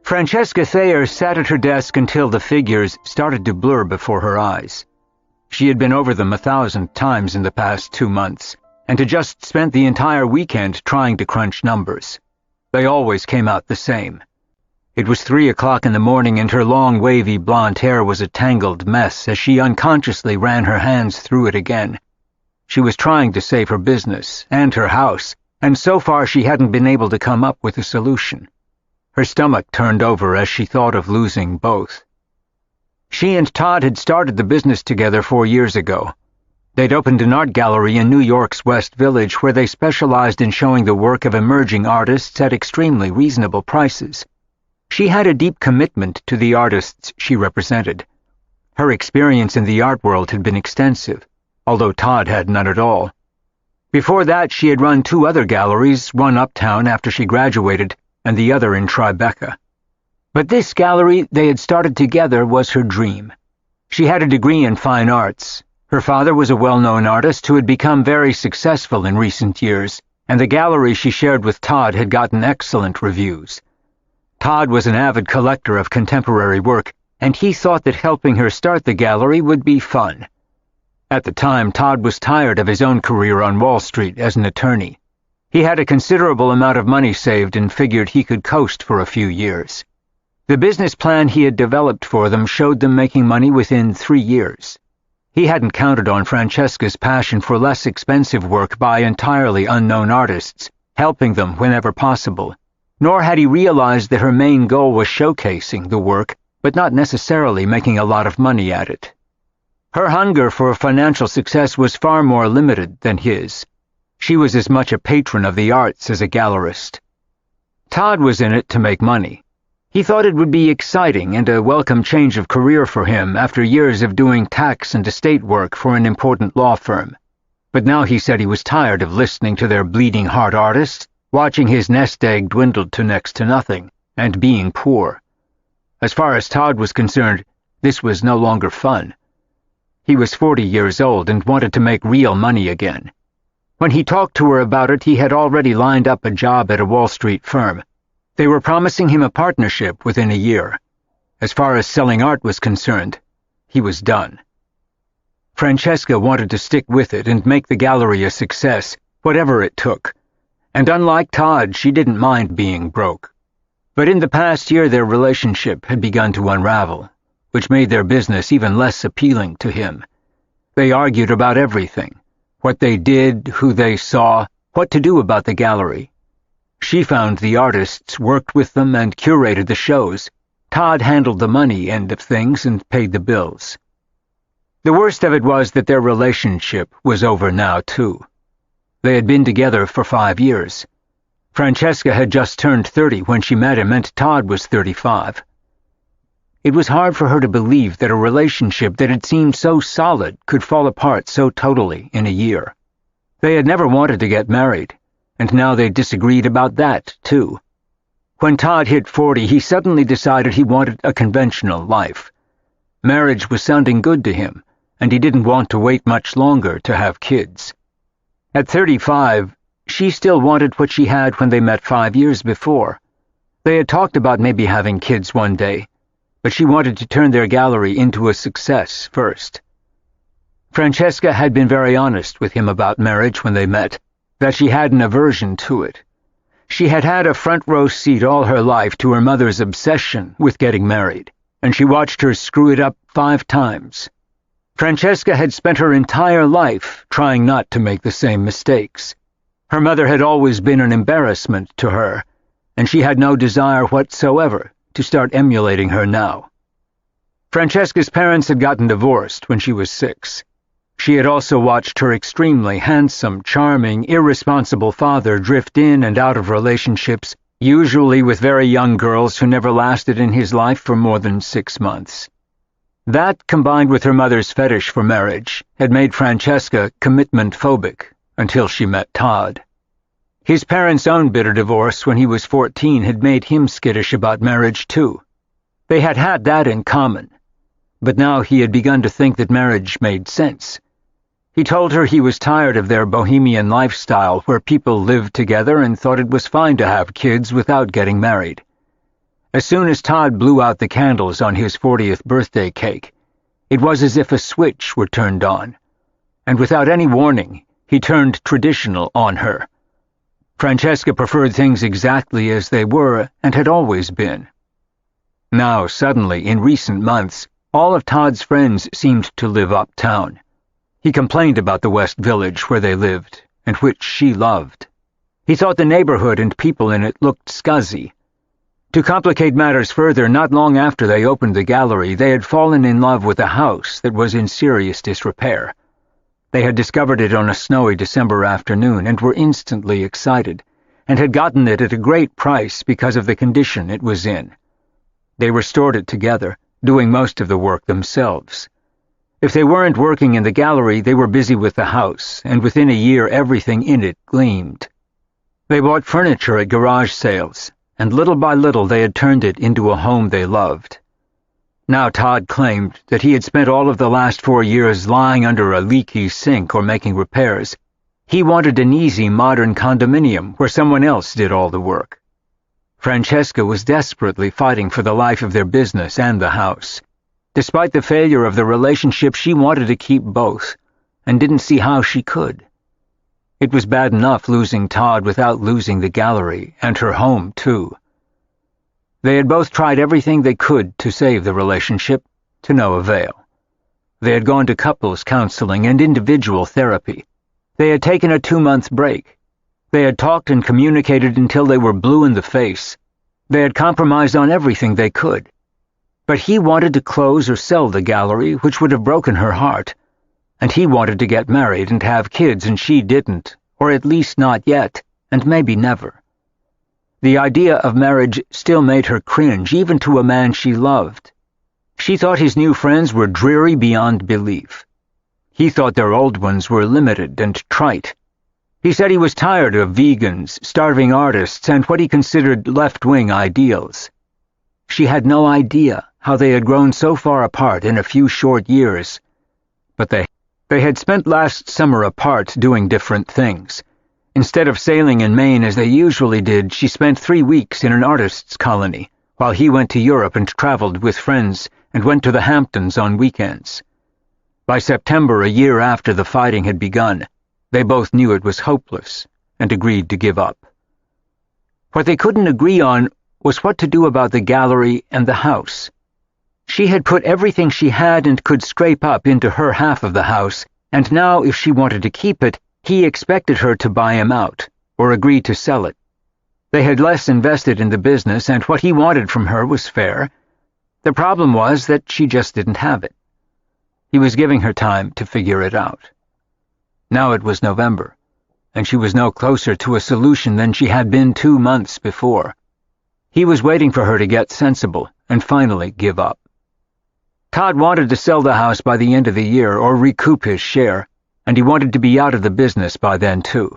Francesca Thayer sat at her desk until the figures started to blur before her eyes. She had been over them 1,000 times in the past 2 months, and had just spent the entire weekend trying to crunch numbers. They always came out the same. It was 3 o'clock in the morning, and her long, wavy blonde hair was a tangled mess as she unconsciously ran her hands through it again. She was trying to save her business and her house, and so far she hadn't been able to come up with a solution. Her stomach turned over as she thought of losing both. She and Todd had started the business together 4 years ago. They'd opened an art gallery in New York's West Village where they specialized in showing the work of emerging artists at extremely reasonable prices. She had a deep commitment to the artists she represented. Her experience in the art world had been extensive, although Todd had none at all. Before that, she had run 2 other galleries, one uptown after she graduated, and the other in Tribeca. But this gallery they had started together was her dream. She had a degree in fine arts. Her father was a well-known artist who had become very successful in recent years, and the gallery she shared with Todd had gotten excellent reviews. Todd was an avid collector of contemporary work, and he thought that helping her start the gallery would be fun. At the time, Todd was tired of his own career on Wall Street as an attorney. He had a considerable amount of money saved and figured he could coast for a few years. The business plan he had developed for them showed them making money within 3 years. He hadn't counted on Francesca's passion for less expensive work by entirely unknown artists, helping them whenever possible, nor had he realized that her main goal was showcasing the work, but not necessarily making a lot of money at it. Her hunger for financial success was far more limited than his. She was as much a patron of the arts as a gallerist. Todd was in it to make money. He thought it would be exciting and a welcome change of career for him after years of doing tax and estate work for an important law firm. But now he said he was tired of listening to their bleeding heart artists, watching his nest egg dwindle to next to nothing, and being poor. As far as Todd was concerned, this was no longer fun. He was 40 years old and wanted to make real money again. When he talked to her about it, he had already lined up a job at a Wall Street firm. They were promising him a partnership within a year. As far as selling art was concerned, he was done. Francesca wanted to stick with it and make the gallery a success, whatever it took. And unlike Todd, she didn't mind being broke. But in the past year, their relationship had begun to unravel, which made their business even less appealing to him. They argued about everything: what they did, who they saw, what to do about the gallery. She found the artists, worked with them, and curated the shows. Todd handled the money end of things and paid the bills. The worst of it was that their relationship was over now, too. They had been together for 5 years. Francesca had just turned 30 when she met him, and Todd was 35. It was hard for her to believe that a relationship that had seemed so solid could fall apart so totally in a year. They had never wanted to get married, and now they disagreed about that, too. When Todd hit 40, he suddenly decided he wanted a conventional life. Marriage was sounding good to him, and he didn't want to wait much longer to have kids. At 35, she still wanted what she had when they met 5 years before. They had talked about maybe having kids one day, but she wanted to turn their gallery into a success first. Francesca had been very honest with him about marriage when they met, that she had an aversion to it. She had had a front-row seat all her life to her mother's obsession with getting married, and she watched her screw it up 5 times. Francesca had spent her entire life trying not to make the same mistakes. Her mother had always been an embarrassment to her, and she had no desire whatsoever to start emulating her now. Francesca's parents had gotten divorced when she was 6. She had also watched her extremely handsome, charming, irresponsible father drift in and out of relationships, usually with very young girls who never lasted in his life for more than 6 months. That, combined with her mother's fetish for marriage, had made Francesca commitment-phobic until she met Todd. His parents' own bitter divorce when he was 14 had made him skittish about marriage, too. They had had that in common, but now he had begun to think that marriage made sense. He told her he was tired of their bohemian lifestyle where people lived together and thought it was fine to have kids without getting married. As soon as Todd blew out the candles on his 40th birthday cake, it was as if a switch were turned on, and without any warning, he turned traditional on her. Francesca preferred things exactly as they were and had always been. Now, suddenly, in recent months, all of Todd's friends seemed to live uptown. He complained about the West Village where they lived, and which she loved. He thought the neighborhood and people in it looked scuzzy. To complicate matters further, not long after they opened the gallery, they had fallen in love with a house that was in serious disrepair. They had discovered it on a snowy December afternoon and were instantly excited, and had gotten it at a great price because of the condition it was in. They restored it together, doing most of the work themselves. If they weren't working in the gallery, they were busy with the house, and within a year everything in it gleamed. They bought furniture at garage sales, and little by little they had turned it into a home they loved. Now Todd claimed that he had spent all of the last 4 years lying under a leaky sink or making repairs. He wanted an easy, modern condominium where someone else did all the work. Francesca was desperately fighting for the life of their business and the house. Despite the failure of the relationship, she wanted to keep both, and didn't see how she could. It was bad enough losing Todd without losing the gallery, and her home, too. They had both tried everything they could to save the relationship, to no avail. They had gone to couples counseling and individual therapy. They had taken a 2-month break. They had talked and communicated until they were blue in the face. They had compromised on everything they could. But he wanted to close or sell the gallery, which would have broken her heart. And he wanted to get married and have kids, and she didn't, or at least not yet, and maybe never. The idea of marriage still made her cringe, even to a man she loved. She thought his new friends were dreary beyond belief. He thought their old ones were limited and trite. He said he was tired of vegans, starving artists, and what he considered left-wing ideals. She had no idea how they had grown so far apart in a few short years. But they had spent last summer apart doing different things. Instead of sailing in Maine as they usually did, she spent 3 weeks in an artist's colony, while he went to Europe and traveled with friends and went to the Hamptons on weekends. By September, a year after the fighting had begun, they both knew it was hopeless and agreed to give up. What they couldn't agree on was what to do about the gallery and the house. She had put everything she had and could scrape up into her half of the house, and now if she wanted to keep it, he expected her to buy him out, or agree to sell it. They had less invested in the business, and what he wanted from her was fair. The problem was that she just didn't have it. He was giving her time to figure it out. Now it was November, and she was no closer to a solution than she had been 2 months before. He was waiting for her to get sensible and finally give up. Todd wanted to sell the house by the end of the year or recoup his share, and he wanted to be out of the business by then, too.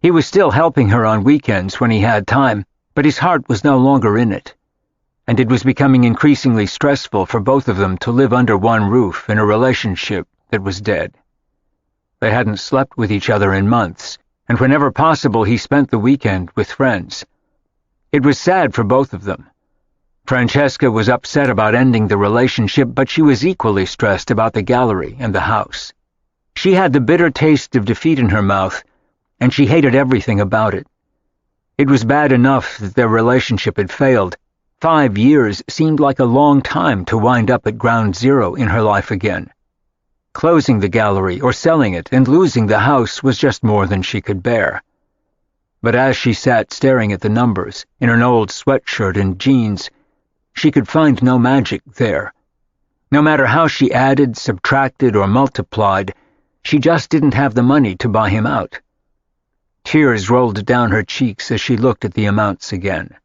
He was still helping her on weekends when he had time, but his heart was no longer in it, and it was becoming increasingly stressful for both of them to live under one roof in a relationship that was dead. They hadn't slept with each other in months, and whenever possible he spent the weekend with friends. It was sad for both of them. Francesca was upset about ending the relationship, but she was equally stressed about the gallery and the house. She had the bitter taste of defeat in her mouth, and she hated everything about it. It was bad enough that their relationship had failed. 5 years seemed like a long time to wind up at ground zero in her life again. Closing the gallery or selling it and losing the house was just more than she could bear. But as she sat staring at the numbers, in an old sweatshirt and jeans, she could find no magic there. No matter how she added, subtracted, or multiplied, she just didn't have the money to buy him out. Tears rolled down her cheeks as she looked at the amounts again.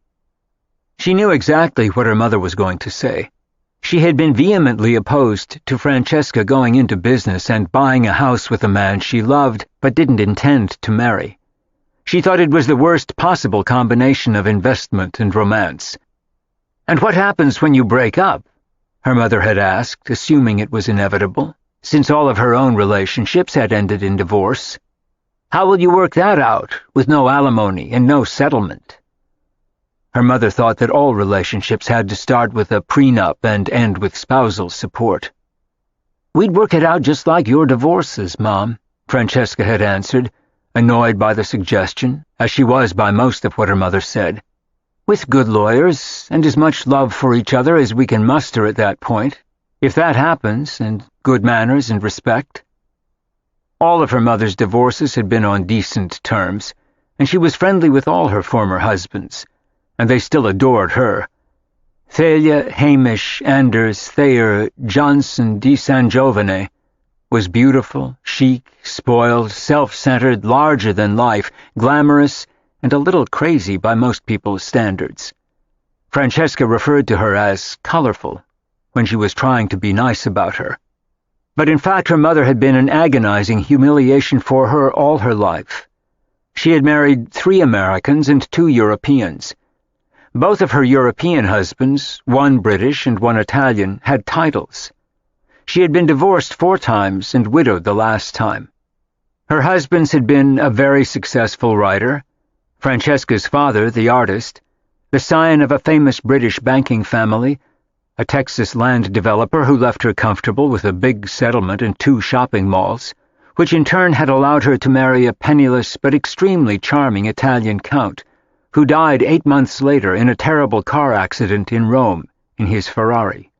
She knew exactly what her mother was going to say. She had been vehemently opposed to Francesca going into business and buying a house with a man she loved but didn't intend to marry. She thought it was the worst possible combination of investment and romance. "And what happens when you break up?" her mother had asked, assuming it was inevitable, since all of her own relationships had ended in divorce. "How will you work that out, with no alimony and no settlement?" Her mother thought that all relationships had to start with a prenup and end with spousal support. "We'd work it out just like your divorces, Mom," Francesca had answered, annoyed by the suggestion, as she was by most of what her mother said. "With good lawyers, and as much love for each other as we can muster at that point, if that happens, and good manners and respect." All of her mother's divorces had been on decent terms, and she was friendly with all her former husbands, and they still adored her. Thalia, Hamish, Anders, Thayer, Johnson, di San Giovane was beautiful, chic, spoiled, self-centered, larger than life, glamorous, and a little crazy by most people's standards. Francesca referred to her as colorful when she was trying to be nice about her. But in fact, her mother had been an agonizing humiliation for her all her life. She had married 3 Americans and 2 Europeans. Both of her European husbands, one British and one Italian, had titles. She had been divorced 4 times and widowed the last time. Her husbands had been a very successful writer, Francesca's father, the artist, the scion of a famous British banking family, a Texas land developer who left her comfortable with a big settlement and 2 shopping malls, which in turn had allowed her to marry a penniless but extremely charming Italian count, who died 8 months later in a terrible car accident in Rome in his Ferrari.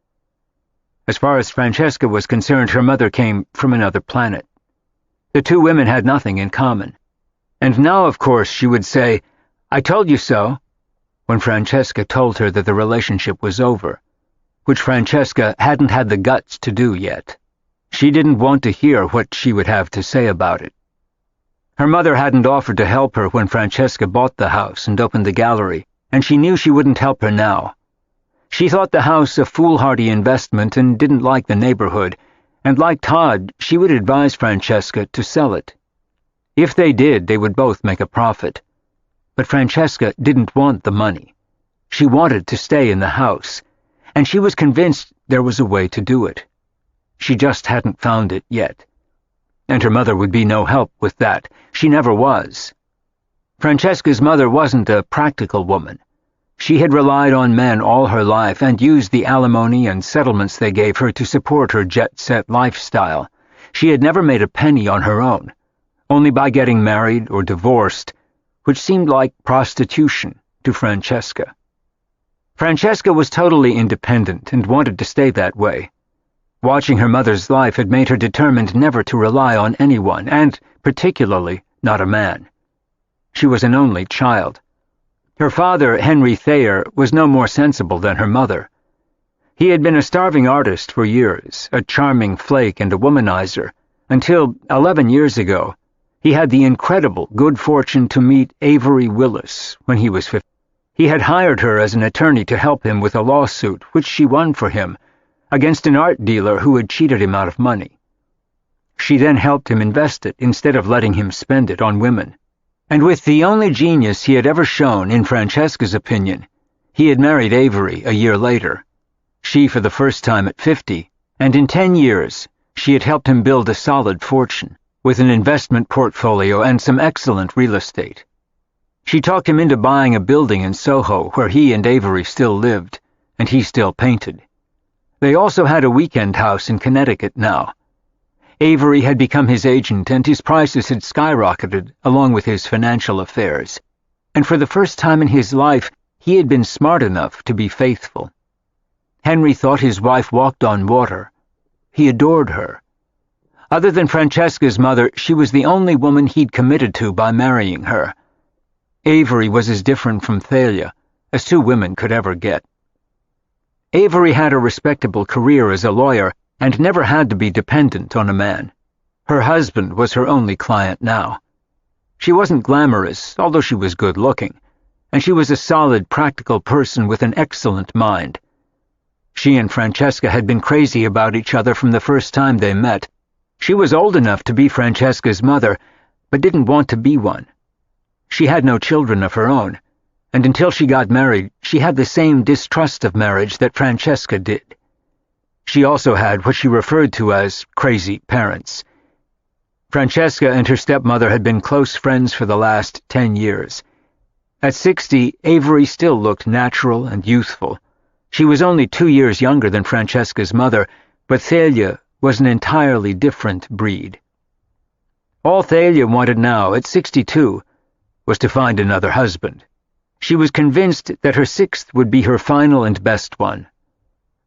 As far as Francesca was concerned, her mother came from another planet. The 2 women had nothing in common. And now, of course, she would say, "I told you so," when Francesca told her that the relationship was over, which Francesca hadn't had the guts to do yet. She didn't want to hear what she would have to say about it. Her mother hadn't offered to help her when Francesca bought the house and opened the gallery, and she knew she wouldn't help her now. She thought the house a foolhardy investment and didn't like the neighborhood, and like Todd, she would advise Francesca to sell it. If they did, they would both make a profit. But Francesca didn't want the money. She wanted to stay in the house, and she was convinced there was a way to do it. She just hadn't found it yet. And her mother would be no help with that. She never was. Francesca's mother wasn't a practical woman. She had relied on men all her life and used the alimony and settlements they gave her to support her jet-set lifestyle. She had never made a penny on her own, only by getting married or divorced, which seemed like prostitution to Francesca. Francesca was totally independent and wanted to stay that way. Watching her mother's life had made her determined never to rely on anyone, and particularly not a man. She was an only child. Her father, Henry Thayer, was no more sensible than her mother. He had been a starving artist for years, a charming flake and a womanizer, until, 11 years ago, he had the incredible good fortune to meet Avery Willis when he was 15. He had hired her as an attorney to help him with a lawsuit, which she won for him, against an art dealer who had cheated him out of money. She then helped him invest it instead of letting him spend it on women. And with the only genius he had ever shown, in Francesca's opinion, he had married Avery a year later. She for the first time at 50, and in 10 years she had helped him build a solid fortune, with an investment portfolio and some excellent real estate. She talked him into buying a building in Soho where he and Avery still lived, and he still painted. They also had a weekend house in Connecticut now. Avery had become his agent, and his prices had skyrocketed along with his financial affairs. And for the first time in his life, he had been smart enough to be faithful. Henry thought his wife walked on water. He adored her. Other than Francesca's mother, she was the only woman he'd committed to by marrying her. Avery was as different from Thalia as 2 women could ever get. Avery had a respectable career as a lawyer and never had to be dependent on a man. Her husband was her only client now. She wasn't glamorous, although she was good-looking, and she was a solid, practical person with an excellent mind. She and Francesca had been crazy about each other from the first time they met. She was old enough to be Francesca's mother, but didn't want to be one. She had no children of her own, and until she got married, she had the same distrust of marriage that Francesca did. She also had what she referred to as crazy parents. Francesca and her stepmother had been close friends for the last 10 years. At 60, Avery still looked natural and youthful. She was only 2 years younger than Francesca's mother, but Thalia was an entirely different breed. All Thalia wanted now, at 62, was to find another husband. She was convinced that her 6th would be her final and best one.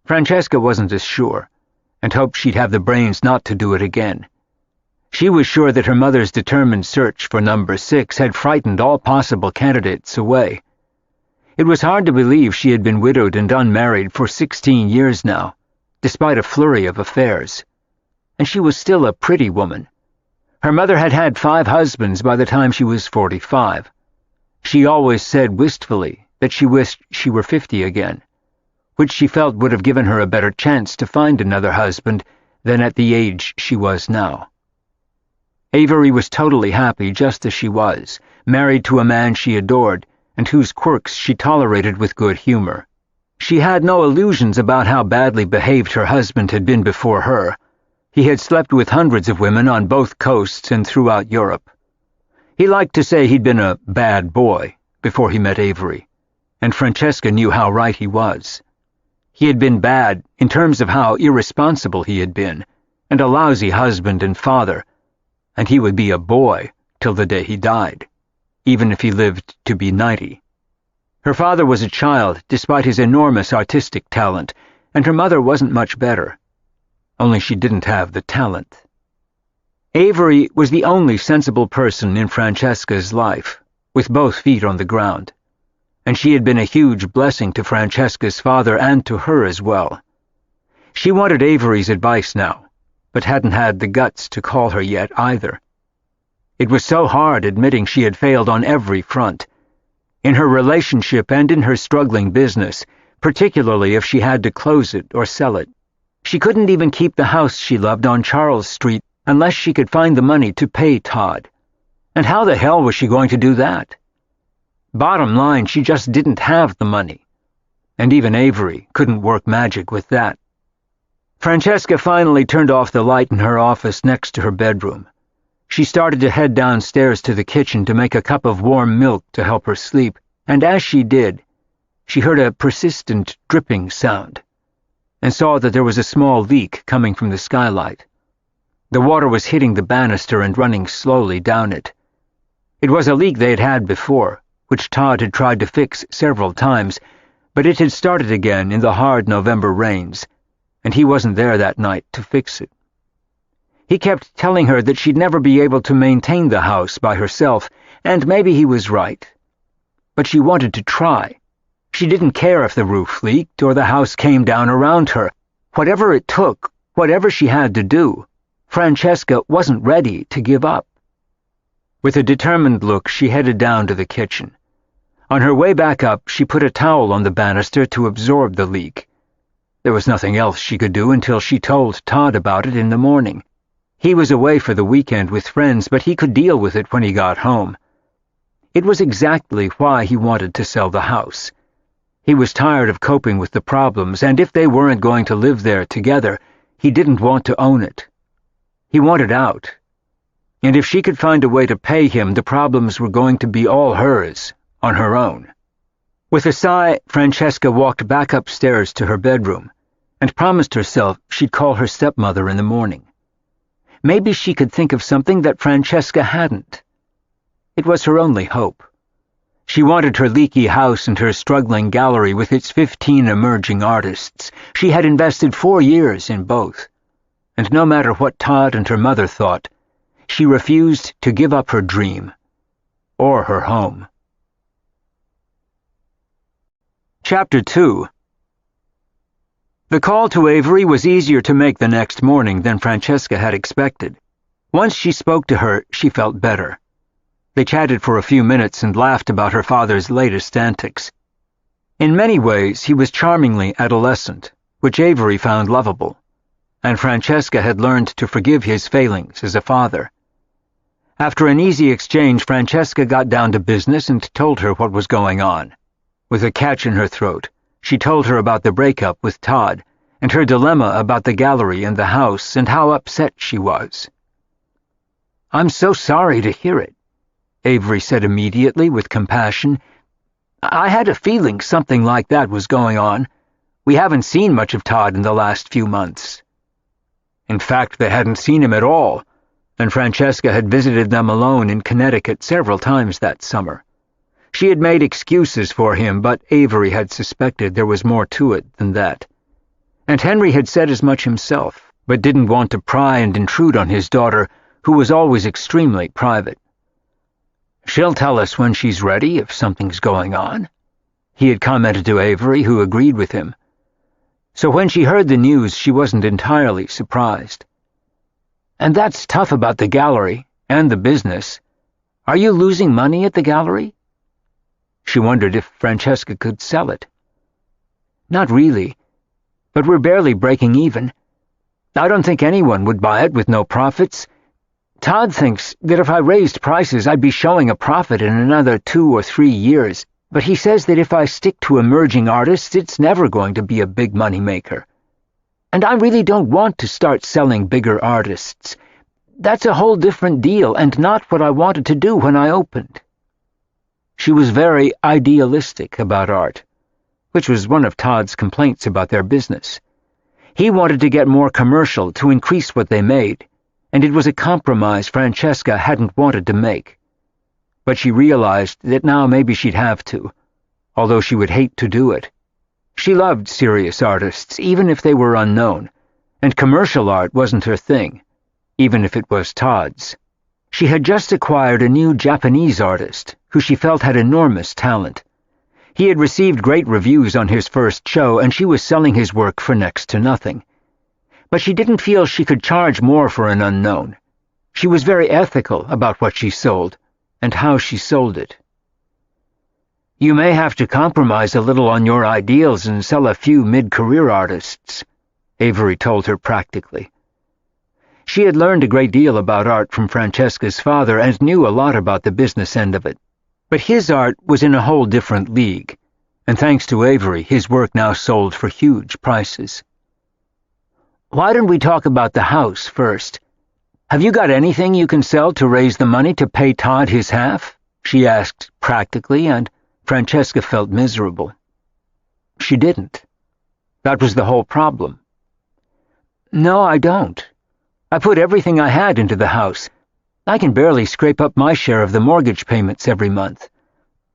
Francesca wasn't as sure, and hoped she'd have the brains not to do it again. She was sure that her mother's determined search for number 6 had frightened all possible candidates away. It was hard to believe she had been widowed and unmarried for 16 years now, despite a flurry of affairs. And she was still a pretty woman. Her mother had had 5 husbands by the time she was 45. She always said wistfully that she wished she were 50 again, which she felt would have given her a better chance to find another husband than at the age she was now. Avery was totally happy just as she was, married to a man she adored, and whose quirks she tolerated with good humor. She had no illusions about how badly behaved her husband had been before her. He had slept with hundreds of women on both coasts and throughout Europe. He liked to say he'd been a bad boy before he met Avery, and Francesca knew how right he was. He had been bad in terms of how irresponsible he had been, and a lousy husband and father, and he would be a boy till the day he died, even if he lived to be 90. Her father was a child, despite his enormous artistic talent, and her mother wasn't much better. Only she didn't have the talent. Avery was the only sensible person in Francesca's life, with both feet on the ground, and she had been a huge blessing to Francesca's father and to her as well. She wanted Avery's advice now, but hadn't had the guts to call her yet either. It was so hard admitting she had failed on every front, in her relationship and in her struggling business, particularly if she had to close it or sell it. She couldn't even keep the house she loved on Charles Street unless she could find the money to pay Todd. And how the hell was she going to do that? Bottom line, she just didn't have the money. And even Avery couldn't work magic with that. Francesca finally turned off the light in her office next to her bedroom. She started to head downstairs to the kitchen to make a cup of warm milk to help her sleep, and as she did, she heard a persistent dripping sound, and saw that there was a small leak coming from the skylight. The water was hitting the banister and running slowly down it. It was a leak they had had before, which Todd had tried to fix several times, but it had started again in the hard November rains, and he wasn't there that night to fix it. He kept telling her that she'd never be able to maintain the house by herself, and maybe he was right. But she wanted to try. She didn't care if the roof leaked or the house came down around her. Whatever it took, whatever she had to do, Francesca wasn't ready to give up. With a determined look, she headed down to the kitchen. On her way back up, she put a towel on the banister to absorb the leak. There was nothing else she could do until she told Todd about it in the morning. He was away for the weekend with friends, but he could deal with it when he got home. It was exactly why he wanted to sell the house. He was tired of coping with the problems, and if they weren't going to live there together, he didn't want to own it. He wanted out. And if she could find a way to pay him, the problems were going to be all hers, on her own. With a sigh, Francesca walked back upstairs to her bedroom, and promised herself she'd call her stepmother in the morning. Maybe she could think of something that Francesca hadn't. It was her only hope. She wanted her leaky house and her struggling gallery with its 15 emerging artists. She had invested 4 years in both. And no matter what Todd and her mother thought, she refused to give up her dream, or her home. Chapter 2. The call to Avery was easier to make the next morning than Francesca had expected. Once she spoke to her, she felt better. They chatted for a few minutes and laughed about her father's latest antics. In many ways, he was charmingly adolescent, which Avery found lovable, and Francesca had learned to forgive his failings as a father. After an easy exchange, Francesca got down to business and told her what was going on. With a catch in her throat, she told her about the breakup with Todd, and her dilemma about the gallery and the house, and how upset she was. "I'm so sorry to hear it," Avery said immediately with compassion, I had a feeling something like that was going on. We haven't seen much of Todd in the last few months." In fact, they hadn't seen him at all, and Francesca had visited them alone in Connecticut several times that summer. She had made excuses for him, but Avery had suspected there was more to it than that. And Henry had said as much himself, but didn't want to pry and intrude on his daughter, who was always extremely private. "She'll tell us when she's ready if something's going on," he had commented to Avery, who agreed with him. So when she heard the news, she wasn't entirely surprised. "And that's tough about the gallery, and the business. Are you losing money at the gallery?" She wondered if Francesca could sell it. "Not really, but we're barely breaking even. I don't think anyone would buy it with no profits. Todd thinks that if I raised prices, I'd be showing a profit in another 2 or 3 years, but he says that if I stick to emerging artists, it's never going to be a big money maker. And I really don't want to start selling bigger artists. That's a whole different deal and not what I wanted to do when I opened." She was very idealistic about art, which was one of Todd's complaints about their business. He wanted to get more commercial to increase what they made, and it was a compromise Francesca hadn't wanted to make. But she realized that now maybe she'd have to, although she would hate to do it. She loved serious artists, even if they were unknown, and commercial art wasn't her thing, even if it was Todd's. She had just acquired a new Japanese artist who she felt had enormous talent. He had received great reviews on his first show, and she was selling his work for next to nothing. But she didn't feel she could charge more for an unknown. She was very ethical about what she sold, and how she sold it. "You may have to compromise a little on your ideals and sell a few mid-career artists," Avery told her practically. She had learned a great deal about art from Francesca's father and knew a lot about the business end of it. But his art was in a whole different league, and thanks to Avery, his work now sold for huge prices. "Why don't we talk about the house first? Have you got anything you can sell to raise the money to pay Todd his half?" she asked practically, and Francesca felt miserable. She didn't. That was the whole problem. "No, I don't. I put everything I had into the house. I can barely scrape up my share of the mortgage payments every month.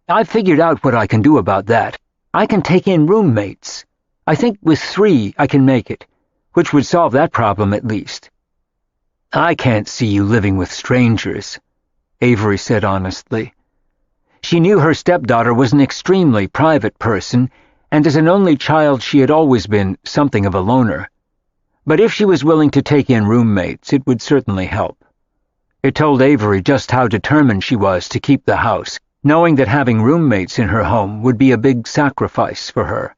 I've figured out what I can do about that. I can take in roommates. I think with 3 I can make it, which would solve that problem at least." "I can't see you living with strangers," Avery said honestly. She knew her stepdaughter was an extremely private person, and as an only child she had always been something of a loner. But if she was willing to take in roommates, it would certainly help. It told Avery just how determined she was to keep the house, knowing that having roommates in her home would be a big sacrifice for her.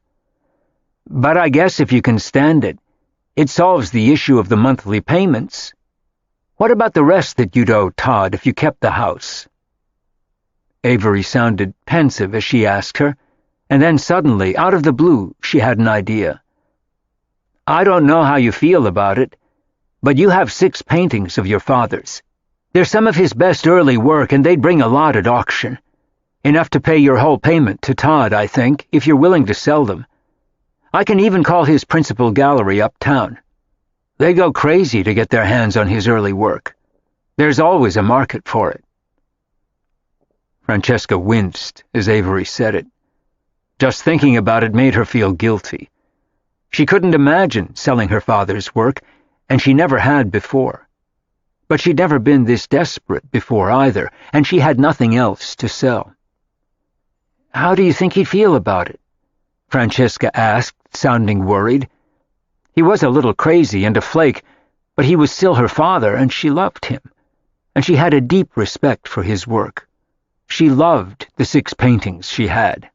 "But I guess if you can stand it, it solves the issue of the monthly payments. What about the rest that you'd owe Todd if you kept the house?" Avery sounded pensive as she asked her, and then suddenly, out of the blue, she had an idea. "I don't know how you feel about it, but you have 6 paintings of your father's. They're some of his best early work, and they'd bring a lot at auction. Enough to pay your whole payment to Todd, I think, if you're willing to sell them. I can even call his principal gallery uptown. They go crazy to get their hands on his early work. There's always a market for it." Francesca winced as Avery said it. Just thinking about it made her feel guilty. She couldn't imagine selling her father's work, and she never had before. But she'd never been this desperate before either, and she had nothing else to sell. "How do you think he'd feel about it?" Francesca asked, sounding worried. He was a little crazy and a flake, but he was still her father, and she loved him, and she had a deep respect for his work. She loved the 6 paintings she had.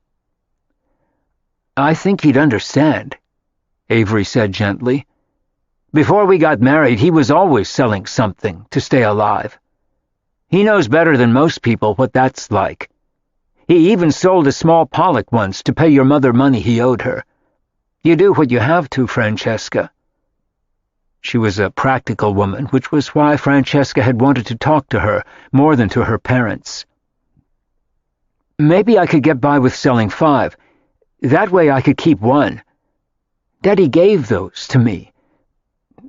"I think he'd understand," Avery said gently. "Before we got married, he was always selling something to stay alive. He knows better than most people what that's like. He even sold a small Pollock once to pay your mother money he owed her. You do what you have to, Francesca." She was a practical woman, which was why Francesca had wanted to talk to her more than to her parents. Maybe I could get by with selling 5. That way I could keep 1. Daddy gave those to me.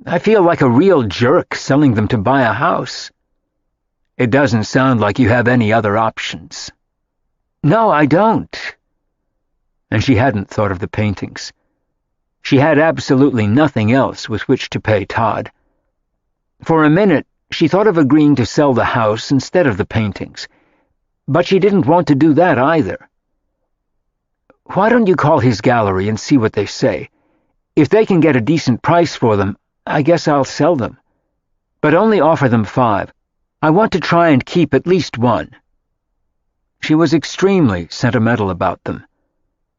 I feel like a real jerk selling them to buy a house. It doesn't sound like you have any other options. No, I don't. And she hadn't thought of the paintings. She had absolutely nothing else with which to pay Todd. For a minute, she thought of agreeing to sell the house instead of the paintings, but she didn't want to do that either. Why don't you call his gallery and see what they say? If they can get a decent price for them, I guess I'll sell them. But only offer them 5. I want to try and keep at least 1. She was extremely sentimental about them.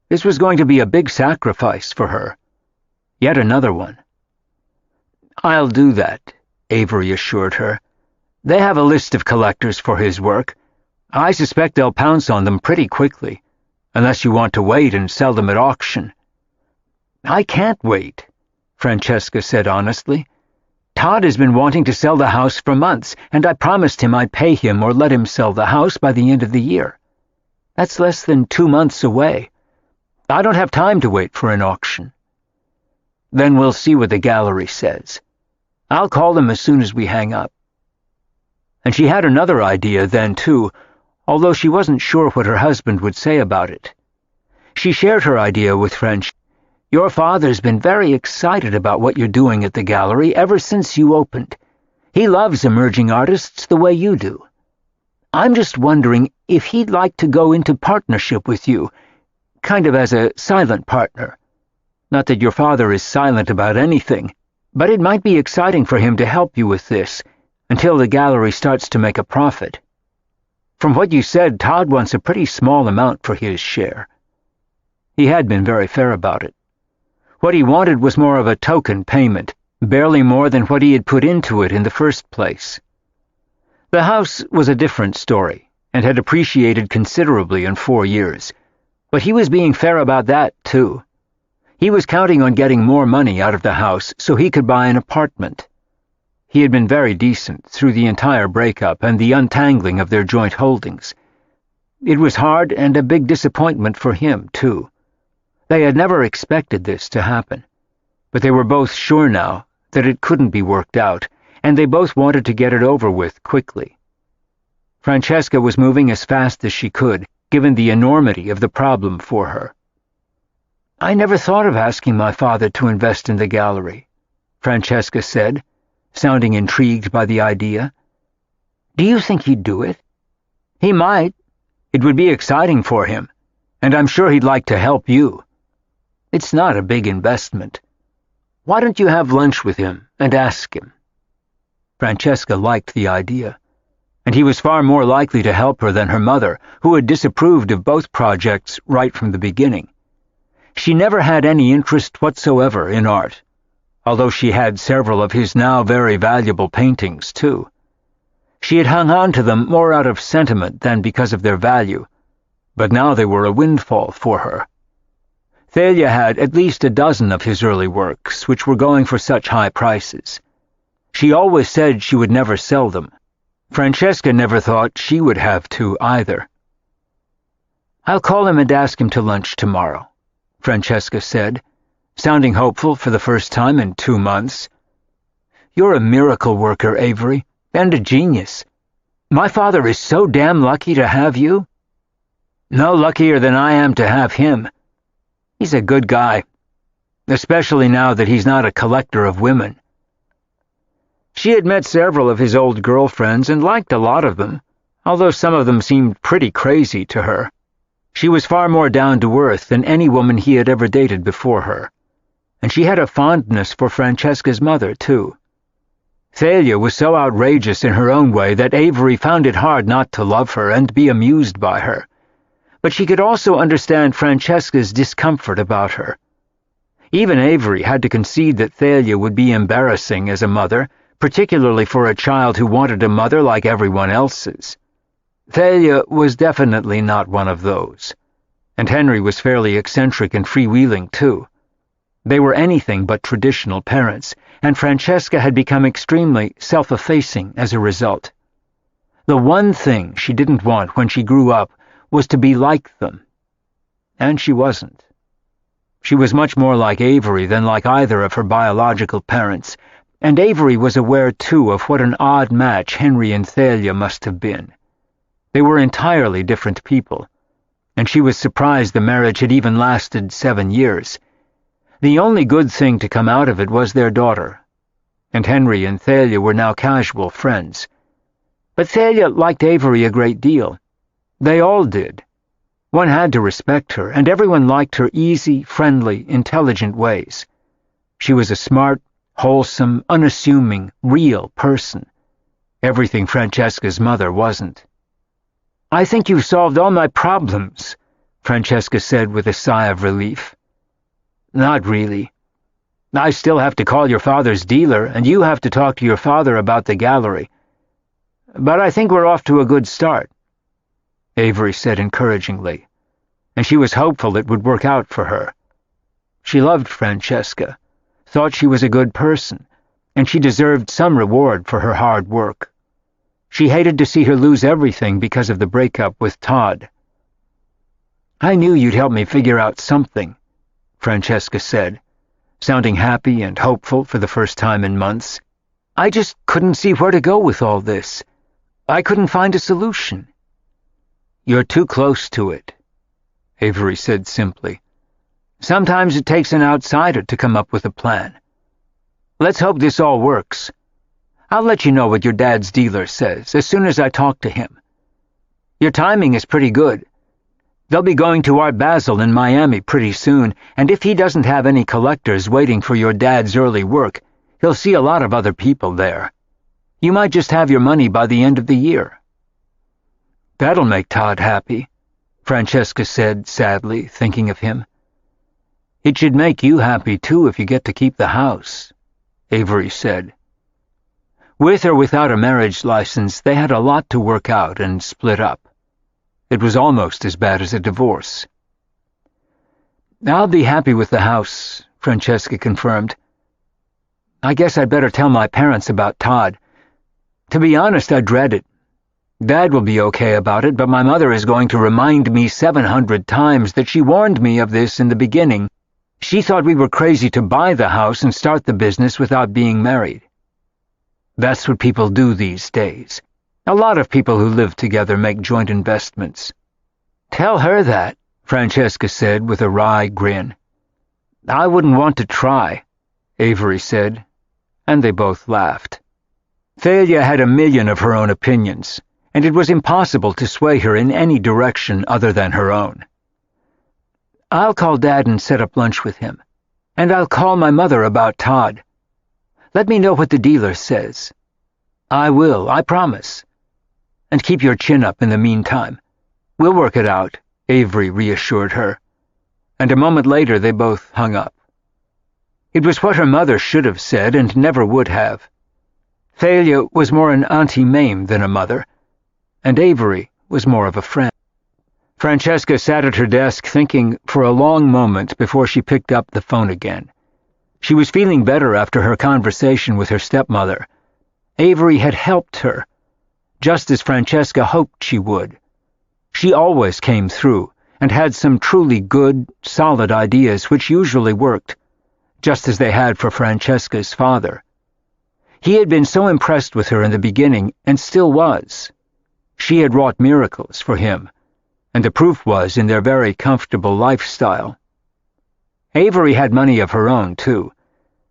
This was going to be a big sacrifice for her. Yet another one. I'll do that, Avery assured her. They have a list of collectors for his work. I suspect they'll pounce on them pretty quickly, unless you want to wait and sell them at auction. I can't wait, Francesca said honestly. Todd has been wanting to sell the house for months, and I promised him I'd pay him or let him sell the house by the end of the year. That's less than 2 months away. I don't have time to wait for an auction. Then we'll see what the gallery says. I'll call them as soon as we hang up. And she had another idea then, too, although she wasn't sure what her husband would say about it. She shared her idea with French. Your father's been very excited about what you're doing at the gallery ever since you opened. He loves emerging artists the way you do. I'm just wondering if he'd like to go into partnership with you, kind of as a silent partner. Not that your father is silent about anything, but it might be exciting for him to help you with this, until the gallery starts to make a profit. From what you said, Todd wants a pretty small amount for his share. He had been very fair about it. What he wanted was more of a token payment, barely more than what he had put into it in the first place. The house was a different story, and had appreciated considerably in 4 years, but he was being fair about that, too. He was counting on getting more money out of the house so he could buy an apartment. He had been very decent through the entire breakup and the untangling of their joint holdings. It was hard and a big disappointment for him, too. They had never expected this to happen, but they were both sure now that it couldn't be worked out, and they both wanted to get it over with quickly. Francesca was moving as fast as she could, given the enormity of the problem for her. I never thought of asking my father to invest in the gallery, Francesca said, sounding intrigued by the idea. Do you think he'd do it? He might. It would be exciting for him, and I'm sure he'd like to help you. It's not a big investment. Why don't you have lunch with him and ask him? Francesca liked the idea, and he was far more likely to help her than her mother, who had disapproved of both projects right from the beginning. She never had any interest whatsoever in art, although she had several of his now very valuable paintings, too. She had hung on to them more out of sentiment than because of their value, but now they were a windfall for her. Thalia had at least a dozen of his early works, which were going for such high prices. She always said she would never sell them. Francesca never thought she would have to either. I'll call him and ask him to lunch tomorrow, Francesca said, sounding hopeful for the first time in 2 months. You're a miracle worker, Avery, and a genius. My father is so damn lucky to have you. No luckier than I am to have him. He's a good guy, especially now that he's not a collector of women. She had met several of his old girlfriends and liked a lot of them, although some of them seemed pretty crazy to her. She was far more down to earth than any woman he had ever dated before her, and she had a fondness for Francesca's mother, too. Thalia was so outrageous in her own way that Avery found it hard not to love her and be amused by her, but she could also understand Francesca's discomfort about her. Even Avery had to concede that Thalia would be embarrassing as a mother, particularly for a child who wanted a mother like everyone else's. Thalia was definitely not one of those, and Henry was fairly eccentric and freewheeling, too. They were anything but traditional parents, and Francesca had become extremely self-effacing as a result. The one thing she didn't want when she grew up was to be like them. And she wasn't. She was much more like Avery than like either of her biological parents, and Avery was aware, too, of what an odd match Henry and Thalia must have been. They were entirely different people, and she was surprised the marriage had even lasted 7 years. The only good thing to come out of it was their daughter, and Henry and Thalia were now casual friends. But Thalia liked Avery a great deal. They all did. One had to respect her, and everyone liked her easy, friendly, intelligent ways. She was a smart, wholesome, unassuming, real person. Everything Francesca's mother wasn't. "I think you've solved all my problems," Francesca said with a sigh of relief. "Not really. I still have to call your father's dealer, and you have to talk to your father about the gallery. But I think we're off to a good start," Avery said encouragingly, and she was hopeful it would work out for her. She loved Francesca, thought she was a good person, and she deserved some reward for her hard work. She hated to see her lose everything because of the breakup with Todd. "I knew you'd help me figure out something," Francesca said, sounding happy and hopeful for the first time in months. "I just couldn't see where to go with all this. I couldn't find a solution." "You're too close to it," Avery said simply. "Sometimes it takes an outsider to come up with a plan. Let's hope this all works. I'll let you know what your dad's dealer says as soon as I talk to him. Your timing is pretty good. They'll be going to Art Basel in Miami pretty soon, and if he doesn't have any collectors waiting for your dad's early work, he'll see a lot of other people there. You might just have your money by the end of the year." "That'll make Todd happy," Francesca said sadly, thinking of him. "It should make you happy, too, if you get to keep the house," Avery said. With or without a marriage license, they had a lot to work out and split up. It was almost as bad as a divorce. "I'll be happy with the house," Francesca confirmed. "I guess I'd better tell my parents about Todd. To be honest, I dread it. Dad will be okay about it, but my mother is going to remind me 700 times that she warned me of this in the beginning. She thought we were crazy to buy the house and start the business without being married. That's what people do these days. A lot of people who live together make joint investments." "Tell her that," Francesca said with a wry grin. "I wouldn't want to try," Avery said, and they both laughed. Thalia had a million of her own opinions, and it was impossible to sway her in any direction other than her own. "I'll call Dad and set up lunch with him, and I'll call my mother about Todd. Let me know what the dealer says." "I will, I promise. And keep your chin up in the meantime. We'll work it out," Avery reassured her, and a moment later they both hung up. It was what her mother should have said and never would have. Thalia was more an Auntie Mame than a mother, and Avery was more of a friend. Francesca sat at her desk thinking for a long moment before she picked up the phone again. She was feeling better after her conversation with her stepmother. Avery had helped her, just as Francesca hoped she would. She always came through and had some truly good, solid ideas which usually worked, just as they had for Francesca's father. He had been so impressed with her in the beginning, and still was. She had wrought miracles for him, and the proof was in their very comfortable lifestyle. Avery had money of her own, too.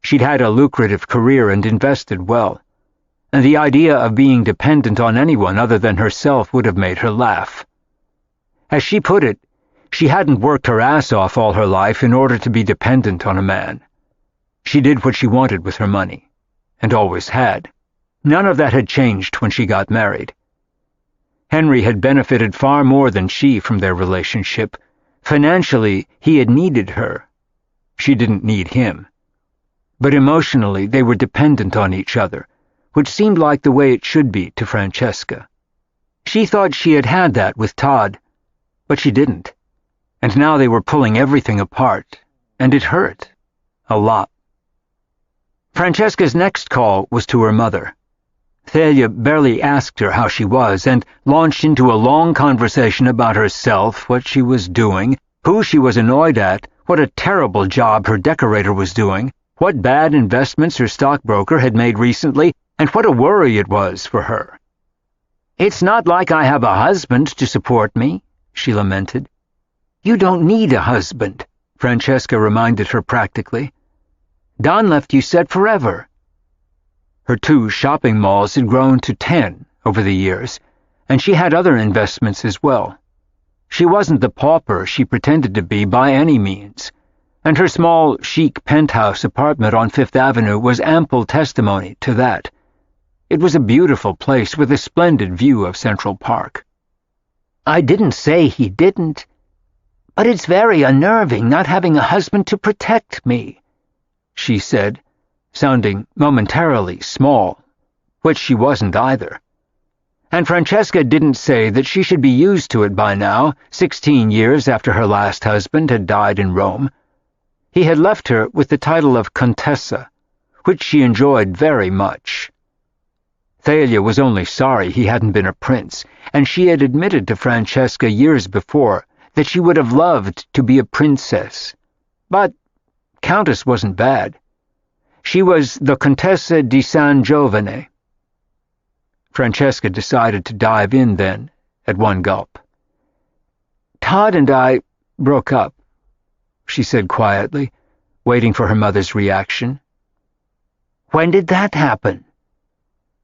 She'd had a lucrative career and invested well, and the idea of being dependent on anyone other than herself would have made her laugh. As she put it, she hadn't worked her ass off all her life in order to be dependent on a man. She did what she wanted with her money, and always had. None of that had changed when she got married. Henry had benefited far more than she from their relationship. Financially, he had needed her. She didn't need him. But emotionally, they were dependent on each other, which seemed like the way it should be to Francesca. She thought she had had that with Todd, but she didn't. And now they were pulling everything apart, and it hurt. A lot. Francesca's next call was to her mother. Thalia barely asked her how she was and launched into a long conversation about herself, what she was doing, who she was annoyed at, what a terrible job her decorator was doing, what bad investments her stockbroker had made recently, and what a worry it was for her. "It's not like I have a husband to support me," she lamented. "You don't need a husband," Francesca reminded her practically. "Don left you set forever." Her 2 shopping malls had grown to 10 over the years, and she had other investments as well. She wasn't the pauper she pretended to be by any means, and her small, chic penthouse apartment on Fifth Avenue was ample testimony to that. It was a beautiful place with a splendid view of Central Park. "I didn't say he didn't, but it's very unnerving not having a husband to protect me," she said, sounding momentarily small, which she wasn't either. And Francesca didn't say that she should be used to it by now, 16 years after her last husband had died in Rome. He had left her with the title of Contessa, which she enjoyed very much. Thalia was only sorry he hadn't been a prince, and she had admitted to Francesca years before that she would have loved to be a princess. But Countess wasn't bad. She was the Contessa di San Giovane. Francesca decided to dive in then, at one gulp. "Todd and I broke up," she said quietly, waiting for her mother's reaction. "When did that happen?"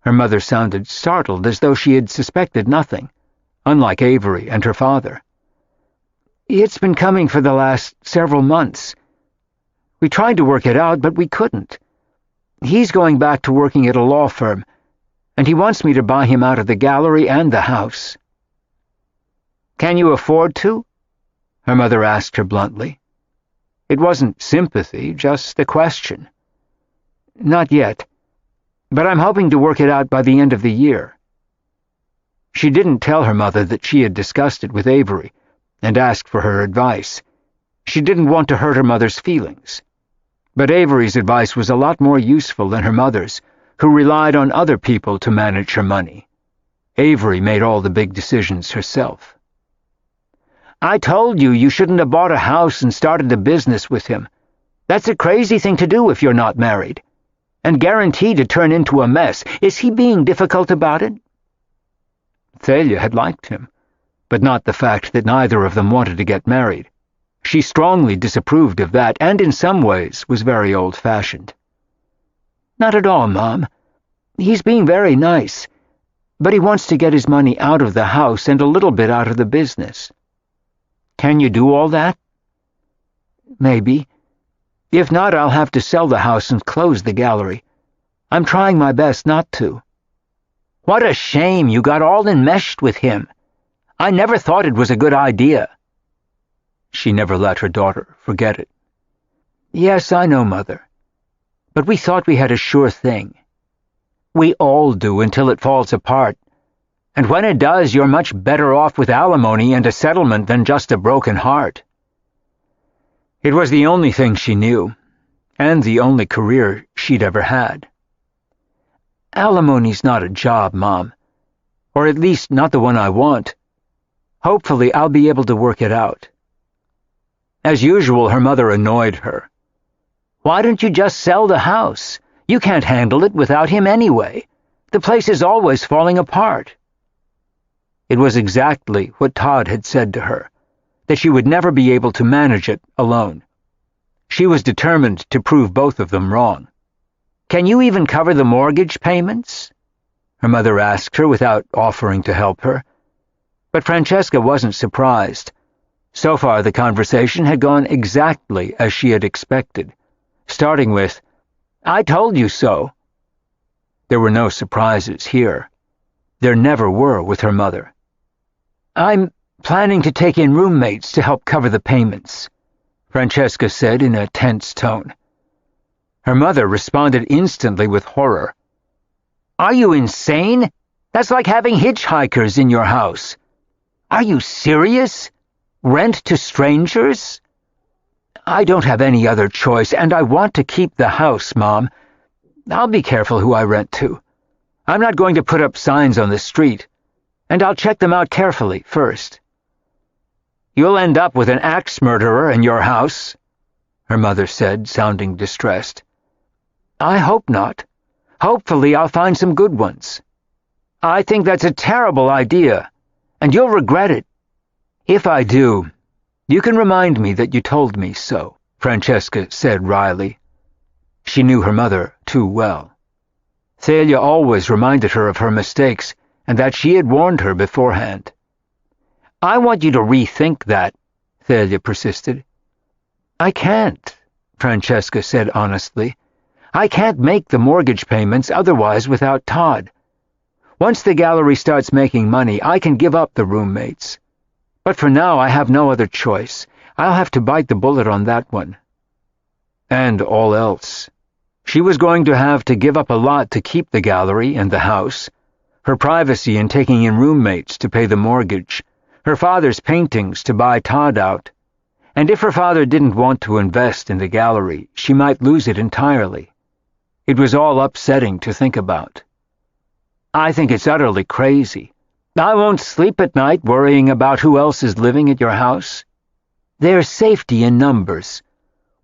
Her mother sounded startled, as though she had suspected nothing, unlike Avery and her father. "It's been coming for the last several months. We tried to work it out, but we couldn't. He's going back to working at a law firm, and he wants me to buy him out of the gallery and the house." "Can you afford to?" her mother asked her bluntly. It wasn't sympathy, just a question. "Not yet, but I'm hoping to work it out by the end of the year." She didn't tell her mother that she had discussed it with Avery and asked for her advice. She didn't want to hurt her mother's feelings. But Avery's advice was a lot more useful than her mother's, who relied on other people to manage her money. Avery made all the big decisions herself. "I told you you shouldn't have bought a house and started a business with him. That's a crazy thing to do if you're not married. And guaranteed to turn into a mess. Is he being difficult about it?" Thalia had liked him, but not the fact that neither of them wanted to get married. She strongly disapproved of that, and in some ways was very old-fashioned. "Not at all, Mom. He's being very nice, but he wants to get his money out of the house and a little bit out of the business." "Can you do all that?" "Maybe. If not, I'll have to sell the house and close the gallery. I'm trying my best not to." "What a shame you got all enmeshed with him. I never thought it was a good idea." She never let her daughter forget it. "Yes, I know, Mother. But we thought we had a sure thing. We all do until it falls apart. And when it does, you're much better off with alimony and a settlement than just a broken heart." It was the only thing she knew, and the only career she'd ever had. "Alimony's not a job, Mom. Or at least not the one I want. Hopefully I'll be able to work it out." As usual, her mother annoyed her. "Why don't you just sell the house? You can't handle it without him anyway. The place is always falling apart." It was exactly what Todd had said to her, that she would never be able to manage it alone. She was determined to prove both of them wrong. "Can you even cover the mortgage payments?" her mother asked her without offering to help her. But Francesca wasn't surprised. So far the conversation had gone exactly as she had expected, starting with, "I told you so." There were no surprises here. There never were with her mother. "I'm planning to take in roommates to help cover the payments," Francesca said in a tense tone. Her mother responded instantly with horror. "Are you insane? That's like having hitchhikers in your house. Are you serious? Rent to strangers?" "I don't have any other choice, and I want to keep the house, Mom. I'll be careful who I rent to. I'm not going to put up signs on the street, and I'll check them out carefully first." "You'll end up with an axe murderer in your house," her mother said, sounding distressed. "I hope not. Hopefully I'll find some good ones." "I think that's a terrible idea, and you'll regret it." "If I do, you can remind me that you told me so," Francesca said wryly. She knew her mother too well. Thalia always reminded her of her mistakes and that she had warned her beforehand. "I want you to rethink that," Thalia persisted. "I can't," Francesca said honestly. "I can't make the mortgage payments otherwise without Todd. Once the gallery starts making money, I can give up the roommates. But for now, I have no other choice. I'll have to bite the bullet on that one." And all else. She was going to have to give up a lot to keep the gallery and the house, her privacy in taking in roommates to pay the mortgage, her father's paintings to buy Todd out. And if her father didn't want to invest in the gallery, she might lose it entirely. It was all upsetting to think about. "I think it's utterly crazy. I won't sleep at night worrying about who else is living at your house. There's safety in numbers.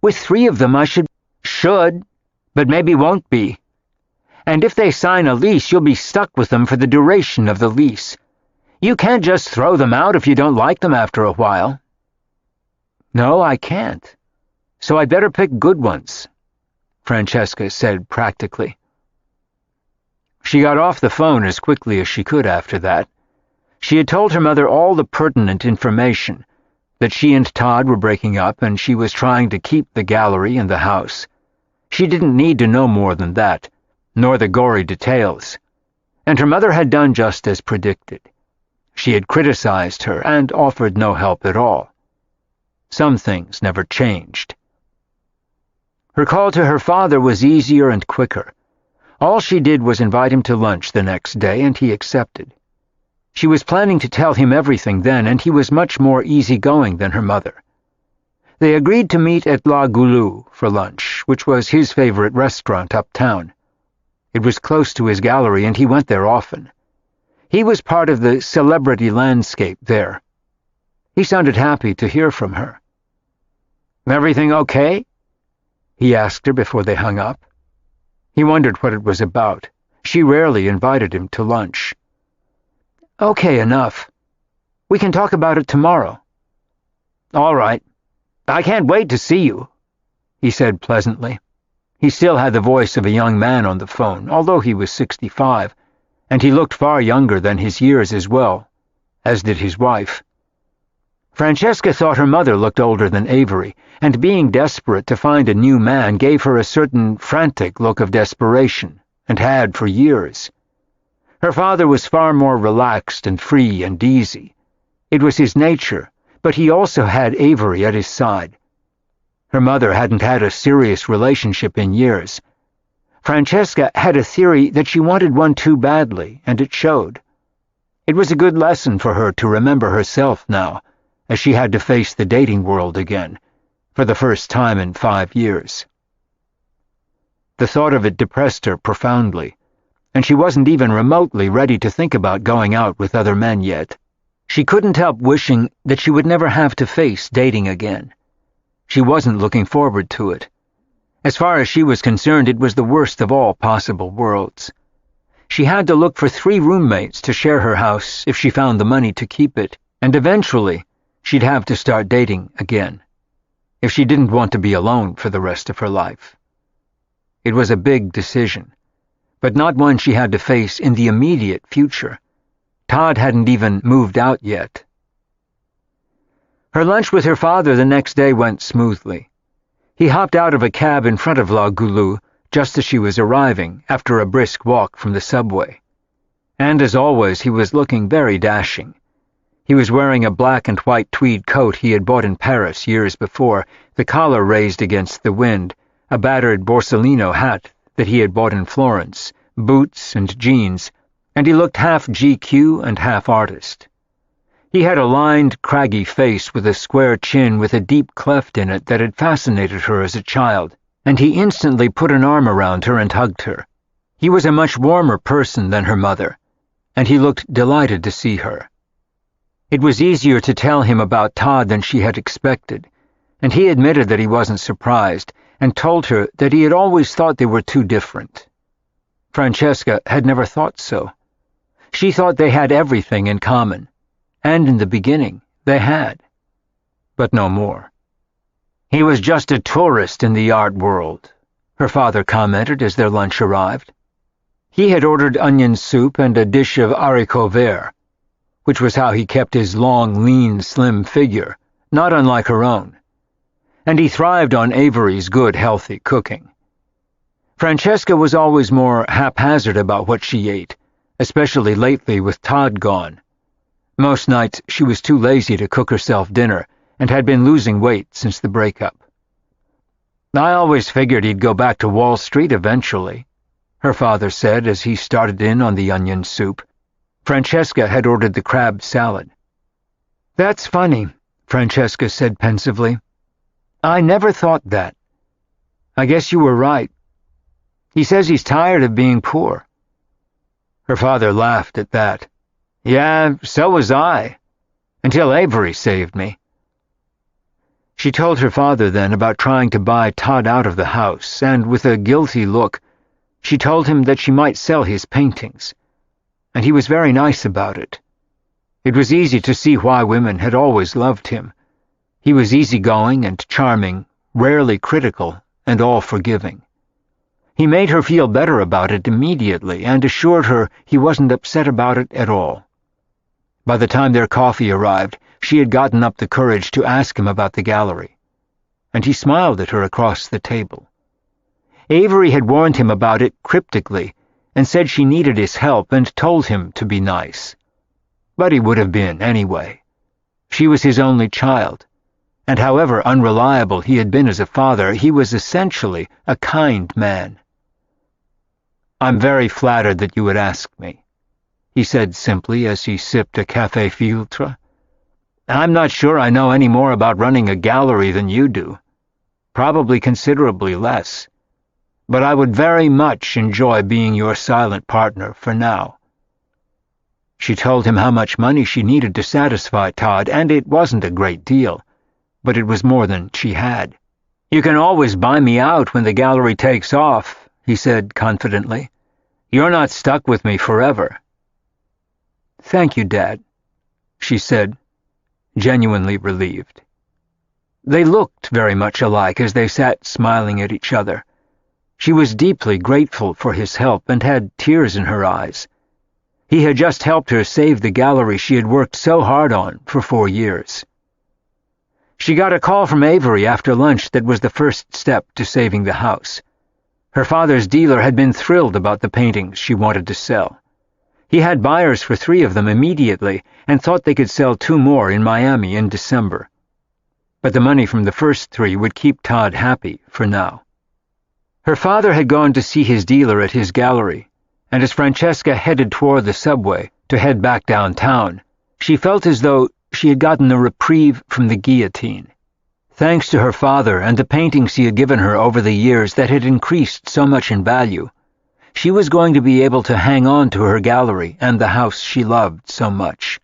With 3 of them I should, but maybe won't be. And if they sign a lease, you'll be stuck with them for the duration of the lease. You can't just throw them out if you don't like them after a while." "No, I can't. So I'd better pick good ones," Francesca said practically. She got off the phone as quickly as she could after that. She had told her mother all the pertinent information, that she and Todd were breaking up and she was trying to keep the gallery and the house. She didn't need to know more than that, nor the gory details. And her mother had done just as predicted. She had criticized her and offered no help at all. Some things never changed. Her call to her father was easier and quicker. All she did was invite him to lunch the next day, and he accepted. She was planning to tell him everything then, and he was much more easygoing than her mother. They agreed to meet at La Goulou for lunch, which was his favorite restaurant uptown. It was close to his gallery, and he went there often. He was part of the celebrity landscape there. He sounded happy to hear from her. "Everything okay?" he asked her before they hung up. He wondered what it was about. She rarely invited him to lunch. "Okay enough. We can talk about it tomorrow." "All right. I can't wait to see you," he said pleasantly. He still had the voice of a young man on the phone, although he was 65, and he looked far younger than his years as well, as did his wife. Francesca thought her mother looked older than Avery, and being desperate to find a new man gave her a certain frantic look of desperation, and had for years. Her father was far more relaxed and free and easy. It was his nature, but he also had Avery at his side. Her mother hadn't had a serious relationship in years. Francesca had a theory that she wanted one too badly, and it showed. It was a good lesson for her to remember herself now, as she had to face the dating world again, for the first time in 5 years. The thought of it depressed her profoundly, and she wasn't even remotely ready to think about going out with other men yet. She couldn't help wishing that she would never have to face dating again. She wasn't looking forward to it. As far as she was concerned, it was the worst of all possible worlds. She had to look for 3 roommates to share her house if she found the money to keep it, and eventually she'd have to start dating again, if she didn't want to be alone for the rest of her life. It was a big decision, but not one she had to face in the immediate future. Todd hadn't even moved out yet. Her lunch with her father the next day went smoothly. He hopped out of a cab in front of La Goulou just as she was arriving, after a brisk walk from the subway. And as always, he was looking very dashing. He was wearing a black and white tweed coat he had bought in Paris years before, the collar raised against the wind, a battered Borsellino hat that he had bought in Florence, boots and jeans, and he looked half GQ and half artist. He had a lined, craggy face with a square chin with a deep cleft in it that had fascinated her as a child, and he instantly put an arm around her and hugged her. He was a much warmer person than her mother, and he looked delighted to see her. It was easier to tell him about Todd than she had expected, and he admitted that he wasn't surprised and told her that he had always thought they were too different. Francesca had never thought so. She thought they had everything in common, and in the beginning they had, but no more. He was just a tourist in the art world, her father commented as their lunch arrived. He had ordered onion soup and a dish of haricots verts, which was how he kept his long, lean, slim figure, not unlike her own. And he thrived on Avery's good, healthy cooking. Francesca was always more haphazard about what she ate, especially lately with Todd gone. Most nights she was too lazy to cook herself dinner and had been losing weight since the breakup. "I always figured he'd go back to Wall Street eventually," her father said as he started in on the onion soup. Francesca had ordered the crab salad. "That's funny," Francesca said pensively. "I never thought that. I guess you were right. He says he's tired of being poor." Her father laughed at that. "Yeah, so was I. Until Avery saved me." She told her father then about trying to buy Todd out of the house, and with a guilty look, she told him that she might sell his paintings. And he was very nice about it. It was easy to see why women had always loved him. He was easygoing and charming, rarely critical, and all-forgiving. He made her feel better about it immediately and assured her he wasn't upset about it at all. By the time their coffee arrived, she had gotten up the courage to ask him about the gallery, and he smiled at her across the table. Avery had warned him about it cryptically and said she needed his help and told him to be nice. But he would have been anyway. She was his only child, and however unreliable he had been as a father, he was essentially a kind man. "I'm very flattered that you would ask me," he said simply as he sipped a café filtre. "I'm not sure I know any more about running a gallery than you do. Probably considerably less. But I would very much enjoy being your silent partner for now." She told him how much money she needed to satisfy Todd, and it wasn't a great deal, but it was more than she had. "You can always buy me out when the gallery takes off," he said confidently. "You're not stuck with me forever." "Thank you, Dad," she said, genuinely relieved. They looked very much alike as they sat smiling at each other. She was deeply grateful for his help and had tears in her eyes. He had just helped her save the gallery she had worked so hard on for 4 years. She got a call from Avery after lunch that was the first step to saving the house. Her father's dealer had been thrilled about the paintings she wanted to sell. He had buyers for 3 of them immediately and thought they could sell 2 more in Miami in December. But the money from the first 3 would keep Todd happy for now. Her father had gone to see his dealer at his gallery, and as Francesca headed toward the subway to head back downtown, she felt as though she had gotten a reprieve from the guillotine. Thanks to her father and the paintings he had given her over the years that had increased so much in value, she was going to be able to hang on to her gallery and the house she loved so much.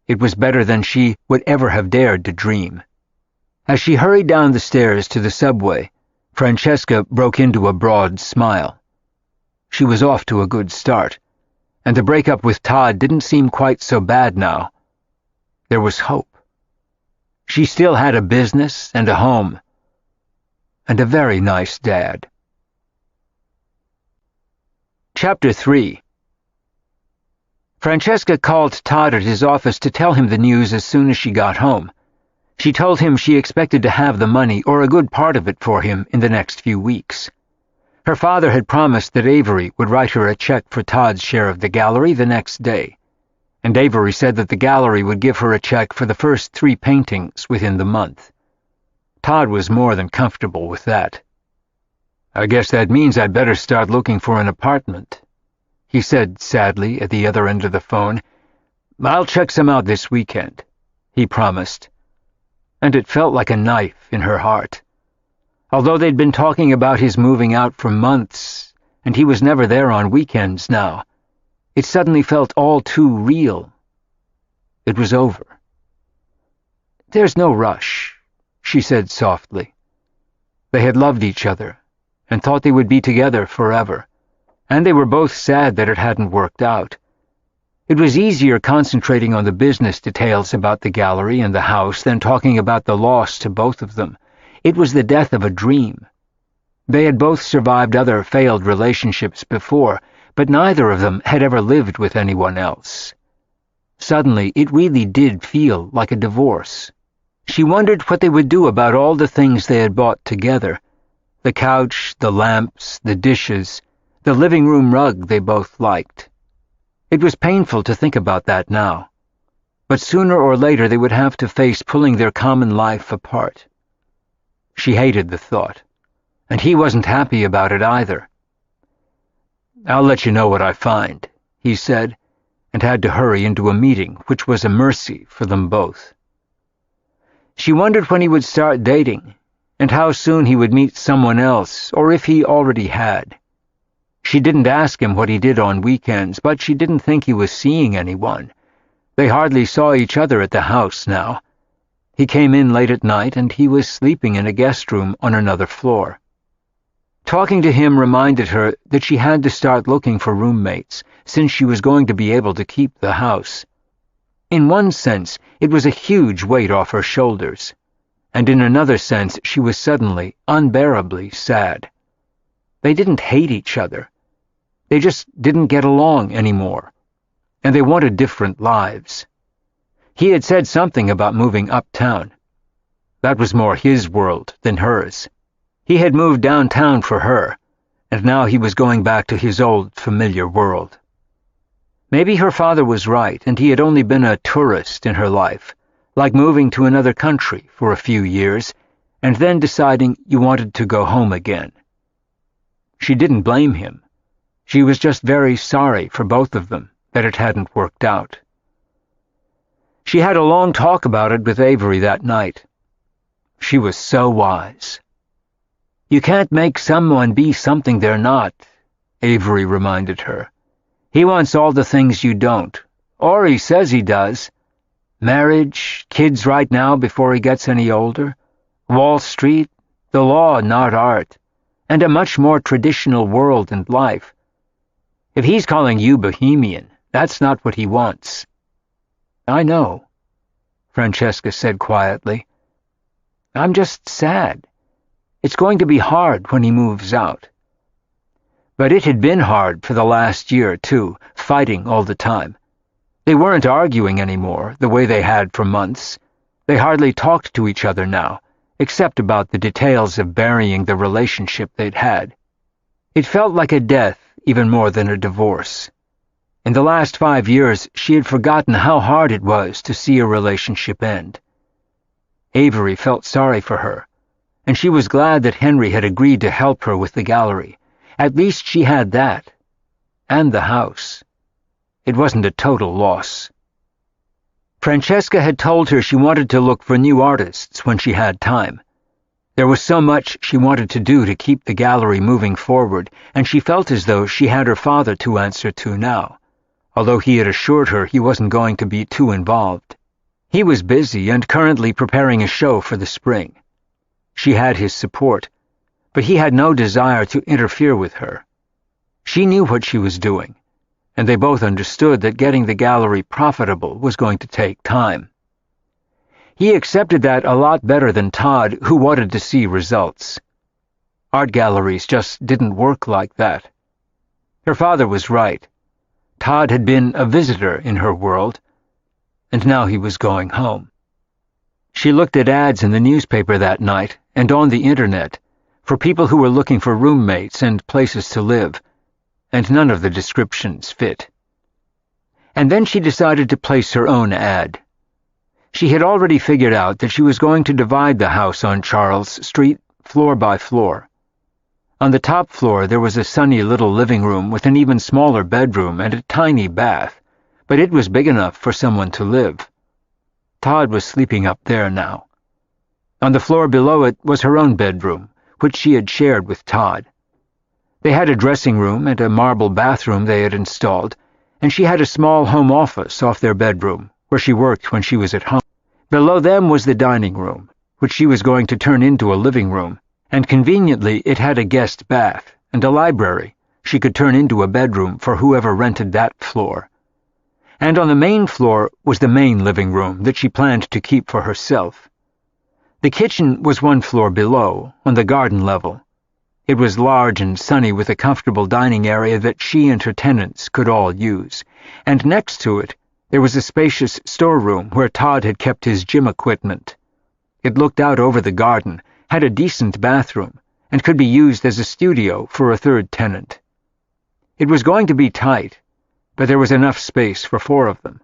It was better than she would ever have dared to dream. As she hurried down the stairs to the subway, Francesca broke into a broad smile. She was off to a good start, and the breakup with Todd didn't seem quite so bad now. There was hope. She still had a business and a home, and a very nice dad. Chapter 3. Francesca called Todd at his office to tell him the news as soon as she got home. She told him she expected to have the money, or a good part of it, for him in the next few weeks. Her father had promised that Avery would write her a check for Todd's share of the gallery the next day, and Avery said that the gallery would give her a check for the first 3 paintings within the month. Todd was more than comfortable with that. "I guess that means I'd better start looking for an apartment," he said sadly at the other end of the phone. "I'll check some out this weekend," he promised, and it felt like a knife in her heart. Although they'd been talking about his moving out for months, and he was never there on weekends now. It suddenly felt all too real. It was over. "There's no rush," she said softly. They had loved each other and thought they would be together forever, and they were both sad that it hadn't worked out. It was easier concentrating on the business details about the gallery and the house than talking about the loss to both of them. It was the death of a dream. They had both survived other failed relationships before, but neither of them had ever lived with anyone else. Suddenly, it really did feel like a divorce. She wondered what they would do about all the things they had bought together: the couch, the lamps, the dishes, the living room rug they both liked. It was painful to think about that now, but sooner or later they would have to face pulling their common life apart. She hated the thought, and he wasn't happy about it either. "I'll let you know what I find," he said, and had to hurry into a meeting, which was a mercy for them both. She wondered when he would start dating, and how soon he would meet someone else, or if he already had. She didn't ask him what he did on weekends, but she didn't think he was seeing anyone. They hardly saw each other at the house now. He came in late at night, and he was sleeping in a guest room on another floor. Talking to him reminded her that she had to start looking for roommates, since she was going to be able to keep the house. In one sense, it was a huge weight off her shoulders, and in another sense, she was suddenly, unbearably sad. They didn't hate each other. They just didn't get along anymore, and they wanted different lives. He had said something about moving uptown. That was more his world than hers. He had moved downtown for her, and now he was going back to his old, familiar world. Maybe her father was right, and he had only been a tourist in her life, like moving to another country for a few years, and then deciding you wanted to go home again. She didn't blame him. She was just very sorry for both of them that it hadn't worked out. She had a long talk about it with Avery that night. She was so wise. "You can't make someone be something they're not," Avery reminded her. "He wants all the things you don't, or he says he does. Marriage, kids right now before he gets any older, Wall Street, the law, not art, and a much more traditional world and life. If he's calling you bohemian, that's not what he wants." "I know," Francesca said quietly. "I'm just sad. It's going to be hard when he moves out." But it had been hard for the last year, too, fighting all the time. They weren't arguing anymore, the way they had for months. They hardly talked to each other now, except about the details of burying the relationship they'd had. It felt like a death even more than a divorce. In the last 5 years, she had forgotten how hard it was to see a relationship end. Avery felt sorry for her, and she was glad that Henry had agreed to help her with the gallery. At least she had that, and the house. It wasn't a total loss. Francesca had told her she wanted to look for new artists when she had time. There was so much she wanted to do to keep the gallery moving forward, and she felt as though she had her father to answer to now, although he had assured her he wasn't going to be too involved. He was busy and currently preparing a show for the spring. She had his support, but he had no desire to interfere with her. She knew what she was doing, and they both understood that getting the gallery profitable was going to take time. He accepted that a lot better than Todd, who wanted to see results. Art galleries just didn't work like that. Her father was right. Todd had been a visitor in her world, and now he was going home. She looked at ads in the newspaper that night and on the internet for people who were looking for roommates and places to live, and none of the descriptions fit. And then she decided to place her own ad. She had already figured out that she was going to divide the house on Charles Street floor by floor. On the top floor there was a sunny little living room with an even smaller bedroom and a tiny bath, but it was big enough for someone to live. Todd was sleeping up there now. On the floor below it was her own bedroom, which she had shared with Todd. They had a dressing room and a marble bathroom they had installed, and she had a small home office off their bedroom, where she worked when she was at home. Below them was the dining room, which she was going to turn into a living room, and conveniently it had a guest bath and a library she could turn into a bedroom for whoever rented that floor. And on the main floor was the main living room that she planned to keep for herself. The kitchen was one floor below, on the garden level. It was large and sunny with a comfortable dining area that she and her tenants could all use, and next to it there was a spacious storeroom where Todd had kept his gym equipment. It looked out over the garden, had a decent bathroom, and could be used as a studio for a third tenant. It was going to be tight, but there was enough space for 4 of them,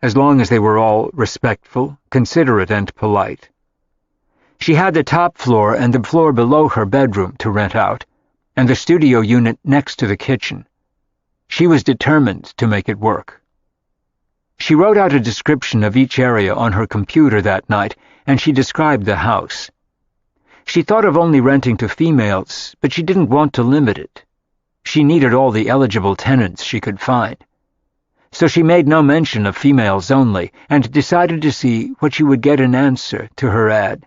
as long as they were all respectful, considerate, and polite. She had the top floor and the floor below her bedroom to rent out, and the studio unit next to the kitchen. She was determined to make it work. She wrote out a description of each area on her computer that night, and she described the house. She thought of only renting to females, but she didn't want to limit it. She needed all the eligible tenants she could find. So she made no mention of females only, and decided to see what she would get in answer to her ad.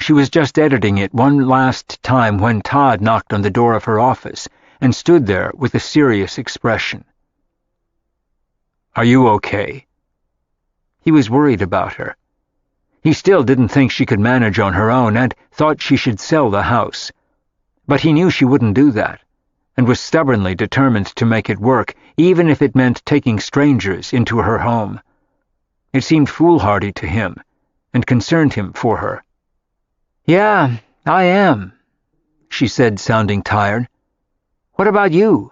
She was just editing it one last time when Todd knocked on the door of her office and stood there with a serious expression. "Are you okay?" He was worried about her. He still didn't think she could manage on her own and thought she should sell the house. But he knew she wouldn't do that, and was stubbornly determined to make it work, even if it meant taking strangers into her home. It seemed foolhardy to him, and concerned him for her. "Yeah, I am," she said, sounding tired. "What about you?"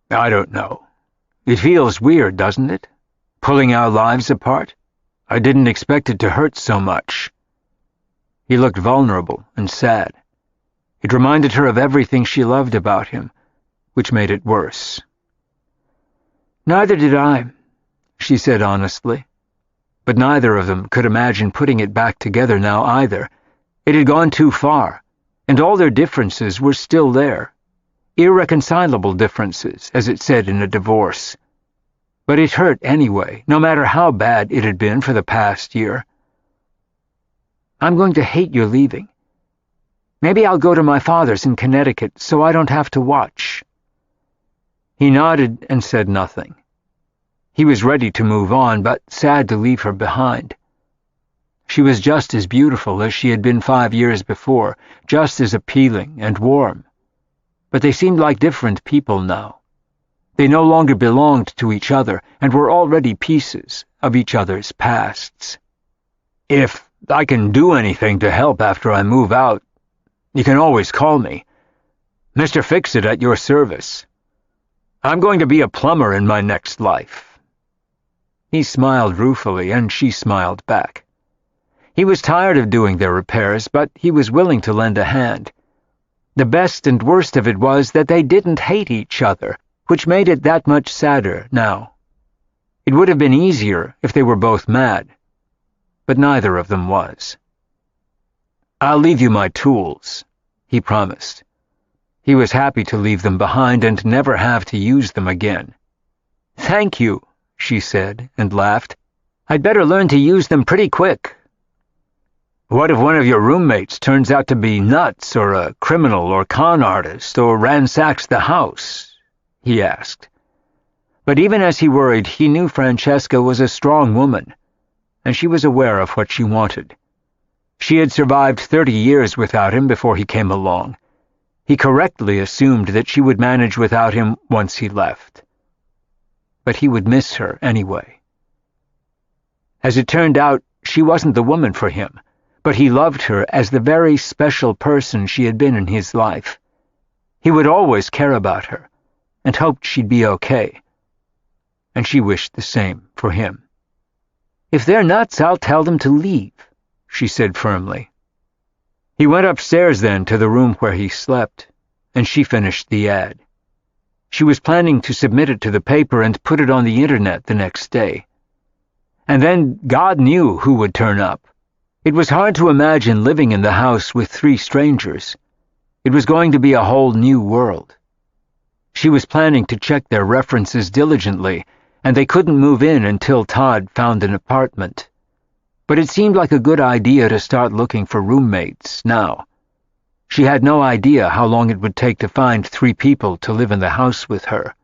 "I don't know. It feels weird, doesn't it? Pulling our lives apart? I didn't expect it to hurt so much." He looked vulnerable and sad. It reminded her of everything she loved about him, which made it worse. "Neither did I," she said honestly. But neither of them could imagine putting it back together now either. It had gone too far, and all their differences were still there. Irreconcilable differences, as it said in a divorce. But it hurt anyway, no matter how bad it had been for the past year. "I'm going to hate your leaving. Maybe I'll go to my father's in Connecticut so I don't have to watch." He nodded and said nothing. He was ready to move on, but sad to leave her behind. She was just as beautiful as she had been 5 years before, just as appealing and warm. But they seemed like different people now. They no longer belonged to each other and were already pieces of each other's pasts. "If I can do anything to help after I move out, you can always call me. Mr. Fix-It at your service. I'm going to be a plumber in my next life." He smiled ruefully, and she smiled back. He was tired of doing their repairs, but he was willing to lend a hand. The best and worst of it was that they didn't hate each other, which made it that much sadder now. It would have been easier if they were both mad, but neither of them was. "I'll leave you my tools," he promised. He was happy to leave them behind and never have to use them again. "Thank you," she said, and laughed. "I'd better learn to use them pretty quick." "What if one of your roommates turns out to be nuts or a criminal or con artist or ransacks the house?" he asked. But even as he worried, he knew Francesca was a strong woman, and she was aware of what she wanted. She had survived 30 years without him before he came along. He correctly assumed that she would manage without him once he left. But he would miss her anyway. As it turned out, she wasn't the woman for him, but he loved her as the very special person she had been in his life. He would always care about her, and hoped she'd be okay. And she wished the same for him. "If they're nuts, I'll tell them to leave," she said firmly. He went upstairs then to the room where he slept, and she finished the ad. She was planning to submit it to the paper and put it on the internet the next day. And then God knew who would turn up. It was hard to imagine living in the house with 3 strangers. It was going to be a whole new world. She was planning to check their references diligently, and they couldn't move in until Todd found an apartment. But it seemed like a good idea to start looking for roommates now. She had no idea how long it would take to find 3 people to live in the house with her.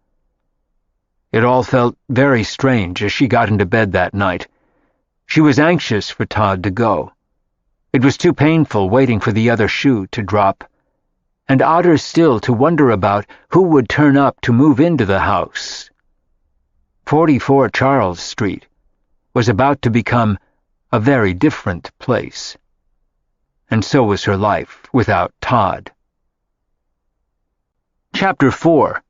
It all felt very strange as she got into bed that night. She was anxious for Todd to go. It was too painful waiting for the other shoe to drop, and odder still to wonder about who would turn up to move into the house. 44 Charles Street was about to become a very different place. And so was her life without Todd. Chapter 4.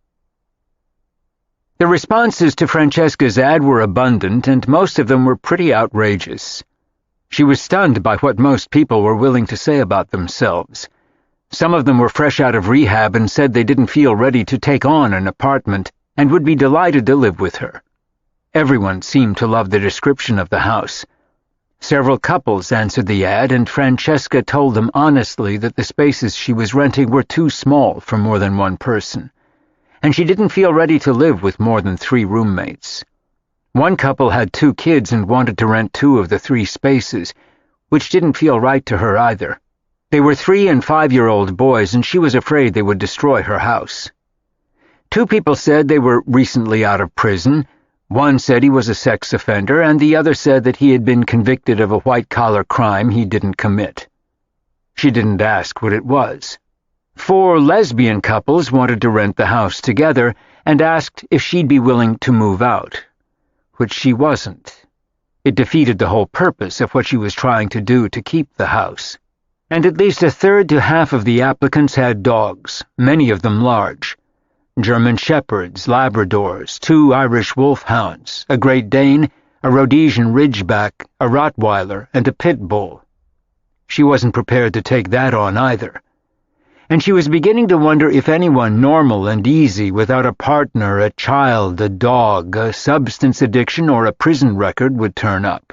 The responses to Francesca's ad were abundant, and most of them were pretty outrageous. She was stunned by what most people were willing to say about themselves. Some of them were fresh out of rehab and said they didn't feel ready to take on an apartment and would be delighted to live with her. Everyone seemed to love the description of the house. Several couples answered the ad, and Francesca told them honestly that the spaces she was renting were too small for more than one person, and she didn't feel ready to live with more than 3 roommates. One couple had 2 kids and wanted to rent 2 of the 3 spaces, which didn't feel right to her either. They were 3- and 5-year-old boys, and she was afraid they would destroy her house. 2 people said they were recently out of prison. One said he was a sex offender, and the other said that he had been convicted of a white-collar crime he didn't commit. She didn't ask what it was. 4 lesbian couples wanted to rent the house together and asked if she'd be willing to move out, which she wasn't. It defeated the whole purpose of what she was trying to do to keep the house. And at least a third to half of the applicants had dogs, many of them large. German Shepherds, Labradors, 2 Irish Wolfhounds, a Great Dane, a Rhodesian Ridgeback, a Rottweiler, and a Pit Bull. She wasn't prepared to take that on either. And she was beginning to wonder if anyone normal and easy without a partner, a child, a dog, a substance addiction, or a prison record would turn up.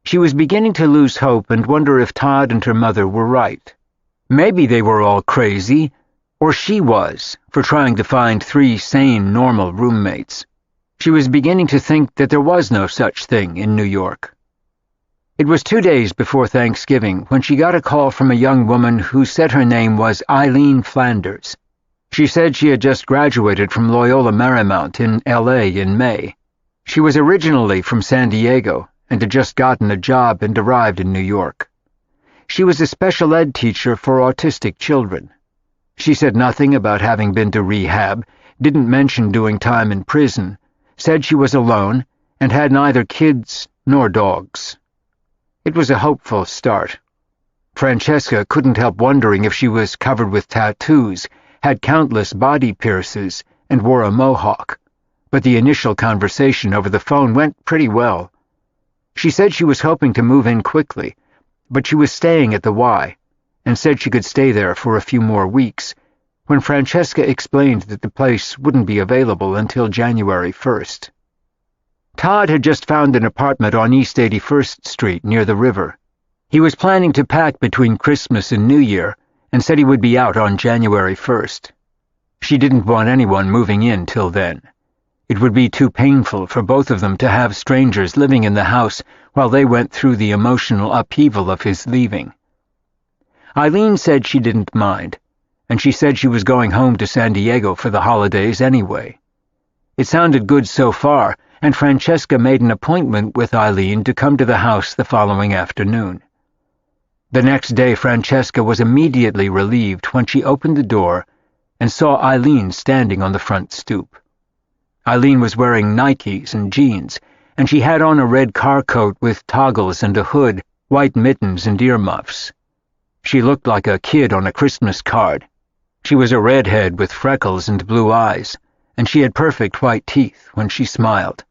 She was beginning to lose hope and wonder if Todd and her mother were right. Maybe they were all crazy, or she was, for trying to find 3 sane, normal roommates. She was beginning to think that there was no such thing in New York. It was 2 days before Thanksgiving when she got a call from a young woman who said her name was Eileen Flanders. She said she had just graduated from Loyola Marymount in L.A. in May. She was originally from San Diego and had just gotten a job and arrived in New York. She was a special ed teacher for autistic children. She said nothing about having been to rehab, didn't mention doing time in prison, said she was alone, and had neither kids nor dogs. It was a hopeful start. Francesca couldn't help wondering if she was covered with tattoos, had countless body piercings, and wore a mohawk, but the initial conversation over the phone went pretty well. She said she was hoping to move in quickly, but she was staying at the Y, and said she could stay there for a few more weeks, when Francesca explained that the place wouldn't be available until January 1st. Todd had just found an apartment on East 81st Street near the river. He was planning to pack between Christmas and New Year, and said he would be out on January 1st. She didn't want anyone moving in till then. It would be too painful for both of them to have strangers living in the house while they went through the emotional upheaval of his leaving. Eileen said she didn't mind, and she said she was going home to San Diego for the holidays anyway. It sounded good so far, and Francesca made an appointment with Eileen to come to the house the following afternoon. The next day, Francesca was immediately relieved when she opened the door and saw Eileen standing on the front stoop. Eileen was wearing Nikes and jeans, and she had on a red car coat with toggles and a hood, white mittens and earmuffs. She looked like a kid on a Christmas card. She was a redhead with freckles and blue eyes, and she had perfect white teeth when she smiled.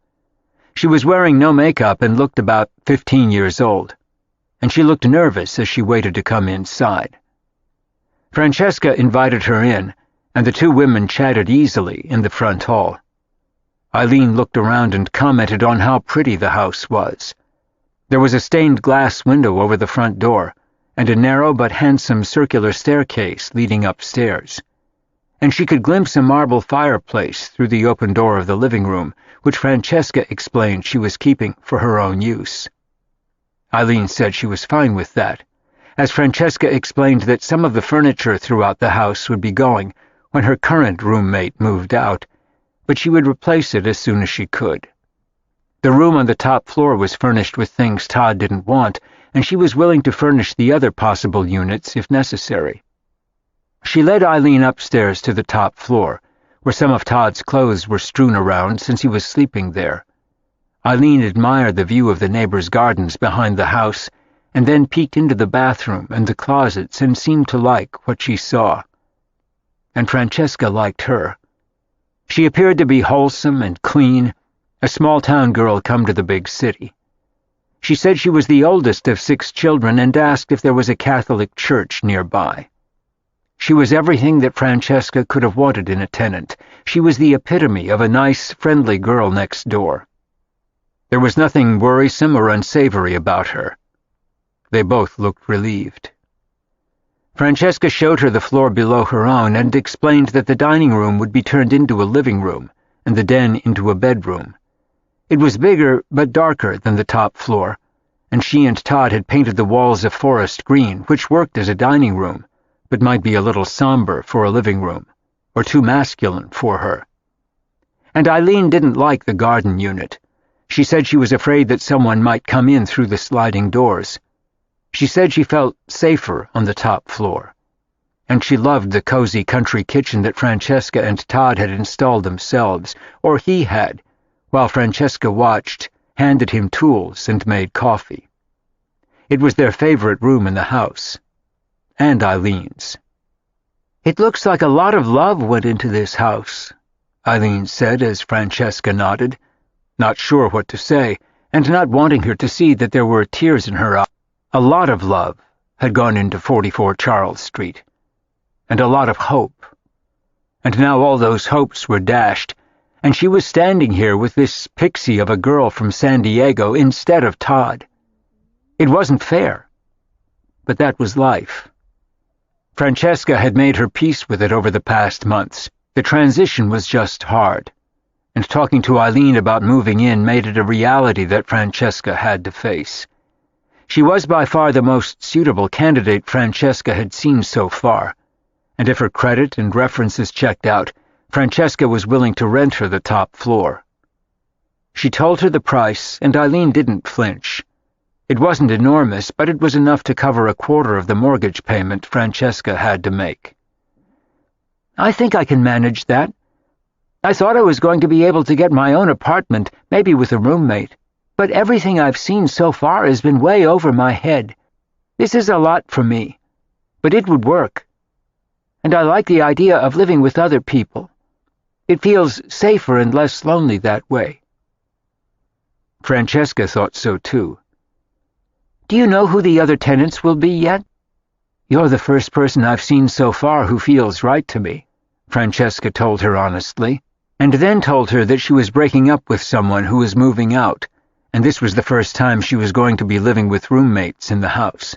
She was wearing no makeup and looked about 15 years old, and she looked nervous as she waited to come inside. Francesca invited her in, and the 2 women chatted easily in the front hall. Eileen looked around and commented on how pretty the house was. There was a stained glass window over the front door, and a narrow but handsome circular staircase leading upstairs. And she could glimpse a marble fireplace through the open door of the living room, which Francesca explained she was keeping for her own use. Eileen said she was fine with that, as Francesca explained that some of the furniture throughout the house would be going when her current roommate moved out, but she would replace it as soon as she could. The room on the top floor was furnished with things Todd didn't want, and she was willing to furnish the other possible units if necessary. She led Eileen upstairs to the top floor, where some of Todd's clothes were strewn around since he was sleeping there. Eileen admired the view of the neighbors' gardens behind the house, and then peeked into the bathroom and the closets and seemed to like what she saw. And Francesca liked her. She appeared to be wholesome and clean, a small-town girl come to the big city. She said she was the oldest of 6 children and asked if there was a Catholic church nearby. She was everything that Francesca could have wanted in a tenant. She was the epitome of a nice, friendly girl next door. There was nothing worrisome or unsavory about her. They both looked relieved. Francesca showed her the floor below her own and explained that the dining room would be turned into a living room and the den into a bedroom. It was bigger but darker than the top floor, and she and Todd had painted the walls a forest green, which worked as a dining room, but might be a little somber for a living room, or too masculine for her. And Eileen didn't like the garden unit. She said she was afraid that someone might come in through the sliding doors. She said she felt safer on the top floor, and she loved the cozy country kitchen that Francesca and Todd had installed themselves, or he had, while Francesca watched, handed him tools, and made coffee. It was their favorite room in the house, and Eileen's. "It looks like a lot of love went into this house," Eileen said as Francesca nodded, not sure what to say, and not wanting her to see that there were tears in her eyes. A lot of love had gone into 44 Charles Street, and a lot of hope. And now all those hopes were dashed, and she was standing here with this pixie of a girl from San Diego instead of Todd. It wasn't fair, but that was life. Francesca had made her peace with it over the past months. The transition was just hard, and talking to Eileen about moving in made it a reality that Francesca had to face. She was by far the most suitable candidate Francesca had seen so far, and if her credit and references checked out, Francesca was willing to rent her the top floor. She told her the price, and Eileen didn't flinch. It wasn't enormous, but it was enough to cover a quarter of the mortgage payment Francesca had to make. "I think I can manage that. I thought I was going to be able to get my own apartment, maybe with a roommate, but everything I've seen so far has been way over my head. This is a lot for me, but it would work. And I like the idea of living with other people. It feels safer and less lonely that way." Francesca thought so too. "Do you know who the other tenants will be yet?" "You're the first person I've seen so far who feels right to me," Francesca told her honestly, and then told her that she was breaking up with someone who was moving out, and this was the first time she was going to be living with roommates in the house.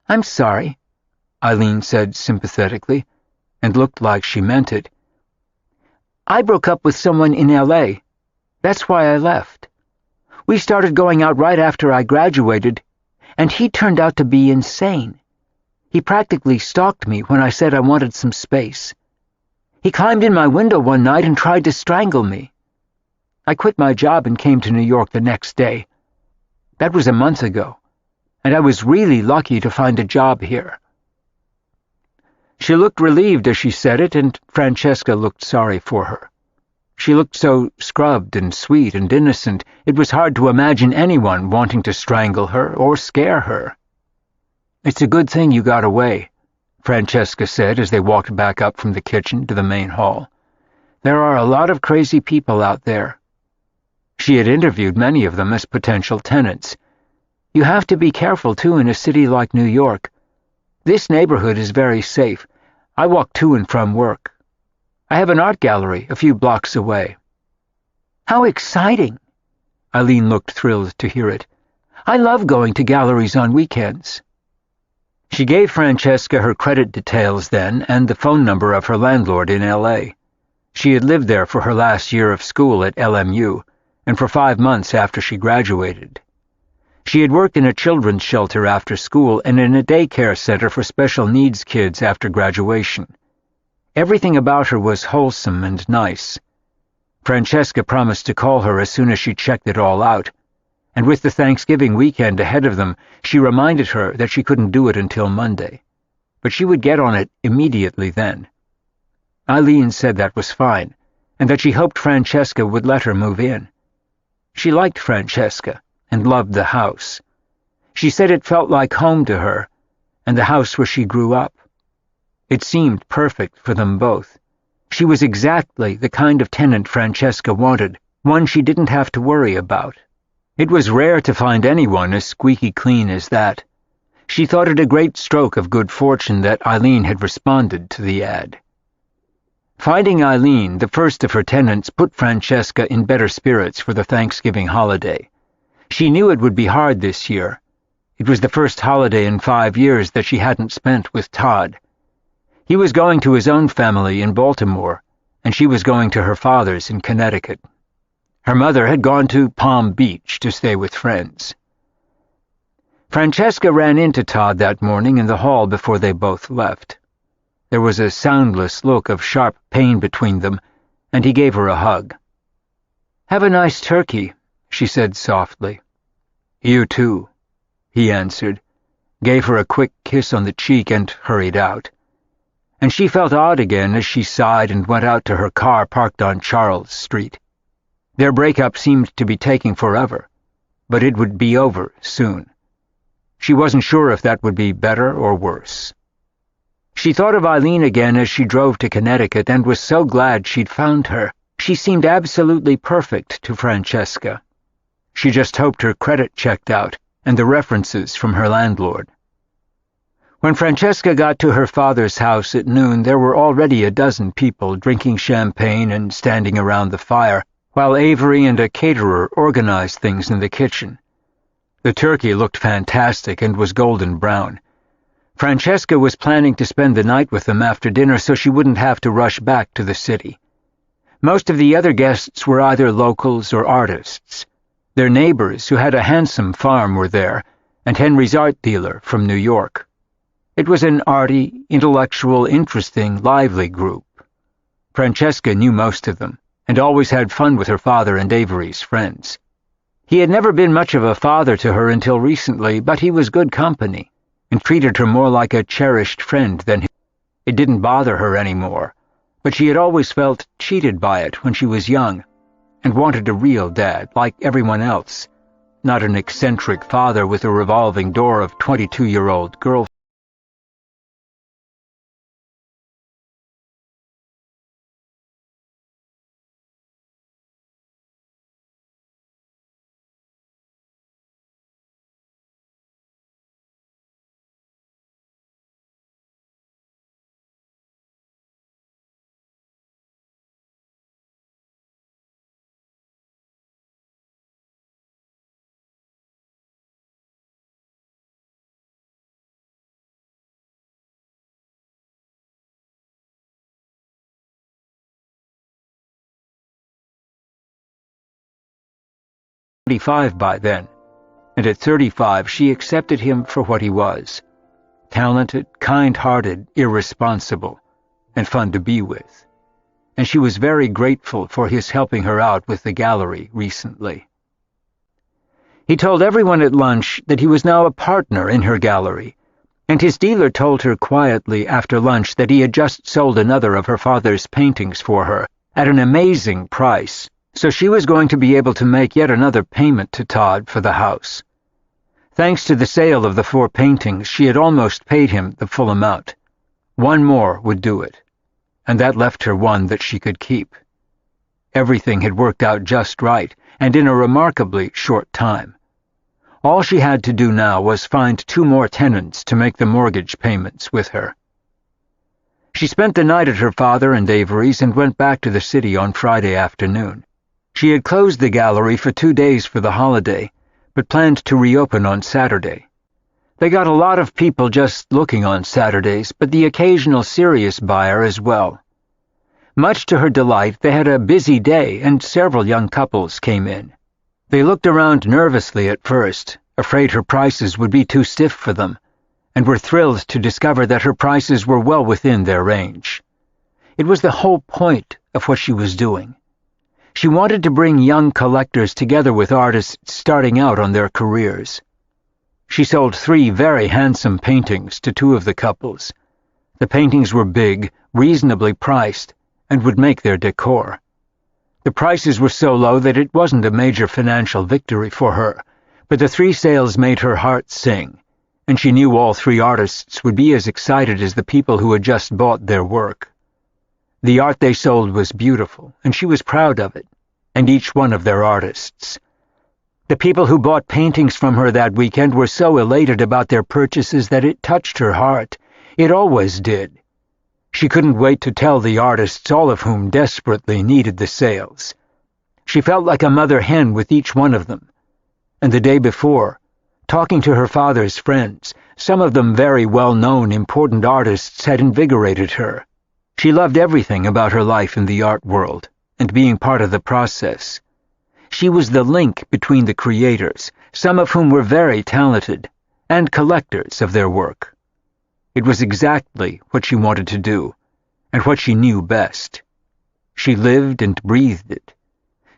"I'm sorry," Eileen said sympathetically, and looked like she meant it. "I broke up with someone in L.A. That's why I left. We started going out right after I graduated, and he turned out to be insane. He practically stalked me when I said I wanted some space. He climbed in my window one night and tried to strangle me. I quit my job and came to New York the next day. That was a month ago, and I was really lucky to find a job here." She looked relieved as she said it, and Francesca looked sorry for her. She looked so scrubbed and sweet and innocent, it was hard to imagine anyone wanting to strangle her or scare her. "It's a good thing you got away," Francesca said as they walked back up from the kitchen to the main hall. "There are a lot of crazy people out there." She had interviewed many of them as potential tenants. "You have to be careful, too, in a city like New York. This neighborhood is very safe. I walk to and from work. I have an art gallery a few blocks away." "How exciting!" Eileen looked thrilled to hear it. "I love going to galleries on weekends." She gave Francesca her credit details then and the phone number of her landlord in L.A. She had lived there for her last year of school at LMU and for 5 months after she graduated. She had worked in a children's shelter after school and in a daycare center for special needs kids after graduation. Everything about her was wholesome and nice. Francesca promised to call her as soon as she checked it all out, and with the Thanksgiving weekend ahead of them, she reminded her that she couldn't do it until Monday, but she would get on it immediately then. Eileen said that was fine, and that she hoped Francesca would let her move in. She liked Francesca and loved the house. She said it felt like home to her, and the house where she grew up. It seemed perfect for them both. She was exactly the kind of tenant Francesca wanted, one she didn't have to worry about. It was rare to find anyone as squeaky clean as that. She thought it a great stroke of good fortune that Eileen had responded to the ad. Finding Eileen, the first of her tenants, put Francesca in better spirits for the Thanksgiving holiday. She knew it would be hard this year. It was the first holiday in 5 years that she hadn't spent with Todd. He was going to his own family in Baltimore, and she was going to her father's in Connecticut. Her mother had gone to Palm Beach to stay with friends. Francesca ran into Todd that morning in the hall before they both left. There was a soundless look of sharp pain between them, and he gave her a hug. "Have a nice turkey," she said softly. "You too," he answered, gave her a quick kiss on the cheek, and hurried out. And she felt odd again as she sighed and went out to her car parked on Charles Street. Their breakup seemed to be taking forever, but it would be over soon. She wasn't sure if that would be better or worse. She thought of Eileen again as she drove to Connecticut and was so glad she'd found her. She seemed absolutely perfect to Francesca. She just hoped her credit checked out and the references from her landlord. When Francesca got to her father's house at noon, there were already a dozen people drinking champagne and standing around the fire, while Avery and a caterer organized things in the kitchen. The turkey looked fantastic and was golden brown. Francesca was planning to spend the night with them after dinner so she wouldn't have to rush back to the city. Most of the other guests were either locals or artists. Their neighbors, who had a handsome farm, were there, and Henry's art dealer from New York. It was an arty, intellectual, interesting, lively group. Francesca knew most of them, and always had fun with her father and Avery's friends. He had never been much of a father to her until recently, but he was good company, and treated her more like a cherished friend than him. It didn't bother her anymore, but she had always felt cheated by it when she was young, and wanted a real dad, like everyone else, not an eccentric father with a revolving door of 22-year-old girlfriends. By then, and at 35 she accepted him for what he was: talented, kind-hearted, irresponsible, and fun to be with. And she was very grateful for his helping her out with the gallery recently. He told everyone at lunch that he was now a partner in her gallery, and his dealer told her quietly after lunch that he had just sold another of her father's paintings for her at an amazing price, so she was going to be able to make yet another payment to Todd for the house. Thanks to the sale of the 4 paintings, she had almost paid him the full amount. One more would do it, and that left her one that she could keep. Everything had worked out just right, and in a remarkably short time. All she had to do now was find 2 more tenants to make the mortgage payments with her. She spent the night at her father and Avery's and went back to the city on Friday afternoon. She had closed the gallery for 2 days for the holiday, but planned to reopen on Saturday. They got a lot of people just looking on Saturdays, but the occasional serious buyer as well. Much to her delight, they had a busy day, and several young couples came in. They looked around nervously at first, afraid her prices would be too stiff for them, and were thrilled to discover that her prices were well within their range. It was the whole point of what she was doing. She wanted to bring young collectors together with artists starting out on their careers. She sold 3 very handsome paintings to 2 of the couples. The paintings were big, reasonably priced, and would make their decor. The prices were so low that it wasn't a major financial victory for her, but the 3 sales made her heart sing, and she knew all 3 artists would be as excited as the people who had just bought their work. The art they sold was beautiful, and she was proud of it, and each one of their artists. The people who bought paintings from her that weekend were so elated about their purchases that it touched her heart. It always did. She couldn't wait to tell the artists, all of whom desperately needed the sales. She felt like a mother hen with each one of them. And the day before, talking to her father's friends, some of them very well-known, important artists, had invigorated her. She loved everything about her life in the art world, and being part of the process. She was the link between the creators, some of whom were very talented, and collectors of their work. It was exactly what she wanted to do, and what she knew best. She lived and breathed it.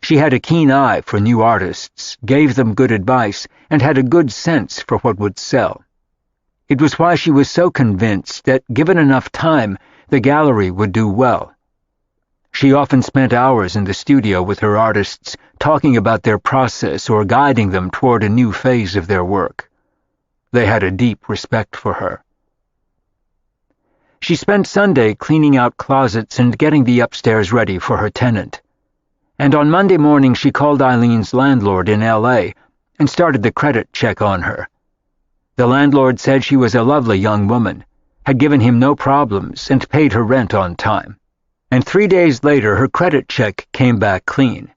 She had a keen eye for new artists, gave them good advice, and had a good sense for what would sell. It was why she was so convinced that, given enough time, the gallery would do well. She often spent hours in the studio with her artists, talking about their process or guiding them toward a new phase of their work. They had a deep respect for her. She spent Sunday cleaning out closets and getting the upstairs ready for her tenant. And on Monday morning she called Eileen's landlord in L.A. and started the credit check on her. The landlord said she was a lovely young woman, had given him no problems, and paid her rent on time. And 3 days later her credit check came back clean.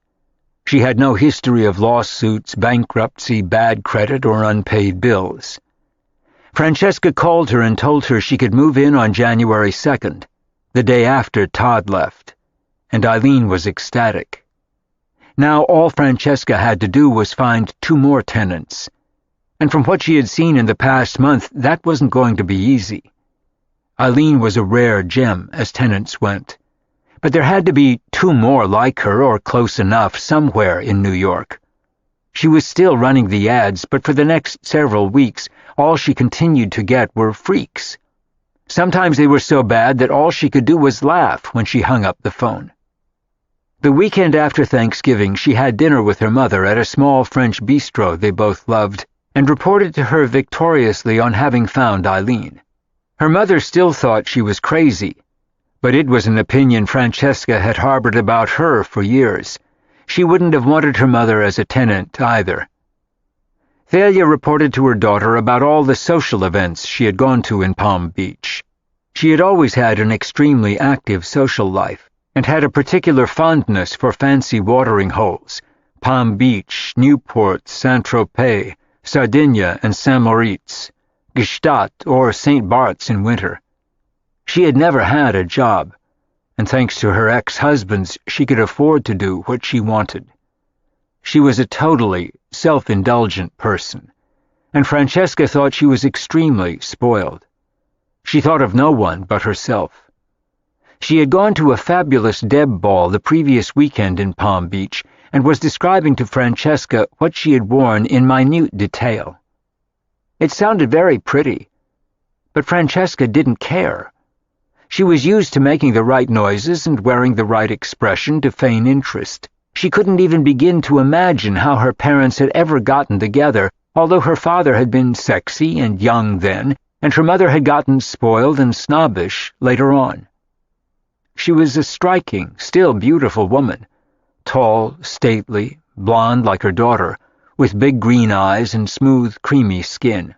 She had no history of lawsuits, bankruptcy, bad credit, or unpaid bills. Francesca called her and told her she could move in on January 2nd, the day after Todd left, and Eileen was ecstatic. Now all Francesca had to do was find 2 more tenants, and from what she had seen in the past month, that wasn't going to be easy. Eileen was a rare gem as tenants went, but there had to be 2 more like her or close enough somewhere in New York. She was still running the ads, but for the next several weeks, all she continued to get were freaks. Sometimes they were so bad that all she could do was laugh when she hung up the phone. The weekend after Thanksgiving, she had dinner with her mother at a small French bistro they both loved, and reported to her victoriously on having found Eileen. Her mother still thought she was crazy, but it was an opinion Francesca had harbored about her for years. She wouldn't have wanted her mother as a tenant either. Thalia reported to her daughter about all the social events she had gone to in Palm Beach. She had always had an extremely active social life, and had a particular fondness for fancy watering holes, Palm Beach, Newport, Saint-Tropez, Sardinia, and Saint-Moritz, Gstaad or St. Bart's in winter. She had never had a job, and thanks to her ex-husbands, she could afford to do what she wanted. She was a totally self-indulgent person, and Francesca thought she was extremely spoiled. She thought of no one but herself. She had gone to a fabulous Deb ball the previous weekend in Palm Beach and was describing to Francesca what she had worn in minute detail. It sounded very pretty, but Francesca didn't care. She was used to making the right noises and wearing the right expression to feign interest. She couldn't even begin to imagine how her parents had ever gotten together, although her father had been sexy and young then, and her mother had gotten spoiled and snobbish later on. She was a striking, still beautiful woman, tall, stately, blonde like her daughter, with big green eyes and smooth, creamy skin.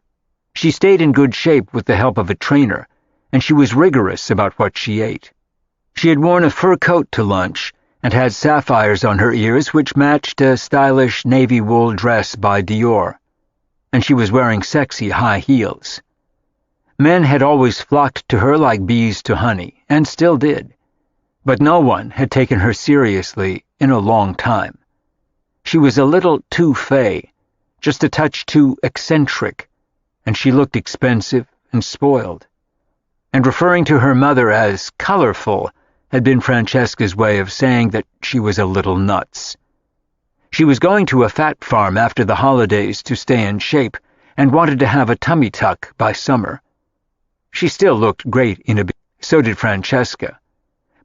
She stayed in good shape with the help of a trainer, and she was rigorous about what she ate. She had worn a fur coat to lunch, and had sapphires on her ears which matched a stylish navy wool dress by Dior. and she was wearing sexy high heels. Men had always flocked to her like bees to honey, and still did, but no one had taken her seriously in a long time. She was a little too fey, just a touch too eccentric, and she looked expensive and spoiled. And referring to her mother as colorful had been Francesca's way of saying that she was a little nuts. She was going to a fat farm after the holidays to stay in shape and wanted to have a tummy tuck by summer. She still looked great in a bikini, so did Francesca,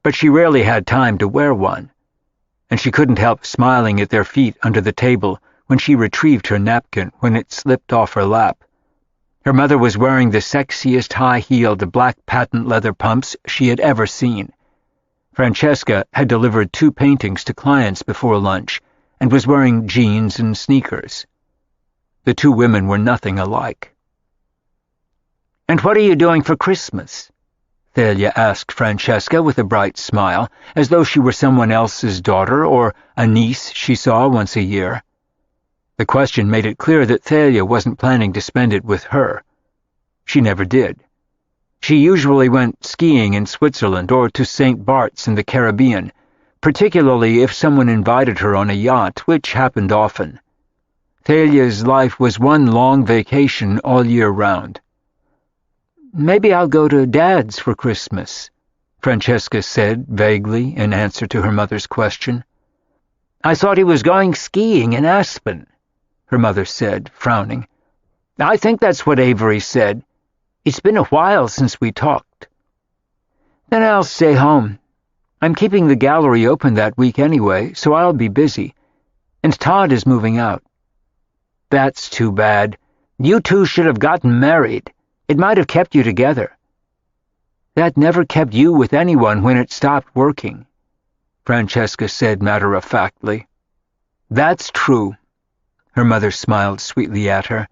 but she rarely had time to wear one, and she couldn't help smiling at their feet under the table when she retrieved her napkin when it slipped off her lap. Her mother was wearing the sexiest high-heeled black patent leather pumps she had ever seen. Francesca had delivered 2 paintings to clients before lunch and was wearing jeans and sneakers. The 2 women were nothing alike. "And what are you doing for Christmas?" Thalia asked Francesca with a bright smile, as though she were someone else's daughter or a niece she saw once a year. The question made it clear that Thalia wasn't planning to spend it with her. She never did. She usually went skiing in Switzerland or to St. Bart's in the Caribbean, particularly if someone invited her on a yacht, which happened often. Thalia's life was one long vacation all year round. "Maybe I'll go to Dad's for Christmas," Francesca said vaguely in answer to her mother's question. "I thought he was going skiing in Aspen," her mother said, frowning. "I think that's what Avery said. It's been a while since we talked." "Then I'll stay home. I'm keeping the gallery open that week anyway, so I'll be busy. And Todd is moving out." "That's too bad. You 2 should have gotten married. It might have kept you together." "That never kept you with anyone when it stopped working," Francesca said matter-of-factly. "That's true." Her mother smiled sweetly at her.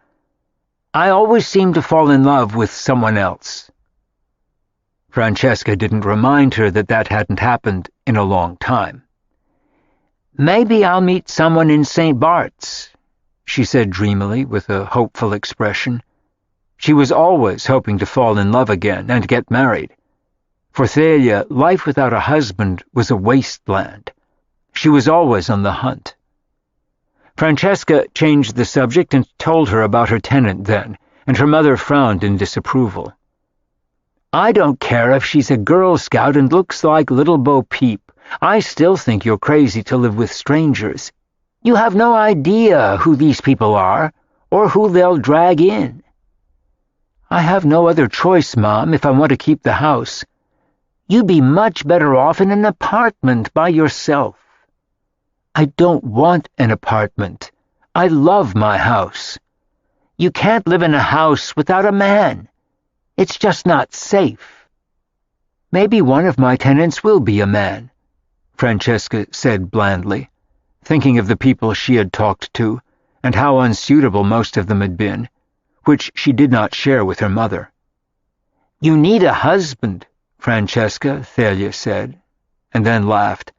"I always seem to fall in love with someone else." Francesca didn't remind her that that hadn't happened in a long time. "Maybe I'll meet someone in St. Bart's," she said dreamily with a hopeful expression. She was always hoping to fall in love again and get married. For Thalia, life without a husband was a wasteland. She was always on the hunt. Francesca changed the subject and told her about her tenant then, and her mother frowned in disapproval. "I don't care if she's a Girl Scout and looks like Little Bo Peep. I still think you're crazy to live with strangers. You have no idea who these people are, or who they'll drag in." "I have no other choice, Mom, if I want to keep the house." "You'd be much better off in an apartment by yourself." "I don't want an apartment. I love my house." "You can't live in a house without a man. It's just not safe." "Maybe one of my tenants will be a man," Francesca said blandly, thinking of the people she had talked to and how unsuitable most of them had been, which she did not share with her mother. "You need a husband, Francesca," Thalia said, and then laughed.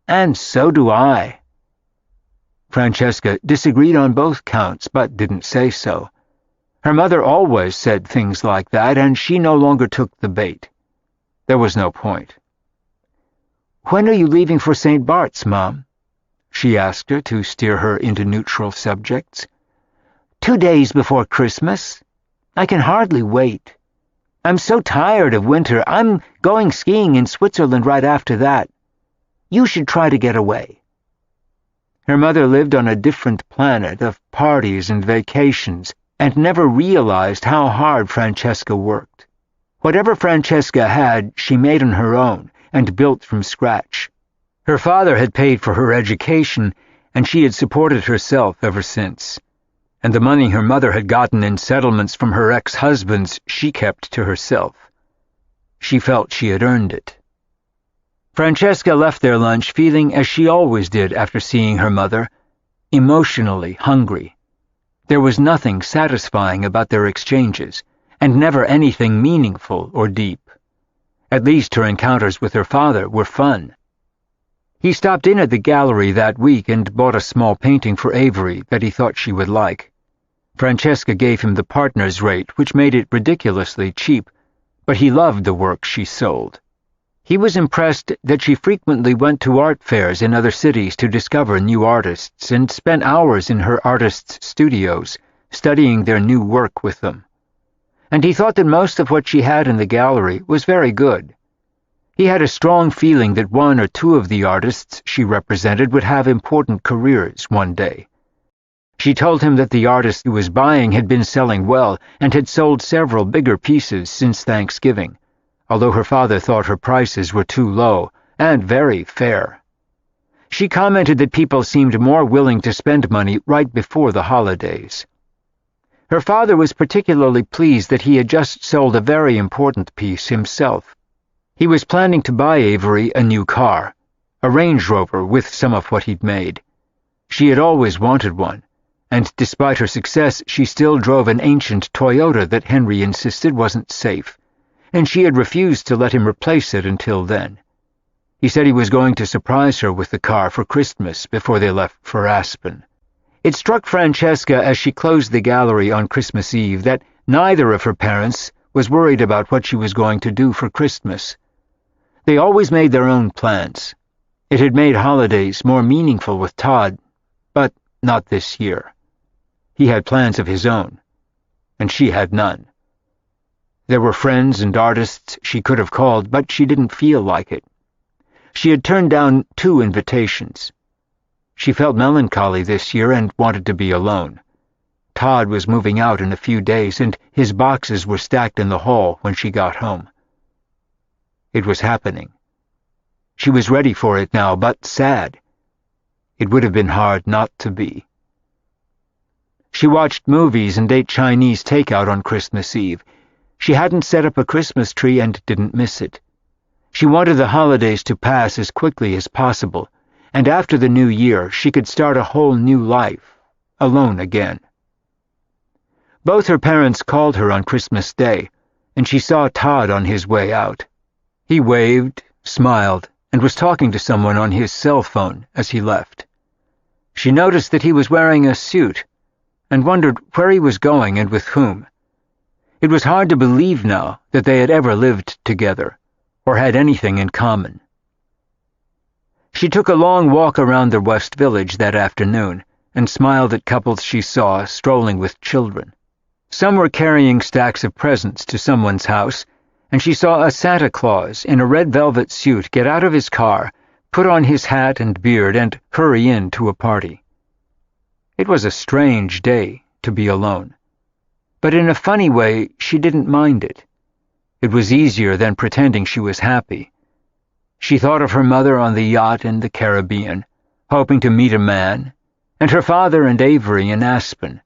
"And so do I." Francesca disagreed on both counts, but didn't say so. Her mother always said things like that, and she no longer took the bait. There was no point. "When are you leaving for St. Bart's, Mom?" she asked her to steer her into neutral subjects. 2 days before Christmas. I can hardly wait. I'm so tired of winter. I'm going skiing in Switzerland right after that. You should try to get away." Her mother lived on a different planet of parties and vacations and never realized how hard Francesca worked. Whatever Francesca had, she made on her own and built from scratch. Her father had paid for her education, and she had supported herself ever since. And the money her mother had gotten in settlements from her ex-husbands she kept to herself. She felt she had earned it. Francesca left their lunch feeling as she always did after seeing her mother, emotionally hungry. There was nothing satisfying about their exchanges, and never anything meaningful or deep. At least her encounters with her father were fun. He stopped in at the gallery that week and bought a small painting for Avery that he thought she would like. Francesca gave him the partner's rate, which made it ridiculously cheap, but he loved the work she sold. He was impressed that she frequently went to art fairs in other cities to discover new artists and spent hours in her artists' studios, studying their new work with them. And he thought that most of what she had in the gallery was very good. He had a strong feeling that one or two of the artists she represented would have important careers one day. She told him that the artist who was buying had been selling well and had sold several bigger pieces since Thanksgiving, although her father thought her prices were too low and very fair. She commented that people seemed more willing to spend money right before the holidays. Her father was particularly pleased that he had just sold a very important piece himself. He was planning to buy Avery a new car, a Range Rover with some of what he'd made. She had always wanted one, and despite her success, she still drove an ancient Toyota that Henry insisted wasn't safe, and she had refused to let him replace it until then. He said he was going to surprise her with the car for Christmas before they left for Aspen. It struck Francesca as she closed the gallery on Christmas Eve that neither of her parents was worried about what she was going to do for Christmas. They always made their own plans. It had made holidays more meaningful with Todd, but not this year. He had plans of his own, and she had none. There were friends and artists she could have called, but she didn't feel like it. She had turned down 2 invitations. She felt melancholy this year and wanted to be alone. Todd was moving out in a few days, and his boxes were stacked in the hall when she got home. It was happening. She was ready for it now, but sad. It would have been hard not to be. She watched movies and ate Chinese takeout on Christmas Eve. She hadn't set up a Christmas tree and didn't miss it. She wanted the holidays to pass as quickly as possible, and after the new year she could start a whole new life, alone again. Both her parents called her on Christmas Day, and she saw Todd on his way out. He waved, smiled, and was talking to someone on his cell phone as he left. She noticed that he was wearing a suit, and wondered where he was going and with whom. It was hard to believe now that they had ever lived together, or had anything in common. She took a long walk around the West Village that afternoon, and smiled at couples she saw strolling with children. Some were carrying stacks of presents to someone's house, and she saw a Santa Claus in a red velvet suit get out of his car, put on his hat and beard, and hurry in to a party. It was a strange day to be alone, but in a funny way she didn't mind it. It was easier than pretending she was happy. She thought of her mother on the yacht in the Caribbean, hoping to meet a man, and her father and Avery in Aspen.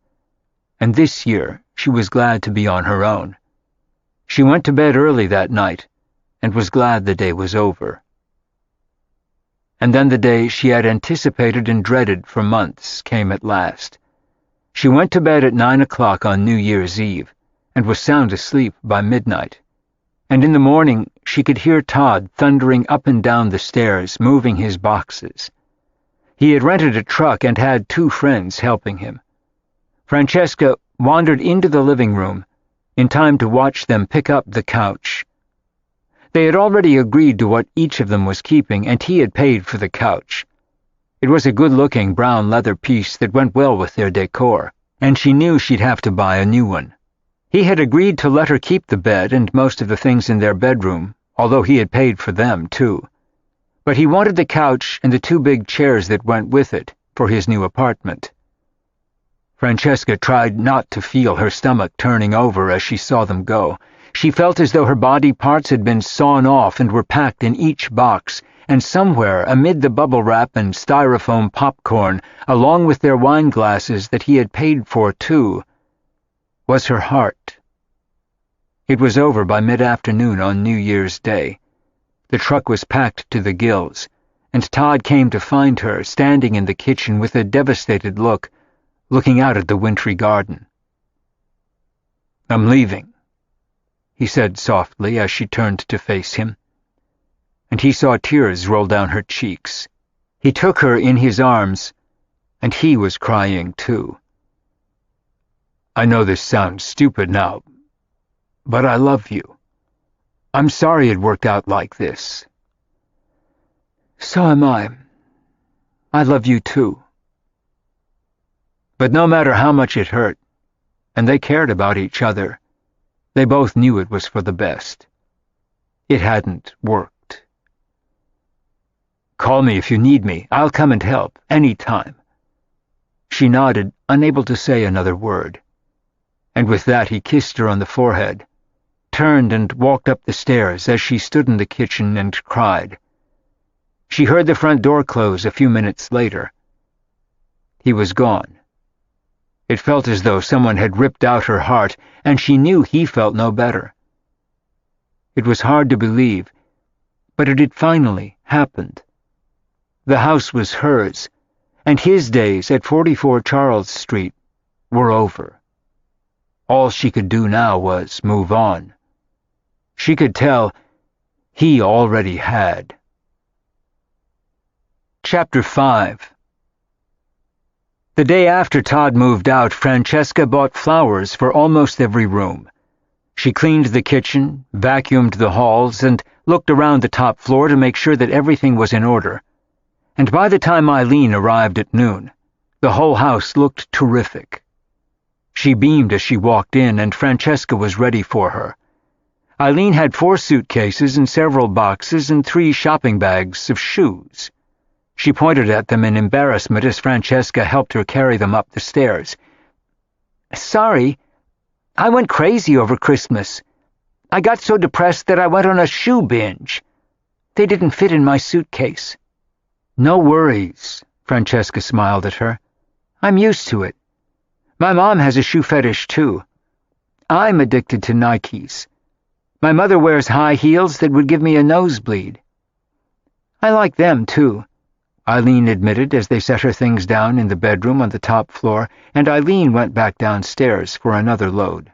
And this year she was glad to be on her own. She went to bed early that night, and was glad the day was over. And then the day she had anticipated and dreaded for months came at last. She went to bed at 9 o'clock on New Year's Eve, and was sound asleep by midnight. And in the morning she could hear Todd thundering up and down the stairs, moving his boxes. He had rented a truck and had 2 friends helping him. Francesca wandered into the living room, in time to watch them pick up the couch. They had already agreed to what each of them was keeping, and he had paid for the couch. It was a good-looking brown leather piece that went well with their decor, and she knew she'd have to buy a new one. He had agreed to let her keep the bed and most of the things in their bedroom, although he had paid for them, too. But he wanted the couch and the 2 big chairs that went with it for his new apartment. Francesca tried not to feel her stomach turning over as she saw them go. She felt as though her body parts had been sawn off and were packed in each box, and somewhere amid the bubble wrap and styrofoam popcorn, along with their wine glasses that he had paid for too, was her heart. It was over by mid-afternoon on New Year's Day. The truck was packed to the gills, and Todd came to find her standing in the kitchen with a devastated look, looking out at the wintry garden. "I'm leaving," he said softly as she turned to face him. And he saw tears roll down her cheeks. He took her in his arms, and he was crying too. I know this sounds stupid now, but I love you. I'm sorry it worked out like this." "So am I. I love you too." But no matter how much it hurt, and they cared about each other, they both knew it was for the best. It hadn't worked. "Call me if you need me. I'll come and help, any time." She nodded, unable to say another word. And with that he kissed her on the forehead, turned and walked up the stairs as she stood in the kitchen and cried. She heard the front door close a few minutes later. He was gone. It felt as though someone had ripped out her heart, and she knew he felt no better. It was hard to believe, but it had finally happened. The house was hers, and his days at 44 Charles Street were over. All she could do now was move on. She could tell he already had. Chapter 5. The day after Todd moved out, Francesca bought flowers for almost every room. She cleaned the kitchen, vacuumed the halls, and looked around the top floor to make sure that everything was in order. And by the time Eileen arrived at noon, the whole house looked terrific. She beamed as she walked in, and Francesca was ready for her. Eileen had 4 suitcases and several boxes and 3 shopping bags of shoes. She pointed at them in embarrassment as Francesca helped her carry them up the stairs. "Sorry, I went crazy over Christmas. I got so depressed that I went on a shoe binge. They didn't fit in my suitcase." "No worries," Francesca smiled at her. "I'm used to it. My mom has a shoe fetish too. I'm addicted to Nikes. My mother wears high heels that would give me a nosebleed." "I like them too," Eileen admitted as they set her things down in the bedroom on the top floor, and Eileen went back downstairs for another load.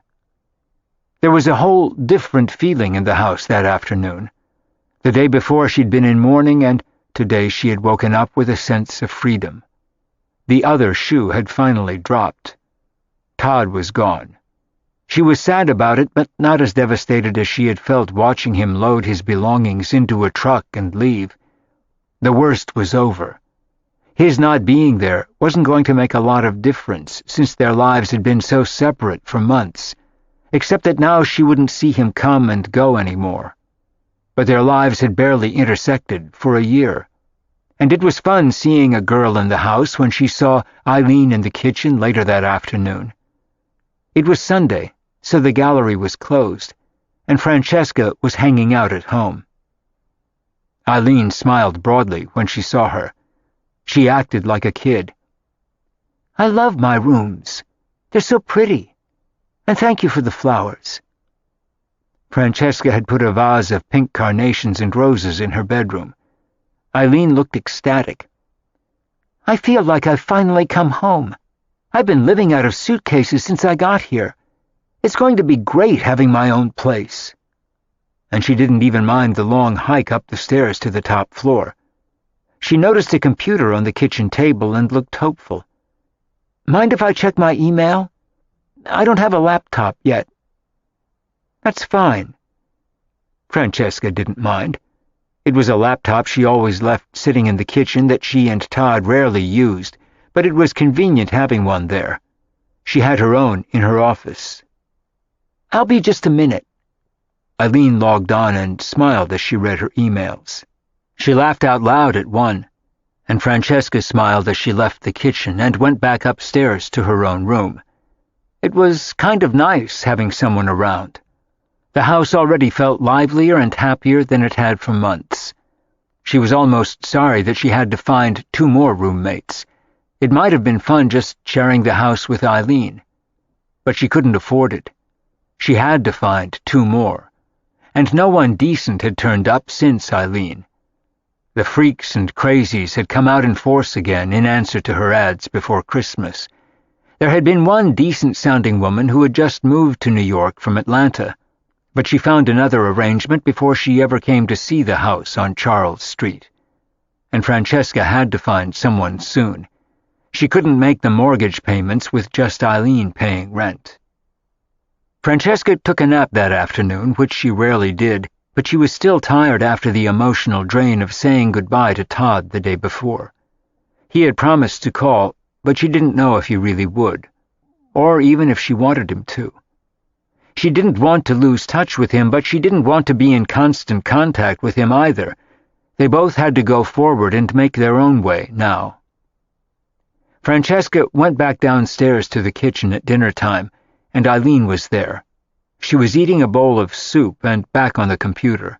There was a whole different feeling in the house that afternoon. The day before she'd been in mourning, and today she had woken up with a sense of freedom. The other shoe had finally dropped. Todd was gone. She was sad about it, but not as devastated as she had felt watching him load his belongings into a truck and leave. The worst was over. His not being there wasn't going to make a lot of difference, since their lives had been so separate for months, except that now she wouldn't see him come and go anymore. But their lives had barely intersected for a year, and it was fun seeing a girl in the house when she saw Eileen in the kitchen later that afternoon. It was Sunday, so the gallery was closed, and Francesca was hanging out at home. Eileen smiled broadly when she saw her. She acted like a kid. "I love my rooms. They're so pretty. And thank you for the flowers." Francesca had put a vase of pink carnations and roses in her bedroom. Eileen looked ecstatic. "I feel like I've finally come home. I've been living out of suitcases since I got here. It's going to be great having my own place." And she didn't even mind the long hike up the stairs to the top floor. She noticed a computer on the kitchen table and looked hopeful. "Mind if I check my email? I don't have a laptop yet." "That's fine." Francesca didn't mind. It was a laptop she always left sitting in the kitchen that she and Todd rarely used, but it was convenient having one there. She had her own in her office. "I'll be just a minute." Eileen logged on and smiled as she read her emails. She laughed out loud at one, and Francesca smiled as she left the kitchen and went back upstairs to her own room. It was kind of nice having someone around. The house already felt livelier and happier than it had for months. She was almost sorry that she had to find 2 more roommates. It might have been fun just sharing the house with Eileen, but she couldn't afford it. She had to find 2 more. And no one decent had turned up since Eileen. The freaks and crazies had come out in force again in answer to her ads before Christmas. There had been one decent-sounding woman who had just moved to New York from Atlanta, but she found another arrangement before she ever came to see the house on Charles Street. And Francesca had to find someone soon. She couldn't make the mortgage payments with just Eileen paying rent. Francesca took a nap that afternoon, which she rarely did, but she was still tired after the emotional drain of saying goodbye to Todd the day before. He had promised to call, but she didn't know if he really would, or even if she wanted him to. She didn't want to lose touch with him, but she didn't want to be in constant contact with him either. They both had to go forward and make their own way now. Francesca went back downstairs to the kitchen at dinner time, and Eileen was there. She was eating a bowl of soup and back on the computer.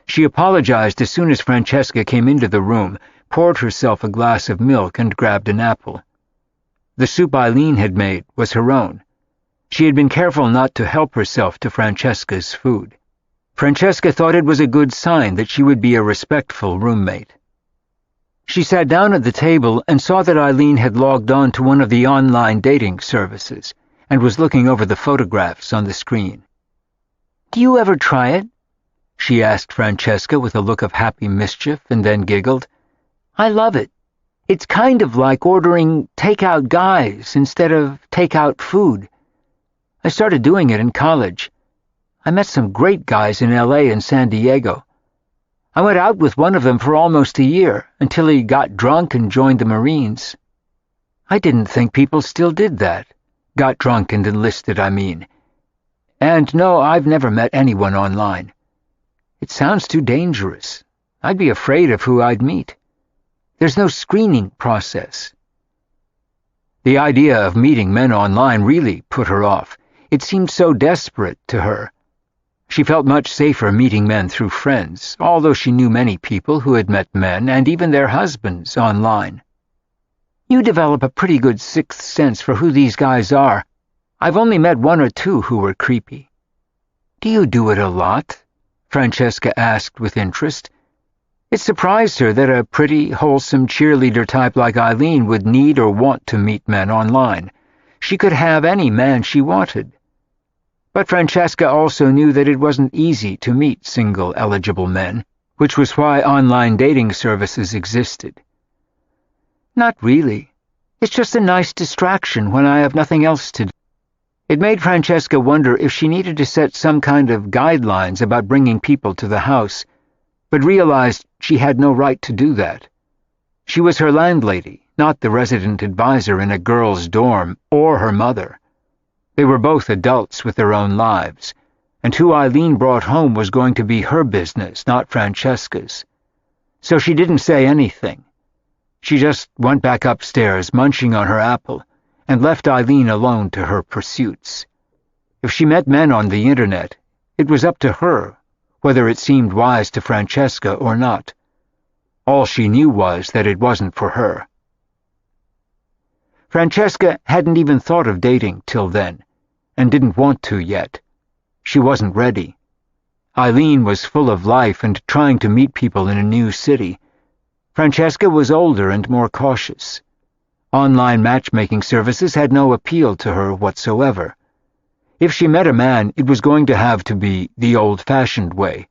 She apologized as soon as Francesca came into the room, poured herself a glass of milk, and grabbed an apple. The soup Eileen had made was her own. She had been careful not to help herself to Francesca's food. Francesca thought it was a good sign that she would be a respectful roommate. She sat down at the table and saw that Eileen had logged on to one of the online dating services and was looking over the photographs on the screen. "Do you ever try it?" she asked Francesca with a look of happy mischief and then giggled. "I love it. It's kind of like ordering takeout guys instead of takeout food. I started doing it in college. I met some great guys in LA and San Diego. I went out with one of them for almost a year, until he got drunk and joined the Marines. I didn't think people still did that. Got drunk and enlisted, I mean. And no, I've never met anyone online. It sounds too dangerous. I'd be afraid of who I'd meet. There's no screening process." The idea of meeting men online really put her off. It seemed so desperate to her. She felt much safer meeting men through friends, although she knew many people who had met men and even their husbands online. "You develop a pretty good sixth sense for who these guys are. I've only met one or two who were creepy." "Do you do it a lot?" Francesca asked with interest. It surprised her that a pretty, wholesome cheerleader type like Eileen would need or want to meet men online. She could have any man she wanted. But Francesca also knew that it wasn't easy to meet single, eligible men, which was why online dating services existed. "Not really. It's just a nice distraction when I have nothing else to do." It made Francesca wonder if she needed to set some kind of guidelines about bringing people to the house, but realized she had no right to do that. She was her landlady, not the resident advisor in a girl's dorm or her mother. They were both adults with their own lives, and who Eileen brought home was going to be her business, not Francesca's. So she didn't say anything. She just went back upstairs, munching on her apple, and left Eileen alone to her pursuits. If she met men on the internet, it was up to her whether it seemed wise to Francesca or not. All she knew was that it wasn't for her. Francesca hadn't even thought of dating till then, and didn't want to yet. She wasn't ready. Eileen was full of life and trying to meet people in a new city. Francesca was older and more cautious. Online matchmaking services had no appeal to her whatsoever. If she met a man, it was going to have to be the old-fashioned way,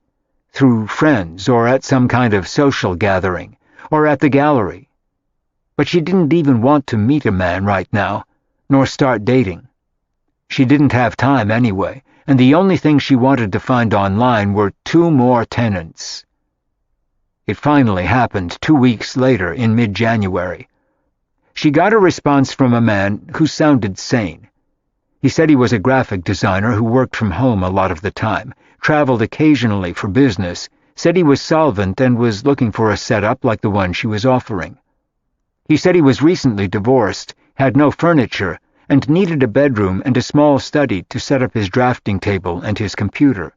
through friends or at some kind of social gathering, or at the gallery. But she didn't even want to meet a man right now, nor start dating. She didn't have time anyway, and the only thing she wanted to find online were 2 more tenants. It finally happened 2 weeks later in mid-January. She got a response from a man who sounded sane. He said he was a graphic designer who worked from home a lot of the time, traveled occasionally for business, said he was solvent and was looking for a setup like the one she was offering. He said he was recently divorced, had no furniture, and needed a bedroom and a small study to set up his drafting table and his computer.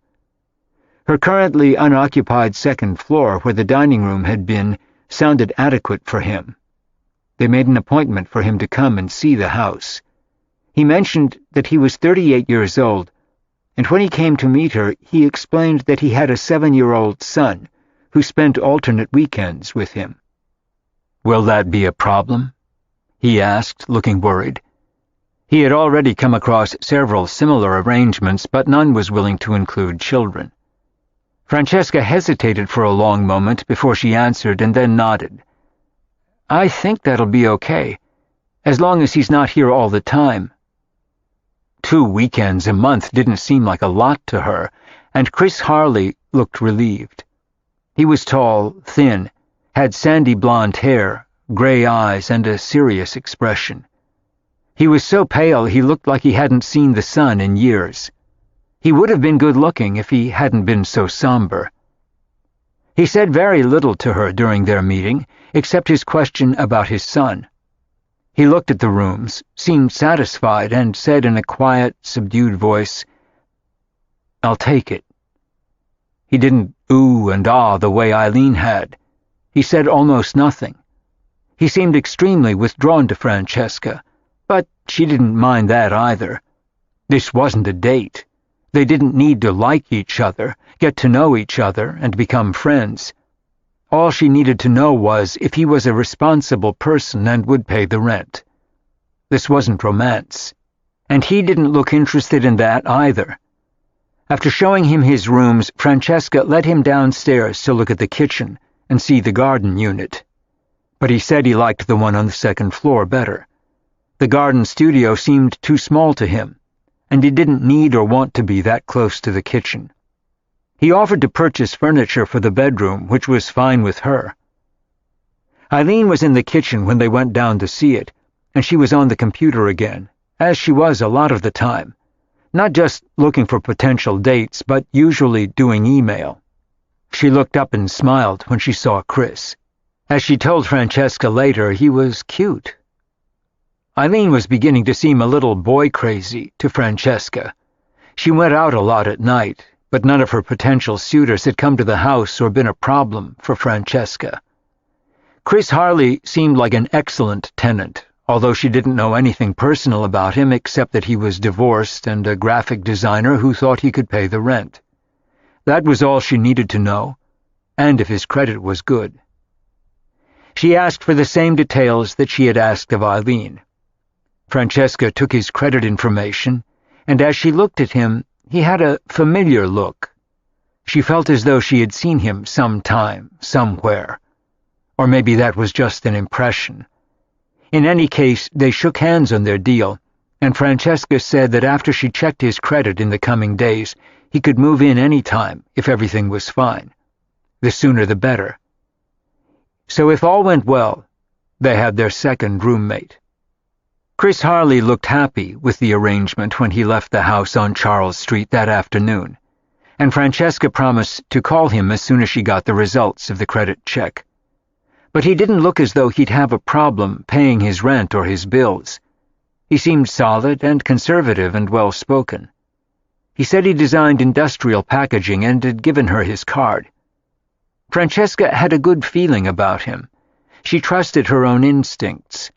Her currently unoccupied second floor, where the dining room had been, sounded adequate for him. They made an appointment for him to come and see the house. He mentioned that he was 38 years old, and when he came to meet her, he explained that he had a 7-year-old son who spent alternate weekends with him. "Will that be a problem?" he asked, looking worried. He had already come across several similar arrangements, but none was willing to include children. Francesca hesitated for a long moment before she answered and then nodded. "I think that'll be okay. as long as he's not here all the time. 2 weekends a month didn't seem like a lot to her, and Chris Harley looked relieved. He was tall, thin, had sandy blonde hair, gray eyes, and a serious expression. He was so pale he looked like he hadn't seen the sun in years. He would have been good-looking if he hadn't been so somber. He said very little to her during their meeting, except his question about his son. He looked at the rooms, seemed satisfied, and said in a quiet, subdued voice, "I'll take it." He didn't ooh and ah the way Eileen had. He said almost nothing. He seemed extremely withdrawn to Francesca, but she didn't mind that either. This wasn't a date. They didn't need to like each other, get to know each other, and become friends. All she needed to know was if he was a responsible person and would pay the rent. This wasn't romance, and he didn't look interested in that either. After showing him his rooms, Francesca led him downstairs to look at the kitchen and see the garden unit. But he said he liked the one on the second floor better. The garden studio seemed too small to him, and he didn't need or want to be that close to the kitchen. He offered to purchase furniture for the bedroom, which was fine with her. Eileen was in the kitchen when they went down to see it, and she was on the computer again, as she was a lot of the time, not just looking for potential dates, but usually doing email. She looked up and smiled when she saw Chris. As she told Francesca later, he was cute. Eileen was beginning to seem a little boy-crazy to Francesca. She went out a lot at night, but none of her potential suitors had come to the house or been a problem for Francesca. Chris Harley seemed like an excellent tenant, although she didn't know anything personal about him except that he was divorced and a graphic designer who thought he could pay the rent. That was all she needed to know, and if his credit was good. She asked for the same details that she had asked of Eileen. Francesca took his credit information, and as she looked at him, he had a familiar look. She felt as though she had seen him sometime, somewhere. Or maybe that was just an impression. In any case, they shook hands on their deal, and Francesca said that after she checked his credit in the coming days, he could move in any time if everything was fine. The sooner the better. So if all went well, they had their second roommate. Chris Harley looked happy with the arrangement when he left the house on Charles Street that afternoon, and Francesca promised to call him as soon as she got the results of the credit check. But he didn't look as though he'd have a problem paying his rent or his bills. He seemed solid and conservative and well-spoken. He said he designed industrial packaging and had given her his card. Francesca had a good feeling about him. She trusted her own instincts.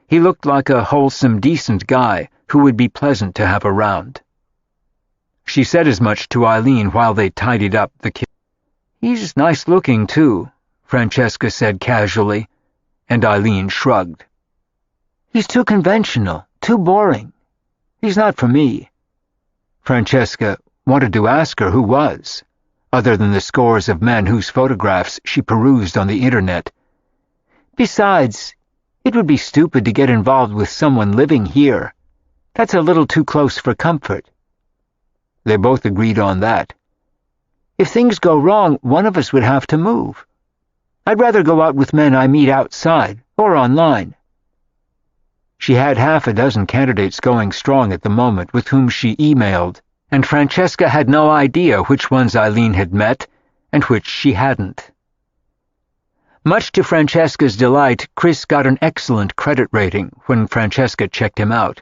He looked like a wholesome, decent guy who would be pleasant to have around. She said as much to Eileen while they tidied up the kitchen. "He's nice-looking, too," Francesca said casually, and Eileen shrugged. "He's too conventional, too boring. He's not for me." Francesca wanted to ask her who was, other than the scores of men whose photographs she perused on the internet. Besides, it would be stupid to get involved with someone living here. That's a little too close for comfort. They both agreed on that. If things go wrong, one of us would have to move. I'd rather go out with men I meet outside or online. She had half a dozen candidates going strong at the moment with whom she emailed, and Francesca had no idea which ones Eileen had met and which she hadn't. Much to Francesca's delight, Chris got an excellent credit rating when Francesca checked him out.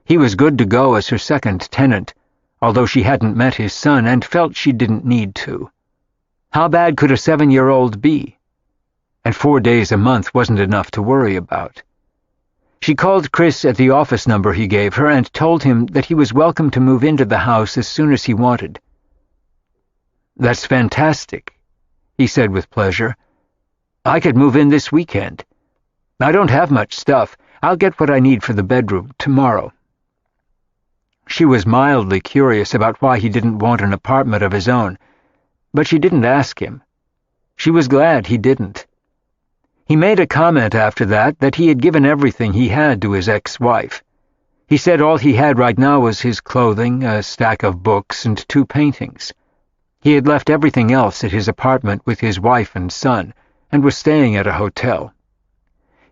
He was good to go as her second tenant, although she hadn't met his son and felt she didn't need to. How bad could a 7-year-old be? And 4 days a month wasn't enough to worry about. She called Chris at the office number he gave her and told him that he was welcome to move into the house as soon as he wanted. "That's fantastic," he said with pleasure. "I could move in this weekend. I don't have much stuff. I'll get what I need for the bedroom tomorrow." She was mildly curious about why he didn't want an apartment of his own, but she didn't ask him. She was glad he didn't. He made a comment after that he had given everything he had to his ex-wife. He said all he had right now was his clothing, a stack of books, and 2 paintings. He had left everything else at his apartment with his wife and son, and was staying at a hotel.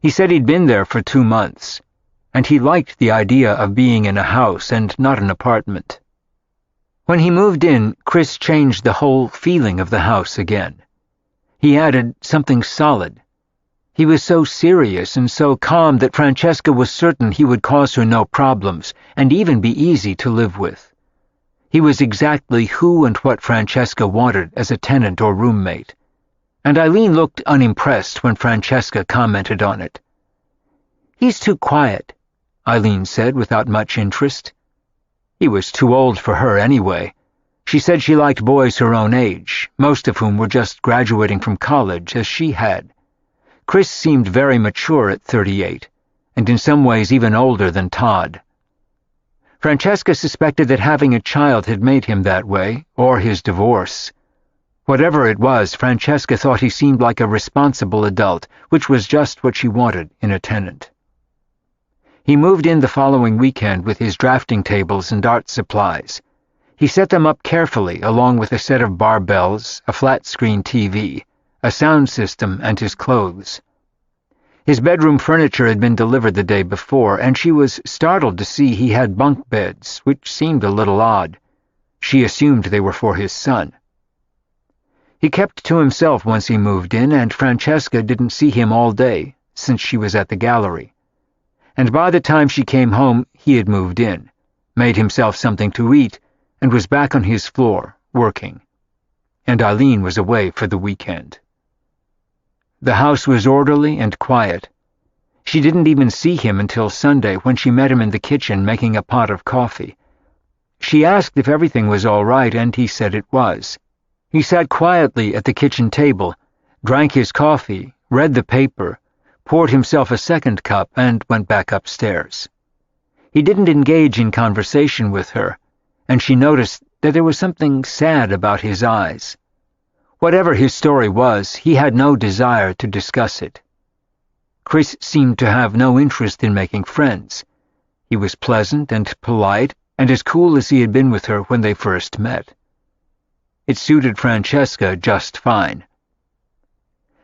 He said he'd been there for 2 months, and he liked the idea of being in a house and not an apartment. When he moved in, Chris changed the whole feeling of the house again. He added something solid. He was so serious and so calm that Francesca was certain he would cause her no problems and even be easy to live with. He was exactly who and what Francesca wanted as a tenant or roommate, and Eileen looked unimpressed when Francesca commented on it. "He's too quiet," Eileen said without much interest. He was too old for her anyway. She said she liked boys her own age, most of whom were just graduating from college, as she had. Chris seemed very mature at 38, and in some ways even older than Todd. Francesca suspected that having a child had made him that way, or his divorce. Whatever it was, Francesca thought he seemed like a responsible adult, which was just what she wanted in a tenant. He moved in the following weekend with his drafting tables and art supplies. He set them up carefully, along with a set of barbells, a flat-screen TV, a sound system, and his clothes. His bedroom furniture had been delivered the day before, and she was startled to see he had bunk beds, which seemed a little odd. She assumed they were for his son. He kept to himself once he moved in, and Francesca didn't see him all day, since she was at the gallery. And by the time she came home, he had moved in, made himself something to eat, and was back on his floor, working. And Eileen was away for the weekend. The house was orderly and quiet. She didn't even see him until Sunday, when she met him in the kitchen making a pot of coffee. She asked if everything was all right, and he said it was. He sat quietly at the kitchen table, drank his coffee, read the paper, poured himself a second cup, and went back upstairs. He didn't engage in conversation with her, and she noticed that there was something sad about his eyes. Whatever his story was, he had no desire to discuss it. Chris seemed to have no interest in making friends. He was pleasant and polite, and as cool as he had been with her when they first met. It suited Francesca just fine.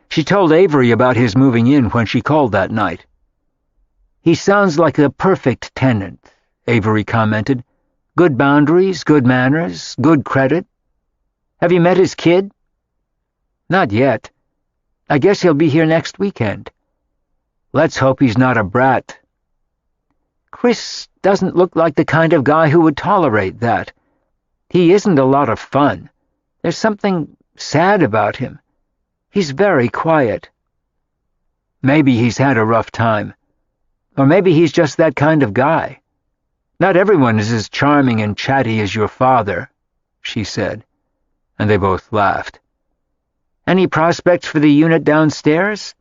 She told Avery about his moving in when she called that night. "He sounds like a perfect tenant," Avery commented. "Good boundaries, good manners, good credit. Have you met his kid?" "Not yet. I guess he'll be here next weekend." "Let's hope he's not a brat." "Chris doesn't look like the kind of guy who would tolerate that. He isn't a lot of fun. There's something sad about him. He's very quiet." "Maybe he's had a rough time. Or maybe he's just that kind of guy. Not everyone is as charming and chatty as your father," she said, and they both laughed. "Any prospects for the unit downstairs?"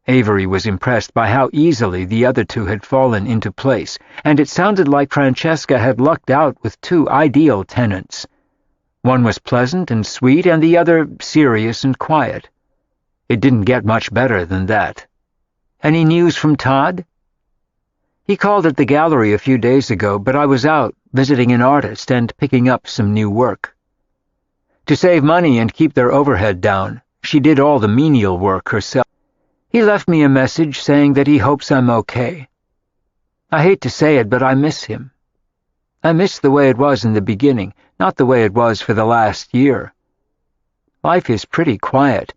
Avery was impressed by how easily the other two had fallen into place, and it sounded like Francesca had lucked out with 2 ideal tenants. One was pleasant and sweet, and the other serious and quiet. It didn't get much better than that. "Any news from Todd?" "He called at the gallery a few days ago, but I was out visiting an artist and picking up some new work. To save money and keep their overhead down, she did all the menial work herself. He left me a message saying that he hopes I'm okay. I hate to say it, but I miss him. I miss the way it was in the beginning, not the way it was for the last year. Life is pretty quiet.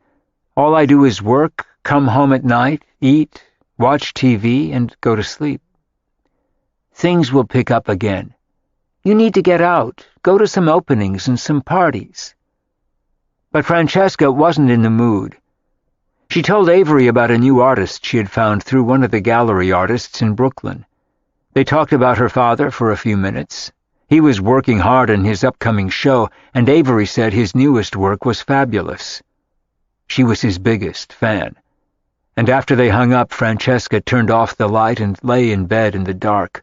All I do is work, come home at night, eat, watch TV, and go to sleep. Things will pick up again. You need to get out, go to some openings and some parties." But Francesca wasn't in the mood. She told Avery about a new artist she had found through one of the gallery artists in Brooklyn. They talked about her father for a few minutes. He was working hard on his upcoming show, and Avery said his newest work was fabulous. She was his biggest fan. And after they hung up, Francesca turned off the light and lay in bed in the dark.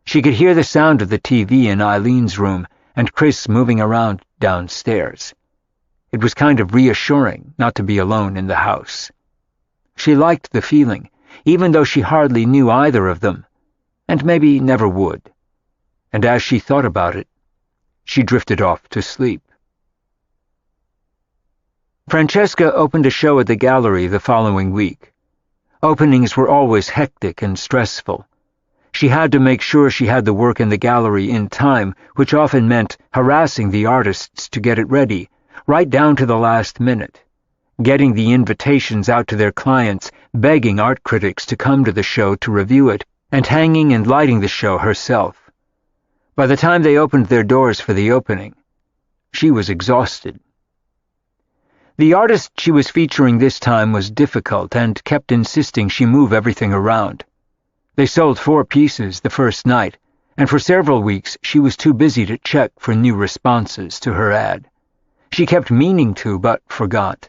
She could hear the sound of the TV in Eileen's room and Chris moving around downstairs. It was kind of reassuring not to be alone in the house. She liked the feeling, even though she hardly knew either of them, and maybe never would. And as she thought about it, she drifted off to sleep. Francesca opened a show at the gallery the following week. Openings were always hectic and stressful. She had to make sure she had the work in the gallery in time, which often meant harassing the artists to get it ready, right down to the last minute, getting the invitations out to their clients, begging art critics to come to the show to review it, and hanging and lighting the show herself. By the time they opened their doors for the opening, she was exhausted. The artist she was featuring this time was difficult and kept insisting she move everything around. They sold 4 pieces the first night, and for several weeks she was too busy to check for new responses to her ad. She kept meaning to, but forgot.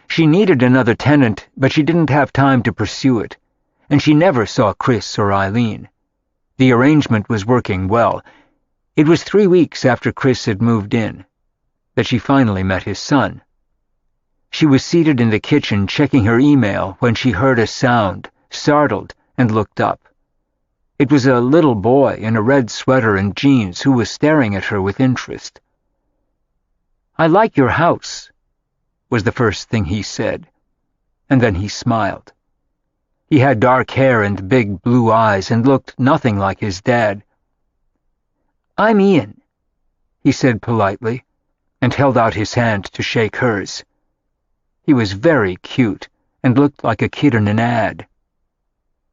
She needed another tenant, but she didn't have time to pursue it, and she never saw Chris or Eileen. The arrangement was working well. It was 3 weeks after Chris had moved in that she finally met his son. She was seated in the kitchen checking her email when she heard a sound, startled, and looked up. It was a little boy in a red sweater and jeans who was staring at her with interest. "I like your house," was the first thing he said, and then he smiled. He had dark hair and big blue eyes and looked nothing like his dad. "I'm Ian," he said politely, and held out his hand to shake hers. He was very cute and looked like a kid in an ad.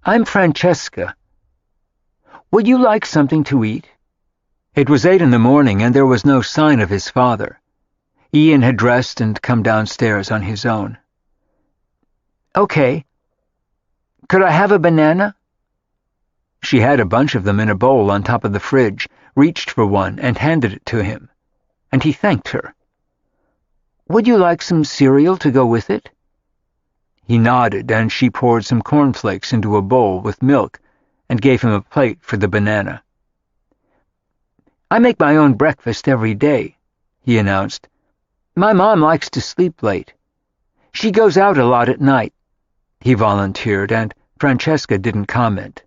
"I'm Francesca. Would you like something to eat?" It was 8 in the morning, and there was no sign of his father. Ian had dressed and come downstairs on his own. "Okay. Could I have a banana?" She had a bunch of them in a bowl on top of the fridge, reached for one, and handed it to him, and he thanked her. "Would you like some cereal to go with it?" He nodded, and she poured some cornflakes into a bowl with milk and gave him a plate for the banana. "I make my own breakfast every day," he announced. "My mom likes to sleep late. She goes out a lot at night," he volunteered, and Francesca didn't comment.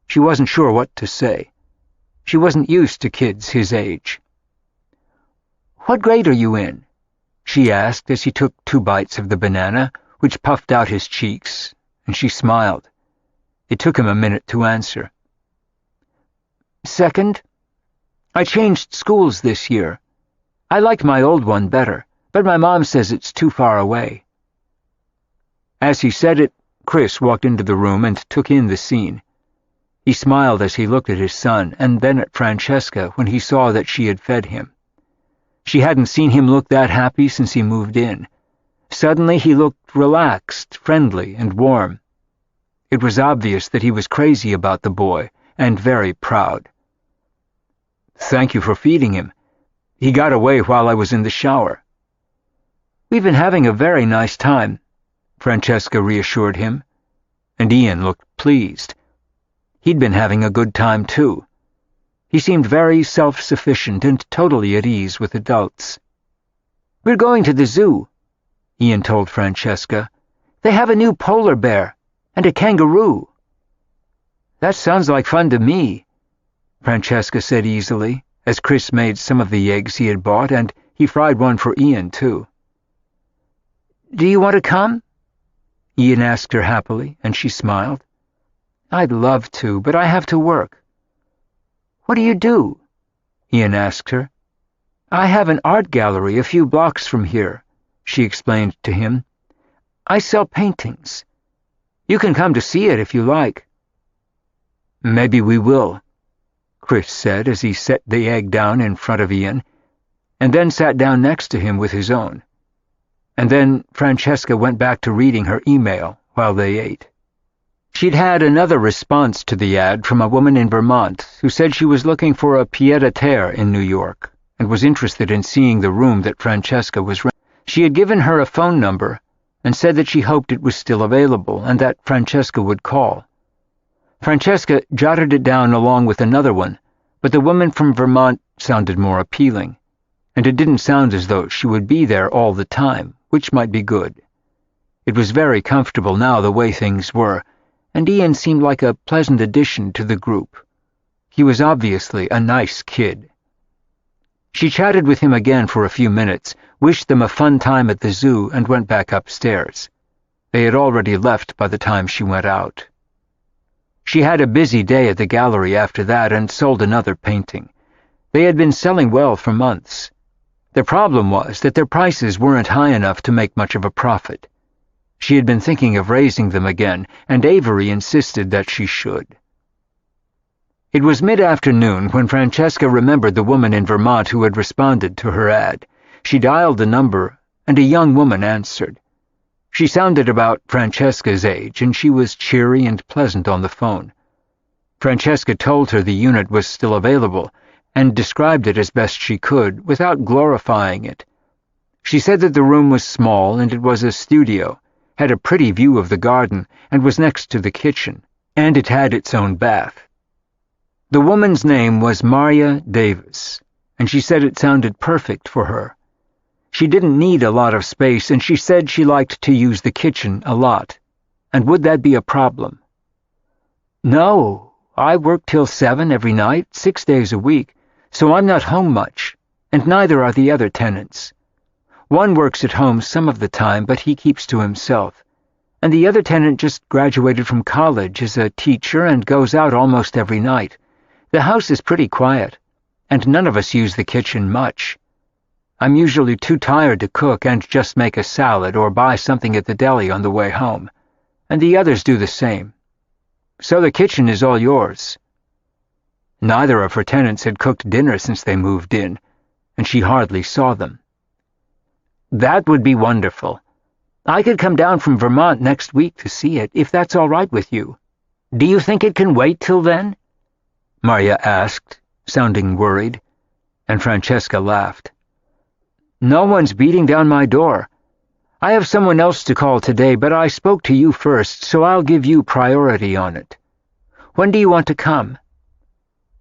She wasn't sure what to say. She wasn't used to kids his age. "What grade are you in?" she asked as he took 2 bites of the banana, which puffed out his cheeks, and she smiled. It took him a minute to answer. "Second. I changed schools this year. I liked my old one better, but my mom says it's too far away." As he said it, Chris walked into the room and took in the scene. He smiled as he looked at his son, and then at Francesca when he saw that she had fed him. She hadn't seen him look that happy since he moved in. Suddenly he looked relaxed, friendly, and warm. It was obvious that he was crazy about the boy, and very proud. "Thank you for feeding him. He got away while I was in the shower." "We've been having a very nice time," Francesca reassured him, and Ian looked pleased. He'd been having a good time, too. He seemed very self-sufficient and totally at ease with adults. "We're going to the zoo," Ian told Francesca. "They have a new polar bear and a kangaroo." "That sounds like fun to me," Francesca said easily, as Chris made some of the eggs he had bought, and he fried one for Ian, too. "Do you want to come?" Ian asked her happily, and she smiled. "I'd love to, but I have to work." "What do you do?" Ian asked her. "I have an art gallery a few blocks from here," she explained to him. "I sell paintings. You can come to see it if you like." "Maybe we will," Chris said as he set the egg down in front of Ian, and then sat down next to him with his own. And then Francesca went back to reading her email while they ate. She'd had another response to the ad from a woman in Vermont who said she was looking for a pied-à-terre in New York and was interested in seeing the room that Francesca was renting. She had given her a phone number and said that she hoped it was still available and that Francesca would call. Francesca jotted it down along with another one, but the woman from Vermont sounded more appealing, and it didn't sound as though she would be there all the time, which might be good. It was very comfortable now the way things were, and Ian seemed like a pleasant addition to the group. He was obviously a nice kid. She chatted with him again for a few minutes, wished them a fun time at the zoo, and went back upstairs. They had already left by the time she went out. She had a busy day at the gallery after that and sold another painting. They had been selling well for months. The problem was that their prices weren't high enough to make much of a profit. She had been thinking of raising them again, and Avery insisted that she should. It was mid-afternoon when Francesca remembered the woman in Vermont who had responded to her ad. She dialed the number, and a young woman answered. She sounded about Francesca's age, and she was cheery and pleasant on the phone. Francesca told her the unit was still available, and described it as best she could, without glorifying it. She said that the room was small, and it was a studio, had a pretty view of the garden, and was next to the kitchen, and it had its own bath. The woman's name was Maria Davis, and she said it sounded perfect for her. She didn't need a lot of space, and she said she liked to use the kitchen a lot. And would that be a problem? No, I work till 7 every night, 6 days a week, so I'm not home much, and neither are the other tenants. One works at home some of the time, but he keeps to himself, and the other tenant just graduated from college as a teacher and goes out almost every night. The house is pretty quiet, and none of us use the kitchen much. I'm usually too tired to cook and just make a salad or buy something at the deli on the way home, and the others do the same. So the kitchen is all yours. Neither of her tenants had cooked dinner since they moved in, and she hardly saw them. That would be wonderful. I could come down from Vermont next week to see it, if that's all right with you. Do you think it can wait till then? Maria asked, sounding worried, and Francesca laughed. No one's beating down my door. I have someone else to call today, but I spoke to you first, so I'll give you priority on it. When do you want to come?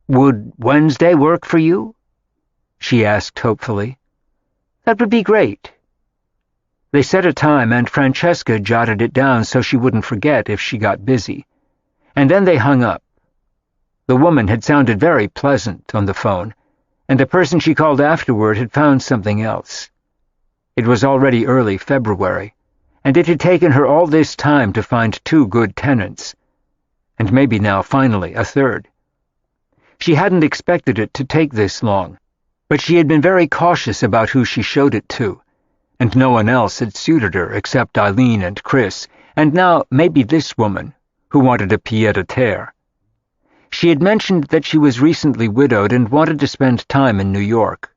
Would Wednesday work for you? She asked hopefully. That would be great. They set a time, and Francesca jotted it down so she wouldn't forget if she got busy. And then they hung up. The woman had sounded very pleasant on the phone, and the person she called afterward had found something else. It was already early February, and it had taken her all this time to find 2 good tenants, and maybe now finally a third. She hadn't expected it to take this long, but she had been very cautious about who she showed it to, and no one else had suited her except Eileen and Chris, and now maybe this woman, who wanted a pied-à-terre. She had mentioned that she was recently widowed and wanted to spend time in New York,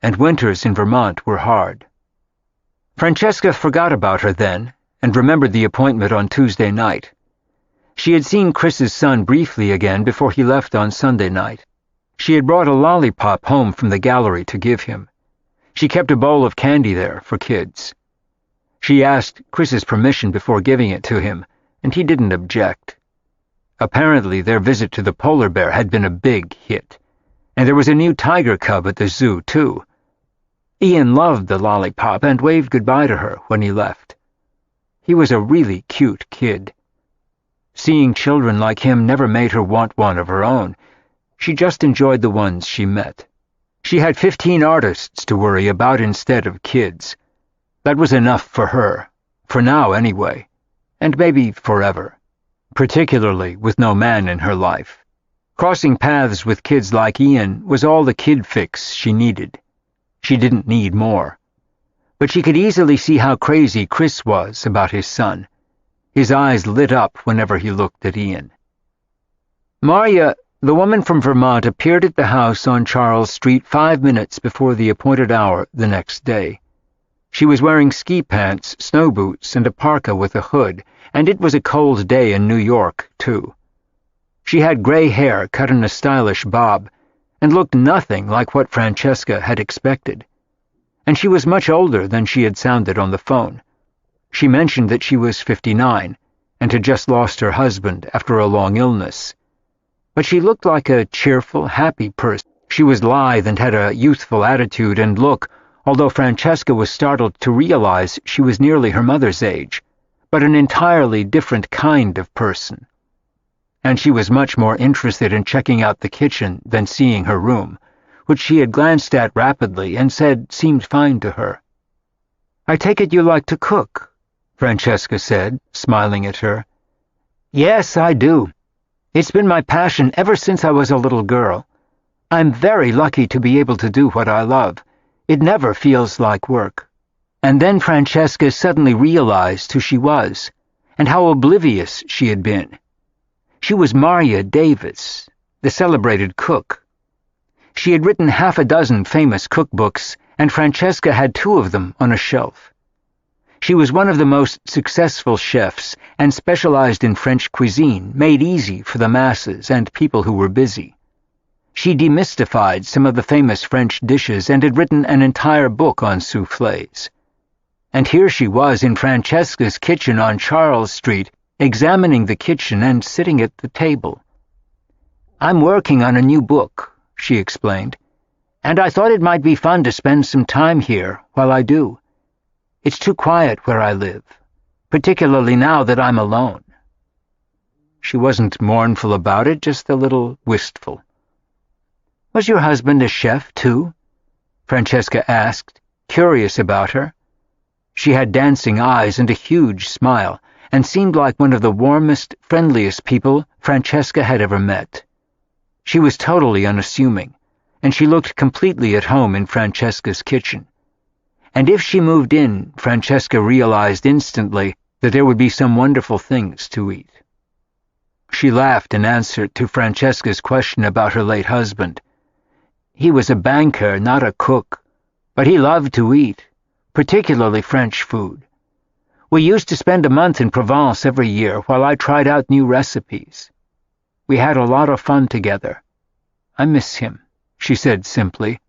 and winters in Vermont were hard. Francesca forgot about her then, and remembered the appointment on Tuesday night. She had seen Chris's son briefly again before he left on Sunday night. She had brought a lollipop home from the gallery to give him. She kept a bowl of candy there for kids. She asked Chris's permission before giving it to him, and he didn't object. Apparently their visit to the polar bear had been a big hit, and there was a new tiger cub at the zoo, too. Ian loved the lollipop and waved goodbye to her when he left. He was a really cute kid. Seeing children like him never made her want one of her own. She just enjoyed the ones she met. She had 15 artists to worry about instead of kids. That was enough for her, for now anyway, and maybe forever. Particularly with no man in her life. Crossing paths with kids like Ian was all the kid fix she needed. She didn't need more. But she could easily see how crazy Chris was about his son. His eyes lit up whenever he looked at Ian. Maria, the woman from Vermont, appeared at the house on Charles Street 5 minutes before the appointed hour the next day. She was wearing ski pants, snow boots, and a parka with a hood, and it was a cold day in New York, too. She had gray hair cut in a stylish bob, and looked nothing like what Francesca had expected. And she was much older than she had sounded on the phone. She mentioned that she was 59, and had just lost her husband after a long illness. But she looked like a cheerful, happy person. She was lithe and had a youthful attitude and look, although Francesca was startled to realize she was nearly her mother's age. but an entirely different kind of person. And she was much more interested in checking out the kitchen than seeing her room, which she had glanced at rapidly and said seemed fine to her. "I take it you like to cook," Francesca said, smiling at her. "Yes, I do. It's been my passion ever since I was a little girl. I'm very lucky to be able to do what I love. It never feels like work." And then Francesca suddenly realized who she was, and how oblivious she had been. She was Marya Davis, the celebrated cook. She had written 6 famous cookbooks, and Francesca had 2 of them on a shelf. She was one of the most successful chefs and specialized in French cuisine, made easy for the masses and people who were busy. She demystified some of the famous French dishes and had written an entire book on soufflés. And here she was in Francesca's kitchen on Charles Street, examining the kitchen and sitting at the table. "I'm working on a new book," she explained, "and I thought it might be fun to spend some time here while I do. It's too quiet where I live, particularly now that I'm alone." She wasn't mournful about it, just a little wistful. "Was your husband a chef, too?" Francesca asked, curious about her. She had dancing eyes and a huge smile, and seemed like one of the warmest, friendliest people Francesca had ever met. She was totally unassuming, and she looked completely at home in Francesca's kitchen. And if she moved in, Francesca realized instantly that there would be some wonderful things to eat. She laughed in answer to Francesca's question about her late husband. "He was a banker, not a cook, but he loved to eat, particularly French food. We used to spend a month in Provence every year while I tried out new recipes. We had a lot of fun together. I miss him," she said simply.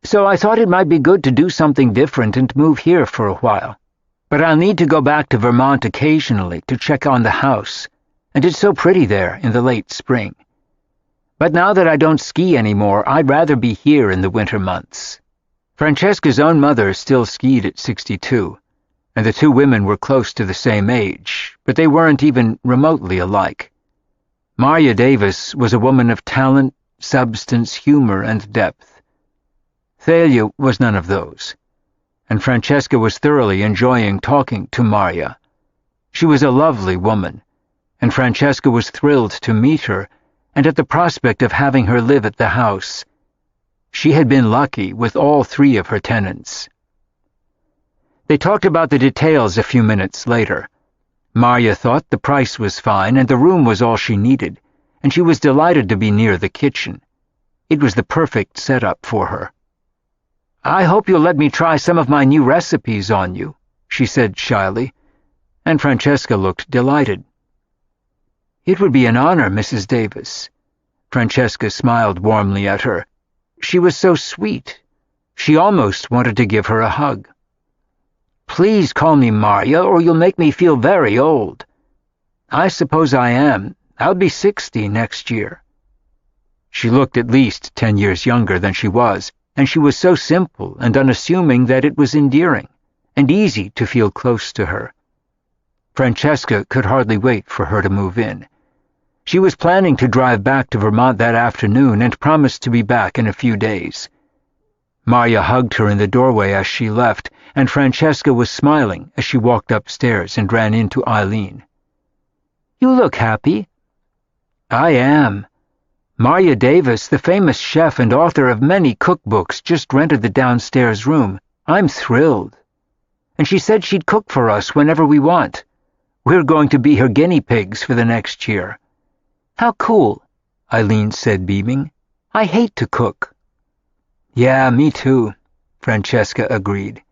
"So I thought it might be good to do something different and move here for a while. But I'll need to go back to Vermont occasionally to check on the house, and it's so pretty there in the late spring. But now that I don't ski anymore, I'd rather be here in the winter months." Francesca's own mother still skied at 62, and the 2 women were close to the same age, but they weren't even remotely alike. Marya Davis was a woman of talent, substance, humor, and depth. Thalia was none of those, and Francesca was thoroughly enjoying talking to Marya. She was a lovely woman, and Francesca was thrilled to meet her, and at the prospect of having her live at the house. She had been lucky with all 3 of her tenants. They talked about the details a few minutes later. Marya thought the price was fine and the room was all she needed, and she was delighted to be near the kitchen. It was the perfect setup for her. "I hope you'll let me try some of my new recipes on you," she said shyly, and Francesca looked delighted. "It would be an honor, Mrs. Davis." Francesca smiled warmly at her. She was so sweet. She almost wanted to give her a hug. "Please call me Marya, or you'll make me feel very old." "I suppose I am. I'll be 60 next year." She looked at least 10 years younger than she was, and she was so simple and unassuming that it was endearing, and easy to feel close to her. Francesca could hardly wait for her to move in. She was planning to drive back to Vermont that afternoon and promised to be back in a few days. Marya hugged her in the doorway as she left, and Francesca was smiling as she walked upstairs and ran into Eileen. "You look happy." "I am. Marya Davis, the famous chef and author of many cookbooks, just rented the downstairs room. I'm thrilled. And she said she'd cook for us whenever we want. We're going to be her guinea pigs for the next year." "How cool," Eileen said, beaming. "I hate to cook." "Yeah, me too," Francesca agreed.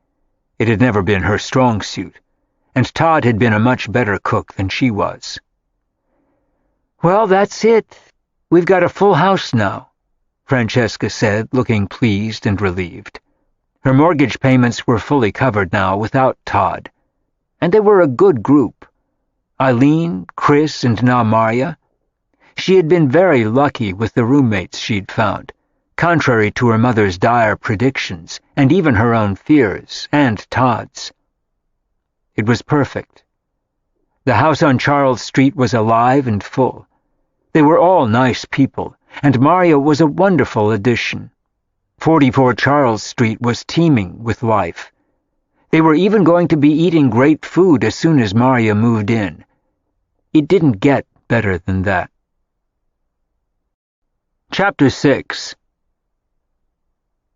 It had never been her strong suit, and Todd had been a much better cook than she was. "Well, that's it. We've got a full house now," Francesca said, looking pleased and relieved. Her mortgage payments were fully covered now without Todd, and they were a good group. Eileen, Chris, and now Marya. She had been very lucky with the roommates she'd found, contrary to her mother's dire predictions, and even her own fears, and Todd's. It was perfect. The house on Charles Street was alive and full. They were all nice people, and Maria was a wonderful addition. 44 Charles Street was teeming with life. They were even going to be eating great food as soon as Maria moved in. It didn't get better than that. Chapter 6.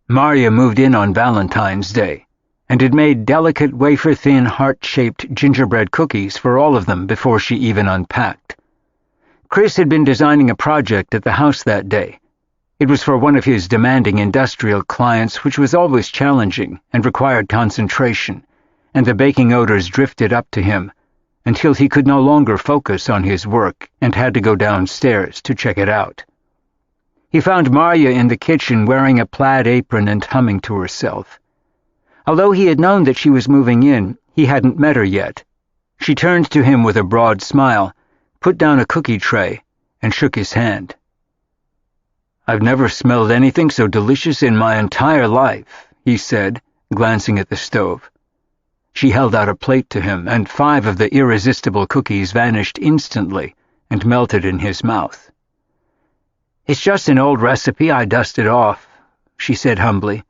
Maria moved in on Valentine's Day, and had made delicate wafer-thin heart-shaped gingerbread cookies for all of them before she even unpacked. Chris had been designing a project at the house that day. It was for one of his demanding industrial clients, which was always challenging and required concentration, and the baking odors drifted up to him until he could no longer focus on his work and had to go downstairs to check it out. He found Maria in the kitchen wearing a plaid apron and humming to herself. Although he had known that she was moving in, he hadn't met her yet. She turned to him with a broad smile, put down a cookie tray, and shook his hand. "I've never smelled anything so delicious in my entire life," he said, glancing at the stove. She held out a plate to him, and 5 of the irresistible cookies vanished instantly and melted in his mouth. "It's just an old recipe I dusted off," she said humbly.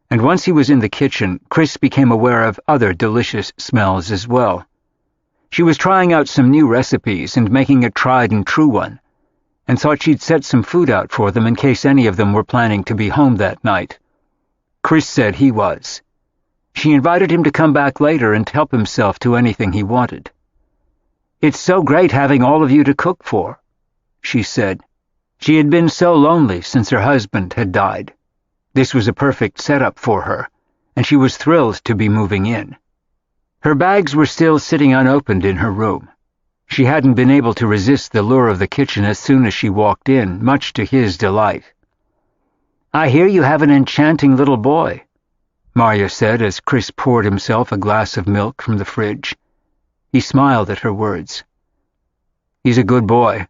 And once he was in the kitchen, Chris became aware of other delicious smells as well. She was trying out some new recipes and making a tried-and-true one, and thought she'd set some food out for them in case any of them were planning to be home that night. Chris said he was. She invited him to come back later and help himself to anything he wanted. "It's so great having all of you to cook for," she said. She had been so lonely since her husband had died. This was a perfect setup for her, and she was thrilled to be moving in. Her bags were still sitting unopened in her room. She hadn't been able to resist the lure of the kitchen as soon as she walked in, much to his delight. "I hear you have an enchanting little boy," Maria said as Chris poured himself a glass of milk from the fridge. He smiled at her words. "He's a good boy.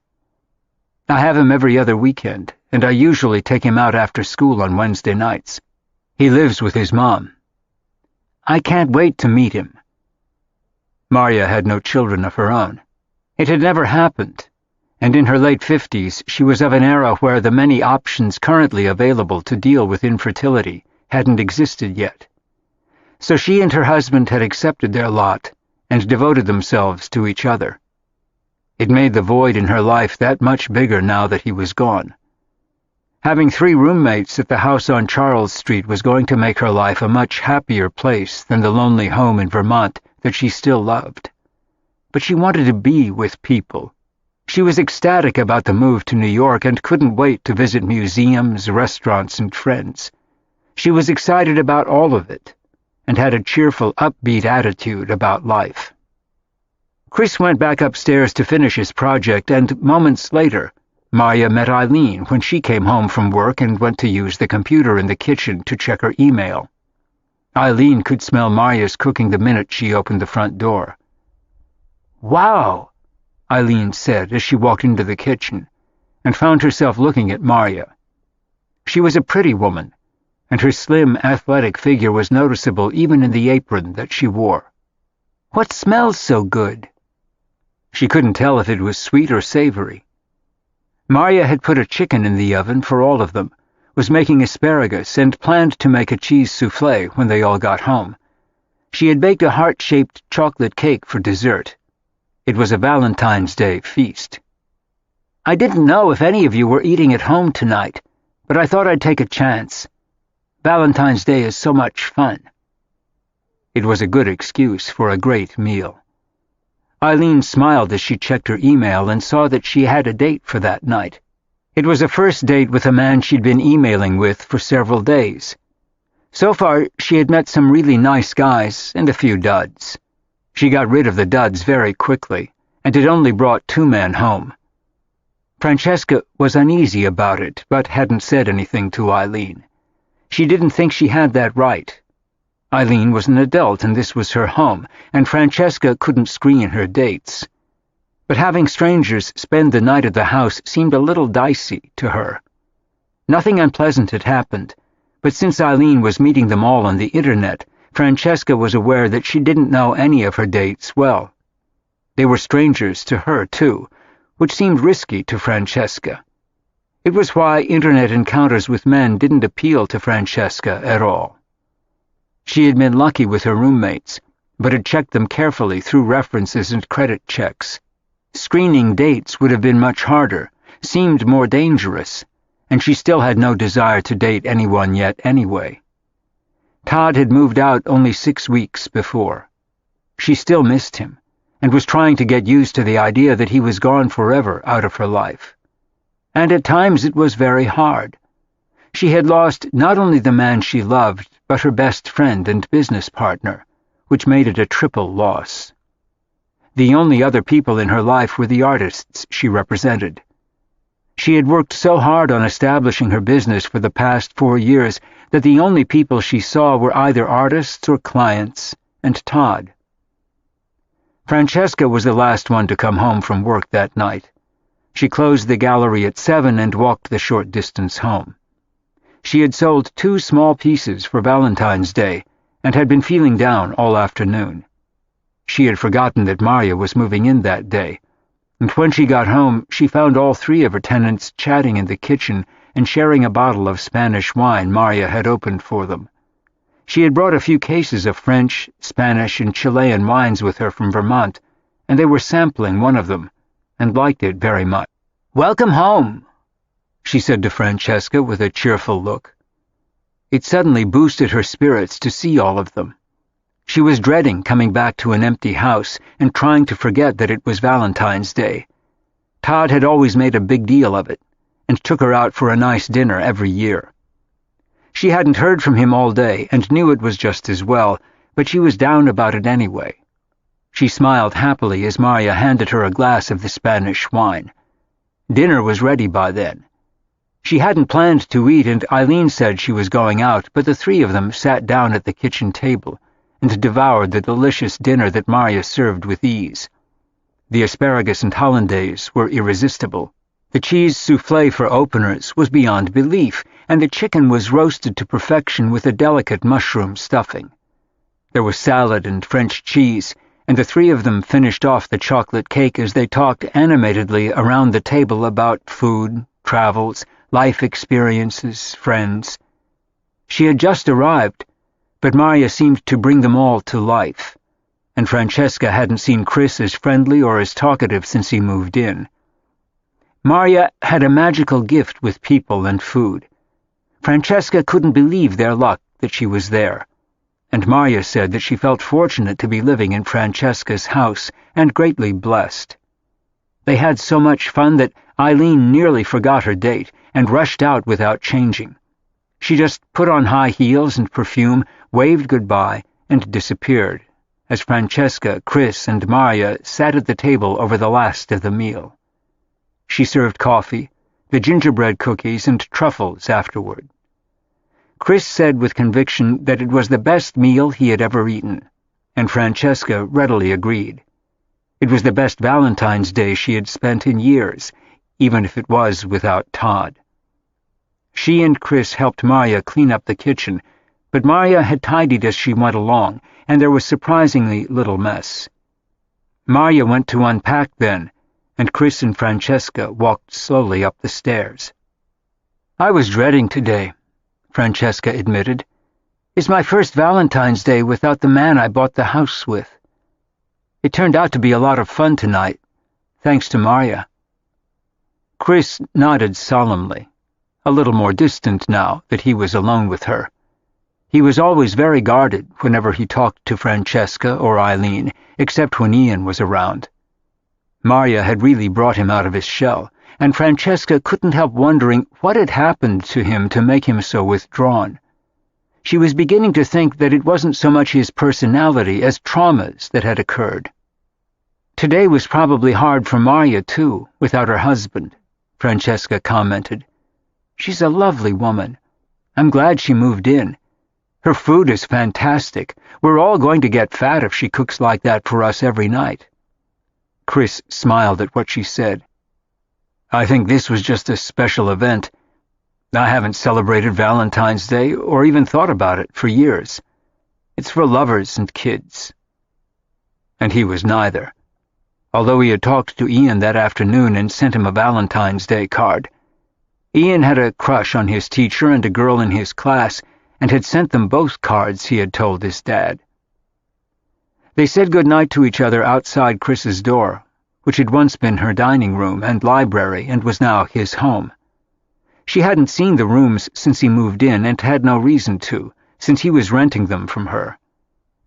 I have him every other weekend, and I usually take him out after school on Wednesday nights. He lives with his mom. I can't wait to meet him." Maria had no children of her own. It had never happened, and in her late 50s she was of an era where the many options currently available to deal with infertility hadn't existed yet. So she and her husband had accepted their lot and devoted themselves to each other. It made the void in her life that much bigger now that he was gone. Having 3 roommates at the house on Charles Street was going to make her life a much happier place than the lonely home in Vermont that she still loved. But she wanted to be with people. She was ecstatic about the move to New York and couldn't wait to visit museums, restaurants, and friends. She was excited about all of it, and had a cheerful, upbeat attitude about life. Chris went back upstairs to finish his project, and moments later, Maria met Eileen when she came home from work and went to use the computer in the kitchen to check her email. Eileen could smell Maria's cooking the minute she opened the front door. "Wow," Eileen said as she walked into the kitchen, and found herself looking at Maria. She was a pretty woman, and her slim, athletic figure was noticeable even in the apron that she wore. "What smells so good?" She couldn't tell if it was sweet or savory. Maria had put a chicken in the oven for all of them, was making asparagus, and planned to make a cheese souffle when they all got home. She had baked a heart-shaped chocolate cake for dessert. It was a Valentine's Day feast. "I didn't know if any of you were eating at home tonight, but I thought I'd take a chance. Valentine's Day is so much fun." It was a good excuse for a great meal. Eileen smiled as she checked her email and saw that she had a date for that night. It was a first date with a man she'd been emailing with for several days. So far, she had met some really nice guys and a few duds. She got rid of the duds very quickly, and had only brought 2 men home. Francesca was uneasy about it, but hadn't said anything to Eileen. She didn't think she had that right. Eileen was an adult, and this was her home, and Francesca couldn't screen her dates. But having strangers spend the night at the house seemed a little dicey to her. Nothing unpleasant had happened, but since Eileen was meeting them all on the internet, Francesca was aware that she didn't know any of her dates well. They were strangers to her, too, which seemed risky to Francesca. It was why internet encounters with men didn't appeal to Francesca at all. She had been lucky with her roommates, but had checked them carefully through references and credit checks. Screening dates would have been much harder, seemed more dangerous, and she still had no desire to date anyone yet anyway. Todd had moved out only 6 weeks before. She still missed him, and was trying to get used to the idea that he was gone forever out of her life. And at times it was very hard. She had lost not only the man she loved, but her best friend and business partner, which made it a triple loss. The only other people in her life were the artists she represented. She had worked so hard on establishing her business for the past 4 years that the only people she saw were either artists or clients, and Todd. Francesca was the last one to come home from work that night. She closed the gallery at 7 and walked the short distance home. She had sold 2 small pieces for Valentine's Day and had been feeling down all afternoon. She had forgotten that Maria was moving in that day, and when she got home, she found all 3 of her tenants chatting in the kitchen and sharing a bottle of Spanish wine Maria had opened for them. She had brought a few cases of French, Spanish, and Chilean wines with her from Vermont, and they were sampling one of them, and liked it very much. "Welcome home," she said to Francesca with a cheerful look. It suddenly boosted her spirits to see all of them. She was dreading coming back to an empty house and trying to forget that it was Valentine's Day. Todd had always made a big deal of it, and took her out for a nice dinner every year. She hadn't heard from him all day and knew it was just as well, but she was down about it anyway. She smiled happily as Maria handed her a glass of the Spanish wine. Dinner was ready by then. She hadn't planned to eat, and Eileen said she was going out, but the 3 of them sat down at the kitchen table and devoured the delicious dinner that Maria served with ease. The asparagus and hollandaise were irresistible. The cheese soufflé for openers was beyond belief, and the chicken was roasted to perfection with a delicate mushroom stuffing. There was salad and French cheese, and the 3 of them finished off the chocolate cake as they talked animatedly around the table about food, travels, life experiences, friends. She had just arrived, but Maria seemed to bring them all to life, and Francesca hadn't seen Chris as friendly or as talkative since he moved in. Maria had a magical gift with people and food. Francesca couldn't believe their luck that she was there, and Maria said that she felt fortunate to be living in Francesca's house and greatly blessed. They had so much fun that Eileen nearly forgot her date and rushed out without changing. She just put on high heels and perfume, waved goodbye, and disappeared, as Francesca, Chris, and Maria sat at the table over the last of the meal. She served coffee, the gingerbread cookies, and truffles afterward. Chris said with conviction that it was the best meal he had ever eaten, and Francesca readily agreed. It was the best Valentine's Day she had spent in years, even if it was without Todd. She and Chris helped Maria clean up the kitchen, but Maria had tidied as she went along, and there was surprisingly little mess. Maria went to unpack then, and Chris and Francesca walked slowly up the stairs. "I was dreading today," Francesca admitted. "It's my first Valentine's Day without the man I bought the house with. It turned out to be a lot of fun tonight, thanks to Maria." Chris nodded solemnly, a little more distant now that he was alone with her. He was always very guarded whenever he talked to Francesca or Eileen, except when Ian was around. Maria had really brought him out of his shell, and Francesca couldn't help wondering what had happened to him to make him so withdrawn. She was beginning to think that it wasn't so much his personality as traumas that had occurred. "Today was probably hard for Maria, too, without her husband," Francesca commented. "She's a lovely woman. I'm glad she moved in. Her food is fantastic. We're all going to get fat if she cooks like that for us every night." Chris smiled at what she said. "I think this was just a special event. I haven't celebrated Valentine's Day or even thought about it for years. It's for lovers and kids." And he was neither. although he had talked to Ian that afternoon and sent him a Valentine's Day card. Ian had a crush on his teacher and a girl in his class, and had sent them both cards, he had told his dad. They said goodnight to each other outside Chris's door, which had once been her dining room and library and was now his home. She hadn't seen the rooms since he moved in and had no reason to, since he was renting them from her,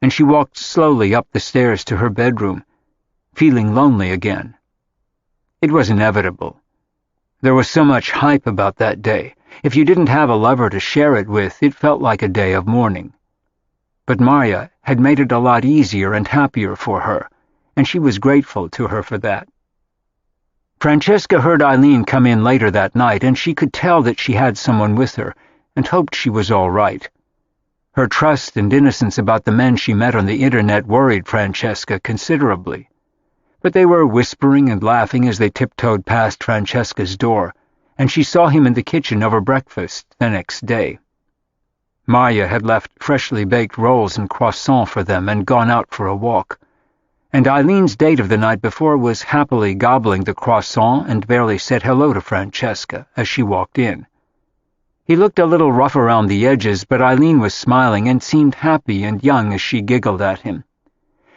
and she walked slowly up the stairs to her bedroom, feeling lonely again. It was inevitable. There was so much hype about that day. If you didn't have a lover to share it with, it felt like a day of mourning. But Marya had made it a lot easier and happier for her, and she was grateful to her for that. Francesca heard Eileen come in later that night, and she could tell that she had someone with her, and hoped she was all right. Her trust and innocence about the men she met on the internet worried Francesca considerably. But they were whispering and laughing as they tiptoed past Francesca's door, and she saw him in the kitchen over breakfast the next day. Marya had left freshly baked rolls and croissant for them and gone out for a walk, and Eileen's date of the night before was happily gobbling the croissant and barely said hello to Francesca as she walked in. He looked a little rough around the edges, but Eileen was smiling and seemed happy and young as she giggled at him.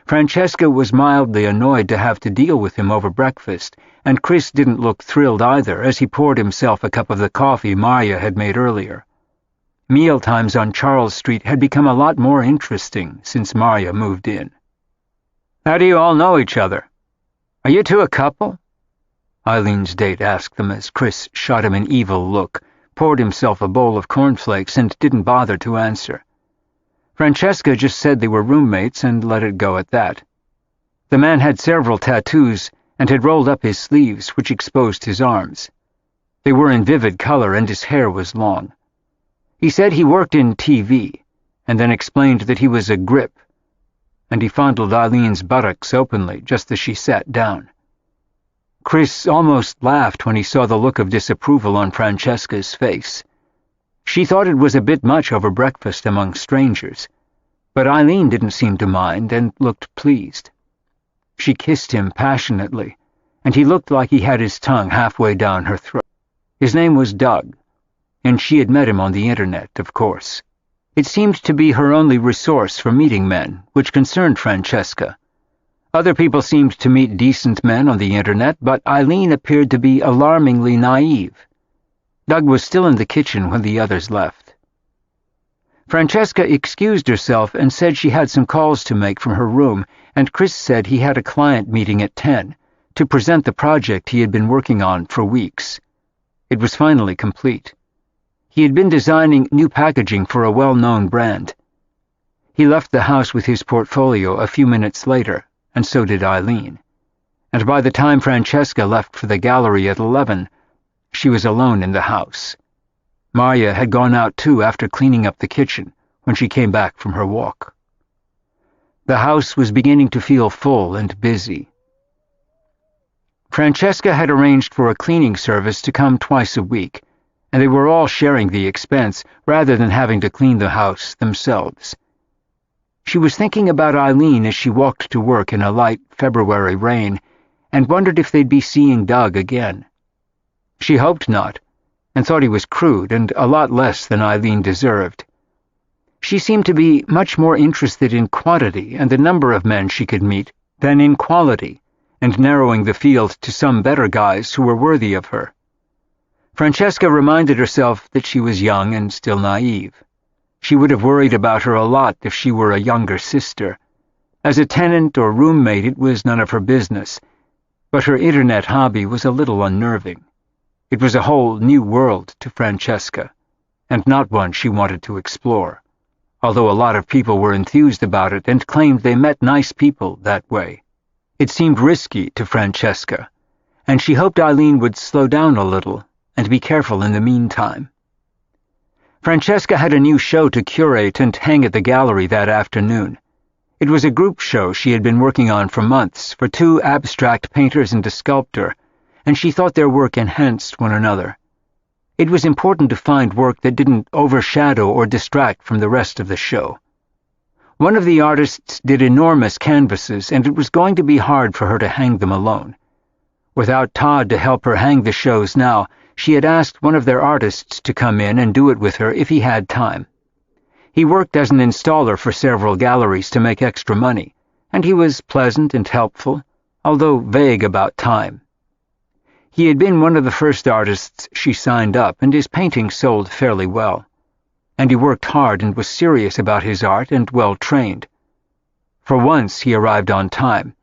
Francesca was mildly annoyed to have to deal with him over breakfast, and Chris didn't look thrilled either as he poured himself a cup of the coffee Marya had made earlier. Mealtimes on Charles Street had become a lot more interesting since Marya moved in. "How do you all know each other? Are you two a couple?" Eileen's date asked them as Chris shot him an evil look, poured himself a bowl of cornflakes, and didn't bother to answer. Francesca just said they were roommates and let it go at that. The man had several tattoos and had rolled up his sleeves, which exposed his arms. They were in vivid color and his hair was long. He said he worked in TV, and then explained that he was a grip, and he fondled Eileen's buttocks openly just as she sat down. Chris almost laughed when he saw the look of disapproval on Francesca's face. She thought it was a bit much over breakfast among strangers, but Eileen didn't seem to mind and looked pleased. She kissed him passionately, and he looked like he had his tongue halfway down her throat. His name was Doug, and she had met him on the internet, of course. It seemed to be her only resource for meeting men, which concerned Francesca. Other people seemed to meet decent men on the internet, but Eileen appeared to be alarmingly naive. Doug was still in the kitchen when the others left. Francesca excused herself and said she had some calls to make from her room, and Chris said he had a client meeting at 10 to present the project he had been working on for weeks. It was finally complete. He had been designing new packaging for a well-known brand. He left the house with his portfolio a few minutes later, and so did Eileen. And by the time Francesca left for the gallery at 11, she was alone in the house. Marya had gone out too after cleaning up the kitchen when she came back from her walk. The house was beginning to feel full and busy. Francesca had arranged for a cleaning service to come twice a week, and they were all sharing the expense rather than having to clean the house themselves. She was thinking about Eileen as she walked to work in a light February rain and wondered if they'd be seeing Doug again. She hoped not, and thought he was crude and a lot less than Eileen deserved. She seemed to be much more interested in quantity and the number of men she could meet than in quality, and narrowing the field to some better guys who were worthy of her. Francesca reminded herself that she was young and still naive. She would have worried about her a lot if she were a younger sister. As a tenant or roommate, it was none of her business, but her internet hobby was a little unnerving. It was a whole new world to Francesca, and not one she wanted to explore, although a lot of people were enthused about it and claimed they met nice people that way. It seemed risky to Francesca, and she hoped Eileen would slow down a little and be careful in the meantime. Francesca had a new show to curate and hang at the gallery that afternoon. It was a group show she had been working on for months for two abstract painters and a sculptor, and she thought their work enhanced one another. It was important to find work that didn't overshadow or distract from the rest of the show. One of the artists did enormous canvases, and it was going to be hard for her to hang them alone. Without Todd to help her hang the shows now, she had asked one of their artists to come in and do it with her if he had time. He worked as an installer for several galleries to make extra money, and he was pleasant and helpful, although vague about time. He had been one of the first artists she signed up, and his paintings sold fairly well. And he worked hard and was serious about his art and well-trained. For once he arrived on time,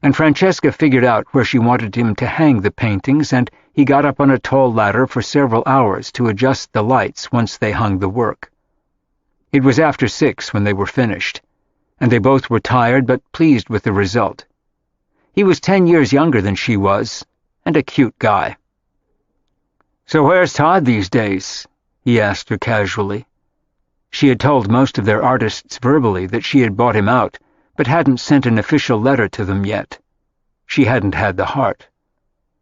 and Francesca figured out where she wanted him to hang the paintings, and he got up on a tall ladder for several hours to adjust the lights once they hung the work. It was after 6 when they were finished, and they both were tired but pleased with the result. He was 10 years younger than she was, and a cute guy. "So where's Todd these days?" he asked her casually. She had told most of their artists verbally that she had bought him out, but hadn't sent an official letter to them yet. She hadn't had the heart.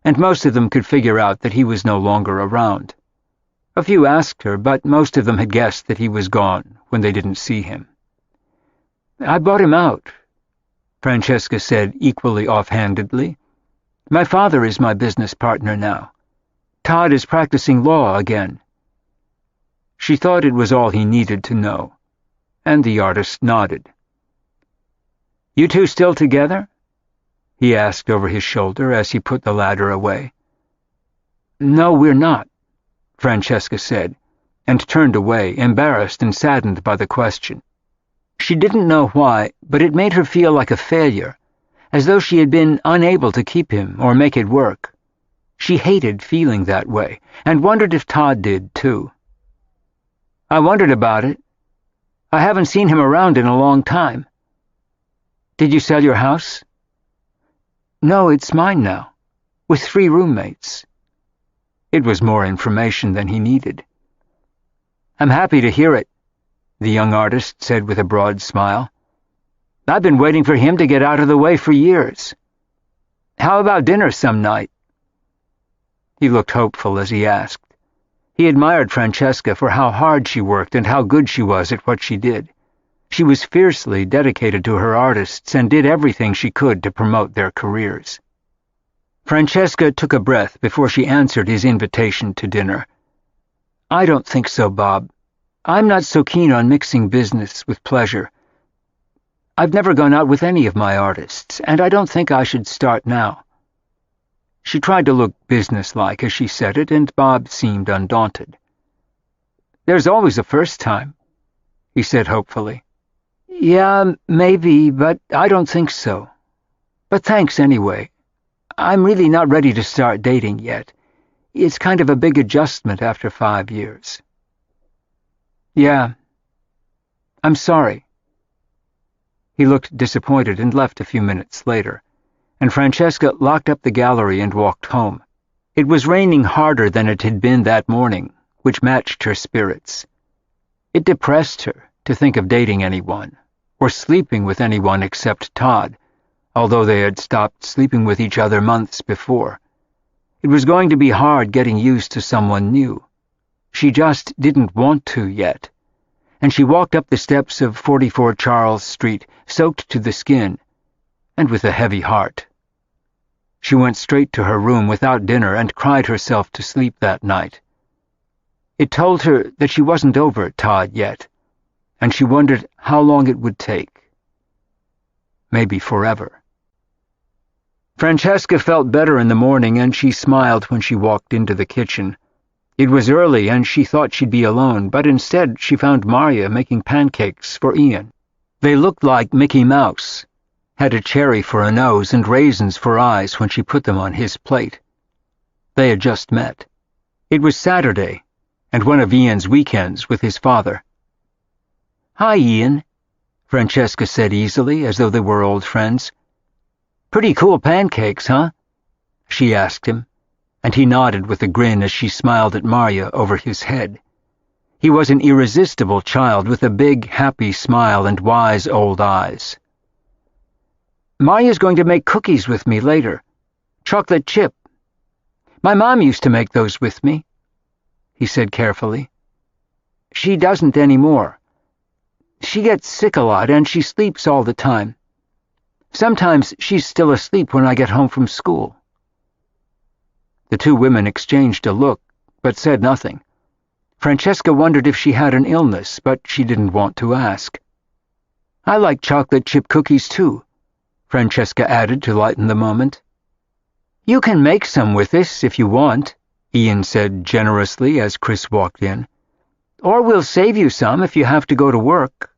And most of them could figure out that he was no longer around. A few asked her, but most of them had guessed that he was gone when they didn't see him. "I bought him out," Francesca said equally offhandedly. "My father is my business partner now. Todd is practicing law again." She thought it was all he needed to know, and the artist nodded. "You two still together?" he asked over his shoulder as he put the ladder away. "No, we're not," Francesca said, and turned away, embarrassed and saddened by the question. She didn't know why, but it made her feel like a failure, as though she had been unable to keep him or make it work. She hated feeling that way, and wondered if Todd did, too. "I wondered about it. I haven't seen him around in a long time." "Did you sell your house?" "No, it's mine now, with 3 roommates." It was more information than he needed. "I'm happy to hear it," the young artist said with a broad smile. "I've been waiting for him to get out of the way for years. How about dinner some night?" He looked hopeful as he asked. He admired Francesca for how hard she worked and how good she was at what she did. She was fiercely dedicated to her artists and did everything she could to promote their careers. Francesca took a breath before she answered his invitation to dinner. "I don't think so, Bob. I'm not so keen on mixing business with pleasure. I've never gone out with any of my artists, and I don't think I should start now." She tried to look businesslike as she said it, and Bob seemed undaunted. "There's always a first time," he said hopefully. "Yeah, maybe, but I don't think so. But thanks anyway. I'm really not ready to start dating yet. It's kind of a big adjustment after 5 years." "Yeah. I'm sorry." He looked disappointed and left a few minutes later, and Francesca locked up the gallery and walked home. It was raining harder than it had been that morning, which matched her spirits. It depressed her to think of dating anyone, or sleeping with anyone except Todd, although they had stopped sleeping with each other months before. It was going to be hard getting used to someone new. She just didn't want to yet, and she walked up the steps of 44 Charles Street, soaked to the skin, and with a heavy heart. She went straight to her room without dinner and cried herself to sleep that night. It told her that she wasn't over Todd yet, and she wondered how long it would take. Maybe forever. Francesca felt better in the morning, and she smiled when she walked into the kitchen. It was early, and she thought she'd be alone, but instead she found Marya making pancakes for Ian. They looked like Mickey Mouse, had a cherry for a nose and raisins for eyes when she put them on his plate. They had just met. It was Saturday, and one of Ian's weekends with his father. "Hi, Ian," Francesca said easily, as though they were old friends. "Pretty cool pancakes, huh?" she asked him, and he nodded with a grin as she smiled at Marya over his head. He was an irresistible child with a big, happy smile and wise old eyes. "Marya's going to make cookies with me later. Chocolate chip. My mom used to make those with me," he said carefully. "She doesn't anymore. She gets sick a lot, and she sleeps all the time. Sometimes she's still asleep when I get home from school." The two women exchanged a look, but said nothing. Francesca wondered if she had an illness, but she didn't want to ask. "I like chocolate chip cookies, too," Francesca added to lighten the moment. "You can make some with this if you want," Ian said generously as Chris walked in. "Or we'll save you some if you have to go to work."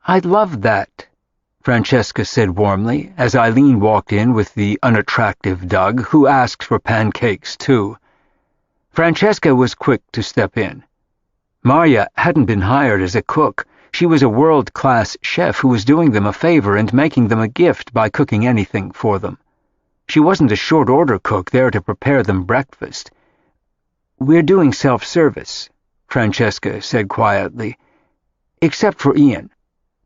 "I'd love that," Francesca said warmly as Eileen walked in with the unattractive Doug, who asked for pancakes too. Francesca was quick to step in. Marya hadn't been hired as a cook. She was a world-class chef who was doing them a favor and making them a gift by cooking anything for them. She wasn't a short-order cook there to prepare them breakfast. "We're doing self-service," Francesca said quietly. "Except for Ian."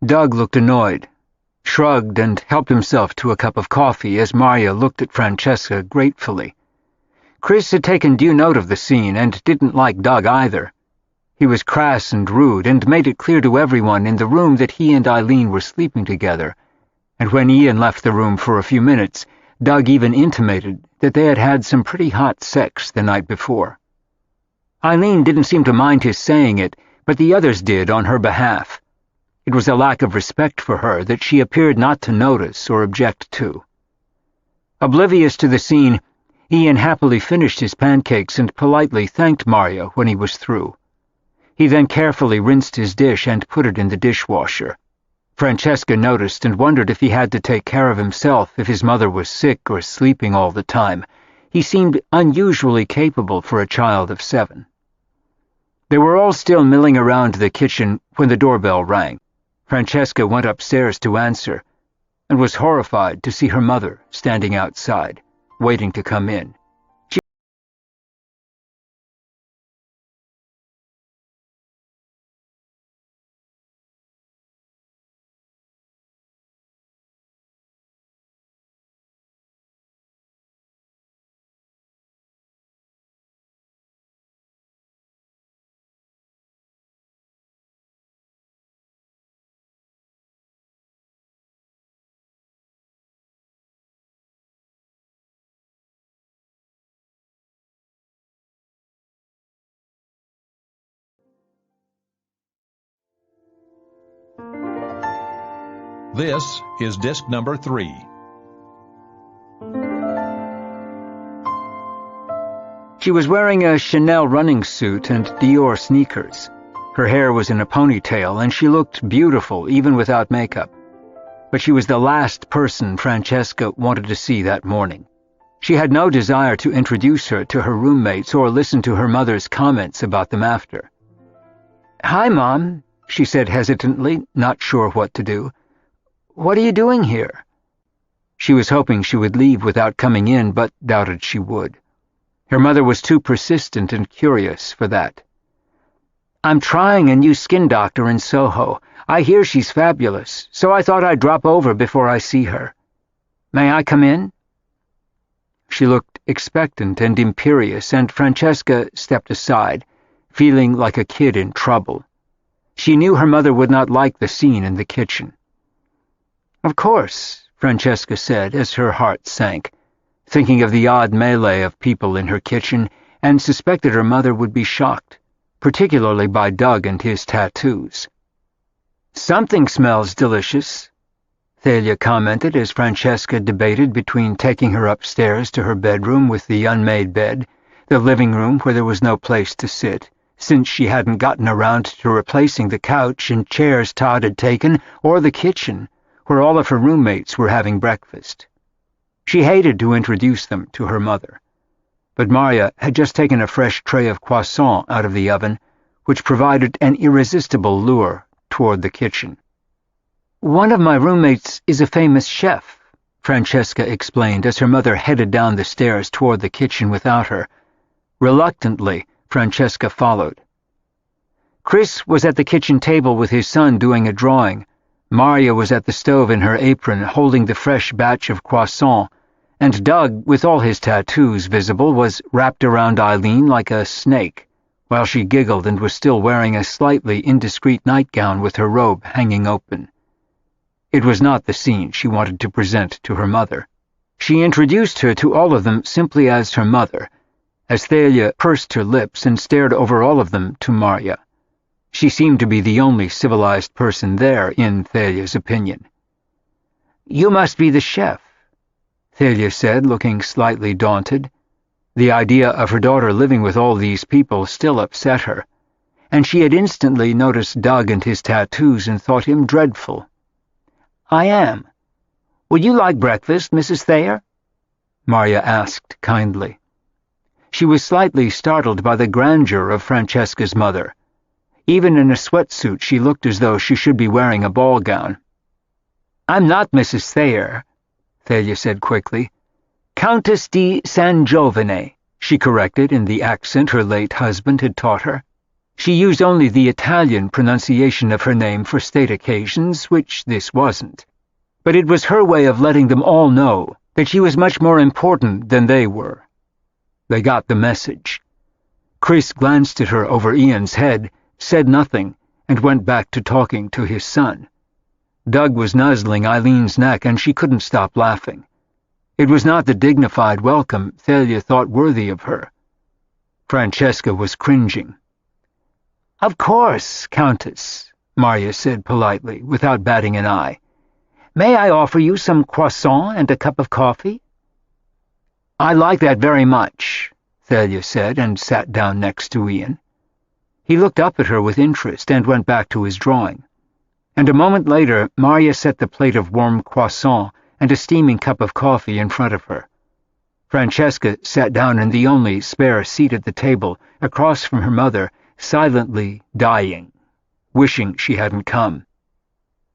Doug looked annoyed, shrugged, and helped himself to a cup of coffee as Marya looked at Francesca gratefully. Chris had taken due note of the scene and didn't like Doug either. He was crass and rude and made it clear to everyone in the room that he and Eileen were sleeping together, and when Ian left the room for a few minutes, Doug even intimated that they had had some pretty hot sex the night before. Eileen didn't seem to mind his saying it, but the others did on her behalf. It was a lack of respect for her that she appeared not to notice or object to. Oblivious to the scene, Ian happily finished his pancakes and politely thanked Marya when he was through. He then carefully rinsed his dish and put it in the dishwasher. Francesca noticed and wondered if he had to take care of himself if his mother was sick or sleeping all the time. He seemed unusually capable for a child of 7. They were all still milling around the kitchen when the doorbell rang. Francesca went upstairs to answer, and was horrified to see her mother standing outside, waiting to come in. This is disc number 3. She was wearing a Chanel running suit and Dior sneakers. Her hair was in a ponytail, and she looked beautiful even without makeup. But she was the last person Francesca wanted to see that morning. She had no desire to introduce her to her roommates or listen to her mother's comments about them after. "Hi, Mom," she said hesitantly, not sure what to do. "What are you doing here?" She was hoping she would leave without coming in, but doubted she would. Her mother was too persistent and curious for that. "I'm trying a new skin doctor in Soho. I hear she's fabulous, so I thought I'd drop over before I see her. May I come in?" She looked expectant and imperious, and Francesca stepped aside, feeling like a kid in trouble. She knew her mother would not like the scene in the kitchen. "Of course," Francesca said as her heart sank, thinking of the odd melee of people in her kitchen, and suspected her mother would be shocked, particularly by Doug and his tattoos. "Something smells delicious," Thalia commented as Francesca debated between taking her upstairs to her bedroom with the unmade bed, the living room where there was no place to sit, since she hadn't gotten around to replacing the couch and chairs Todd had taken, or the kitchen, where all of her roommates were having breakfast. She hated to introduce them to her mother, but Marya had just taken a fresh tray of croissants out of the oven, which provided an irresistible lure toward the kitchen. "One of my roommates is a famous chef," Francesca explained as her mother headed down the stairs toward the kitchen without her. Reluctantly, Francesca followed. Chris was at the kitchen table with his son doing a drawing. Marya was at the stove in her apron holding the fresh batch of croissant, and Doug, with all his tattoos visible, was wrapped around Eileen like a snake, while she giggled and was still wearing a slightly indiscreet nightgown with her robe hanging open. It was not the scene she wanted to present to her mother. She introduced her to all of them simply as her mother, as Thalia pursed her lips and stared over all of them to Marya. She seemed to be the only civilized person there, in Thalia's opinion. "You must be the chef," Thalia said, looking slightly daunted. The idea of her daughter living with all these people still upset her, and she had instantly noticed Doug and his tattoos and thought him dreadful. "I am. Would you like breakfast, Mrs. Thayer?" Marya asked kindly. She was slightly startled by the grandeur of Francesca's mother. Even in a sweatsuit, she looked as though she should be wearing a ball gown. "I'm not Mrs. Thayer," Thalia said quickly. "Countess di San Giovane," she corrected in the accent her late husband had taught her. She used only the Italian pronunciation of her name for state occasions, which this wasn't. But it was her way of letting them all know that she was much more important than they were. They got the message. Chris glanced at her over Ian's head, said nothing, and went back to talking to his son. Doug was nuzzling Eileen's neck, and she couldn't stop laughing. It was not the dignified welcome Thalia thought worthy of her. Francesca was cringing. "Of course, Countess," Marya said politely, without batting an eye. "May I offer you some croissant and a cup of coffee?" "I like that very much," Thalia said, and sat down next to Ian. He looked up at her with interest and went back to his drawing. And a moment later, Marya set the plate of warm croissant and a steaming cup of coffee in front of her. Francesca sat down in the only spare seat at the table, across from her mother, silently dying, wishing she hadn't come.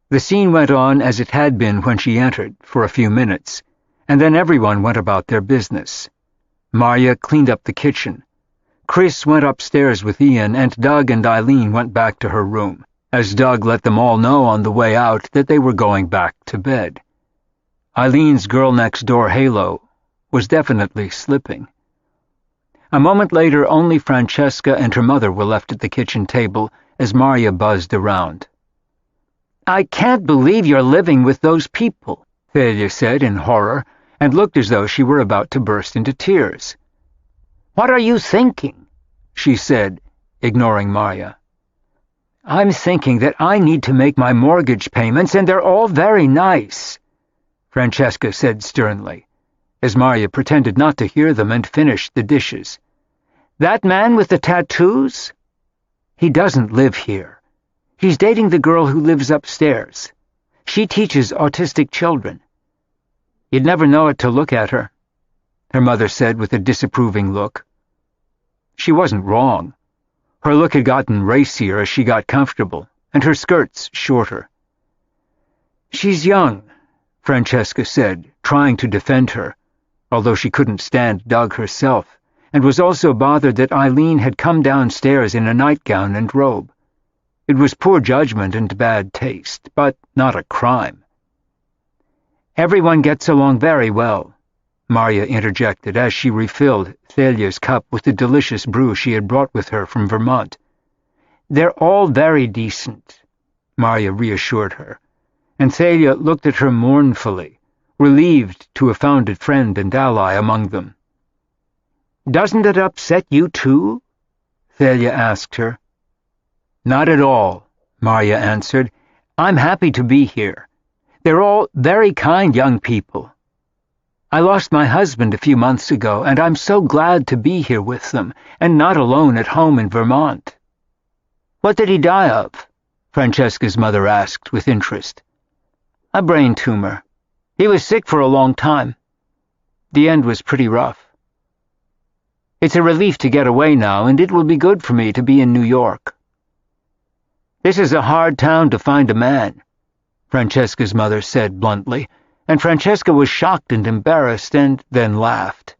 The scene went on as it had been when she entered, for a few minutes, and then everyone went about their business. Marya cleaned up the kitchen. Chris went upstairs with Ian, and Doug and Eileen went back to her room, as Doug let them all know on the way out that they were going back to bed. Eileen's girl-next-door halo was definitely slipping. A moment later, only Francesca and her mother were left at the kitchen table as Marya buzzed around. "I can't believe you're living with those people," Thalia said in horror, and looked as though she were about to burst into tears. "What are you thinking?" she said, ignoring Marya. "I'm thinking that I need to make my mortgage payments, and they're all very nice," Francesca said sternly, as Marya pretended not to hear them and finished the dishes. "That man with the tattoos? He doesn't live here. He's dating the girl who lives upstairs. She teaches autistic children. You'd never know it to look at her," her mother said with a disapproving look. She wasn't wrong. Her look had gotten racier as she got comfortable, and her skirts shorter. "She's young," Francesca said, trying to defend her, although she couldn't stand Doug herself, and was also bothered that Eileen had come downstairs in a nightgown and robe. It was poor judgment and bad taste, but not a crime. "Everyone gets along very well," Marya interjected as she refilled Thalia's cup with the delicious brew she had brought with her from Vermont. "They're all very decent," Marya reassured her, and Thalia looked at her mournfully, relieved to have found a friend and ally among them. "Doesn't it upset you too?" Thalia asked her. "Not at all," Marya answered. "I'm happy to be here. They're all very kind young people. I lost my husband a few months ago, and I'm so glad to be here with them, and not alone at home in Vermont." "What did he die of?" Francesca's mother asked with interest. "A brain tumor. He was sick for a long time. The end was pretty rough. It's a relief to get away now, and it will be good for me to be in New York." "This is a hard town to find a man," Francesca's mother said bluntly, and Francesca was shocked and embarrassed and then laughed.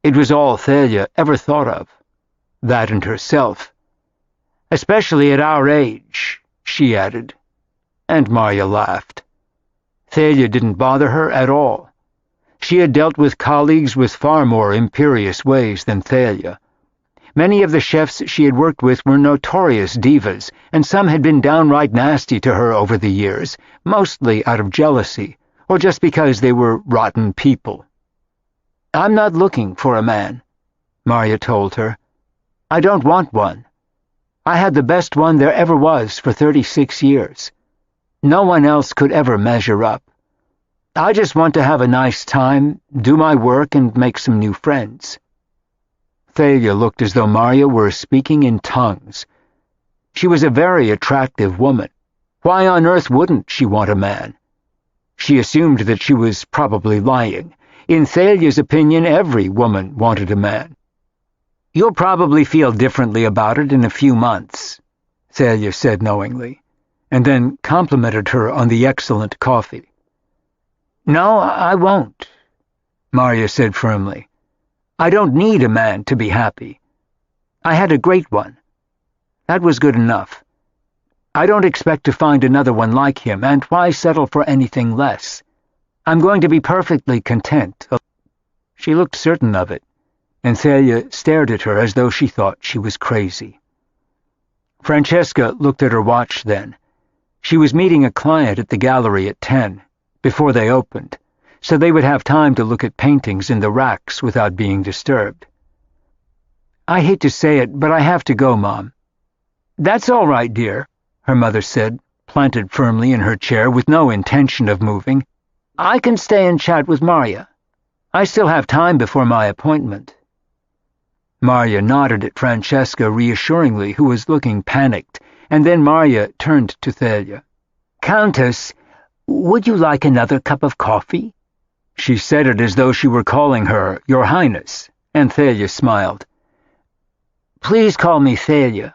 It was all Thalia ever thought of, that and herself. "Especially at our age," she added, and Marya laughed. Thalia didn't bother her at all. She had dealt with colleagues with far more imperious ways than Thalia. Many of the chefs she had worked with were notorious divas, and some had been downright nasty to her over the years, mostly out of jealousy, or just because they were rotten people. "I'm not looking for a man," Marya told her. "I don't want one. I had the best one there ever was for 36 years. No one else could ever measure up. I just want to have a nice time, do my work, and make some new friends." Thalia looked as though Marya were speaking in tongues. She was a very attractive woman. Why on earth wouldn't she want a man? She assumed that she was probably lying. In Thalia's opinion, every woman wanted a man. "You'll probably feel differently about it in a few months," Thalia said knowingly, and then complimented her on the excellent coffee. "No, I won't," Marya said firmly. "I don't need a man to be happy. I had a great one. That was good enough. I don't expect to find another one like him, and why settle for anything less? I'm going to be perfectly content." She looked certain of it, and Thalia stared at her as though she thought she was crazy. Francesca looked at her watch then. She was meeting a client at the gallery at 10, before they opened, so they would have time to look at paintings in the racks without being disturbed. "I hate to say it, but I have to go, Mom." "That's all right, dear," her mother said, planted firmly in her chair with no intention of moving. "I can stay and chat with Marya. I still have time before my appointment." Marya nodded at Francesca reassuringly, who was looking panicked, and then Marya turned to Thalia. "Countess, would you like another cup of coffee?" She said it as though she were calling her Your Highness, and Thalia smiled. "Please call me Thalia.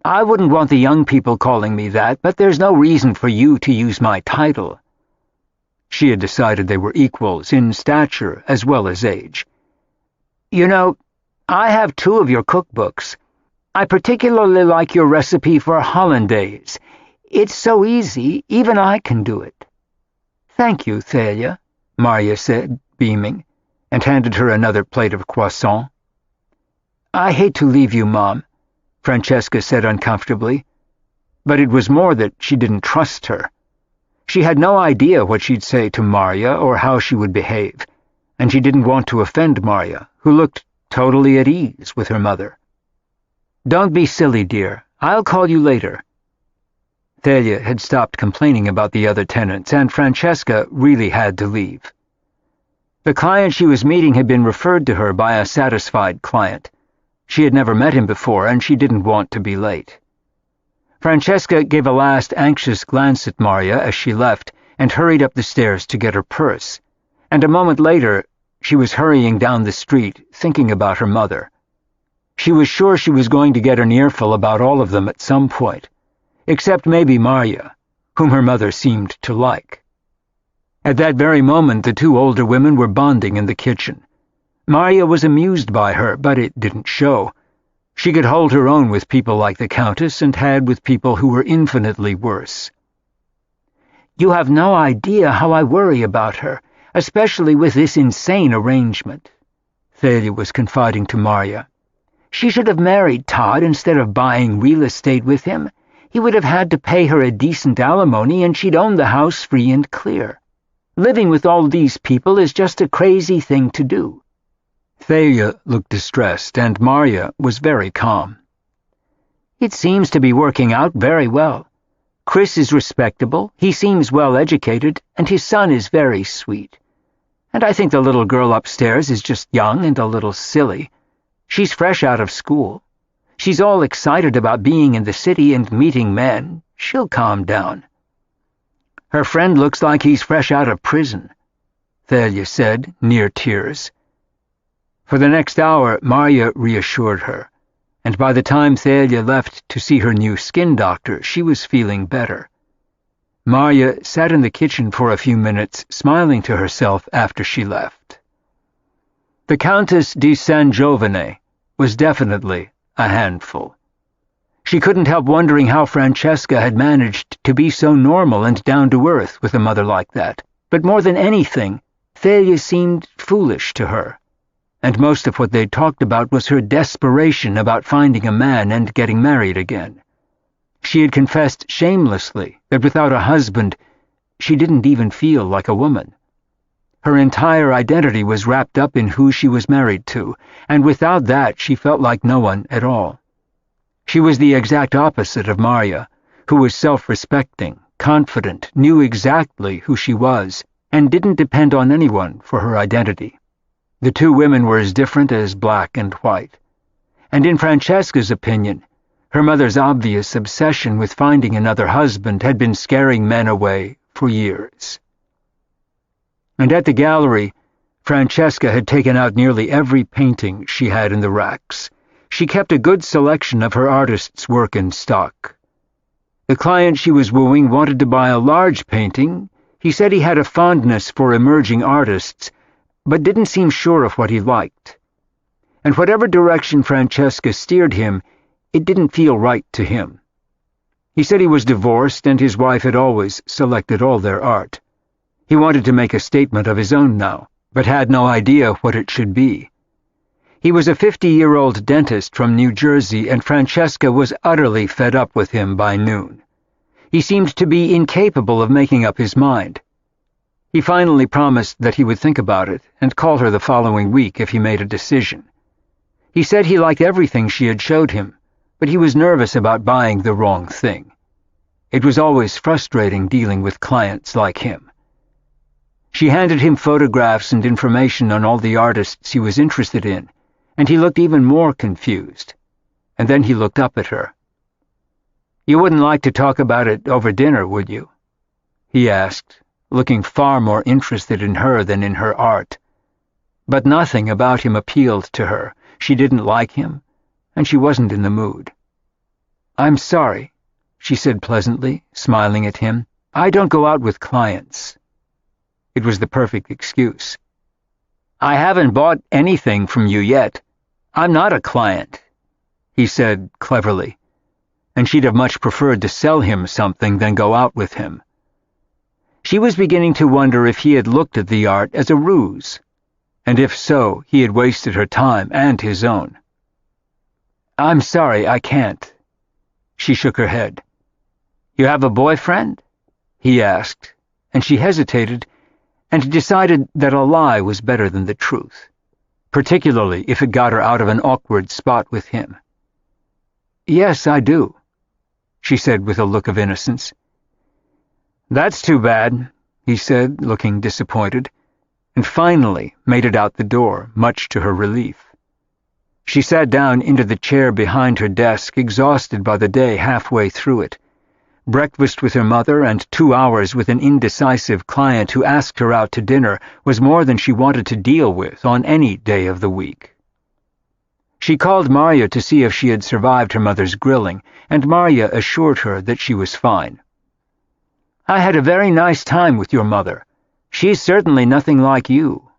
I wouldn't want the young people calling me that, but there's no reason for you to use my title." She had decided they were equals in stature as well as age. "You know, I have 2 of your cookbooks. I particularly like your recipe for hollandaise. It's so easy, even I can do it." "Thank you, Thalia," Marya said, beaming, and handed her another plate of croissant. "I hate to leave you, Mom," Francesca said uncomfortably, but it was more that she didn't trust her. She had no idea what she'd say to Marya or how she would behave, and she didn't want to offend Marya, who looked totally at ease with her mother. "Don't be silly, dear. I'll call you later." Thalia had stopped complaining about the other tenants, and Francesca really had to leave. The client she was meeting had been referred to her by a satisfied client. She had never met him before, and she didn't want to be late. Francesca gave a last anxious glance at Marya as she left and hurried up the stairs to get her purse, and a moment later she was hurrying down the street, thinking about her mother. She was sure she was going to get an earful about all of them at some point, except maybe Marya, whom her mother seemed to like. At that very moment, the 2 older women were bonding in the kitchen. Marya was amused by her, but it didn't show. She could hold her own with people like the Countess and had with people who were infinitely worse. "You have no idea how I worry about her, especially with this insane arrangement," Thalia was confiding to Marya. "She should have married Todd instead of buying real estate with him. He would have had to pay her a decent alimony and she'd own the house free and clear. Living with all these people is just a crazy thing to do." Thalia looked distressed, and Marya was very calm. "It seems to be working out very well. Chris is respectable, he seems well educated, and his son is very sweet. And I think the little girl upstairs is just young and a little silly. She's fresh out of school. She's all excited about being in the city and meeting men. She'll calm down." "Her friend looks like he's fresh out of prison," Thalia said, near tears. For the next hour, Marya reassured her, and by the time Thalia left to see her new skin doctor, she was feeling better. Marya sat in the kitchen for a few minutes, smiling to herself after she left. The Countess di San Giovane was definitely a handful. She couldn't help wondering how Francesca had managed to be so normal and down-to-earth with a mother like that, but more than anything, Thalia seemed foolish to her. and most of what they'd talked about was her desperation about finding a man and getting married again. She had confessed shamelessly that without a husband, she didn't even feel like a woman. Her entire identity was wrapped up in who she was married to, and without that she felt like no one at all. She was the exact opposite of Marya, who was self-respecting, confident, knew exactly who she was, and didn't depend on anyone for her identity. The two women were as different as black and white. And in Francesca's opinion, her mother's obvious obsession with finding another husband had been scaring men away for years. And at the gallery, Francesca had taken out nearly every painting she had in the racks. She kept a good selection of her artist's work in stock. The client she was wooing wanted to buy a large painting. He said he had a fondness for emerging artists, but didn't seem sure of what he liked. And whatever direction Francesca steered him, it didn't feel right to him. He said he was divorced and his wife had always selected all their art. He wanted to make a statement of his own now, but had no idea what it should be. He was a 50-year-old dentist from New Jersey, and Francesca was utterly fed up with him by noon. He seemed to be incapable of making up his mind. He finally promised that he would think about it and call her the following week if he made a decision. He said he liked everything she had showed him, but he was nervous about buying the wrong thing. It was always frustrating dealing with clients like him. She handed him photographs and information on all the artists he was interested in, and he looked even more confused. And then he looked up at her. "You wouldn't like to talk about it over dinner, would you?" he asked, looking far more interested in her than in her art. But nothing about him appealed to her. She didn't like him, and she wasn't in the mood. "I'm sorry," she said pleasantly, smiling at him. "I don't go out with clients." It was the perfect excuse. "I haven't bought anything from you yet. I'm not a client," he said cleverly, and she'd have much preferred to sell him something than go out with him. She was beginning to wonder if he had looked at the art as a ruse, and if so, he had wasted her time and his own. "I'm sorry, I can't." She shook her head. "You have a boyfriend?" he asked, and she hesitated and decided that a lie was better than the truth, particularly if it got her out of an awkward spot with him. "Yes, I do," she said with a look of innocence. "That's too bad," he said, looking disappointed, and finally made it out the door, much to her relief. She sat down into the chair behind her desk, exhausted by the day halfway through it. Breakfast with her mother and 2 hours with an indecisive client who asked her out to dinner was more than she wanted to deal with on any day of the week. She called Marya to see if she had survived her mother's grilling, and Marya assured her that she was fine. "I had a very nice time with your mother. She's certainly nothing like you,"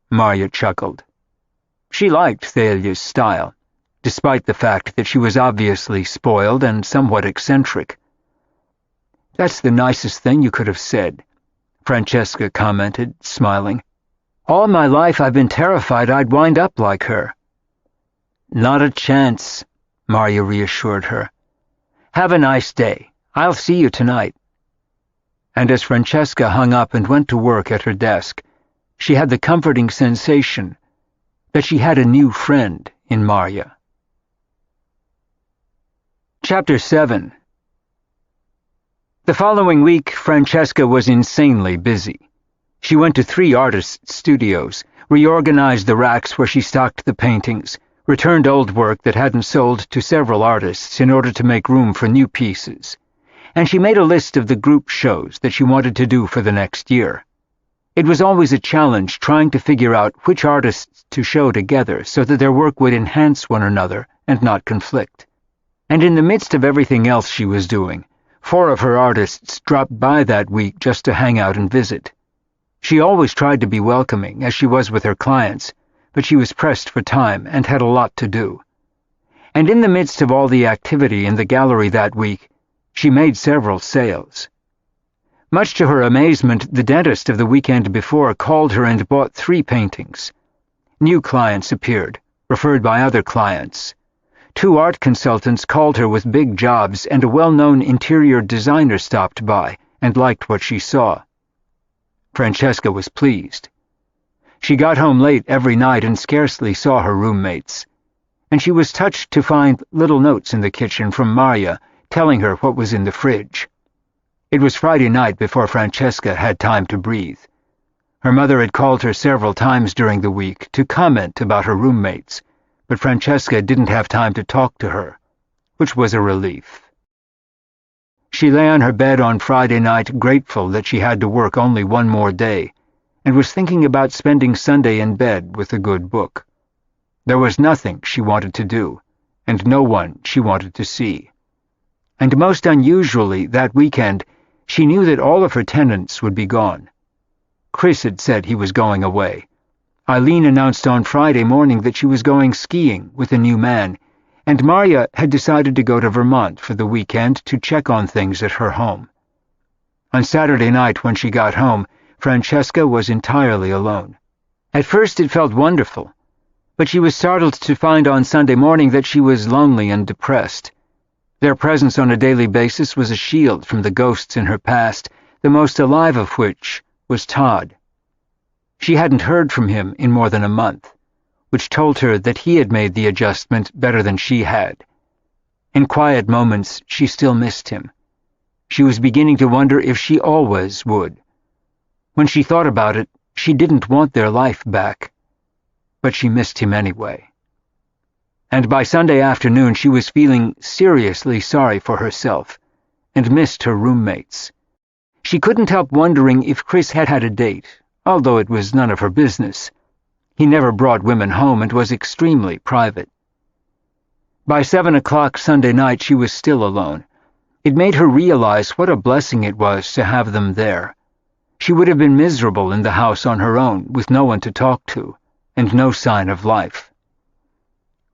Marya chuckled. She liked Thalia's style, despite the fact that she was obviously spoiled and somewhat eccentric. "That's the nicest thing you could have said," Francesca commented, smiling. "All my life I've been terrified I'd wind up like her." "Not a chance," Marya reassured her. "Have a nice day. I'll see you tonight." And as Francesca hung up and went to work at her desk, she had the comforting sensation that she had a new friend in Marya. Chapter 7. The following week, Francesca was insanely busy. She went to 3 artists' studios, reorganized the racks where she stocked the paintings, returned old work that hadn't sold to several artists in order to make room for new pieces, and she made a list of the group shows that she wanted to do for the next year. It was always a challenge trying to figure out which artists to show together so that their work would enhance one another and not conflict. And in the midst of everything else she was doing, 4 of her artists dropped by that week just to hang out and visit. She always tried to be welcoming, as she was with her clients, but she was pressed for time and had a lot to do. And in the midst of all the activity in the gallery that week, she made several sales. Much to her amazement, the dentist of the weekend before called her and bought 3 paintings. New clients appeared, referred by other clients. 2 art consultants called her with big jobs, and a well-known interior designer stopped by and liked what she saw. Francesca was pleased. She got home late every night and scarcely saw her roommates, and she was touched to find little notes in the kitchen from Maria telling her what was in the fridge. It was Friday night before Francesca had time to breathe. Her mother had called her several times during the week to comment about her roommates, but Francesca didn't have time to talk to her, which was a relief. She lay on her bed on Friday night, grateful that she had to work only one more day, and was thinking about spending Sunday in bed with a good book. There was nothing she wanted to do, and no one she wanted to see. And most unusually, that weekend, she knew that all of her tenants would be gone. Chris had said he was going away. Eileen announced on Friday morning that she was going skiing with a new man, and Maria had decided to go to Vermont for the weekend to check on things at her home. On Saturday night, when she got home, Francesca was entirely alone. At first it felt wonderful, but she was startled to find on Sunday morning that she was lonely and depressed. Their presence on a daily basis was a shield from the ghosts in her past, the most alive of which was Todd. She hadn't heard from him in more than a month, which told her that he had made the adjustment better than she had. In quiet moments, she still missed him. She was beginning to wonder if she always would. When she thought about it, she didn't want their life back, but she missed him anyway. And by Sunday afternoon, she was feeling seriously sorry for herself and missed her roommates. She couldn't help wondering if Chris had had a date, although it was none of her business. He never brought women home and was extremely private. By 7 o'clock Sunday night, she was still alone. It made her realize what a blessing it was to have them there. She would have been miserable in the house on her own, with no one to talk to, and no sign of life.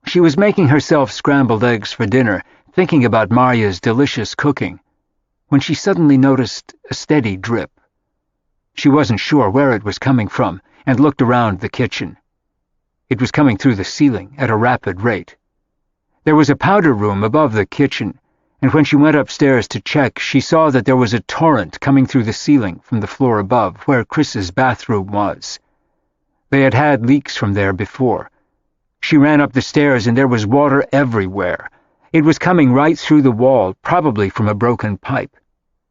She was making herself scrambled eggs for dinner, thinking about Maria's delicious cooking, when she suddenly noticed a steady drip. She wasn't sure where it was coming from, and looked around the kitchen. It was coming through the ceiling at a rapid rate. There was a powder room above the kitchen, and when she went upstairs to check, she saw that there was a torrent coming through the ceiling from the floor above, where Chris's bathroom was. They had had leaks from there before. She ran up the stairs, and there was water everywhere. It was coming right through the wall, probably from a broken pipe.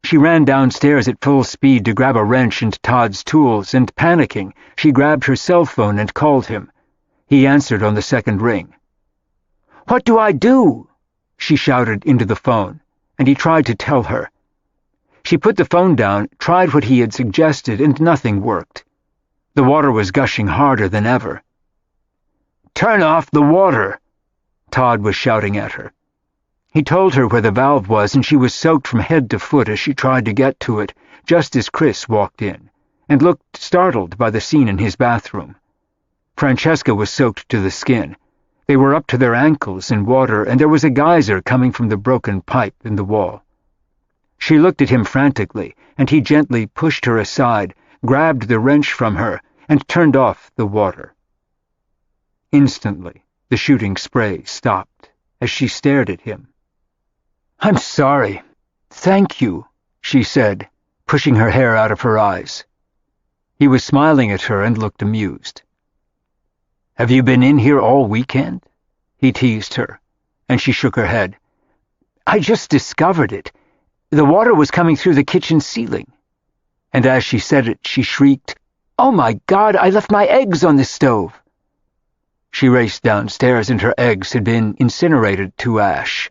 She ran downstairs at full speed to grab a wrench and Todd's tools, and panicking, she grabbed her cell phone and called him. He answered on the second ring. "What do I do?" she shouted into the phone, and he tried to tell her. She put the phone down, tried what he had suggested, and nothing worked. The water was gushing harder than ever. "Turn off the water!" Todd was shouting at her. He told her where the valve was, and she was soaked from head to foot as she tried to get to it, just as Chris walked in, and looked startled by the scene in his bathroom. Francesca was soaked to the skin. They were up to their ankles in water, and there was a geyser coming from the broken pipe in the wall. She looked at him frantically, and he gently pushed her aside, grabbed the wrench from her, and turned off the water. Instantly, the shooting spray stopped as she stared at him. "I'm sorry. Thank you," she said, pushing her hair out of her eyes. He was smiling at her and looked amused. "Have you been in here all weekend?" he teased her, and she shook her head. "I just discovered it. The water was coming through the kitchen ceiling." And as she said it, she shrieked, "Oh my God, I left my eggs on the stove!" She raced downstairs, and her eggs had been incinerated to ash.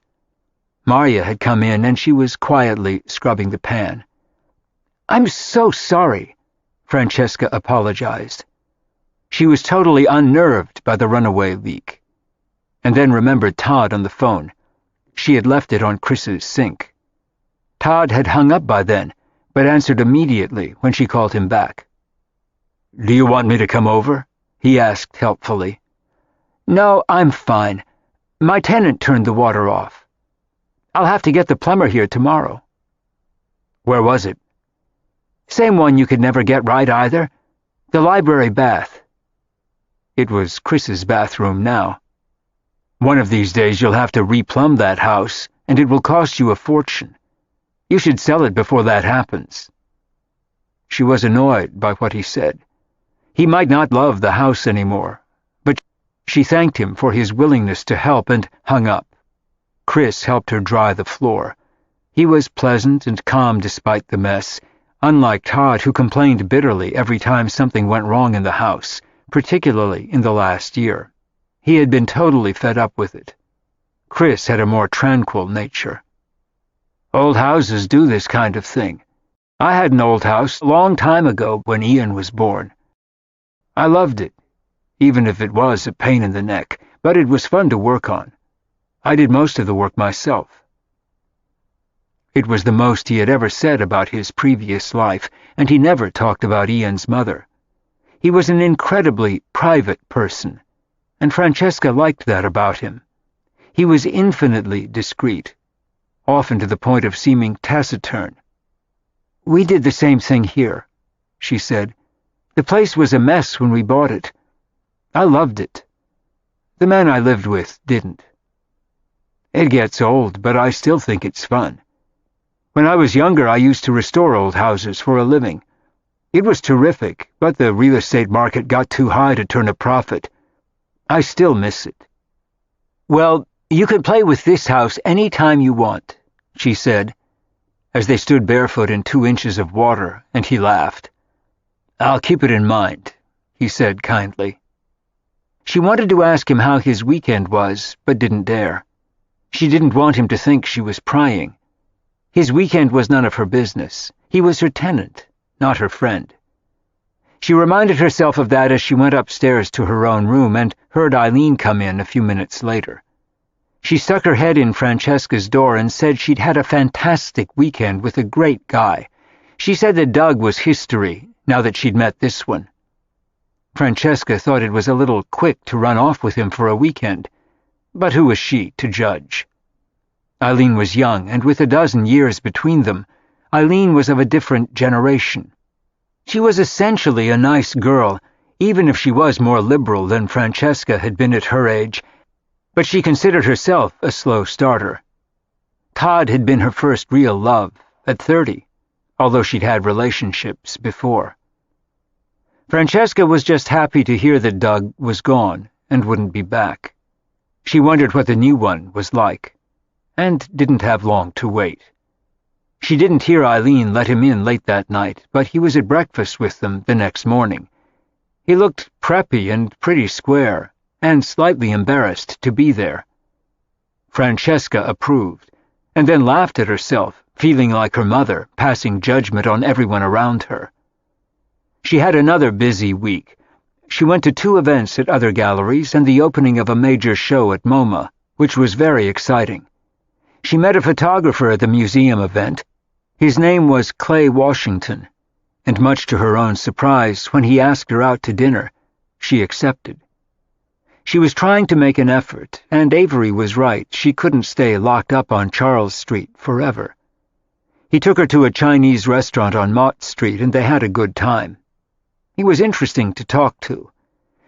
Maria had come in, and she was quietly scrubbing the pan. "I'm so sorry," Francesca apologized. She was totally unnerved by the runaway leak, and then remembered Todd on the phone. She had left it on Chris's sink. Todd had hung up by then, but answered immediately when she called him back. "Do you want me to come over?" he asked helpfully. "No, I'm fine. My tenant turned the water off. I'll have to get the plumber here tomorrow." "Where was it?" "Same one you could never get right either. The library bath." It was Chris's bathroom now. "One of these days you'll have to replumb that house, and it will cost you a fortune. You should sell it before that happens." She was annoyed by what he said. He might not love the house anymore, but she thanked him for his willingness to help and hung up. Chris helped her dry the floor. He was pleasant and calm despite the mess, unlike Todd, who complained bitterly every time something went wrong in the house, particularly in the last year. He had been totally fed up with it. Chris had a more tranquil nature. "Old houses do this kind of thing. I had an old house a long time ago when Ian was born. I loved it, even if it was a pain in the neck, but it was fun to work on. I did most of the work myself." It was the most he had ever said about his previous life, and he never talked about Ian's mother. He was an incredibly private person, and Francesca liked that about him. He was infinitely discreet, often to the point of seeming taciturn. "We did the same thing here," she said. "The place was a mess when we bought it. I loved it. The man I lived with didn't. It gets old, but I still think it's fun. When I was younger, I used to restore old houses for a living. It was terrific, but the real estate market got too high to turn a profit. I still miss it." "Well, you can play with this house any time you want," she said, as they stood barefoot in 2 inches of water, and he laughed. "I'll keep it in mind," he said kindly. She wanted to ask him how his weekend was, but didn't dare. She didn't want him to think she was prying. His weekend was none of her business. He was her tenant, not her friend. She reminded herself of that as she went upstairs to her own room and heard Eileen come in a few minutes later. She stuck her head in Francesca's door and said she'd had a fantastic weekend with a great guy. She said that Doug was history, now that she'd met this one. Francesca thought it was a little quick to run off with him for a weekend, but who was she to judge? Eileen was young, and with a dozen years between them, Eileen was of a different generation. She was essentially a nice girl, even if she was more liberal than Francesca had been at her age, but she considered herself a slow starter. Todd had been her first real love, at 30, although she'd had relationships before. Francesca was just happy to hear that Doug was gone and wouldn't be back. She wondered what the new one was like, and didn't have long to wait. She didn't hear Eileen let him in late that night, but he was at breakfast with them the next morning. He looked preppy and pretty square, and slightly embarrassed to be there. Francesca approved, and then laughed at herself, feeling like her mother, passing judgment on everyone around her. She had another busy week. She went to 2 events at other galleries and the opening of a major show at MoMA, which was very exciting. She met a photographer at the museum event. His name was Clay Washington, and much to her own surprise, when he asked her out to dinner, she accepted. She was trying to make an effort, and Avery was right. She couldn't stay locked up on Charles Street forever. He took her to a Chinese restaurant on Mott Street, and they had a good time. He was interesting to talk to.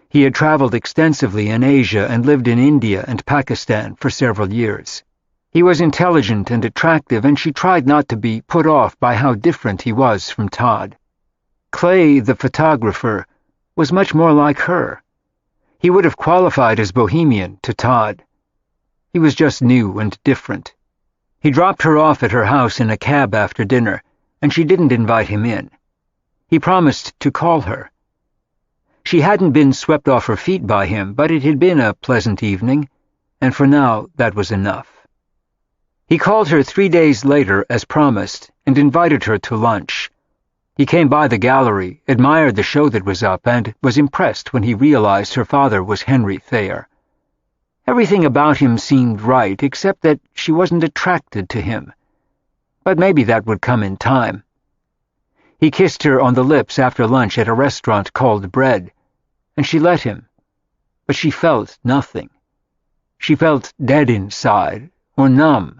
He had traveled extensively in Asia and lived in India and Pakistan for several years. He was intelligent and attractive, and she tried not to be put off by how different he was from Todd. Clay, the photographer, was much more like her. He would have qualified as bohemian to Todd. He was just new and different. He dropped her off at her house in a cab after dinner, and she didn't invite him in. He promised to call her. She hadn't been swept off her feet by him, but it had been a pleasant evening, and for now that was enough. He called her 3 days later, as promised, and invited her to lunch. He came by the gallery, admired the show that was up, and was impressed when he realized her father was Henry Thayer. Everything about him seemed right, except that she wasn't attracted to him. But maybe that would come in time. He kissed her on the lips after lunch at a restaurant called Bread, and she let him. But she felt nothing. She felt dead inside, or numb.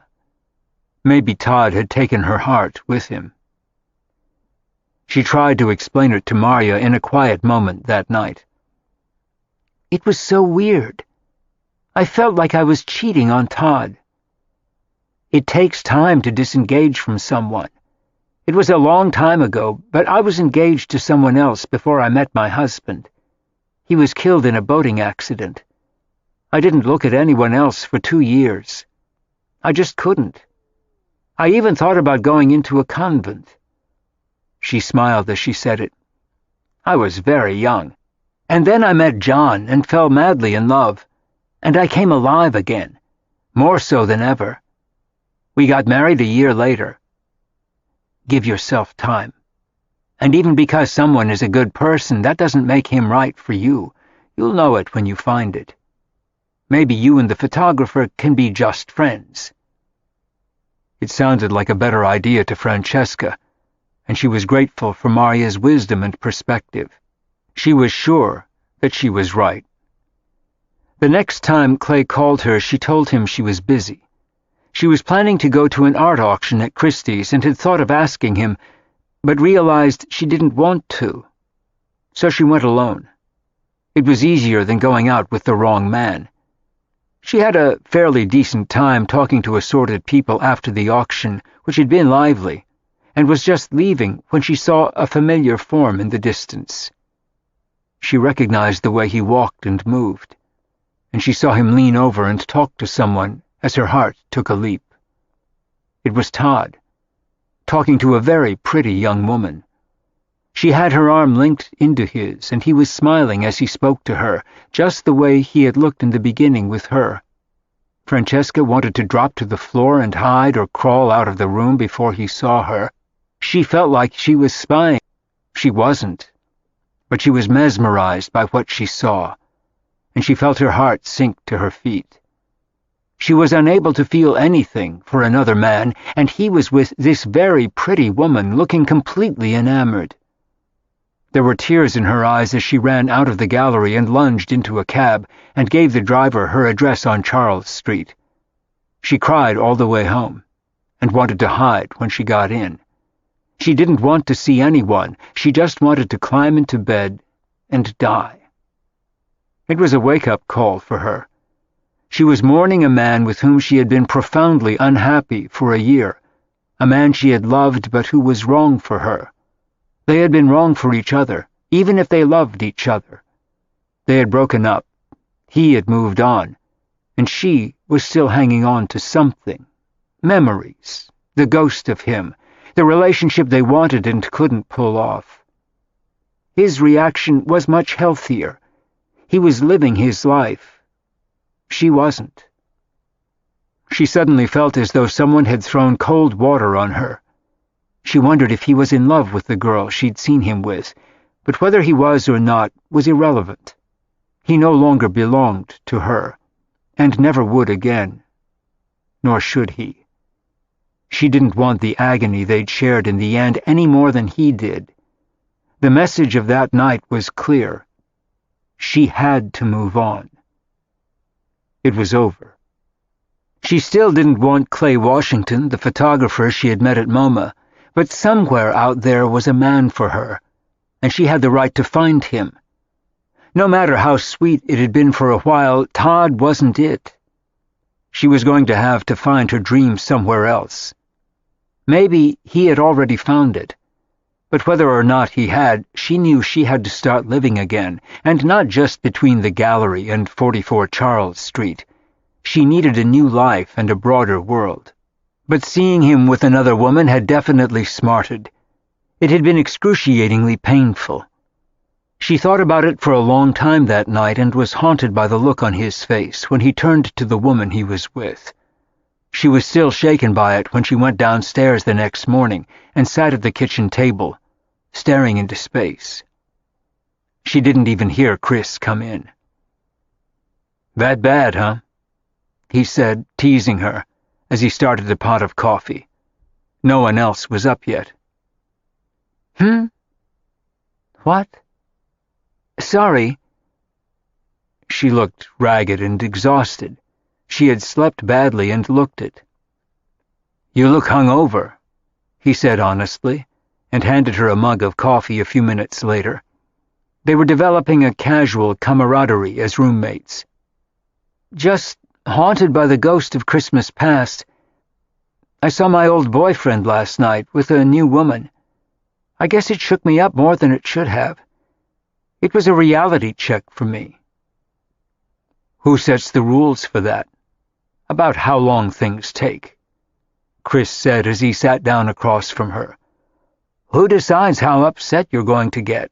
Maybe Todd had taken her heart with him. She tried to explain it to Marya in a quiet moment that night. It was so weird. I felt like I was cheating on Todd. It takes time to disengage from someone. It was a long time ago, but I was engaged to someone else before I met my husband. He was killed in a boating accident. I didn't look at anyone else for 2 years. I just couldn't. I even thought about going into a convent. She smiled as she said it. I was very young. And then I met John and fell madly in love, and I came alive again, more so than ever. We got married a year later. Give yourself time. And even because someone is a good person, that doesn't make him right for you. You'll know it when you find it. Maybe you and the photographer can be just friends. It sounded like a better idea to Francesca, and she was grateful for Maria's wisdom and perspective. She was sure that she was right. The next time Clay called her, she told him she was busy. She was planning to go to an art auction at Christie's and had thought of asking him, but realized she didn't want to. So she went alone. It was easier than going out with the wrong man. She had a fairly decent time talking to assorted people after the auction, which had been lively, and was just leaving when she saw a familiar form in the distance. She recognized the way he walked and moved, and she saw him lean over and talk to someone as her heart took a leap. It was Todd, talking to a very pretty young woman. She had her arm linked into his, and he was smiling as he spoke to her, just the way he had looked in the beginning with her. Francesca wanted to drop to the floor and hide or crawl out of the room before he saw her. She felt like she was spying. She wasn't, but she was mesmerized by what she saw, and she felt her heart sink to her feet. She was unable to feel anything for another man, and he was with this very pretty woman, looking completely enamored. There were tears in her eyes as she ran out of the gallery and lunged into a cab and gave the driver her address on Charles Street. She cried all the way home and wanted to hide when she got in. She didn't want to see anyone. She just wanted to climb into bed and die. It was a wake-up call for her. She was mourning a man with whom she had been profoundly unhappy for a year, a man she had loved but who was wrong for her. They had been wrong for each other, even if they loved each other. They had broken up. He had moved on, and she was still hanging on to something. Memories, the ghost of him, the relationship they wanted and couldn't pull off. His reaction was much healthier. He was living his life. She wasn't. She suddenly felt as though someone had thrown cold water on her. She wondered if he was in love with the girl she'd seen him with, but whether he was or not was irrelevant. He no longer belonged to her, and never would again. Nor should he. She didn't want the agony they'd shared in the end any more than he did. The message of that night was clear. She had to move on. It was over. She still didn't want Clay Washington, the photographer she had met at MoMA, but somewhere out there was a man for her, and she had the right to find him. No matter how sweet it had been for a while, Todd wasn't it. She was going to have to find her dream somewhere else. Maybe he had already found it, but whether or not he had, she knew she had to start living again, and not just between the gallery and 44 Charles Street. She needed a new life and a broader world. But seeing him with another woman had definitely smarted. It had been excruciatingly painful. She thought about it for a long time that night and was haunted by the look on his face when he turned to the woman he was with. She was still shaken by it when she went downstairs the next morning and sat at the kitchen table, staring into space. She didn't even hear Chris come in. "That bad, huh?" he said, teasing her, as he started a pot of coffee. No one else was up yet. What? Sorry. She looked ragged and exhausted. She had slept badly and looked it. "You look hungover," he said honestly, and handed her a mug of coffee a few minutes later. They were developing a casual camaraderie as roommates. Just haunted by the ghost of Christmas past. I saw my old boyfriend last night with a new woman. I guess it shook me up more than it should have. It was a reality check for me. Who sets the rules for that? About how long things take? Chris said as he sat down across from her. Who decides how upset you're going to get?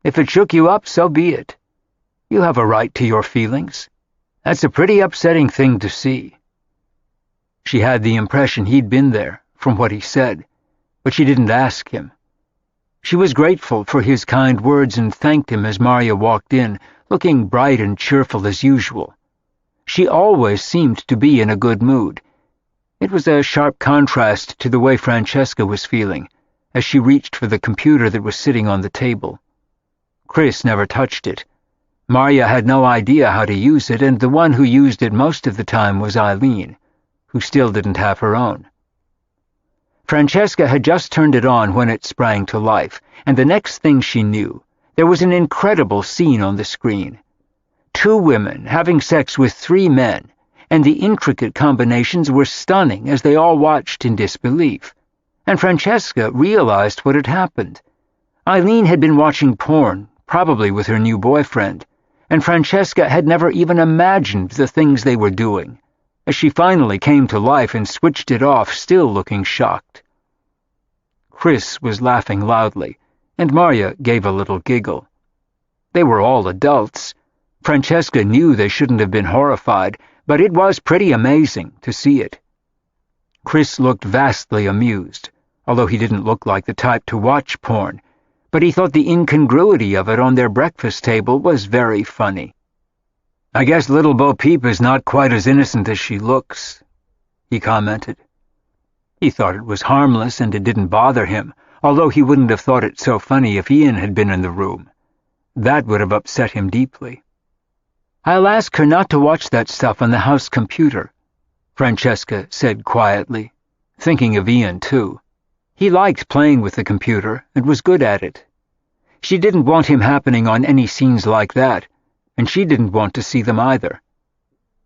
If it shook you up, so be it. You have a right to your feelings. That's a pretty upsetting thing to see. She had the impression he'd been there, from what he said, but she didn't ask him. She was grateful for his kind words and thanked him as Marya walked in, looking bright and cheerful as usual. She always seemed to be in a good mood. It was a sharp contrast to the way Francesca was feeling, as she reached for the computer that was sitting on the table. Chris never touched it. Marya had no idea how to use it, and the one who used it most of the time was Eileen, who still didn't have her own. Francesca had just turned it on when it sprang to life, and the next thing she knew, there was an incredible scene on the screen. 2 women having sex with 3 men, and the intricate combinations were stunning as they all watched in disbelief. And Francesca realized what had happened. Eileen had been watching porn, probably with her new boyfriend, and Francesca had never even imagined the things they were doing, as she finally came to life and switched it off, still looking shocked. Chris was laughing loudly, and Marya gave a little giggle. They were all adults. Francesca knew they shouldn't have been horrified, but it was pretty amazing to see it. Chris looked vastly amused, although he didn't look like the type to watch porn, but he thought the incongruity of it on their breakfast table was very funny. I guess little Bo Peep is not quite as innocent as she looks, he commented. He thought it was harmless and it didn't bother him, although he wouldn't have thought it so funny if Ian had been in the room. That would have upset him deeply. I'll ask her not to watch that stuff on the house computer, Francesca said quietly, thinking of Ian too. He liked playing with the computer and was good at it. She didn't want him happening on any scenes like that, and she didn't want to see them either.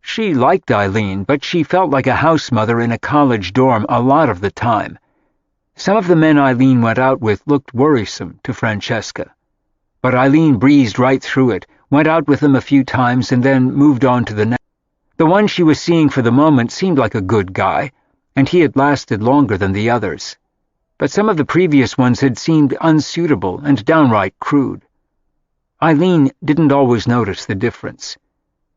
She liked Eileen, but she felt like a house mother in a college dorm a lot of the time. Some of the men Eileen went out with looked worrisome to Francesca, but Eileen breezed right through it, went out with them a few times, and then moved on to the next. The one she was seeing for the moment seemed like a good guy, and he had lasted longer than the others. But some of the previous ones had seemed unsuitable and downright crude. Eileen didn't always notice the difference.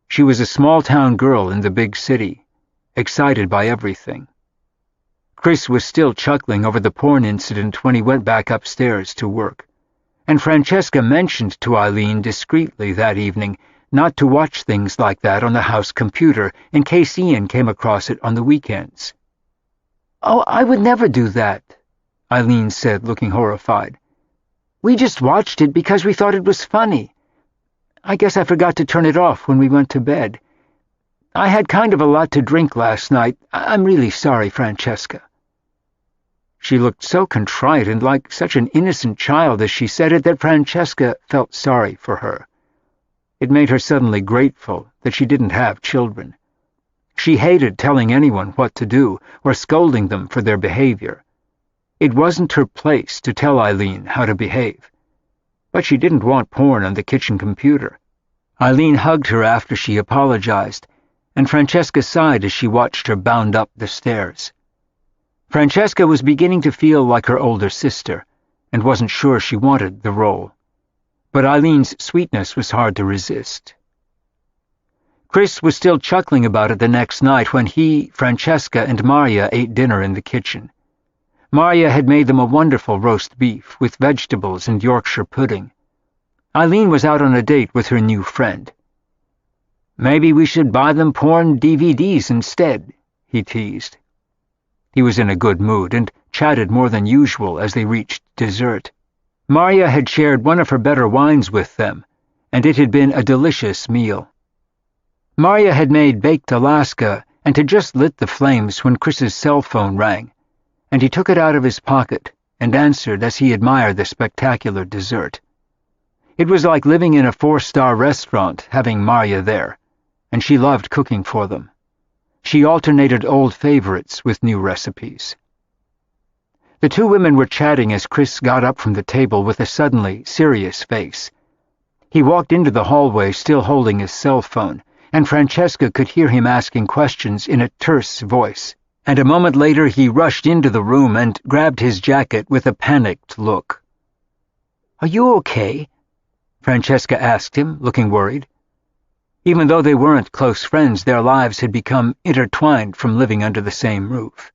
She was a small-town girl in the big city, excited by everything. Chris was still chuckling over the porn incident when he went back upstairs to work, and Francesca mentioned to Eileen discreetly that evening not to watch things like that on the house computer in case Ian came across it on the weekends. "Oh, I would never do that," Eileen said, looking horrified. "We just watched it because we thought it was funny. I guess I forgot to turn it off when we went to bed. I had kind of a lot to drink last night. I'm really sorry, Francesca." She looked so contrite and like such an innocent child as she said it that Francesca felt sorry for her. It made her suddenly grateful that she didn't have children. She hated telling anyone what to do or scolding them for their behavior. It wasn't her place to tell Eileen how to behave. But she didn't want porn on the kitchen computer. Eileen hugged her after she apologized, and Francesca sighed as she watched her bound up the stairs. Francesca was beginning to feel like her older sister, and wasn't sure she wanted the role. But Eileen's sweetness was hard to resist. Chris was still chuckling about it the next night when he, Francesca, and Marya ate dinner in the kitchen. Marya had made them a wonderful roast beef with vegetables and Yorkshire pudding. Eileen was out on a date with her new friend. "Maybe we should buy them porn DVDs instead," he teased. He was in a good mood and chatted more than usual as they reached dessert. Marya had shared one of her better wines with them, and it had been a delicious meal. Marya had made baked Alaska and had just lit the flames when Chris's cell phone rang, and he took it out of his pocket and answered as he admired the spectacular dessert. It was like living in a 4-star restaurant, having Marya there, and she loved cooking for them. She alternated old favorites with new recipes. The two women were chatting as Chris got up from the table with a suddenly serious face. He walked into the hallway still holding his cell phone, and Francesca could hear him asking questions in a terse voice, and a moment later he rushed into the room and grabbed his jacket with a panicked look. "Are you okay?" Francesca asked him, looking worried. Even though they weren't close friends, their lives had become intertwined from living under the same roof.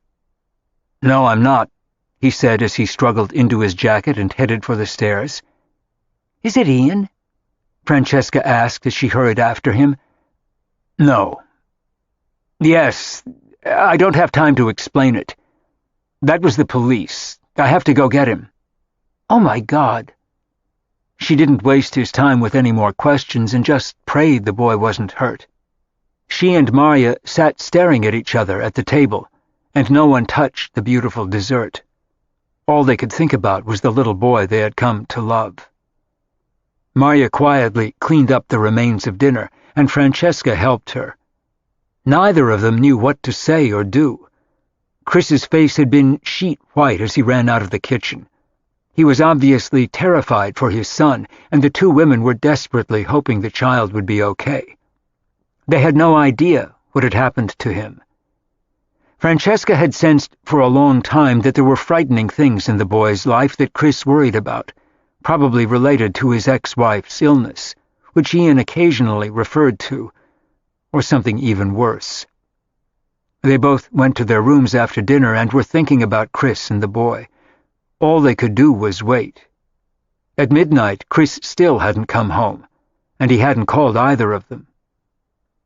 "No, I'm not," he said as he struggled into his jacket and headed for the stairs. "Is it Ian?" Francesca asked as she hurried after him. "No." "Yes, I don't have time to explain it. That was the police. I have to go get him." "Oh, my God." She didn't waste his time with any more questions and just prayed the boy wasn't hurt. She and Marya sat staring at each other at the table, and no one touched the beautiful dessert. All they could think about was the little boy they had come to love. Marya quietly cleaned up the remains of dinner, and Francesca helped her. Neither of them knew what to say or do. Chris's face had been sheet white as he ran out of the kitchen. He was obviously terrified for his son, and the two women were desperately hoping the child would be okay. They had no idea what had happened to him. Francesca had sensed for a long time that there were frightening things in the boy's life that Chris worried about, probably related to his ex-wife's illness, which Ian occasionally referred to, or something even worse. They both went to their rooms after dinner and were thinking about Chris and the boy. All they could do was wait. At midnight, Chris still hadn't come home, and he hadn't called either of them.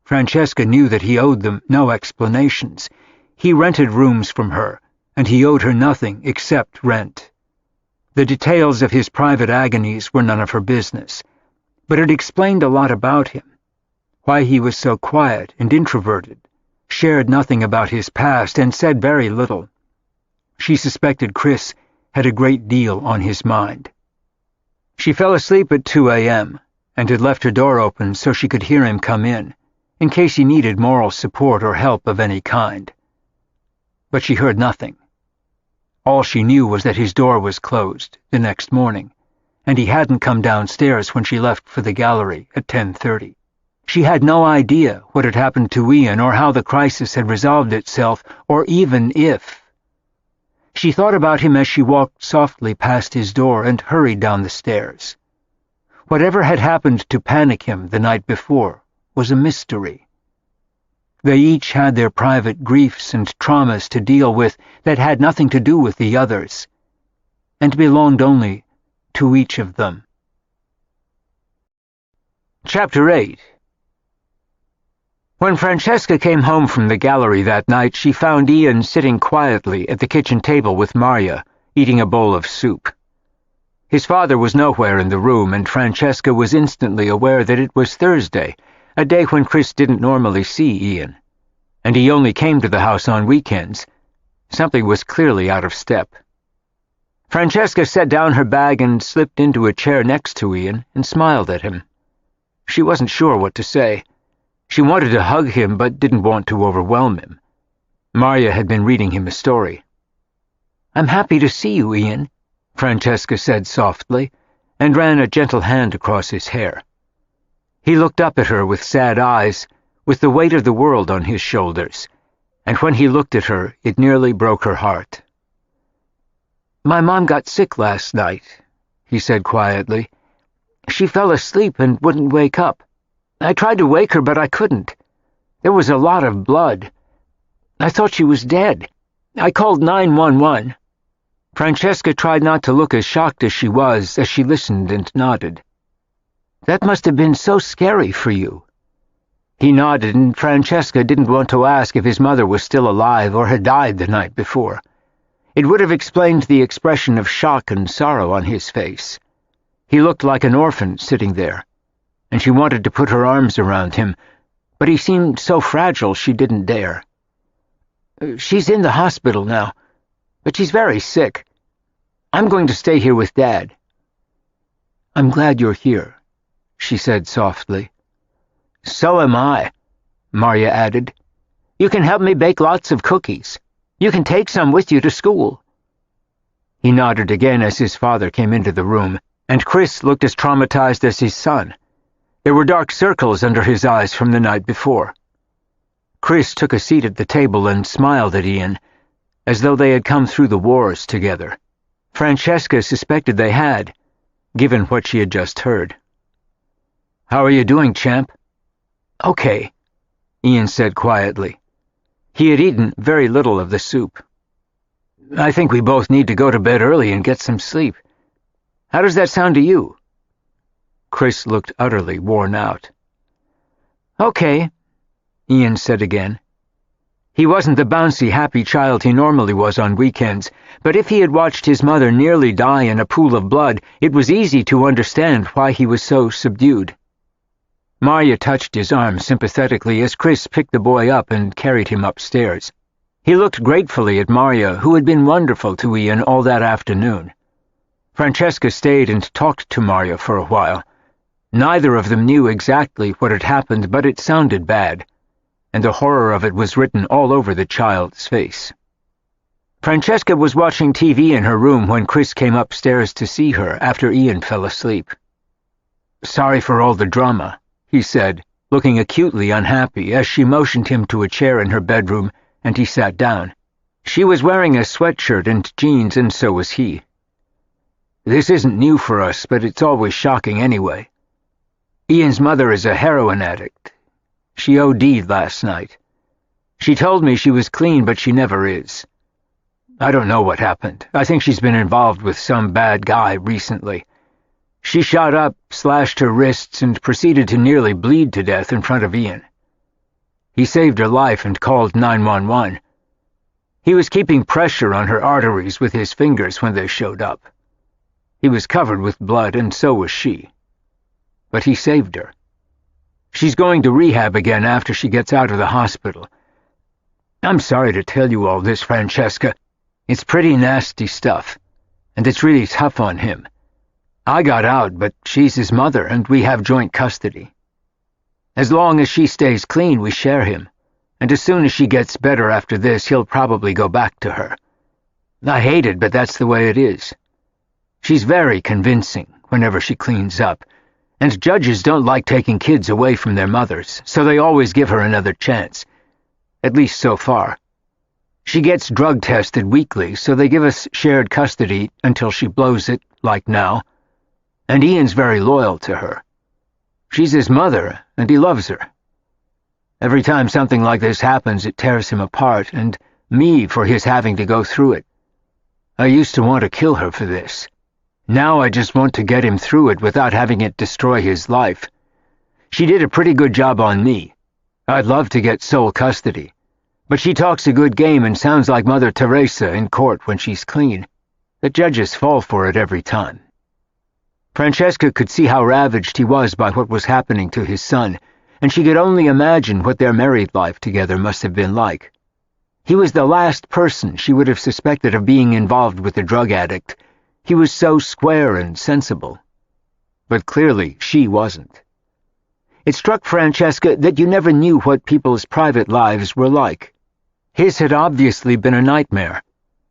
Francesca knew that he owed them no explanations. He rented rooms from her, and he owed her nothing except rent. The details of his private agonies were none of her business, but it explained a lot about him. Why he was so quiet and introverted, shared nothing about his past, and said very little. She suspected Chris had a great deal on his mind. She fell asleep at 2 a.m. and had left her door open so she could hear him come in case he needed moral support or help of any kind. But she heard nothing. All she knew was that his door was closed the next morning, and he hadn't come downstairs when she left for the gallery at 10:30. She had no idea what had happened to Ian or how the crisis had resolved itself, or even if. She thought about him as she walked softly past his door and hurried down the stairs. Whatever had happened to panic him the night before was a mystery. They each had their private griefs and traumas to deal with that had nothing to do with the others, and belonged only to each of them. Chapter 8. When Francesca came home from the gallery that night, she found Ian sitting quietly at the kitchen table with Marya, eating a bowl of soup. His father was nowhere in the room, and Francesca was instantly aware that it was Thursday, a day when Chris didn't normally see Ian, and he only came to the house on weekends. Something was clearly out of step. Francesca set down her bag and slipped into a chair next to Ian and smiled at him. She wasn't sure what to say. She wanted to hug him, but didn't want to overwhelm him. Marya had been reading him a story. "I'm happy to see you, Ian," Francesca said softly, and ran a gentle hand across his hair. He looked up at her with sad eyes, with the weight of the world on his shoulders, and when he looked at her, it nearly broke her heart. "My mom got sick last night," he said quietly. "She fell asleep and wouldn't wake up. I tried to wake her, but I couldn't. There was a lot of blood. I thought she was dead. I called 911. Francesca tried not to look as shocked as she was as she listened and nodded. "That must have been so scary for you." He nodded, and Francesca didn't want to ask if his mother was still alive or had died the night before. It would have explained the expression of shock and sorrow on his face. He looked like an orphan sitting there, and she wanted to put her arms around him, but he seemed so fragile she didn't dare. "She's in the hospital now, but she's very sick. I'm going to stay here with Dad." I'm glad you're here," she said softly. "So am I," Marya added. "You can help me bake lots of cookies. You can take some with you to school." He nodded again as his father came into the room, and Chris looked as traumatized as his son. There were dark circles under his eyes from the night before. Chris took a seat at the table and smiled at Ian, as though they had come through the wars together. Francesca suspected they had, given what she had just heard. "How are you doing, champ?" "Okay," Ian said quietly. He had eaten very little of the soup. "I think we both need to go to bed early and get some sleep. How does that sound to you?" Chris looked utterly worn out. "Okay," Ian said again. He wasn't the bouncy, happy child he normally was on weekends, but if he had watched his mother nearly die in a pool of blood, it was easy to understand why he was so subdued. Marya touched his arm sympathetically as Chris picked the boy up and carried him upstairs. He looked gratefully at Marya, who had been wonderful to Ian all that afternoon. Francesca stayed and talked to Marya for a while. Neither of them knew exactly what had happened, but it sounded bad, and the horror of it was written all over the child's face. Francesca was watching TV in her room when Chris came upstairs to see her after Ian fell asleep. "Sorry for all the drama," he said, looking acutely unhappy as she motioned him to a chair in her bedroom, and he sat down. She was wearing a sweatshirt and jeans, and so was he. "This isn't new for us, but it's always shocking anyway. Ian's mother is a heroin addict. She OD'd last night. She told me she was clean, but she never is. I don't know what happened. I think she's been involved with some bad guy recently. She shot up, slashed her wrists, and proceeded to nearly bleed to death in front of Ian. He saved her life and called 911. He was keeping pressure on her arteries with his fingers when they showed up. He was covered with blood, and so was she. But he saved her. She's going to rehab again after she gets out of the hospital. I'm sorry to tell you all this, Francesca. It's pretty nasty stuff, and it's really tough on him. I got out, but she's his mother, and we have joint custody. As long as she stays clean, we share him, and as soon as she gets better after this, he'll probably go back to her. I hate it, but that's the way it is. She's very convincing whenever she cleans up, and judges don't like taking kids away from their mothers, so they always give her another chance. At least so far. She gets drug tested weekly, so they give us shared custody until she blows it, like now. And Ian's very loyal to her. She's his mother, and he loves her. Every time something like this happens, it tears him apart, and me for his having to go through it. I used to want to kill her for this. Now I just want to get him through it without having it destroy his life. She did a pretty good job on me. I'd love to get sole custody. But she talks a good game and sounds like Mother Teresa in court when she's clean. The judges fall for it every time. Francesca could see how ravaged he was by what was happening to his son, and she could only imagine what their married life together must have been like. He was the last person she would have suspected of being involved with a drug addict. He was so square and sensible. But clearly she wasn't. It struck Francesca that you never knew what people's private lives were like. His had obviously been a nightmare,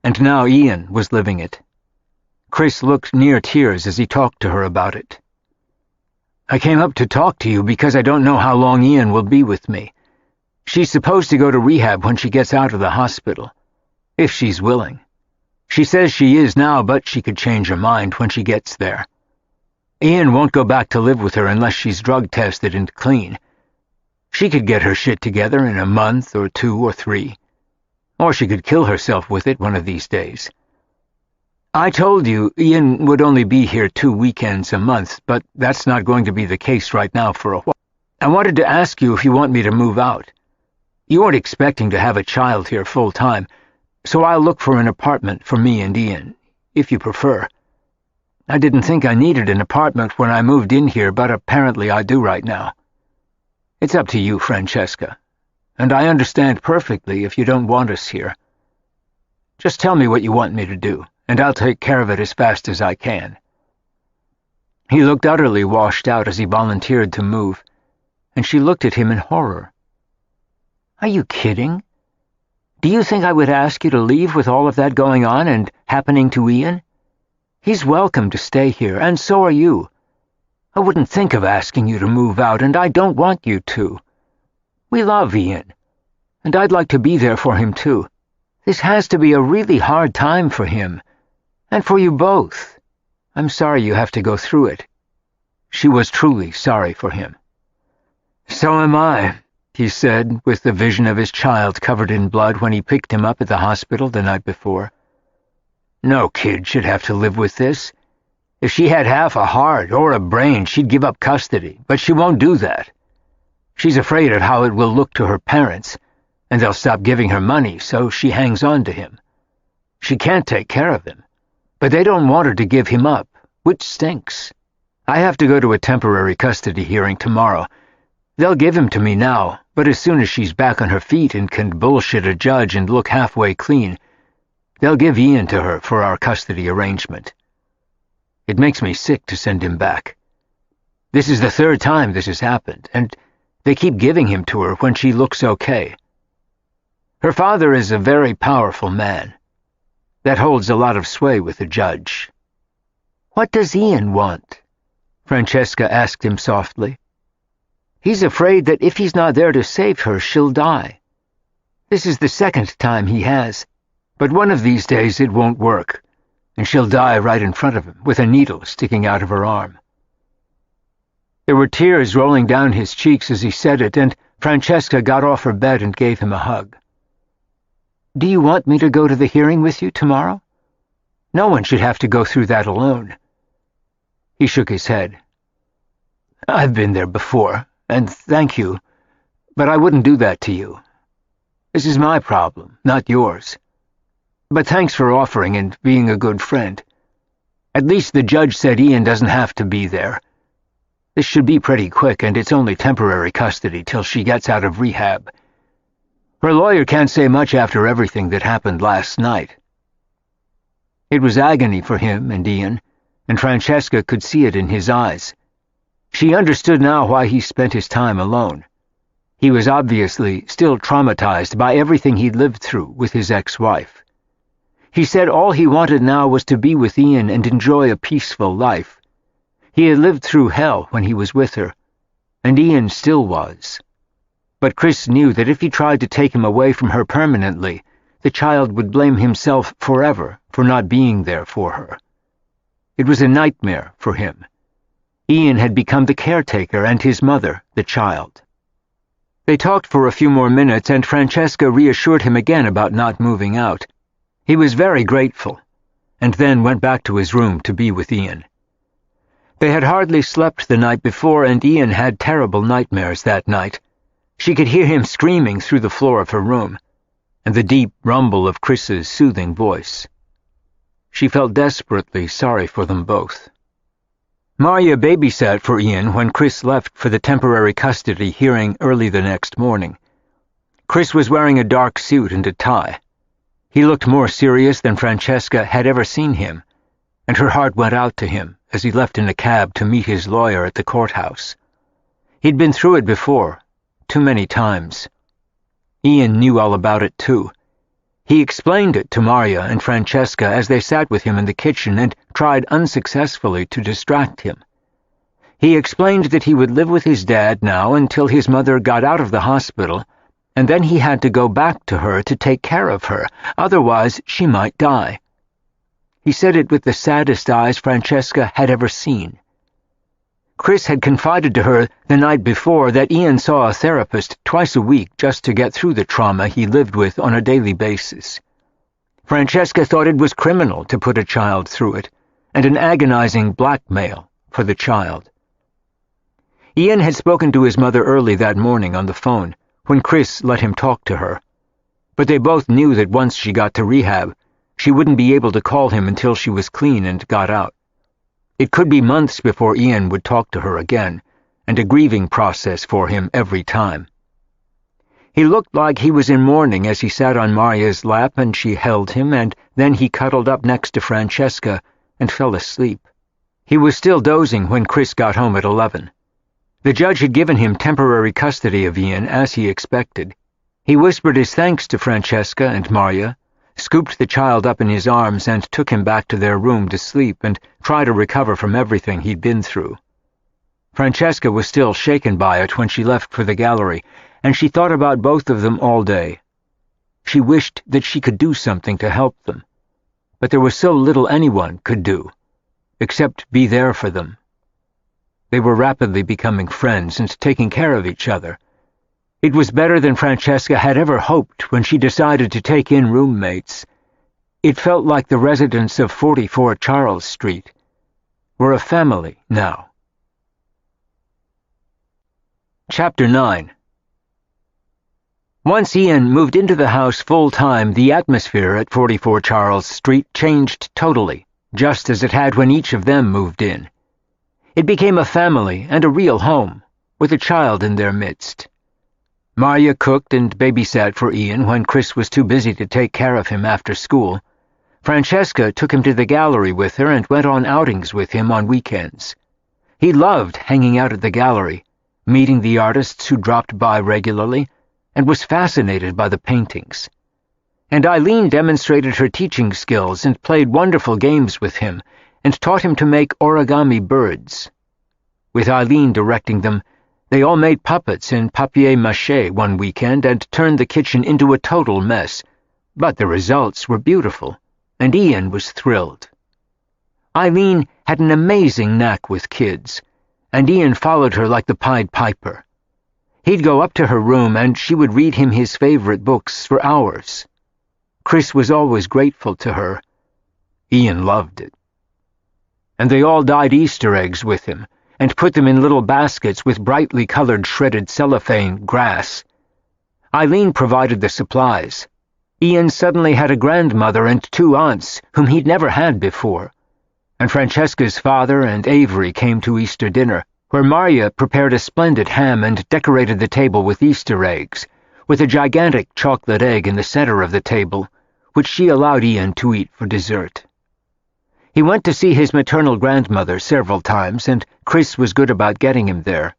and now Ian was living it. Chris looked near tears as he talked to her about it. I came up to talk to you because I don't know how long Ian will be with me. She's supposed to go to rehab when she gets out of the hospital, if she's willing. She says she is now, but she could change her mind when she gets there. Ian won't go back to live with her unless she's drug-tested and clean. She could get her shit together in a month or 2 or 3. Or she could kill herself with it one of these days. I told you Ian would only be here 2 weekends a month, but that's not going to be the case right now for a while. I wanted to ask you if you want me to move out. You aren't expecting to have a child here full-time, so I'll look for an apartment for me and Ian, if you prefer. I didn't think I needed an apartment when I moved in here, but apparently I do right now. It's up to you, Francesca, and I understand perfectly if you don't want us here. Just tell me what you want me to do, and I'll take care of it as fast as I can. He looked utterly washed out as he volunteered to move, and she looked at him in horror. "Are you kidding? Do you think I would ask you to leave with all of that going on and happening to Ian? He's welcome to stay here, and so are you. I wouldn't think of asking you to move out, and I don't want you to. We love Ian, and I'd like to be there for him too. This has to be a really hard time for him, and for you both. I'm sorry you have to go through it." She was truly sorry for him. "So am I," he said, with the vision of his child covered in blood when he picked him up at the hospital the night before. "No kid should have to live with this. If she had half a heart or a brain, she'd give up custody, but she won't do that. She's afraid of how it will look to her parents, and they'll stop giving her money, so she hangs on to him. She can't take care of him, but they don't want her to give him up, which stinks. I have to go to a temporary custody hearing tomorrow. They'll give him to me now, but as soon as she's back on her feet and can bullshit a judge and look halfway clean, they'll give Ian to her for our custody arrangement. It makes me sick to send him back. This is the third time this has happened, and they keep giving him to her when she looks okay. Her father is a very powerful man. That holds a lot of sway with the judge." "What does Ian want?" Francesca asked him softly. "He's afraid that if he's not there to save her, she'll die. This is the second time he has, but one of these days it won't work, and she'll die right in front of him, with a needle sticking out of her arm." There were tears rolling down his cheeks as he said it, and Francesca got off her bed and gave him a hug. "Do you want me to go to the hearing with you tomorrow? No one should have to go through that alone." He shook his head. "I've been there before, and thank you, but I wouldn't do that to you. This is my problem, not yours. But thanks for offering and being a good friend. At least the judge said Ian doesn't have to be there. This should be pretty quick, and it's only temporary custody till she gets out of rehab. Her lawyer can't say much after everything that happened last night." It was agony for him and Ian, and Francesca could see it in his eyes. She understood now why he spent his time alone. He was obviously still traumatized by everything he'd lived through with his ex-wife. He said all he wanted now was to be with Ian and enjoy a peaceful life. He had lived through hell when he was with her, and Ian still was. But Chris knew that if he tried to take him away from her permanently, the child would blame himself forever for not being there for her. It was a nightmare for him. Ian had become the caretaker and his mother, the child. They talked for a few more minutes, and Francesca reassured him again about not moving out. He was very grateful, and then went back to his room to be with Ian. They had hardly slept the night before, and Ian had terrible nightmares that night. She could hear him screaming through the floor of her room, and the deep rumble of Chris's soothing voice. She felt desperately sorry for them both. Marya babysat for Ian when Chris left for the temporary custody hearing early the next morning. Chris was wearing a dark suit and a tie. He looked more serious than Francesca had ever seen him, and her heart went out to him as he left in a cab to meet his lawyer at the courthouse. He'd been through it before, too many times. Ian knew all about it, too. He explained it to Marya and Francesca as they sat with him in the kitchen and tried unsuccessfully to distract him. He explained that he would live with his dad now until his mother got out of the hospital, and then he had to go back to her to take care of her, otherwise she might die. He said it with the saddest eyes Francesca had ever seen. Chris had confided to her the night before that Ian saw a therapist twice a week just to get through the trauma he lived with on a daily basis. Francesca thought it was criminal to put a child through it, and an agonizing blackmail for the child. Ian had spoken to his mother early that morning on the phone, when Chris let him talk to her. But they both knew that once she got to rehab, she wouldn't be able to call him until she was clean and got out. It could be months before Ian would talk to her again, and a grieving process for him every time. He looked like he was in mourning as he sat on Marya's lap and she held him, and then he cuddled up next to Francesca and fell asleep. He was still dozing when Chris got home at 11. The judge had given him temporary custody of Ian, as he expected. He whispered his thanks to Francesca and Marya, scooped the child up in his arms and took him back to their room to sleep and try to recover from everything he'd been through. Francesca was still shaken by it when she left for the gallery, and she thought about both of them all day. She wished that she could do something to help them, but there was so little anyone could do, except be there for them. They were rapidly becoming friends and taking care of each other. It was better than Francesca had ever hoped when she decided to take in roommates. It felt like the residents of 44 Charles Street were a family now. Chapter 9. Once Ian moved into the house full-time, the atmosphere at 44 Charles Street changed totally, just as it had when each of them moved in. It became a family and a real home, with a child in their midst. Marya cooked and babysat for Ian when Chris was too busy to take care of him after school. Francesca took him to the gallery with her and went on outings with him on weekends. He loved hanging out at the gallery, meeting the artists who dropped by regularly, and was fascinated by the paintings. And Eileen demonstrated her teaching skills and played wonderful games with him and taught him to make origami birds. With Eileen directing them, they all made puppets in papier-mâché one weekend and turned the kitchen into a total mess, but the results were beautiful, and Ian was thrilled. Eileen had an amazing knack with kids, and Ian followed her like the Pied Piper. He'd go up to her room and she would read him his favorite books for hours. Chris was always grateful to her. Ian loved it. And they all dyed Easter eggs with him and put them in little baskets with brightly colored shredded cellophane grass. Eileen provided the supplies. Ian suddenly had a grandmother and 2 aunts whom he'd never had before. And Francesca's father and Avery came to Easter dinner, where Marya prepared a splendid ham and decorated the table with Easter eggs, with a gigantic chocolate egg in the center of the table, which she allowed Ian to eat for dessert. He went to see his maternal grandmother several times, and Chris was good about getting him there.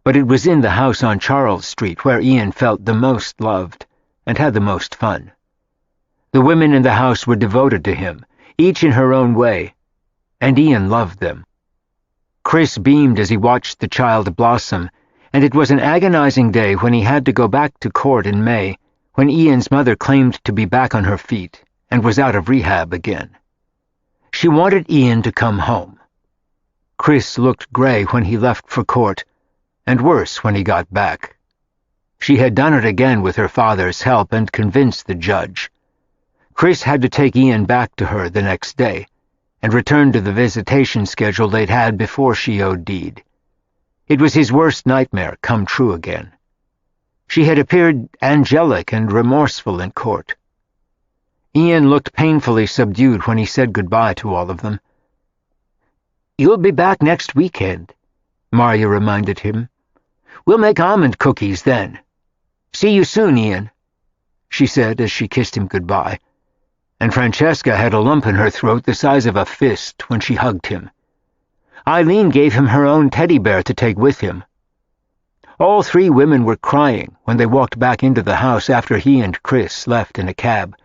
But it was in the house on Charles Street where Ian felt the most loved and had the most fun. The women in the house were devoted to him, each in her own way, and Ian loved them. Chris beamed as he watched the child blossom, and it was an agonizing day when he had to go back to court in May, when Ian's mother claimed to be back on her feet and was out of rehab again. She wanted Ian to come home. Chris looked gray when he left for court, and worse when he got back. She had done it again with her father's help and convinced the judge. Chris had to take Ian back to her the next day, and return to the visitation schedule they'd had before she OD'd. It was his worst nightmare come true again. She had appeared angelic and remorseful in court. Ian looked painfully subdued when he said goodbye to all of them. "You'll be back next weekend," Marya reminded him. "We'll make almond cookies then. See you soon, Ian," she said as she kissed him goodbye. And Francesca had a lump in her throat the size of a fist when she hugged him. Eileen gave him her own teddy bear to take with him. All 3 women were crying when they walked back into the house after he and Chris left in a cab,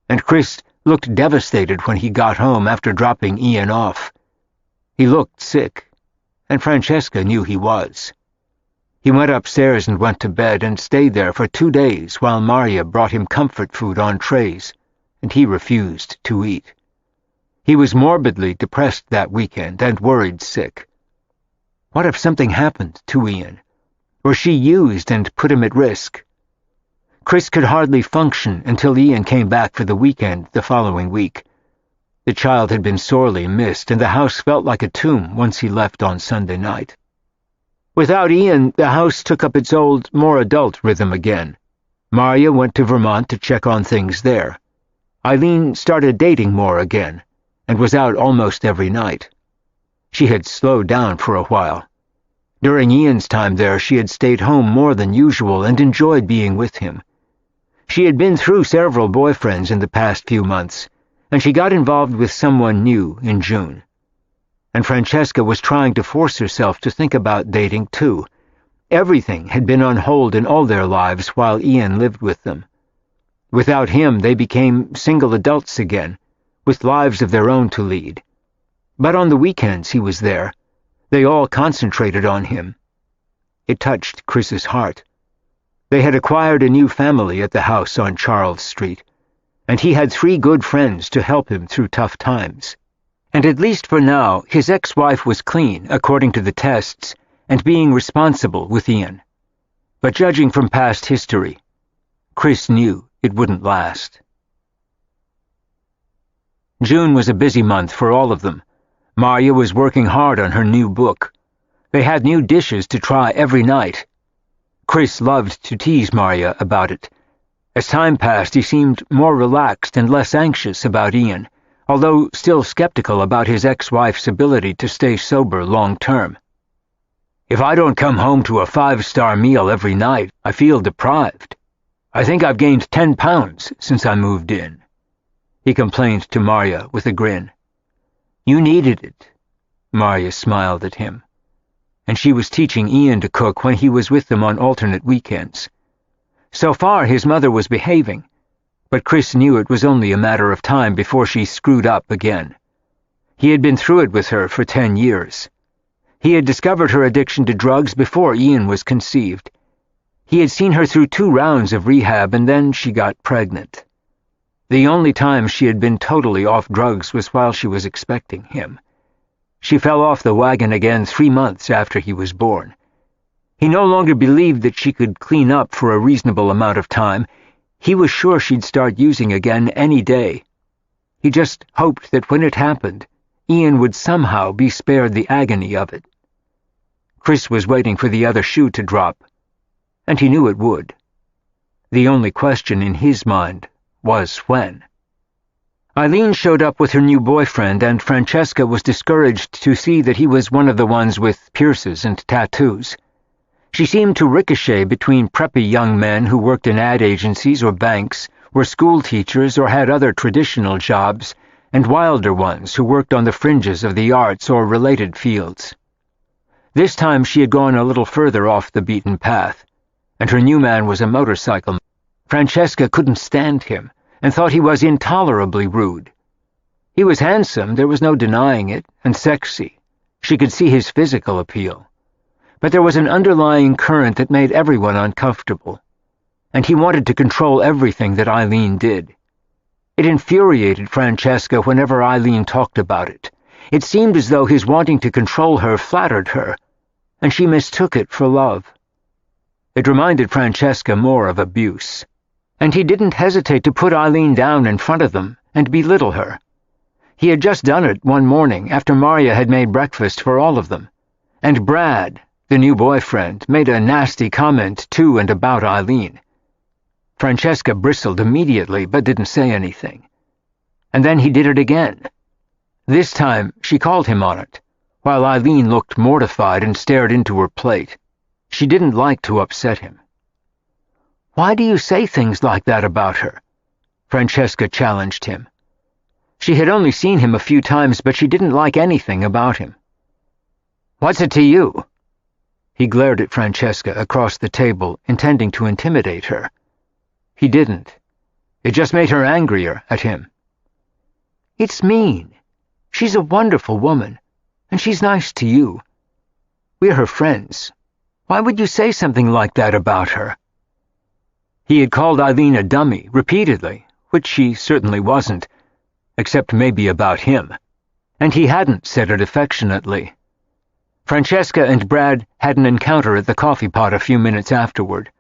and Chris looked devastated when he got home after dropping Ian off. He looked sick, and Francesca knew he was. He went upstairs and went to bed and stayed there for 2 days while Marya brought him comfort food on trays, and he refused to eat. He was morbidly depressed that weekend and worried sick. What if something happened to Ian, or she used and put him at risk? Chris could hardly function until Ian came back for the weekend the following week. The child had been sorely missed, and the house felt like a tomb once he left on Sunday night. Without Ian, the house took up its old, more adult rhythm again. Marya went to Vermont to check on things there. Eileen started dating more again, and was out almost every night. She had slowed down for a while. During Ian's time there, she had stayed home more than usual and enjoyed being with him. She had been through several boyfriends in the past few months, and she got involved with someone new in June. And Francesca was trying to force herself to think about dating, too. Everything had been on hold in all their lives while Ian lived with them. Without him, they became single adults again, with lives of their own to lead. But on the weekends he was there. They all concentrated on him. It touched Chris's heart. They had acquired a new family at the house on Charles Street, and he had 3 good friends to help him through tough times. And at least for now, his ex-wife was clean, according to the tests, and being responsible with Ian. But judging from past history, Chris knew it wouldn't last. June was a busy month for all of them. Marya was working hard on her new book. They had new dishes to try every night. Chris loved to tease Marya about it. As time passed, he seemed more relaxed and less anxious about Ian, although still skeptical about his ex-wife's ability to stay sober long-term. "If I don't come home to a 5-star meal every night, I feel deprived. I think I've gained 10 pounds since I moved in," he complained to Marya with a grin. "You needed it," Marya smiled at him. And she was teaching Ian to cook when he was with them on alternate weekends. So far, his mother was behaving, but Chris knew it was only a matter of time before she screwed up again. He had been through it with her for 10 years. He had discovered her addiction to drugs before Ian was conceived. He had seen her through 2 rounds of rehab, and then she got pregnant. The only time she had been totally off drugs was while she was expecting him. She fell off the wagon again 3 months after he was born. He no longer believed that she could clean up for a reasonable amount of time. He was sure she'd start using again any day. He just hoped that when it happened, Ian would somehow be spared the agony of it. Chris was waiting for the other shoe to drop, and he knew it would. The only question in his mind was when. Eileen showed up with her new boyfriend, and Francesca was discouraged to see that he was one of the ones with piercings and tattoos. She seemed to ricochet between preppy young men who worked in ad agencies or banks, were school teachers or had other traditional jobs, and wilder ones who worked on the fringes of the arts or related fields. This time she had gone a little further off the beaten path, and her new man was a motorcycle. Francesca couldn't stand him, and thought he was intolerably rude. He was handsome, there was no denying it, and sexy. She could see his physical appeal. But there was an underlying current that made everyone uncomfortable, and he wanted to control everything that Eileen did. It infuriated Francesca whenever Eileen talked about it. It seemed as though his wanting to control her flattered her, and she mistook it for love. It reminded Francesca more of abuse, and he didn't hesitate to put Eileen down in front of them and belittle her. He had just done it one morning after Marya had made breakfast for all of them, and Brad, the new boyfriend, made a nasty comment to and about Eileen. Francesca bristled immediately but didn't say anything. And then he did it again. This time she called him on it, while Eileen looked mortified and stared into her plate. She didn't like to upset him. "Why do you say things like that about her?" Francesca challenged him. She had only seen him a few times, but she didn't like anything about him. "What's it to you?" He glared at Francesca across the table, intending to intimidate her. He didn't. It just made her angrier at him. "It's mean. She's a wonderful woman, and she's nice to you. We're her friends. Why would you say something like that about her?" He had called Eileen a dummy repeatedly, which she certainly wasn't, except maybe about him, and he hadn't said it affectionately. Francesca and Brad had an encounter at the coffee pot a few minutes afterward.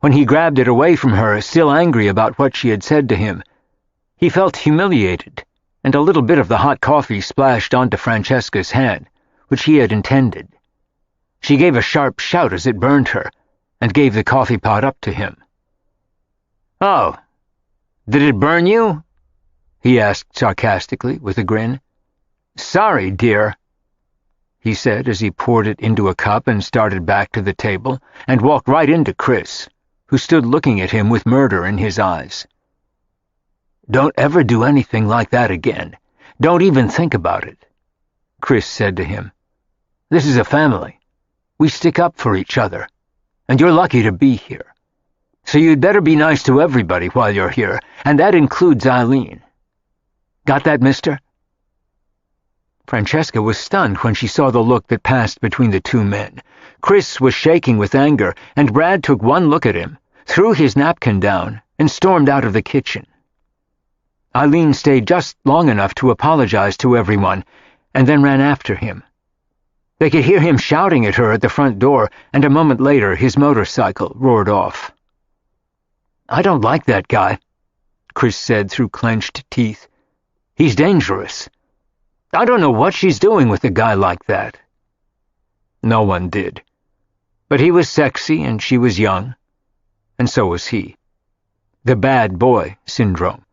When he grabbed it away from her, still angry about what she had said to him, he felt humiliated, and a little bit of the hot coffee splashed onto Francesca's hand, which he had intended. She gave a sharp shout as it burned her, and gave the coffee pot up to him. "Oh, did it burn you?" he asked sarcastically, with a grin. "Sorry, dear," he said as he poured it into a cup and started back to the table, and walked right into Chris, who stood looking at him with murder in his eyes. "Don't ever do anything like that again. Don't even think about it." Chris said to him. "This is a family. We stick up for each other, and you're lucky to be here. So you'd better be nice to everybody while you're here, and that includes Eileen. Got that, mister?" Francesca was stunned when she saw the look that passed between the two men. Chris was shaking with anger, and Brad took one look at him, threw his napkin down, and stormed out of the kitchen. Eileen stayed just long enough to apologize to everyone, and then ran after him. They could hear him shouting at her at the front door, and a moment later his motorcycle roared off. "I don't like that guy," Chris said through clenched teeth. "He's dangerous. I don't know what she's doing with a guy like that." No one did. But he was sexy and she was young, and so was he. The bad boy syndrome.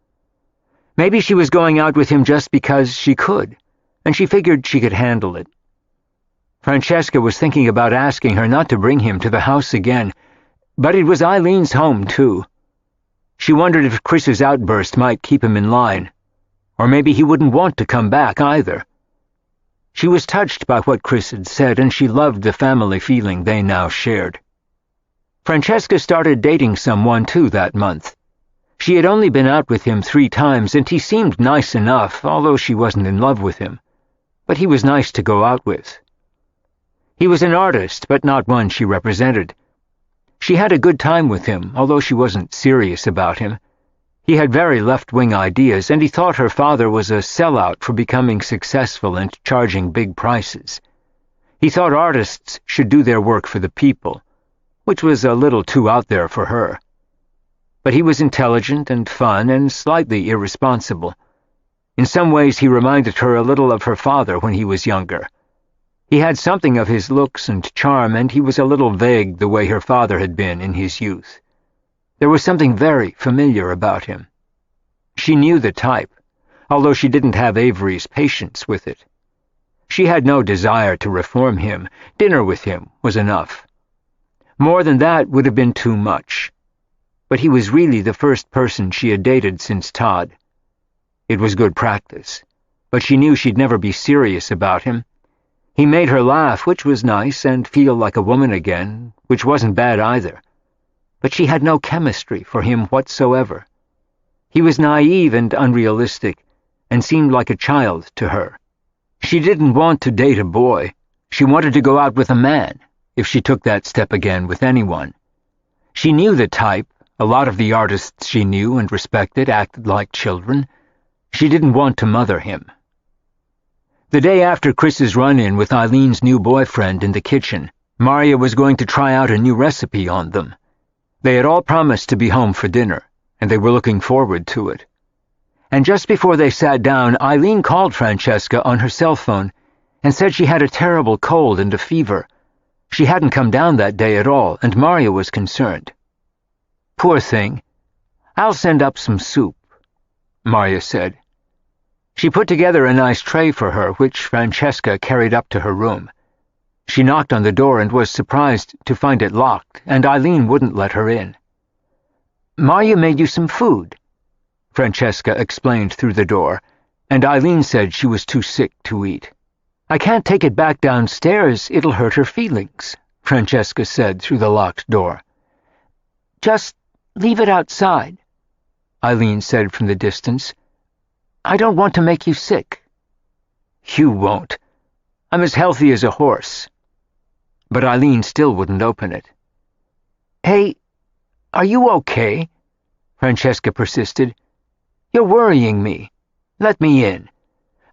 Maybe she was going out with him just because she could, and she figured she could handle it. Francesca was thinking about asking her not to bring him to the house again, but it was Eileen's home, too. She wondered if Chris's outburst might keep him in line, or maybe he wouldn't want to come back either. She was touched by what Chris had said, and she loved the family feeling they now shared. Francesca started dating someone, too, that month. She had only been out with him 3 times, and he seemed nice enough, although she wasn't in love with him. But he was nice to go out with. He was an artist, but not one she represented. She had a good time with him, although she wasn't serious about him. He had very left-wing ideas, and he thought her father was a sellout for becoming successful and charging big prices. He thought artists should do their work for the people, which was a little too out there for her. But he was intelligent and fun and slightly irresponsible. In some ways he reminded her a little of her father when he was younger. He had something of his looks and charm, and he was a little vague the way her father had been in his youth. There was something very familiar about him. She knew the type, although she didn't have Avery's patience with it. She had no desire to reform him. Dinner with him was enough. More than that would have been too much. But he was really the first person she had dated since Todd. It was good practice, but she knew she'd never be serious about him. He made her laugh, which was nice, and feel like a woman again, which wasn't bad either. But she had no chemistry for him whatsoever. He was naive and unrealistic, and seemed like a child to her. She didn't want to date a boy. She wanted to go out with a man, if she took that step again with anyone. She knew the type. A lot of the artists she knew and respected acted like children. She didn't want to mother him. The day after Chris's run-in with Eileen's new boyfriend in the kitchen, Maria was going to try out a new recipe on them. They had all promised to be home for dinner, and they were looking forward to it. And just before they sat down, Eileen called Francesca on her cell phone and said she had a terrible cold and a fever. She hadn't come down that day at all, and Maria was concerned. "Poor thing. I'll send up some soup," Maria said. She put together a nice tray for her, which Francesca carried up to her room. She knocked on the door and was surprised to find it locked, and Eileen wouldn't let her in. "Maria made you some food," Francesca explained through the door, and Eileen said she was too sick to eat. "I can't take it back downstairs. It'll hurt her feelings," Francesca said through the locked door. "Just leave it outside," Eileen said from the distance. "I don't want to make you sick." "You won't. I'm as healthy as a horse." But Eileen still wouldn't open it. "Hey, are you okay?" Francesca persisted. "You're worrying me. Let me in.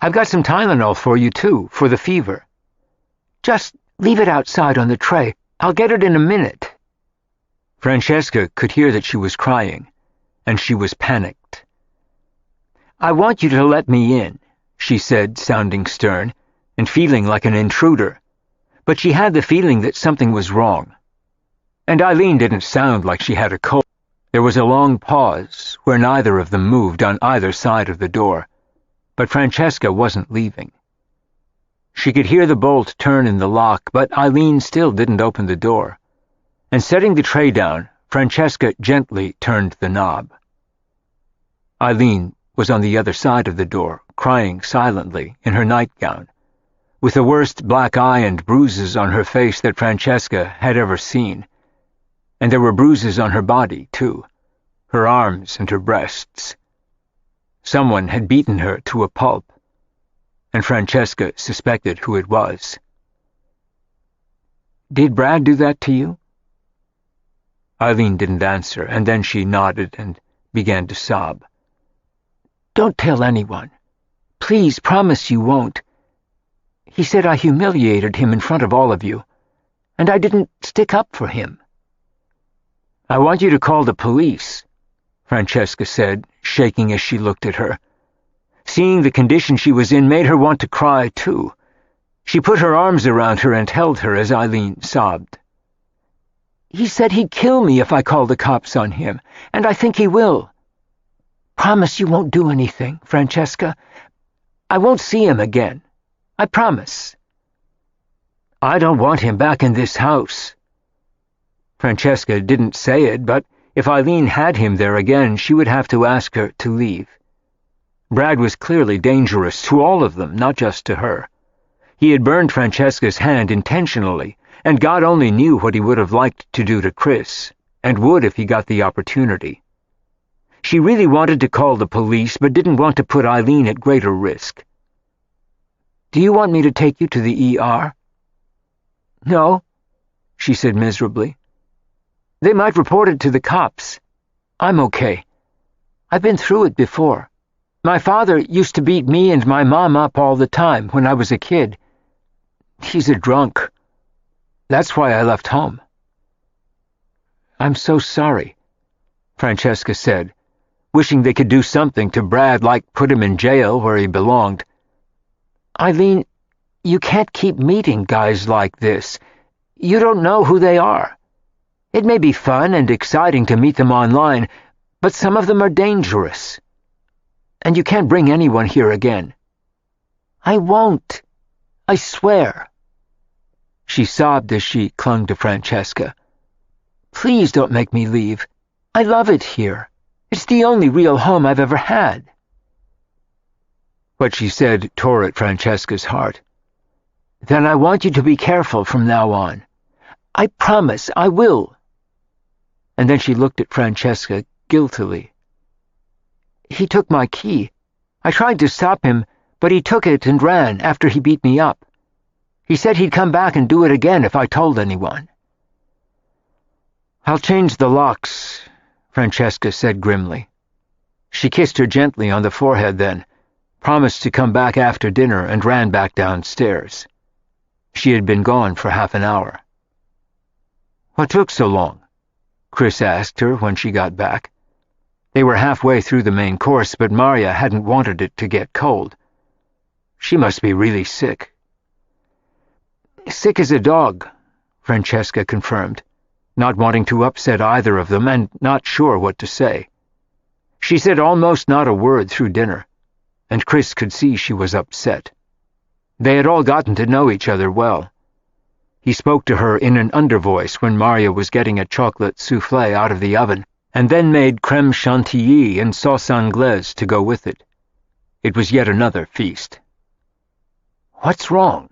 I've got some Tylenol for you, too, for the fever." "Just leave it outside on the tray. I'll get it in a minute." Francesca could hear that she was crying, and she was panicked. "I want you to let me in," she said, sounding stern, and feeling like an intruder. But she had the feeling that something was wrong. And Eileen didn't sound like she had a cold. There was a long pause, where neither of them moved on either side of the door, but Francesca wasn't leaving. She could hear the bolt turn in the lock, but Eileen still didn't open the door. And setting the tray down, Francesca gently turned the knob. Eileen was on the other side of the door, crying silently in her nightgown. with the worst black eye and bruises on her face that Francesca had ever seen. And there were bruises on her body, too, her arms and her breasts. Someone had beaten her to a pulp, and Francesca suspected who it was. "Did Brad do that to you?" Eileen didn't answer, and then she nodded and began to sob. "Don't tell anyone. Please promise you won't. He said I humiliated him in front of all of you, and I didn't stick up for him." "I want you to call the police," Francesca said, shaking as she looked at her. Seeing the condition she was in made her want to cry, too. She put her arms around her and held her as Eileen sobbed. "He said he'd kill me if I called the cops on him, and I think he will. Promise you won't do anything, Francesca. I won't see him again. I promise." "I don't want him back in this house." Francesca didn't say it, but if Eileen had him there again, she would have to ask her to leave. Brad was clearly dangerous to all of them, not just to her. He had burned Francesca's hand intentionally, and God only knew what he would have liked to do to Chris, and would if he got the opportunity. She really wanted to call the police, but didn't want to put Eileen at greater risk. "Do you want me to take you to the ER?" "No," she said miserably. "They might report it to the cops. I'm okay. I've been through it before. My father used to beat me and my mom up all the time when I was a kid. He's a drunk. That's why I left home." "I'm so sorry," Francesca said, wishing they could do something to Brad, like put him in jail where he belonged. "Eileen, you can't keep meeting guys like this. You don't know who they are. It may be fun and exciting to meet them online, but some of them are dangerous. And you can't bring anyone here again." "I won't. I swear." She sobbed as she clung to Francesca. "Please don't make me leave. I love it here. It's the only real home I've ever had." What she said tore at Francesca's heart. "Then I want you to be careful from now on. I promise I will." And then she looked at Francesca guiltily. "He took my key. I tried to stop him, but he took it and ran after he beat me up. He said he'd come back and do it again if I told anyone." "I'll change the locks," Francesca said grimly. She kissed her gently on the forehead then, promised to come back after dinner, and ran back downstairs. She had been gone for half an hour. "What took so long?" Chris asked her when she got back. They were halfway through the main course, but Marya hadn't wanted it to get cold. She must be really sick. "Sick as a dog," Francesca confirmed, not wanting to upset either of them and not sure what to say. She said almost not a word through dinner, and Chris could see she was upset. They had all gotten to know each other well. He spoke to her in an undervoice when Marya was getting a chocolate soufflé out of the oven, and then made crème chantilly and sauce anglaise to go with it. It was yet another feast. "What's wrong?"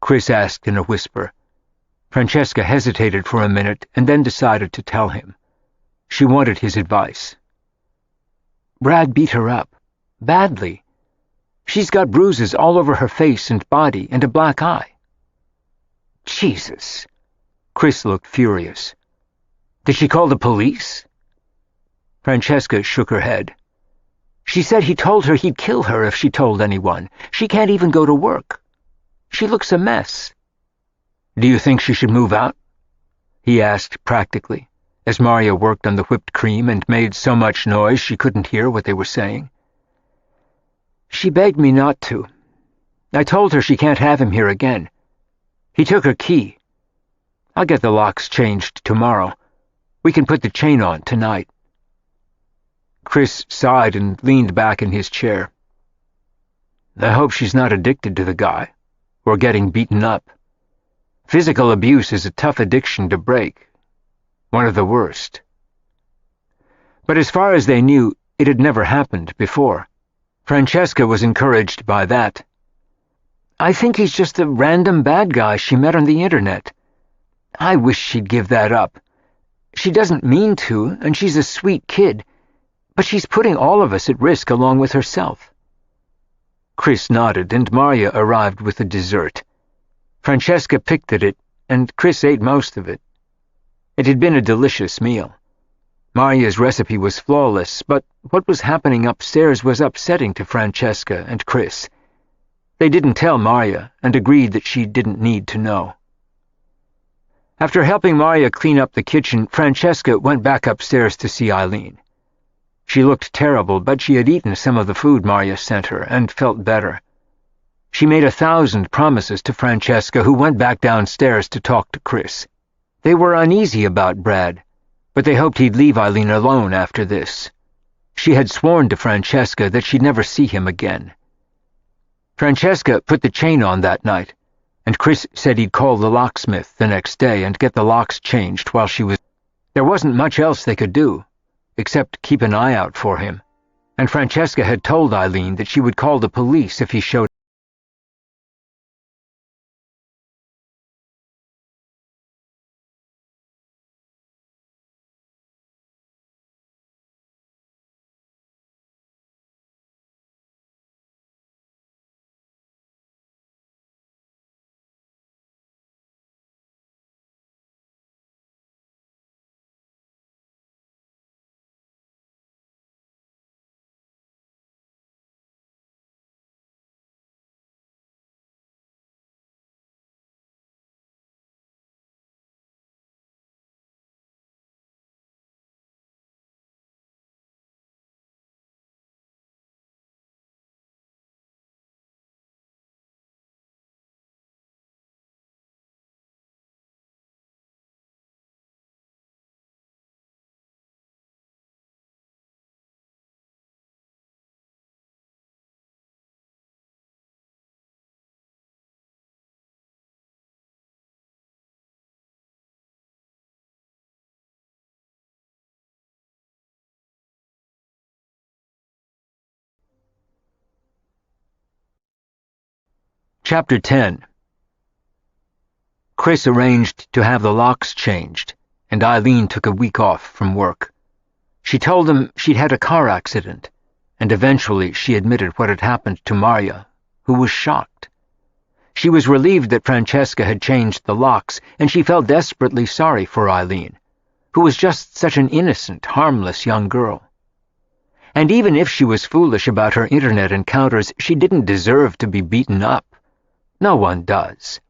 Chris asked in a whisper. Francesca hesitated for a minute and then decided to tell him. She wanted his advice. "Brad beat her up. Badly. She's got bruises all over her face and body and a black eye." "Jesus!" Chris looked furious. "Did she call the police?" Francesca shook her head. "She said he told her he'd kill her if she told anyone. She can't even go to work. She looks a mess." "Do you think she should move out?" he asked practically, as Marya worked on the whipped cream and made so much noise she couldn't hear what they were saying. "She begged me not to. I told her she can't have him here again. He took her key. I'll get the locks changed tomorrow. We can put the chain on tonight." Chris sighed and leaned back in his chair. "I hope she's not addicted to the guy, or getting beaten up. Physical abuse is a tough addiction to break. One of the worst." But as far as they knew, it had never happened before. Francesca was encouraged by that. I think he's just a random bad guy she met on the internet. I wish she'd give that up. She doesn't mean to, and she's a sweet kid, but she's putting all of us at risk along with herself." Chris nodded, and Marya arrived with the dessert. Francesca picked at it, and Chris ate most of it. It had been a delicious meal. Marya's recipe was flawless, but what was happening upstairs was upsetting to Francesca and Chris. They didn't tell Marya, and agreed that she didn't need to know. After helping Marya clean up the kitchen, Francesca went back upstairs to see Eileen. She looked terrible, but she had eaten some of the food Marya sent her and felt better. She made 1,000 promises to Francesca, who went back downstairs to talk to Chris. They were uneasy about Brad, but they hoped he'd leave Eileen alone after this. She had sworn to Francesca that she'd never see him again. Francesca put the chain on that night, and Chris said he'd call the locksmith the next day and get the locks changed while she was... There wasn't much else they could do, except keep an eye out for him, and Francesca had told Eileen that she would call the police if he showed... Chapter 10. Chris arranged to have the locks changed, and Eileen took a week off from work. She told him she'd had a car accident, and eventually she admitted what had happened to Marya, who was shocked. She was relieved that Francesca had changed the locks, and she felt desperately sorry for Eileen, who was just such an innocent, harmless young girl. And even if she was foolish about her internet encounters, she didn't deserve to be beaten up. No one does.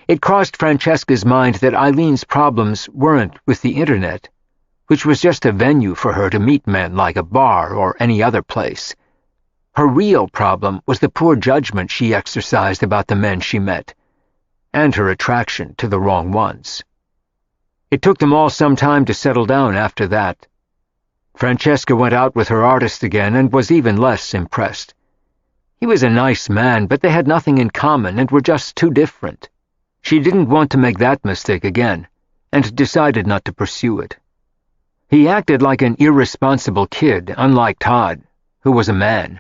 It crossed Francesca's mind that Eileen's problems weren't with the internet, which was just a venue for her to meet men like a bar or any other place. Her real problem was the poor judgment she exercised about the men she met, and her attraction to the wrong ones. It took them all some time to settle down after that. Francesca went out with her artist again and was even less impressed. He was a nice man, but they had nothing in common and were just too different. She didn't want to make that mistake again, and decided not to pursue it. He acted like an irresponsible kid, unlike Todd, who was a man.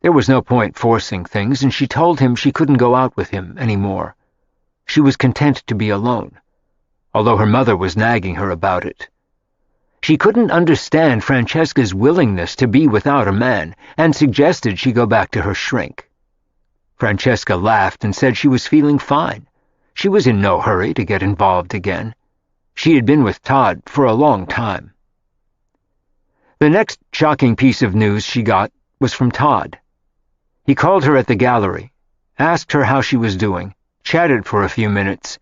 There was no point forcing things, and she told him she couldn't go out with him anymore. She was content to be alone, although her mother was nagging her about it. She couldn't understand Francesca's willingness to be without a man, and suggested she go back to her shrink. Francesca laughed and said she was feeling fine. She was in no hurry to get involved again. She had been with Todd for a long time. The next shocking piece of news she got was from Todd. He called her at the gallery, asked her how she was doing, chatted for a few minutes,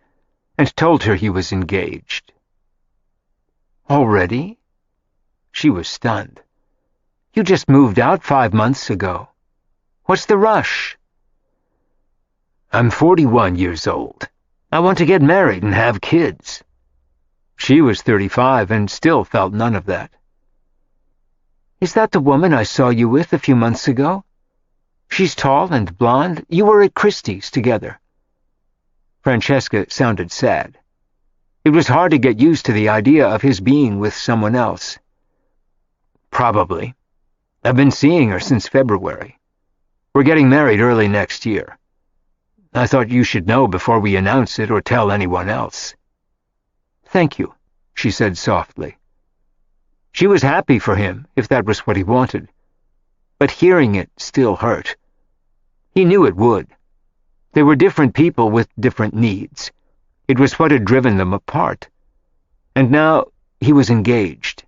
and told her he was engaged. Already? She was stunned. You just moved out 5 months ago. What's the rush? I'm 41 years old. I want to get married and have kids. She was 35 and still felt none of that. Is that the woman I saw you with a few months ago? She's tall and blonde. You were at Christie's together. Francesca sounded sad. It was hard to get used to the idea of his being with someone else. Probably. I've been seeing her since February. We're getting married early next year. I thought you should know before we announce it or tell anyone else." "Thank you," she said softly. She was happy for him, if that was what he wanted. But hearing it still hurt. He knew it would. They were different people with different needs. It was what had driven them apart. And now he was engaged.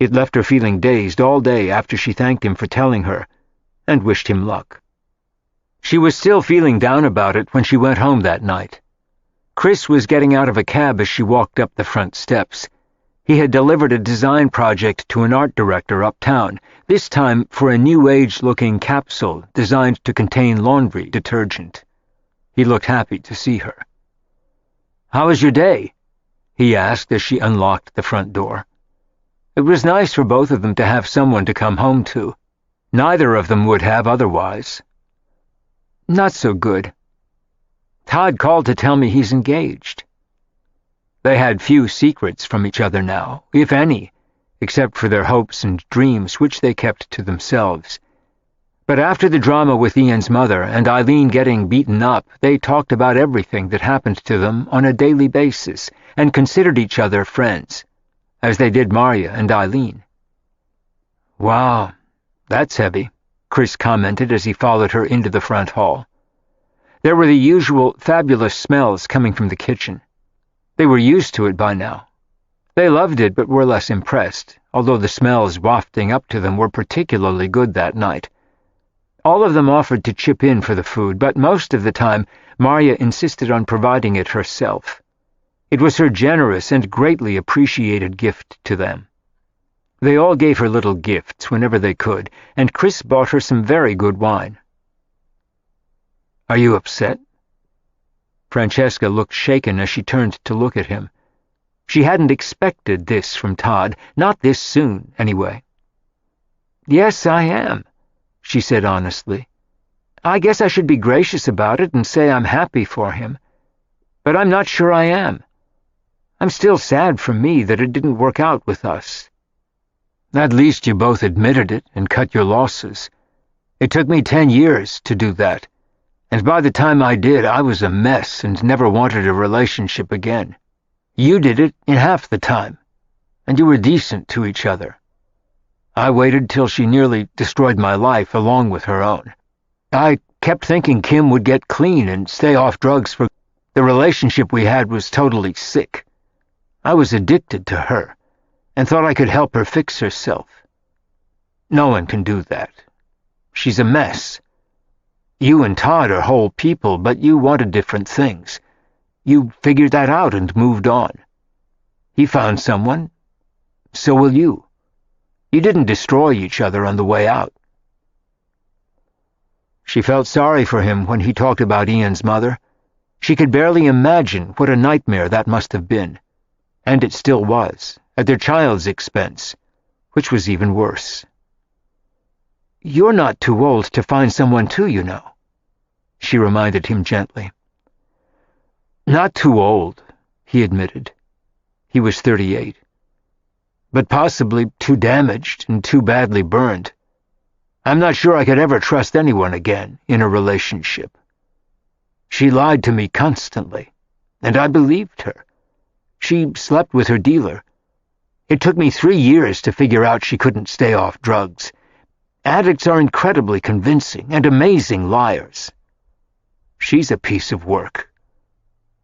It left her feeling dazed all day after she thanked him for telling her, and wished him luck. She was still feeling down about it when she went home that night. Chris was getting out of a cab as she walked up the front steps. He had delivered a design project to an art director uptown, this time for a New Age-looking capsule designed to contain laundry detergent. He looked happy to see her. "How was your day?" he asked as she unlocked the front door. It was nice for both of them to have someone to come home to. Neither of them would have otherwise. "Not so good. Todd called to tell me he's engaged." They had few secrets from each other now, if any, except for their hopes and dreams, which they kept to themselves. But after the drama with Ian's mother and Eileen getting beaten up, they talked about everything that happened to them on a daily basis and considered each other friends, as they did Marya and Eileen. "Wow, that's heavy," Chris commented as he followed her into the front hall. There were the usual fabulous smells coming from the kitchen. They were used to it by now. They loved it but were less impressed, although the smells wafting up to them were particularly good that night. All of them offered to chip in for the food, but most of the time Marya insisted on providing it herself. It was her generous and greatly appreciated gift to them. They all gave her little gifts whenever they could, and Chris bought her some very good wine. "Are you upset?" Francesca looked shaken as she turned to look at him. She hadn't expected this from Todd, not this soon, anyway. "Yes, I am," she said honestly. "I guess I should be gracious about it and say I'm happy for him. But I'm not sure I am. I'm still sad for me that it didn't work out with us." "At least you both admitted it and cut your losses. It took me 10 years to do that. And by the time I did, I was a mess and never wanted a relationship again. You did it in half the time, and you were decent to each other. I waited till she nearly destroyed my life along with her own. I kept thinking Kim would get clean and stay off drugs for the relationship we had was totally sick. I was addicted to her, and thought I could help her fix herself. No one can do that. She's a mess. You and Todd are whole people, but you wanted different things. You figured that out and moved on. He found someone. So will you. You didn't destroy each other on the way out." She felt sorry for him when he talked about Ian's mother. She could barely imagine what a nightmare that must have been. And it still was, at their child's expense, which was even worse. "You're not too old to find someone too, you know," she reminded him gently. "Not too old," he admitted. He was 38. "But possibly too damaged and too badly burned. I'm not sure I could ever trust anyone again in a relationship. She lied to me constantly, and I believed her. She slept with her dealer. It took me 3 years to figure out she couldn't stay off drugs. Addicts are incredibly convincing and amazing liars. She's a piece of work.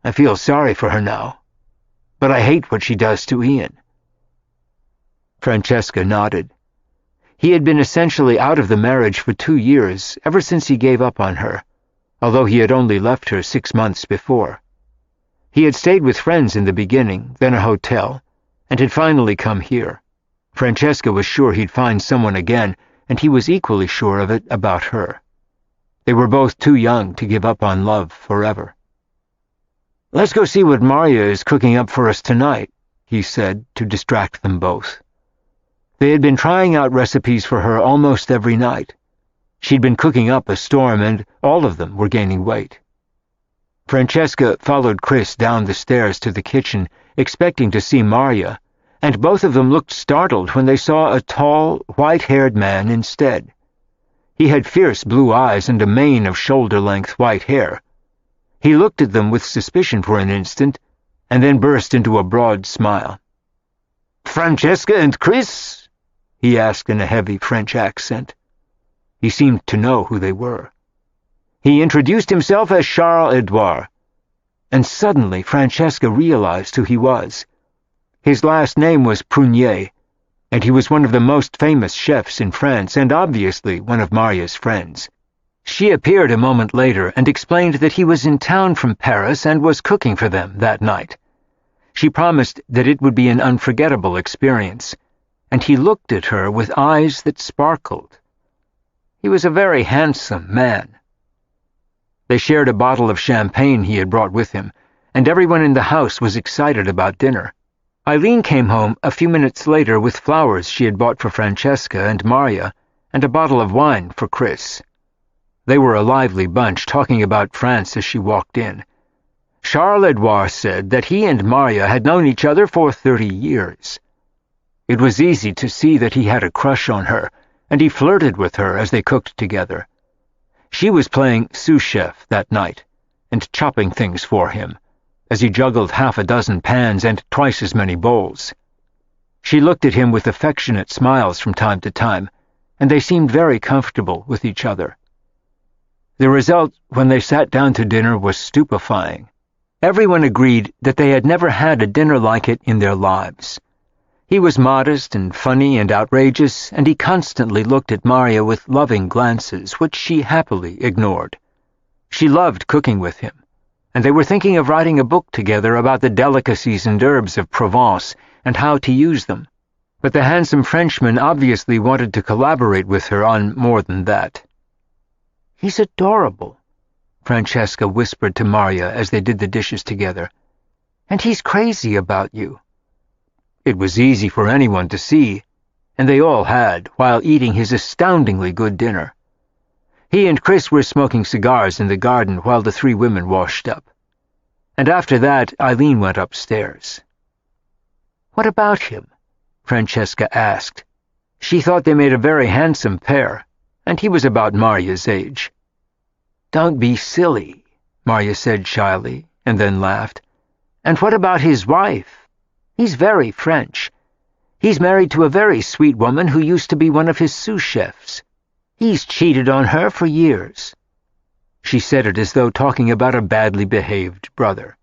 I feel sorry for her now, but I hate what she does to Ian." Francesca nodded. He had been essentially out of the marriage for 2 years, ever since he gave up on her, although he had only left her 6 months before. He had stayed with friends in the beginning, then a hotel, and had finally come here. Francesca was sure he'd find someone again, and he was equally sure of it about her. They were both too young to give up on love forever. "Let's go see what Marya is cooking up for us tonight," he said, to distract them both. They had been trying out recipes for her almost every night. She'd been cooking up a storm, and all of them were gaining weight. Francesca followed Chris down the stairs to the kitchen, expecting to see Marya, and both of them looked startled when they saw a tall, white-haired man instead. He had fierce blue eyes and a mane of shoulder-length white hair, He looked at them with suspicion for an instant, and then burst into a broad smile. "Francesca and Chris?" he asked in a heavy French accent. He seemed to know who they were. He introduced himself as Charles-Edouard, and suddenly Francesca realized who he was. His last name was Prunier, and he was one of the most famous chefs in France and obviously one of Maria's friends. She appeared a moment later and explained that he was in town from Paris and was cooking for them that night. She promised that it would be an unforgettable experience, and he looked at her with eyes that sparkled. He was a very handsome man. They shared a bottle of champagne he had brought with him, and everyone in the house was excited about dinner. Eileen came home a few minutes later with flowers she had bought for Francesca and Maria, and a bottle of wine for Chris. They were a lively bunch, talking about France as she walked in. Charles-Edouard said that he and Maria had known each other for 30 years. It was easy to see that he had a crush on her, and he flirted with her as they cooked together. She was playing sous chef that night, and chopping things for him, as he juggled half a dozen pans and twice as many bowls. She looked at him with affectionate smiles from time to time, and they seemed very comfortable with each other. The result, when they sat down to dinner, was stupefying. Everyone agreed that they had never had a dinner like it in their lives. He was modest and funny and outrageous, and he constantly looked at Maria with loving glances, which she happily ignored. She loved cooking with him, and they were thinking of writing a book together about the delicacies and herbs of Provence and how to use them. But the handsome Frenchman obviously wanted to collaborate with her on more than that. "He's adorable," Francesca whispered to Maria as they did the dishes together. "And he's crazy about you." It was easy for anyone to see, and they all had, while eating his astoundingly good dinner. He and Chris were smoking cigars in the garden while the three women washed up. And after that, Eileen went upstairs. "What about him?" Francesca asked. She thought they made a very handsome pair, and he was about Maria's age. "Don't be silly," Maria said shyly, and then laughed. "And what about his wife? He's very French. He's married to a very sweet woman who used to be one of his sous chefs. He's cheated on her for years." She said it as though talking about a badly behaved brother.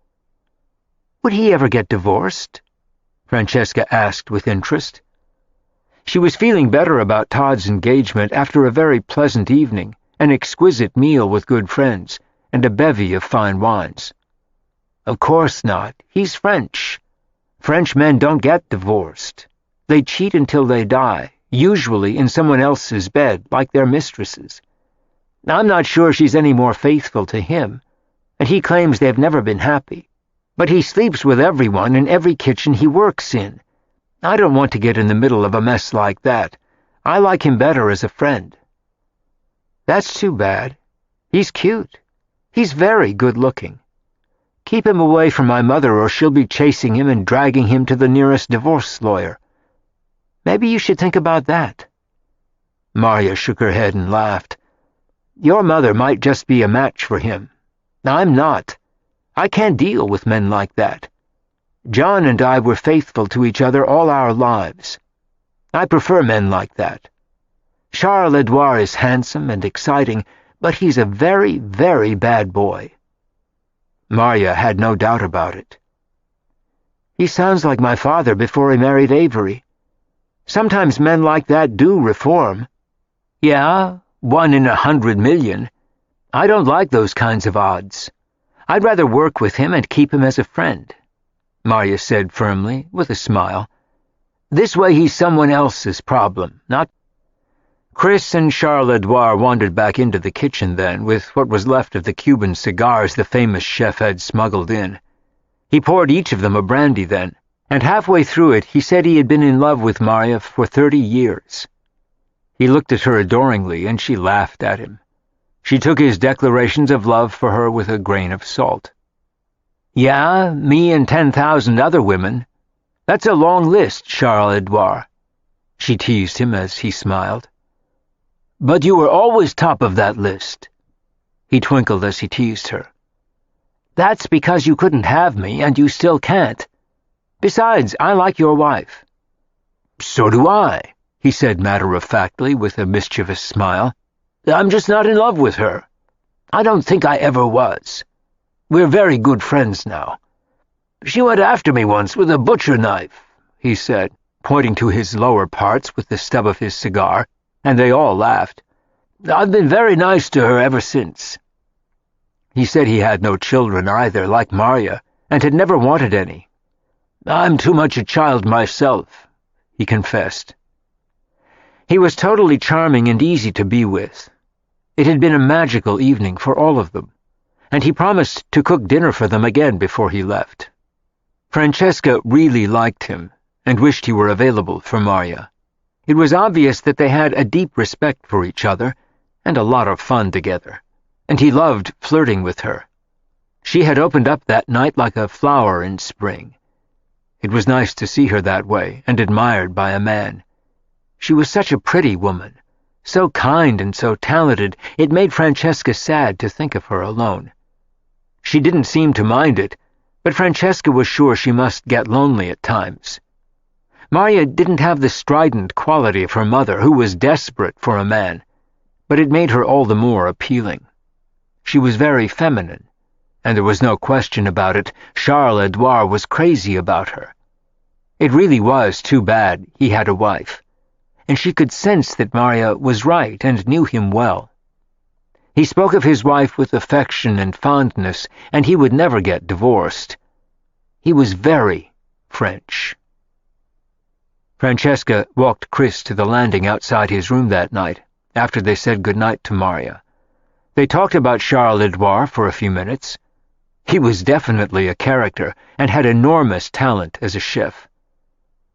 "Would he ever get divorced?" Francesca asked with interest. She was feeling better about Todd's engagement after a very pleasant evening, an exquisite meal with good friends, and a bevy of fine wines. "Of course not. He's French. French men don't get divorced. They cheat until they die, usually in someone else's bed, like their mistresses. I'm not sure she's any more faithful to him, and he claims they've never been happy. But he sleeps with everyone in every kitchen he works in. I don't want to get in the middle of a mess like that. I like him better as a friend." "That's too bad. He's cute. He's very good-looking. Keep him away from my mother or she'll be chasing him and dragging him to the nearest divorce lawyer. Maybe you should think about that." Maria shook her head and laughed. "Your mother might just be a match for him. I'm not. I can't deal with men like that. John and I were faithful to each other all our lives. I prefer men like that. Charles-Edouard is handsome and exciting, but he's a very, very bad boy." Maria had no doubt about it. "He sounds like my father before he married Avery. Sometimes men like that do reform." "Yeah, 1 in 100 million. I don't like those kinds of odds. I'd rather work with him and keep him as a friend," Maria said firmly, with a smile. "This way he's someone else's problem, not—" Chris and Charles-Edouard wandered back into the kitchen then, with what was left of the Cuban cigars the famous chef had smuggled in. He poured each of them a brandy then, and halfway through it he said he had been in love with Maria for 30 years. He looked at her adoringly, and she laughed at him. She took his declarations of love for her with a grain of salt. "Yeah, me and 10,000 other women. That's a long list, Charles-Edouard," she teased him as he smiled. "But you were always top of that list." He twinkled as he teased her. That's because you couldn't have me, and you still can't. Besides, I like your wife." "So do I," he said matter-of-factly with a mischievous smile. "I'm just not in love with her. I don't think I ever was. We're very good friends now. She went after me once with a butcher knife," he said, pointing to his lower parts with the stub of his cigar, and they all laughed. "I've been very nice to her ever since." He said he had no children either, like Marya, and had never wanted any. "I'm too much a child myself," he confessed. He was totally charming and easy to be with. It had been a magical evening for all of them, and he promised to cook dinner for them again before he left. Francesca really liked him and wished he were available for Marya. It was obvious that they had a deep respect for each other and a lot of fun together, and he loved flirting with her. She had opened up that night like a flower in spring. It was nice to see her that way and admired by a man. She was such a pretty woman, so kind and so talented, it made Francesca sad to think of her alone. She didn't seem to mind it, but Francesca was sure she must get lonely at times. Marya didn't have the strident quality of her mother, who was desperate for a man, but it made her all the more appealing. She was very feminine, and there was no question about it. Charles Edouard was crazy about her. It really was too bad he had a wife, and she could sense that Marya was right and knew him well. He spoke of his wife with affection and fondness, and he would never get divorced. He was very French. Francesca walked Chris to the landing outside his room that night, after they said good-night to Marya. They talked about Charles Edouard for a few minutes. He was definitely a character, and had enormous talent as a chef.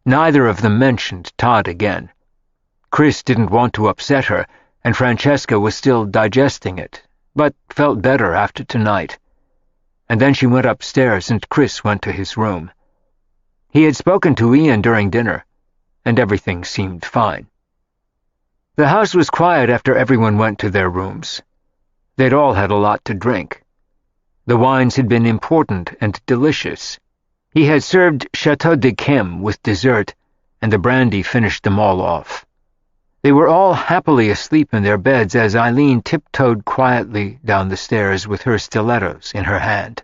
Neither of them mentioned Todd again. Chris didn't want to upset her, and Francesca was still digesting it, but felt better after tonight. And then she went upstairs and Chris went to his room. He had spoken to Ian during dinner, and everything seemed fine. The house was quiet after everyone went to their rooms. They'd all had a lot to drink. The wines had been important and delicious. He had served Chateau de Chem with dessert, and the brandy finished them all off. They were all happily asleep in their beds as Eileen tiptoed quietly down the stairs with her stilettos in her hand.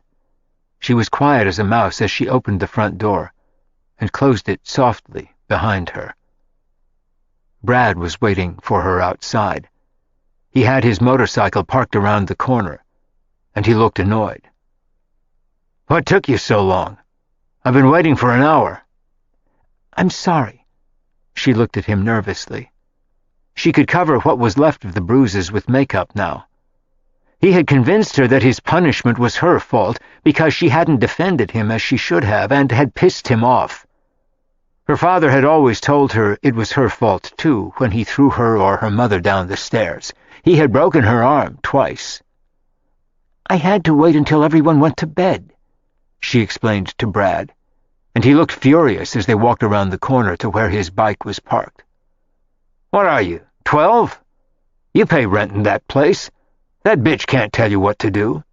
She was quiet as a mouse as she opened the front door and closed it softly behind her. Brad was waiting for her outside. He had his motorcycle parked around the corner, and he looked annoyed. "What took you so long? I've been waiting for an hour." "I'm sorry." She looked at him nervously. She could cover what was left of the bruises with makeup now. He had convinced her that his punishment was her fault because she hadn't defended him as she should have and had pissed him off. Her father had always told her it was her fault, too, when he threw her or her mother down the stairs. He had broken her arm twice. "I had to wait until everyone went to bed," she explained to Brad, and he looked furious as they walked around the corner to where his bike was parked. "What are you, 12? You pay rent in that place. That bitch can't tell you what to do."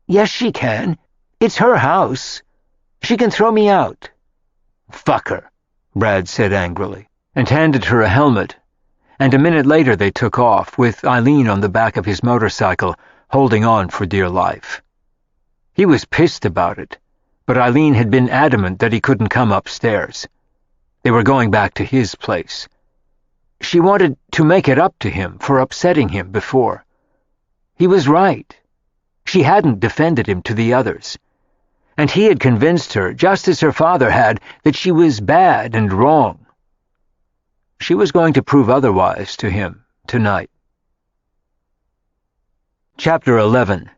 "Yes, she can. It's her house. She can throw me out." "Fuck her," Brad said angrily, and handed her a helmet, and a minute later they took off, with Eileen on the back of his motorcycle, holding on for dear life. He was pissed about it, but Eileen had been adamant that he couldn't come upstairs. They were going back to his place. She wanted to make it up to him for upsetting him before. He was right. She hadn't defended him to the others, and he had convinced her, just as her father had, that she was bad and wrong. She was going to prove otherwise to him tonight. Chapter 11.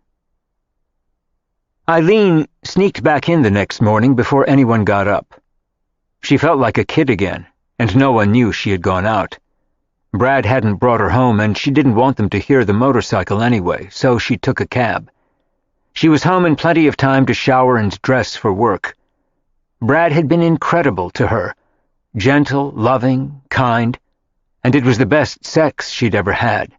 Eileen sneaked back in the next morning before anyone got up. She felt like a kid again, and no one knew she had gone out. Brad hadn't brought her home, and she didn't want them to hear the motorcycle anyway, so she took a cab. She was home in plenty of time to shower and dress for work. Brad had been incredible to her, gentle, loving, kind, and it was the best sex she'd ever had.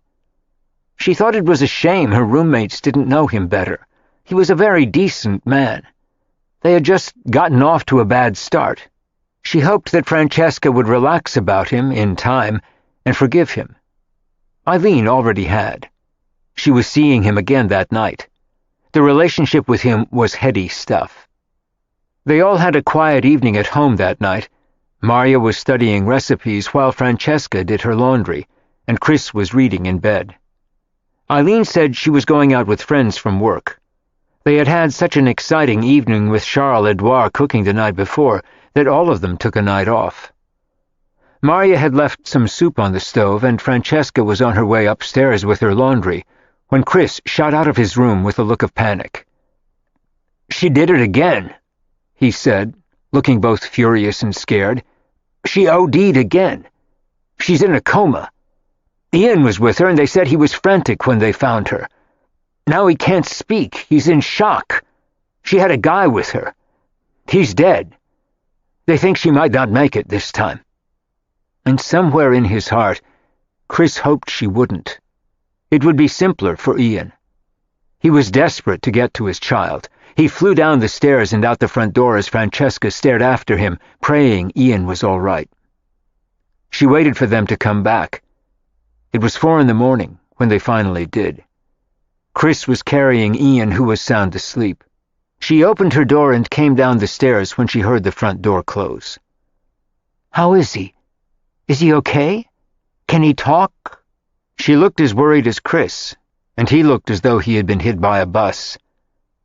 She thought it was a shame her roommates didn't know him better. He was a very decent man. They had just gotten off to a bad start. She hoped that Francesca would relax about him in time and forgive him. Eileen already had. She was seeing him again that night. The relationship with him was heady stuff. They all had a quiet evening at home that night. Marya was studying recipes while Francesca did her laundry, and Chris was reading in bed. Eileen said she was going out with friends from work. They had had such an exciting evening with Charles-Edouard cooking the night before that all of them took a night off. Marya had left some soup on the stove, and Francesca was on her way upstairs with her laundry when Chris shot out of his room with a look of panic. "She did it again," he said, looking both furious and scared. "She OD'd again. She's in a coma. Ian was with her, and they said he was frantic when they found her. Now he can't speak. He's in shock. She had a guy with her. He's dead. They think she might not make it this time." And somewhere in his heart, Chris hoped she wouldn't. It would be simpler for Ian. He was desperate to get to his child. He flew down the stairs and out the front door as Francesca stared after him, praying Ian was all right. She waited for them to come back. It was 4 a.m. when they finally did. Chris was carrying Ian, who was sound asleep. She opened her door and came down the stairs when she heard the front door close. "How is he? Is he okay? Can he talk?" She looked as worried as Chris, and he looked as though he had been hit by a bus.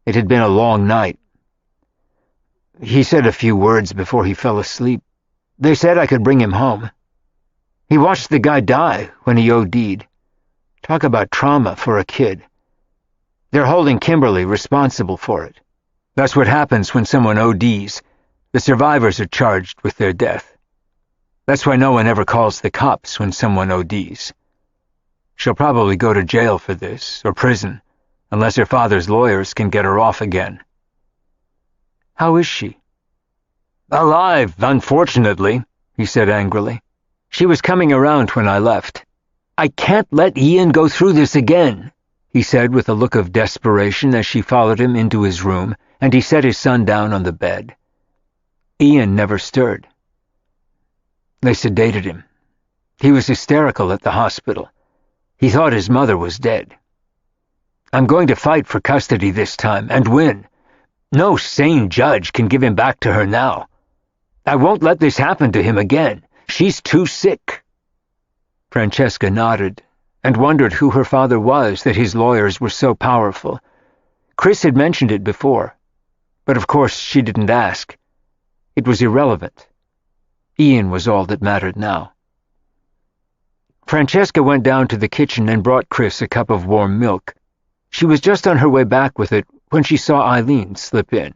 It had been a long night. "He said a few words before he fell asleep. They said I could bring him home. He watched the guy die when he OD'd. Talk about trauma for a kid. They're holding Kimberly responsible for it. That's what happens when someone ODs. The survivors are charged with their death. That's why no one ever calls the cops when someone ODs. She'll probably go to jail for this, or prison, unless her father's lawyers can get her off again." "How is she?" "Alive, unfortunately," he said angrily. "She was coming around when I left." "I can't let Ian go through this again," he said with a look of desperation as she followed him into his room, and he set his son down on the bed. Ian never stirred. They sedated him. He was hysterical at the hospital. He thought his mother was dead. "I'm going to fight for custody this time, and win. No sane judge can give him back to her now. I won't let this happen to him again. She's too sick." Francesca nodded, and wondered who her father was that his lawyers were so powerful. Chris had mentioned it before, but of course she didn't ask. It was irrelevant. Ian was all that mattered now. Francesca went down to the kitchen and brought Chris a cup of warm milk. She was just on her way back with it when she saw Eileen slip in.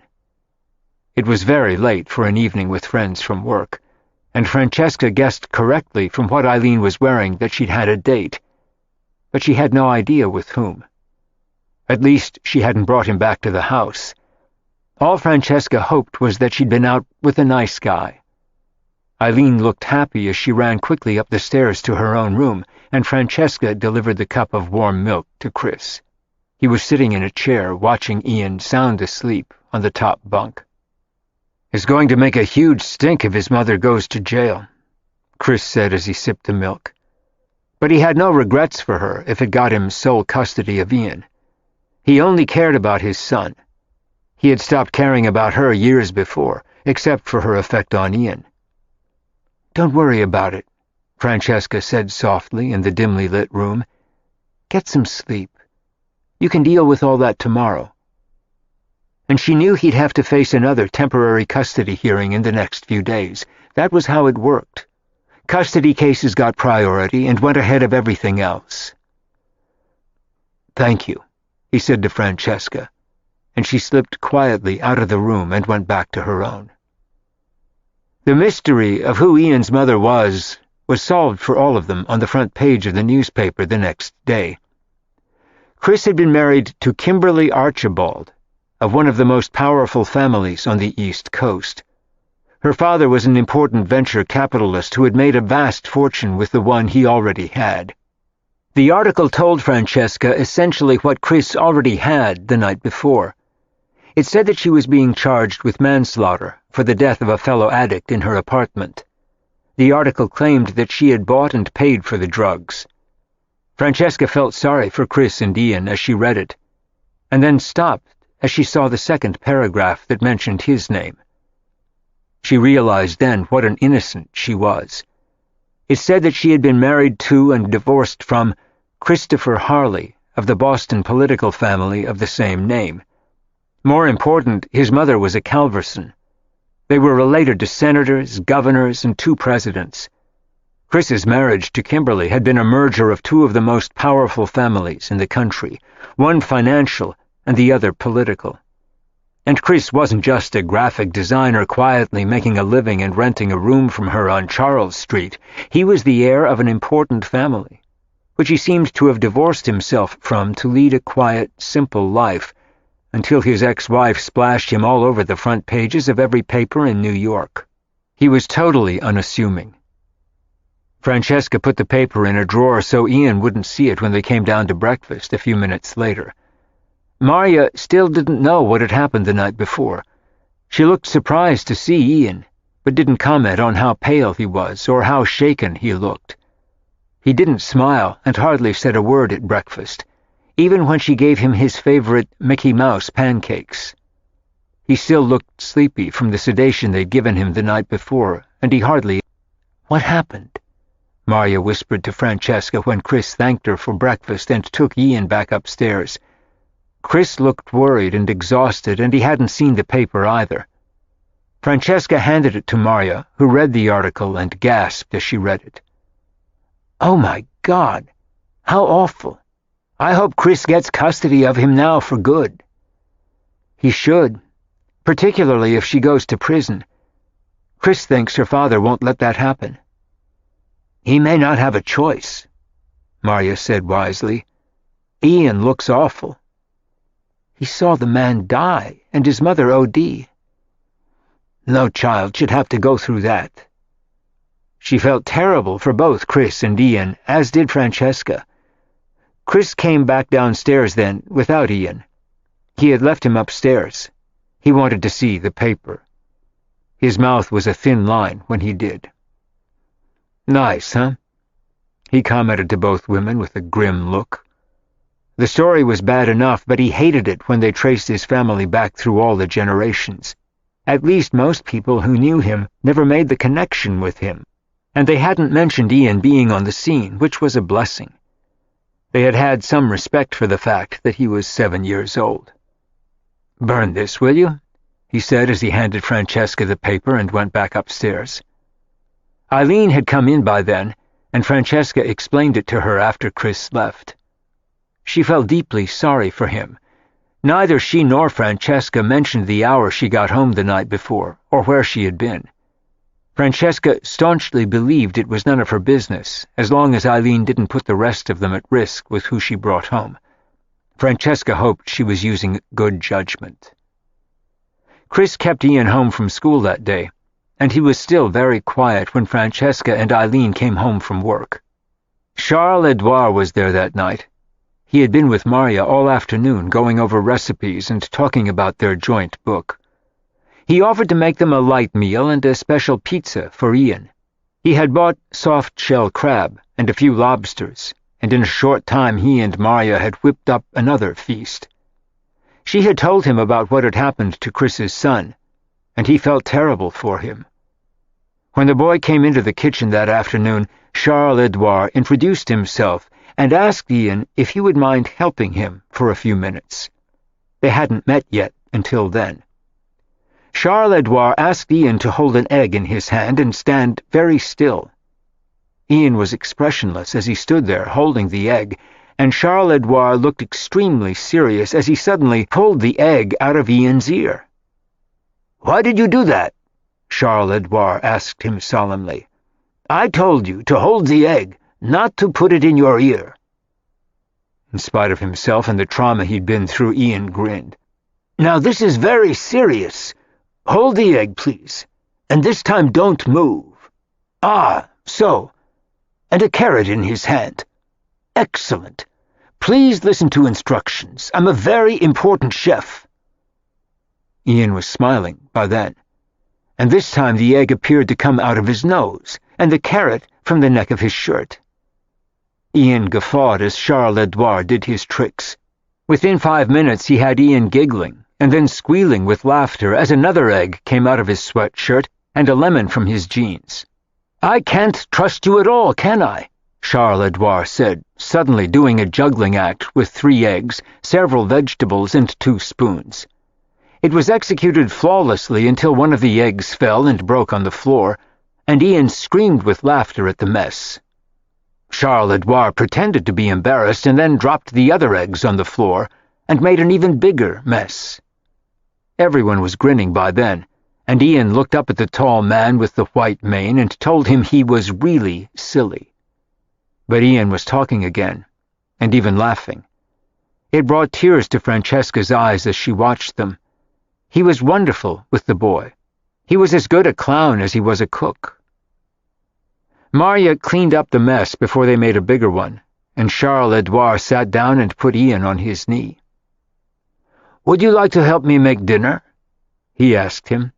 It was very late for an evening with friends from work, and Francesca guessed correctly from what Eileen was wearing that she'd had a date, but she had no idea with whom. At least she hadn't brought him back to the house. All Francesca hoped was that she'd been out with a nice guy. Eileen looked happy as she ran quickly up the stairs to her own room, and Francesca delivered the cup of warm milk to Chris. He was sitting in a chair watching Ian sound asleep on the top bunk. "It's going to make a huge stink if his mother goes to jail," Chris said as he sipped the milk. But he had no regrets for her if it got him sole custody of Ian. He only cared about his son. He had stopped caring about her years before, except for her effect on Ian. "Don't worry about it," Francesca said softly in the dimly lit room. "Get some sleep. You can deal with all that tomorrow." And she knew he'd have to face another temporary custody hearing in the next few days. That was how it worked. Custody cases got priority and went ahead of everything else. "Thank you," he said to Francesca, and she slipped quietly out of the room and went back to her own. The mystery of who Ian's mother was solved for all of them on the front page of the newspaper the next day. Chris had been married to Kimberly Archibald, of one of the most powerful families on the East Coast. Her father was an important venture capitalist who had made a vast fortune with the one he already had. The article told Francesca essentially what Chris already had the night before. It said that she was being charged with manslaughter for the death of a fellow addict in her apartment. The article claimed that she had bought and paid for the drugs. Francesca felt sorry for Chris and Ian as she read it, and then stopped as she saw the second paragraph that mentioned his name. She realized then what an innocent she was. It said that she had been married to and divorced from Christopher Harley of the Boston political family of the same name. More important, his mother was a Calverson. They were related to senators, governors, and 2 presidents. Chris's marriage to Kimberly had been a merger of 2 of the most powerful families in the country, one financial and the other political. And Chris wasn't just a graphic designer quietly making a living and renting a room from her on Charles Street. He was the heir of an important family, which he seemed to have divorced himself from to lead a quiet, simple life, until his ex-wife splashed him all over the front pages of every paper in New York. He was totally unassuming. Francesca put the paper in a drawer so Ian wouldn't see it when they came down to breakfast a few minutes later. Marya still didn't know what had happened the night before. She looked surprised to see Ian, but didn't comment on how pale he was or how shaken he looked. He didn't smile and hardly said a word at breakfast, even when she gave him his favorite Mickey Mouse pancakes. He still looked sleepy from the sedation they'd given him the night before, and he hardly— "What happened?" Marya whispered to Francesca when Chris thanked her for breakfast and took Ian back upstairs. Chris looked worried and exhausted, and he hadn't seen the paper either. Francesca handed it to Marya, who read the article and gasped as she read it. "Oh my God! How awful! I hope Chris gets custody of him now for good." "He should, particularly if she goes to prison. Chris thinks her father won't let that happen." "He may not have a choice," Marya said wisely. "Ian looks awful. He saw the man die and his mother OD. No child should have to go through that." She felt terrible for both Chris and Ian, as did Francesca. Chris came back downstairs then, without Ian. He had left him upstairs. He wanted to see the paper. His mouth was a thin line when he did. "Nice, huh?" he commented to both women with a grim look. The story was bad enough, but he hated it when they traced his family back through all the generations. At least most people who knew him never made the connection with him, and they hadn't mentioned Ian being on the scene, which was a blessing. They had had some respect for the fact that he was 7 years old. "Burn this, will you?" he said as he handed Francesca the paper and went back upstairs. Eileen had come in by then, and Francesca explained it to her after Chris left. She felt deeply sorry for him. Neither she nor Francesca mentioned the hour she got home the night before, or where she had been. Francesca staunchly believed it was none of her business, as long as Eileen didn't put the rest of them at risk with who she brought home. Francesca hoped she was using good judgment. Chris kept Ian home from school that day, and he was still very quiet when Francesca and Eileen came home from work. Charles-Edouard was there that night. He had been with Marya all afternoon, going over recipes and talking about their joint book. He offered to make them a light meal and a special pizza for Ian. He had bought soft-shell crab and a few lobsters, and in a short time he and Marya had whipped up another feast. She had told him about what had happened to Chris's son, and he felt terrible for him. When the boy came into the kitchen that afternoon, Charles-Edouard introduced himself and asked Ian if he would mind helping him for a few minutes. They hadn't met yet until then. Charles-Edouard asked Ian to hold an egg in his hand and stand very still. Ian was expressionless as he stood there holding the egg, and Charles-Edouard looked extremely serious as he suddenly pulled the egg out of Ian's ear. "Why did you do that?" Charles-Edouard asked him solemnly. "I told you to hold the egg, not to put it in your ear." In spite of himself and the trauma he'd been through, Ian grinned. "Now this is very serious. Hold the egg, please, and this time don't move. Ah, so. And a carrot in his hand. Excellent. Please listen to instructions. I'm a very important chef." Ian was smiling by then. And this time the egg appeared to come out of his nose, and the carrot from the neck of his shirt. Ian guffawed as Charles Edouard did his tricks. Within 5 minutes he had Ian giggling, and then squealing with laughter as another egg came out of his sweatshirt and a lemon from his jeans. "I can't trust you at all, can I?" Charles Edouard said, suddenly doing a juggling act with 3 eggs, several vegetables, and 2 spoons. It was executed flawlessly until one of the eggs fell and broke on the floor, and Ian screamed with laughter at the mess. Charles Edouard pretended to be embarrassed and then dropped the other eggs on the floor and made an even bigger mess. Everyone was grinning by then, and Ian looked up at the tall man with the white mane and told him he was really silly. But Ian was talking again, and even laughing. It brought tears to Francesca's eyes as she watched them. He was wonderful with the boy. He was as good a clown as he was a cook. Marya cleaned up the mess before they made a bigger one, and Charles Edouard sat down and put Ian on his knee. "Would you like to help me make dinner?" he asked him.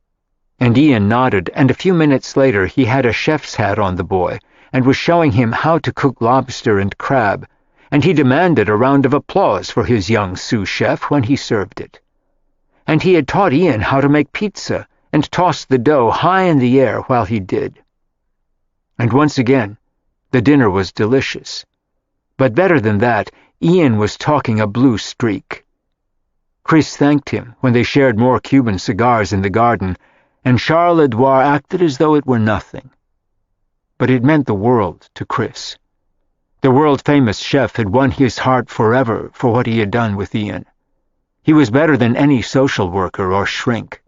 And Ian nodded, and a few minutes later he had a chef's hat on the boy and was showing him how to cook lobster and crab, and he demanded a round of applause for his young sous chef when he served it. And he had taught Ian how to make pizza and tossed the dough high in the air while he did. And once again, the dinner was delicious. But better than that, Ian was talking a blue streak. Chris thanked him when they shared more Cuban cigars in the garden, and Charles Edouard acted as though it were nothing. But it meant the world to Chris. The world-famous chef had won his heart forever for what he had done with Ian. He was better than any social worker or shrink.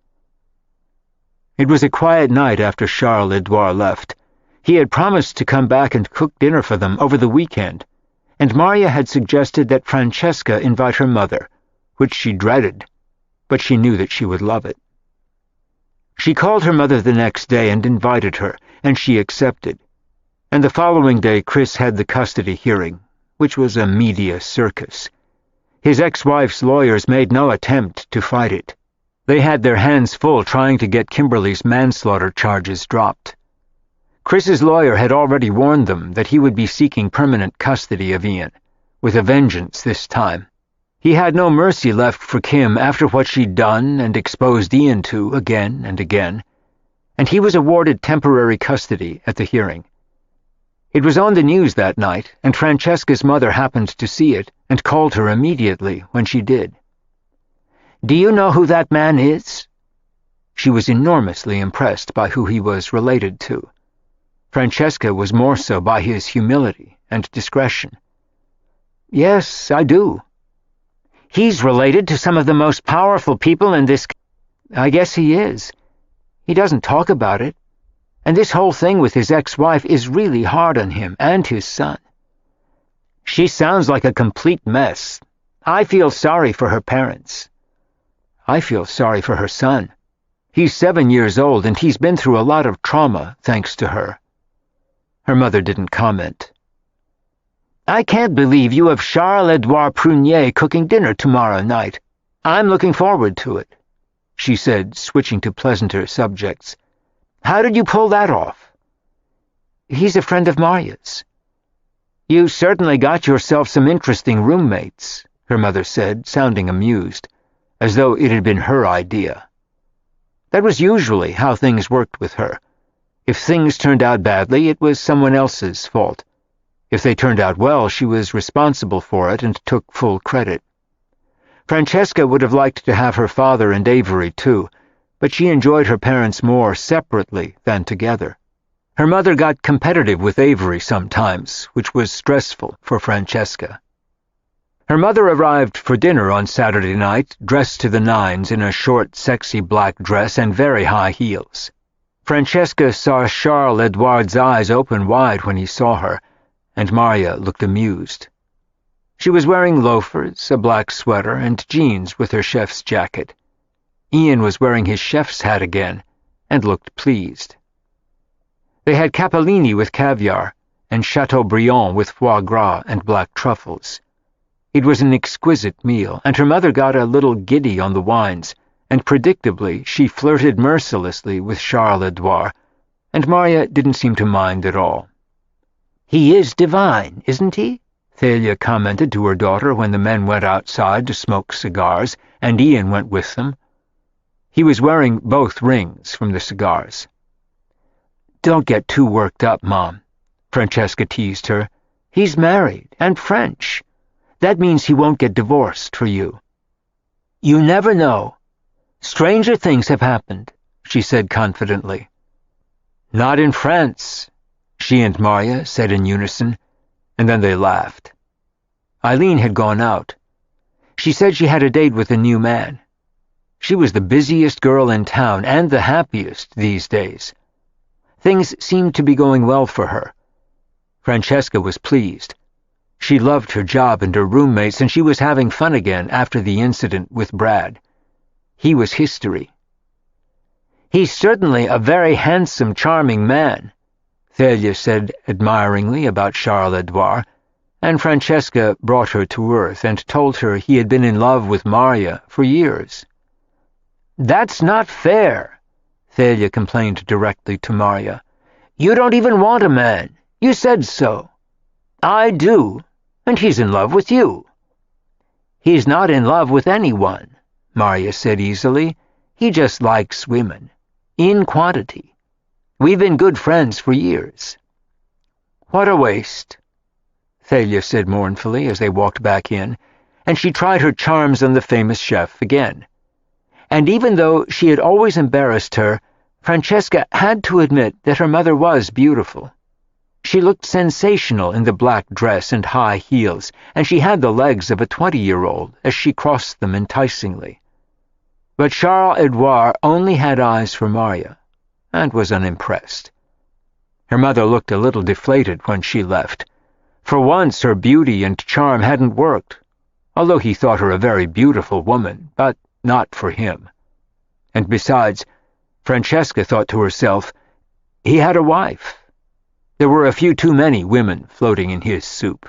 It was a quiet night after Charles Edouard left. He had promised to come back and cook dinner for them over the weekend, and Marya had suggested that Francesca invite her mother, which she dreaded, but she knew that she would love it. She called her mother the next day and invited her, and she accepted. And the following day Chris had the custody hearing, which was a media circus. His ex-wife's lawyers made no attempt to fight it. They had their hands full trying to get Kimberly's manslaughter charges dropped. Chris's lawyer had already warned them that he would be seeking permanent custody of Ian, with a vengeance this time. He had no mercy left for Kim after what she'd done and exposed Ian to again and again, and he was awarded temporary custody at the hearing. It was on the news that night, and Francesca's mother happened to see it and called her immediately when she did. "Do you know who that man is?" She was enormously impressed by who he was related to. Francesca was more so by his humility and discretion. "Yes, I do. He's related to some of the most powerful people in this... I guess he is. He doesn't talk about it. And this whole thing with his ex-wife is really hard on him and his son. She sounds like a complete mess. I feel sorry for her parents. I feel sorry for her son. He's 7 years old, and he's been through a lot of trauma thanks to her." Her mother didn't comment. "I can't believe you have Charles-Edouard Prunier cooking dinner tomorrow night. I'm looking forward to it," she said, switching to pleasanter subjects. "How did you pull that off?" "He's a friend of Marya's." "You certainly got yourself some interesting roommates," her mother said, sounding amused, as though it had been her idea. That was usually how things worked with her. If things turned out badly, it was someone else's fault. If they turned out well, she was responsible for it and took full credit. Francesca would have liked to have her father and Avery, too, but she enjoyed her parents more separately than together. Her mother got competitive with Avery sometimes, which was stressful for Francesca. Her mother arrived for dinner on Saturday night, dressed to the nines in a short, sexy black dress and very high heels. Francesca saw Charles Edouard's eyes open wide when he saw her, and Marya looked amused. She was wearing loafers, a black sweater, and jeans with her chef's jacket. Ian was wearing his chef's hat again, and looked pleased. They had capellini with caviar, and Chateaubriand with foie gras and black truffles. It was an exquisite meal, and her mother got a little giddy on the wines, and predictably she flirted mercilessly with Charles Edouard, and Marya didn't seem to mind at all. "He is divine, isn't he?" Thalia commented to her daughter when the men went outside to smoke cigars, and Ian went with them. He was wearing both rings from the cigars. "Don't get too worked up, Mom," Francesca teased her. "He's married, and French. That means he won't get divorced for you." "You never know. Stranger things have happened," she said confidently. "Not in France," she and Marya said in unison, and then they laughed. Eileen had gone out. She said she had a date with a new man. She was the busiest girl in town and the happiest these days. Things seemed to be going well for her. Francesca was pleased. She loved her job and her roommates, and she was having fun again after the incident with Brad. He was history. "He's certainly a very handsome, charming man," Thalia said admiringly about Charles Edouard, and Francesca brought her to earth and told her he had been in love with Marya for years. "That's not fair," Thalia complained directly to Marya. "You don't even want a man. You said so." "I do, and he's in love with you." "He's not in love with anyone," Marya said easily. "He just likes women. In quantity. We've been good friends for years." "What a waste," Thalia said mournfully as they walked back in, and she tried her charms on the famous chef again. And even though she had always embarrassed her, Francesca had to admit that her mother was beautiful. She looked sensational in the black dress and high heels, and she had the legs of a 20-year-old as she crossed them enticingly. But Charles Edouard only had eyes for Marya, and was unimpressed. Her mother looked a little deflated when she left. For once her beauty and charm hadn't worked, although he thought her a very beautiful woman, but not for him. And besides, Francesca thought to herself, he had a wife. There were a few too many women floating in his soup.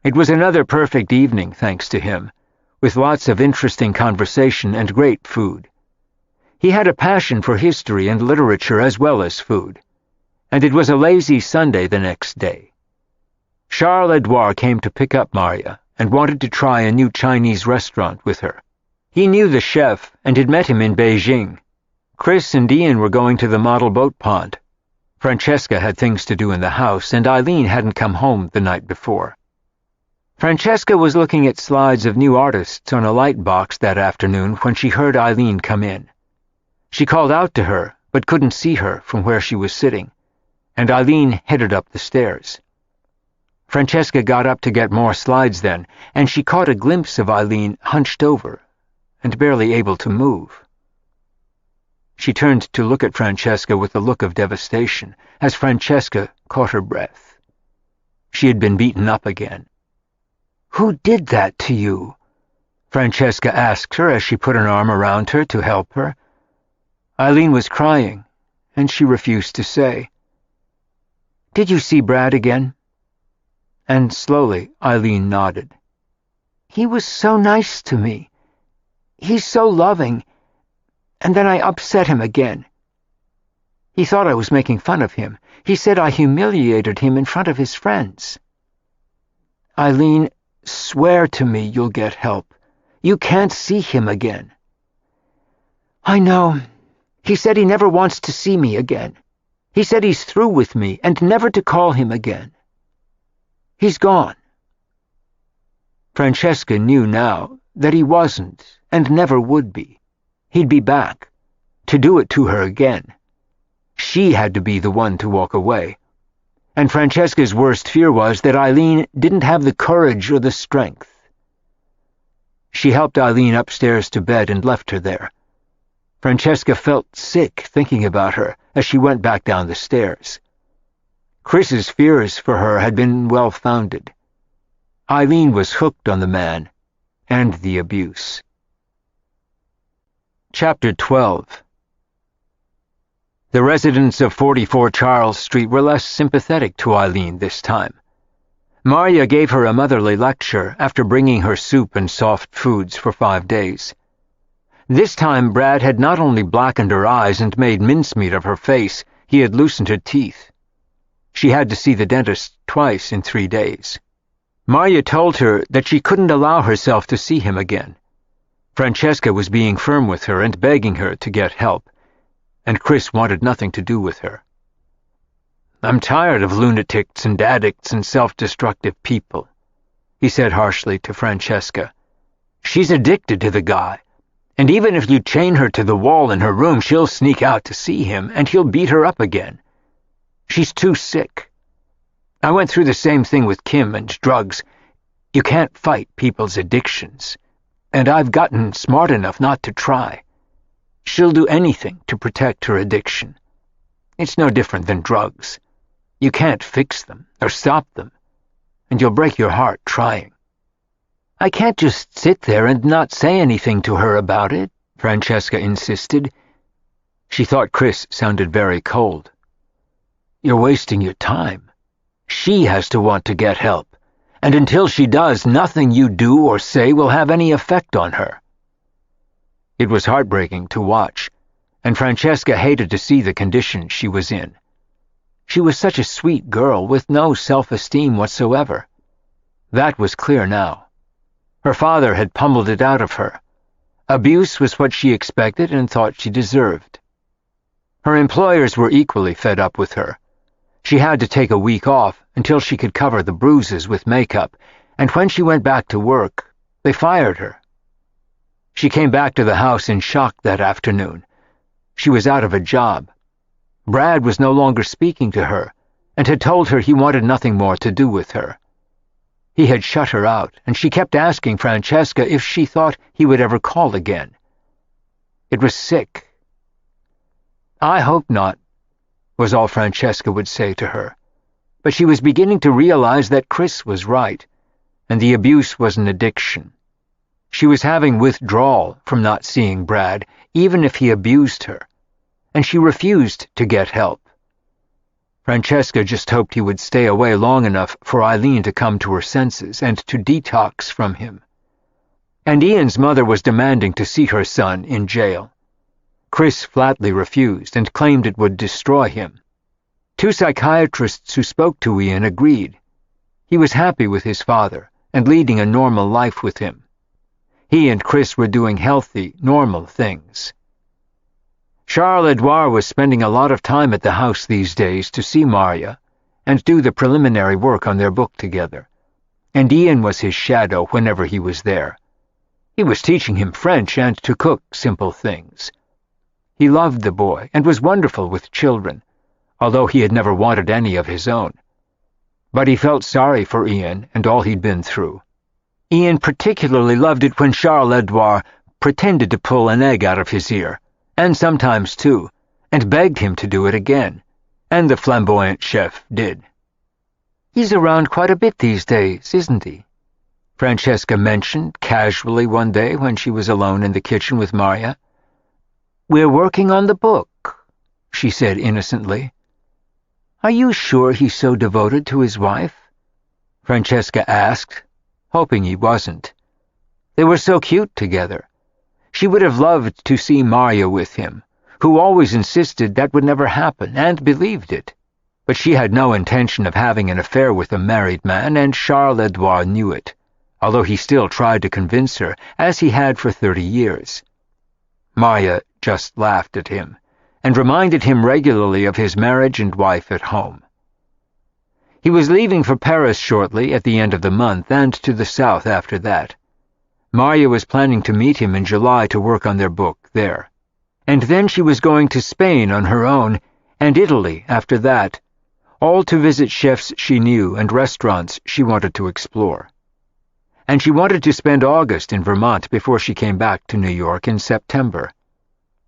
It was another perfect evening, thanks to him, with lots of interesting conversation and great food. He had a passion for history and literature as well as food, and it was a lazy Sunday the next day. Charles Edouard came to pick up Marya and wanted to try a new Chinese restaurant with her. He knew the chef and had met him in Beijing. Chris and Ian were going to the model boat pond. Francesca had things to do in the house, and Eileen hadn't come home the night before. Francesca was looking at slides of new artists on a light box that afternoon when she heard Eileen come in. She called out to her, but couldn't see her from where she was sitting, and Eileen headed up the stairs. Francesca got up to get more slides then, and she caught a glimpse of Eileen hunched over and barely able to move. She turned to look at Francesca with a look of devastation as Francesca caught her breath. She had been beaten up again. "Who did that to you?" Francesca asked her as she put an arm around her to help her. Eileen was crying, and she refused to say. "Did you see Brad again?" And slowly Eileen nodded. "He was so nice to me. He's so loving. And then I upset him again. He thought I was making fun of him. He said I humiliated him in front of his friends." "Eileen, swear to me you'll get help. You can't see him again." "I know. He said he never wants to see me again. He said he's through with me and never to call him again. He's gone." Francesca knew now that he wasn't and never would be. He'd be back, to do it to her again. She had to be the one to walk away. And Francesca's worst fear was that Eileen didn't have the courage or the strength. She helped Eileen upstairs to bed and left her there. Francesca felt sick thinking about her as she went back down the stairs. Chris's fears for her had been well-founded. Eileen was hooked on the man and the abuse. Chapter 12. The residents of 44 Charles Street were less sympathetic to Eileen this time. Marya gave her a motherly lecture after bringing her soup and soft foods for 5 days. This time Brad had not only blackened her eyes and made mincemeat of her face, he had loosened her teeth. She had to see the dentist twice in 3 days. Marya told her that she couldn't allow herself to see him again. Francesca was being firm with her and begging her to get help, and Chris wanted nothing to do with her. "I'm tired of lunatics and addicts and self-destructive people," he said harshly to Francesca. "She's addicted to the guy, and even if you chain her to the wall in her room, she'll sneak out to see him, and he'll beat her up again. She's too sick. I went through the same thing with Kim and drugs. You can't fight people's addictions, and I've gotten smart enough not to try. She'll do anything to protect her addiction. It's no different than drugs. You can't fix them or stop them, and you'll break your heart trying." "I can't just sit there and not say anything to her about it," Francesca insisted. She thought Chris sounded very cold. "You're wasting your time. She has to want to get help, and until she does, nothing you do or say will have any effect on her." It was heartbreaking to watch, and Francesca hated to see the condition she was in. She was such a sweet girl with no self-esteem whatsoever. That was clear now. Her father had pummeled it out of her. Abuse was what she expected and thought she deserved. Her employers were equally fed up with her. She had to take a week off until she could cover the bruises with makeup, and when she went back to work, they fired her. She came back to the house in shock that afternoon. She was out of a job. Brad was no longer speaking to her, and had told her he wanted nothing more to do with her. He had shut her out, and she kept asking Francesca if she thought he would ever call again. It was sick. "I hope not," was all Francesca would say to her. But she was beginning to realize that Chris was right, and the abuse was an addiction. She was having withdrawal from not seeing Brad, even if he abused her, and she refused to get help. Francesca just hoped he would stay away long enough for Eileen to come to her senses and to detox from him. And Ian's mother was demanding to see her son in jail. Chris flatly refused and claimed it would destroy him. 2 psychiatrists who spoke to Ian agreed. He was happy with his father and leading a normal life with him. He and Chris were doing healthy, normal things. Charles Edouard was spending a lot of time at the house these days to see Marya and do the preliminary work on their book together, and Ian was his shadow whenever he was there. He was teaching him French and to cook simple things. He loved the boy and was wonderful with children, although he had never wanted any of his own. But he felt sorry for Ian and all he'd been through. Ian particularly loved it when Charles Edouard pretended to pull an egg out of his ear, and sometimes two, and begged him to do it again, and the flamboyant chef did. "He's around quite a bit these days, isn't he?" Francesca mentioned casually one day when she was alone in the kitchen with Marya. "We're working on the book," she said innocently. "Are you sure he's so devoted to his wife?" Francesca asked, hoping he wasn't. They were so cute together. She would have loved to see Marya with him, who always insisted that would never happen, and believed it. But she had no intention of having an affair with a married man, and Charles Edouard knew it, although he still tried to convince her, as he had for 30 years. Marya just laughed at him, and reminded him regularly of his marriage and wife at home. He was leaving for Paris shortly at the end of the month, and to the south after that. Marya was planning to meet him in July to work on their book there. And then she was going to Spain on her own, and Italy after that, all to visit chefs she knew and restaurants she wanted to explore. And she wanted to spend August in Vermont before she came back to New York in September.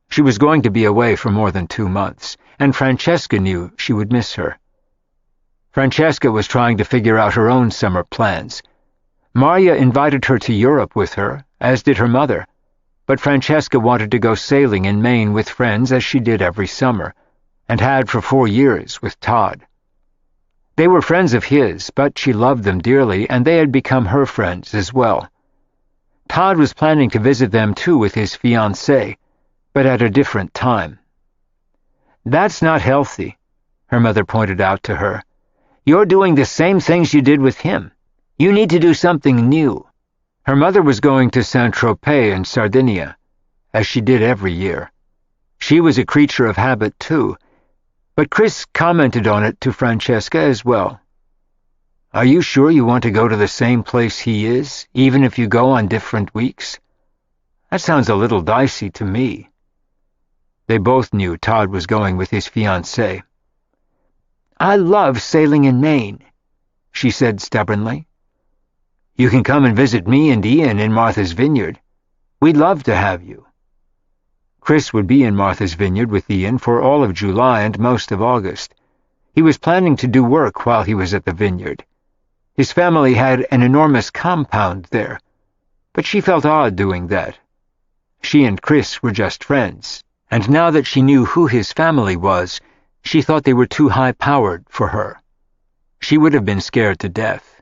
She was going to be away for more than 2 months, and Francesca knew she would miss her. Francesca was trying to figure out her own summer plans. Marya invited her to Europe with her, as did her mother, but Francesca wanted to go sailing in Maine with friends as she did every summer, and had for 4 years with Todd. They were friends of his, but she loved them dearly, and they had become her friends as well. Todd was planning to visit them too with his fiancée, but at a different time. "That's not healthy," her mother pointed out to her. "You're doing the same things you did with him. You need to do something new." Her mother was going to Saint-Tropez in Sardinia, as she did every year. She was a creature of habit too, but Chris commented on it to Francesca as well. "Are you sure you want to go to the same place he is, even if you go on different weeks? That sounds a little dicey to me." They both knew Todd was going with his fiancée. "I love sailing in Maine," she said stubbornly. "You can come and visit me and Ian in Martha's Vineyard. We'd love to have you." Chris would be in Martha's Vineyard with Ian for all of July and most of August. He was planning to do work while he was at the vineyard. His family had an enormous compound there, but she felt odd doing that. She and Chris were just friends, and now that she knew who his family was, she thought they were too high-powered for her. She would have been scared to death.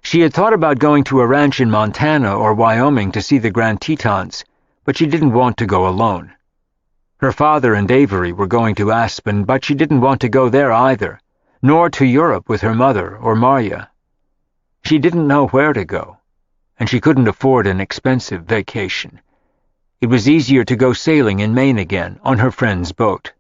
She had thought about going to a ranch in Montana or Wyoming to see the Grand Tetons, but she didn't want to go alone. Her father and Avery were going to Aspen, but she didn't want to go there either, nor to Europe with her mother or Marya. She didn't know where to go, and she couldn't afford an expensive vacation. It was easier to go sailing in Maine again, on her friend's boat.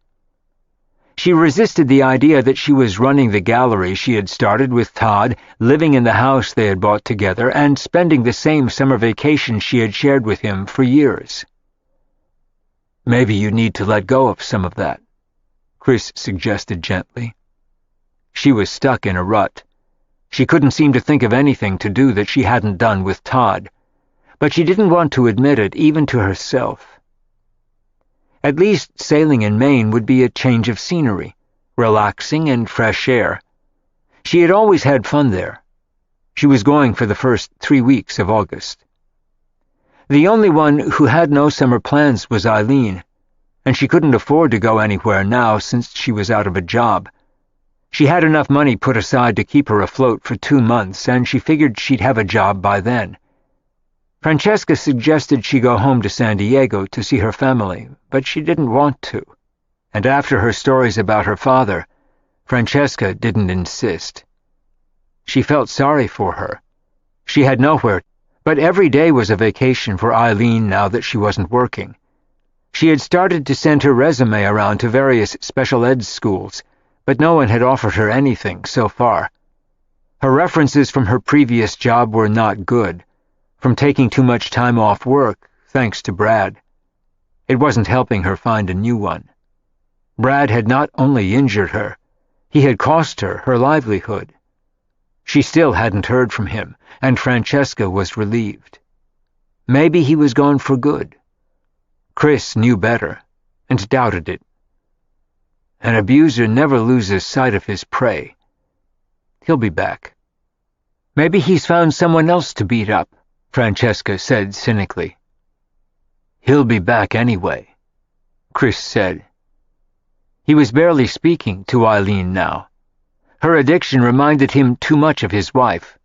She resisted the idea that she was running the gallery she had started with Todd, living in the house they had bought together, and spending the same summer vacation she had shared with him for years. "Maybe you need to let go of some of that," Chris suggested gently. She was stuck in a rut. She couldn't seem to think of anything to do that she hadn't done with Todd, but she didn't want to admit it even to herself. At least sailing in Maine would be a change of scenery, relaxing and fresh air. She had always had fun there. She was going for the first 3 weeks of August. The only one who had no summer plans was Eileen, and she couldn't afford to go anywhere now since she was out of a job. She had enough money put aside to keep her afloat for 2 months, and she figured she'd have a job by then. Francesca suggested she go home to San Diego to see her family, but she didn't want to. And after her stories about her father, Francesca didn't insist. She felt sorry for her. She had nowhere, but every day was a vacation for Eileen now that she wasn't working. She had started to send her resume around to various special ed schools, but no one had offered her anything so far. Her references from her previous job were not good, from taking too much time off work, thanks to Brad. It wasn't helping her find a new one. Brad had not only injured her, he had cost her her livelihood. She still hadn't heard from him, and Francesca was relieved. Maybe he was gone for good. Chris knew better, and doubted it. An abuser never loses sight of his prey. He'll be back. "Maybe he's found someone else to beat up," Francesca said cynically. "He'll be back anyway," Chris said. He was barely speaking to Eileen now. Her addiction reminded him too much of his wife,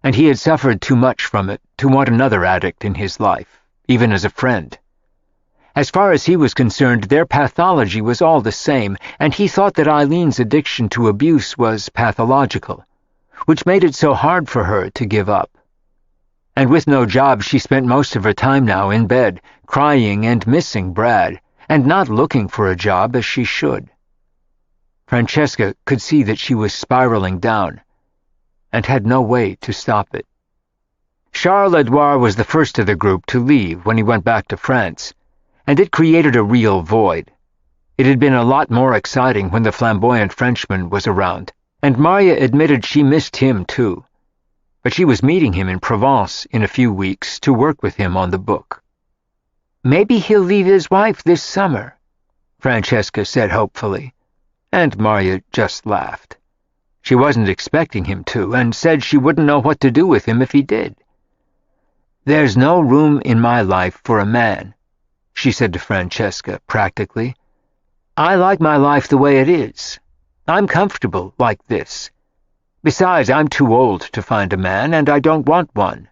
and he had suffered too much from it to want another addict in his life, even as a friend. As far as he was concerned, their pathology was all the same, and he thought that Eileen's addiction to abuse was pathological, which made it so hard for her to give up. And with no job, she spent most of her time now in bed, crying and missing Brad, and not looking for a job as she should. Francesca could see that she was spiraling down, and had no way to stop it. Charles Edouard was the first of the group to leave when he went back to France, and it created a real void. It had been a lot more exciting when the flamboyant Frenchman was around, and Marya admitted she missed him too. But she was meeting him in Provence in a few weeks to work with him on the book. "Maybe he'll leave his wife this summer," Francesca said hopefully, and Marya just laughed. She wasn't expecting him to, and said she wouldn't know what to do with him if he did. "There's no room in my life for a man," she said to Francesca practically. "I like my life the way it is. I'm comfortable like this. Besides, I'm too old to find a man, and I don't want one."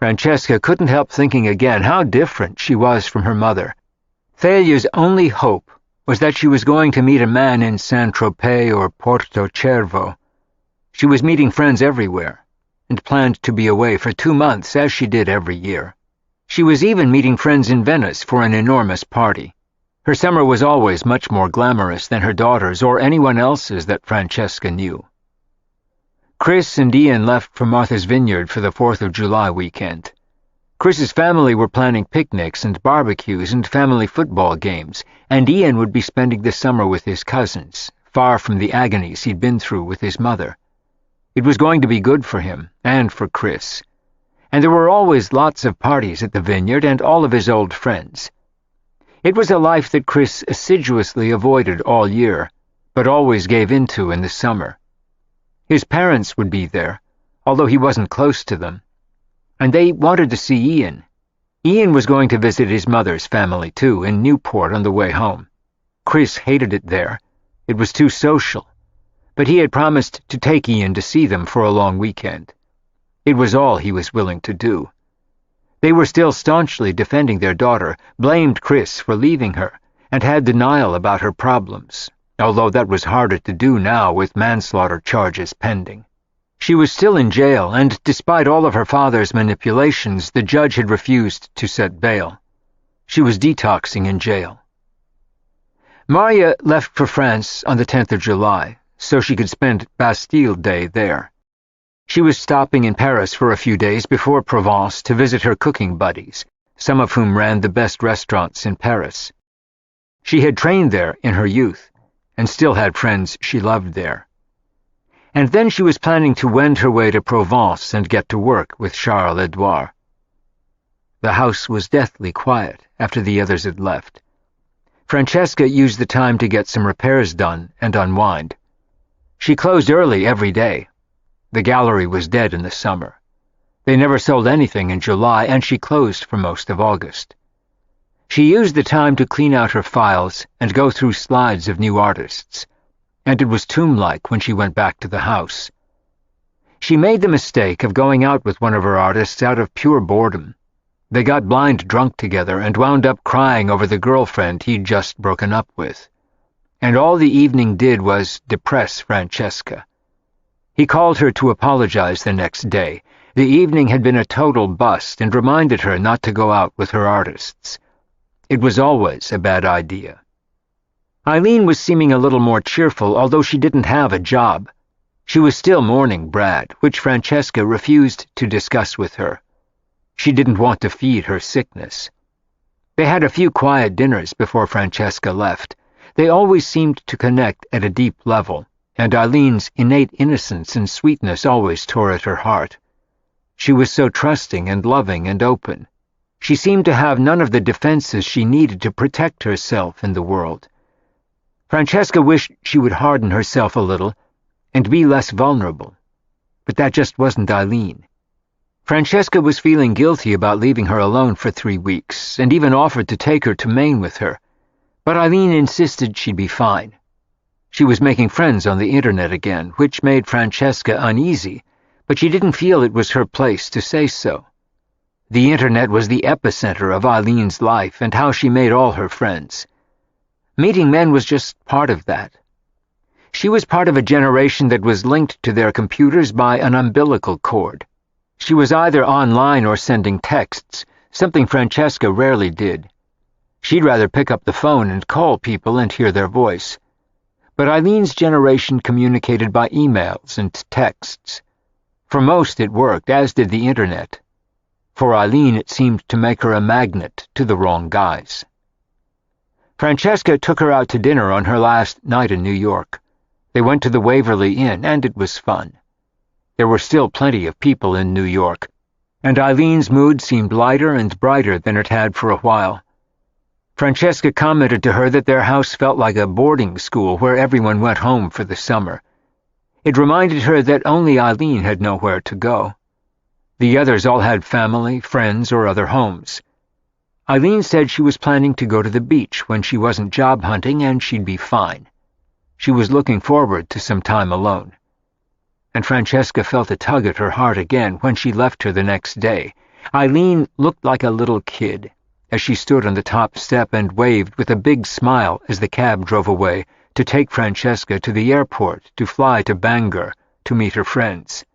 Francesca couldn't help thinking again how different she was from her mother. Thalia's only hope was that she was going to meet a man in Saint-Tropez or Porto Cervo. She was meeting friends everywhere, and planned to be away for 2 months as she did every year. She was even meeting friends in Venice for an enormous party. Her summer was always much more glamorous than her daughter's or anyone else's that Francesca knew. Chris and Ian left for Martha's Vineyard for the 4th of July weekend. Chris's family were planning picnics and barbecues and family football games, and Ian would be spending the summer with his cousins, far from the agonies he'd been through with his mother. It was going to be good for him, and for Chris. And there were always lots of parties at the vineyard and all of his old friends. It was a life that Chris assiduously avoided all year, but always gave into in the summer. His parents would be there, although he wasn't close to them. And they wanted to see Ian. Ian was going to visit his mother's family, too, in Newport on the way home. Chris hated it there. It was too social. But he had promised to take Ian to see them for a long weekend. It was all he was willing to do. They were still staunchly defending their daughter, blamed Chris for leaving her, and had denial about her problems, although that was harder to do now with manslaughter charges pending. She was still in jail, and despite all of her father's manipulations, the judge had refused to set bail. She was detoxing in jail. Maria left for France on the 10th of July, so she could spend Bastille Day there. She was stopping in Paris for a few days before Provence to visit her cooking buddies, some of whom ran the best restaurants in Paris. She had trained there in her youth, and still had friends she loved there. And then she was planning to wend her way to Provence and get to work with Charles-Edouard. The house was deathly quiet after the others had left. Francesca used the time to get some repairs done and unwind. She closed early every day. The gallery was dead in the summer. They never sold anything in July, and she closed for most of August. She used the time to clean out her files and go through slides of new artists, and it was tomb-like when she went back to the house. She made the mistake of going out with one of her artists out of pure boredom. They got blind drunk together and wound up crying over the girlfriend he'd just broken up with. And all the evening did was depress Francesca. He called her to apologize the next day. The evening had been a total bust and reminded her not to go out with her artists. It was always a bad idea. Eileen was seeming a little more cheerful, although she didn't have a job. She was still mourning Brad, which Francesca refused to discuss with her. She didn't want to feed her sickness. They had a few quiet dinners before Francesca left. They always seemed to connect at a deep level, and Eileen's innate innocence and sweetness always tore at her heart. She was so trusting and loving and open. She seemed to have none of the defenses she needed to protect herself in the world. Francesca wished she would harden herself a little and be less vulnerable, but that just wasn't Eileen. Francesca was feeling guilty about leaving her alone for 3 weeks, and even offered to take her to Maine with her, but Eileen insisted she'd be fine. She was making friends on the internet again, which made Francesca uneasy, but she didn't feel it was her place to say so. The internet was the epicenter of Eileen's life and how she made all her friends. Meeting men was just part of that. She was part of a generation that was linked to their computers by an umbilical cord. She was either online or sending texts, something Francesca rarely did. She'd rather pick up the phone and call people and hear their voice. But Eileen's generation communicated by emails and texts. For most it worked, as did the internet. For Eileen it seemed to make her a magnet to the wrong guys. Francesca took her out to dinner on her last night in New York. They went to the Waverly Inn, and it was fun. There were still plenty of people in New York, and Eileen's mood seemed lighter and brighter than it had for a while. Francesca commented to her that their house felt like a boarding school where everyone went home for the summer. It reminded her that only Eileen had nowhere to go. The others all had family, friends, or other homes. Eileen said she was planning to go to the beach when she wasn't job hunting and she'd be fine. She was looking forward to some time alone. And Francesca felt a tug at her heart again when she left her the next day, Eileen looked like a little kid as she stood on the top step and waved with a big smile as the cab drove away to take Francesca to the airport to fly to Bangor to meet her friends.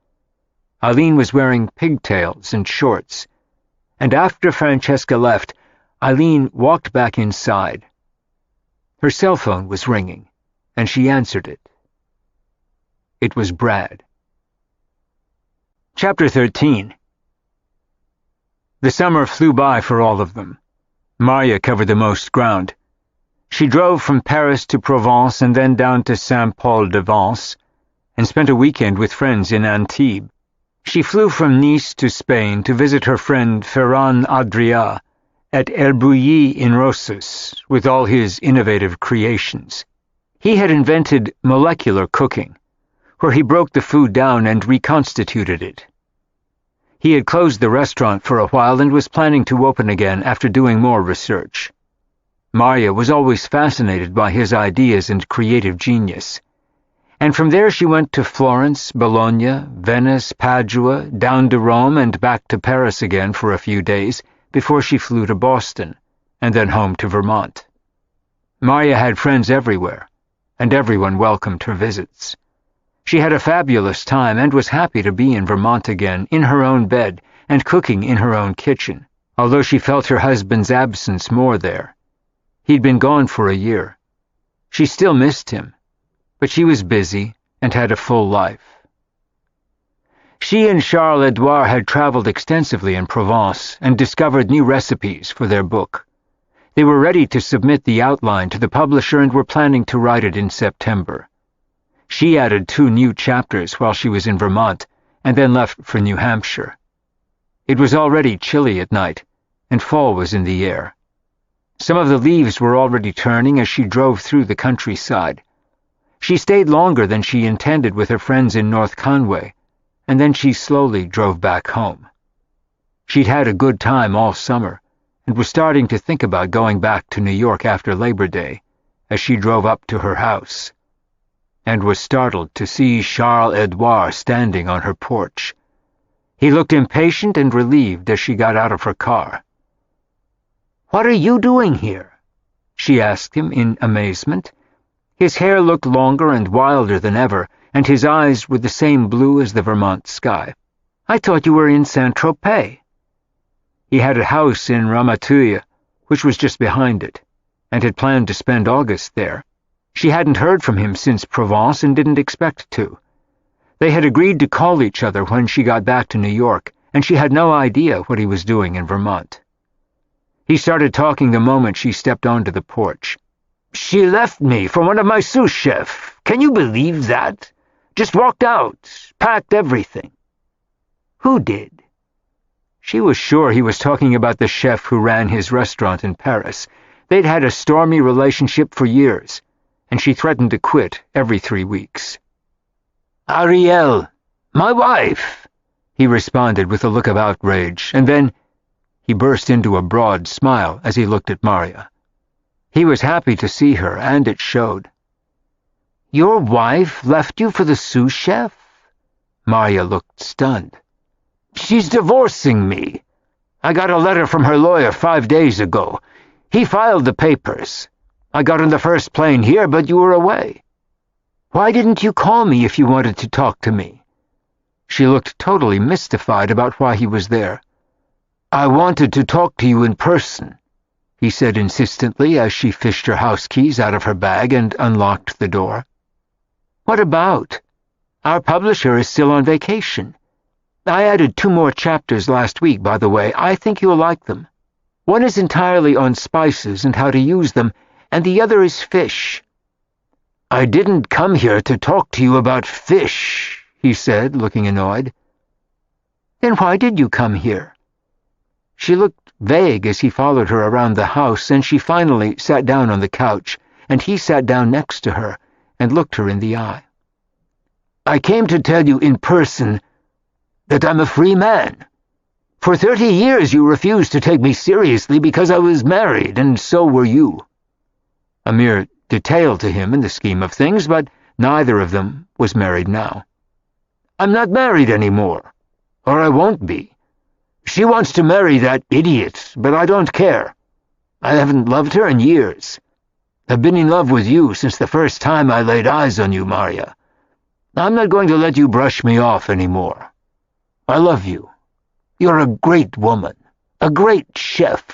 Eileen was wearing pigtails and shorts, and after Francesca left, Eileen walked back inside. Her cell phone was ringing, and she answered it. It was Brad. Chapter 13. The summer flew by for all of them. Maria covered the most ground. She drove from Paris to Provence and then down to Saint-Paul-de-Vence and spent a weekend with friends in Antibes. She flew from Nice to Spain to visit her friend Ferran Adrià at El Bulli in Roses with all his innovative creations. He had invented molecular cooking, where he broke the food down and reconstituted it. He had closed the restaurant for a while and was planning to open again after doing more research. Maria was always fascinated by his ideas and creative genius, and from there she went to Florence, Bologna, Venice, Padua, down to Rome and back to Paris again for a few days before she flew to Boston, and then home to Vermont. Maria had friends everywhere, and everyone welcomed her visits. She had a fabulous time and was happy to be in Vermont again, in her own bed, and cooking in her own kitchen, although she felt her husband's absence more there. He'd been gone for a year. She still missed him, but she was busy and had a full life. She and Charles-Edouard had traveled extensively in Provence and discovered new recipes for their book. They were ready to submit the outline to the publisher and were planning to write it in September. She added 2 new chapters while she was in Vermont and then left for New Hampshire. It was already chilly at night, and fall was in the air. Some of the leaves were already turning as she drove through the countryside. She stayed longer than she intended with her friends in North Conway, and then she slowly drove back home. She'd had a good time all summer, and was starting to think about going back to New York after Labor Day, as she drove up to her house, and was startled to see Charles-Edouard standing on her porch. He looked impatient and relieved as she got out of her car. "What are you doing here?" she asked him in amazement. His hair looked longer and wilder than ever, and his eyes were the same blue as the Vermont sky. "I thought you were in Saint-Tropez." He had a house in Ramatuelle, which was just behind it, and had planned to spend August there. She hadn't heard from him since Provence and didn't expect to. They had agreed to call each other when she got back to New York, and she had no idea what he was doing in Vermont. He started talking the moment she stepped onto the porch. "She left me for one of my sous chefs. Can you believe that? Just walked out, packed everything." "Who did?" She was sure he was talking about the chef who ran his restaurant in Paris. They'd had a stormy relationship for years, and she threatened to quit every 3 weeks. "Ariel, my wife," he responded with a look of outrage, and then he burst into a broad smile as he looked at Maria. He was happy to see her, and it showed. "Your wife left you for the sous chef?" Maria looked stunned. "She's divorcing me. I got a letter from her lawyer 5 days ago. He filed the papers. I got on the first plane here, but you were away. Why didn't you call me if you wanted to talk to me?" She looked totally mystified about why he was there. "I wanted to talk to you in person," he said insistently as she fished her house keys out of her bag and unlocked the door. "What about? Our publisher is still on vacation. I added 2 more chapters last week, by the way. I think you'll like them. One is entirely on spices and how to use them, and the other is fish." "I didn't come here to talk to you about fish," he said, looking annoyed. "Then why did you come here?" She looked vague as he followed her around the house, and she finally sat down on the couch, and he sat down next to her and looked her in the eye. "I came to tell you in person that I'm a free man. For 30 years you refused to take me seriously because I was married, and so were you." A mere detail to him in the scheme of things, but neither of them was married now. "I'm not married anymore, or I won't be. She wants to marry that idiot, but I don't care. I haven't loved her in years. I've been in love with you since the first time I laid eyes on you, Marya. I'm not going to let you brush me off anymore. I love you. You're a great woman, a great chef.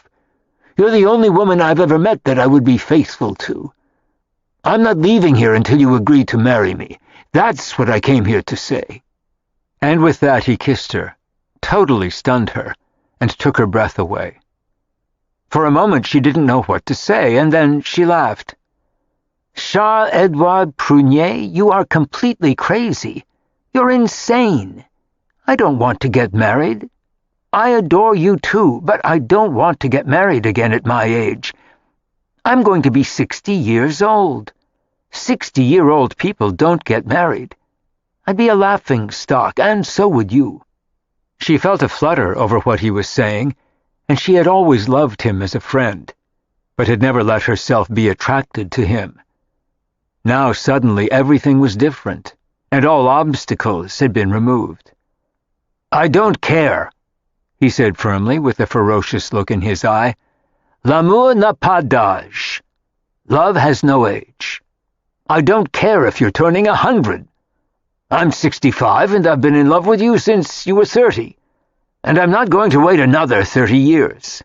You're the only woman I've ever met that I would be faithful to. I'm not leaving here until you agree to marry me. That's what I came here to say." And with that he kissed her, totally stunned her, and took her breath away. For a moment she didn't know what to say, and then she laughed. "Charles-Edouard Prunier, you are completely crazy. You're insane. I don't want to get married. I adore you too, but I don't want to get married again at my age. I'm going to be 60 years old. 60-year-old people don't get married. I'd be a laughing stock, and so would you." She felt a flutter over what he was saying, and she had always loved him as a friend, but had never let herself be attracted to him. Now suddenly everything was different, and all obstacles had been removed. "I don't care," he said firmly, with a ferocious look in his eye. "L'amour n'a pas d'âge. Love has no age. I don't care if you're turning 100. I'm 65, and I've been in love with you since you were 30, and I'm not going to wait another 30 years.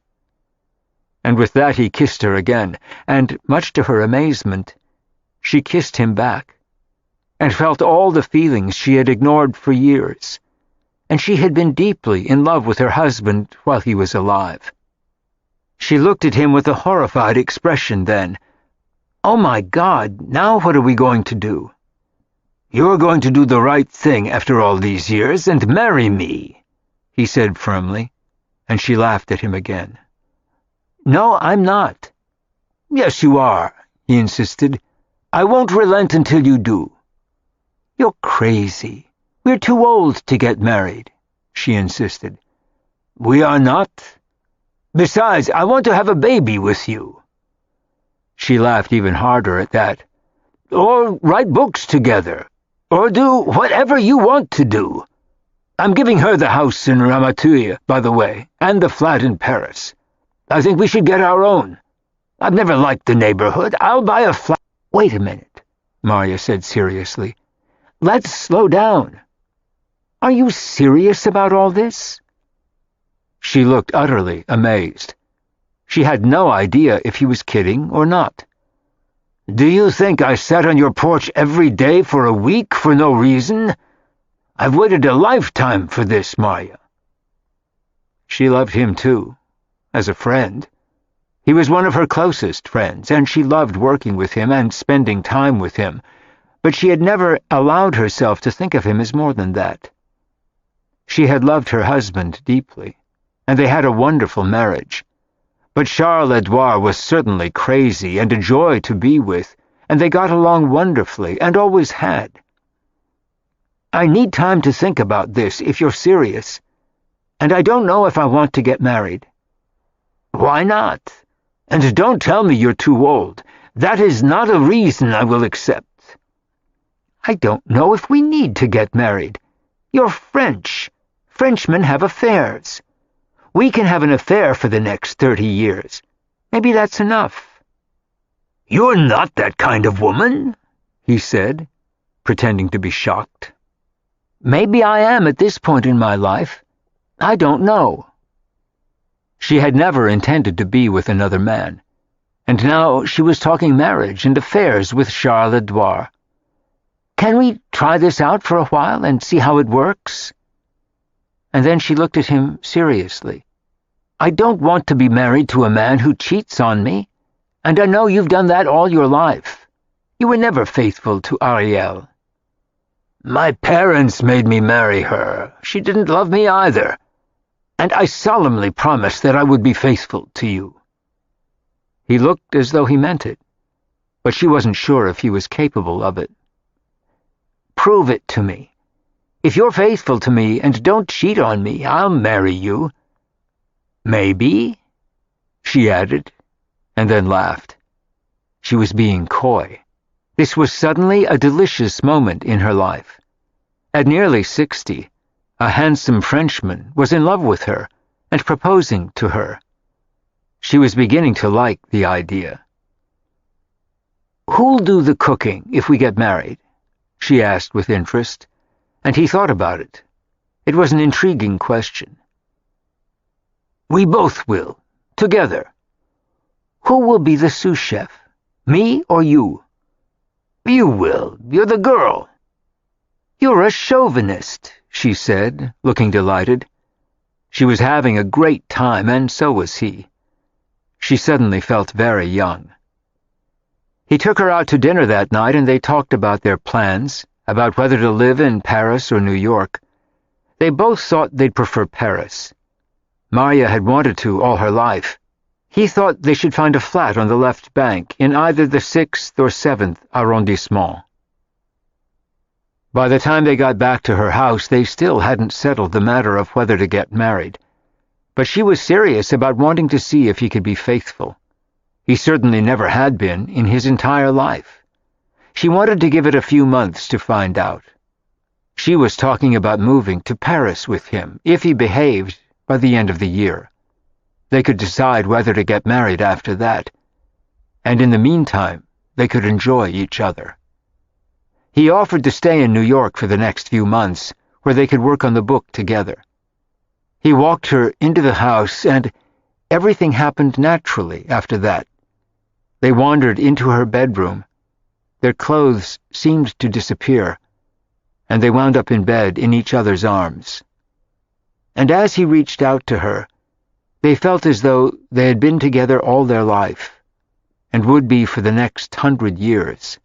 And with that he kissed her again, and, much to her amazement, she kissed him back, and felt all the feelings she had ignored for years, and she had been deeply in love with her husband while he was alive. She looked at him with a horrified expression then. "Oh my God, now what are we going to do?" "You're going to do the right thing after all these years and marry me," he said firmly, and she laughed at him again. "No, I'm not." "Yes, you are," he insisted. "I won't relent until you do." "You're crazy. We're too old to get married," she insisted. "We are not. Besides, I want to have a baby with you." She laughed even harder at that. "Or write books together. Or do whatever you want to do. I'm giving her the house in Ramatuille, by the way, and the flat in Paris. I think we should get our own. I've never liked the neighborhood. I'll buy a flat—" "Wait a minute," Marya said seriously. "Let's slow down. Are you serious about all this?" She looked utterly amazed. She had no idea if he was kidding or not. "Do you think I sat on your porch every day for a week for no reason? I've waited a lifetime for this, Marya." She loved him too, as a friend. He was one of her closest friends, and she loved working with him and spending time with him, but she had never allowed herself to think of him as more than that. She had loved her husband deeply, and they had a wonderful marriage. But Charles-Edouard was certainly crazy and a joy to be with, and they got along wonderfully, and always had. "I need time to think about this, if you're serious, and I don't know if I want to get married." "Why not? And don't tell me you're too old. That is not a reason I will accept." "I don't know if we need to get married. You're French. Frenchmen have affairs. We can have an affair for the next 30 years. Maybe that's enough." "You're not that kind of woman," he said, pretending to be shocked. "Maybe I am at this point in my life. I don't know." She had never intended to be with another man, and now she was talking marriage and affairs with Charles-Edouard. "Can we try this out for a while and see how it works?" And then she looked at him seriously. "I don't want to be married to a man who cheats on me, and I know you've done that all your life. You were never faithful to Ariel." "My parents made me marry her. She didn't love me either. And I solemnly promised that I would be faithful to you." He looked as though he meant it, but she wasn't sure if he was capable of it. "Prove it to me. If you're faithful to me and don't cheat on me, I'll marry you." "Maybe," she added, and then laughed. She was being coy. This was suddenly a delicious moment in her life. At nearly 60, a handsome Frenchman was in love with her, and proposing to her. She was beginning to like the idea. "Who'll do the cooking if we get married?" she asked with interest, and he thought about it. It was an intriguing question. "We both will, together." "Who will be the sous chef, me or you?" "You will. You're the girl." "You're a chauvinist," she said, looking delighted. She was having a great time, and so was he. She suddenly felt very young. He took her out to dinner that night, and they talked about their plans, about whether to live in Paris or New York. They both thought they'd prefer Paris. Marya had wanted to all her life. He thought they should find a flat on the left bank in either the 6th or 7th arrondissement. By the time they got back to her house, they still hadn't settled the matter of whether to get married. But she was serious about wanting to see if he could be faithful. He certainly never had been in his entire life. She wanted to give it a few months to find out. She was talking about moving to Paris with him, if he behaved, by the end of the year. They could decide whether to get married after that. And in the meantime, they could enjoy each other. He offered to stay in New York for the next few months, where they could work on the book together. He walked her into the house, and everything happened naturally after that. They wandered into her bedroom. Their clothes seemed to disappear, and they wound up in bed in each other's arms. And as he reached out to her, they felt as though they had been together all their life, and would be for the next 100 years.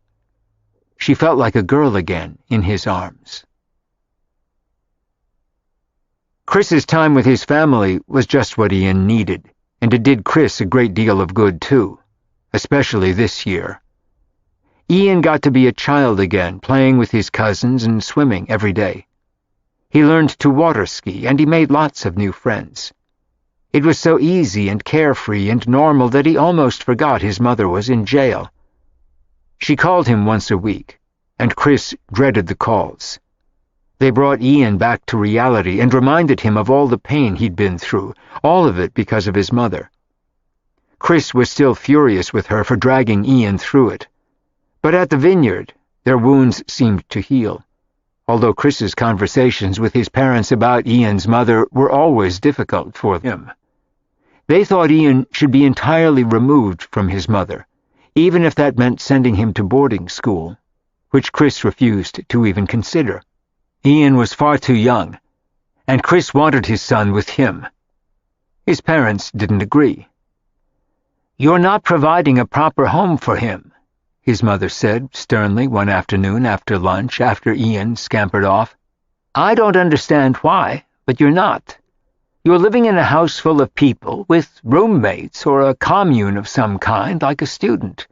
She felt like a girl again in his arms. Chris's time with his family was just what Ian needed, and it did Chris a great deal of good too, especially this year. Ian got to be a child again, playing with his cousins and swimming every day. He learned to water ski, and he made lots of new friends. It was so easy and carefree and normal that he almost forgot his mother was in jail. She called him once a week, and Chris dreaded the calls. They brought Ian back to reality and reminded him of all the pain he'd been through, all of it because of his mother. Chris was still furious with her for dragging Ian through it. But at the vineyard, their wounds seemed to heal, although Chris's conversations with his parents about Ian's mother were always difficult for him. They thought Ian should be entirely removed from his mother, even if that meant sending him to boarding school, which Chris refused to even consider. Ian was far too young, and Chris wanted his son with him. His parents didn't agree. "You're not providing a proper home for him," his mother said sternly one afternoon after lunch, after Ian scampered off. "I don't understand why, but you're not. You're living in a house full of people, with roommates or a commune of some kind, like a student.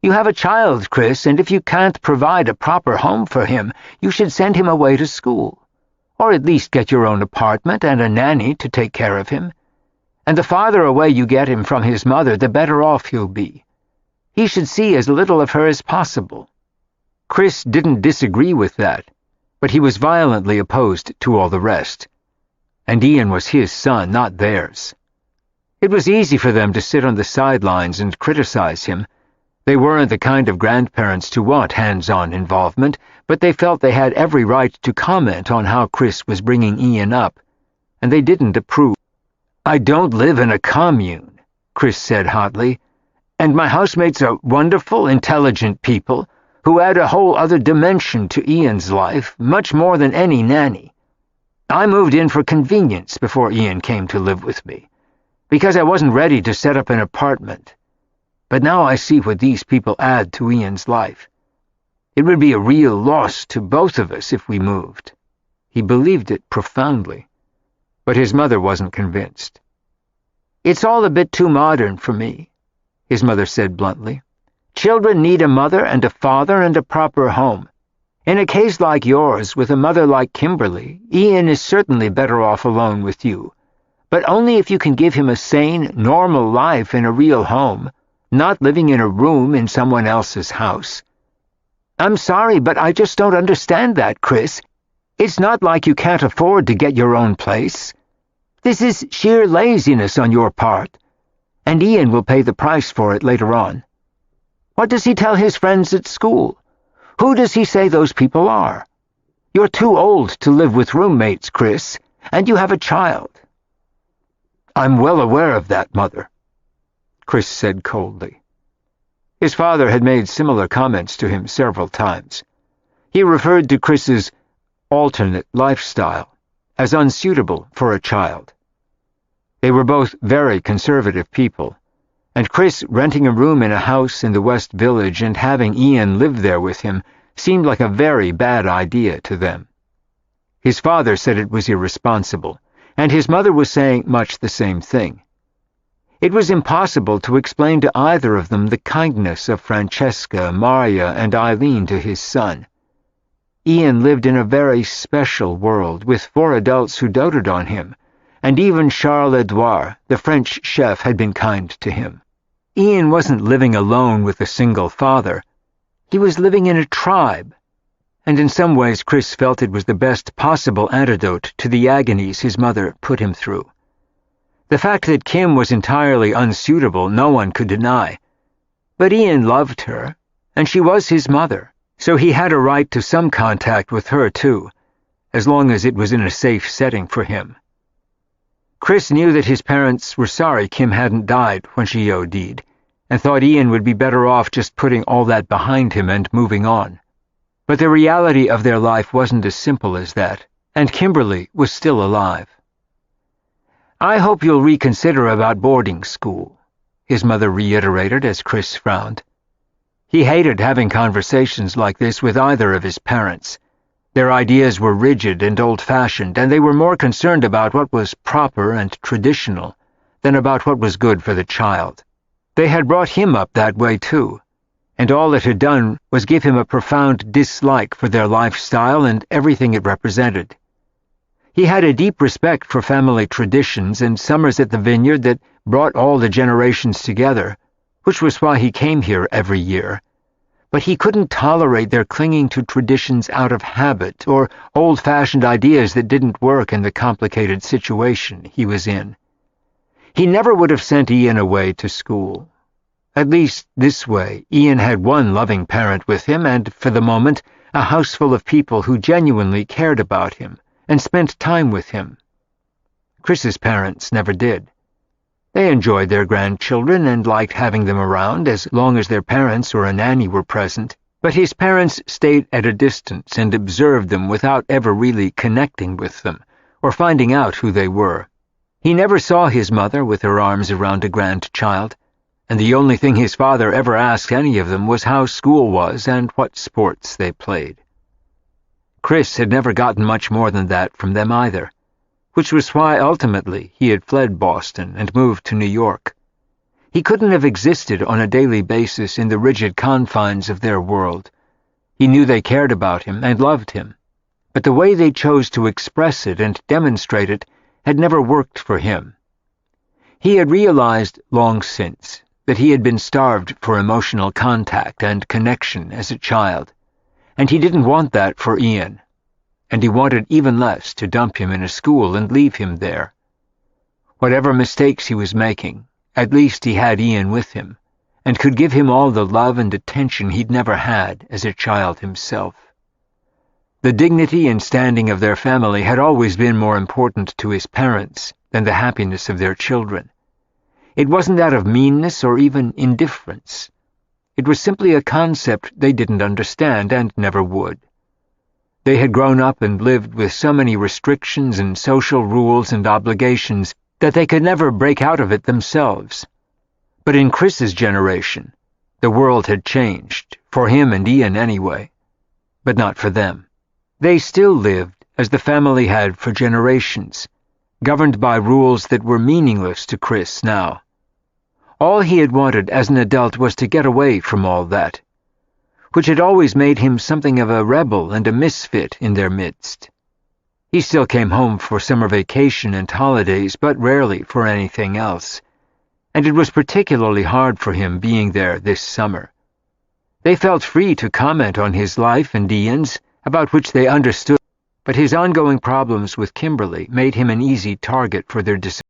You have a child, Chris, and if you can't provide a proper home for him, you should send him away to school, or at least get your own apartment and a nanny to take care of him. And the farther away you get him from his mother, the better off he'll be. He should see as little of her as possible." Chris didn't disagree with that, but he was violently opposed to all the rest. And Ian was his son, not theirs. It was easy for them to sit on the sidelines and criticize him. They weren't the kind of grandparents to want hands-on involvement, but they felt they had every right to comment on how Chris was bringing Ian up, and they didn't approve. "I don't live in a commune," Chris said hotly, "and my housemates are wonderful, intelligent people who add a whole other dimension to Ian's life, much more than any nanny. I moved in for convenience before Ian came to live with me, because I wasn't ready to set up an apartment. But now I see what these people add to Ian's life. It would be a real loss to both of us if we moved." He believed it profoundly, but his mother wasn't convinced. "It's all a bit too modern for me," his mother said bluntly. "Children need a mother and a father and a proper home. In a case like yours, with a mother like Kimberly, Ian is certainly better off alone with you, but only if you can give him a sane, normal life in a real home, not living in a room in someone else's house." "I'm sorry, but I just don't understand that, Chris. It's not like you can't afford to get your own place. This is sheer laziness on your part, and Ian will pay the price for it later on. What does he tell his friends at school? Who does he say those people are? You're too old to live with roommates, Chris, and you have a child." "I'm well aware of that, Mother," Chris said coldly. His father had made similar comments to him several times. He referred to Chris's alternate lifestyle as unsuitable for a child. They were both very conservative people, and Chris renting a room in a house in the West Village and having Ian live there with him seemed like a very bad idea to them. His father said it was irresponsible, and his mother was saying much the same thing. It was impossible to explain to either of them the kindness of Francesca, Maria, and Eileen to his son. Ian lived in a very special world with 4 adults who doted on him, and even Charles-Edouard, the French chef, had been kind to him. Ian wasn't living alone with a single father. He was living in a tribe, and in some ways Chris felt it was the best possible antidote to the agonies his mother put him through. The fact that Kim was entirely unsuitable no one could deny, but Ian loved her, and she was his mother, so he had a right to some contact with her too, as long as it was in a safe setting for him. Chris knew that his parents were sorry Kim hadn't died when she OD'd, and thought Ian would be better off just putting all that behind him and moving on. But the reality of their life wasn't as simple as that, and Kimberly was still alive. "I hope you'll reconsider about boarding school," his mother reiterated as Chris frowned. He hated having conversations like this with either of his parents. Their ideas were rigid and old-fashioned, and they were more concerned about what was proper and traditional than about what was good for the child. They had brought him up that way too, and all it had done was give him a profound dislike for their lifestyle and everything it represented. He had a deep respect for family traditions and summers at the vineyard that brought all the generations together, which was why he came here every year. But he couldn't tolerate their clinging to traditions out of habit or old-fashioned ideas that didn't work in the complicated situation he was in. He never would have sent Ian away to school. At least this way, Ian had one loving parent with him and, for the moment, a house full of people who genuinely cared about him and spent time with him. Chris's parents never did. They enjoyed their grandchildren and liked having them around as long as their parents or a nanny were present, but his parents stayed at a distance and observed them without ever really connecting with them or finding out who they were. He never saw his mother with her arms around a grandchild, and the only thing his father ever asked any of them was how school was and what sports they played. Chris had never gotten much more than that from them either, which was why ultimately he had fled Boston and moved to New York. He couldn't have existed on a daily basis in the rigid confines of their world. He knew they cared about him and loved him, but the way they chose to express it and demonstrate it had never worked for him. He had realized long since that he had been starved for emotional contact and connection as a child, and he didn't want that for Ian, and he wanted even less to dump him in a school and leave him there. Whatever mistakes he was making, at least he had Ian with him, and could give him all the love and attention he'd never had as a child himself. The dignity and standing of their family had always been more important to his parents than the happiness of their children. It wasn't that of meanness or even indifference. It was simply a concept they didn't understand and never would. They had grown up and lived with so many restrictions and social rules and obligations that they could never break out of it themselves. But in Chris's generation, the world had changed, for him and Ian anyway, but not for them. They still lived as the family had for generations, governed by rules that were meaningless to Chris now. All he had wanted as an adult was to get away from all that, which had always made him something of a rebel and a misfit in their midst. He still came home for summer vacation and holidays, but rarely for anything else, and it was particularly hard for him being there this summer. They felt free to comment on his life and Ian's, about which they understood, but his ongoing problems with Kimberly made him an easy target for their decision.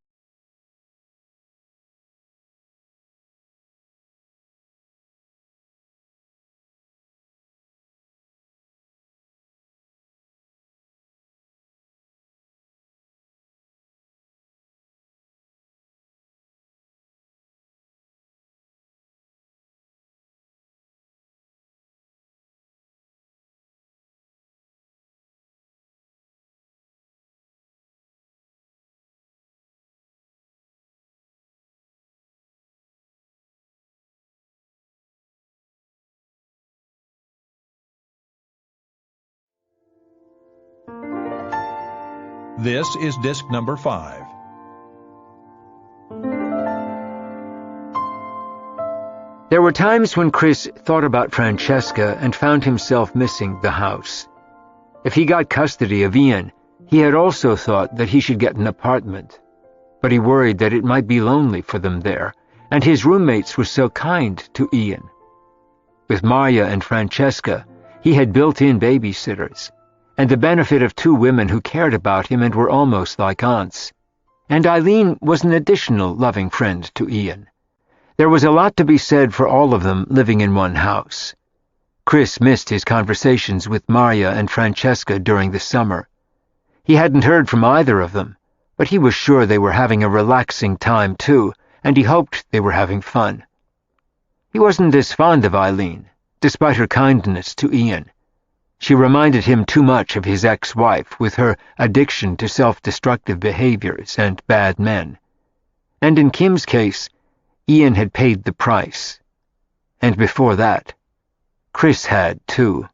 This is disc number 5. There were times when Chris thought about Francesca and found himself missing the house. If he got custody of Ian, he had also thought that he should get an apartment. But he worried that it might be lonely for them there, and his roommates were so kind to Ian. With Marya and Francesca, he had built-in babysitters, and the benefit of 2 women who cared about him and were almost like aunts. And Eileen was an additional loving friend to Ian. There was a lot to be said for all of them living in one house. Chris missed his conversations with Marya and Francesca during the summer. He hadn't heard from either of them, but he was sure they were having a relaxing time too, and he hoped they were having fun. He wasn't as fond of Eileen, despite her kindness to Ian. She reminded him too much of his ex-wife with her addiction to self-destructive behaviors and bad men. And in Kim's case, Ian had paid the price. And before that, Chris had too.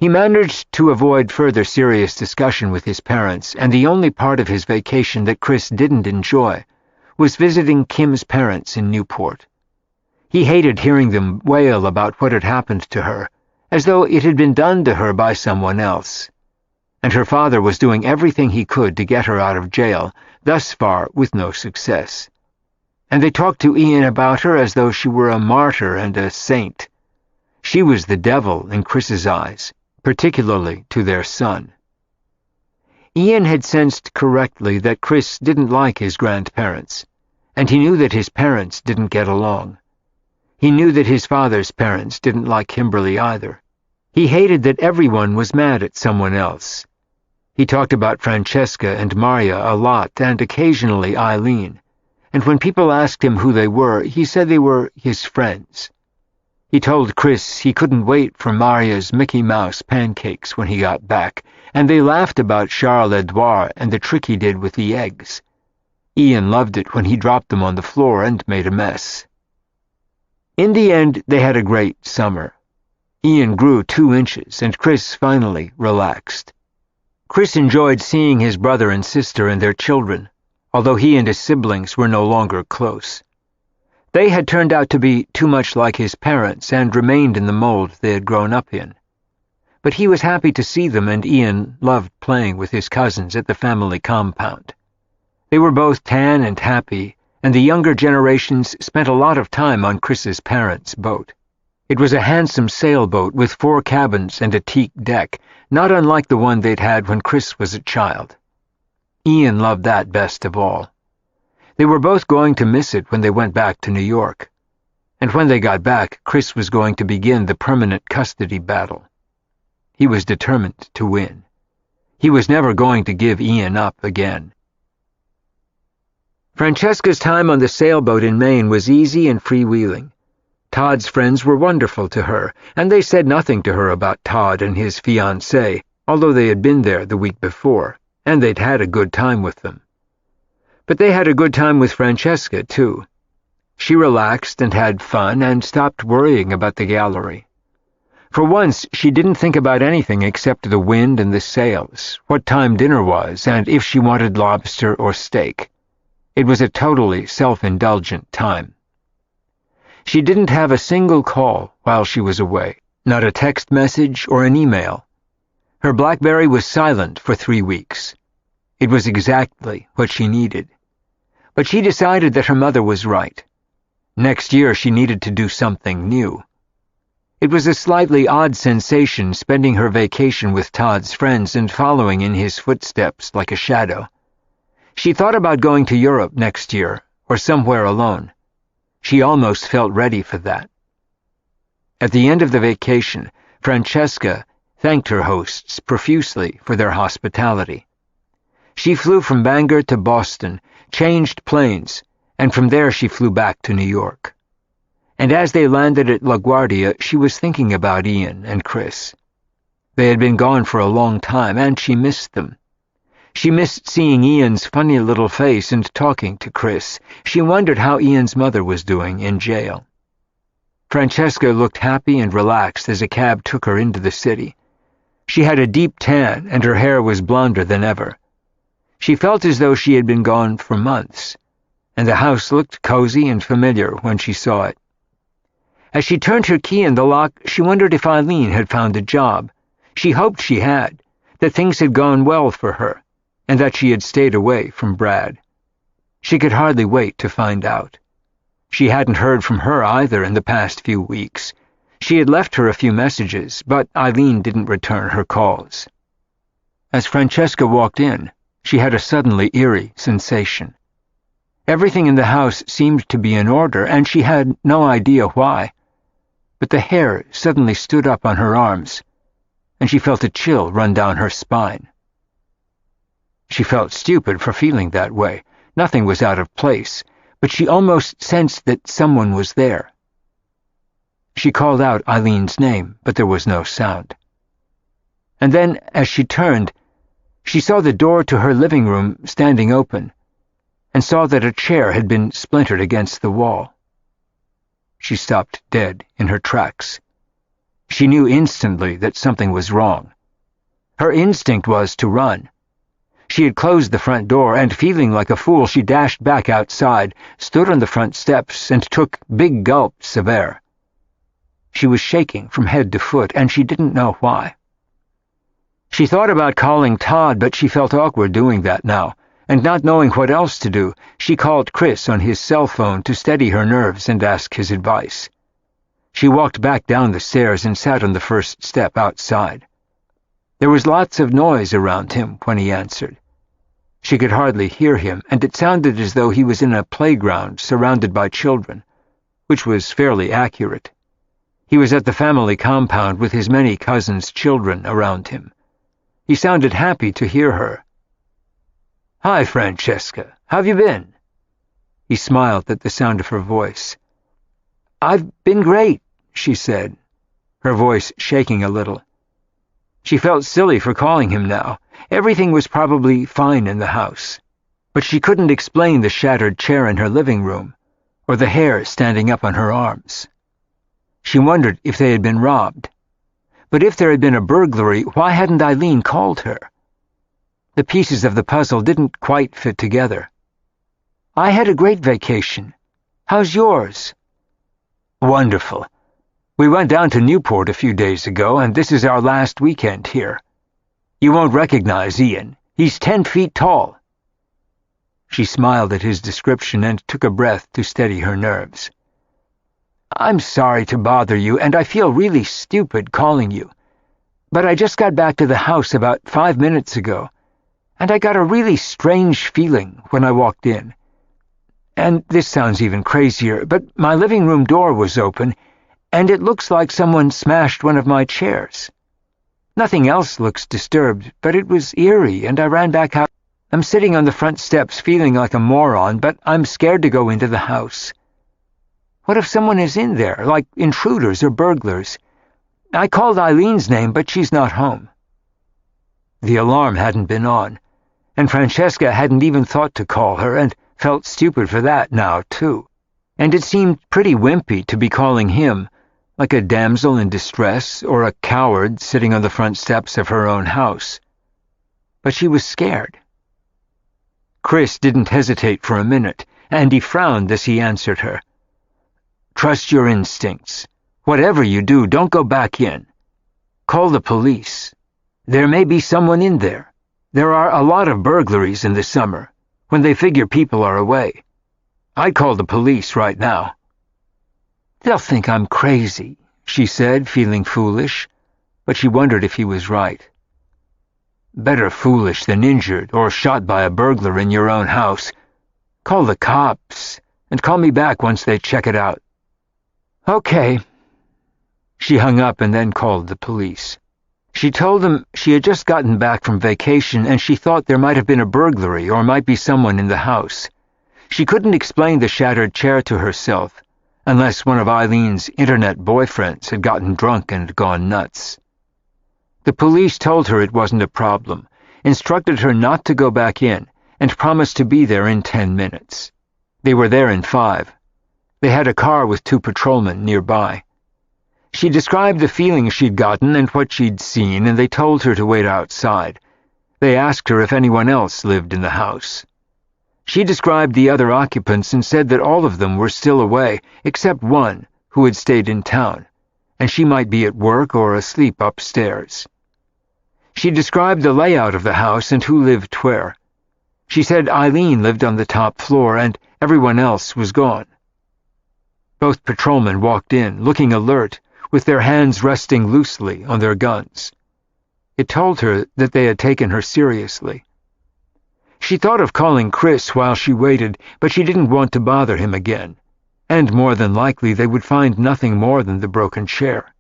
He managed to avoid further serious discussion with his parents, and the only part of his vacation that Chris didn't enjoy was visiting Kim's parents in Newport. He hated hearing them wail about what had happened to her, as though it had been done to her by someone else. And her father was doing everything he could to get her out of jail, thus far with no success. And they talked to Ian about her as though she were a martyr and a saint. She was the devil in Chris's eyes, particularly to their son. Ian had sensed correctly that Chris didn't like his grandparents, and he knew that his parents didn't get along. He knew that his father's parents didn't like Kimberly either. He hated that everyone was mad at someone else. He talked about Francesca and Marya a lot, and occasionally Eileen, and when people asked him who they were, he said they were his friends. He told Chris he couldn't wait for Marya's Mickey Mouse pancakes when he got back, and they laughed about Charles-Edouard and the trick he did with the eggs. Ian loved it when he dropped them on the floor and made a mess. In the end, they had a great summer. Ian grew 2 inches, and Chris finally relaxed. Chris enjoyed seeing his brother and sister and their children, although he and his siblings were no longer close. They had turned out to be too much like his parents and remained in the mold they had grown up in. But he was happy to see them, and Ian loved playing with his cousins at the family compound. They were both tan and happy, and the younger generations spent a lot of time on Chris's parents' boat. It was a handsome sailboat with 4 cabins and a teak deck, not unlike the one they'd had when Chris was a child. Ian loved that best of all. They were both going to miss it when they went back to New York. And when they got back, Chris was going to begin the permanent custody battle. He was determined to win. He was never going to give Ian up again. Francesca's time on the sailboat in Maine was easy and freewheeling. Todd's friends were wonderful to her, and they said nothing to her about Todd and his fiancée, although they had been there the week before, and they'd had a good time with them. But they had a good time with Francesca, too. She relaxed and had fun and stopped worrying about the gallery. For once, she didn't think about anything except the wind and the sails, what time dinner was, and if she wanted lobster or steak. It was a totally self-indulgent time. She didn't have a single call while she was away, not a text message or an email. Her BlackBerry was silent for 3 weeks. It was exactly what she needed. But she decided that her mother was right. Next year she needed to do something new. It was a slightly odd sensation spending her vacation with Todd's friends and following in his footsteps like a shadow. She thought about going to Europe next year, or somewhere alone. She almost felt ready for that. At the end of the vacation, Francesca thanked her hosts profusely for their hospitality. She flew from Bangor to Boston, changed planes, and from there she flew back to New York. And as they landed at LaGuardia, she was thinking about Ian and Chris. They had been gone for a long time, and she missed them. She missed seeing Ian's funny little face and talking to Chris. She wondered how Ian's mother was doing in jail. Francesca looked happy and relaxed as a cab took her into the city. She had a deep tan, and her hair was blonder than ever. She felt as though she had been gone for months, and the house looked cozy and familiar when she saw it. As she turned her key in the lock, she wondered if Eileen had found a job. She hoped she had, that things had gone well for her, and that she had stayed away from Brad. She could hardly wait to find out. She hadn't heard from her either in the past few weeks. She had left her a few messages, but Eileen didn't return her calls. As Francesca walked in, she had a suddenly eerie sensation. Everything in the house seemed to be in order, and she had no idea why. But the hair suddenly stood up on her arms, and she felt a chill run down her spine. She felt stupid for feeling that way. Nothing was out of place, but she almost sensed that someone was there. She called out Eileen's name, but there was no sound. And then, as she turned, she saw the door to her living room standing open, and saw that a chair had been splintered against the wall. She stopped dead in her tracks. She knew instantly that something was wrong. Her instinct was to run. She had closed the front door, and feeling like a fool, she dashed back outside, stood on the front steps, and took big gulps of air. She was shaking from head to foot, and she didn't know why. She thought about calling Todd, but she felt awkward doing that now, and not knowing what else to do, she called Chris on his cell phone to steady her nerves and ask his advice. She walked back down the stairs and sat on the first step outside. There was lots of noise around him when he answered. She could hardly hear him, and it sounded as though he was in a playground surrounded by children, which was fairly accurate. He was at the family compound with his many cousins' children around him. He sounded happy to hear her. "Hi, Francesca. How've you been?" He smiled at the sound of her voice. "I've been great," she said, her voice shaking a little. She felt silly for calling him now. Everything was probably fine in the house, but she couldn't explain the shattered chair in her living room, or the hair standing up on her arms. She wondered if they had been robbed. But if there had been a burglary, why hadn't Eileen called her? The pieces of the puzzle didn't quite fit together. "I had a great vacation. How's yours?" "Wonderful. We went down to Newport a few days ago, and this is our last weekend here. You won't recognize Ian. He's 10 feet tall." She smiled at his description and took a breath to steady her nerves. "I'm sorry to bother you, and I feel really stupid calling you. But I just got back to the house about 5 minutes ago, and I got a really strange feeling when I walked in. And this sounds even crazier, but my living room door was open, and it looks like someone smashed one of my chairs. Nothing else looks disturbed, but it was eerie, and I ran back out. I'm sitting on the front steps feeling like a moron, but I'm scared to go into the house. What if someone is in there, like intruders or burglars? I called Eileen's name, but she's not home." The alarm hadn't been on, and Francesca hadn't even thought to call her, and felt stupid for that now, too. And it seemed pretty wimpy to be calling him, like a damsel in distress or a coward sitting on the front steps of her own house. But she was scared. Chris didn't hesitate for a minute, and he frowned as he answered her. "Trust your instincts. Whatever you do, don't go back in. Call the police. There may be someone in there. There are a lot of burglaries in the summer, when they figure people are away. I'd call the police right now." "They'll think I'm crazy," she said, feeling foolish, but she wondered if he was right. Better foolish than injured or shot by a burglar in your own house. Call the cops, and call me back once they check it out. Okay. She hung up and then called the police. She told them she had just gotten back from vacation and she thought there might have been a burglary or might be someone in the house. She couldn't explain the shattered chair to herself, unless one of Eileen's internet boyfriends had gotten drunk and gone nuts. The police told her it wasn't a problem, instructed her not to go back in, and promised to be there in 10 minutes. They were there in 5. They had a car with 2 patrolmen nearby. She described the feeling she'd gotten and what she'd seen, and they told her to wait outside. They asked her if anyone else lived in the house. She described the other occupants and said that all of them were still away, except one, who had stayed in town, and she might be at work or asleep upstairs. She described the layout of the house and who lived where. She said Eileen lived on the top floor and everyone else was gone. Both patrolmen walked in, looking alert, with their hands resting loosely on their guns. It told her that they had taken her seriously. She thought of calling Chris while she waited, but she didn't want to bother him again, and more than likely they would find nothing more than the broken chair.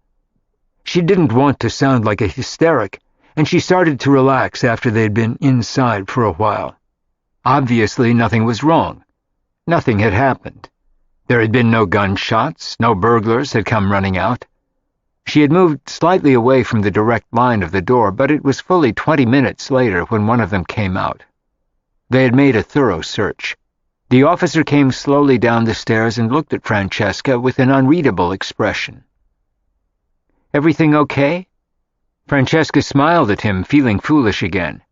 She didn't want to sound like a hysteric, and she started to relax after they'd been inside for a while. Obviously, nothing was wrong. Nothing had happened. There had been no gunshots, no burglars had come running out. She had moved slightly away from the direct line of the door, but it was fully 20 minutes later when one of them came out. They had made a thorough search. The officer came slowly down the stairs and looked at Francesca with an unreadable expression. "Everything okay?" Francesca smiled at him, feeling foolish again.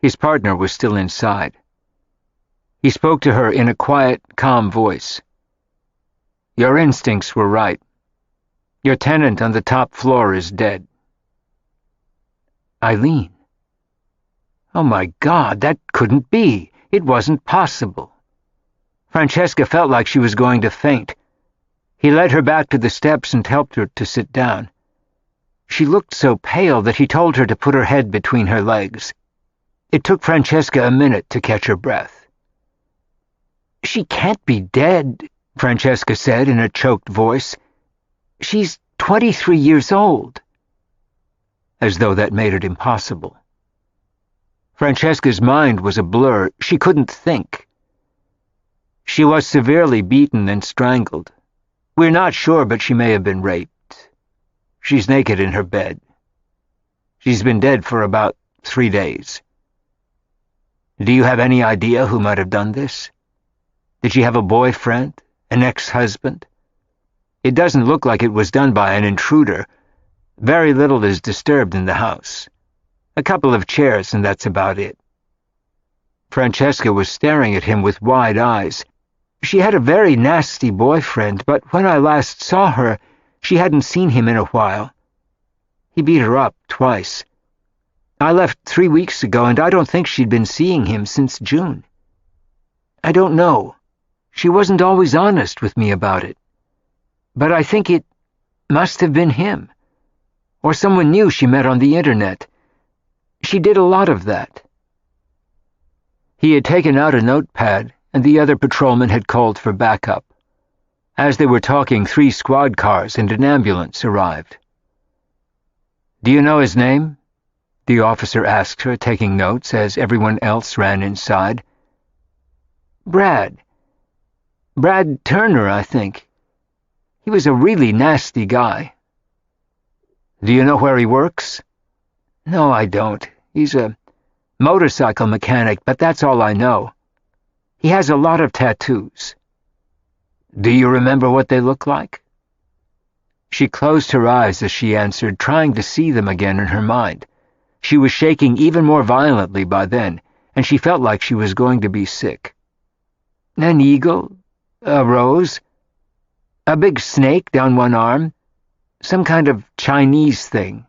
His partner was still inside. He spoke to her in a quiet, calm voice. "Your instincts were right. Your tenant on the top floor is dead." Eileen. Oh my God, that couldn't be. It wasn't possible. Francesca felt like she was going to faint. He led her back to the steps and helped her to sit down. She looked so pale that he told her to put her head between her legs. It took Francesca a minute to catch her breath. "She can't be dead," Francesca said in a choked voice. "She's 23 years old." As though that made it impossible. Francesca's mind was a blur. She couldn't think. "She was severely beaten and strangled. We're not sure, but she may have been raped. She's naked in her bed. She's been dead for about 3 days. Do you have any idea who might have done this? Did she have a boyfriend? An ex-husband? It doesn't look like it was done by an intruder. Very little is disturbed in the house. A couple of chairs, and that's about it." Francesca was staring at him with wide eyes. She had a very nasty boyfriend, but when I last saw her, she hadn't seen him in a while. He beat her up twice. I left 3 weeks ago, and I don't think she'd been seeing him since June. I don't know. She wasn't always honest with me about it. But I think it must have been him, or someone new she met on the internet. She did a lot of that." He had taken out a notepad, and the other patrolman had called for backup. As they were talking, 3 squad cars and an ambulance arrived. "Do you know his name?" the officer asked her, taking notes as everyone else ran inside. Brad Turner, I think. He was a really nasty guy." "Do you know where he works?" "No, I don't. He's a motorcycle mechanic, but that's all I know. He has a lot of tattoos." "Do you remember what they look like?" She closed her eyes as she answered, trying to see them again in her mind. She was shaking even more violently by then, and she felt like she was going to be sick. "An eagle, a rose, a big snake down one arm, some kind of Chinese thing.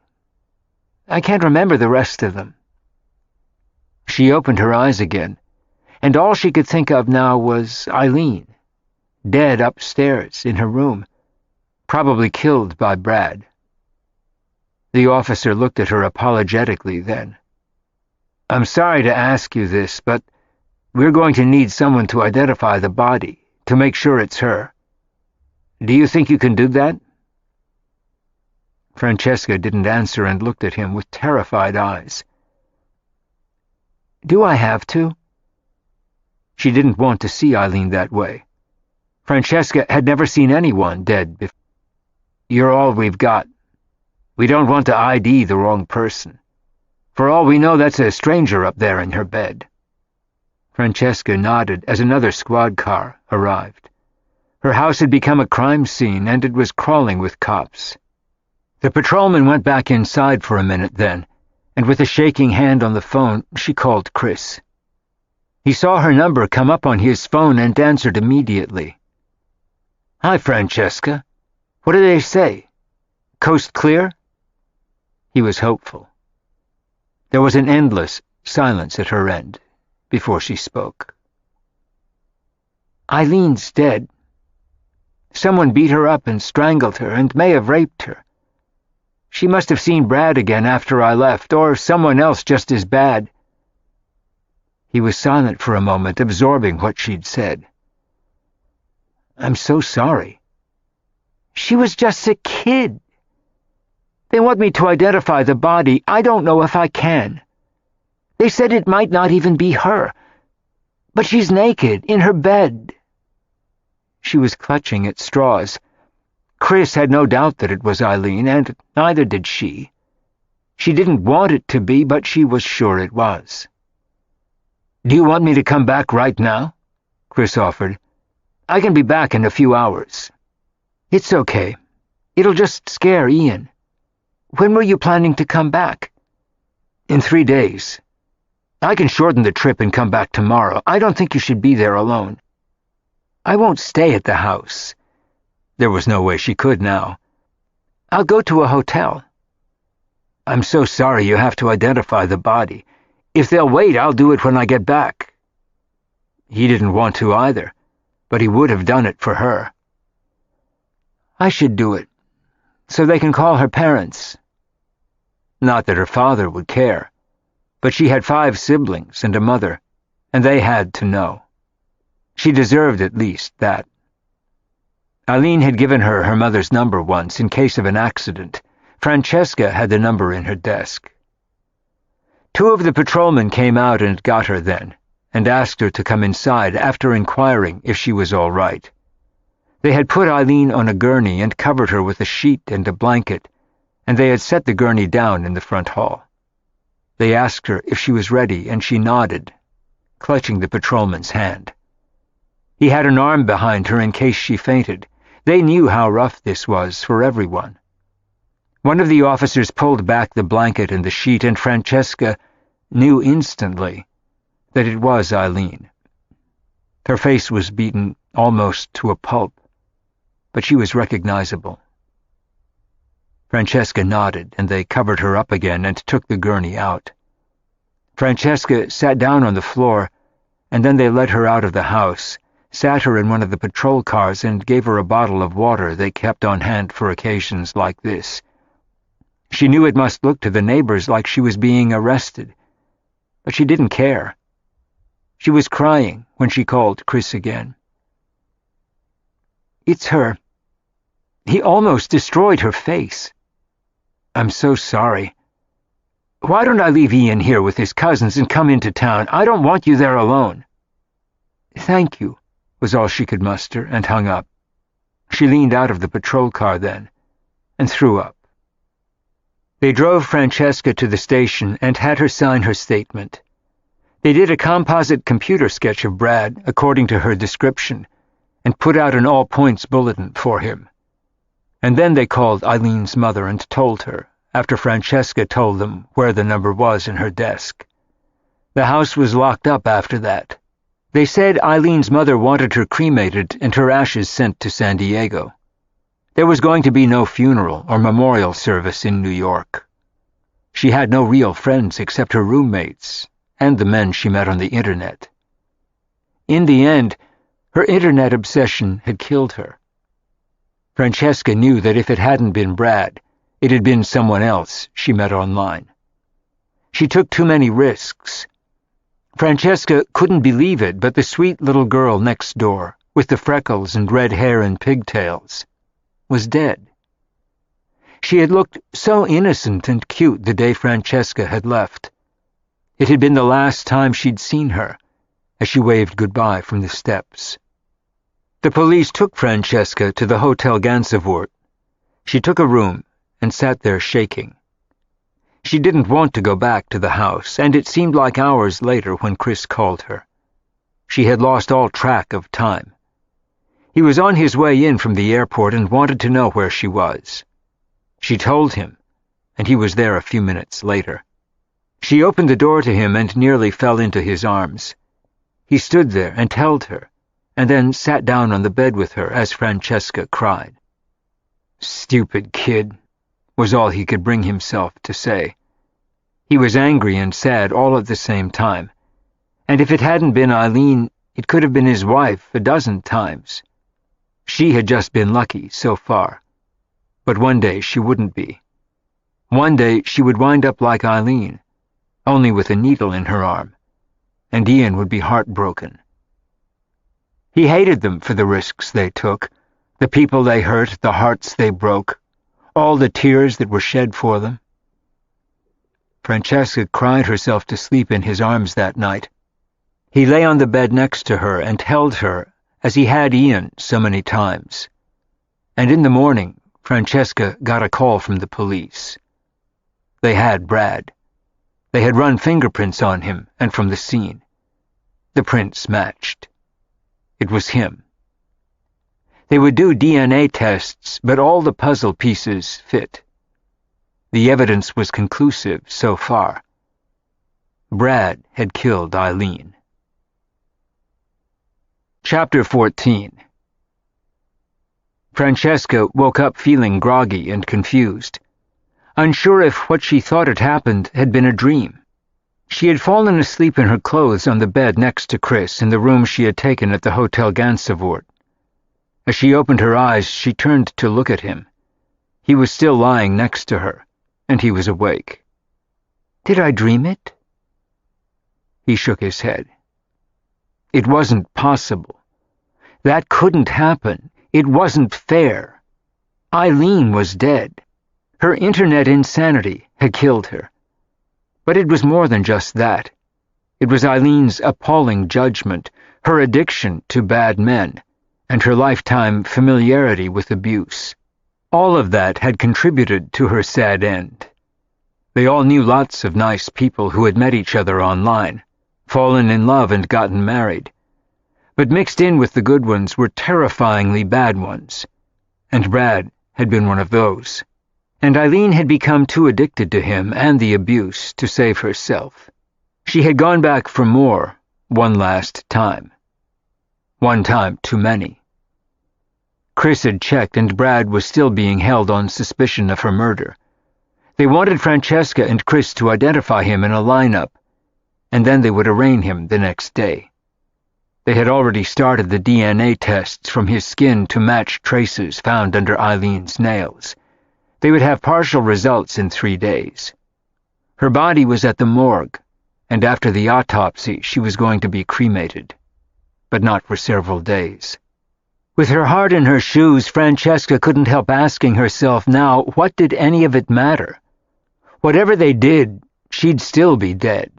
I can't remember the rest of them." She opened her eyes again, and all she could think of now was Eileen, dead upstairs in her room. Probably killed by Brad. The officer looked at her apologetically then. I'm sorry to ask you this, but we're going to need someone to identify the body, to make sure it's her. Do you think you can do that? Francesca didn't answer and looked at him with terrified eyes. Do I have to? She didn't want to see Eileen that way. Francesca had never seen anyone dead before. You're all we've got. We don't want to ID the wrong person. For all we know, that's a stranger up there in her bed. Francesca nodded as another squad car arrived. Her house had become a crime scene, and it was crawling with cops. The patrolman went back inside for a minute then, and with a shaking hand on the phone, she called Chris. He saw her number come up on his phone and answered immediately. Hi, Francesca. What do they say? Coast clear? He was hopeful. There was an endless silence at her end before she spoke. Eileen's dead. Someone beat her up and strangled her and may have raped her. She must have seen Brad again after I left, or someone else just as bad. He was silent for a moment, absorbing what she'd said. I'm so sorry. She was just a kid. They want me to identify the body. I don't know if I can. They said it might not even be her. But she's naked, in her bed. She was clutching at straws. Chris had no doubt that it was Eileen, and neither did she. She didn't want it to be, but she was sure it was. Do you want me to come back right now? Chris offered. I can be back in a few hours. It's okay. It'll just scare Ian. When were you planning to come back? In 3 days. I can shorten the trip and come back tomorrow. I don't think you should be there alone. I won't stay at the house. There was no way she could now. I'll go to a hotel. I'm so sorry you have to identify the body. If they'll wait, I'll do it when I get back. He didn't want to either, but he would have done it for her. I should do it, so they can call her parents. Not that her father would care, but she had 5 siblings and a mother, and they had to know. She deserved at least that. Eileen had given her her mother's number once in case of an accident. Francesca had the number in her desk. 2 of the patrolmen came out and got her then, and asked her to come inside after inquiring if she was all right. They had put Eileen on a gurney and covered her with a sheet and a blanket, and they had set the gurney down in the front hall. They asked her if she was ready, and she nodded, clutching the patrolman's hand. He had an arm behind her in case she fainted. They knew how rough this was for everyone. One of the officers pulled back the blanket and the sheet, and Francesca knew instantly that it was Eileen. Her face was beaten almost to a pulp, but she was recognizable. Francesca nodded, and they covered her up again and took the gurney out. Francesca sat down on the floor, and then they led her out of the house, sat her in one of the patrol cars, and gave her a bottle of water they kept on hand for occasions like this. She knew it must look to the neighbors like she was being arrested, but she didn't care. She was crying when she called Chris again. It's her. He almost destroyed her face. I'm so sorry. Why don't I leave Ian here with his cousins and come into town? I don't want you there alone. Thank you, was all she could muster, and hung up. She leaned out of the patrol car then, and threw up. They drove Francesca to the station and had her sign her statement. They did a composite computer sketch of Brad, according to her description, and put out an all-points bulletin for him. And then they called Eileen's mother and told her, after Francesca told them where the number was in her desk. The house was locked up after that. They said Eileen's mother wanted her cremated and her ashes sent to San Diego. There was going to be no funeral or memorial service in New York. She had no real friends except her roommates and the men she met on the internet. In the end, her internet obsession had killed her. Francesca knew that if it hadn't been Brad, it had been someone else she met online. She took too many risks. Francesca couldn't believe it, but the sweet little girl next door, with the freckles and red hair and pigtails, was dead. She had looked so innocent and cute the day Francesca had left. It had been the last time she'd seen her, as she waved goodbye from the steps. The police took Francesca to the Hotel Gansevoort. She took a room and sat there shaking. She didn't want to go back to the house, and it seemed like hours later when Chris called her. She had lost all track of time. He was on his way in from the airport and wanted to know where she was. She told him, and he was there a few minutes later. She opened the door to him and nearly fell into his arms. He stood there and held her, and then sat down on the bed with her as Francesca cried. "Stupid kid," was all he could bring himself to say. He was angry and sad all at the same time, and if it hadn't been Eileen, it could have been his wife a dozen times. She had just been lucky so far, but one day she wouldn't be. One day she would wind up like Eileen, only with a needle in her arm, and Ian would be heartbroken. He hated them for the risks they took, the people they hurt, the hearts they broke, all the tears that were shed for them. Francesca cried herself to sleep in his arms that night. He lay on the bed next to her and held her as he had Ian so many times. And in the morning, Francesca got a call from the police. They had Brad. They had run fingerprints on him and from the scene. The prints matched. It was him. They would do DNA tests, but all the puzzle pieces fit. The evidence was conclusive so far. Brad had killed Eileen. Chapter 14. Francesca woke up feeling groggy and confused, unsure if what she thought had happened had been a dream. She had fallen asleep in her clothes on the bed next to Chris in the room she had taken at the Hotel Gansevoort. As she opened her eyes, she turned to look at him. He was still lying next to her, and he was awake. "Did I dream it?" He shook his head. It wasn't possible. That couldn't happen. It wasn't fair. Eileen was dead. Her internet insanity had killed her. But it was more than just that. It was Eileen's appalling judgment, her addiction to bad men, and her lifetime familiarity with abuse. All of that had contributed to her sad end. They all knew lots of nice people who had met each other online, fallen in love and gotten married. But mixed in with the good ones were terrifyingly bad ones, and Brad had been one of those. And Eileen had become too addicted to him and the abuse to save herself. She had gone back for more, one last time. One time too many. Chris had checked, and Brad was still being held on suspicion of her murder. They wanted Francesca and Chris to identify him in a lineup, and then they would arraign him the next day. They had already started the DNA tests from his skin to match traces found under Eileen's nails. They would have partial results in 3 days. Her body was at the morgue, and after the autopsy she was going to be cremated, but not for several days. With her heart in her shoes, Francesca couldn't help asking herself now, what did any of it matter? Whatever they did, she'd still be dead.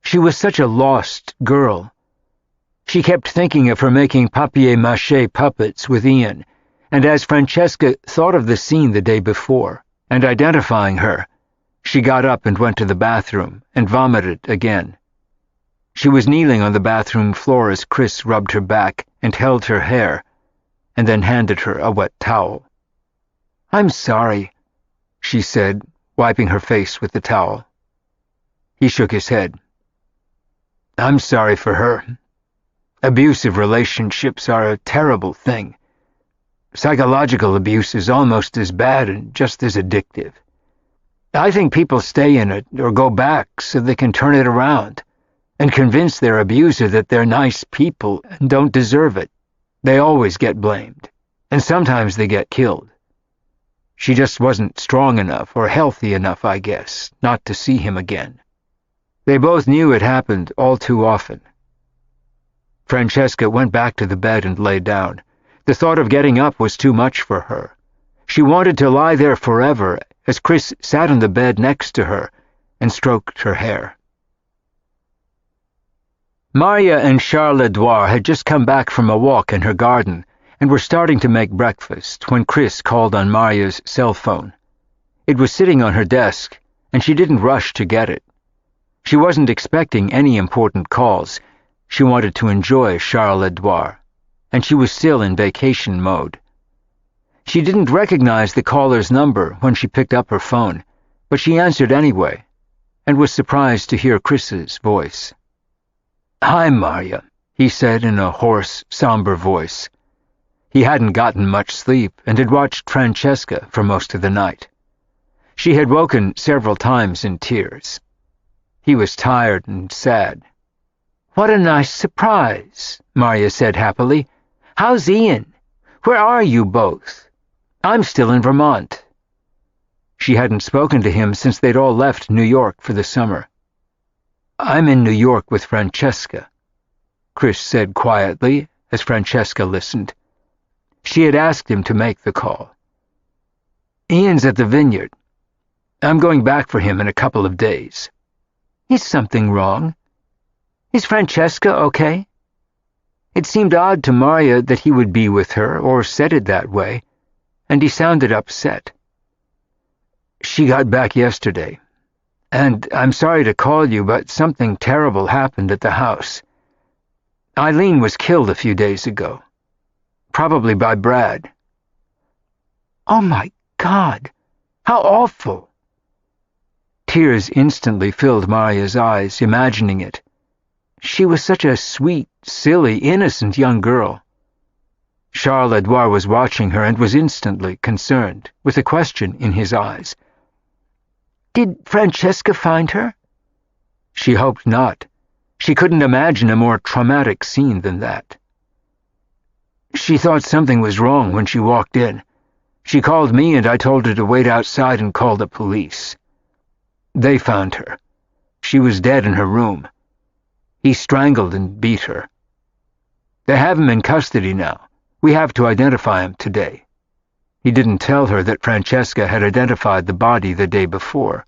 She was such a lost girl. She kept thinking of her making papier-mâché puppets with Ian, and as Francesca thought of the scene the day before, and identifying her, she got up and went to the bathroom and vomited again. She was kneeling on the bathroom floor as Chris rubbed her back and held her hair, and then handed her a wet towel. "I'm sorry," she said, wiping her face with the towel. He shook his head. "I'm sorry for her. Abusive relationships are a terrible thing. Psychological abuse is almost as bad and just as addictive. I think people stay in it or go back so they can turn it around and convince their abuser that they're nice people and don't deserve it. They always get blamed. And sometimes they get killed. She just wasn't strong enough or healthy enough, I guess, not to see him again. They both knew it happened all too often. Francesca went back to the bed and lay down. The thought of getting up was too much for her. She wanted to lie there forever as Chris sat on the bed next to her and stroked her hair. Maria and Charles Edouard had just come back from a walk in her garden and were starting to make breakfast when Chris called on Maria's cell phone. It was sitting on her desk, and she didn't rush to get it. She wasn't expecting any important calls. She wanted to enjoy Charles Edouard, and she was still in vacation mode. She didn't recognize the caller's number when she picked up her phone, but she answered anyway, and was surprised to hear Chris's voice. "Hi, Maria," he said in a hoarse, somber voice. He hadn't gotten much sleep and had watched Francesca for most of the night. She had woken several times in tears. He was tired and sad. "What a nice surprise," Maria said happily. "How's Ian? Where are you both? I'm still in Vermont." She hadn't spoken to him since they'd all left New York for the summer. "I'm in New York with Francesca," Chris said quietly as Francesca listened. She had asked him to make the call. "Ian's at the vineyard. I'm going back for him in a couple of days." "Is something wrong? Is Francesca okay?" It seemed odd to Maria that he would be with her, or said it that way, and he sounded upset. "She got back yesterday, and I'm sorry to call you, but something terrible happened at the house. Eileen was killed a few days ago. Probably by Brad." "Oh, my God! How awful!" Tears instantly filled Maria's eyes, imagining it. She was such a sweet, silly, innocent young girl. Charles Edouard was watching her and was instantly concerned, with a question in his eyes. "Did Francesca find her?" She hoped not. She couldn't imagine a more traumatic scene than that. "She thought something was wrong when she walked in. She called me and I told her to wait outside and call the police. They found her. She was dead in her room. He strangled and beat her. They have him in custody now. We have to identify him today." He didn't tell her that Francesca had identified the body the day before.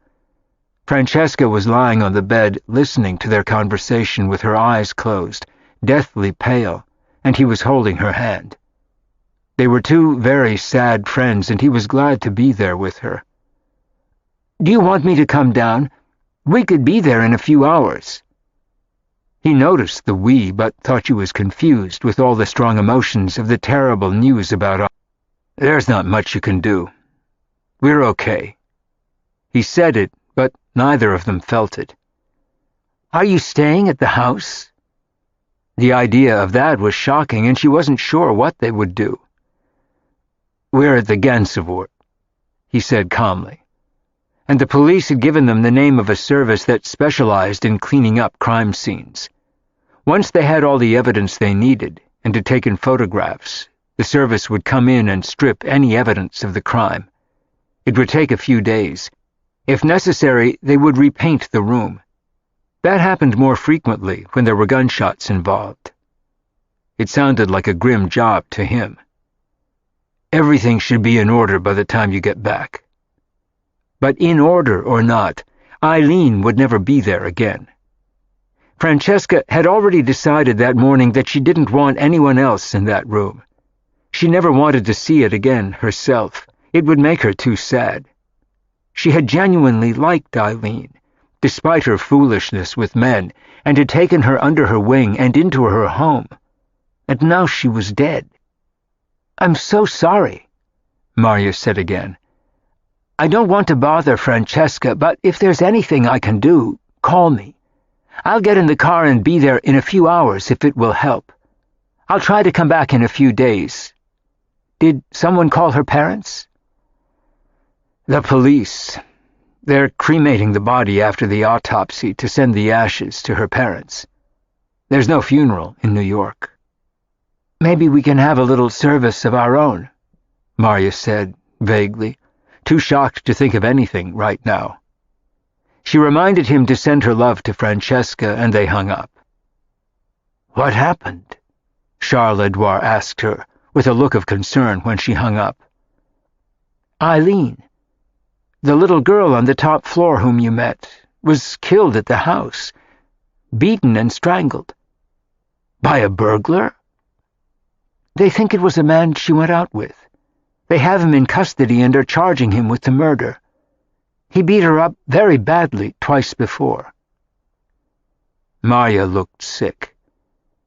Francesca was lying on the bed listening to their conversation with her eyes closed, deathly pale, and he was holding her hand. They were two very sad friends, and he was glad to be there with her. "Do you want me to come down? We could be there in a few hours." He noticed the "we," but thought she was confused with all the strong emotions of the terrible news about "There's not much you can do. We're okay." He said it, but neither of them felt it. "Are you staying at the house?" The idea of that was shocking, and she wasn't sure what they would do. "We're at the Gansevoort," he said calmly. And the police had given them the name of a service that specialized in cleaning up crime scenes. Once they had all the evidence they needed, and had taken photographs, the service would come in and strip any evidence of the crime. It would take a few days. If necessary, they would repaint the room. That happened more frequently when there were gunshots involved. It sounded like a grim job to him. "Everything should be in order by the time you get back." But in order or not, Eileen would never be there again. Francesca had already decided that morning that she didn't want anyone else in that room. She never wanted to see it again herself. It would make her too sad. She had genuinely liked Eileen, despite her foolishness with men, and had taken her under her wing and into her home. And now she was dead. "I'm so sorry," Maria said again. "I don't want to bother Francesca, but if there's anything I can do, call me. I'll get in the car and be there in a few hours if it will help. I'll try to come back in a few days. Did someone call her parents?" "The police. They're cremating the body after the autopsy to send the ashes to her parents. There's no funeral in New York." "Maybe we can have a little service of our own," Marya said, vaguely, too shocked to think of anything right now. She reminded him to send her love to Francesca, and they hung up. "What happened?" Charles Edouard asked her, with a look of concern when she hung up. "Eileen, the little girl on the top floor whom you met, was killed at the house, beaten and strangled." "By a burglar?" "They think it was a man she went out with. They have him in custody and are charging him with the murder. He beat her up very badly twice before." Marya looked sick.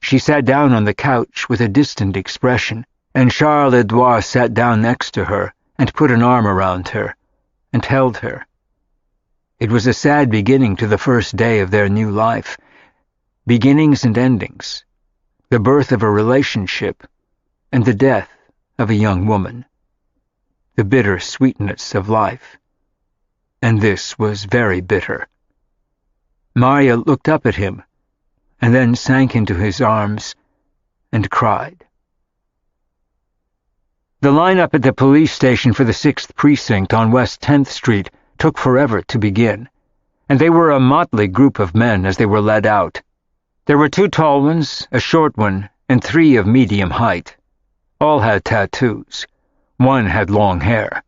She sat down on the couch with a distant expression, and Charles Edouard sat down next to her and put an arm around her and held her. It was a sad beginning to the first day of their new life. Beginnings and endings. The birth of a relationship and the death of a young woman. The bitter sweetness of life. And this was very bitter. Marya looked up at him and then sank into his arms and cried. The lineup at the police station for the 6th Precinct on West 10th Street took forever to begin, and they were a motley group of men as they were led out. There were 2 tall ones, a short one, and 3 of medium height. All had tattoos. 1 had long hair.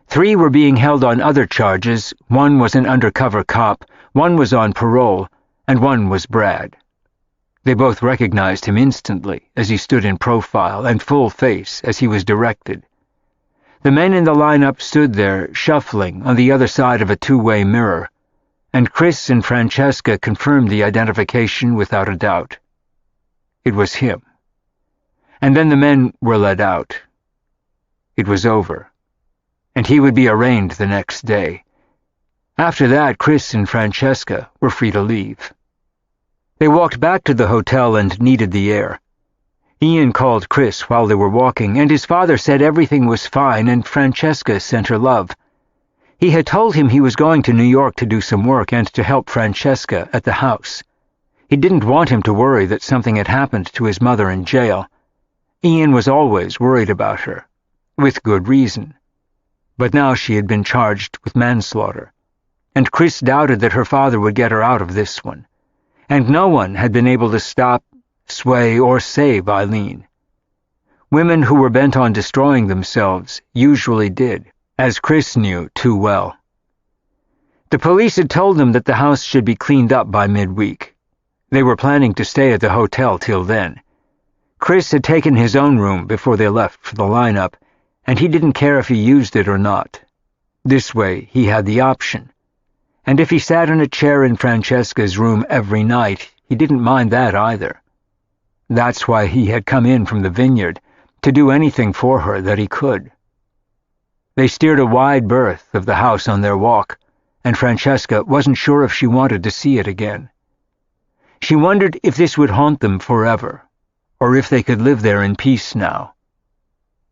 3 were being held on other charges. 1 was an undercover cop, 1 was on parole, and 1 was Brad. They both recognized him instantly as he stood in profile and full face as he was directed. The men in the lineup stood there, shuffling on the other side of a 2-way mirror, and Chris and Francesca confirmed the identification without a doubt. It was him. And then the men were led out. It was over, and he would be arraigned the next day. After that, Chris and Francesca were free to leave. They walked back to the hotel and needed the air. Ian called Chris while they were walking, and his father said everything was fine, and Francesca sent her love. He had told him he was going to New York to do some work and to help Francesca at the house. He didn't want him to worry that something had happened to his mother in jail. Ian was always worried about her, with good reason. But now she had been charged with manslaughter, and Chris doubted that her father would get her out of this one, and no one had been able to stop, sway, or save Eileen. Women who were bent on destroying themselves usually did, as Chris knew too well. The police had told them that the house should be cleaned up by midweek. They were planning to stay at the hotel till then. Chris had taken his own room before they left for the lineup, and he didn't care if he used it or not. This way, he had the option. And if he sat in a chair in Francesca's room every night, he didn't mind that either. That's why he had come in from the vineyard, to do anything for her that he could. They steered a wide berth of the house on their walk, and Francesca wasn't sure if she wanted to see it again. She wondered if this would haunt them forever, or if they could live there in peace now.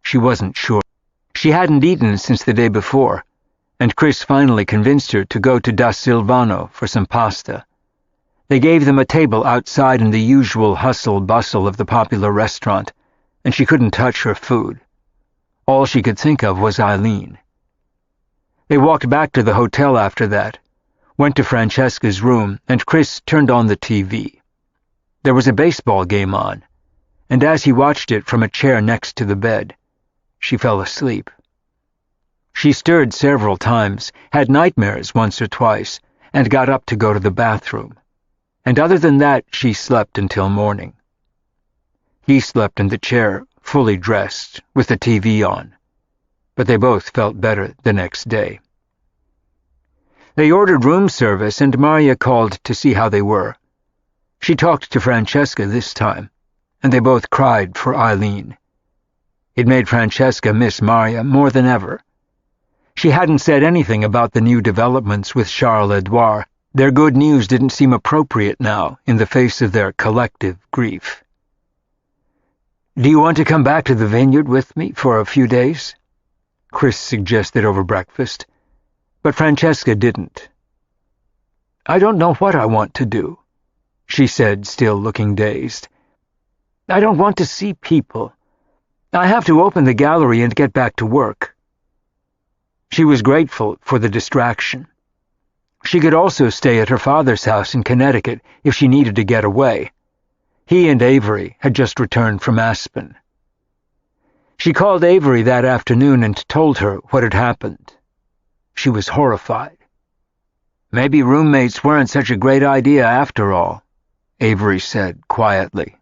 She wasn't sure. She hadn't eaten since the day before, and Chris finally convinced her to go to Da Silvano for some pasta. They gave them a table outside in the usual hustle-bustle of the popular restaurant, and she couldn't touch her food. All she could think of was Eileen. They walked back to the hotel after that, went to Francesca's room, and Chris turned on the TV. There was a baseball game on, and as he watched it from a chair next to the bed, she fell asleep. She stirred several times, had nightmares once or twice, and got up to go to the bathroom. And other than that, she slept until morning. He slept in the chair, fully dressed, with the TV on, but they both felt better the next day. They ordered room service, and Marya called to see how they were. She talked to Francesca this time, and they both cried for Eileen. It made Francesca miss Marya more than ever. She hadn't said anything about the new developments with Charles Edouard. Their good news didn't seem appropriate now in the face of their collective grief. "Do you want to come back to the vineyard with me for a few days?" Chris suggested over breakfast, but Francesca didn't. "I don't know what I want to do," she said, still looking dazed. "I don't want to see people. I have to open the gallery and get back to work." She was grateful for the distraction. She could also stay at her father's house in Connecticut if she needed to get away. He and Avery had just returned from Aspen. She called Avery that afternoon and told her what had happened. She was horrified. "Maybe roommates weren't such a great idea after all," Avery said quietly.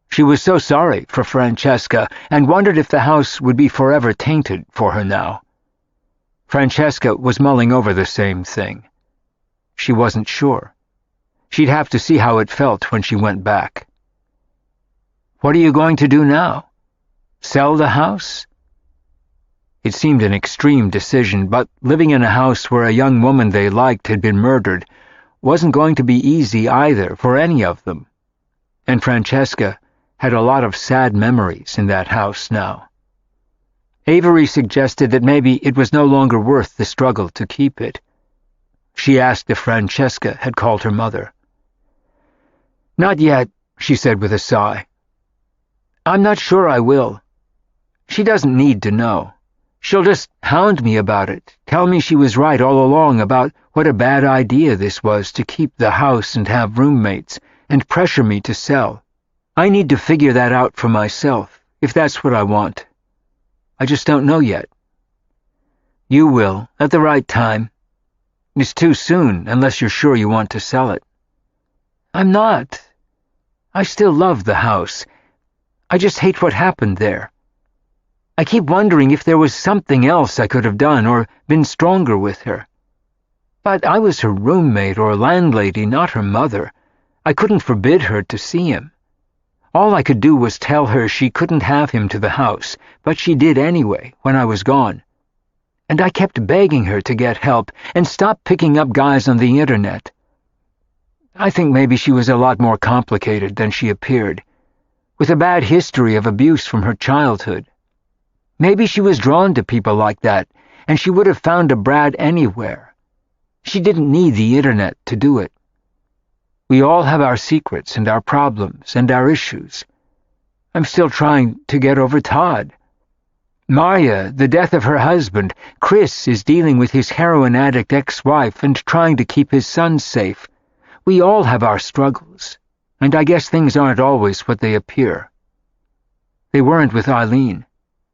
She was so sorry for Francesca and wondered if the house would be forever tainted for her now. Francesca was mulling over the same thing. She wasn't sure. She'd have to see how it felt when she went back. "What are you going to do now? Sell the house?" It seemed an extreme decision, but living in a house where a young woman they liked had been murdered wasn't going to be easy either for any of them. And Francesca had a lot of sad memories in that house now. Avery suggested that maybe it was no longer worth the struggle to keep it. She asked if Francesca had called her mother. "Not yet," she said with a sigh. "I'm not sure I will. She doesn't need to know. She'll just hound me about it, tell me she was right all along about what a bad idea this was to keep the house and have roommates, and pressure me to sell. I need to figure that out for myself, if that's what I want. I just don't know yet." "You will, at the right time. It's too soon, unless you're sure you want to sell it." "I'm not. I still love the house. I just hate what happened there. I keep wondering if there was something else I could have done or been stronger with her. But I was her roommate or landlady, not her mother. I couldn't forbid her to see him. All I could do was tell her she couldn't have him to the house, but she did anyway when I was gone. And I kept begging her to get help and stop picking up guys on the internet. I think maybe she was a lot more complicated than she appeared, with a bad history of abuse from her childhood. Maybe she was drawn to people like that, and she would have found a Brad anywhere. She didn't need the internet to do it. We all have our secrets and our problems and our issues. I'm still trying to get over Todd. Marya, the death of her husband. Chris is dealing with his heroin addict ex-wife and trying to keep his son safe. We all have our struggles, and I guess things aren't always what they appear. They weren't with Eileen,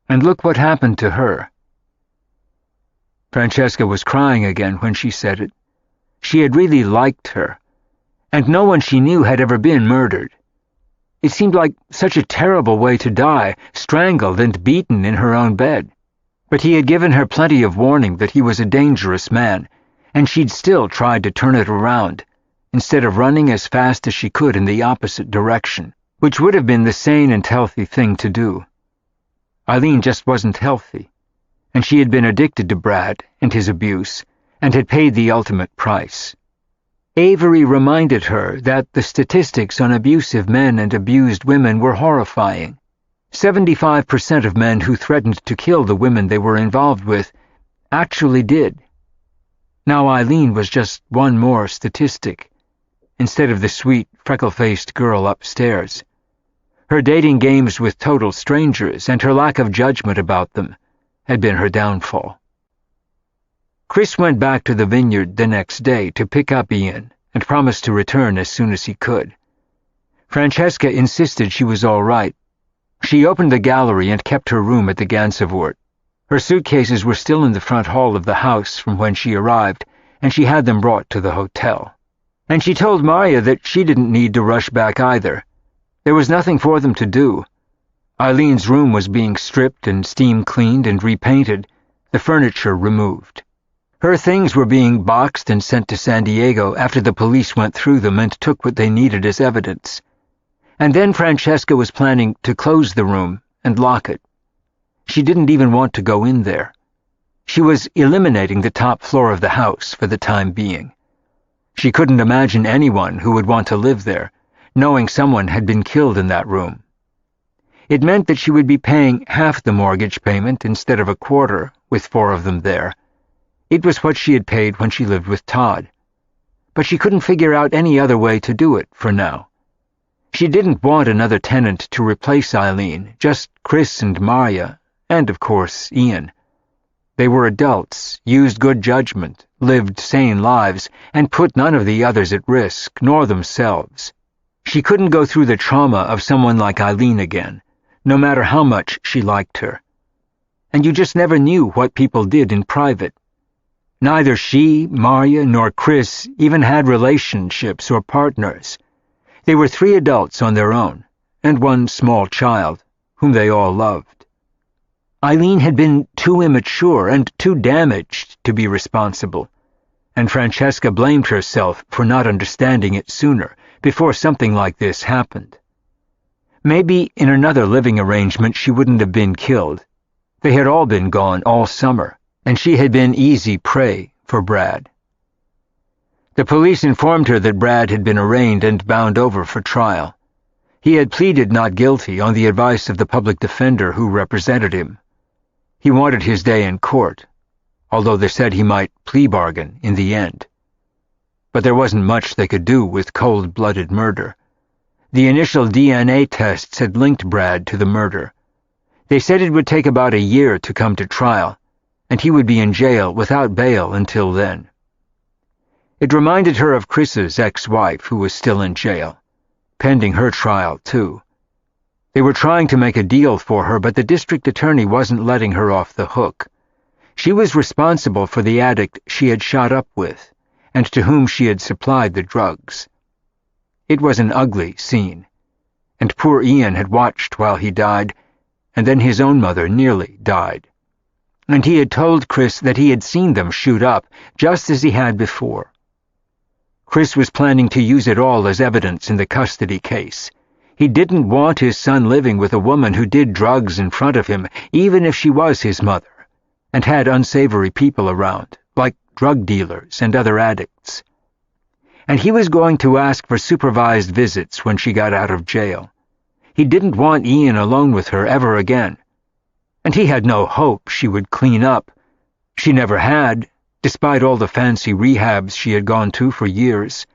and look what happened to her." Francesca was crying again when she said it. She had really liked her, and no one she knew had ever been murdered. It seemed like such a terrible way to die, strangled and beaten in her own bed. But he had given her plenty of warning that he was a dangerous man, and she'd still tried to turn it around, instead of running as fast as she could in the opposite direction, which would have been the sane and healthy thing to do. Eileen just wasn't healthy, and she had been addicted to Brad and his abuse, and had paid the ultimate price. Avery reminded her that the statistics on abusive men and abused women were horrifying. 75% of men who threatened to kill the women they were involved with actually did. Now Eileen was just one more statistic, instead of the sweet, freckle-faced girl upstairs. Her dating games with total strangers and her lack of judgment about them had been her downfall. Chris went back to the vineyard the next day to pick up Ian and promised to return as soon as he could. Francesca insisted she was all right. She opened the gallery and kept her room at the Gansevoort. Her suitcases were still in the front hall of the house from when she arrived, and she had them brought to the hotel. And she told Marya that she didn't need to rush back either. There was nothing for them to do. Eileen's room was being stripped and steam-cleaned and repainted, the furniture removed. Her things were being boxed and sent to San Diego after the police went through them and took what they needed as evidence. And then Francesca was planning to close the room and lock it. She didn't even want to go in there. She was eliminating the top floor of the house for the time being. She couldn't imagine anyone who would want to live there, knowing someone had been killed in that room. It meant that she would be paying half the mortgage payment instead of a quarter, with 4 of them there. It was what she had paid when she lived with Todd. But she couldn't figure out any other way to do it for now. She didn't want another tenant to replace Eileen, just Chris and Marya, and of course Ian. They were adults, used good judgment, lived sane lives, and put none of the others at risk, nor themselves. She couldn't go through the trauma of someone like Eileen again, no matter how much she liked her. And you just never knew what people did in private. Neither she, Marya, nor Chris even had relationships or partners. They were 3 adults on their own, and one small child, whom they all loved. Eileen had been too immature and too damaged to be responsible, and Francesca blamed herself for not understanding it sooner, before something like this happened. Maybe in another living arrangement she wouldn't have been killed. They had all been gone all summer, and she had been easy prey for Brad. The police informed her that Brad had been arraigned and bound over for trial. He had pleaded not guilty on the advice of the public defender who represented him. He wanted his day in court, although they said he might plea bargain in the end. But there wasn't much they could do with cold-blooded murder. The initial DNA tests had linked Brad to the murder. They said it would take about a year to come to trial, and he would be in jail without bail until then. It reminded her of Chris's ex-wife, who was still in jail, pending her trial, too. They were trying to make a deal for her, but the district attorney wasn't letting her off the hook. She was responsible for the addict she had shot up with, and to whom she had supplied the drugs. It was an ugly scene, and poor Ian had watched while he died, and then his own mother nearly died. And he had told Chris that he had seen them shoot up, just as he had before. Chris was planning to use it all as evidence in the custody case. He didn't want his son living with a woman who did drugs in front of him, even if she was his mother, and had unsavory people around, like drug dealers and other addicts. And he was going to ask for supervised visits when she got out of jail. He didn't want Ian alone with her ever again. And he had no hope she would clean up. She never had, despite all the fancy rehabs she had gone to for years.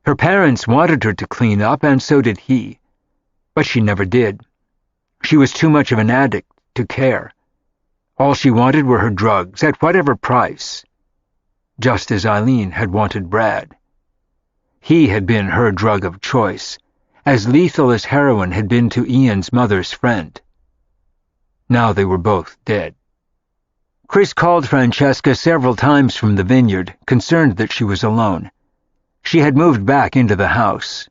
Her parents wanted her to clean up, and so did he. But she never did. She was too much of an addict to care. All she wanted were her drugs, at whatever price. Just as Eileen had wanted Brad. He had been her drug of choice, as lethal as heroin had been to Ian's mother's friend. Now they were both dead. Chris called Francesca several times from the vineyard, concerned that she was alone. She had moved back into the house.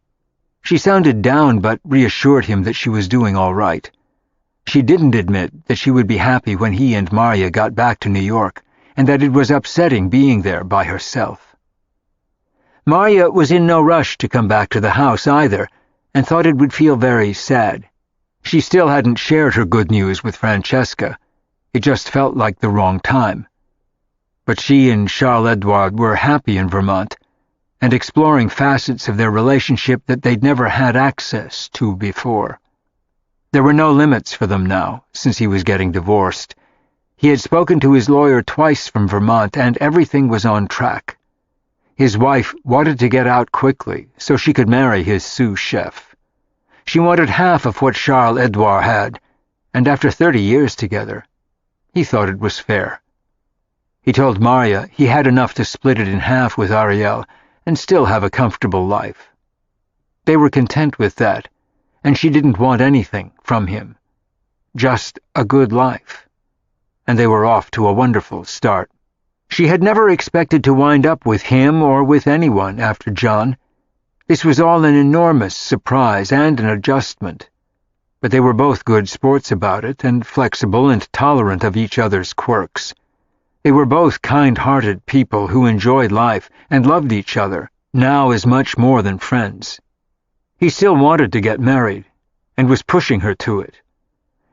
She sounded down but reassured him that she was doing all right. She didn't admit that she would be happy when he and Marya got back to New York, and that it was upsetting being there by herself. Marya was in no rush to come back to the house either, and thought it would feel very sad. She still hadn't shared her good news with Francesca. It just felt like the wrong time. But she and Charles-Edouard were happy in Vermont, and exploring facets of their relationship that they'd never had access to before. There were no limits for them now, since he was getting divorced. He had spoken to his lawyer twice from Vermont, and everything was on track. His wife wanted to get out quickly so she could marry his sous chef. She wanted half of what Charles-Edouard had, and after 30 years together, he thought it was fair. He told Marya he had enough to split it in half with Ariel and still have a comfortable life. They were content with that, and she didn't want anything from him. Just a good life. And they were off to a wonderful start. She had never expected to wind up with him or with anyone after John. This was all an enormous surprise and an adjustment. But they were both good sports about it, and flexible and tolerant of each other's quirks. They were both kind-hearted people who enjoyed life and loved each other, now as much more than friends. He still wanted to get married, and was pushing her to it.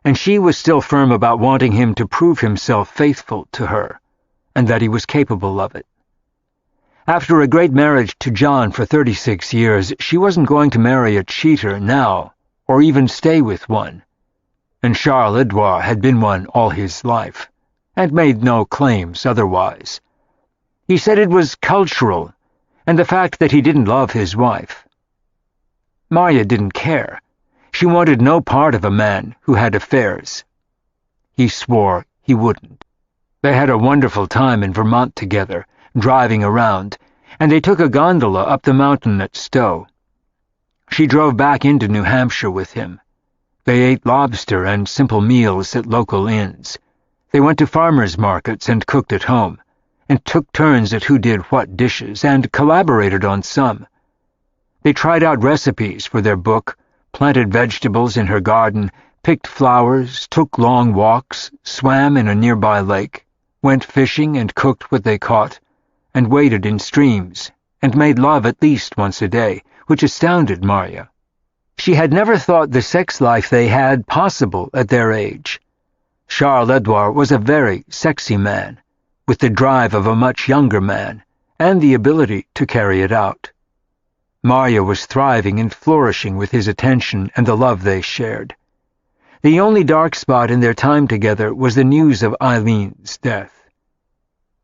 And she was still firm about wanting him to prove himself faithful to her, and that he was capable of it. After a great marriage to John for 36 years, she wasn't going to marry a cheater now, or even stay with one. And Charles-Edouard had been one all his life, and made no claims otherwise. He said it was cultural, and the fact that he didn't love his wife. Marya didn't care. She wanted no part of a man who had affairs. He swore he wouldn't. They had a wonderful time in Vermont together, driving around, and they took a gondola up the mountain at Stowe. She drove back into New Hampshire with him. They ate lobster and simple meals at local inns. They went to farmers' markets and cooked at home, and took turns at who did what dishes, and collaborated on some. They tried out recipes for their book, planted vegetables in her garden, picked flowers, took long walks, swam in a nearby lake, went fishing and cooked what they caught, and waded in streams, and made love at least once a day, which astounded Marya. She had never thought the sex life they had possible at their age. Charles Edouard was a very sexy man, with the drive of a much younger man, and the ability to carry it out. Marya was thriving and flourishing with his attention and the love they shared. The only dark spot in their time together was the news of Eileen's death.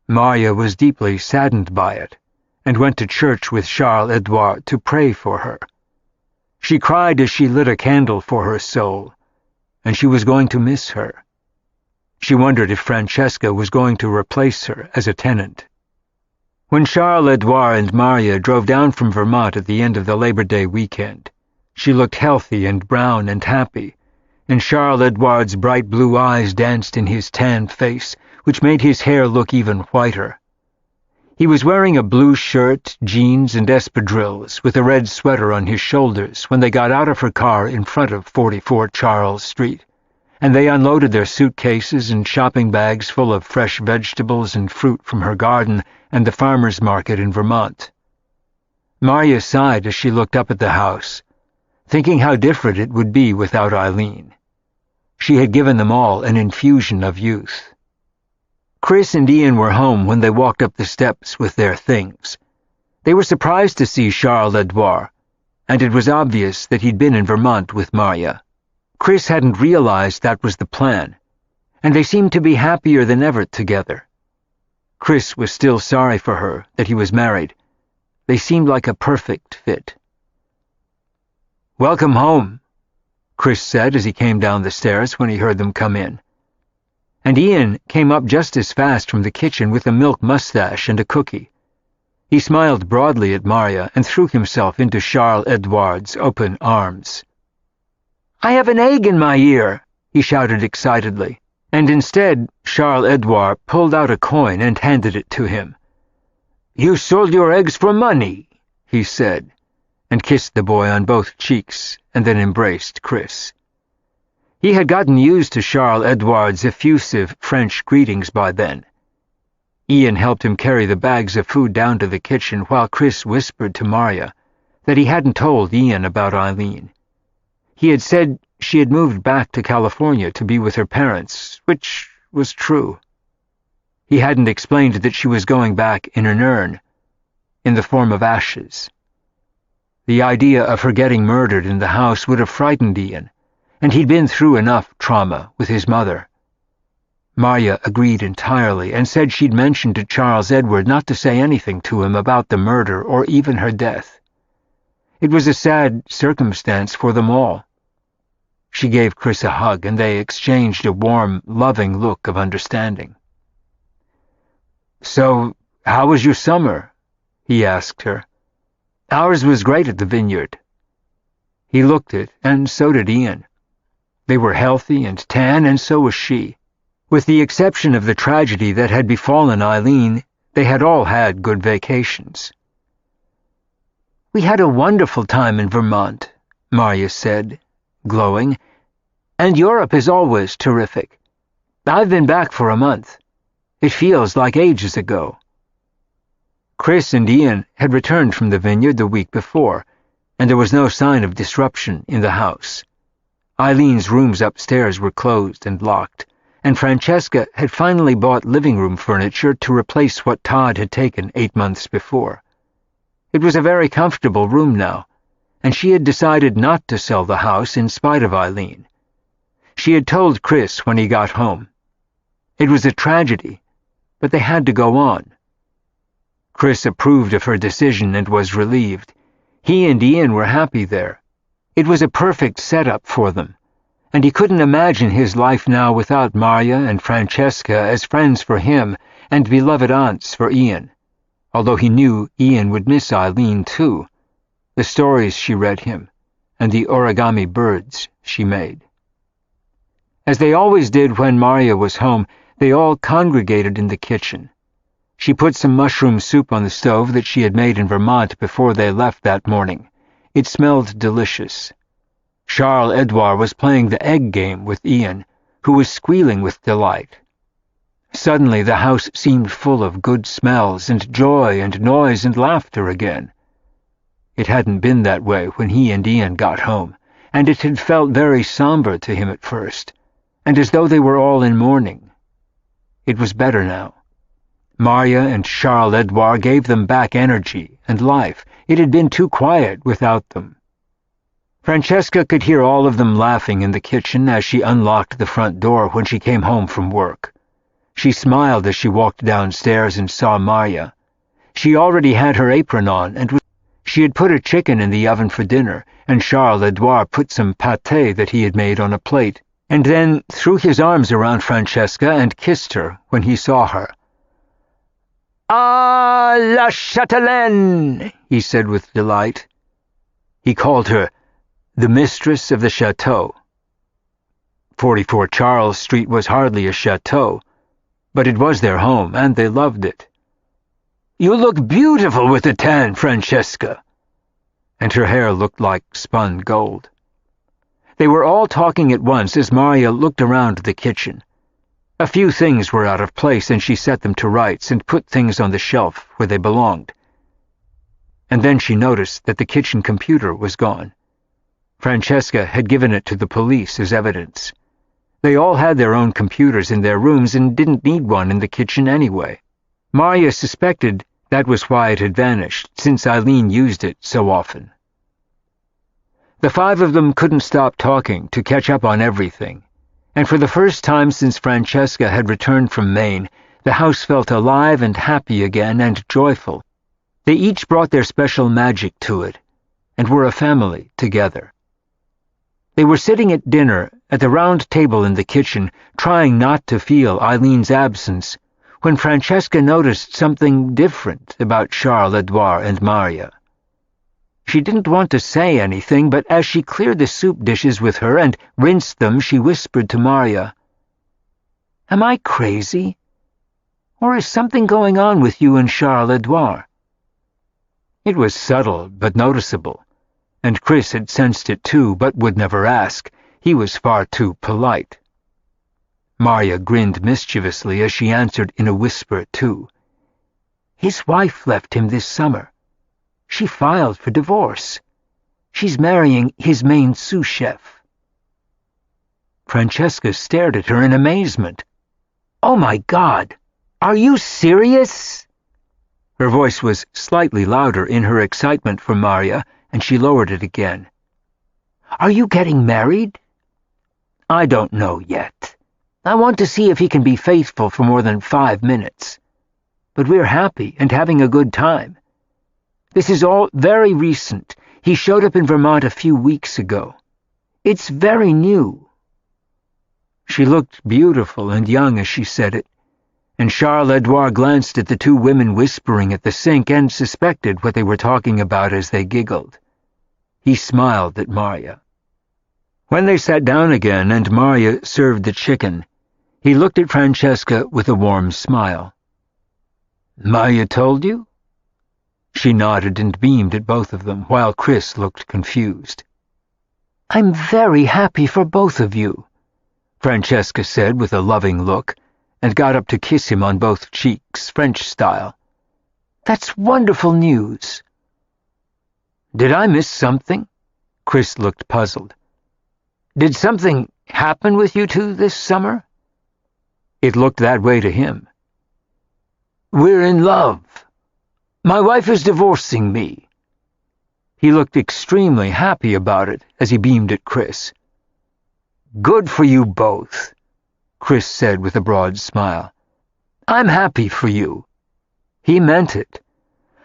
Marya was deeply saddened by it, and went to church with Charles Edouard to pray for her. She cried as she lit a candle for her soul, and she was going to miss her. She wondered if Francesca was going to replace her as a tenant. When Charles Edouard and Marya drove down from Vermont at the end of the Labor Day weekend, she looked healthy and brown and happy, and Charles Edouard's bright blue eyes danced in his tanned face, which made his hair look even whiter. He was wearing a blue shirt, jeans, and espadrilles, with a red sweater on his shoulders when they got out of her car in front of 44 Charles Street, and they unloaded their suitcases and shopping bags full of fresh vegetables and fruit from her garden and the farmer's market in Vermont. Marya sighed as she looked up at the house, thinking how different it would be without Eileen. She had given them all an infusion of youth. Chris and Ian were home when they walked up the steps with their things. They were surprised to see Charles Edouard, and it was obvious that he'd been in Vermont with Marya. Chris hadn't realized that was the plan, and they seemed to be happier than ever together. Chris was still sorry for her that he was married. They seemed like a perfect fit. "Welcome home," Chris said as he came down the stairs when he heard them come in. And Ian came up just as fast from the kitchen with a milk mustache and a cookie. He smiled broadly at Marya and threw himself into Charles Edouard's open arms. "I have an egg in my ear," he shouted excitedly, and instead Charles Edouard pulled out a coin and handed it to him. "You sold your eggs for money," he said, and kissed the boy on both cheeks and then embraced Chris. He had gotten used to Charles Edouard's effusive French greetings by then. Ian helped him carry the bags of food down to the kitchen while Chris whispered to Marya that he hadn't told Ian about Eileen. He had said she had moved back to California to be with her parents, which was true. He hadn't explained that she was going back in an urn, in the form of ashes. The idea of her getting murdered in the house would have frightened Ian, and he'd been through enough trauma with his mother. Marya agreed entirely and said she'd mentioned to Charles Edward not to say anything to him about the murder or even her death. It was a sad circumstance for them all. She gave Chris a hug, and they exchanged a warm, loving look of understanding. "So, how was your summer?" he asked her. "Ours was great at the vineyard." He looked it, and so did Ian. They were healthy and tan, and so was she. With the exception of the tragedy that had befallen Eileen, they had all had good vacations. "We had a wonderful time in Vermont," Marya said, glowing, "and Europe is always terrific. I've been back for a month. It feels like ages ago." Chris and Ian had returned from the vineyard the week before, and there was no sign of disruption in the house. Eileen's rooms upstairs were closed and locked, and Francesca had finally bought living room furniture to replace what Todd had taken 8 months before. It was a very comfortable room now, and she had decided not to sell the house in spite of Eileen. She had told Chris when he got home. It was a tragedy, but they had to go on. Chris approved of her decision and was relieved. He and Ian were happy there, It was a perfect setup for them, and he couldn't imagine his life now without Marya and Francesca as friends for him and beloved aunts for Ian, although he knew Ian would miss Eileen too, the stories she read him, and the origami birds she made. As they always did when Marya was home, they all congregated in the kitchen. She put some mushroom soup on the stove that she had made in Vermont before they left that morning. It smelled delicious. Charles-Edouard was playing the egg game with Ian, who was squealing with delight. Suddenly the house seemed full of good smells and joy and noise and laughter again. It hadn't been that way when he and Ian got home, and it had felt very somber to him at first, and as though they were all in mourning. It was better now. Marya and Charles-Edouard gave them back energy and life. It had been too quiet without them. Francesca could hear all of them laughing in the kitchen as she unlocked the front door when she came home from work. She smiled as she walked downstairs and saw Marya. She already had her apron on, and she had put a chicken in the oven for dinner, and Charles-Edouard put some pâté that he had made on a plate, and then threw his arms around Francesca and kissed her when he saw her. "Ah, la Chatelaine!" he said with delight. He called her the mistress of the chateau. 44 Charles Street was hardly a chateau, but it was their home, and they loved it. "You look beautiful with the tan, Francesca." And her hair looked like spun gold. They were all talking at once as Marya looked around the kitchen. A few things were out of place, and she set them to rights and put things on the shelf where they belonged. And then she noticed that the kitchen computer was gone. Francesca had given it to the police as evidence. They all had their own computers in their rooms and didn't need one in the kitchen anyway. Marya suspected that was why it had vanished, since Eileen used it so often. The five of them couldn't stop talking to catch up on everything, and for the first time since Francesca had returned from Maine, the house felt alive and happy again and joyful. They each brought their special magic to it, and were a family together. They were sitting at dinner at the round table in the kitchen, trying not to feel Eileen's absence, when Francesca noticed something different about Charles-Edouard and Marya. She didn't want to say anything, but as she cleared the soup dishes with her and rinsed them, she whispered to Marya, "Am I crazy? Or is something going on with you and Charles-Edouard?" It was subtle but noticeable, and Chris had sensed it too, but would never ask. He was far too polite. Marya grinned mischievously as she answered in a whisper, too. "His wife left him this summer. She filed for divorce. She's marrying his main sous chef." Francesca stared at her in amazement. "Oh my God! Are you serious?" Her voice was slightly louder in her excitement for Marya, and she lowered it again. "Are you getting married?" "I don't know yet. I want to see if he can be faithful for more than 5 minutes. But we're happy and having a good time. This is all very recent. He showed up in Vermont a few weeks ago. It's very new." She looked beautiful and young as she said it, and Charles-Edouard glanced at the two women whispering at the sink and suspected what they were talking about as they giggled. He smiled at Marya. When they sat down again and Marya served the chicken, he looked at Francesca with a warm smile. "Marya told you?" She nodded and beamed at both of them, while Chris looked confused. "I'm very happy for both of you," Francesca said with a loving look, and got up to kiss him on both cheeks, French style. "That's wonderful news." "Did I miss something?" Chris looked puzzled. "Did something happen with you two this summer?" It looked that way to him. "We're in love. My wife is divorcing me." He looked extremely happy about it as he beamed at Chris. "Good for you both," Chris said with a broad smile. "I'm happy for you." He meant it,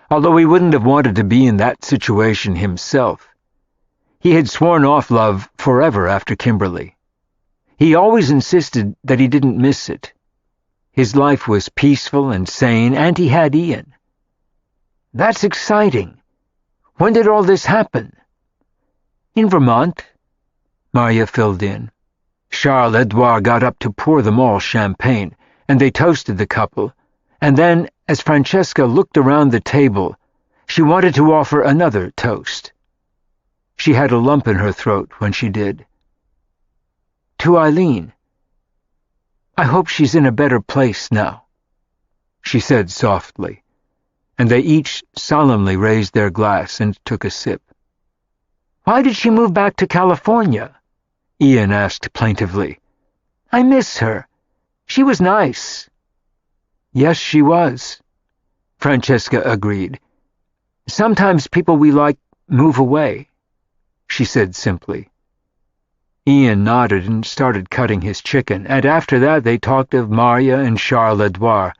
although he wouldn't have wanted to be in that situation himself. He had sworn off love forever after Kimberly. He always insisted that he didn't miss it. His life was peaceful and sane, and he had Ian. That's exciting. When did all this happen? In Vermont, Maria filled in. Charles Edouard got up to pour them all champagne, and they toasted the couple, and then, as Francesca looked around the table, she wanted to offer another toast. She had a lump in her throat when she did. To Eileen. I hope she's in a better place now, she said softly, and they each solemnly raised their glass and took a sip. Why did she move back to California? Ian asked plaintively. I miss her. She was nice. Yes, she was, Francesca agreed. Sometimes people we like move away, she said simply. Ian nodded and started cutting his chicken, and after that they talked of Maria and Charles Edouard,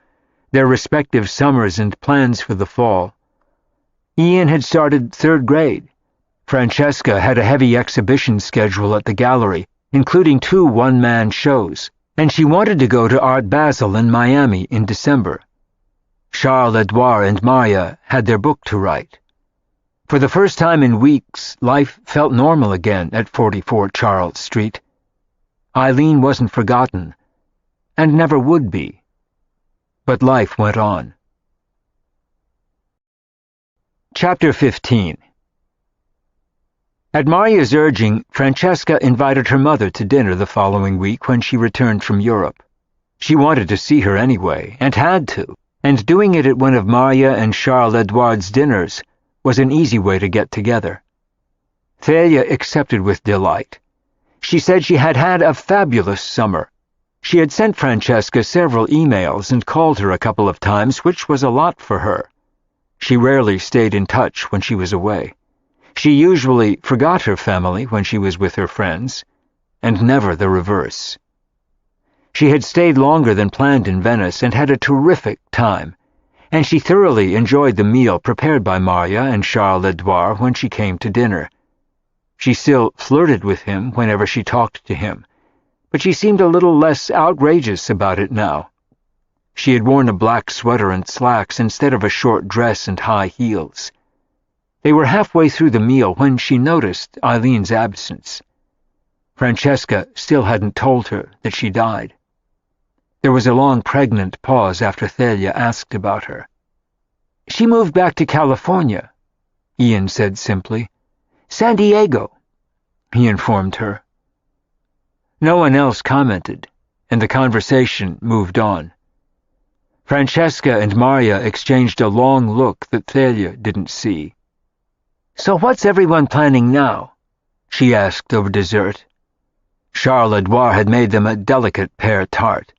their respective summers and plans for the fall. Ian had started 3rd grade. Francesca had a heavy exhibition schedule at the gallery, including 2 one-man shows, and she wanted to go to Art Basel in Miami in December. Charles Edouard and Maria had their book to write. For the first time in weeks, life felt normal again at 44 Charles Street. Eileen wasn't forgotten, and never would be. But life went on. Chapter 15. At Maria's urging, Francesca invited her mother to dinner the following week when she returned from Europe. She wanted to see her anyway, and had to, and doing it at one of Maria and Charles Edouard's dinners was an easy way to get together. Thalia accepted with delight. She said she had had a fabulous summer. She had sent Francesca several emails and called her a couple of times, which was a lot for her. She rarely stayed in touch when she was away. She usually forgot her family when she was with her friends, and never the reverse. She had stayed longer than planned in Venice and had a terrific time, and she thoroughly enjoyed the meal prepared by Maria and Charles Edouard when she came to dinner. She still flirted with him whenever she talked to him, but she seemed a little less outrageous about it now. She had worn a black sweater and slacks instead of a short dress and high heels. They were halfway through the meal when she noticed Eileen's absence. Francesca still hadn't told her that she died. There was a long pregnant pause after Thalia asked about her. She moved back to California, Ian said simply. San Diego, he informed her. No one else commented, and the conversation moved on. Francesca and Maria exchanged a long look that Thalia didn't see. So what's everyone planning now? She asked over dessert. Charles Edouard had made them a delicate pear tart.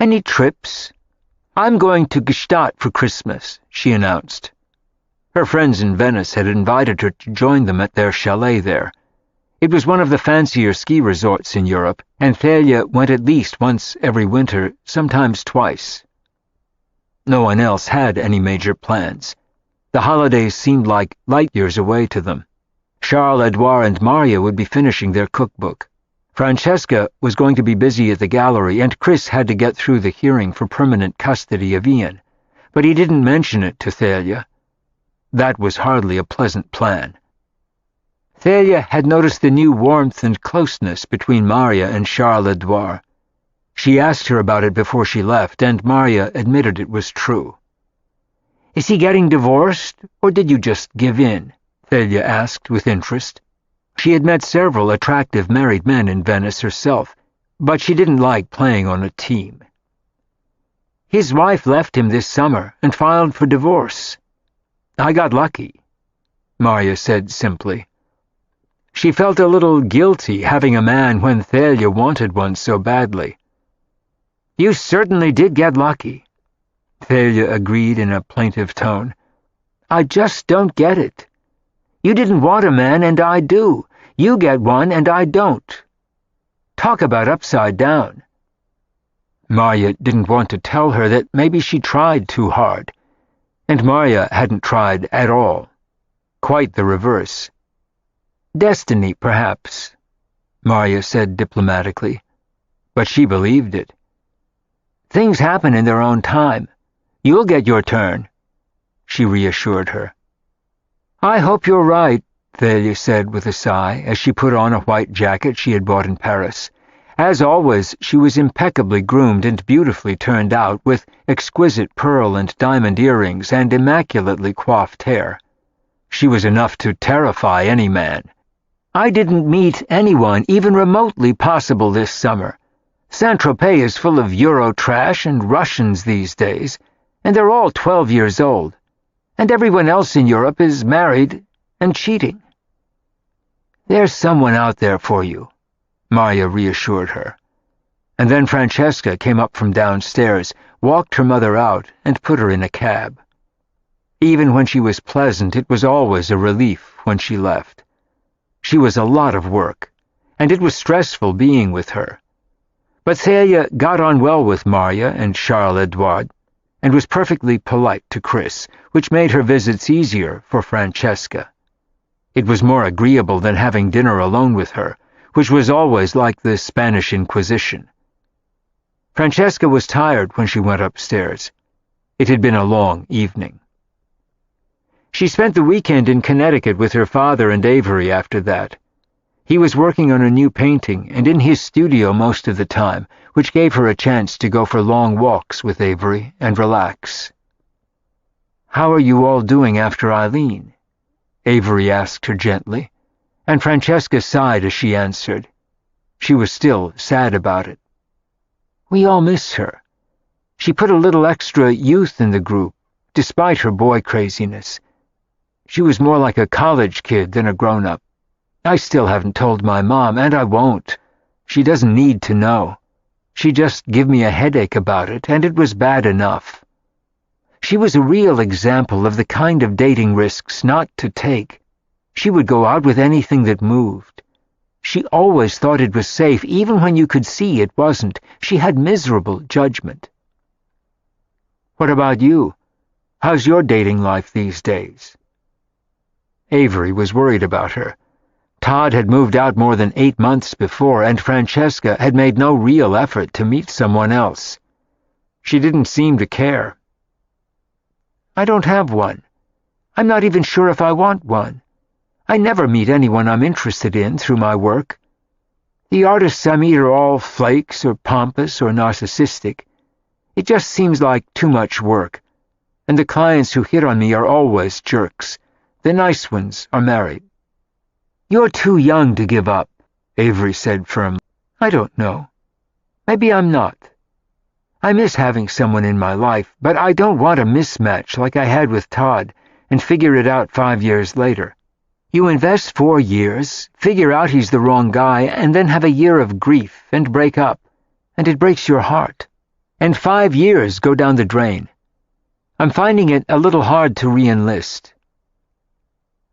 Any trips? I'm going to Gstaad for Christmas, she announced. Her friends in Venice had invited her to join them at their chalet there. It was one of the fancier ski resorts in Europe, and Thalia went at least once every winter, sometimes twice. No one else had any major plans. The holidays seemed like light years away to them. Charles Edouard and Maria would be finishing their cookbook. Francesca was going to be busy at the gallery, and Chris had to get through the hearing for permanent custody of Ian, but he didn't mention it to Thalia. That was hardly a pleasant plan. Thalia had noticed the new warmth and closeness between Maria and Charles Edouard. She asked her about it before she left, and Maria admitted it was true. Is he getting divorced, or did you just give in? Thalia asked with interest. She had met several attractive married men in Venice herself, but she didn't like playing on a team. His wife left him this summer and filed for divorce. I got lucky, Maria said simply. She felt a little guilty having a man when Thalia wanted one so badly. You certainly did get lucky, Thalia agreed in a plaintive tone. I just don't get it. You didn't want a man, and I do. You get one, and I don't. Talk about upside down. Maria didn't want to tell her that maybe she tried too hard, and Maria hadn't tried at all. Quite the reverse. Destiny, perhaps, Marya said diplomatically, but she believed it. Things happen in their own time. You'll get your turn, she reassured her. I hope you're right, Thalia said with a sigh as she put on a white jacket she had bought in Paris. As always, she was impeccably groomed and beautifully turned out, with exquisite pearl and diamond earrings and immaculately coiffed hair. She was enough to terrify any man. I didn't meet anyone even remotely possible this summer. Saint-Tropez is full of Euro trash and Russians these days, and they're all 12 years old. And everyone else in Europe is married and cheating. There's someone out there for you, Marya reassured her. And then Francesca came up from downstairs, walked her mother out, and put her in a cab. Even when she was pleasant, it was always a relief when she left. She was a lot of work, and it was stressful being with her. But Thalia got on well with Marya and Charles-Edouard, and was perfectly polite to Chris, which made her visits easier for Francesca. It was more agreeable than having dinner alone with her, which was always like the Spanish Inquisition. Francesca was tired when she went upstairs. It had been a long evening. She spent the weekend in Connecticut with her father and Avery after that. He was working on a new painting and in his studio most of the time, which gave her a chance to go for long walks with Avery and relax. "How are you all doing after Eileen?" Avery asked her gently, and Francesca sighed as she answered. She was still sad about it. "We all miss her. She put a little extra youth in the group, despite her boy craziness. She was more like a college kid than a grown-up. I still haven't told my mom, and I won't. She doesn't need to know. She just gave me a headache about it, and it was bad enough. She was a real example of the kind of dating risks not to take. She would go out with anything that moved. She always thought it was safe, even when you could see it wasn't. She had miserable judgment." "What about you? How's your dating life these days?" Avery was worried about her. Todd had moved out more than 8 months before, and Francesca had made no real effort to meet someone else. She didn't seem to care. "I don't have one. I'm not even sure if I want one. I never meet anyone I'm interested in through my work. The artists I meet are all flakes or pompous or narcissistic. It just seems like too much work, and the clients who hit on me are always jerks. The nice ones are married." "You're too young to give up," Avery said firmly. "I don't know. Maybe I'm not. I miss having someone in my life, but I don't want a mismatch like I had with Todd and figure it out 5 years later. You invest 4 years, figure out he's the wrong guy, and then have a year of grief and break up, and it breaks your heart. And 5 years go down the drain. I'm finding it a little hard to re-enlist."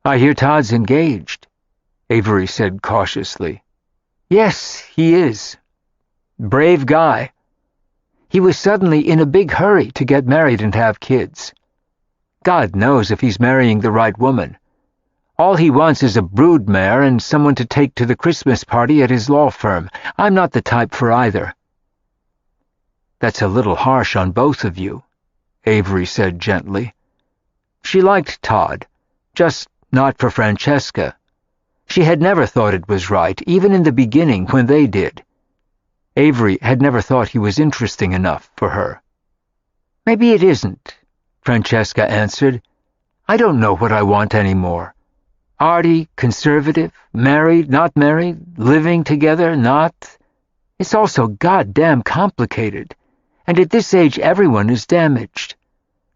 "I hear Todd's engaged," Avery said cautiously. "Yes, he is. Brave guy. He was suddenly in a big hurry to get married and have kids. God knows if he's marrying the right woman. All he wants is a broodmare and someone to take to the Christmas party at his law firm. I'm not the type for either." "That's a little harsh on both of you," Avery said gently. She liked Todd, just not for Francesca. She had never thought it was right, even in the beginning when they did. Avery had never thought he was interesting enough for her. "Maybe it isn't," Francesca answered. "I don't know what I want anymore. Arty, conservative, married, not married, living together, not. It's all so goddamn complicated, and at this age everyone is damaged.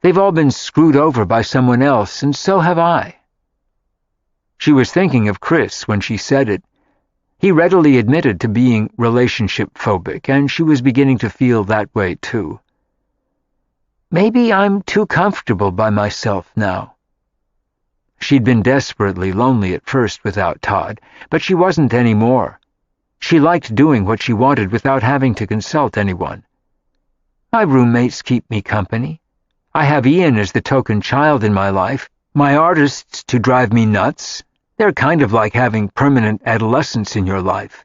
They've all been screwed over by someone else, and so have I." She was thinking of Chris when she said it. He readily admitted to being relationship-phobic, and she was beginning to feel that way too. "Maybe I'm too comfortable by myself now." She'd been desperately lonely at first without Todd, but she wasn't anymore. She liked doing what she wanted without having to consult anyone. "My roommates keep me company. I have Ian as the token child in my life, my artists to drive me nuts, They're kind of like having permanent adolescence in your life.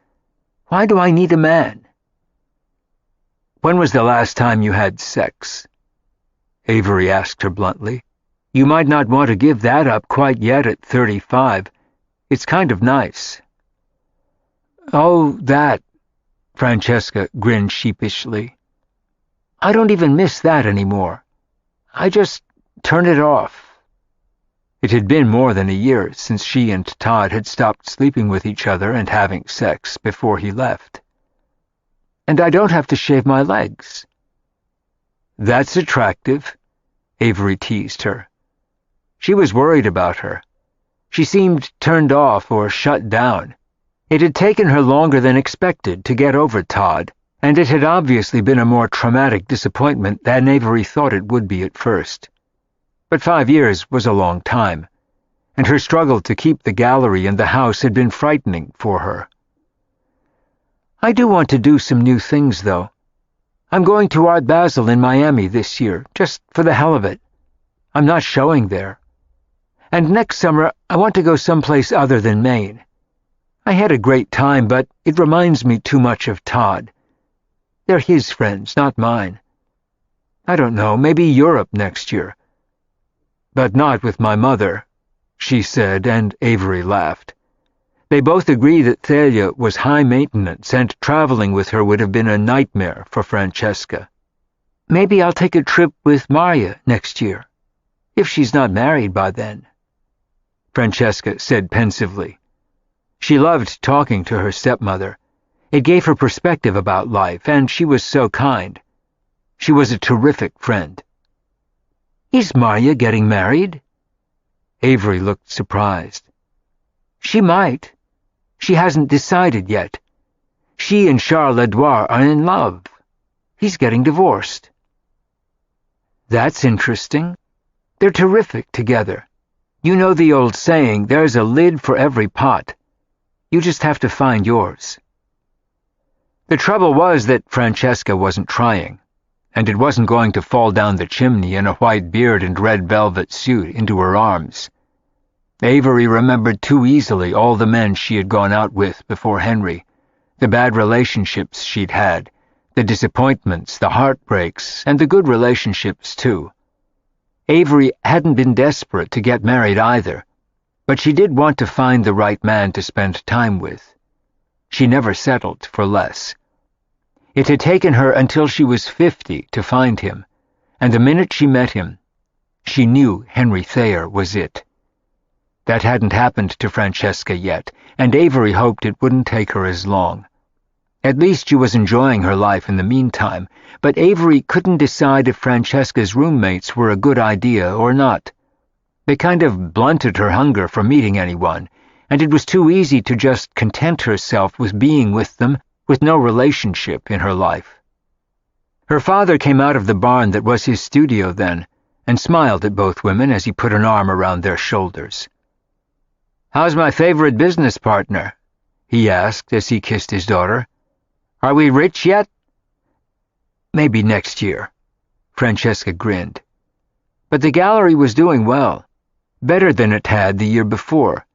Why do I need a man? When was the last time you had sex? Avery asked her bluntly. You might not want to give that up quite yet at 35. It's kind of nice. Oh, that, Francesca grinned sheepishly. I don't even miss that anymore. I just turn it off. It had been more than a year since she and Todd had stopped sleeping with each other and having sex before he left. And I don't have to shave my legs. That's attractive, Avery teased her. She was worried about her. She seemed turned off or shut down. It had taken her longer than expected to get over Todd, and it had obviously been a more traumatic disappointment than Avery thought it would be at first. But 5 years was a long time, and her struggle to keep the gallery and the house had been frightening for her. I do want to do some new things, though. I'm going to Art Basel in Miami this year, just for the hell of it. I'm not showing there. And next summer, I want to go someplace other than Maine. I had a great time, but it reminds me too much of Todd. They're his friends, not mine. I don't know, maybe Europe next year. But not with my mother, she said, and Avery laughed. They both agreed that Thalia was high maintenance, and traveling with her would have been a nightmare for Francesca. Maybe I'll take a trip with Marya next year, if she's not married by then, Francesca said pensively. She loved talking to her stepmother. It gave her perspective about life, and she was so kind. She was a terrific friend. Is Marya getting married? Avery looked surprised. She might. She hasn't decided yet. She and Charles Edouard are in love. He's getting divorced. That's interesting. They're terrific together. You know the old saying, there's a lid for every pot. You just have to find yours. The trouble was that Francesca wasn't trying, and it wasn't going to fall down the chimney in a white beard and red velvet suit into her arms. Avery remembered too easily all the men she had gone out with before Henry, the bad relationships she'd had, the disappointments, the heartbreaks, and the good relationships, too. Avery hadn't been desperate to get married either, but she did want to find the right man to spend time with. She never settled for less. It had taken her until she was 50 to find him, and the minute she met him, she knew Henry Thayer was it. That hadn't happened to Francesca yet, and Avery hoped it wouldn't take her as long. At least she was enjoying her life in the meantime, but Avery couldn't decide if Francesca's roommates were a good idea or not. They kind of blunted her hunger for meeting anyone, and it was too easy to just content herself with being with them with no relationship in her life. Her father came out of the barn that was his studio then, and smiled at both women as he put an arm around their shoulders. "How's my favorite business partner?" he asked as he kissed his daughter. "Are we rich yet?" "Maybe next year," Francesca grinned. But the gallery was doing well, better than it had the year before.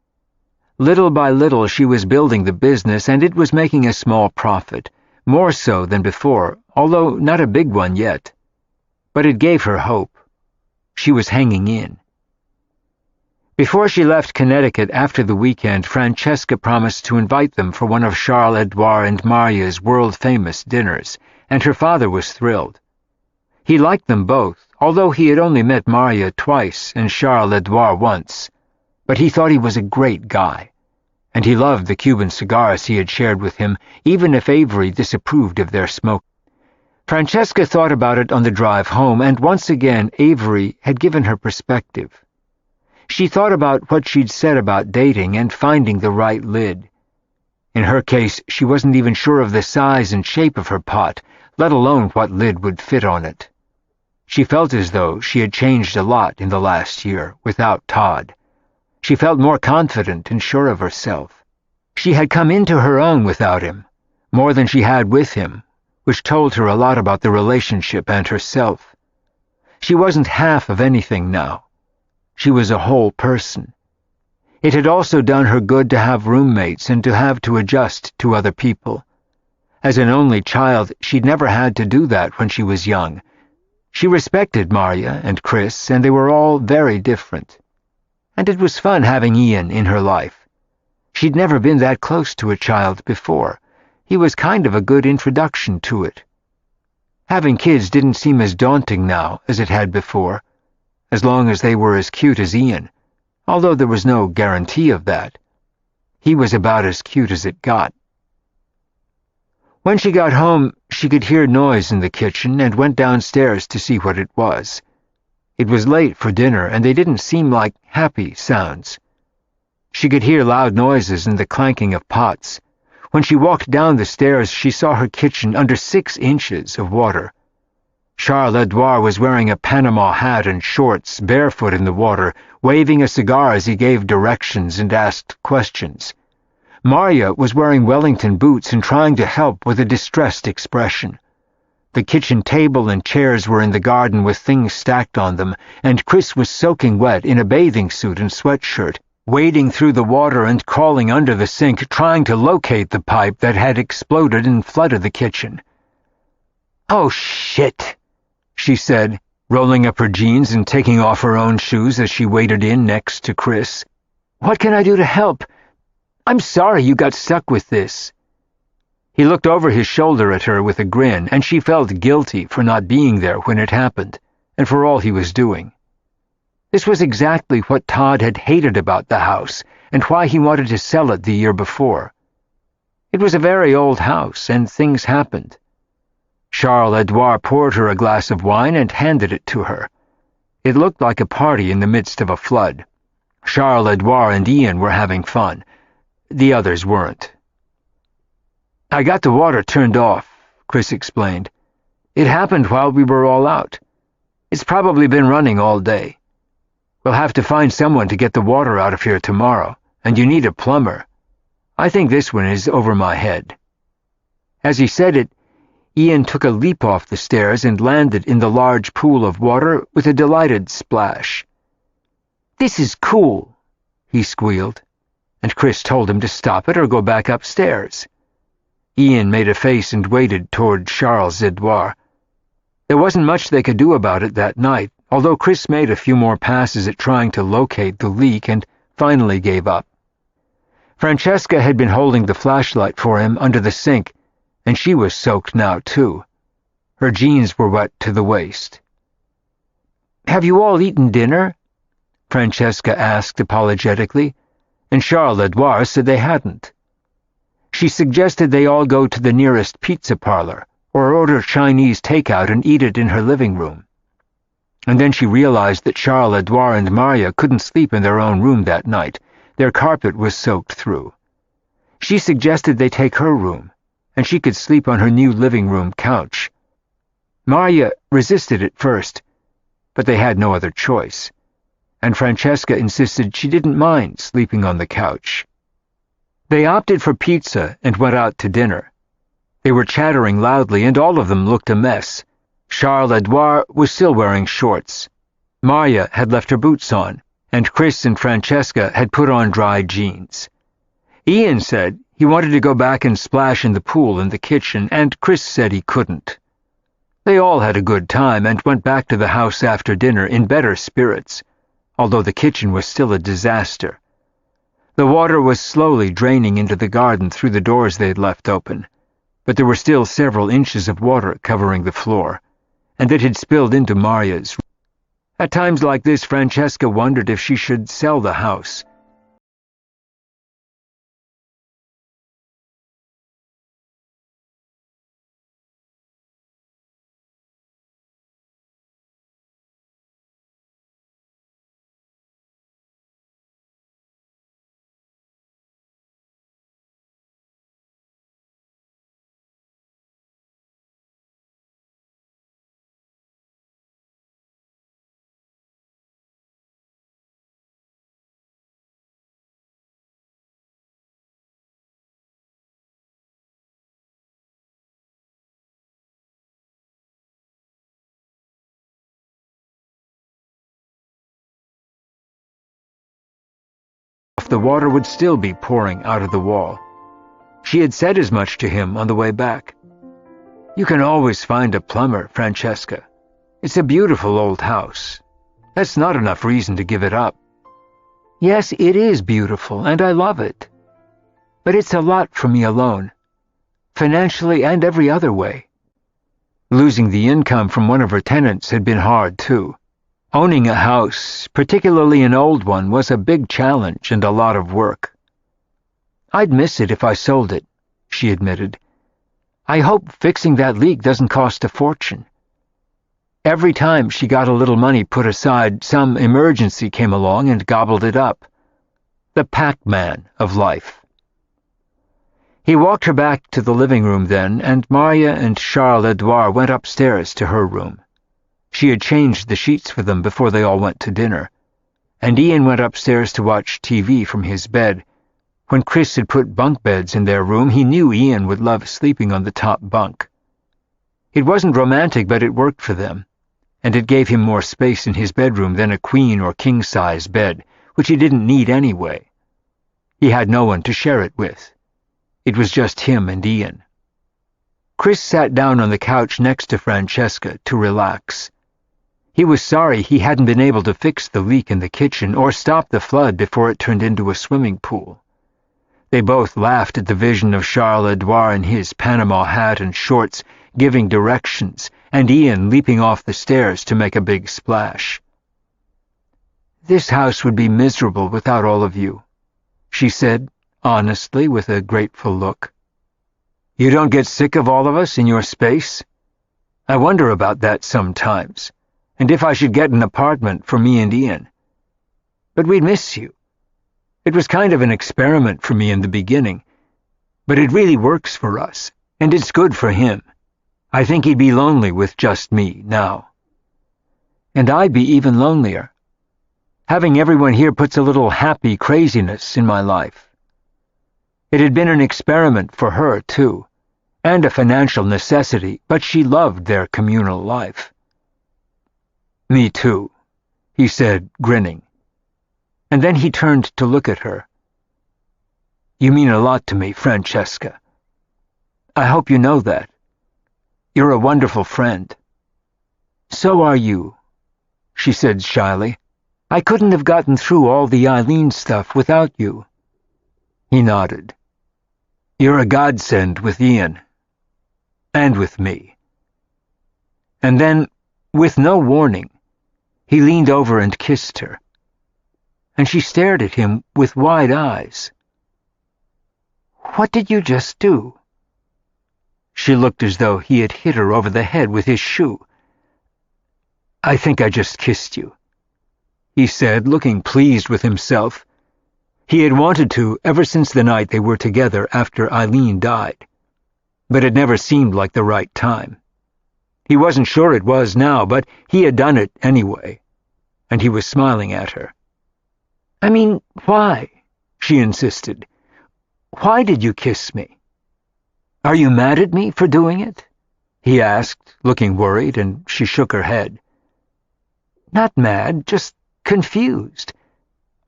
Little by little she was building the business, and it was making a small profit, more so than before, although not a big one yet. But it gave her hope. She was hanging in. Before she left Connecticut after the weekend, Francesca promised to invite them for one of Charles Edouard and Marya's world-famous dinners, and her father was thrilled. He liked them both, although he had only met Marya twice and Charles Edouard once. But he thought he was a great guy, and he loved the Cuban cigars he had shared with him, even if Avery disapproved of their smoke. Francesca thought about it on the drive home, and once again Avery had given her perspective. She thought about what she'd said about dating and finding the right lid. In her case, she wasn't even sure of the size and shape of her pot, let alone what lid would fit on it. She felt as though she had changed a lot in the last year, without Todd. She felt more confident and sure of herself. She had come into her own without him, more than she had with him, which told her a lot about the relationship and herself. She wasn't half of anything now. She was a whole person. It had also done her good to have roommates and to have to adjust to other people. As an only child, she'd never had to do that when she was young. She respected Marya and Chris, and they were all very different. And it was fun having Ian in her life. She'd never been that close to a child before. He was kind of a good introduction to it. Having kids didn't seem as daunting now as it had before, as long as they were as cute as Ian, although there was no guarantee of that. He was about as cute as it got. When she got home, she could hear noise in the kitchen and went downstairs to see what it was. It was late for dinner, and they didn't seem like happy sounds. She could hear loud noises and the clanking of pots. When she walked down the stairs, she saw her kitchen under 6 inches of water. Charles Edouard was wearing a Panama hat and shorts, barefoot in the water, waving a cigar as he gave directions and asked questions. Marya was wearing Wellington boots and trying to help with a distressed expression. The kitchen table and chairs were in the garden with things stacked on them, and Chris was soaking wet in a bathing suit and sweatshirt, wading through the water and crawling under the sink, trying to locate the pipe that had exploded and flooded the kitchen. "Oh, shit," she said, rolling up her jeans and taking off her own shoes as she waded in next to Chris. "What can I do to help? I'm sorry you got stuck with this." He looked over his shoulder at her with a grin, and she felt guilty for not being there when it happened, and for all he was doing. This was exactly what Todd had hated about the house, and why he wanted to sell it the year before. It was a very old house, and things happened. Charles Edouard poured her a glass of wine and handed it to her. It looked like a party in the midst of a flood. Charles Edouard and Ian were having fun. The others weren't. "I got the water turned off," Chris explained. "It happened while we were all out. It's probably been running all day. We'll have to find someone to get the water out of here tomorrow, and you need a plumber. I think this one is over my head." As he said it, Ian took a leap off the stairs and landed in the large pool of water with a delighted splash. "This is cool," he squealed, and Chris told him to stop it or go back upstairs. Ian made a face and waded toward Charles Edouard. There wasn't much they could do about it that night, although Chris made a few more passes at trying to locate the leak and finally gave up. Francesca had been holding the flashlight for him under the sink, and she was soaked now, too. Her jeans were wet to the waist. "Have you all eaten dinner?" Francesca asked apologetically, and Charles Edouard said they hadn't. She suggested they all go to the nearest pizza parlor, or order Chinese takeout and eat it in her living room. And then she realized that Charles Edouard and Marya couldn't sleep in their own room that night. Their carpet was soaked through. She suggested they take her room, and she could sleep on her new living room couch. Marya resisted at first, but they had no other choice, and Francesca insisted she didn't mind sleeping on the couch. They opted for pizza and went out to dinner. They were chattering loudly, and all of them looked a mess. Charles Edouard was still wearing shorts. Marya had left her boots on, and Chris and Francesca had put on dry jeans. Ian said he wanted to go back and splash in the pool in the kitchen, and Chris said he couldn't. They all had a good time and went back to the house after dinner in better spirits, although the kitchen was still a disaster. The water was slowly draining into the garden through the doors they'd left open, but there were still several inches of water covering the floor, and it had spilled into Marya's. At times like this, Francesca wondered if she should sell the house. off, the water would still be pouring out of the wall. She had said as much to him on the way back. "You can always find a plumber, Francesca. It's a beautiful old house. That's not enough reason to give it up." "Yes, it is beautiful, and I love it. But it's a lot for me alone, financially and every other way." Losing the income from one of her tenants had been hard, too. Owning a house, particularly an old one, was a big challenge and a lot of work. "I'd miss it if I sold it," she admitted. "I hope fixing that leak doesn't cost a fortune." Every time she got a little money put aside, some emergency came along and gobbled it up. The Pac-Man of life. He walked her back to the living room then, and Maria and Charles-Edouard went upstairs to her room. She had changed the sheets for them before they all went to dinner, and Ian went upstairs to watch TV from his bed. When Chris had put bunk beds in their room, he knew Ian would love sleeping on the top bunk. It wasn't romantic, but it worked for them, and it gave him more space in his bedroom than a queen or king-size bed, which he didn't need anyway. He had no one to share it with. It was just him and Ian. Chris sat down on the couch next to Francesca to relax. He was sorry he hadn't been able to fix the leak in the kitchen or stop the flood before it turned into a swimming pool. They both laughed at the vision of Charles-Edouard in his Panama hat and shorts giving directions, and Ian leaping off the stairs to make a big splash. "This house would be miserable without all of you," she said, honestly, with a grateful look. "You don't get sick of all of us in your space? I wonder about that sometimes, and if I should get an apartment for me and Ian. But we'd miss you. It was kind of an experiment for me in the beginning, but it really works for us, and it's good for him. I think he'd be lonely with just me now." "And I'd be even lonelier. Having everyone here puts a little happy craziness in my life." It had been an experiment for her, too, and a financial necessity, but she loved their communal life. "Me too," he said, grinning. And then he turned to look at her. "You mean a lot to me, Francesca. I hope you know that. You're a wonderful friend." "So are you," she said shyly. "I couldn't have gotten through all the Eileen stuff without you." He nodded. "You're a godsend with Ian. And with me." And then, with no warning, he leaned over and kissed her. And she stared at him with wide eyes. "What did you just do?" She looked as though he had hit her over the head with his shoe. "I think I just kissed you," he said, looking pleased with himself. He had wanted to ever since the night they were together after Eileen died, but it never seemed like the right time. He wasn't sure it was now, but he had done it anyway, and he was smiling at her. "I mean, why?" she insisted. "Why did you kiss me? Are you mad at me for doing it?" he asked, looking worried, and she shook her head. "Not mad, just confused.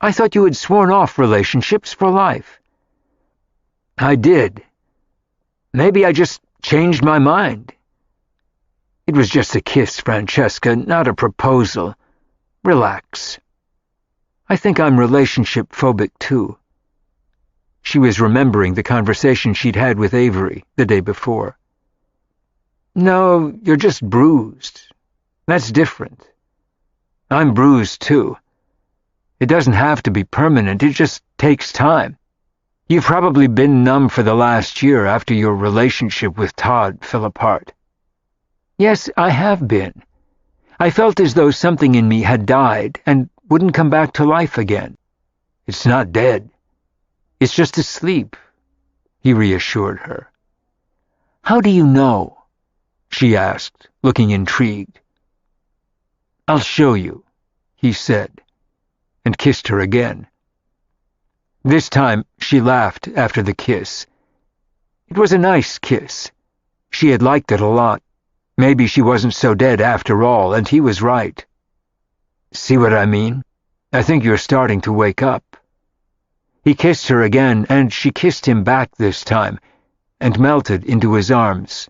I thought you had sworn off relationships for life." "I did. Maybe I just changed my mind." "It was just a kiss, Francesca, not a proposal. Relax. I think I'm relationship-phobic, too." She was remembering the conversation she'd had with Avery the day before. "No, you're just bruised. That's different. I'm bruised, too. It doesn't have to be permanent, it just takes time. You've probably been numb for the last year after your relationship with Todd fell apart." "Yes, I have been. I felt as though something in me had died and wouldn't come back to life again." "It's not dead. It's just asleep," he reassured her. "How do you know?" she asked, looking intrigued. "I'll show you," he said, and kissed her again. This time she laughed after the kiss. It was a nice kiss. She had liked it a lot. Maybe she wasn't so dead after all, and he was right. "See what I mean? I think you're starting to wake up." He kissed her again, and she kissed him back this time, and melted into his arms.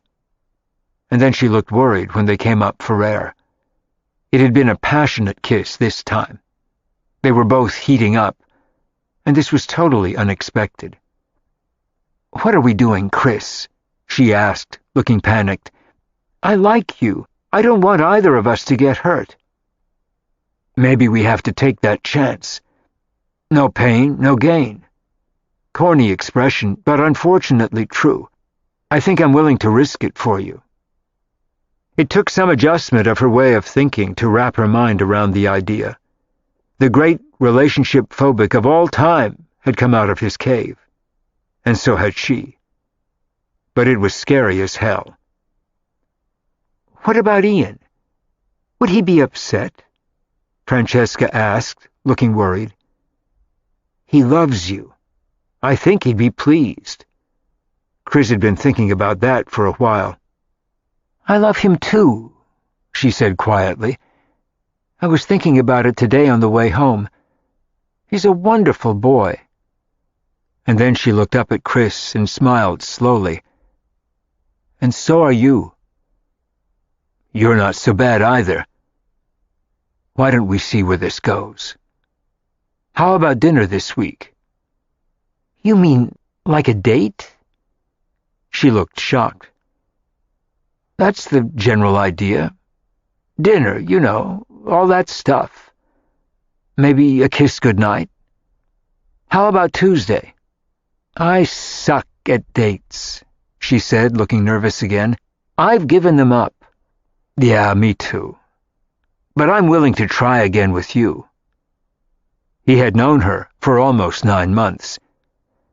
And then she looked worried when they came up for air. It had been a passionate kiss this time. They were both heating up, and this was totally unexpected. "What are we doing, Chris?" she asked, looking panicked. "I like you. I don't want either of us to get hurt." "Maybe we have to take that chance. No pain, no gain." Corny expression, but unfortunately true. I think I'm willing to risk it for you. It took some adjustment of her way of thinking to wrap her mind around the idea. The great relationship phobic of all time had come out of his cave, and so had she. But it was scary as hell. "What about Ian? Would he be upset?" Francesca asked, looking worried. "He loves you. I think he'd be pleased." Chris had been thinking about that for a while. "I love him too," she said quietly. "I was thinking about it today on the way home. He's a wonderful boy." And then she looked up at Chris and smiled slowly. "And so are you. You're not so bad either. Why don't we see where this goes? How about dinner this week?" "You mean like a date?" She looked shocked. "That's the general idea. Dinner, you know, all that stuff. Maybe a kiss goodnight. How about Tuesday?" "I suck at dates," she said, looking nervous again. "I've given them up." "Yeah, me too. But I'm willing to try again with you." He had known her for almost 9 months.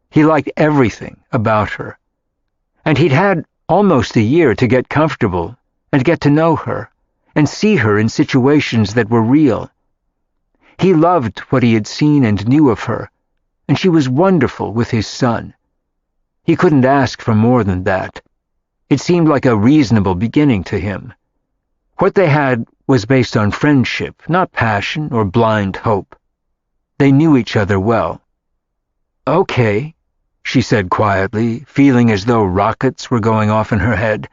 He liked everything about her. And he'd had almost a year to get comfortable and get to know her and see her in situations that were real. He loved what he had seen and knew of her, and she was wonderful with his son. He couldn't ask for more than that. It seemed like a reasonable beginning to him. What they had was based on friendship, not passion or blind hope. They knew each other well. "Okay," she said quietly, feeling as though rockets were going off in her head.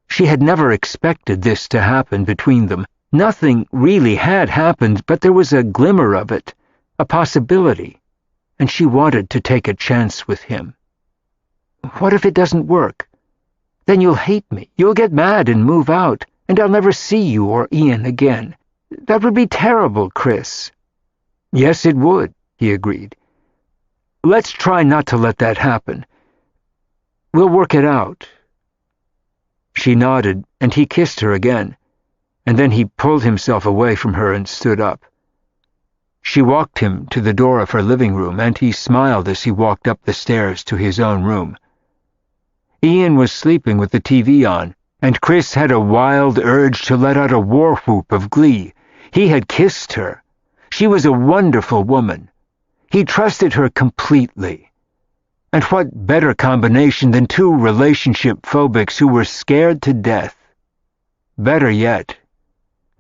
She had never expected this to happen between them. Nothing really had happened, but there was a glimmer of it, a possibility, and she wanted to take a chance with him. "What if it doesn't work? Then you'll hate me, you'll get mad and move out, and I'll never see you or Ian again. That would be terrible, Chris." "Yes, it would," he agreed. "Let's try not to let that happen. We'll work it out." She nodded, and he kissed her again, and then he pulled himself away from her and stood up. She walked him to the door of her living room, and he smiled as he walked up the stairs to his own room. Ian was sleeping with the TV on, and Chris had a wild urge to let out a war whoop of glee. He had kissed her. She was a wonderful woman. He trusted her completely. And what better combination than two relationship phobics who were scared to death? Better yet,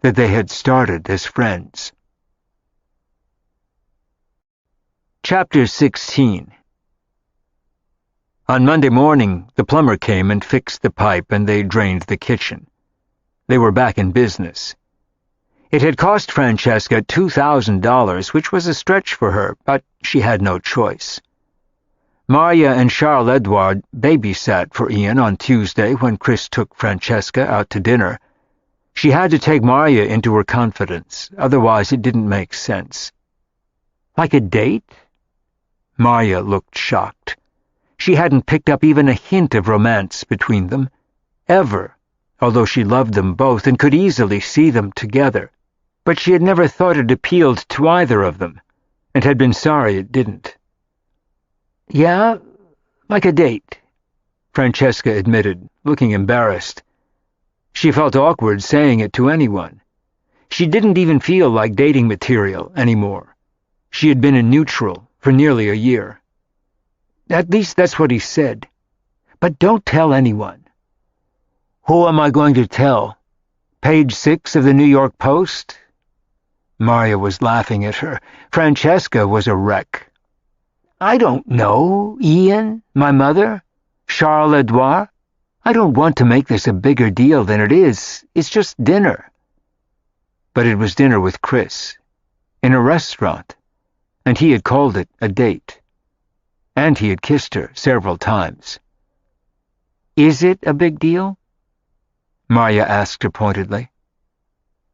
that they had started as friends. Chapter 16. On Monday morning, the plumber came and fixed the pipe, and they drained the kitchen. They were back in business. It had cost Francesca $2,000, which was a stretch for her, but she had no choice. Maria and Charles-Edouard babysat for Ian on Tuesday when Chris took Francesca out to dinner. She had to take Maria into her confidence, otherwise it didn't make sense. "Like a date?" Maria looked shocked. She hadn't picked up even a hint of romance between them, ever, although she loved them both and could easily see them together. But she had never thought it appealed to either of them, and had been sorry it didn't. "Yeah, like a date," Francesca admitted, looking embarrassed. She felt awkward saying it to anyone. She didn't even feel like dating material anymore. She had been in neutral for nearly a year. At least that's what he said. "But don't tell anyone." "Who am I going to tell? Page 6 of the New York Post?" Maria was laughing at her. Francesca was a wreck. I don't know. Ian, my mother, Charles Edouard. I don't want to make this a bigger deal than it is. It's just dinner. But it was dinner with Chris, in a restaurant, and he had called it a date. And he had kissed her several times. Is it a big deal? Marya asked her pointedly.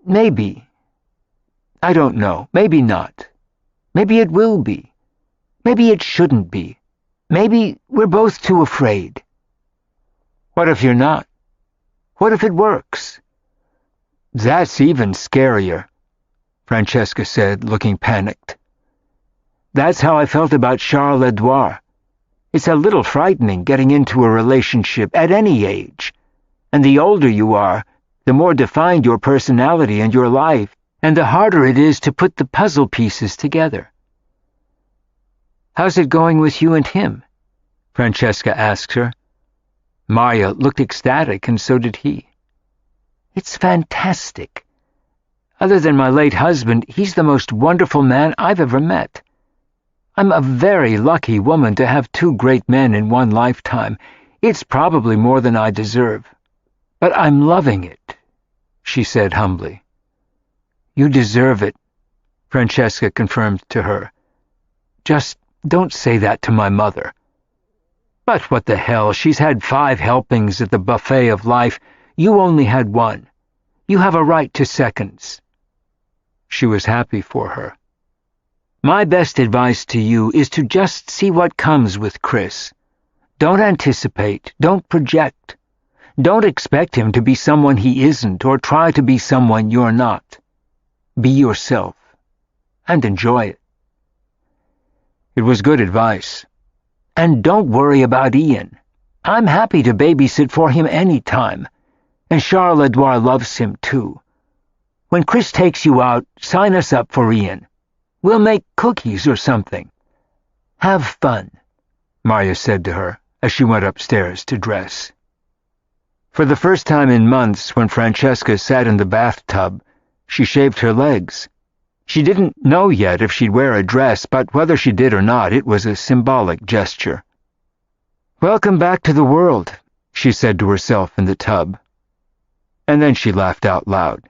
Maybe. I don't know. Maybe not. Maybe it will be. Maybe it shouldn't be. Maybe we're both too afraid. What if you're not? What if it works? That's even scarier, Francesca said, looking panicked. That's how I felt about Charles Edouard. It's a little frightening getting into a relationship at any age. And the older you are, the more defined your personality and your life, and the harder it is to put the puzzle pieces together. How's it going with you and him? Francesca asked her. Marya looked ecstatic, and so did he. It's fantastic. Other than my late husband, he's the most wonderful man I've ever met. I'm a very lucky woman to have two great men in one lifetime. It's probably more than I deserve. But I'm loving it, she said humbly. You deserve it, Francesca confirmed to her. Just don't say that to my mother. But what the hell, she's had 5 helpings at the buffet of life. You only had 1. You have a right to seconds. She was happy for her. My best advice to you is to just see what comes with Chris. Don't anticipate, don't project. Don't expect him to be someone he isn't or try to be someone you're not. Be yourself, and enjoy it. It was good advice. And don't worry about Ian. I'm happy to babysit for him any time, and Charles Edouard loves him too. When Chris takes you out, sign us up for Ian. We'll make cookies or something. Have fun, Marya said to her as she went upstairs to dress. For the first time in months, when Francesca sat in the bathtub, she shaved her legs. She didn't know yet if she'd wear a dress, but whether she did or not, it was a symbolic gesture. Welcome back to the world, she said to herself in the tub. And then she laughed out loud.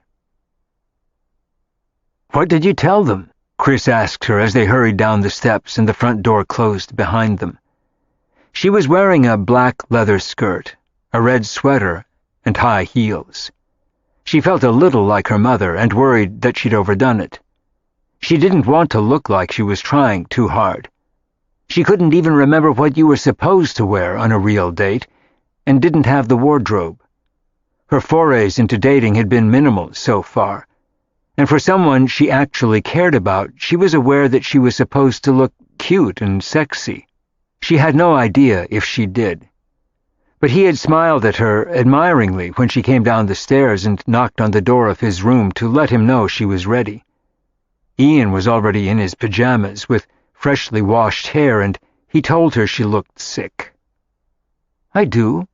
What did you tell them? Chris asked her as they hurried down the steps and the front door closed behind them. She was wearing a black leather skirt, a red sweater, and high heels. She felt a little like her mother and worried that she'd overdone it. She didn't want to look like she was trying too hard. She couldn't even remember what you were supposed to wear on a real date, and didn't have the wardrobe. Her forays into dating had been minimal so far, and for someone she actually cared about, she was aware that she was supposed to look cute and sexy. She had no idea if she did. But he had smiled at her admiringly when she came down the stairs and knocked on the door of his room to let him know she was ready. Ian was already in his pajamas with freshly washed hair, and he told her she looked sick. I do.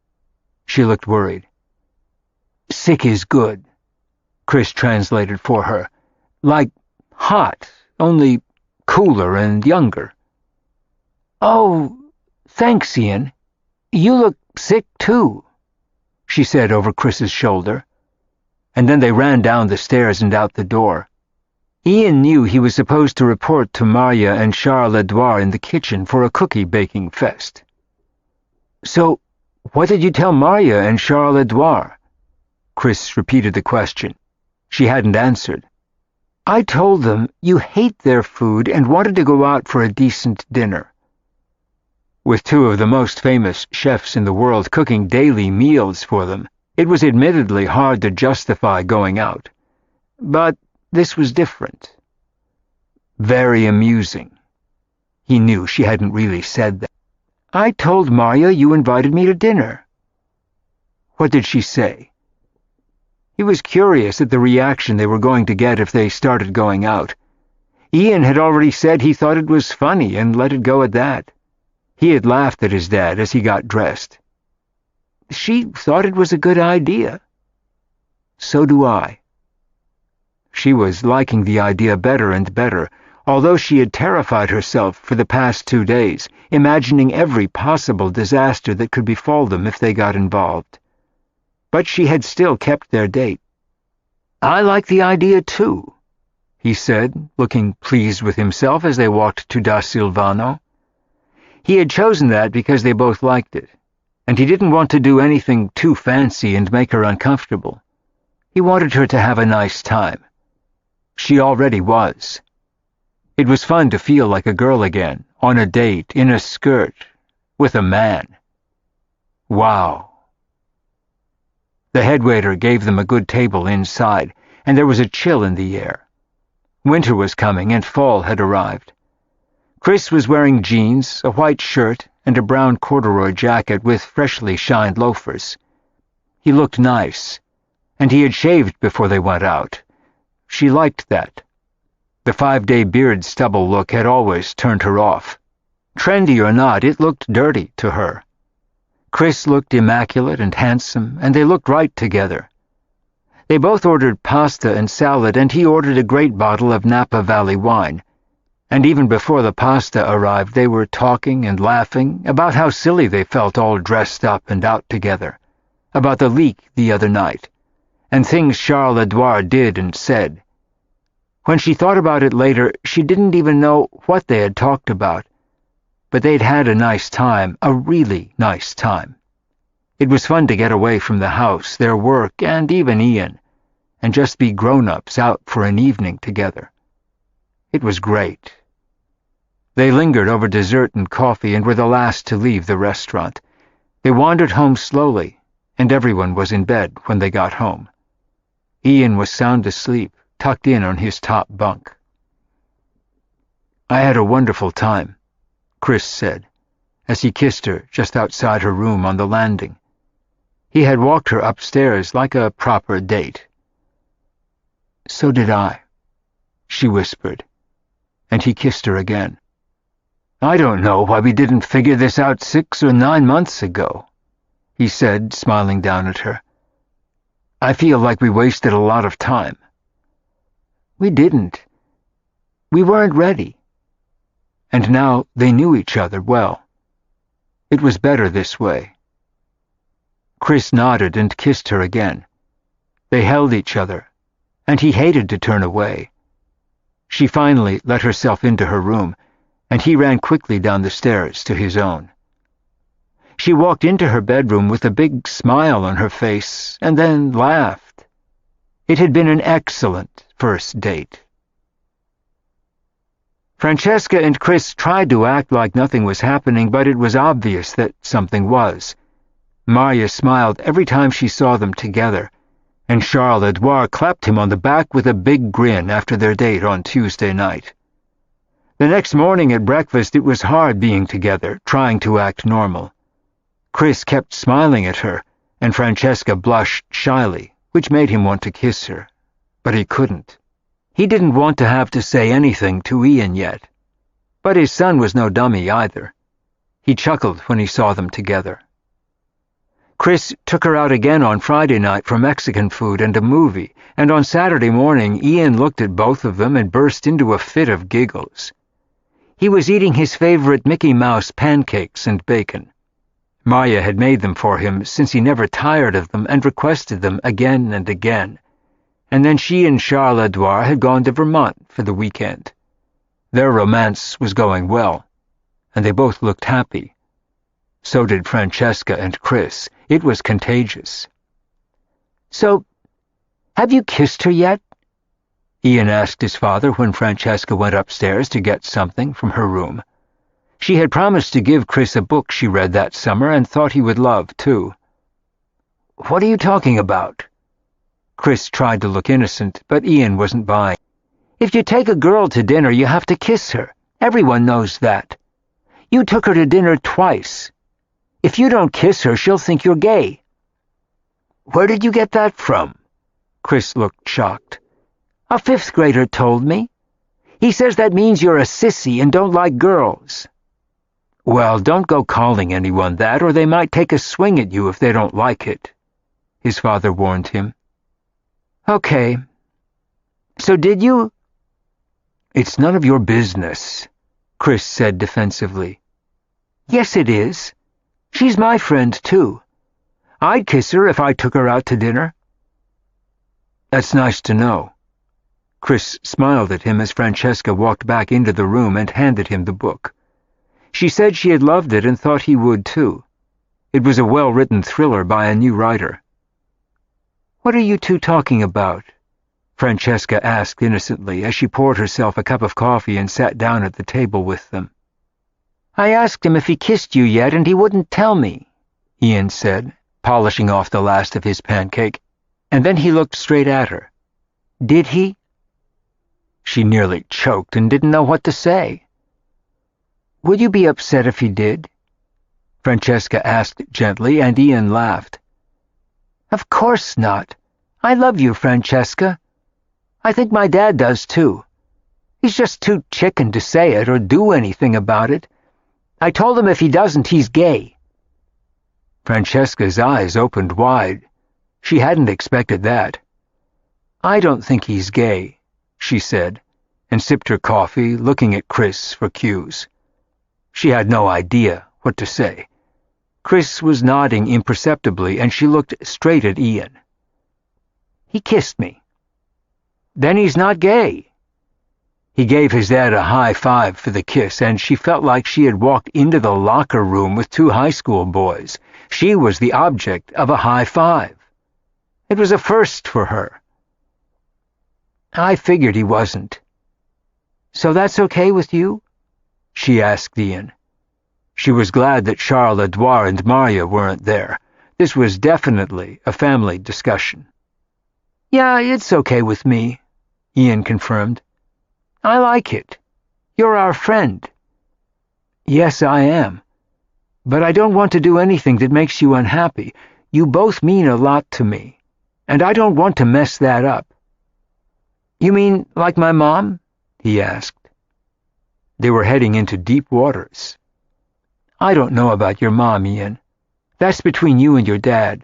She looked worried. Sick is good, Chris translated for her. Like hot, only cooler and younger. Oh, thanks, Ian. You look sick, too, she said over Chris's shoulder. And then they ran down the stairs and out the door. Ian knew he was supposed to report to Marya and Charles Edouard in the kitchen for a cookie-baking fest. So, what did you tell Marya and Charles Edouard? Chris repeated the question. She hadn't answered. I told them you hate their food and wanted to go out for a decent dinner. With 2 of the most famous chefs in the world cooking daily meals for them, it was admittedly hard to justify going out. But this was different. Very amusing. He knew she hadn't really said that. I told Marya you invited me to dinner. What did she say? He was curious at the reaction they were going to get if they started going out. Ian had already said he thought it was funny and let it go at that. He had laughed at his dad as he got dressed. She thought it was a good idea. So do I. She was liking the idea better and better, although she had terrified herself for the past 2 days, imagining every possible disaster that could befall them if they got involved. But she had still kept their date. "I like the idea, too," he said, looking pleased with himself as they walked to Da Silvano. He had chosen that because they both liked it, and he didn't want to do anything too fancy and make her uncomfortable. He wanted her to have a nice time. She already was. It was fun to feel like a girl again, on a date, in a skirt, with a man. Wow. The headwaiter gave them a good table inside, and there was a chill in the air. Winter was coming, and fall had arrived. Chris was wearing jeans, a white shirt, and a brown corduroy jacket with freshly shined loafers. He looked nice, and he had shaved before they went out. She liked that. The 5-day beard stubble look had always turned her off. Trendy or not, it looked dirty to her. Chris looked immaculate and handsome, and they looked right together. They both ordered pasta and salad, and he ordered a great bottle of Napa Valley wine. And even before the pasta arrived, they were talking and laughing about how silly they felt all dressed up and out together, about the leak the other night, and things Charles Edouard did and said. When she thought about it later, she didn't even know what they had talked about, but they'd had a nice time, a really nice time. It was fun to get away from the house, their work, and even Ian, and just be grown-ups out for an evening together. It was great. They lingered over dessert and coffee and were the last to leave the restaurant. They wandered home slowly, and everyone was in bed when they got home. Ian was sound asleep, tucked in on his top bunk. "I had a wonderful time," Chris said, as he kissed her just outside her room on the landing. He had walked her upstairs like a proper date. "So did I," she whispered, and he kissed her again. "I don't know why we didn't figure this out 6 or 9 months ago," he said, smiling down at her. "I feel like we wasted a lot of time." "We didn't. We weren't ready." And now they knew each other well. It was better this way. Chris nodded and kissed her again. They held each other, and he hated to turn away. She finally let herself into her room, and he ran quickly down the stairs to his own. She walked into her bedroom with a big smile on her face, and then laughed. It had been an excellent first date. Francesca and Chris tried to act like nothing was happening, but it was obvious that something was. Marya smiled every time she saw them together, and Charles Edouard clapped him on the back with a big grin after their date on Tuesday night. The next morning at breakfast it was hard being together, trying to act normal. Chris kept smiling at her, and Francesca blushed shyly, which made him want to kiss her. But he couldn't. He didn't want to have to say anything to Ian yet. But his son was no dummy either. He chuckled when he saw them together. Chris took her out again on Friday night for Mexican food and a movie, and on Saturday morning Ian looked at both of them and burst into a fit of giggles. He was eating his favorite Mickey Mouse pancakes and bacon. Marya had made them for him since he never tired of them and requested them again and again. And then she and Charles Edouard had gone to Vermont for the weekend. Their romance was going well, and they both looked happy. So did Francesca and Chris. It was contagious. "So, have you kissed her yet?" Ian asked his father when Francesca went upstairs to get something from her room. She had promised to give Chris a book she read that summer and thought he would love, too. "What are you talking about?" Chris tried to look innocent, but Ian wasn't buying. "If you take a girl to dinner, you have to kiss her. Everyone knows that. You took her to dinner twice. If you don't kiss her, she'll think you're gay." "Where did you get that from?" Chris looked shocked. "A 5th grader told me. He says that means you're a sissy and don't like girls." "Well, don't go calling anyone that, or they might take a swing at you if they don't like it," his father warned him. "Okay. So did you?" It's none of your business, Chris said defensively. Yes, it is. She's my friend, too. I'd kiss her if I took her out to dinner. That's nice to know. Chris smiled at him as Francesca walked back into the room and handed him the book. She said she had loved it and thought he would, too. It was a well-written thriller by a new writer. What are you two talking about? Francesca asked innocently as she poured herself a cup of coffee and sat down at the table with them. I asked him if he kissed you yet, and he wouldn't tell me, Ian said, polishing off the last of his pancake, and then he looked straight at her. Did he? She nearly choked and didn't know what to say. Would you be upset if he did? Francesca asked gently, and Ian laughed. Of course not. I love you, Francesca. I think my dad does, too. He's just too chicken to say it or do anything about it. I told him if he doesn't, he's gay. Francesca's eyes opened wide. She hadn't expected that. I don't think he's gay, she said, and sipped her coffee, looking at Chris for cues. She had no idea what to say. Chris was nodding imperceptibly, and she looked straight at Ian. He kissed me. Then he's not gay. He gave his dad a high five for the kiss, and she felt like she had walked into the locker room with two high school boys. She was the object of a high five. It was a first for her. I figured he wasn't. So that's okay with you? She asked Ian. She was glad that Charles, Edouard, and Maria weren't there. This was definitely a family discussion. Yeah, it's okay with me, Ian confirmed. I like it. You're our friend. Yes, I am. But I don't want to do anything that makes you unhappy. You both mean a lot to me, and I don't want to mess that up. You mean like my mom? He asked. They were heading into deep waters. I don't know about your mom, Ian. That's between you and your dad.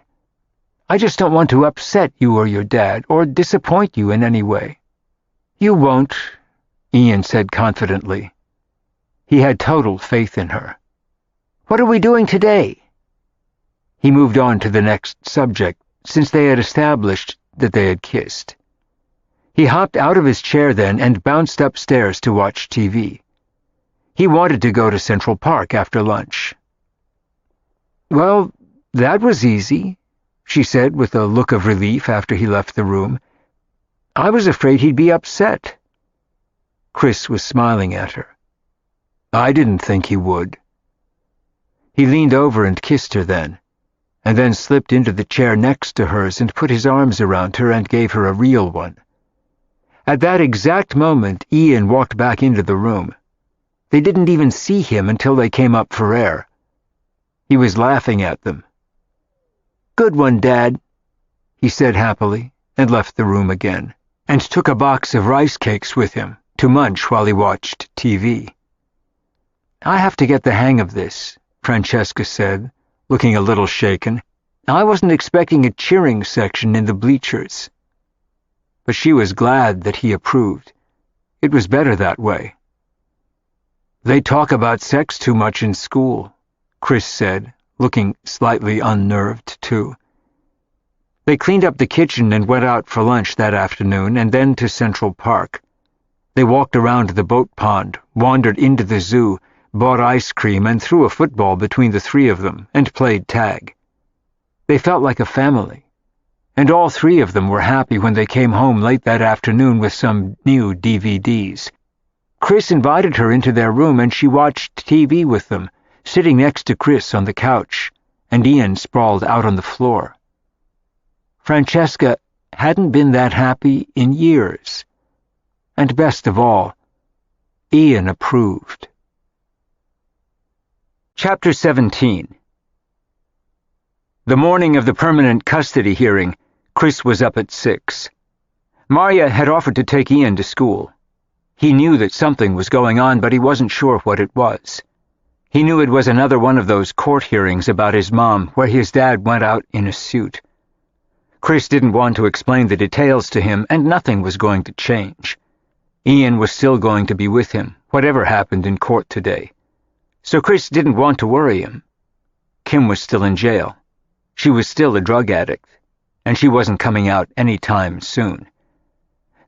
I just don't want to upset you or your dad, or disappoint you in any way. You won't, Ian said confidently. He had total faith in her. What are we doing today? He moved on to the next subject, since they had established that they had kissed. He hopped out of his chair then and bounced upstairs to watch TV. He wanted to go to Central Park after lunch. Well, that was easy, she said with a look of relief after he left the room. I was afraid he'd be upset. Chris was smiling at her. I didn't think he would. He leaned over and kissed her then, and then slipped into the chair next to hers and put his arms around her and gave her a real one. At that exact moment, Ian walked back into the room. They didn't even see him until they came up for air. He was laughing at them. Good one, Dad, he said happily, and left the room again, and took a box of rice cakes with him to munch while he watched TV. I have to get the hang of this, Francesca said, looking a little shaken. I wasn't expecting a cheering section in the bleachers. But she was glad that he approved. It was better that way. They talk about sex too much in school, Chris said, looking slightly unnerved, too. They cleaned up the kitchen and went out for lunch that afternoon, and then to Central Park. They walked around the boat pond, wandered into the zoo, bought ice cream, and threw a football between the three of them, and played tag. They felt like a family, and all three of them were happy when they came home late that afternoon with some new DVDs. Chris invited her into their room, and she watched TV with them, sitting next to Chris on the couch, and Ian sprawled out on the floor. Francesca hadn't been that happy in years, and best of all, Ian approved. Chapter 17. The morning of the permanent custody hearing, Chris was up at 6. Maria had offered to take Ian to school. He knew that something was going on, but he wasn't sure what it was. He knew it was another one of those court hearings about his mom, where his dad went out in a suit. Chris didn't want to explain the details to him, and nothing was going to change. Ian was still going to be with him, whatever happened in court today. So Chris didn't want to worry him. Kim was still in jail. She was still a drug addict, and she wasn't coming out any time soon.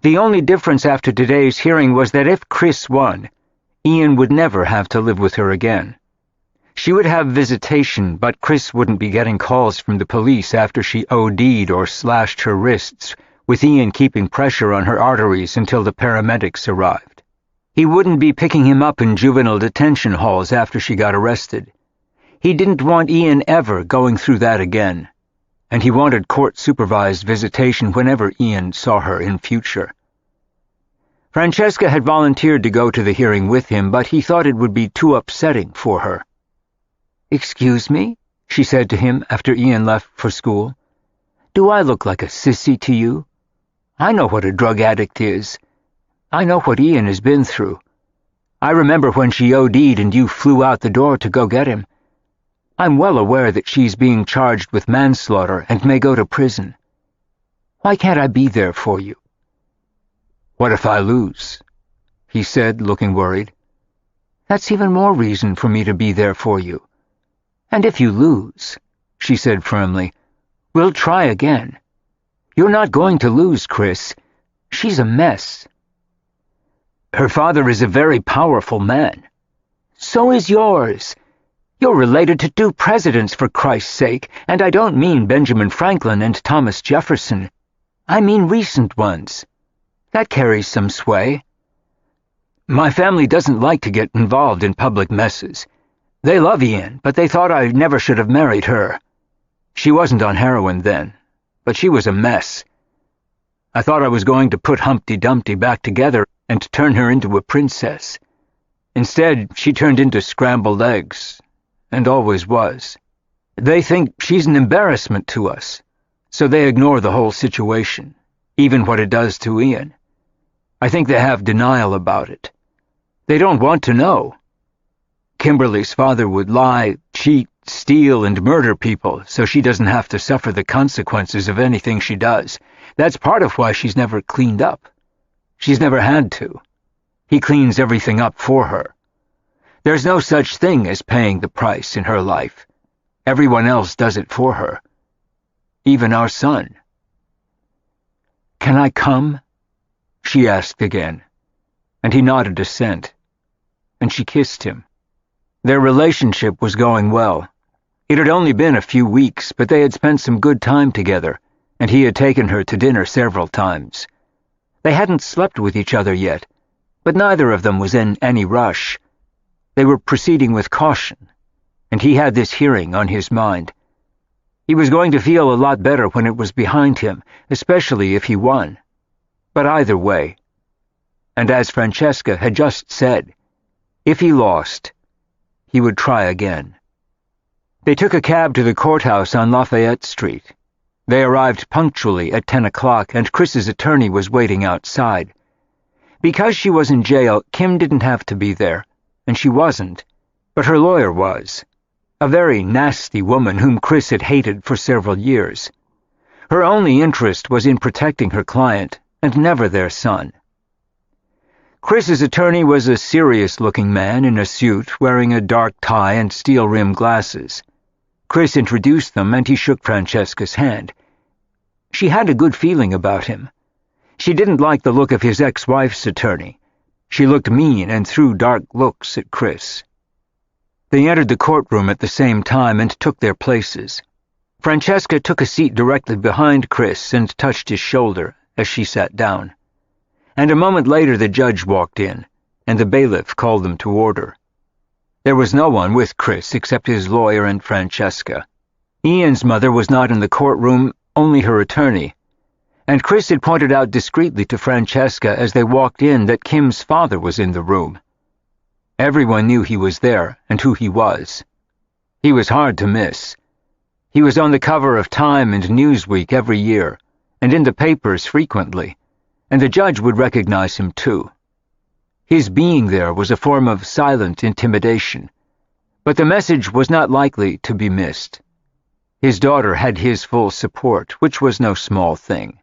The only difference after today's hearing was that if Chris won, Ian would never have to live with her again. She would have visitation, but Chris wouldn't be getting calls from the police after she OD'd or slashed her wrists, with Ian keeping pressure on her arteries until the paramedics arrived. He wouldn't be picking him up in juvenile detention halls after she got arrested. He didn't want Ian ever going through that again, and he wanted court-supervised visitation whenever Ian saw her in future. Francesca had volunteered to go to the hearing with him, but he thought it would be too upsetting for her. "Excuse me?" she said to him after Ian left for school. "Do I look like a sissy to you? I know what a drug addict is. I know what Ian has been through. I remember when she OD'd and you flew out the door to go get him. I'm well aware that she's being charged with manslaughter and may go to prison. Why can't I be there for you?" "What if I lose?" he said, looking worried. "That's even more reason for me to be there for you. And if you lose," she said firmly, "we'll try again. You're not going to lose, Chris. She's a mess." "Her father is a very powerful man." "So is yours. You're related to 2 presidents, for Christ's sake, and I don't mean Benjamin Franklin and Thomas Jefferson. I mean recent ones. That carries some sway." "My family doesn't like to get involved in public messes. They love Ian, but they thought I never should have married her. She wasn't on heroin then, but she was a mess. I thought I was going to put Humpty Dumpty back together and turn her into a princess. Instead, she turned into scrambled eggs, and always was. They think she's an embarrassment to us, so they ignore the whole situation, even what it does to Ian. I think they have denial about it. They don't want to know. Kimberly's father would lie, cheat, steal, and murder people so she doesn't have to suffer the consequences of anything she does. That's part of why she's never cleaned up. She's never had to. He cleans everything up for her. There's no such thing as paying the price in her life. Everyone else does it for her. Even our son." "Can I come?" she asked again, and he nodded assent, and she kissed him. Their relationship was going well. It had only been a few weeks, but they had spent some good time together, and he had taken her to dinner several times. They hadn't slept with each other yet, but neither of them was in any rush. They were proceeding with caution, and he had this hearing on his mind. He was going to feel a lot better when it was behind him, especially if he won. But either way, and as Francesca had just said, if he lost, he would try again. They took a cab to the courthouse on Lafayette Street. They arrived punctually at 10 o'clock, and Chris's attorney was waiting outside. Because she was in jail, Kim didn't have to be there, and she wasn't, but her lawyer was, a very nasty woman whom Chris had hated for several years. Her only interest was in protecting her client, and never their son. Chris's attorney was a serious-looking man in a suit, wearing a dark tie and steel-rimmed glasses. Chris introduced them, and he shook Francesca's hand. She had a good feeling about him. She didn't like the look of his ex-wife's attorney. She looked mean and threw dark looks at Chris. They entered the courtroom at the same time and took their places. Francesca took a seat directly behind Chris and touched his shoulder as she sat down. And a moment later the judge walked in, and the bailiff called them to order. There was no one with Chris except his lawyer and Francesca. Ian's mother was not in the courtroom, only her attorney, and Chris had pointed out discreetly to Francesca as they walked in that Kim's father was in the room. Everyone knew he was there and who he was. He was hard to miss. He was on the cover of Time and Newsweek every year, and in the papers frequently, and the judge would recognize him too. His being there was a form of silent intimidation, but the message was not likely to be missed. His daughter had his full support, which was no small thing.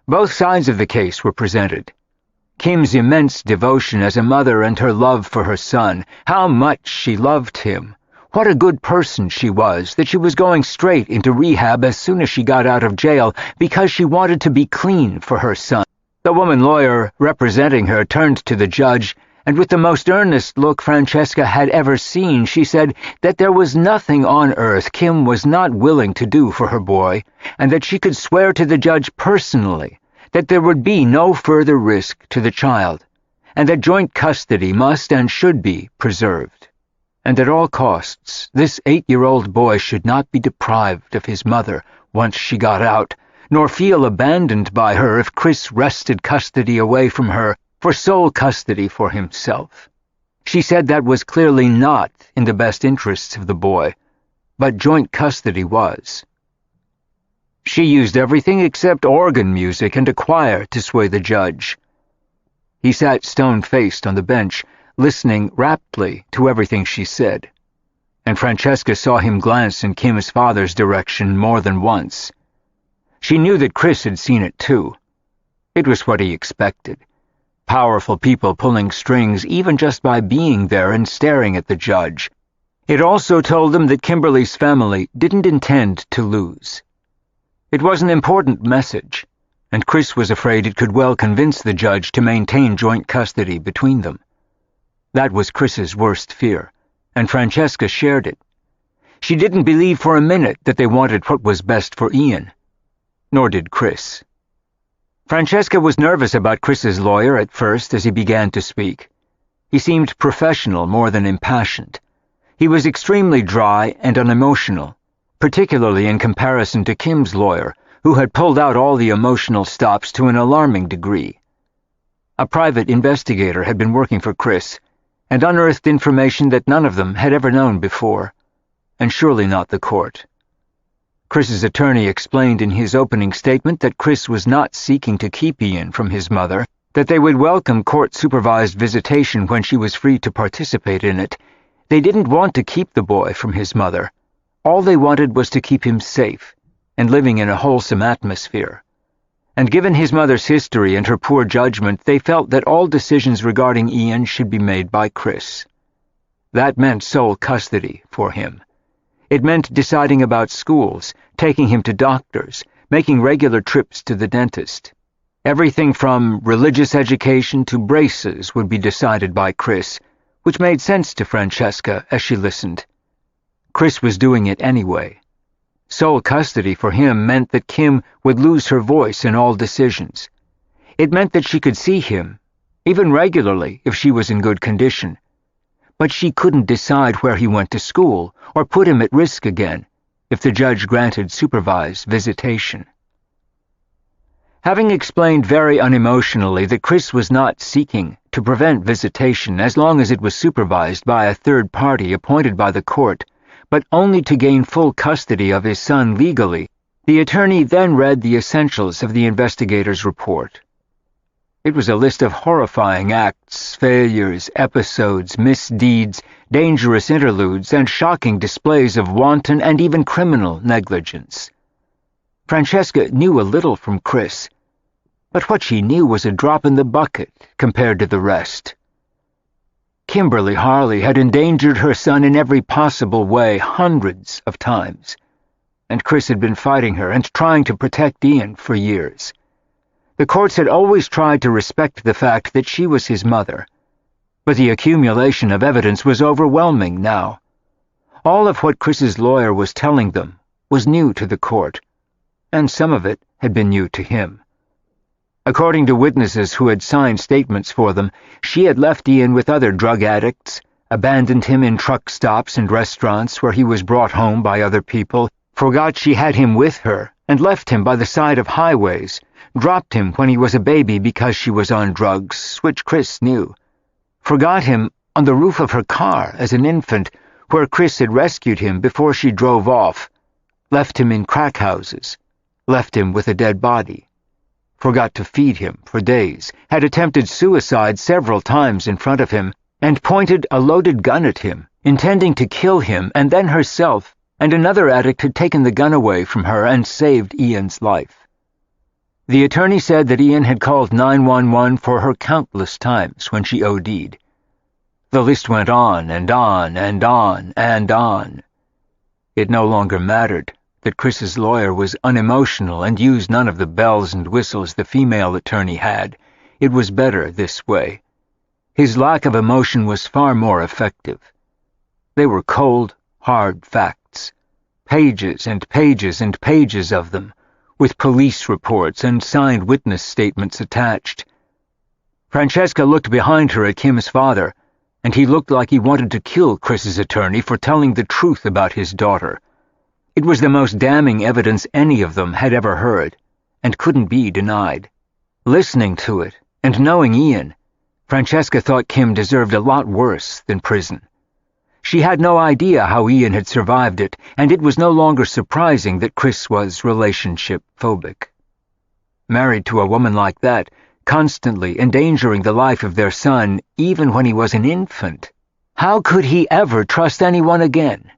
Both sides of the case were presented. Kim's immense devotion as a mother and her love for her son, how much she loved him. What a good person she was, that she was going straight into rehab as soon as she got out of jail because she wanted to be clean for her son. The woman lawyer representing her turned to the judge, and with the most earnest look Francesca had ever seen, she said that there was nothing on earth Kim was not willing to do for her boy, and that she could swear to the judge personally that there would be no further risk to the child, and that joint custody must and should be preserved. And at all costs, this 8-year-old boy should not be deprived of his mother once she got out, nor feel abandoned by her if Chris wrested custody away from her for sole custody for himself. She said that was clearly not in the best interests of the boy, but joint custody was. She used everything except organ music and a choir to sway the judge. He sat stone-faced on the bench, listening raptly to everything she said, and Francesca saw him glance in Kim's father's direction more than once. She knew that Chris had seen it too. It was what he expected. Powerful people pulling strings even just by being there and staring at the judge. It also told them that Kimberly's family didn't intend to lose. It was an important message, and Chris was afraid it could well convince the judge to maintain joint custody between them. That was Chris's worst fear, and Francesca shared it. She didn't believe for a minute that they wanted what was best for Ian. Nor did Chris. Francesca was nervous about Chris's lawyer at first as he began to speak. He seemed professional more than impassioned. He was extremely dry and unemotional, particularly in comparison to Kim's lawyer, who had pulled out all the emotional stops to an alarming degree. A private investigator had been working for Chris, and unearthed information that none of them had ever known before, and surely not the court. Chris's attorney explained in his opening statement that Chris was not seeking to keep Ian from his mother, that they would welcome court-supervised visitation when she was free to participate in it. They didn't want to keep the boy from his mother. All they wanted was to keep him safe and living in a wholesome atmosphere. And given his mother's history and her poor judgment, they felt that all decisions regarding Ian should be made by Chris. That meant sole custody for him. It meant deciding about schools, taking him to doctors, making regular trips to the dentist. Everything from religious education to braces would be decided by Chris, which made sense to Francesca as she listened. Chris was doing it anyway. Sole custody for him meant that Kim would lose her voice in all decisions. It meant that she could see him, even regularly if she was in good condition. But she couldn't decide where he went to school or put him at risk again if the judge granted supervised visitation. Having explained very unemotionally that Chris was not seeking to prevent visitation as long as it was supervised by a third party appointed by the court, but only to gain full custody of his son legally, the attorney then read the essentials of the investigator's report. It was a list of horrifying acts, failures, episodes, misdeeds, dangerous interludes, and shocking displays of wanton and even criminal negligence. Francesca knew a little from Chris, but what she knew was a drop in the bucket compared to the rest. Kimberly Harley had endangered her son in every possible way hundreds of times, and Chris had been fighting her and trying to protect Ian for years. The courts had always tried to respect the fact that she was his mother, but the accumulation of evidence was overwhelming now. All of what Chris's lawyer was telling them was new to the court, and some of it had been new to him. According to witnesses who had signed statements for them, she had left Ian with other drug addicts, abandoned him in truck stops and restaurants where he was brought home by other people, forgot she had him with her, and left him by the side of highways, dropped him when he was a baby because she was on drugs, which Chris knew, forgot him on the roof of her car as an infant, where Chris had rescued him before she drove off, left him in crack houses, left him with a dead body, forgot to feed him for days, had attempted suicide several times in front of him, and pointed a loaded gun at him, intending to kill him and then herself, and another addict had taken the gun away from her and saved Ian's life. The attorney said that Ian had called 911 for her countless times when she OD'd. The list went on and on and on and on. It no longer mattered that Chris's lawyer was unemotional and used none of the bells and whistles the female attorney had. It was better this way. His lack of emotion was far more effective. They were cold, hard facts. Pages and pages and pages of them, with police reports and signed witness statements attached. Francesca looked behind her at Kim's father, and he looked like he wanted to kill Chris's attorney for telling the truth about his daughter. It was the most damning evidence any of them had ever heard, and couldn't be denied. Listening to it, and knowing Ian, Francesca thought Kim deserved a lot worse than prison. She had no idea how Ian had survived it, and it was no longer surprising that Chris was relationship-phobic. Married to a woman like that, constantly endangering the life of their son, even when he was an infant, how could he ever trust anyone again?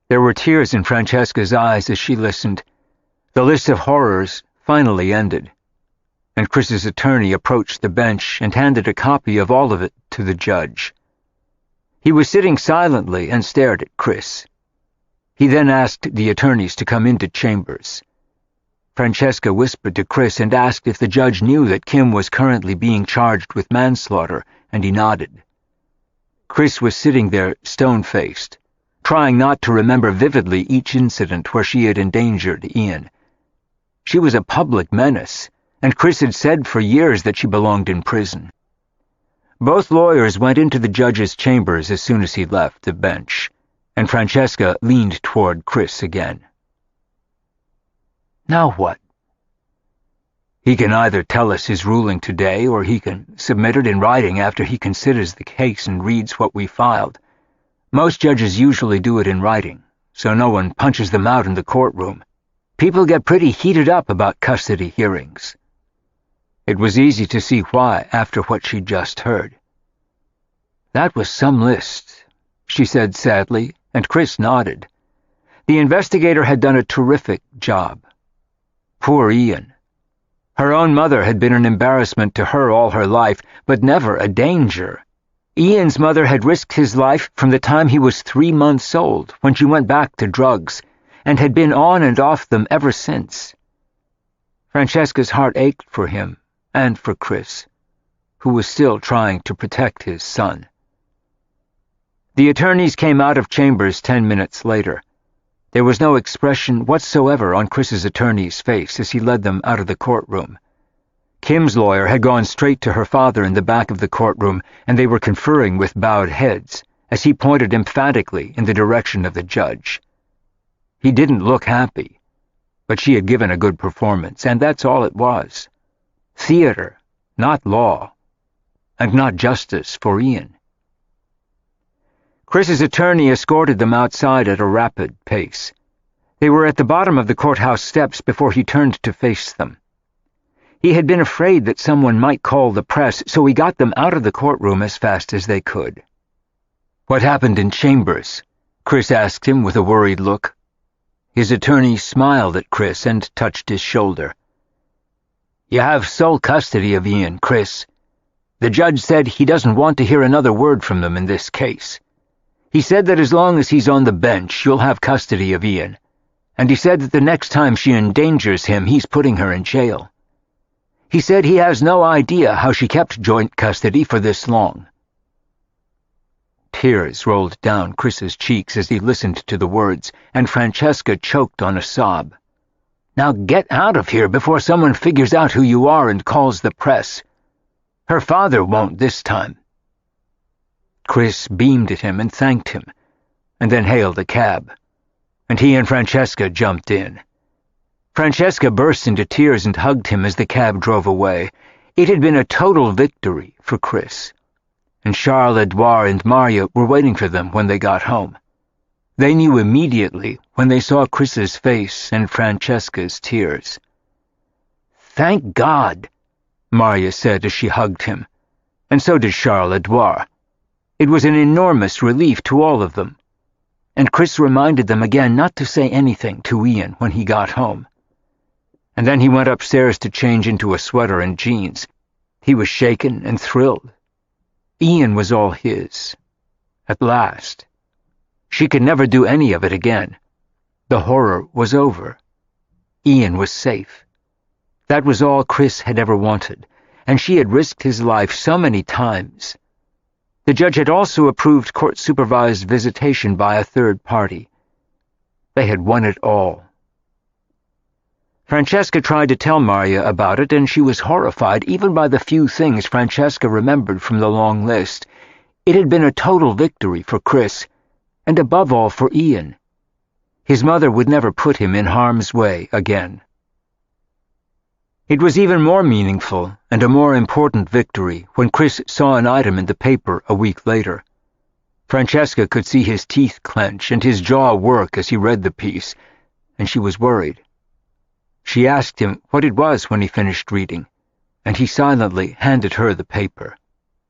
There were tears in Francesca's eyes as she listened. The list of horrors finally ended, and Chris's attorney approached the bench and handed a copy of all of it to the judge. He was sitting silently and stared at Chris. He then asked the attorneys to come into chambers. Francesca whispered to Chris and asked if the judge knew that Kim was currently being charged with manslaughter, and he nodded. Chris was sitting there stone-faced, trying not to remember vividly each incident where she had endangered Ian. She was a public menace, and Chris had said for years that she belonged in prison. Both lawyers went into the judge's chambers as soon as he left the bench, and Francesca leaned toward Chris again. Now what? He can either tell us his ruling today, or he can submit it in writing after he considers the case and reads what we filed. Most judges usually do it in writing, so no one punches them out in the courtroom. People get pretty heated up about custody hearings. It was easy to see why after what she'd just heard. That was some list, she said sadly, and Chris nodded. The investigator had done a terrific job. Poor Ian. Her own mother had been an embarrassment to her all her life, but never a danger. Ian's mother had risked his life from the time he was 3 months old, when she went back to drugs, and had been on and off them ever since. Francesca's heart ached for him, and for Chris, who was still trying to protect his son. The attorneys came out of chambers 10 minutes later. There was no expression whatsoever on Chris's attorney's face as he led them out of the courtroom. Kim's lawyer had gone straight to her father in the back of the courtroom, and they were conferring with bowed heads as he pointed emphatically in the direction of the judge. He didn't look happy, but she had given a good performance, and that's all it was. Theater, not law, and not justice for Ian. Chris's attorney escorted them outside at a rapid pace. They were at the bottom of the courthouse steps before he turned to face them. He had been afraid that someone might call the press, so he got them out of the courtroom as fast as they could. "What happened in chambers?" Chris asked him with a worried look. His attorney smiled at Chris and touched his shoulder. "You have sole custody of Ian, Chris. The judge said he doesn't want to hear another word from them in this case. He said that as long as he's on the bench, you'll have custody of Ian. And he said that the next time she endangers him, he's putting her in jail. He said he has no idea how she kept joint custody for this long." Tears rolled down Chris's cheeks as he listened to the words, and Francesca choked on a sob. "Now get out of here before someone figures out who you are and calls the press. Her father won't this time." Chris beamed at him and thanked him, and then hailed a cab, and he and Francesca jumped in. Francesca burst into tears and hugged him as the cab drove away. It had been a total victory for Chris, and Charles, Edouard, and Maria were waiting for them when they got home. They knew immediately when they saw Chris's face and Francesca's tears. "Thank God," Maria said as she hugged him, and so did Charles, Edouard. It was an enormous relief to all of them, and Chris reminded them again not to say anything to Ian when he got home. And then he went upstairs to change into a sweater and jeans. He was shaken and thrilled. Ian was all his. At last. She could never do any of it again. The horror was over. Ian was safe. That was all Chris had ever wanted, and she had risked his life so many times. The judge had also approved court-supervised visitation by a third party. They had won it all. Francesca tried to tell Marya about it, and she was horrified even by the few things Francesca remembered from the long list. It had been a total victory for Chris, and above all for Ian. His mother would never put him in harm's way again. It was even more meaningful and a more important victory when Chris saw an item in the paper a week later. Francesca could see his teeth clench and his jaw work as he read the piece, and she was worried. She asked him what it was when he finished reading, and he silently handed her the paper.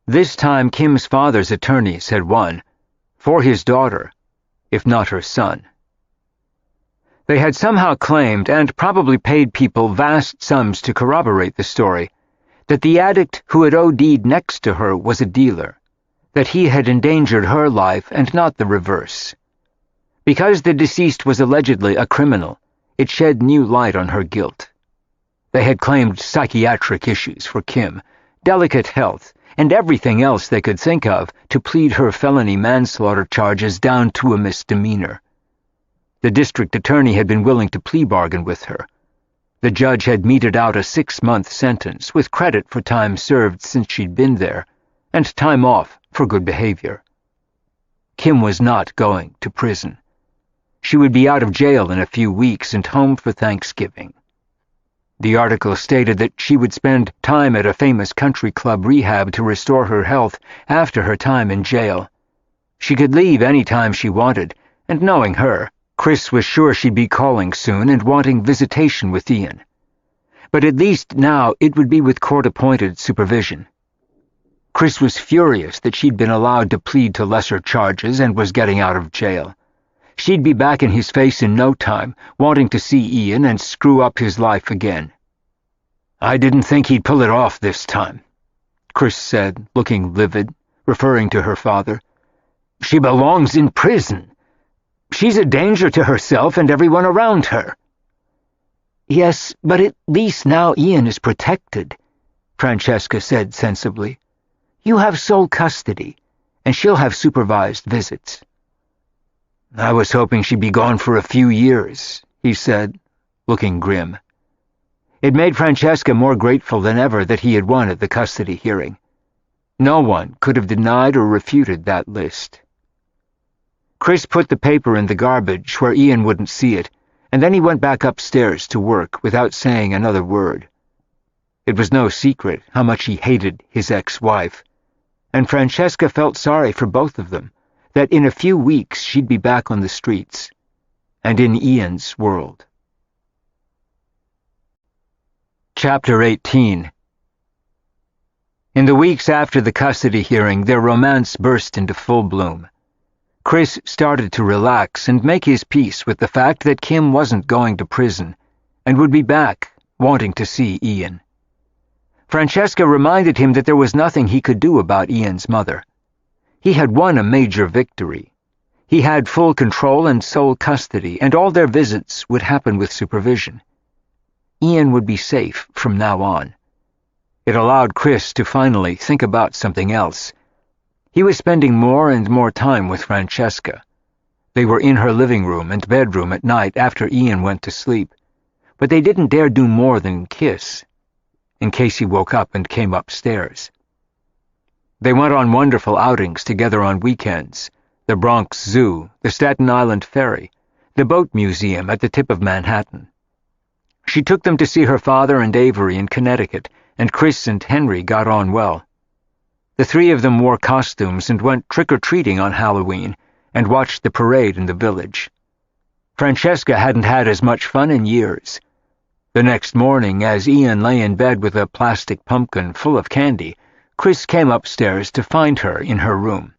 This time Kim's father's attorneys had won, for his daughter, if not her son. They had somehow claimed, and probably paid people vast sums to corroborate the story, that the addict who had OD'd next to her was a dealer, that he had endangered her life and not the reverse. Because the deceased was allegedly a criminal, it shed new light on her guilt. They had claimed psychiatric issues for Kim, delicate health, and everything else they could think of to plead her felony manslaughter charges down to a misdemeanor. The district attorney had been willing to plea bargain with her. The judge had meted out a 6-month sentence with credit for time served since she'd been there, and time off for good behavior. Kim was not going to prison. She would be out of jail in a few weeks and home for Thanksgiving. The article stated that she would spend time at a famous country club rehab to restore her health after her time in jail. She could leave any time she wanted, and knowing her, Chris was sure she'd be calling soon and wanting visitation with Ian. But at least now it would be with court-appointed supervision. Chris was furious that she'd been allowed to plead to lesser charges and was getting out of jail. She'd be back in his face in no time, wanting to see Ian and screw up his life again. "I didn't think he'd pull it off this time," Chris said, looking livid, referring to her father. "She belongs in prison. She's a danger to herself and everyone around her." "Yes, but at least now Ian is protected," Francesca said sensibly. "You have sole custody, and she'll have supervised visits." "I was hoping she'd be gone for a few years," he said, looking grim. It made Francesca more grateful than ever that he had won at the custody hearing. No one could have denied or refuted that list. Chris put the paper in the garbage where Ian wouldn't see it, and then he went back upstairs to work without saying another word. It was no secret how much he hated his ex-wife, and Francesca felt sorry for both of them, that in a few weeks she'd be back on the streets, and in Ian's world. Chapter 18. In the weeks after the custody hearing, their romance burst into full bloom. Chris started to relax and make his peace with the fact that Kim wasn't going to prison and would be back, wanting to see Ian. Francesca reminded him that there was nothing he could do about Ian's mother. He had won a major victory. He had full control and sole custody, and all their visits would happen with supervision. Ian would be safe from now on. It allowed Chris to finally think about something else. He was spending more and more time with Francesca. They were in her living room and bedroom at night after Ian went to sleep, but they didn't dare do more than kiss, in case he woke up and came upstairs. They went on wonderful outings together on weekends: the Bronx Zoo, the Staten Island Ferry, the Boat Museum at the tip of Manhattan. She took them to see her father and Avery in Connecticut, and Chris and Henry got on well. The three of them wore costumes and went trick-or-treating on Halloween and watched the parade in the village. Francesca hadn't had as much fun in years. The next morning, as Ian lay in bed with a plastic pumpkin full of candy, Chris came upstairs to find her in her room.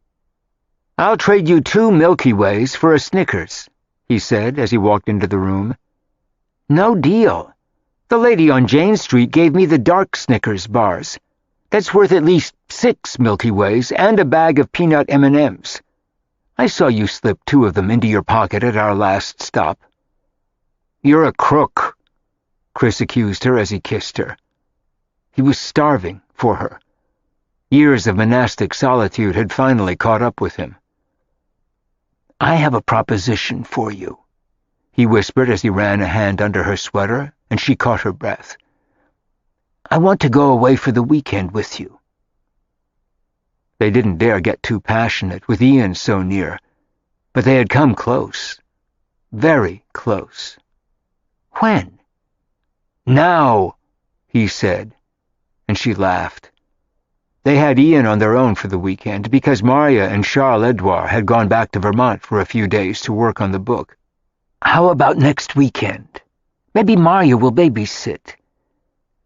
"I'll trade you 2 Milky Ways for a Snickers," he said as he walked into the room. "No deal," The lady on Jane Street gave me the dark Snickers bars. That's worth at least 6 Milky Ways and a bag of peanut M&Ms. I saw you slip 2 of them into your pocket at our last stop." "You're a crook," Chris accused her as he kissed her. He was starving for her. Years of monastic solitude had finally caught up with him. "I have a proposition for you," he whispered as he ran a hand under her sweater, and she caught her breath. "I want to go away for the weekend with you." They didn't dare get too passionate, with Ian so near, but they had come close. Very close. "When?" "Now," he said, and she laughed. They had Ian on their own for the weekend because Maria and Charles-Edouard had gone back to Vermont for a few days to work on the book. "How about next weekend? Maybe Maria will babysit."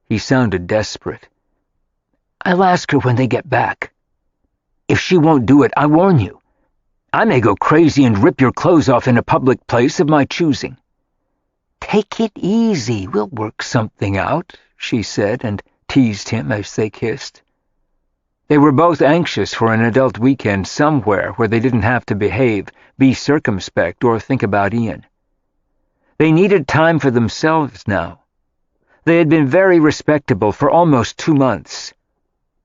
He sounded desperate. "I'll ask her when they get back. If she won't do it, I warn you, I may go crazy and rip your clothes off in a public place of my choosing." "Take it easy, we'll work something out," she said, and teased him as they kissed. They were both anxious for an adult weekend somewhere where they didn't have to behave, be circumspect, or think about Ian. They needed time for themselves now. They had been very respectable for almost 2 months.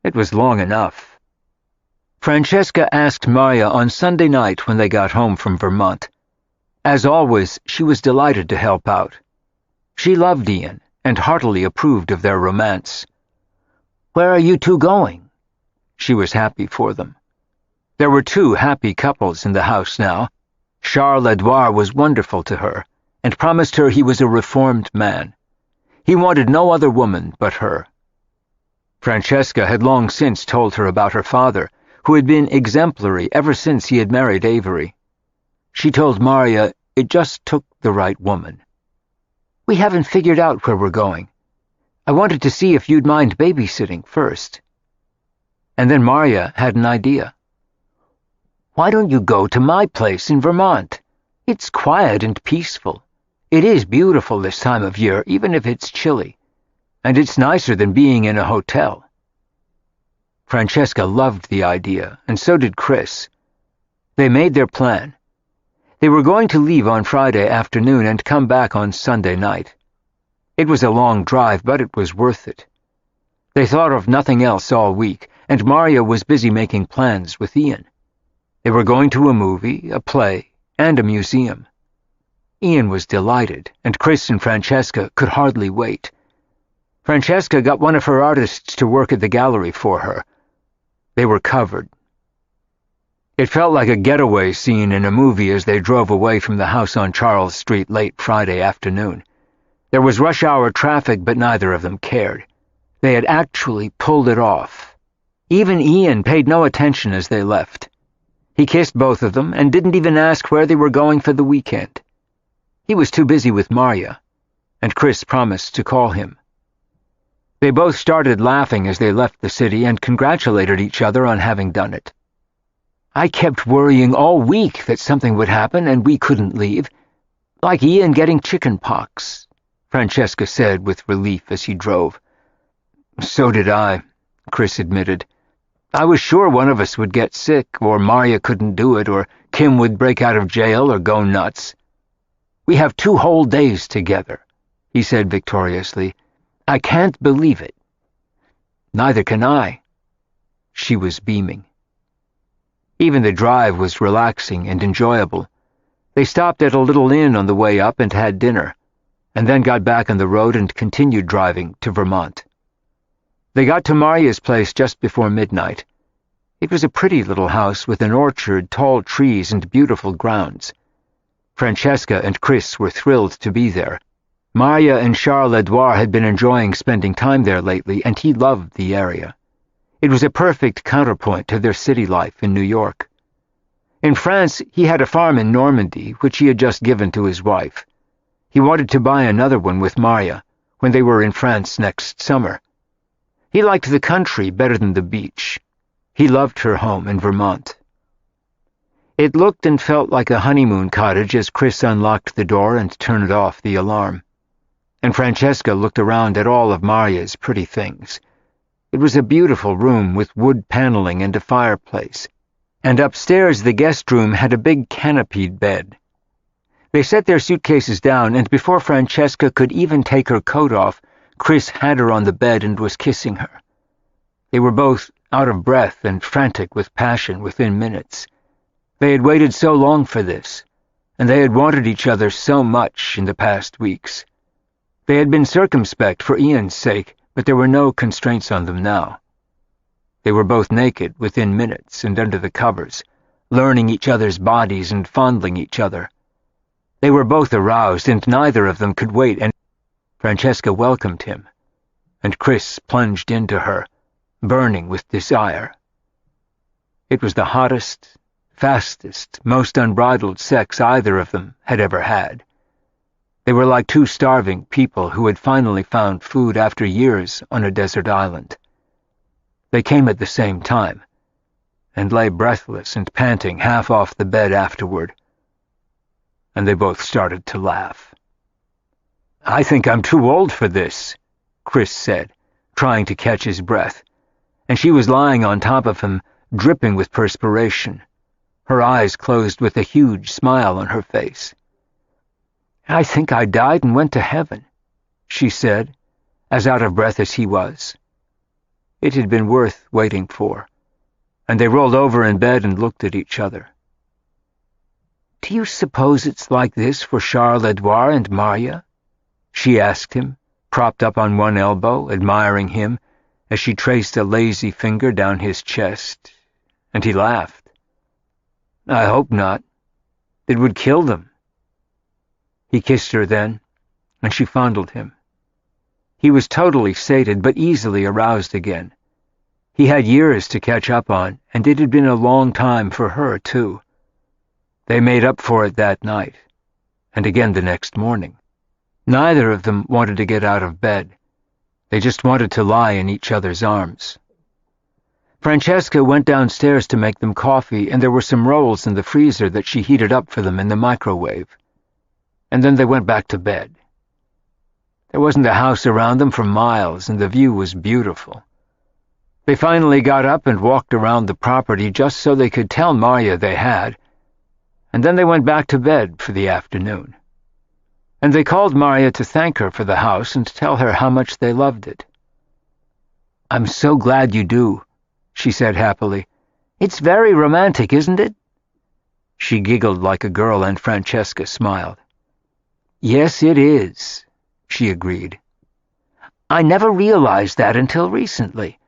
It was long enough. Francesca asked Maria on Sunday night when they got home from Vermont. As always, she was delighted to help out. She loved Ian and heartily approved of their romance. "Where are you two going?" She was happy for them. There were 2 happy couples in the house now. Charles-Edouard was wonderful to her and promised her he was a reformed man. He wanted no other woman but her. Francesca had long since told her about her father, who had been exemplary ever since he had married Avery. She told Maria it just took the right woman. "We haven't figured out where we're going. I wanted to see if you'd mind babysitting first." And then Maria had an idea. "Why don't you go to my place in Vermont? It's quiet and peaceful. It is beautiful this time of year, even if it's chilly. And it's nicer than being in a hotel." Francesca loved the idea, and so did Chris. They made their plan. They were going to leave on Friday afternoon and come back on Sunday night. It was a long drive, but it was worth it. They thought of nothing else all week, and Maria was busy making plans with Ian. They were going to a movie, a play, and a museum. Ian was delighted, and Chris and Francesca could hardly wait. Francesca got one of her artists to work at the gallery for her. They were covered. It felt like a getaway scene in a movie as they drove away from the house on Charles Street late Friday afternoon. There was rush-hour traffic, but neither of them cared. They had actually pulled it off. Even Ian paid no attention as they left. He kissed both of them and didn't even ask where they were going for the weekend. He was too busy with Maria, and Chris promised to call him. They both started laughing as they left the city and congratulated each other on having done it. "I kept worrying all week that something would happen and we couldn't leave, like Ian getting chicken pox," Francesca said with relief as he drove. "So did I," Chris admitted. "I was sure one of us would get sick, or Maria couldn't do it, or Kim would break out of jail or go nuts. We have 2 whole days together," he said victoriously. "I can't believe it." "Neither can I." She was beaming. Even the drive was relaxing and enjoyable. They stopped at a little inn on the way up and had dinner, and then got back on the road and continued driving to Vermont. They got to Maria's place just before midnight. It was a pretty little house with an orchard, tall trees, and beautiful grounds. Francesca and Chris were thrilled to be there. Maria and Charles-Edouard had been enjoying spending time there lately, and he loved the area. It was a perfect counterpoint to their city life in New York. In France, he had a farm in Normandy, which he had just given to his wife. He wanted to buy another one with Maria when they were in France next summer. He liked the country better than the beach. He loved her home in Vermont. It looked and felt like a honeymoon cottage as Chris unlocked the door and turned off the alarm. and Francesca looked around at all of Maria's pretty things. It was a beautiful room with wood paneling and a fireplace, and upstairs the guest room had a big canopied bed. They set their suitcases down, and before Francesca could even take her coat off, Chris had her on the bed and was kissing her. They were both out of breath and frantic with passion within minutes. They had waited so long for this, and they had wanted each other so much in the past weeks. They had been circumspect for Ian's sake, but there were no constraints on them now. They were both naked within minutes and under the covers, learning each other's bodies and fondling each other. They were both aroused, and neither of them could wait, and Francesca welcomed him, and Chris plunged into her, burning with desire. It was the hottest, fastest, most unbridled sex either of them had ever had. They were like two starving people who had finally found food after years on a desert island. They came at the same time, and lay breathless and panting half off the bed afterward, and they both started to laugh. "I think I'm too old for this," Chris said, trying to catch his breath, and she was lying on top of him, dripping with perspiration, her eyes closed with a huge smile on her face. "I think I died and went to heaven," she said, as out of breath as he was. It had been worth waiting for, and they rolled over in bed and looked at each other. "Do you suppose it's like this for Charles Edouard and Maria?" she asked him, propped up on one elbow, admiring him, as she traced a lazy finger down his chest, and he laughed. "I hope not. It would kill them." He kissed her then, and she fondled him. He was totally sated, but easily aroused again. He had years to catch up on, and it had been a long time for her, too. They made up for it that night, and again the next morning. Neither of them wanted to get out of bed. They just wanted to lie in each other's arms. Francesca went downstairs to make them coffee, and there were some rolls in the freezer that she heated up for them in the microwave. And then they went back to bed. There wasn't a house around them for miles, and the view was beautiful. They finally got up and walked around the property just so they could tell Maria they had, and then they went back to bed for the afternoon. And they called Maria to thank her for the house and tell her how much they loved it. "I'm so glad you do," she said happily. "It's very romantic, isn't it?" She giggled like a girl, and Francesca smiled. "Yes, it is," she agreed. "I never realized that until recently.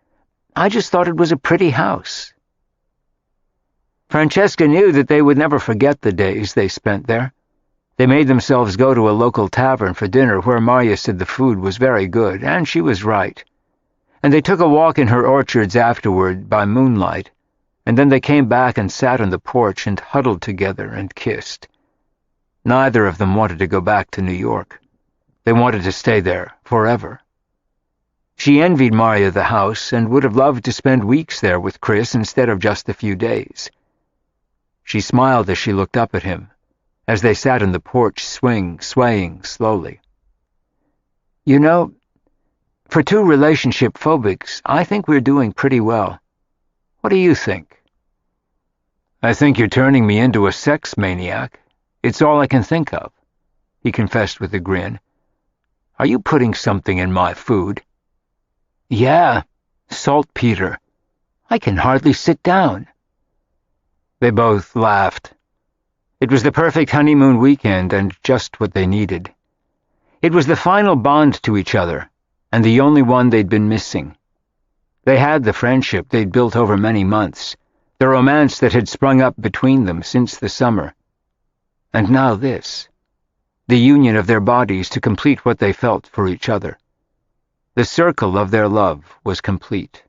I just thought it was a pretty house." Francesca knew that they would never forget the days they spent there. They made themselves go to a local tavern for dinner where Maria said the food was very good, and she was right. And they took a walk in her orchards afterward by moonlight, and then they came back and sat on the porch and huddled together and kissed. Neither of them wanted to go back to New York. They wanted to stay there forever. She envied Maria the house and would have loved to spend weeks there with Chris instead of just a few days. She smiled as she looked up at him, as they sat on the porch swaying slowly. "You know, for two relationship phobics, I think we're doing pretty well. What do you think?" "I think you're turning me into a sex maniac. It's all I can think of," he confessed with a grin. "Are you putting something in my food?" "Yeah, saltpeter. I can hardly sit down." They both laughed. It was the perfect honeymoon weekend and just what they needed. It was the final bond to each other, and the only one they'd been missing. They had the friendship they'd built over many months, the romance that had sprung up between them since the summer. And now this, the union of their bodies to complete what they felt for each other. The circle of their love was complete.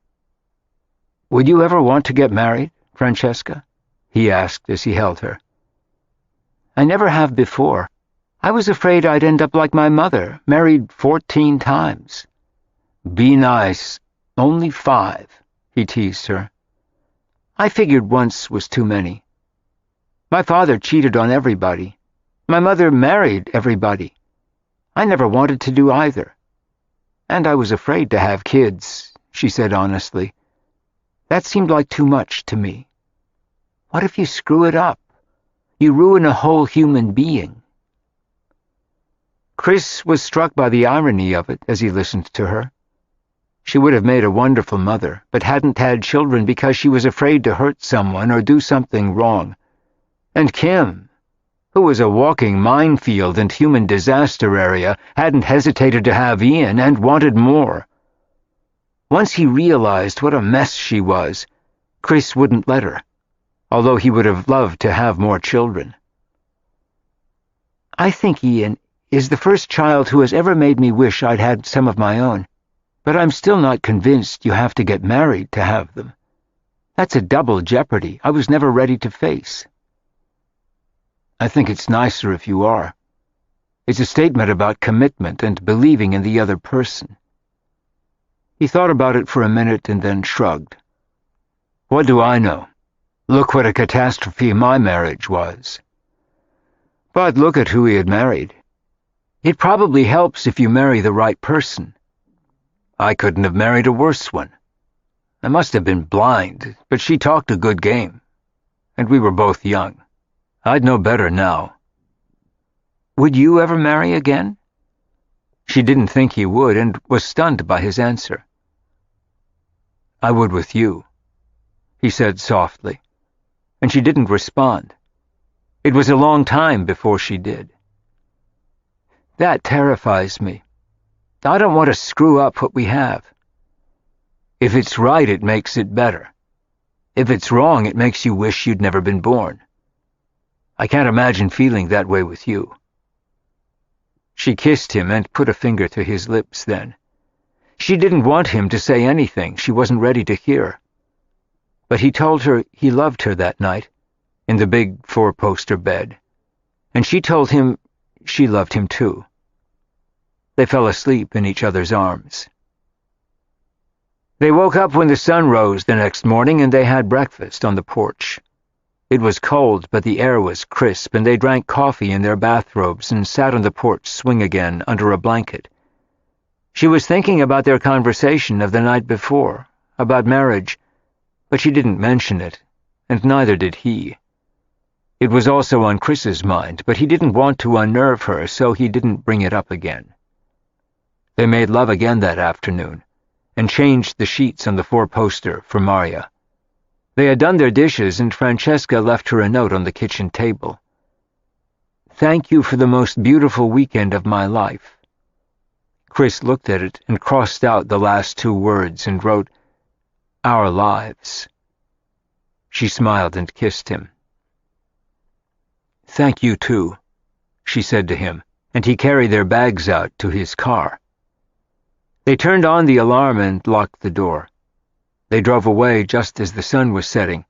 "Would you ever want to get married, Francesca?" he asked as he held her. "I never have before. I was afraid I'd end up like my mother, married 14 times. "Be nice. Only 5, he teased her. "I figured once was too many. My father cheated on everybody. My mother married everybody. I never wanted to do either. And I was afraid to have kids, she said honestly. That seemed like too much to me. What if you screw it up? You ruin a whole human being. Chris was struck by the irony of it as he listened to her. She would have made a wonderful mother, but hadn't had children because she was afraid to hurt someone or do something wrong. And Kim, who was a walking minefield and human disaster area, hadn't hesitated to have Ian and wanted more. Once he realized what a mess she was, Chris wouldn't let her, although he would have loved to have more children. I think Ian is the first child who has ever made me wish I'd had some of my own, but I'm still not convinced you have to get married to have them. That's a double jeopardy I was never ready to face. I think it's nicer if you are. It's a statement about commitment and believing in the other person. He thought about it for a minute and then shrugged. What do I know? Look what a catastrophe my marriage was. But look at who he had married. It probably helps if you marry the right person. I couldn't have married a worse one. I must have been blind, but she talked a good game. And we were both young. I'd know better now. Would you ever marry again? She didn't think he would and was stunned by his answer. I would with you, he said softly, and she didn't respond. It was a long time before she did. That terrifies me. I don't want to screw up what we have. If it's right, it makes it better. If it's wrong, it makes you wish you'd never been born. I can't imagine feeling that way with you. She kissed him and put a finger to his lips then. She didn't want him to say anything she wasn't ready to hear. But he told her he loved her that night, in the big 4-poster bed, and she told him she loved him too. They fell asleep in each other's arms. They woke up when the sun rose the next morning and they had breakfast on the porch. It was cold, but the air was crisp, and they drank coffee in their bathrobes and sat on the porch swing again under a blanket. She was thinking about their conversation of the night before, about marriage, but she didn't mention it, and neither did he. It was also on Chris's mind, but he didn't want to unnerve her, so he didn't bring it up again. They made love again that afternoon, and changed the sheets on the 4-poster for Maria. They had done their dishes, and Francesca left her a note on the kitchen table. Thank you for the most beautiful weekend of my life. Chris looked at it and crossed out the last 2 words and wrote, Our lives. She smiled and kissed him. Thank you too, she said to him, and he carried their bags out to his car. They turned on the alarm and locked the door. They drove away just as the sun was setting,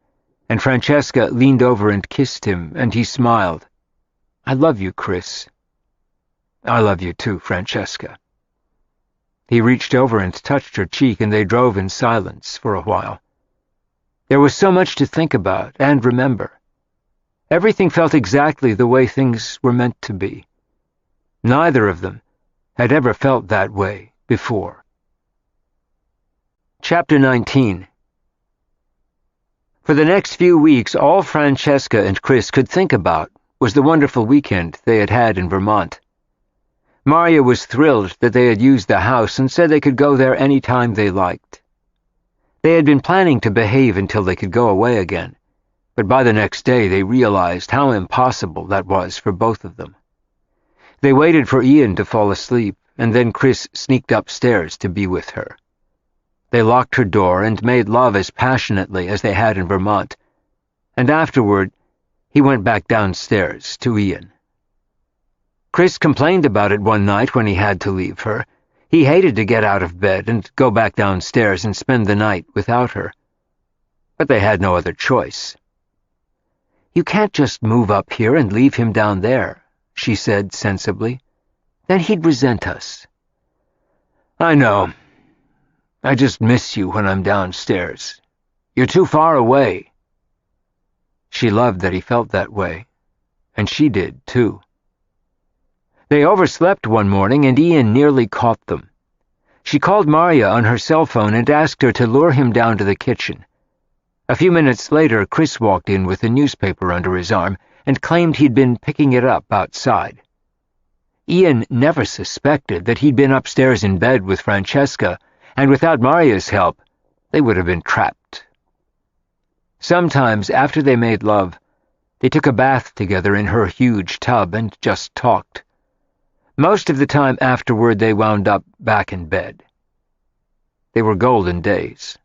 and Francesca leaned over and kissed him, and he smiled. I love you, Chris. I love you too, Francesca. He reached over and touched her cheek, and they drove in silence for a while. There was so much to think about and remember. Everything felt exactly the way things were meant to be. Neither of them had ever felt that way before. Chapter 19. For the next few weeks, all Francesca and Chris could think about was the wonderful weekend they had had in Vermont. Maria was thrilled that they had used the house and said they could go there any time they liked. They had been planning to behave until they could go away again, but by the next day they realized how impossible that was for both of them. They waited for Ian to fall asleep, and then Chris sneaked upstairs to be with her. They locked her door and made love as passionately as they had in Vermont, and afterward he went back downstairs to Ian. Chris complained about it one night when he had to leave her. He hated to get out of bed and go back downstairs and spend the night without her. But they had no other choice. You can't just move up here and leave him down there, she said sensibly. Then he'd resent us. I know. I just miss you when I'm downstairs. You're too far away. She loved that he felt that way, and she did, too. They overslept one morning and Ian nearly caught them. She called Maria on her cell phone and asked her to lure him down to the kitchen. A few minutes later, Chris walked in with a newspaper under his arm and claimed he'd been picking it up outside. Ian never suspected that he'd been upstairs in bed with Francesca, and without Maria's help, they would have been trapped. Sometimes, after they made love, they took a bath together in her huge tub and just talked. Most of the time afterward, they wound up back in bed. They were golden days.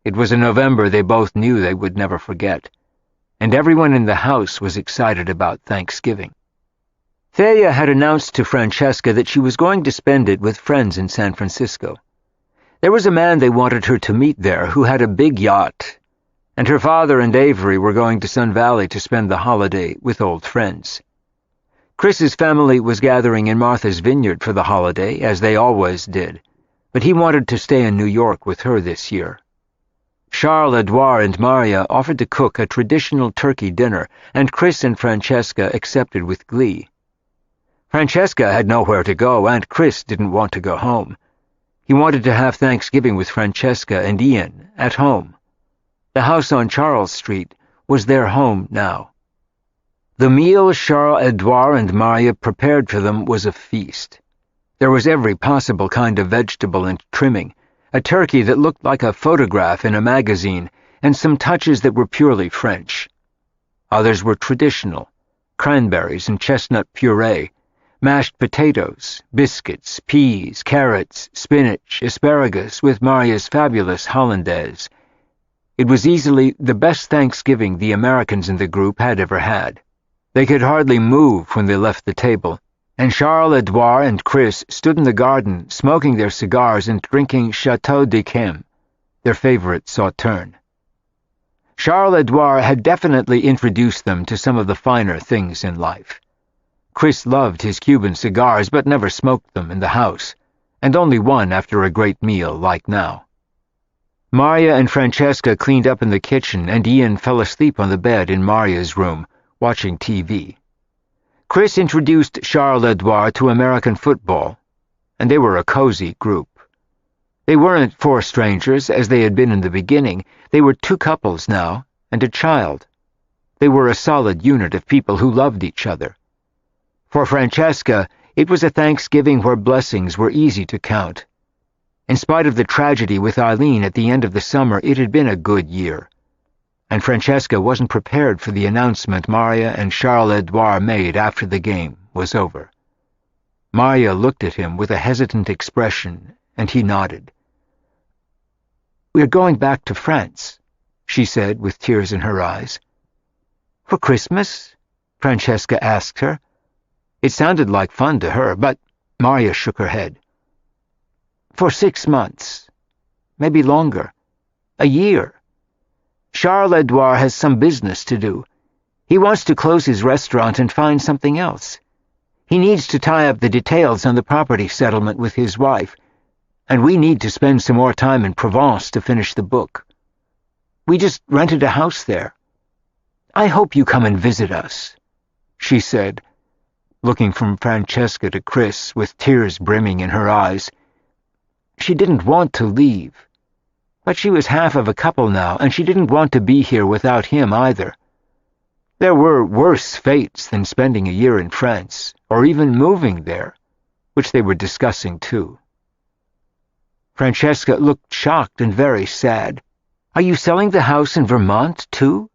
It was a November they both knew they would never forget, and everyone in the house was excited about Thanksgiving. Thea had announced to Francesca that she was going to spend it with friends in San Francisco. There was a man they wanted her to meet there who had a big yacht, and her father and Avery were going to Sun Valley to spend the holiday with old friends. Chris's family was gathering in Martha's Vineyard for the holiday, as they always did, but he wanted to stay in New York with her this year. Charles, Edouard, and Maria offered to cook a traditional turkey dinner, and Chris and Francesca accepted with glee. Francesca had nowhere to go, and Chris didn't want to go home. He wanted to have Thanksgiving with Francesca and Ian at home. The house on Charles Street was their home now. The meal Charles, Edouard, and Maria prepared for them was a feast. There was every possible kind of vegetable and trimming, a turkey that looked like a photograph in a magazine, and some touches that were purely French. Others were traditional: cranberries and chestnut puree, mashed potatoes, biscuits, peas, carrots, spinach, asparagus with Maria's fabulous hollandaise. It was easily the best Thanksgiving the Americans in the group had ever had. They could hardly move when they left the table, and Charles, Edouard, and Chris stood in the garden smoking their cigars and drinking Chateau d'Yquem, their favorite sauterne. Charles Edouard had definitely introduced them to some of the finer things in life. Chris loved his Cuban cigars but never smoked them in the house, and only one after a great meal like now. Maria and Francesca cleaned up in the kitchen, and Ian fell asleep on the bed in Maria's room, watching TV. Chris introduced Charles Edouard to American football, and they were a cozy group. They weren't four strangers, as they had been in the beginning. They were two couples now, and a child. They were a solid unit of people who loved each other. For Francesca, it was a Thanksgiving where blessings were easy to count. In spite of the tragedy with Eileen at the end of the summer, it had been a good year. And Francesca wasn't prepared for the announcement Maria and Charles Edouard made after the game was over. Maria looked at him with a hesitant expression, and he nodded. "We're going back to France," she said with tears in her eyes. "For Christmas?" Francesca asked her. It sounded like fun to her, but Maria shook her head. "For 6 months. Maybe longer. A year. Charles Edouard has some business to do. He wants to close his restaurant and find something else. He needs to tie up the details on the property settlement with his wife, and we need to spend some more time in Provence to finish the book. We just rented a house there. I hope you come and visit us," she said, looking from Francesca to Chris with tears brimming in her eyes. She didn't want to leave, but she was half of a couple now, and she didn't want to be here without him either. There were worse fates than spending a year in France, or even moving there, which they were discussing too. Francesca looked shocked and very sad. "Are you selling the house in Vermont too?"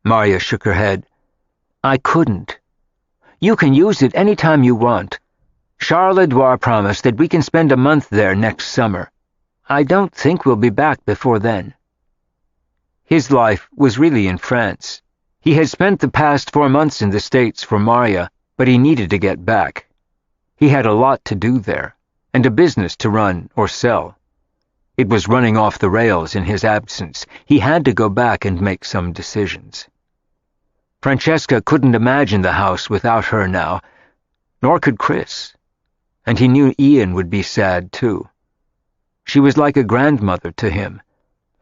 Maria shook her head. "I couldn't. You can use it any time you want. Charles Edouard promised that we can spend a month there next summer. I don't think we'll be back before then." His life was really in France. He had spent the past 4 months in the States for Maria, but he needed to get back. He had a lot to do there, and a business to run or sell. It was running off the rails in his absence. He had to go back and make some decisions. Francesca couldn't imagine the house without her now, nor could Chris, and he knew Ian would be sad too. She was like a grandmother to him,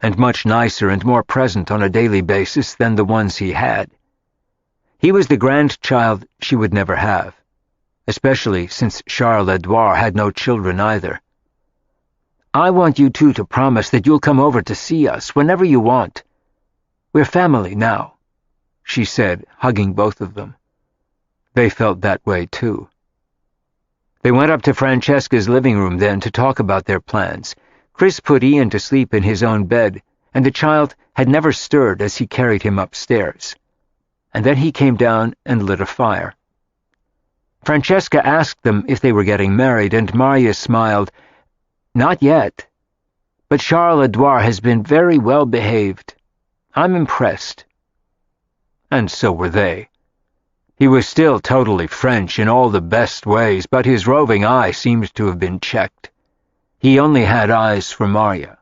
and much nicer and more present on a daily basis than the ones he had. He was the grandchild she would never have, especially since Charles Edouard had no children either. "I want you two to promise that you'll come over to see us whenever you want. We're family now," she said, hugging both of them. They felt that way too. They went up to Francesca's living room then to talk about their plans. Chris put Ian to sleep in his own bed, and the child had never stirred as he carried him upstairs. And then he came down and lit a fire. Francesca asked them if they were getting married, and Maria smiled. "Not yet. But Charles Edouard has been very well behaved. I'm impressed." And so were they. He was still totally French in all the best ways, but his roving eye seemed to have been checked. He only had eyes for Maria.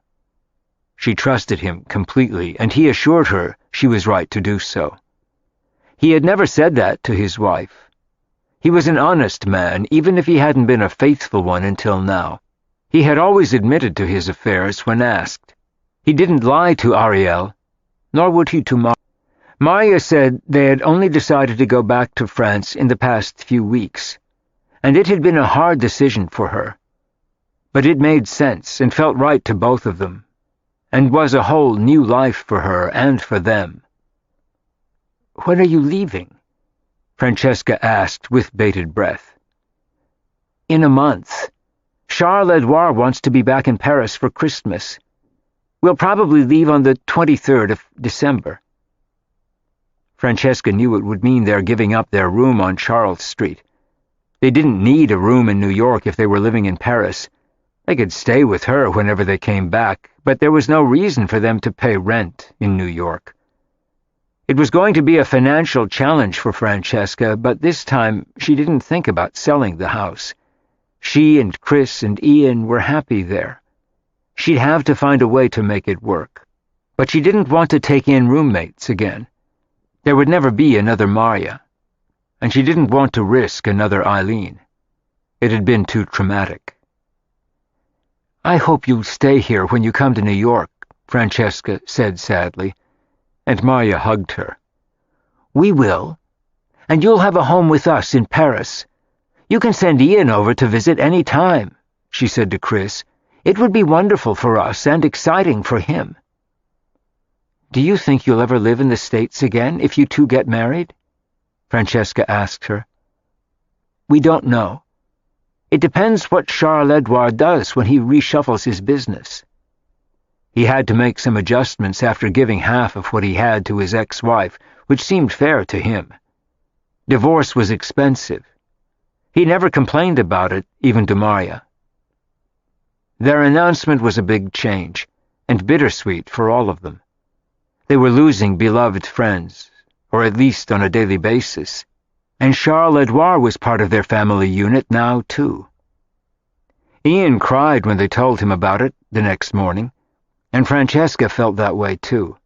She trusted him completely, and he assured her she was right to do so. He had never said that to his wife. He was an honest man, even if he hadn't been a faithful one until now. He had always admitted to his affairs when asked. He didn't lie to Ariel, nor would he to Maria. Maria said they had only decided to go back to France in the past few weeks, and it had been a hard decision for her. But it made sense and felt right to both of them, and was a whole new life for her and for them. "When are you leaving?" Francesca asked with bated breath. "In a month. Charles Edouard wants to be back in Paris for Christmas. We'll probably leave on the 23rd of December. Francesca knew it would mean their giving up their room on Charles Street. They didn't need a room in New York if they were living in Paris. They could stay with her whenever they came back, but there was no reason for them to pay rent in New York. It was going to be a financial challenge for Francesca, but this time she didn't think about selling the house. She and Chris and Ian were happy there. She'd have to find a way to make it work. But she didn't want to take in roommates again. There would never be another Maria, and she didn't want to risk another Eileen. It had been too traumatic. "I hope you'll stay here when you come to New York," Francesca said sadly, and Maria hugged her. "We will, and you'll have a home with us in Paris. You can send Ian over to visit any time," she said to Chris. "It would be wonderful for us and exciting for him." "Do you think you'll ever live in the States again if you two get married?" Francesca asked her. "We don't know. It depends what Charles Edouard does when he reshuffles his business. He had to make some adjustments after giving half of what he had to his ex-wife, which seemed fair to him. Divorce was expensive. He never complained about it, even to Maria." Their announcement was a big change, and bittersweet for all of them. They were losing beloved friends, or at least on a daily basis, and Charles Edouard was part of their family unit now, too. Ian cried when they told him about it the next morning, and Francesca felt that way, too.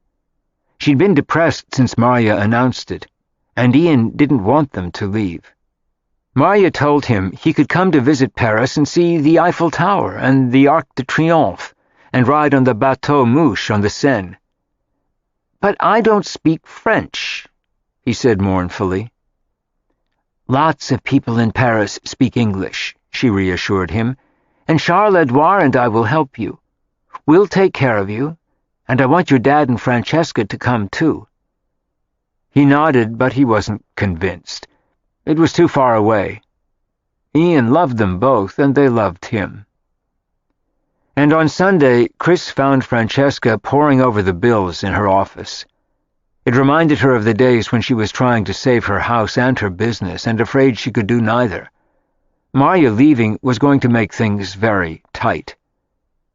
She'd been depressed since Maria announced it, and Ian didn't want them to leave. Maria told him he could come to visit Paris and see the Eiffel Tower and the Arc de Triomphe, and ride on the Bateau Mouche on the Seine. "But I don't speak French," he said mournfully. "Lots of people in Paris speak English," she reassured him, "and Charles Edouard and I will help you. We'll take care of you, and I want your dad and Francesca to come too." He nodded, but he wasn't convinced. It was too far away. Ian loved them both, and they loved him. And on Sunday, Chris found Francesca poring over the bills in her office. It reminded her of the days when she was trying to save her house and her business, and afraid she could do neither. Maria leaving was going to make things very tight.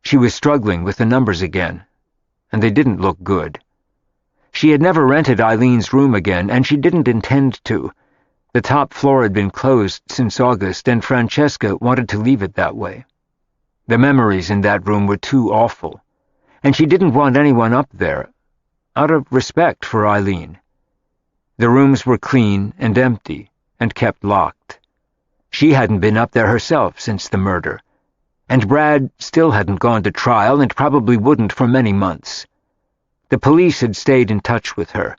She was struggling with the numbers again, and they didn't look good. She had never rented Eileen's room again, and she didn't intend to. The top floor had been closed since August, and Francesca wanted to leave it that way. The memories in that room were too awful, and she didn't want anyone up there, out of respect for Eileen. The rooms were clean and empty, and kept locked. She hadn't been up there herself since the murder, and Brad still hadn't gone to trial and probably wouldn't for many months. The police had stayed in touch with her.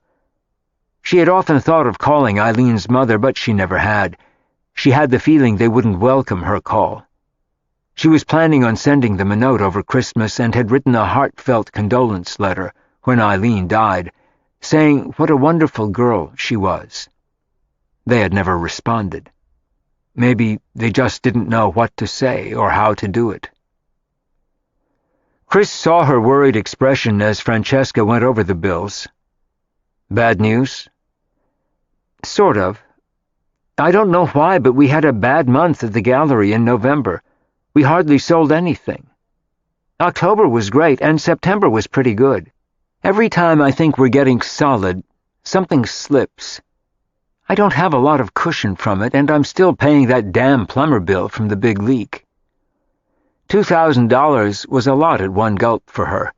She had often thought of calling Eileen's mother, but she never had. She had the feeling they wouldn't welcome her call. She was planning on sending them a note over Christmas and had written a heartfelt condolence letter when Eileen died, saying what a wonderful girl she was. They had never responded. Maybe they just didn't know what to say or how to do it. Chris saw her worried expression as Francesca went over the bills. Bad news? Sort of. I don't know why, but we had a bad month at the gallery in November. We hardly sold anything. October was great, and September was pretty good. Every time I think we're getting solid, something slips. I don't have a lot of cushion from it, and I'm still paying that damn plumber bill from the big leak. $2,000 was a lot at one gulp for her.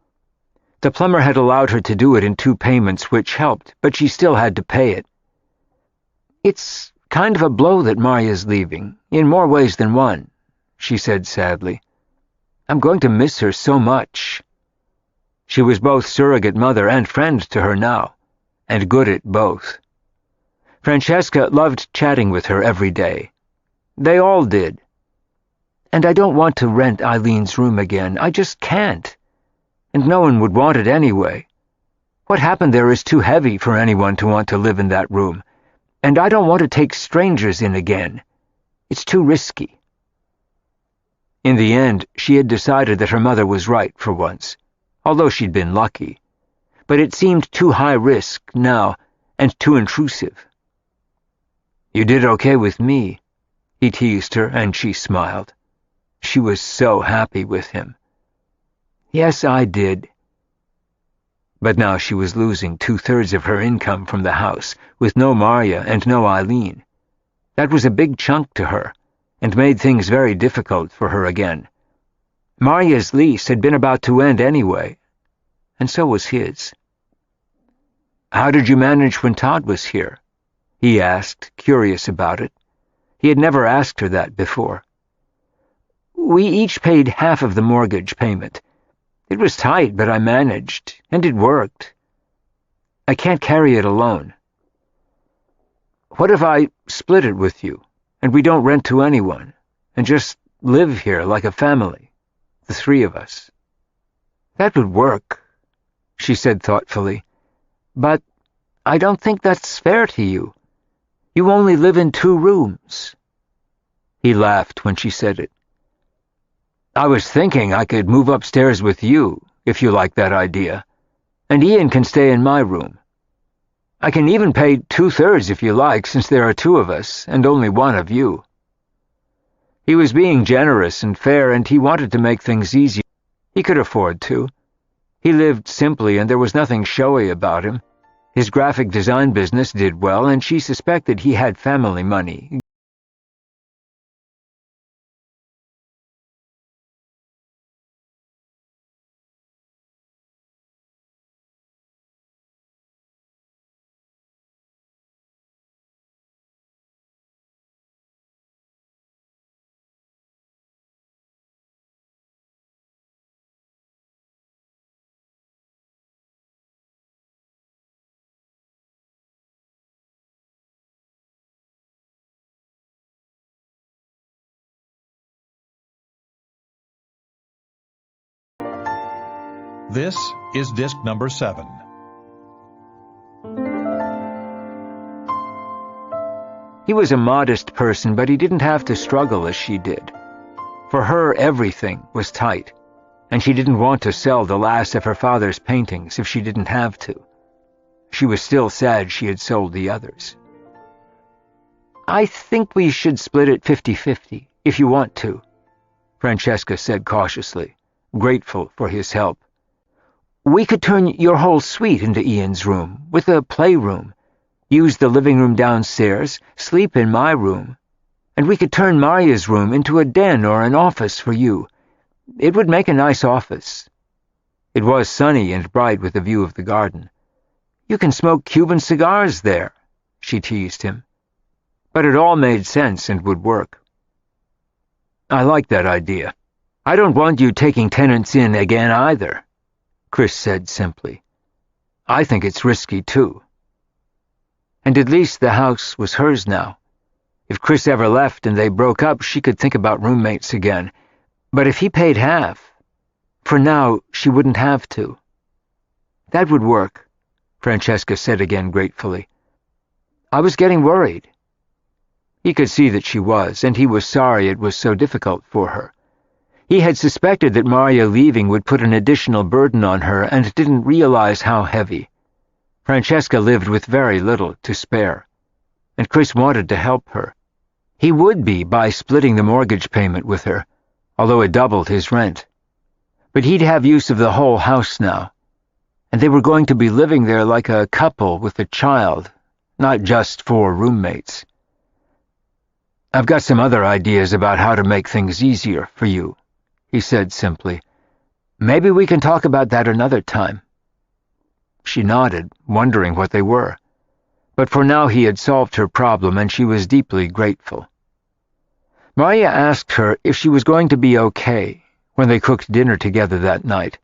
The plumber had allowed her to do it in 2 payments, which helped, but she still had to pay it. It's kind of a blow that Marya's leaving, in more ways than one, she said sadly. I'm going to miss her so much. She was both surrogate mother and friend to her now, and good at both. Francesca loved chatting with her every day. They all did. And I don't want to rent Eileen's room again. I just can't. And no one would want it anyway. What happened there is too heavy for anyone to want to live in that room. And I don't want to take strangers in again. It's too risky. In the end, she had decided that her mother was right for once, although she'd been lucky. But it seemed too high risk now, and too intrusive. You did okay with me, he teased her, and she smiled. She was so happy with him. Yes, I did. But now she was losing 2/3 of her income from the house, with no Marya and no Eileen. That was a big chunk to her, and made things very difficult for her again. Marya's lease had been about to end anyway, and so was his. How did you manage when Todd was here? He asked, curious about it. He had never asked her that before. We each paid half of the mortgage payment. It was tight, but I managed, and it worked. I can't carry it alone. What if I split it with you, and we don't rent to anyone, and just live here like a family, the 3 of us? That would work, she said thoughtfully. But I don't think that's fair to you. You only live in 2 rooms. He laughed when she said it. I was thinking I could move upstairs with you, if you like that idea, and Ian can stay in my room. I can even pay 2/3 if you like, since there are 2 of us, and only 1 of you. He was being generous and fair, and he wanted to make things easier. He could afford to. He lived simply, and there was nothing showy about him. His graphic design business did well, and she suspected he had family money. This is disc number 7. He was a modest person, but he didn't have to struggle as she did. For her, everything was tight, and she didn't want to sell the last of her father's paintings if she didn't have to. She was still sad she had sold the others. I think we should split it 50-50, if you want to, Francesca said cautiously, grateful for his help. We could turn your whole suite into Ian's room, with a playroom, use the living room downstairs, sleep in my room, and we could turn Marya's room into a den or an office for you. It would make a nice office. It was sunny and bright with a view of the garden. You can smoke Cuban cigars there, she teased him. But it all made sense and would work. I like that idea. I don't want you taking tenants in again either, Chris said simply. I think it's risky, too. And at least the house was hers now. If Chris ever left and they broke up, she could think about roommates again. But if he paid half, for now, she wouldn't have to. That would work, Francesca said again gratefully. I was getting worried. He could see that she was, and he was sorry it was so difficult for her. He had suspected that Maria leaving would put an additional burden on her and didn't realize how heavy. Francesca lived with very little to spare, and Chris wanted to help her. He would be by splitting the mortgage payment with her, although it doubled his rent. But he'd have use of the whole house now, and they were going to be living there like a couple with a child, not just 4 roommates. I've got some other ideas about how to make things easier for you, he said simply. Maybe we can talk about that another time. She nodded, wondering what they were. But for now he had solved her problem, and she was deeply grateful. Maria asked her if she was going to be okay when they cooked dinner together that night.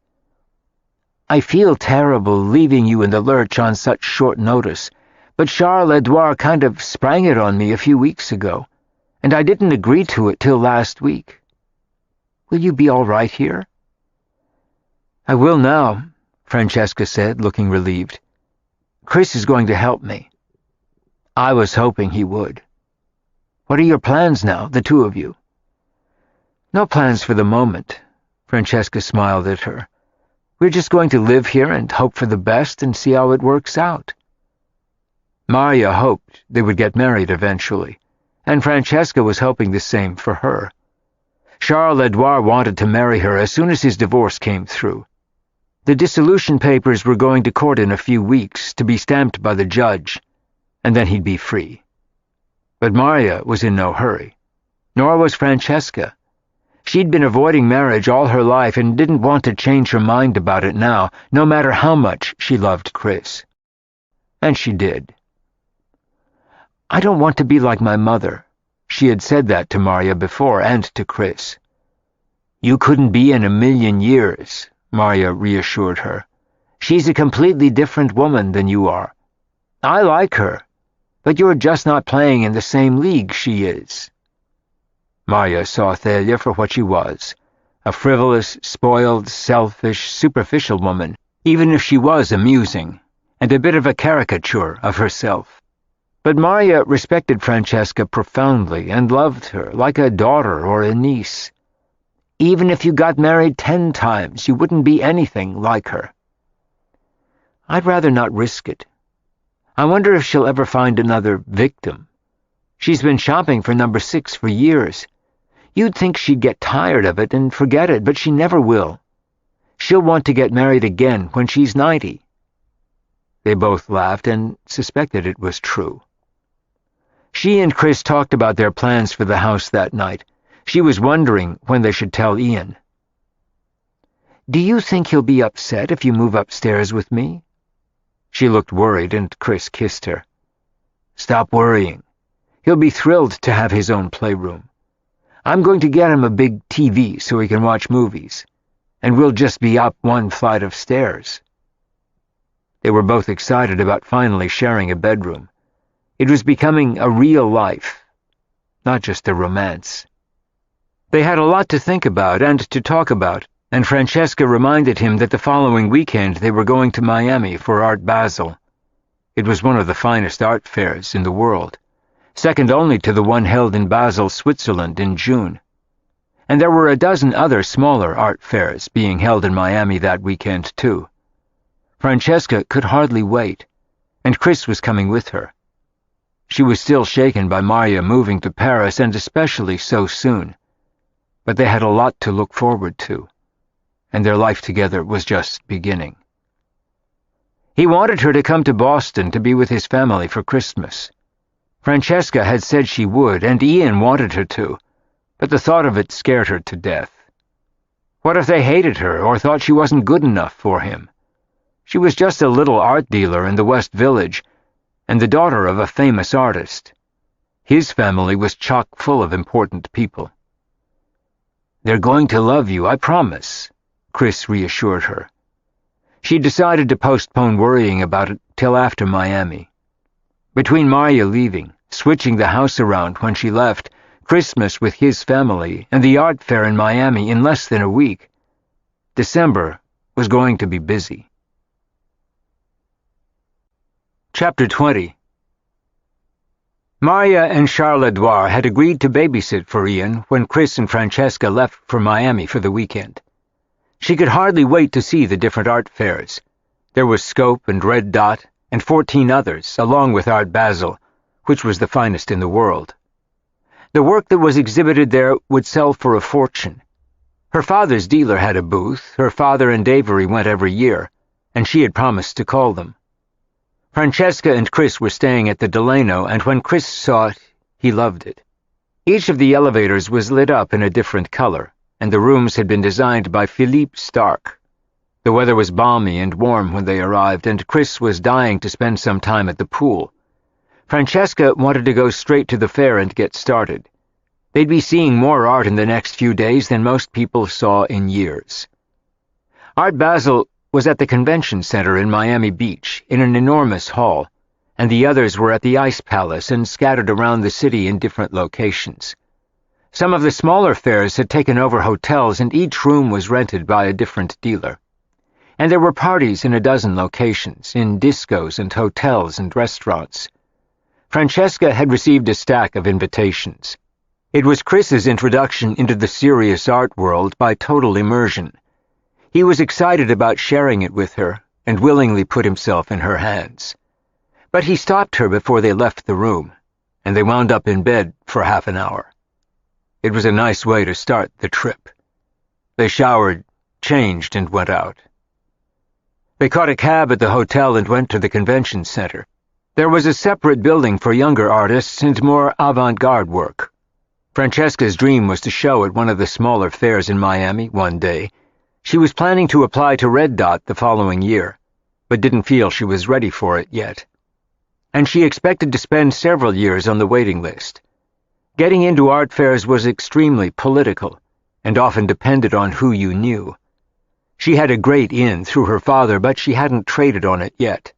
I feel terrible leaving you in the lurch on such short notice, but Charles-Edouard kind of sprang it on me a few weeks ago, and I didn't agree to it till last week. Will you be all right here? I will now, Francesca said, looking relieved. Chris is going to help me. I was hoping he would. What are your plans now, the 2 of you? No plans for the moment, Francesca smiled at her. We're just going to live here and hope for the best and see how it works out. Maria hoped they would get married eventually, and Francesca was hoping the same for her. Charles-Edouard wanted to marry her as soon as his divorce came through. The dissolution papers were going to court in a few weeks to be stamped by the judge, and then he'd be free. But Maria was in no hurry, nor was Francesca. She'd been avoiding marriage all her life and didn't want to change her mind about it now, no matter how much she loved Chris. And she did. I don't want to be like my mother. She had said that to Maria before, and to Chris. You couldn't be in a million years, Maria reassured her. She's a completely different woman than you are. I like her, but you're just not playing in the same league she is. Maria saw Thalia for what she was, a frivolous, spoiled, selfish, superficial woman, even if she was amusing, and a bit of a caricature of herself. But Maria respected Francesca profoundly and loved her like a daughter or a niece. Even if you got married 10 times, you wouldn't be anything like her. I'd rather not risk it. I wonder if she'll ever find another victim. She's been shopping for number 6 for years. You'd think she'd get tired of it and forget it, but she never will. She'll want to get married again when she's 90. They both laughed and suspected it was true. She and Chris talked about their plans for the house that night. She was wondering when they should tell Ian. Do you think he'll be upset if you move upstairs with me? She looked worried, and Chris kissed her. Stop worrying. He'll be thrilled to have his own playroom. I'm going to get him a big TV so he can watch movies, and we'll just be up 1 flight of stairs. They were both excited about finally sharing a bedroom. It was becoming a real life, not just a romance. They had a lot to think about and to talk about, and Francesca reminded him that the following weekend they were going to Miami for Art Basel. It was one of the finest art fairs in the world, second only to the one held in Basel, Switzerland in June. And there were a dozen other smaller art fairs being held in Miami that weekend, too. Francesca could hardly wait, and Chris was coming with her. She was still shaken by Maria moving to Paris, and especially so soon. But they had a lot to look forward to, and their life together was just beginning. He wanted her to come to Boston to be with his family for Christmas. Francesca had said she would, and Ian wanted her to, but the thought of it scared her to death. What if they hated her or thought she wasn't good enough for him? She was just a little art dealer in the West Village, and the daughter of a famous artist. His family was chock full of important people. They're going to love you, I promise, Chris reassured her. She decided to postpone worrying about it till after Miami. Between Maria leaving, switching the house around when she left, Christmas with his family, and the art fair in Miami in less than a week. December was going to be busy. Chapter 20. Maria and Charles Edouard had agreed to babysit for Ian when Chris and Francesca left for Miami for the weekend. She could hardly wait to see the different art fairs. There was Scope and Red Dot and 14 others, along with Art Basel, which was the finest in the world. The work that was exhibited there would sell for a fortune. Her father's dealer had a booth, her father and Avery went every year, and she had promised to call them. Francesca and Chris were staying at the Delano, and when Chris saw it, he loved it. Each of the elevators was lit up in a different color, and the rooms had been designed by Philippe Stark. The weather was balmy and warm when they arrived, and Chris was dying to spend some time at the pool. Francesca wanted to go straight to the fair and get started. They'd be seeing more art in the next few days than most people saw in years. Art Basel was at the convention center in Miami Beach, in an enormous hall, and the others were at the Ice Palace and scattered around the city in different locations. Some of the smaller fairs had taken over hotels, and each room was rented by a different dealer. And there were parties in a dozen locations, in discos and hotels and restaurants. Francesca had received a stack of invitations. It was Chris's introduction into the serious art world by total immersion. He was excited about sharing it with her, and willingly put himself in her hands. But he stopped her before they left the room, and they wound up in bed for half an hour. It was a nice way to start the trip. They showered, changed, and went out. They caught a cab at the hotel and went to the convention center. There was a separate building for younger artists and more avant-garde work. Francesca's dream was to show at one of the smaller fairs in Miami one day. She was planning to apply to Red Dot the following year, but didn't feel she was ready for it yet. And she expected to spend several years on the waiting list. Getting into art fairs was extremely political, and often depended on who you knew. She had a great in through her father, but she hadn't traded on it yet.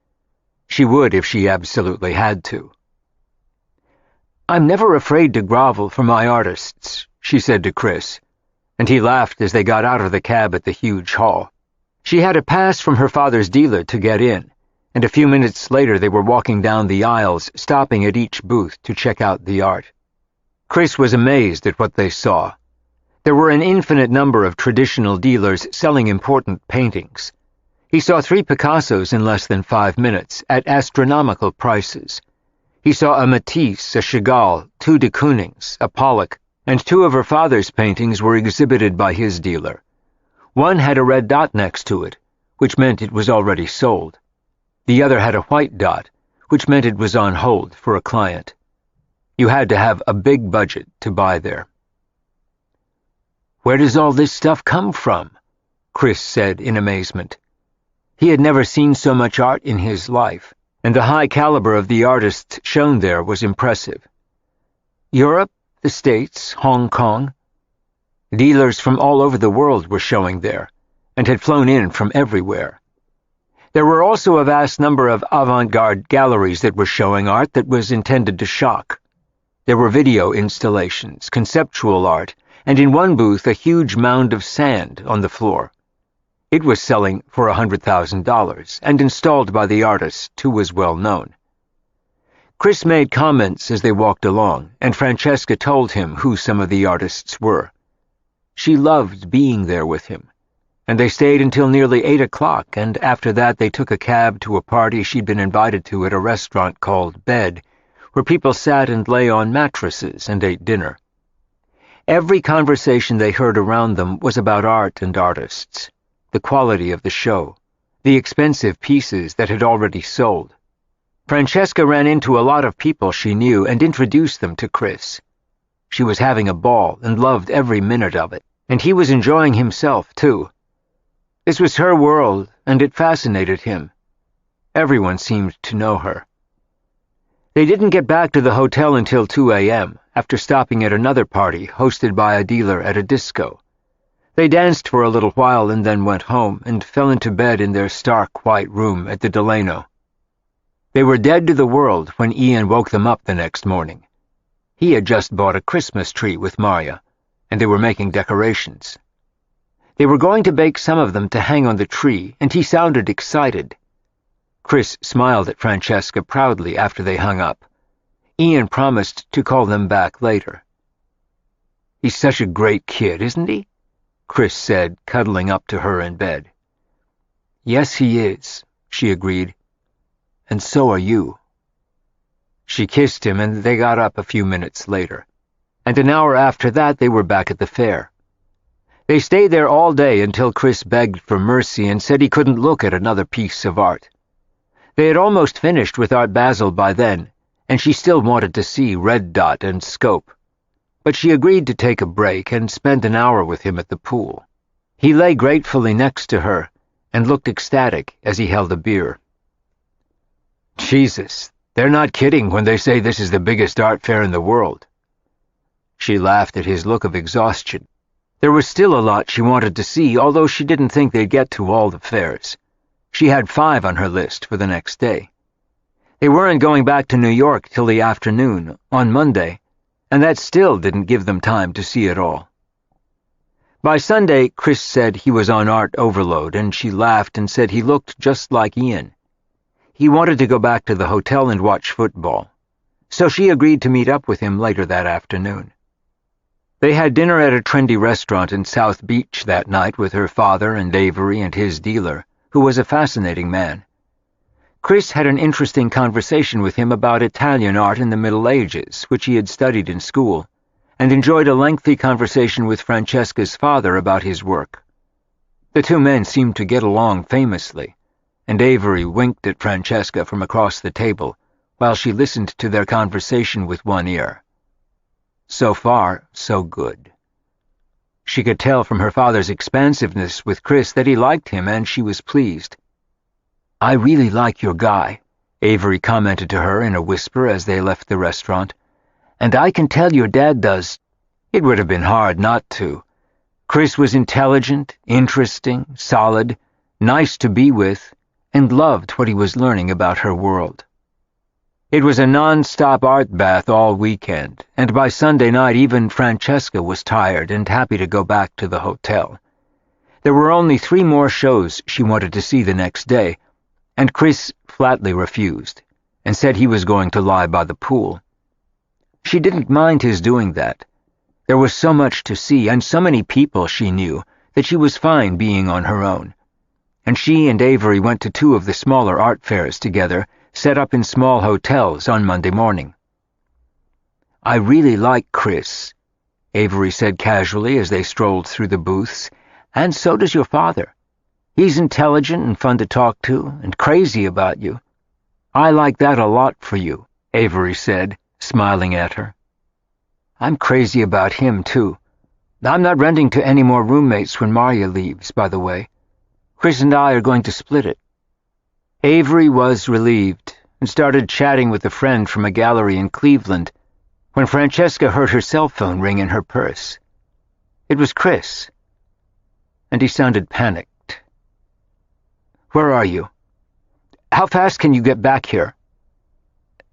She would if she absolutely had to. "I'm never afraid to grovel for my artists," she said to Chris, and he laughed as they got out of the cab at the huge hall. She had a pass from her father's dealer to get in, and a few minutes later they were walking down the aisles, stopping at each booth to check out the art. Chris was amazed at what they saw. There were an infinite number of traditional dealers selling important paintings. He saw 3 Picassos in less than 5 minutes, at astronomical prices. He saw a Matisse, a Chagall, 2 de Koonings, a Pollock, and 2 of her father's paintings were exhibited by his dealer. One had a red dot next to it, which meant it was already sold. The other had a white dot, which meant it was on hold for a client. You had to have a big budget to buy there. "Where does all this stuff come from?" Chris said in amazement. He had never seen so much art in his life, and the high caliber of the artists shown there was impressive. "Europe, the States, Hong Kong." Dealers from all over the world were showing there, and had flown in from everywhere. There were also a vast number of avant-garde galleries that were showing art that was intended to shock. There were video installations, conceptual art, and in one booth a huge mound of sand on the floor. It was selling for $100,000, and installed by the artist, who was well known. Chris made comments as they walked along, and Francesca told him who some of the artists were. She loved being there with him, and they stayed until nearly 8 o'clock, and after that they took a cab to a party she'd been invited to at a restaurant called Bed, where people sat and lay on mattresses and ate dinner. Every conversation they heard around them was about art and artists, the quality of the show, the expensive pieces that had already sold. Francesca ran into a lot of people she knew and introduced them to Chris. She was having a ball and loved every minute of it, and he was enjoying himself, too. This was her world, and it fascinated him. Everyone seemed to know her. They didn't get back to the hotel until 2 a.m., after stopping at another party hosted by a dealer at a disco. They danced for a little while and then went home and fell into bed in their stark white room at the Delano. They were dead to the world when Ian woke them up the next morning. He had just bought a Christmas tree with Marya, and they were making decorations. They were going to bake some of them to hang on the tree, and he sounded excited. Chris smiled at Francesca proudly after they hung up. Ian promised to call them back later. "He's such a great kid, isn't he?" Chris said, cuddling up to her in bed. "Yes, he is," she agreed. "And so are you." She kissed him, and they got up a few minutes later. And an hour after that, they were back at the fair. They stayed there all day until Chris begged for mercy and said he couldn't look at another piece of art. They had almost finished with Art Basel by then, and she still wanted to see Red Dot and Scope. But she agreed to take a break and spend an hour with him at the pool. He lay gratefully next to her and looked ecstatic as he held a beer. "Jesus, they're not kidding when they say this is the biggest art fair in the world." She laughed at his look of exhaustion. There was still a lot she wanted to see, although she didn't think they'd get to all the fairs. She had 5 on her list for the next day. They weren't going back to New York till the afternoon, on Monday, and that still didn't give them time to see it all. By Sunday, Chris said he was on art overload, and she laughed and said he looked just like Ian. He wanted to go back to the hotel and watch football, so she agreed to meet up with him later that afternoon. They had dinner at a trendy restaurant in South Beach that night with her father and Avery and his dealer, who was a fascinating man. Chris had an interesting conversation with him about Italian art in the Middle Ages, which he had studied in school, and enjoyed a lengthy conversation with Francesca's father about his work. The two men seemed to get along famously, and Avery winked at Francesca from across the table while she listened to their conversation with one ear. So far, so good. She could tell from her father's expansiveness with Chris that he liked him, and she was pleased. "I really like your guy," Avery commented to her in a whisper as they left the restaurant. "And I can tell your dad does." It would have been hard not to. Chris was intelligent, interesting, solid, nice to be with, and loved what he was learning about her world. It was a non-stop art bath all weekend, and by Sunday night even Francesca was tired and happy to go back to the hotel. There were only 3 more shows she wanted to see the next day, and Chris flatly refused, and said he was going to lie by the pool. She didn't mind his doing that. There was so much to see, and so many people she knew, that she was fine being on her own. And she and Avery went to 2 of the smaller art fairs together, set up in small hotels on Monday morning. "I really like Chris," Avery said casually as they strolled through the booths, "and so does your father. He's intelligent and fun to talk to, and crazy about you. I like that a lot for you," Avery said, smiling at her. "I'm crazy about him, too. I'm not renting to any more roommates when Marya leaves, by the way. Chris and I are going to split it." Avery was relieved and started chatting with a friend from a gallery in Cleveland when Francesca heard her cell phone ring in her purse. It was Chris, and he sounded panicked. "Where are you? How fast can you get back here?"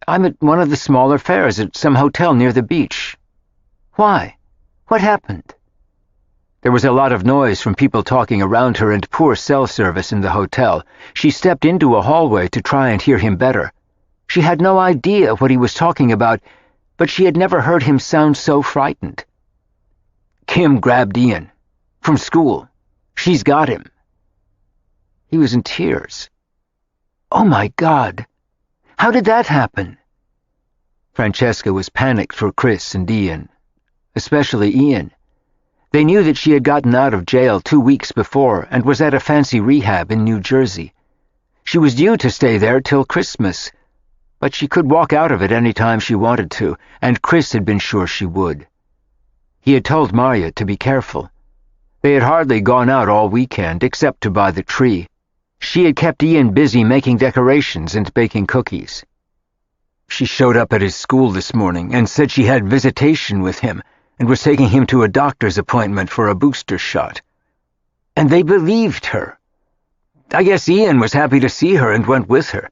"I'm at one of the smaller fairs at some hotel near the beach." "Why? What happened?" There was a lot of noise from people talking around her and poor cell service in the hotel. She stepped into a hallway to try and hear him better. She had no idea what he was talking about, but she had never heard him sound so frightened. "Kim grabbed Ian. From school. She's got him." He was in tears. "Oh my God! How did that happen?" Francesca was panicked for Chris and Ian, especially Ian. They knew that she had gotten out of jail 2 weeks before and was at a fancy rehab in New Jersey. She was due to stay there till Christmas, but she could walk out of it any time she wanted to, and Chris had been sure she would. He had told Marya to be careful. They had hardly gone out all weekend, except to buy the tree. She had kept Ian busy making decorations and baking cookies. She showed up at his school this morning and said she had visitation with him, and was taking him to a doctor's appointment for a booster shot. And they believed her. I guess Ian was happy to see her and went with her.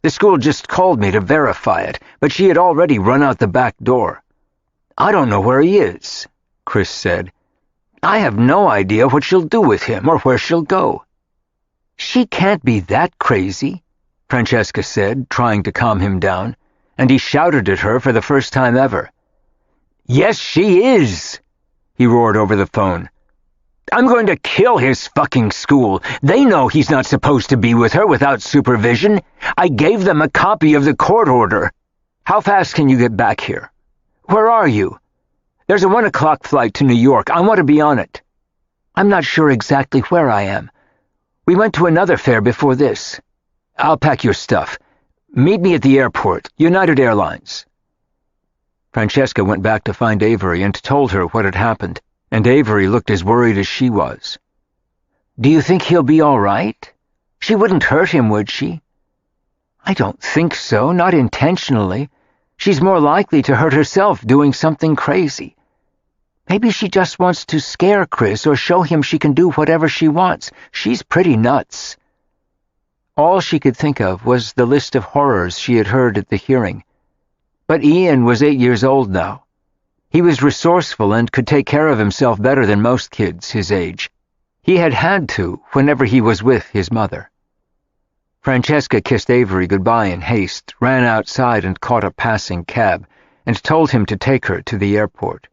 The school just called me to verify it, but she had already run out the back door. I don't know where he is, Chris said. I have no idea what she'll do with him or where she'll go. She can't be that crazy, Francesca said, trying to calm him down, and he shouted at her for the first time ever. Yes, she is, he roared over the phone. I'm going to kill his fucking school. They know he's not supposed to be with her without supervision. I gave them a copy of the court order. How fast can you get back here? Where are you? There's a 1 o'clock flight to New York. I want to be on it. I'm not sure exactly where I am. We went to another fair before this. I'll pack your stuff. Meet me at the airport, United Airlines. Francesca went back to find Avery and told her what had happened, and Avery looked as worried as she was. Do you think he'll be all right? She wouldn't hurt him, would she? I don't think so, not intentionally. She's more likely to hurt herself doing something crazy. Maybe she just wants to scare Chris or show him she can do whatever she wants. She's pretty nuts. All she could think of was the list of horrors she had heard at the hearing. But Ian was 8 years old now. He was resourceful and could take care of himself better than most kids his age. He had to whenever he was with his mother. Francesca kissed Avery goodbye in haste, ran outside and caught a passing cab, and told him to take her to the airport.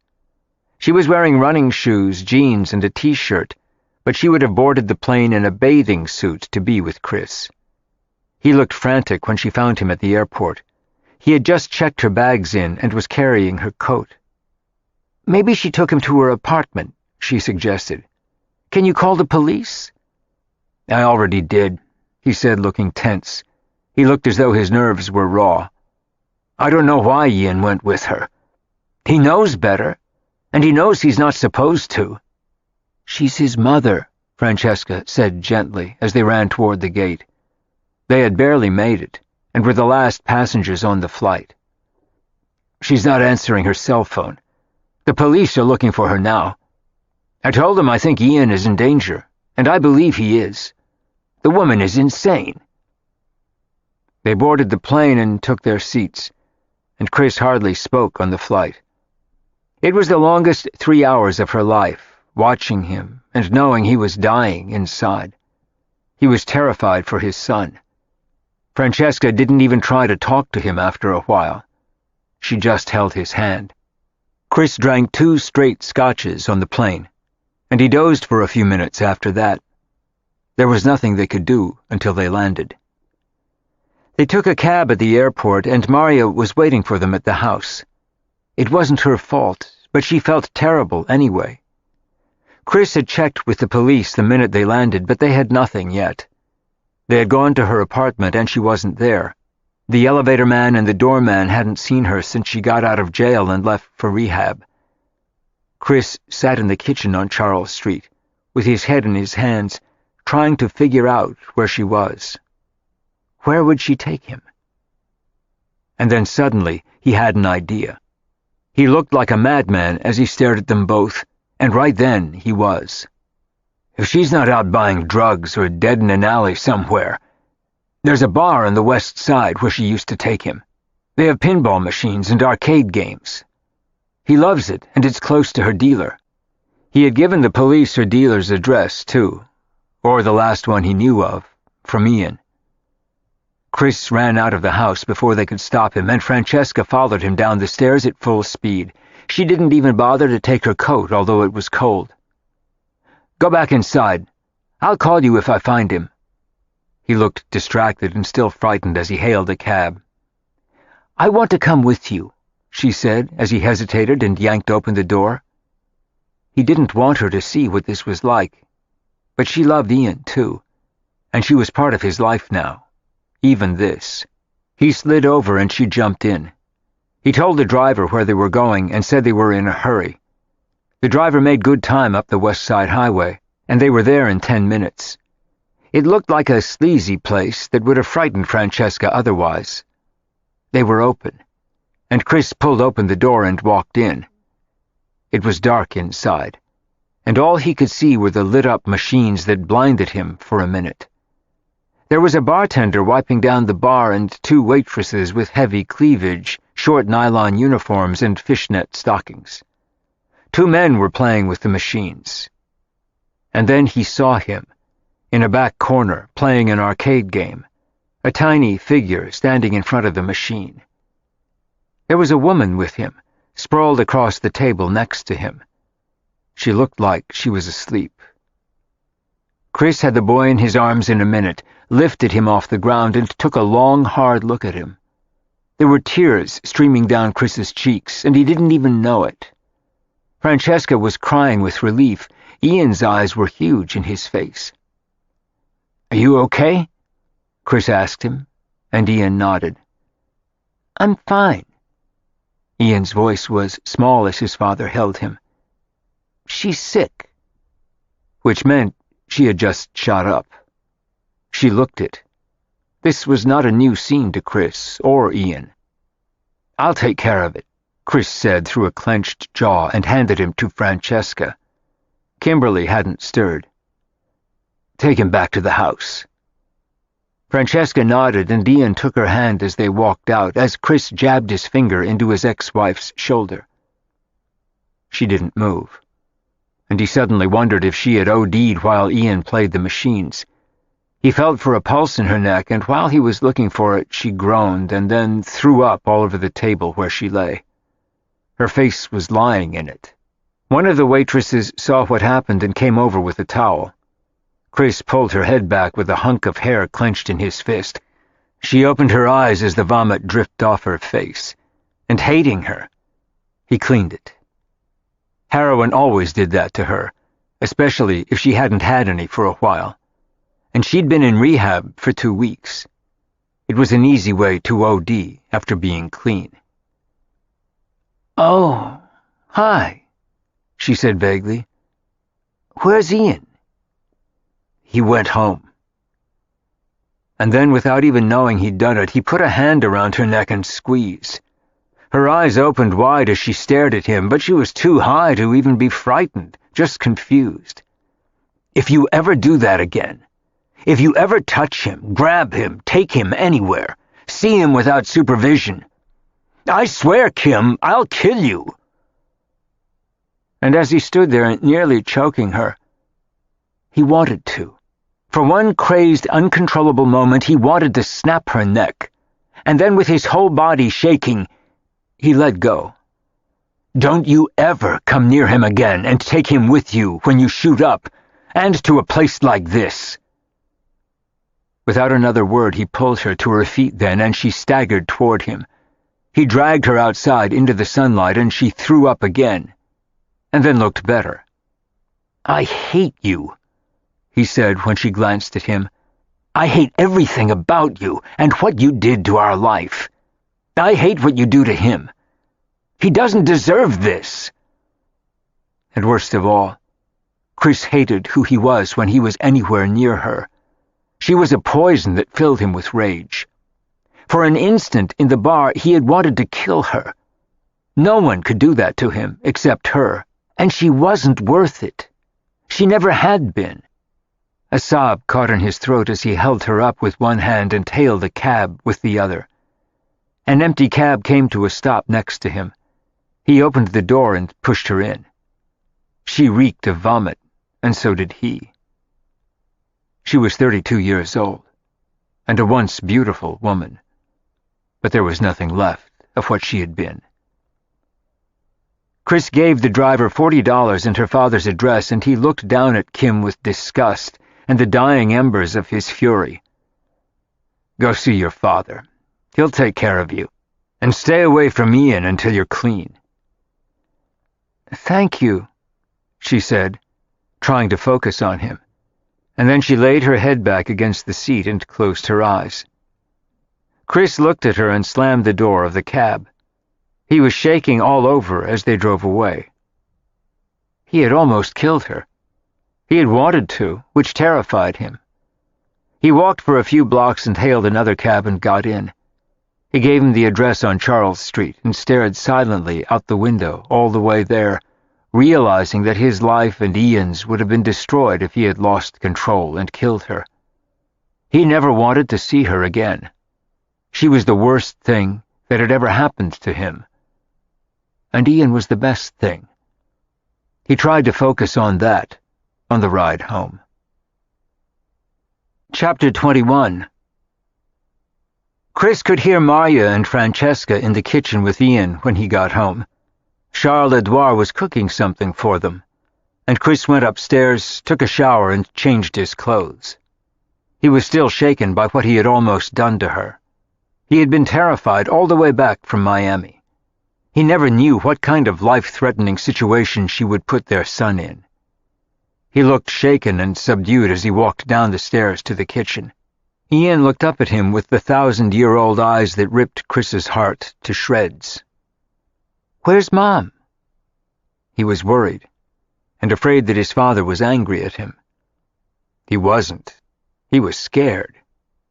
She was wearing running shoes, jeans, and a t-shirt, but she would have boarded the plane in a bathing suit to be with Chris. He looked frantic when she found him at the airport. He had just checked her bags in and was carrying her coat. Maybe she took him to her apartment, she suggested. Can you call the police? I already did, he said, looking tense. He looked as though his nerves were raw. I don't know why Ian went with her. He knows better, and he knows he's not supposed to. She's his mother, Francesca said gently as they ran toward the gate. They had barely made it, and were the last passengers on the flight. She's not answering her cell phone. The police are looking for her now. I told them I think Ian is in danger, and I believe he is. The woman is insane. They boarded the plane and took their seats, and Chris hardly spoke on the flight. It was the longest 3 hours of her life, watching him and knowing he was dying inside. He was terrified for his son. Francesca didn't even try to talk to him after a while. She just held his hand. Chris drank 2 straight scotches on the plane, and he dozed for a few minutes after that. There was nothing they could do until they landed. They took a cab at the airport, and Maria was waiting for them at the house. It wasn't her fault, but she felt terrible anyway. Chris had checked with the police the minute they landed, but they had nothing yet. They had gone to her apartment, and she wasn't there. The elevator man and the doorman hadn't seen her since she got out of jail and left for rehab. Chris sat in the kitchen on Charles Street, with his head in his hands, trying to figure out where she was. Where would she take him? And then suddenly he had an idea. He looked like a madman as he stared at them both, and right then he was. If she's not out buying drugs or dead in an alley somewhere, there's a bar on the west side where she used to take him. They have pinball machines and arcade games. He loves it, and it's close to her dealer. He had given the police her dealer's address, too, or the last one he knew of, from Ian. Chris ran out of the house before they could stop him, and Francesca followed him down the stairs at full speed. She didn't even bother to take her coat, although it was cold. Go back inside. I'll call you if I find him. He looked distracted and still frightened as he hailed a cab. I want to come with you, she said as he hesitated and yanked open the door. He didn't want her to see what this was like, but she loved Ian too, and she was part of his life now, even this. He slid over and she jumped in. He told the driver where they were going and said they were in a hurry. The driver made good time up the West Side Highway, and they were there in 10 minutes. It looked like a sleazy place that would have frightened Francesca otherwise. They were open, and Chris pulled open the door and walked in. It was dark inside, and all he could see were the lit-up machines that blinded him for a minute. There was a bartender wiping down the bar and 2 waitresses with heavy cleavage, short nylon uniforms, and fishnet stockings. 2 men were playing with the machines. And then he saw him, in a back corner, playing an arcade game, a tiny figure standing in front of the machine. There was a woman with him, sprawled across the table next to him. She looked like she was asleep. Chris had the boy in his arms in a minute, lifted him off the ground, and took a long, hard look at him. There were tears streaming down Chris's cheeks, and he didn't even know it. Francesca was crying with relief. Ian's eyes were huge in his face. "Are you okay?" Chris asked him, and Ian nodded. "I'm fine." Ian's voice was small as his father held him. "She's sick." Which meant she had just shot up. She looked it. This was not a new scene to Chris or Ian. "I'll take care of it," Chris said through a clenched jaw and handed him to Francesca. Kimberly hadn't stirred. "Take him back to the house." Francesca nodded, and Ian took her hand as they walked out, as Chris jabbed his finger into his ex-wife's shoulder. She didn't move, and he suddenly wondered if she had OD'd while Ian played the machines. He felt for a pulse in her neck, and while he was looking for it, she groaned and then threw up all over the table where she lay. Her face was lying in it. One of the waitresses saw what happened and came over with a towel. Chris pulled her head back with a hunk of hair clenched in his fist. She opened her eyes as the vomit dripped off her face, and hating her, he cleaned it. Heroin always did that to her, especially if she hadn't had any for a while. And she'd been in rehab for 2 weeks. It was an easy way to OD after being clean. "Oh, hi," she said vaguely. "Where's Ian?" "He went home." And then, without even knowing he'd done it, he put a hand around her neck and squeezed. Her eyes opened wide as she stared at him, but she was too high to even be frightened, just confused. "If you ever do that again, if you ever touch him, grab him, take him anywhere, see him without supervision, I swear, Kim, I'll kill you." And as he stood there, nearly choking her, he wanted to. For one crazed, uncontrollable moment, he wanted to snap her neck, and then with his whole body shaking, he let go. "Don't you ever come near him again and take him with you when you shoot up, and to a place like this." Without another word, he pulled her to her feet then, and she staggered toward him. He dragged her outside into the sunlight, and she threw up again, and then looked better. "I hate you," he said when she glanced at him. "I hate everything about you and what you did to our life. I hate what you do to him. He doesn't deserve this." And worst of all, Chris hated who he was when he was anywhere near her. She was a poison that filled him with rage. For an instant in the bar, he had wanted to kill her. No one could do that to him except her, and she wasn't worth it. She never had been. A sob caught in his throat as he held her up with one hand and hailed a cab with the other. An empty cab came to a stop next to him. He opened the door and pushed her in. She reeked of vomit, and so did he. She was 32 years old, and a once beautiful woman, but there was nothing left of what she had been. Chris gave the driver $40 and her father's address, and he looked down at Kim with disgust and the dying embers of his fury. "Go see your father. He'll take care of you. And stay away from Ian until you're clean." "Thank you," she said, trying to focus on him, and then she laid her head back against the seat and closed her eyes. Chris looked at her and slammed the door of the cab. He was shaking all over as they drove away. He had almost killed her. He had wanted to, which terrified him. He walked for a few blocks and hailed another cab and got in. He gave him the address on Charles Street and stared silently out the window all the way there, realizing that his life and Ian's would have been destroyed if he had lost control and killed her. He never wanted to see her again. She was the worst thing that had ever happened to him. And Ian was the best thing. He tried to focus on that on the ride home. Chapter 21. Chris could hear Marya and Francesca in the kitchen with Ian when he got home. Charles Edouard was cooking something for them, and Chris went upstairs, took a shower, and changed his clothes. He was still shaken by what he had almost done to her. He had been terrified all the way back from Miami. He never knew what kind of life-threatening situation she would put their son in. He looked shaken and subdued as he walked down the stairs to the kitchen. Ian looked up at him with the 1,000-year-old eyes that ripped Chris's heart to shreds. "Where's Mom?" He was worried, and afraid that his father was angry at him. He wasn't. He was scared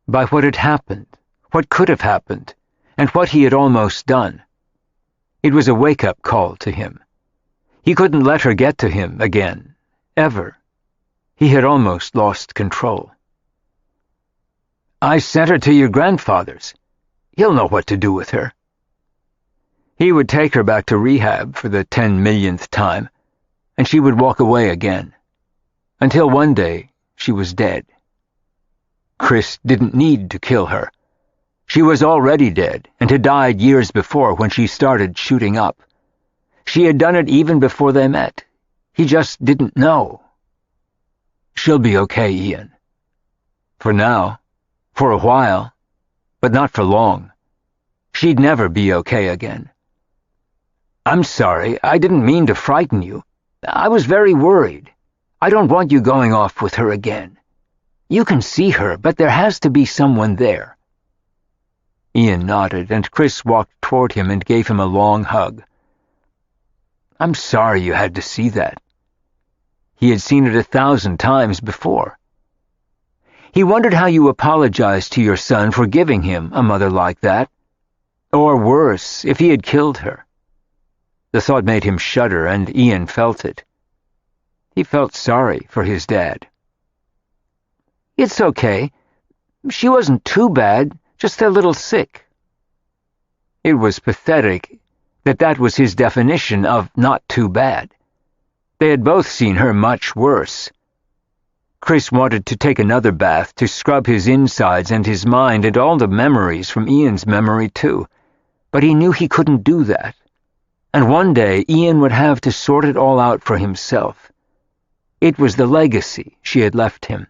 by what had happened, what could have happened, and what he had almost done. It was a wake-up call to him. He couldn't let her get to him again, ever. He had almost lost control. "I sent her to your grandfather's. He'll know what to do with her." He would take her back to rehab for the 10,000,000th time, and she would walk away again, until one day she was dead. Chris didn't need to kill her. She was already dead and had died years before when she started shooting up. She had done it even before they met. He just didn't know. "She'll be okay, Ian. For now. For a while. But not for long. She'd never be okay again." "I'm sorry. I didn't mean to frighten you. I was very worried. I don't want you going off with her again. You can see her, but there has to be someone there." Ian nodded, and Chris walked toward him and gave him a long hug. "I'm sorry you had to see that." He had seen it 1,000 times before. He wondered how you apologized to your son for giving him a mother like that. Or worse, if he had killed her. The thought made him shudder, and Ian felt it. He felt sorry for his dad. "It's okay. She wasn't too bad, just a little sick." It was pathetic that that was his definition of not too bad. They had both seen her much worse. Chris wanted to take another bath to scrub his insides and his mind and all the memories from Ian's memory too, but he knew he couldn't do that. And one day Ian would have to sort it all out for himself. It was the legacy she had left him.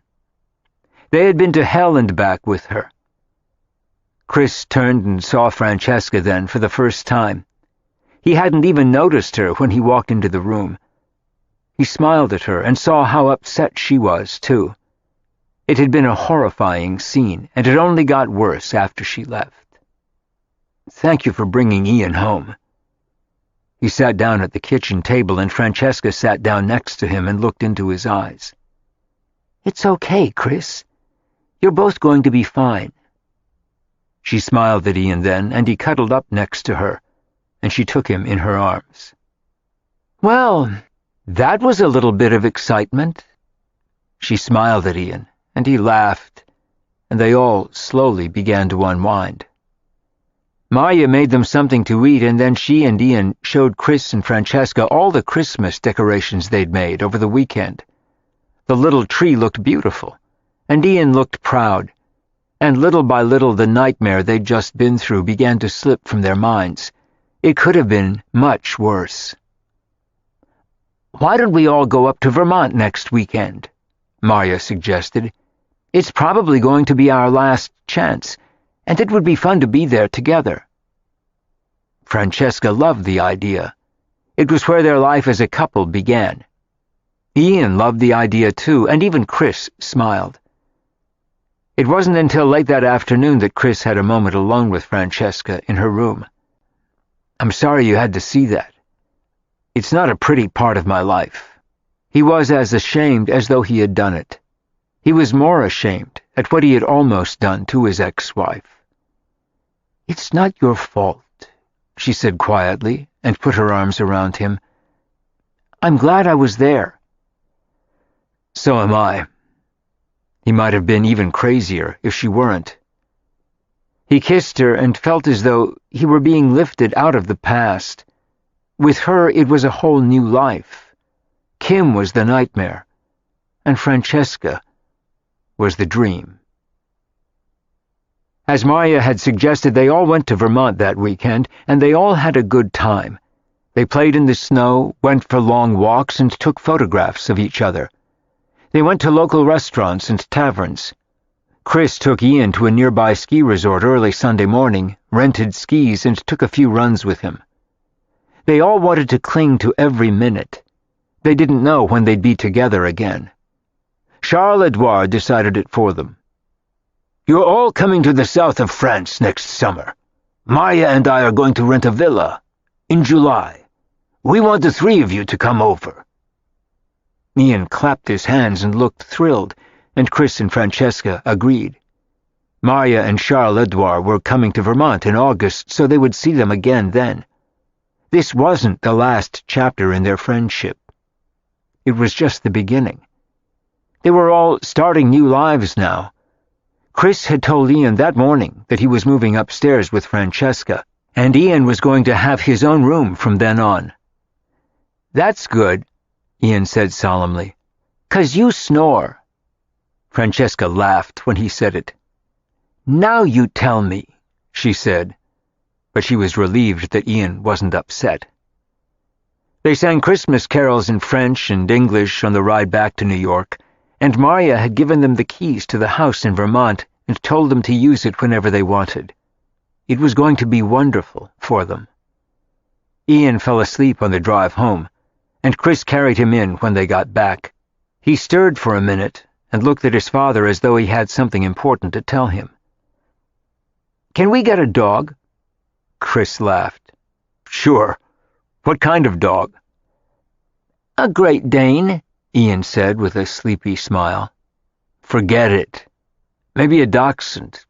They had been to hell and back with her. Chris turned and saw Francesca then for the first time. He hadn't even noticed her when he walked into the room. He smiled at her and saw how upset she was, too. It had been a horrifying scene, and it only got worse after she left. "Thank you for bringing Ian home." He sat down at the kitchen table, and Francesca sat down next to him and looked into his eyes. "It's okay, Chris. You're both going to be fine." She smiled at Ian then, and he cuddled up next to her, and she took him in her arms. "Well, that was a little bit of excitement." She smiled at Ian, and he laughed, and they all slowly began to unwind. Marya made them something to eat, and then she and Ian showed Chris and Francesca all the Christmas decorations they'd made over the weekend. The little tree looked beautiful, and Ian looked proud, and little by little the nightmare they'd just been through began to slip from their minds. It could have been much worse. "Why don't we all go up to Vermont next weekend?" Marya suggested. "It's probably going to be our last chance, and it would be fun to be there together." Francesca loved the idea. It was where their life as a couple began. Ian loved the idea too, and even Chris smiled. It wasn't until late that afternoon that Chris had a moment alone with Francesca in her room. "I'm sorry you had to see that. It's not a pretty part of my life." He was as ashamed as though he had done it. He was more ashamed at what he had almost done to his ex-wife. "It's not your fault," she said quietly, and put her arms around him. "I'm glad I was there." "So am I." He might have been even crazier if she weren't. He kissed her and felt as though he were being lifted out of the past. With her, it was a whole new life. Kim was the nightmare, and Francesca was the dream. As Maria had suggested, they all went to Vermont that weekend, and they all had a good time. They played in the snow, went for long walks, and took photographs of each other. They went to local restaurants and taverns. Chris took Ian to a nearby ski resort early Sunday morning, rented skis, and took a few runs with him. They all wanted to cling to every minute. They didn't know when they'd be together again. Charles-Edouard decided it for them. "You're all coming to the south of France next summer. Maya and I are going to rent a villa in July. We want the three of you to come over." Ian clapped his hands and looked thrilled, and Chris and Francesca agreed. Maria and Charles-Edouard were coming to Vermont in August, so they would see them again then. This wasn't the last chapter in their friendship. It was just the beginning. They were all starting new lives now. Chris had told Ian that morning that he was moving upstairs with Francesca, and Ian was going to have his own room from then on. "That's good," Ian said solemnly, "'cause you snore." Francesca laughed when he said it. "Now you tell me," she said, but she was relieved that Ian wasn't upset. They sang Christmas carols in French and English on the ride back to New York, and Maria had given them the keys to the house in Vermont and told them to use it whenever they wanted. It was going to be wonderful for them. Ian fell asleep on the drive home, and Chris carried him in when they got back. He stirred for a minute and looked at his father as though he had something important to tell him. "Can we get a dog?" Chris laughed. "Sure. What kind of dog?" "A Great Dane," Ian said with a sleepy smile. "Forget it. Maybe a dachshund.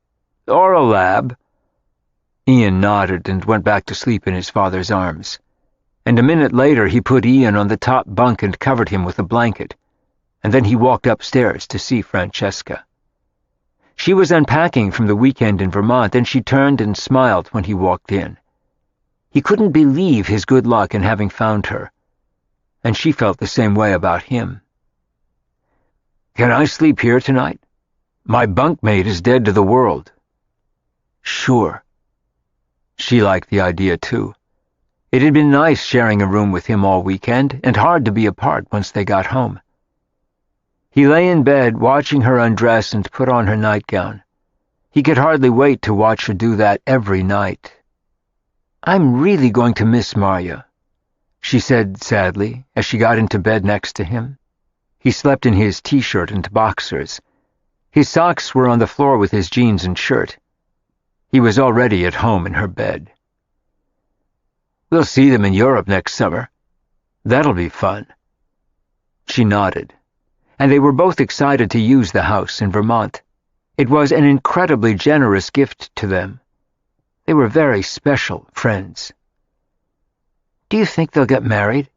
Or a lab." Ian nodded and went back to sleep in his father's arms. And a minute later he put Ian on the top bunk and covered him with a blanket, and then he walked upstairs to see Francesca. She was unpacking from the weekend in Vermont, and she turned and smiled when he walked in. He couldn't believe his good luck in having found her, and she felt the same way about him. "Can I sleep here tonight? My bunkmate is dead to the world." "Sure." She liked the idea, too. It had been nice sharing a room with him all weekend, and hard to be apart once they got home. He lay in bed, watching her undress and put on her nightgown. He could hardly wait to watch her do that every night. "I'm really going to miss Maria," she said sadly as she got into bed next to him. He slept in his t-shirt and boxers. His socks were on the floor with his jeans and shirt. He was already at home in her bed. "We'll see them in Europe next summer. That'll be fun." She nodded, and they were both excited to use the house in Vermont. It was an incredibly generous gift to them. They were very special friends. "Do you think they'll get married?"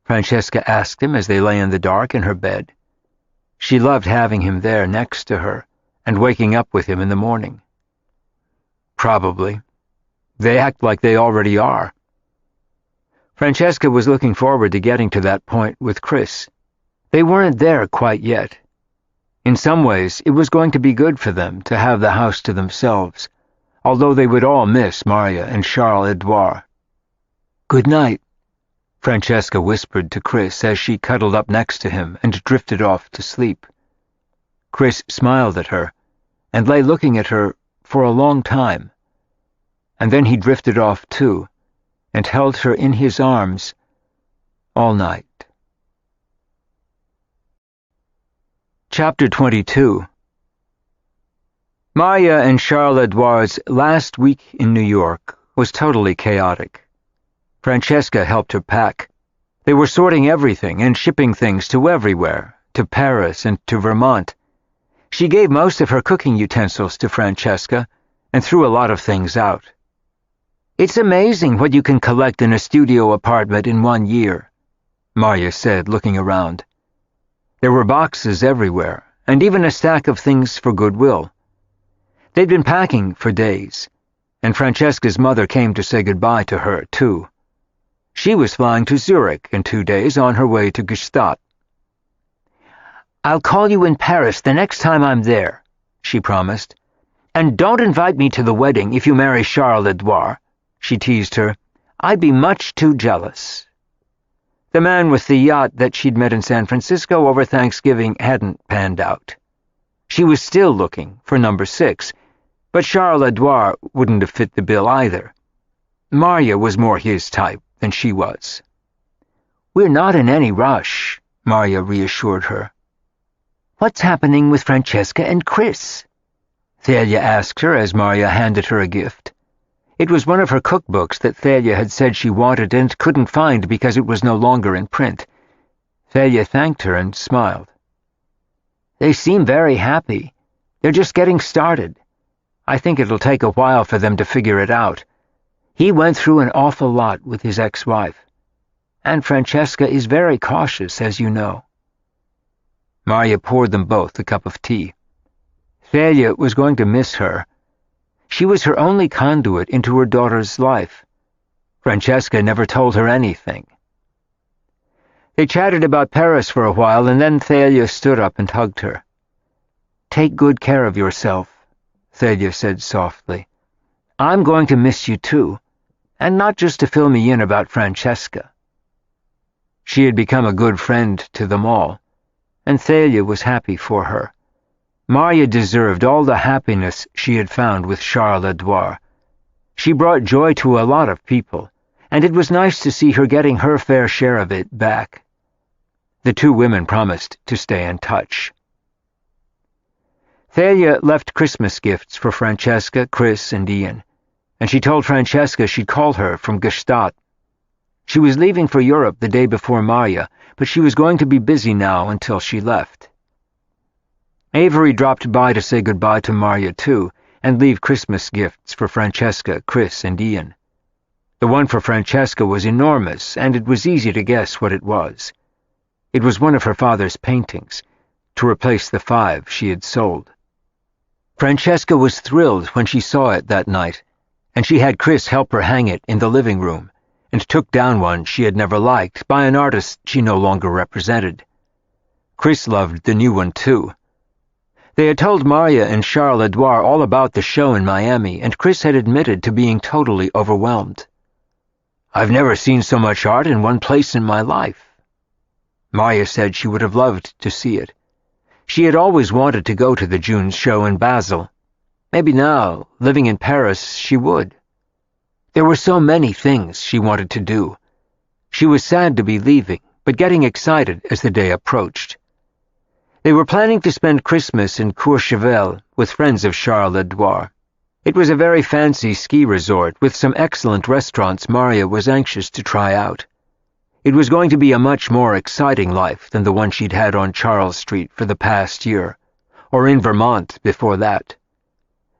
Francesca asked him as they lay in the dark in her bed. She loved having him there next to her and waking up with him in the morning. "Probably. They act like they already are." Francesca was looking forward to getting to that point with Chris. They weren't there quite yet. In some ways, it was going to be good for them to have the house to themselves, although they would all miss Maria and Charles-Edouard. "Good night," Francesca whispered to Chris as she cuddled up next to him and drifted off to sleep. Chris smiled at her and lay looking at her for a long time, and then he drifted off too and held her in his arms all night. Chapter 22. Maya and Charles-Edouard's last week in New York was totally chaotic. Francesca helped her pack. They were sorting everything and shipping things to everywhere, to Paris and to Vermont. She gave most of her cooking utensils to Francesca and threw a lot of things out. "It's amazing what you can collect in a studio apartment in 1 year," Maria said, looking around. There were boxes everywhere, and even a stack of things for goodwill. They'd been packing for days, and Francesca's mother came to say goodbye to her, too. She was flying to Zurich in 2 days on her way to Gstaad. "I'll call you in Paris the next time I'm there," she promised. "And don't invite me to the wedding if you marry Charles-Edouard," she teased her. "I'd be much too jealous." The man with the yacht that she'd met in San Francisco over Thanksgiving hadn't panned out. She was still looking for number 6, but Charles-Edouard wouldn't have fit the bill either. Marya was more his type than she was. "We're not in any rush," Marya reassured her. "What's happening with Francesca and Chris?" Thalia asked her as Marya handed her a gift. It was one of her cookbooks that Thalia had said she wanted and couldn't find because it was no longer in print. Thalia thanked her and smiled. "They seem very happy. They're just getting started. I think it'll take a while for them to figure it out. He went through an awful lot with his ex-wife. And Francesca is very cautious, as you know." Marya poured them both a cup of tea. Thalia was going to miss her. She was her only conduit into her daughter's life. Francesca never told her anything. They chatted about Paris for a while, and then Thalia stood up and hugged her. "Take good care of yourself," Thalia said softly. "I'm going to miss you too, and not just to fill me in about Francesca." She had become a good friend to them all, and Thalia was happy for her. Marya deserved all the happiness she had found with Charles-Edouard. She brought joy to a lot of people, and it was nice to see her getting her fair share of it back. The two women promised to stay in touch. Thalia left Christmas gifts for Francesca, Chris, and Ian, and she told Francesca she'd call her from Gstaad. She was leaving for Europe the day before Marya, but she was going to be busy now until she left. Avery dropped by to say goodbye to Marya, too, and leave Christmas gifts for Francesca, Chris, and Ian. The one for Francesca was enormous, and it was easy to guess what it was. It was one of her father's paintings, to replace the 5 she had sold. Francesca was thrilled when she saw it that night, and she had Chris help her hang it in the living room, and took down one she had never liked by an artist she no longer represented. Chris loved the new one, too. They had told Marya and Charles-Edouard all about the show in Miami, and Chris had admitted to being totally overwhelmed. "I've never seen so much art in one place in my life." Marya said she would have loved to see it. She had always wanted to go to the June show in Basel. Maybe now, living in Paris, she would. There were so many things she wanted to do. She was sad to be leaving, but getting excited as the day approached. They were planning to spend Christmas in Courchevel with friends of Charles-Edouard. It was a very fancy ski resort with some excellent restaurants Marya was anxious to try out. It was going to be a much more exciting life than the one she'd had on Charles Street for the past year, or in Vermont before that.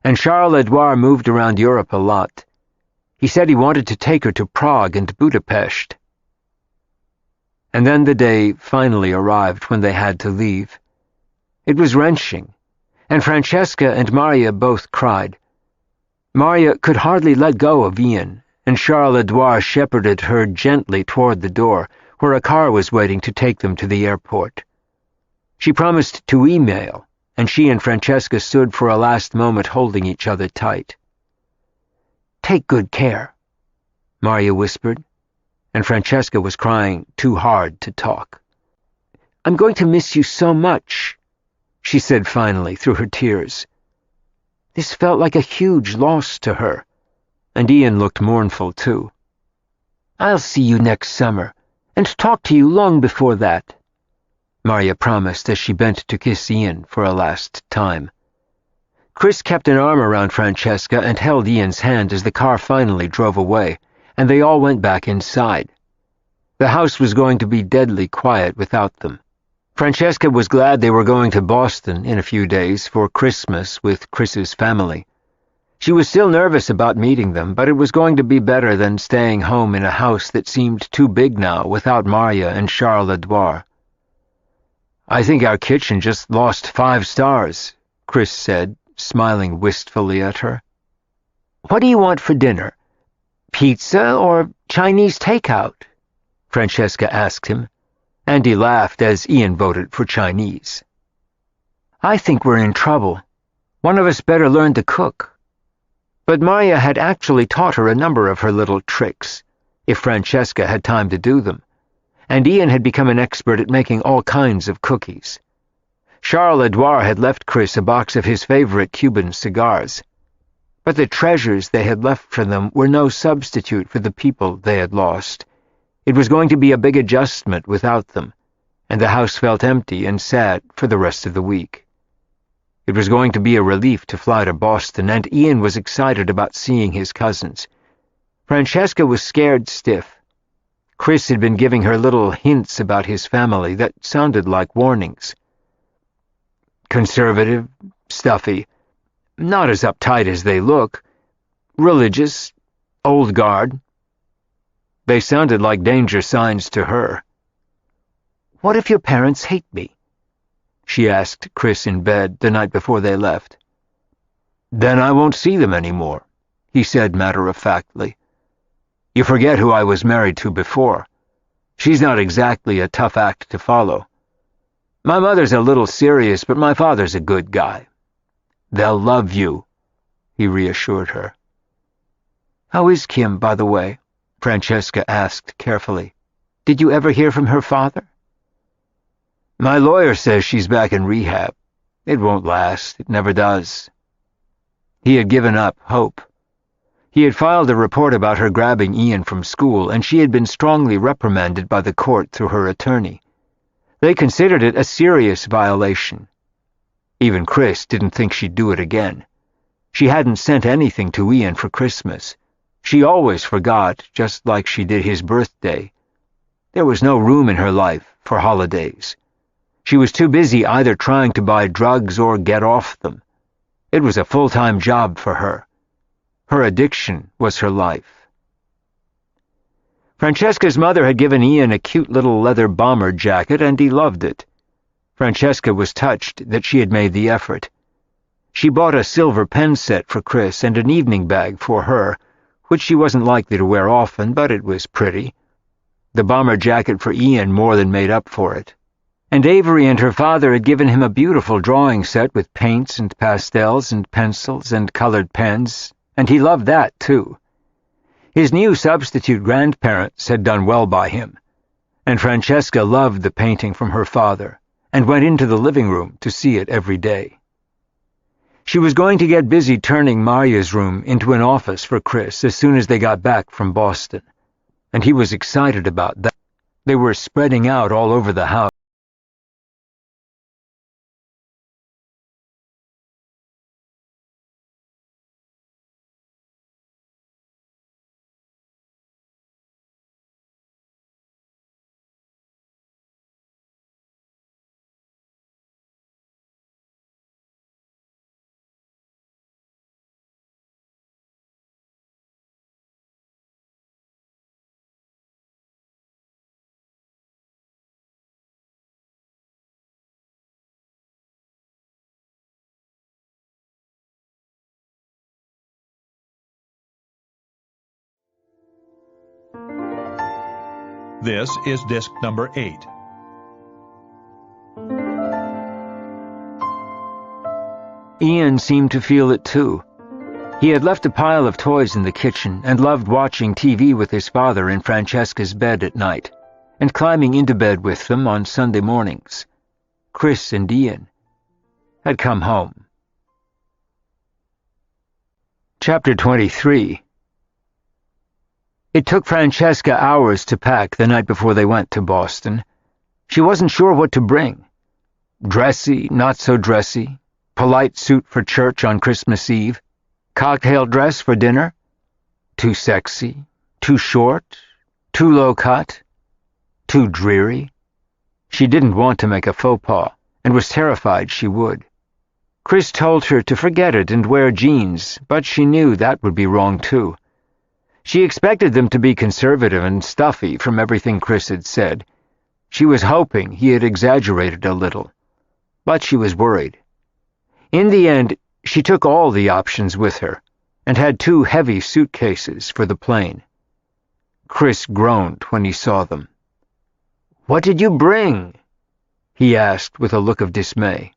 And Charles-Edouard moved around Europe a lot. He said he wanted to take her to Prague and Budapest. And then the day finally arrived when they had to leave. It was wrenching, and Francesca and Marya both cried. Marya could hardly let go of Ian, and Charles-Edouard shepherded her gently toward the door, where a car was waiting to take them to the airport. She promised to email, and she and Francesca stood for a last moment holding each other tight. "Take good care," Marya whispered, and Francesca was crying too hard to talk. "I'm going to miss you so much," she said finally through her tears. This felt like a huge loss to her, and Ian looked mournful too. "I'll see you next summer, and talk to you long before that," Marya promised as she bent to kiss Ian for a last time. Chris kept an arm around Francesca and held Ian's hand as the car finally drove away, and they all went back inside. The house was going to be deadly quiet without them. Francesca was glad they were going to Boston in a few days for Christmas with Chris's family. She was still nervous about meeting them, but it was going to be better than staying home in a house that seemed too big now without Marya and Charles-Edouard. I think our kitchen just lost 5 stars, Chris said, smiling wistfully at her. What do you want for dinner? Pizza or Chinese takeout? Francesca asked him, and he laughed as Ian voted for Chinese. I think we're in trouble. One of us better learn to cook. But Maria had actually taught her a number of her little tricks, if Francesca had time to do them, and Ian had become an expert at making all kinds of cookies. Charles Edouard had left Chris a box of his favorite Cuban cigars, but the treasures they had left for them were no substitute for the people they had lost. It was going to be a big adjustment without them, and the house felt empty and sad for the rest of the week. It was going to be a relief to fly to Boston, and Ian was excited about seeing his cousins. Francesca was scared stiff. Chris had been giving her little hints about his family that sounded like warnings. Conservative, stuffy, not as uptight as they look, religious, old guard. They sounded like danger signs to her. What if your parents hate me? She asked Chris in bed the night before they left. Then I won't see them anymore, he said matter-of-factly. You forget who I was married to before. She's not exactly a tough act to follow. My mother's a little serious, but my father's a good guy. They'll love you, he reassured her. How is Kim, by the way? Francesca asked carefully. Did you ever hear from her father? My lawyer says she's back in rehab. It won't last. It never does. He had given up hope. He had filed a report about her grabbing Ian from school, and she had been strongly reprimanded by the court through her attorney. They considered it a serious violation. Even Chris didn't think she'd do it again. She hadn't sent anything to Ian for Christmas. She always forgot, just like she did his birthday. There was no room in her life for holidays. She was too busy either trying to buy drugs or get off them. It was a full-time job for her. Her addiction was her life. Francesca's mother had given Ian a cute little leather bomber jacket, and he loved it. Francesca was touched that she had made the effort. She bought a silver pen set for Chris and an evening bag for her, which she wasn't likely to wear often, but it was pretty. The bomber jacket for Ian more than made up for it. And Avery and her father had given him a beautiful drawing set with paints and pastels and pencils and colored pens, and he loved that, too. His new substitute grandparents had done well by him, and Francesca loved the painting from her father and went into the living room to see it every day. She was going to get busy turning Maria's room into an office for Chris as soon as they got back from Boston, and he was excited about that. They were spreading out all over the house. This is disc number 8. Ian seemed to feel it too. He had left a pile of toys in the kitchen and loved watching TV with his father in Francesca's bed at night, and climbing into bed with them on Sunday mornings. Chris and Ian had come home. Chapter 23. It took Francesca hours to pack the night before they went to Boston. She wasn't sure what to bring. Dressy, not so dressy, polite suit for church on Christmas Eve, cocktail dress for dinner, too sexy, too short, too low cut, too dreary. She didn't want to make a faux pas, and was terrified she would. Chris told her to forget it and wear jeans, but she knew that would be wrong too. She expected them to be conservative and stuffy from everything Chris had said, She was hoping he had exaggerated a little, but she was worried. In the end, she took all the options with her and had 2 heavy suitcases for the plane. Chris groaned when he saw them. "What did you bring?" he asked with a look of dismay.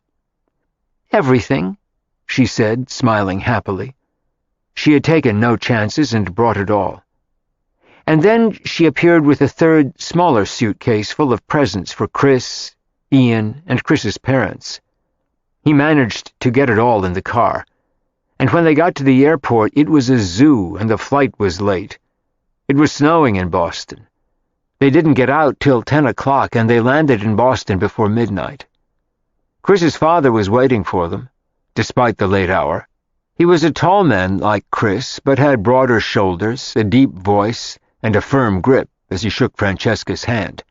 "Everything," she said, smiling happily. She had taken no chances and brought it all. And then she appeared with a 3rd, smaller suitcase full of presents for Chris, Ian, and Chris's parents. He managed to get it all in the car, and when they got to the airport, it was a zoo and the flight was late. It was snowing in Boston. They didn't get out till 10 o'clock, and they landed in Boston before midnight. Chris's father was waiting for them, despite the late hour. He was a tall man like Chris, but had broader shoulders, a deep voice, and a firm grip as he shook Francesca's hand.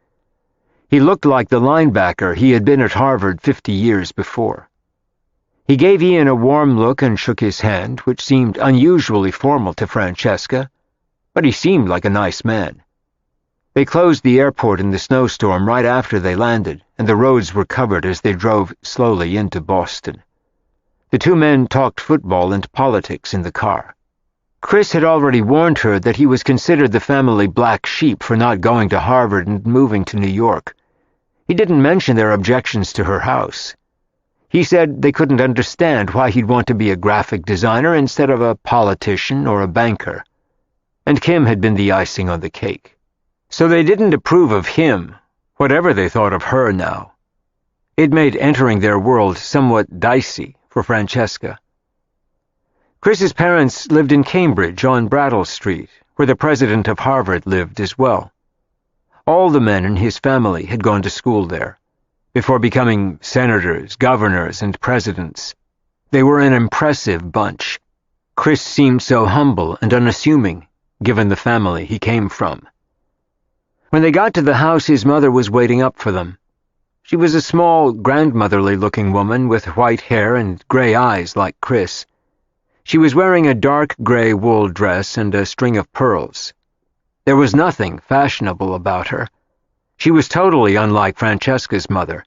He looked like the linebacker he had been at Harvard 50 years before. He gave Ian a warm look and shook his hand, which seemed unusually formal to Francesca, but he seemed like a nice man. They closed the airport in the snowstorm right after they landed, and the roads were covered as they drove slowly into Boston. The 2 men talked football and politics in the car. Chris had already warned her that he was considered the family black sheep for not going to Harvard and moving to New York. He didn't mention their objections to her house. He said they couldn't understand why he'd want to be a graphic designer instead of a politician or a banker. And Kim had been the icing on the cake. So they didn't approve of him, whatever they thought of her now. It made entering their world somewhat dicey for Francesca. Chris's parents lived in Cambridge on Brattle Street, where the president of Harvard lived as well. All the men in his family had gone to school there, before becoming senators, governors, and presidents. They were an impressive bunch. Chris seemed so humble and unassuming, given the family he came from. When they got to the house, his mother was waiting up for them. She was a small, grandmotherly-looking woman with white hair and gray eyes like Chris. She was wearing a dark gray wool dress and a string of pearls. There was nothing fashionable about her. She was totally unlike Francesca's mother,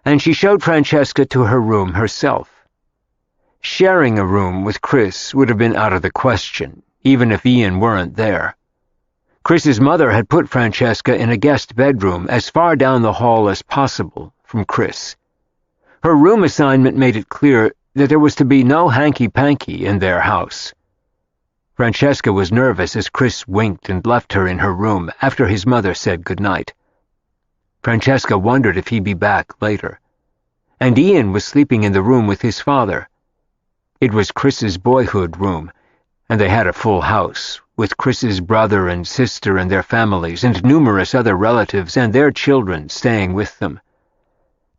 and she showed Francesca to her room herself. Sharing a room with Chris would have been out of the question, even if Ian weren't there. Chris's mother had put Francesca in a guest bedroom as far down the hall as possible from Chris. Her room assignment made it clear that there was to be no hanky-panky in their house. Francesca was nervous as Chris winked and left her in her room after his mother said goodnight. Francesca wondered if he'd be back later. And Ian was sleeping in the room with his father. It was Chris's boyhood room, and they had a full house, with Chris's brother and sister and their families and numerous other relatives and their children staying with them.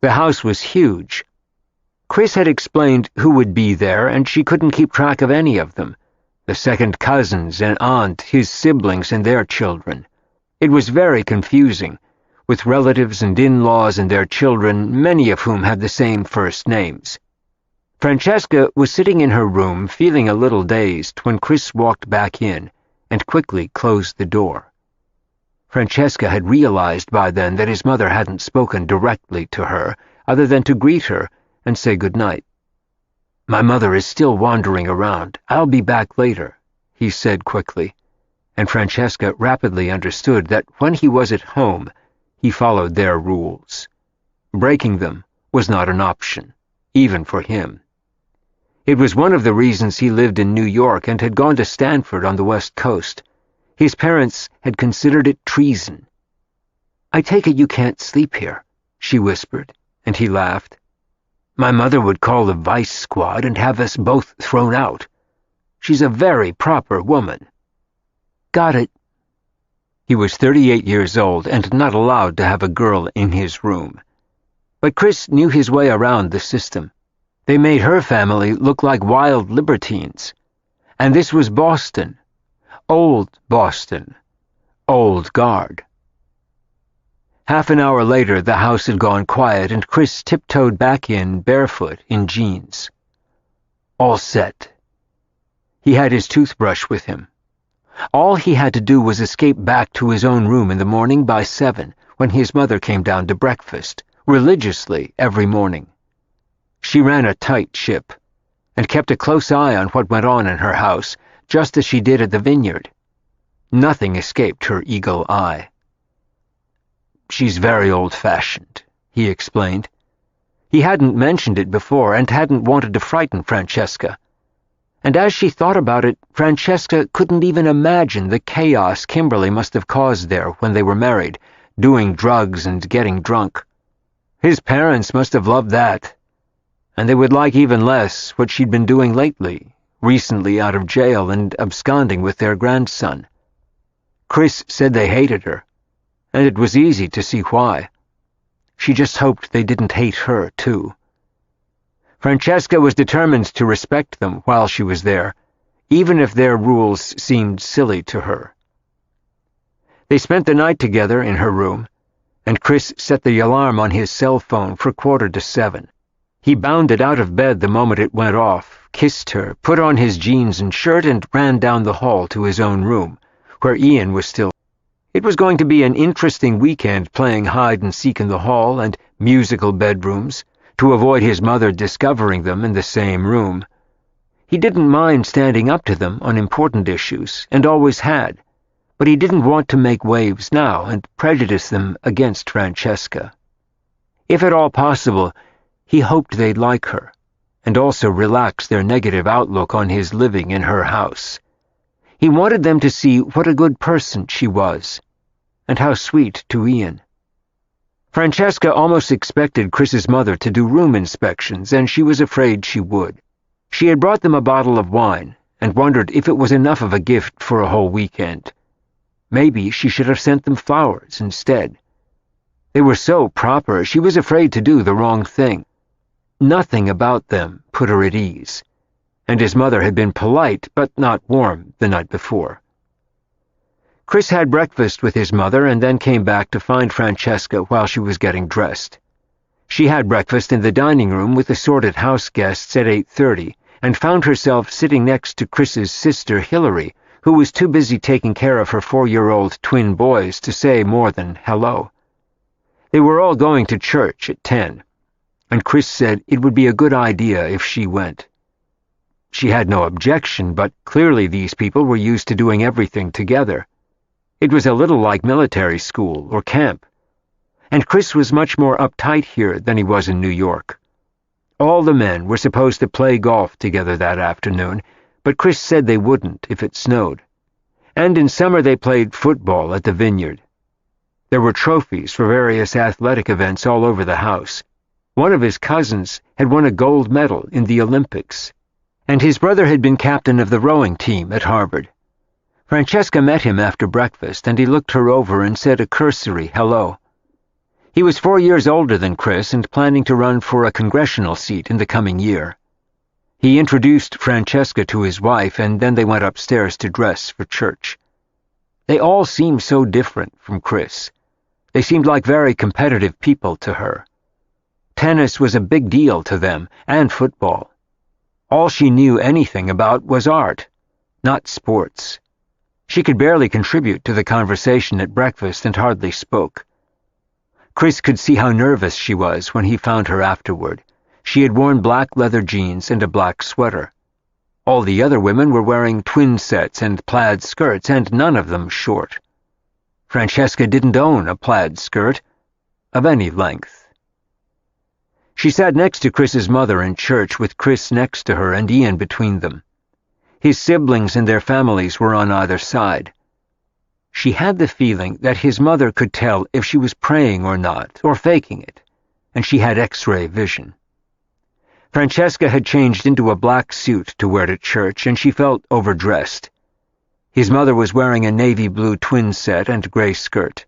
The house was huge. Chris had explained who would be there, and she couldn't keep track of any of them. The second cousins and aunt, his siblings and their children. It was very confusing, with relatives and in-laws and their children, many of whom had the same first names. Francesca was sitting in her room, feeling a little dazed, when Chris walked back in and quickly closed the door. Francesca had realized by then that his mother hadn't spoken directly to her, other than to greet her and say goodnight. "My mother is still wandering around. I'll be back later," he said quickly, and Francesca rapidly understood that when he was at home, he followed their rules. Breaking them was not an option, even for him. It was one of the reasons he lived in New York and had gone to Stanford on the West Coast. His parents had considered it treason. "I take it you can't sleep here," she whispered, and he laughed. "My mother would call the vice squad and have us both thrown out. She's a very proper woman." "Got it." He was 38 years old and not allowed to have a girl in his room. But Chris knew his way around the system. They made her family look like wild libertines. And this was Boston. Old Boston. Old guard. Half an hour later, the house had gone quiet, and Chris tiptoed back in, barefoot, in jeans. All set. He had his toothbrush with him. All he had to do was escape back to his own room in the morning by 7, when his mother came down to breakfast, religiously every morning. She ran a tight ship, and kept a close eye on what went on in her house, just as she did at the vineyard. Nothing escaped her eagle eye. "She's very old-fashioned," he explained. He hadn't mentioned it before and hadn't wanted to frighten Francesca. And as she thought about it, Francesca couldn't even imagine the chaos Kimberly must have caused there when they were married, doing drugs and getting drunk. His parents must have loved that. And they would like even less what she'd been doing lately, recently out of jail and absconding with their grandson. Chris said they hated her, and it was easy to see why. She just hoped they didn't hate her, too. Francesca was determined to respect them while she was there, even if their rules seemed silly to her. They spent the night together in her room, and Chris set the alarm on his cell phone for 6:45. He bounded out of bed the moment it went off, kissed her, put on his jeans and shirt, and ran down the hall to his own room, where Ian was still. It was going to be an interesting weekend playing hide-and-seek in the hall and musical bedrooms, to avoid his mother discovering them in the same room. He didn't mind standing up to them on important issues, and always had, but he didn't want to make waves now and prejudice them against Francesca. If at all possible, he hoped they'd like her, and also relax their negative outlook on his living in her house. He wanted them to see what a good person she was, and how sweet to Ian. Francesca almost expected Chris's mother to do room inspections, and she was afraid she would. She had brought them a bottle of wine, and wondered if it was enough of a gift for a whole weekend. Maybe she should have sent them flowers instead. They were so proper, she was afraid to do the wrong thing. Nothing about them put her at ease, and his mother had been polite but not warm the night before. Chris had breakfast with his mother and then came back to find Francesca while she was getting dressed. She had breakfast in the dining room with assorted house guests at 8:30 and found herself sitting next to Chris's sister Hillary, who was too busy taking care of her 4-year-old twin boys to say more than hello. They were all going to church at 10, and Chris said it would be a good idea if she went. She had no objection, but clearly these people were used to doing everything together. It was a little like military school or camp, and Chris was much more uptight here than he was in New York. All the men were supposed to play golf together that afternoon, but Chris said they wouldn't if it snowed. And in summer they played football at the vineyard. There were trophies for various athletic events all over the house. One of his cousins had won a gold medal in the Olympics, and his brother had been captain of the rowing team at Harvard. Francesca met him after breakfast, and he looked her over and said a cursory hello. He was 4 years older than Chris and planning to run for a congressional seat in the coming year. He introduced Francesca to his wife, and then they went upstairs to dress for church. They all seemed so different from Chris. They seemed like very competitive people to her. Tennis was a big deal to them, and football. All she knew anything about was art, not sports. She could barely contribute to the conversation at breakfast and hardly spoke. Chris could see how nervous she was when he found her afterward. She had worn black leather jeans and a black sweater. All the other women were wearing twin sets and plaid skirts, and none of them short. Francesca didn't own a plaid skirt of any length. She sat next to Chris's mother in church with Chris next to her and Ian between them. His siblings and their families were on either side. She had the feeling that his mother could tell if she was praying or not, or faking it, and she had X-ray vision. Francesca had changed into a black suit to wear to church, and she felt overdressed. His mother was wearing a navy blue twin set and gray skirt.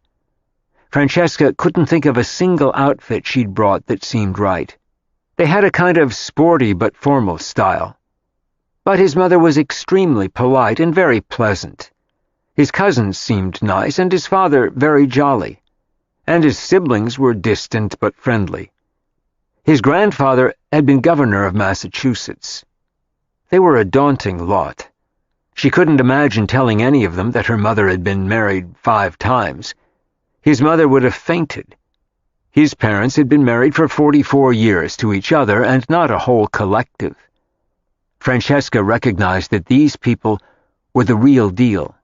Francesca couldn't think of a single outfit she'd brought that seemed right. They had a kind of sporty but formal style. But his mother was extremely polite and very pleasant. His cousins seemed nice, and his father very jolly. And his siblings were distant but friendly. His grandfather had been governor of Massachusetts. They were a daunting lot. She couldn't imagine telling any of them that her mother had been married 5 times. His mother would have fainted. His parents had been married for 44 years to each other and not a whole collective. Francesca recognized that these people were the real deal,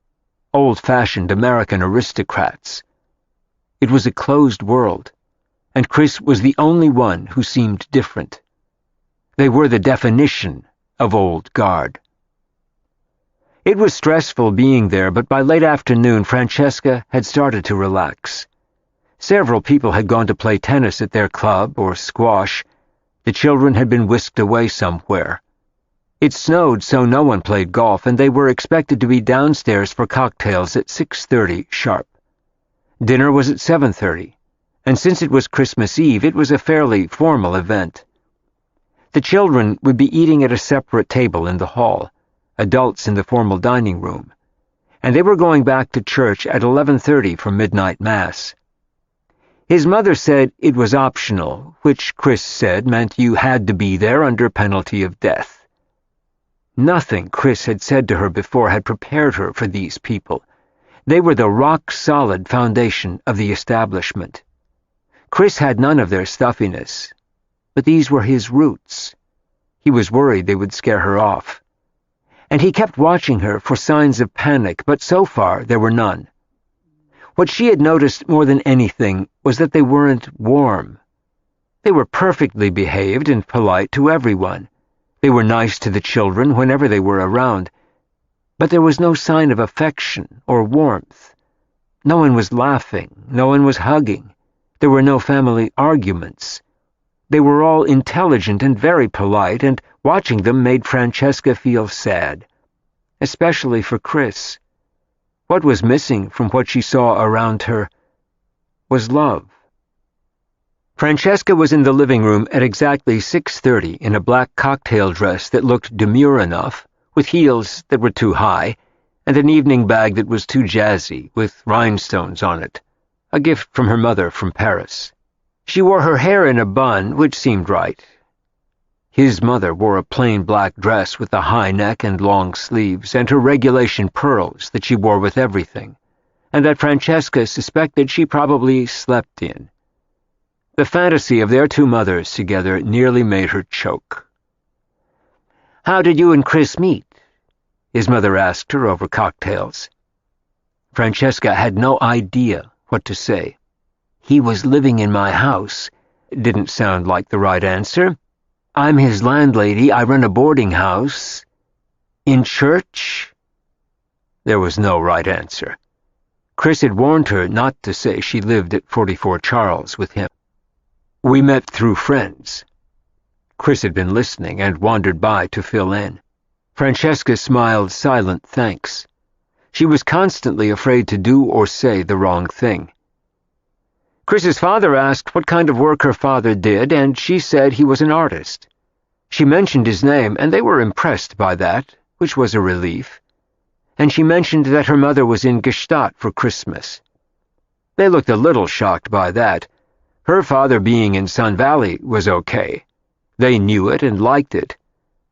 old-fashioned American aristocrats. It was a closed world, and Chris was the only one who seemed different. They were the definition of old guard. It was stressful being there, but by late afternoon, Francesca had started to relax. Several people had gone to play tennis at their club or squash. The children had been whisked away somewhere. It snowed, so no one played golf, and they were expected to be downstairs for cocktails at 6:30 sharp. Dinner was at 7:30, and since it was Christmas Eve, it was a fairly formal event. The children would be eating at a separate table in the hall, adults in the formal dining room, and they were going back to church at 11:30 for midnight mass. His mother said it was optional, which Chris said meant you had to be there under penalty of death. Nothing Chris had said to her before had prepared her for these people. They were the rock-solid foundation of the establishment. Chris had none of their stuffiness, but these were his roots. He was worried they would scare her off. And he kept watching her for signs of panic, but so far there were none. What she had noticed more than anything was that they weren't warm. They were perfectly behaved and polite to everyone. They were nice to the children whenever they were around, but there was no sign of affection or warmth. No one was laughing, no one was hugging. There were no family arguments. They were all intelligent and very polite, and watching them made Francesca feel sad, especially for Chris. What was missing from what she saw around her was love. Francesca was in the living room at exactly 6:30 in a black cocktail dress that looked demure enough, with heels that were too high, and an evening bag that was too jazzy, with rhinestones on it, a gift from her mother from Paris. She wore her hair in a bun, which seemed right. His mother wore a plain black dress with a high neck and long sleeves, and her regulation pearls that she wore with everything, and that Francesca suspected she probably slept in. The fantasy of their two mothers together nearly made her choke. "How did you and Chris meet?" his mother asked her over cocktails. Francesca had no idea what to say. "He was living in my house." Didn't sound like the right answer. "I'm his landlady. I run a boarding house." "In church?" There was no right answer. Chris had warned her not to say she lived at 44 Charles with him. "We met through friends." Chris had been listening and wandered by to fill in. Francesca smiled silent thanks. She was constantly afraid to do or say the wrong thing. Chris's father asked what kind of work her father did, and she said he was an artist. She mentioned his name, and they were impressed by that, which was a relief. And she mentioned that her mother was in Gstaad for Christmas. They looked a little shocked by that. Her father being in Sun Valley was okay. They knew it and liked it.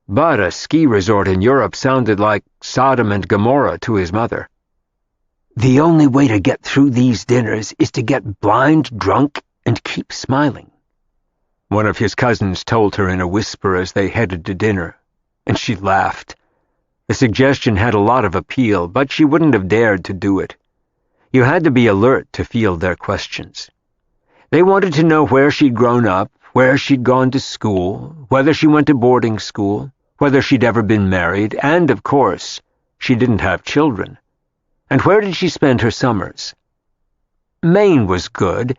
But a ski resort in Europe sounded like Sodom and Gomorrah to his mother. "The only way to get through these dinners is to get blind, drunk, and keep smiling," one of his cousins told her in a whisper as they headed to dinner, and she laughed. The suggestion had a lot of appeal, but she wouldn't have dared to do it. You had to be alert to field their questions. They wanted to know where she'd grown up, where she'd gone to school, whether she went to boarding school, whether she'd ever been married, and, of course, she didn't have children. And where did she spend her summers? Maine was good.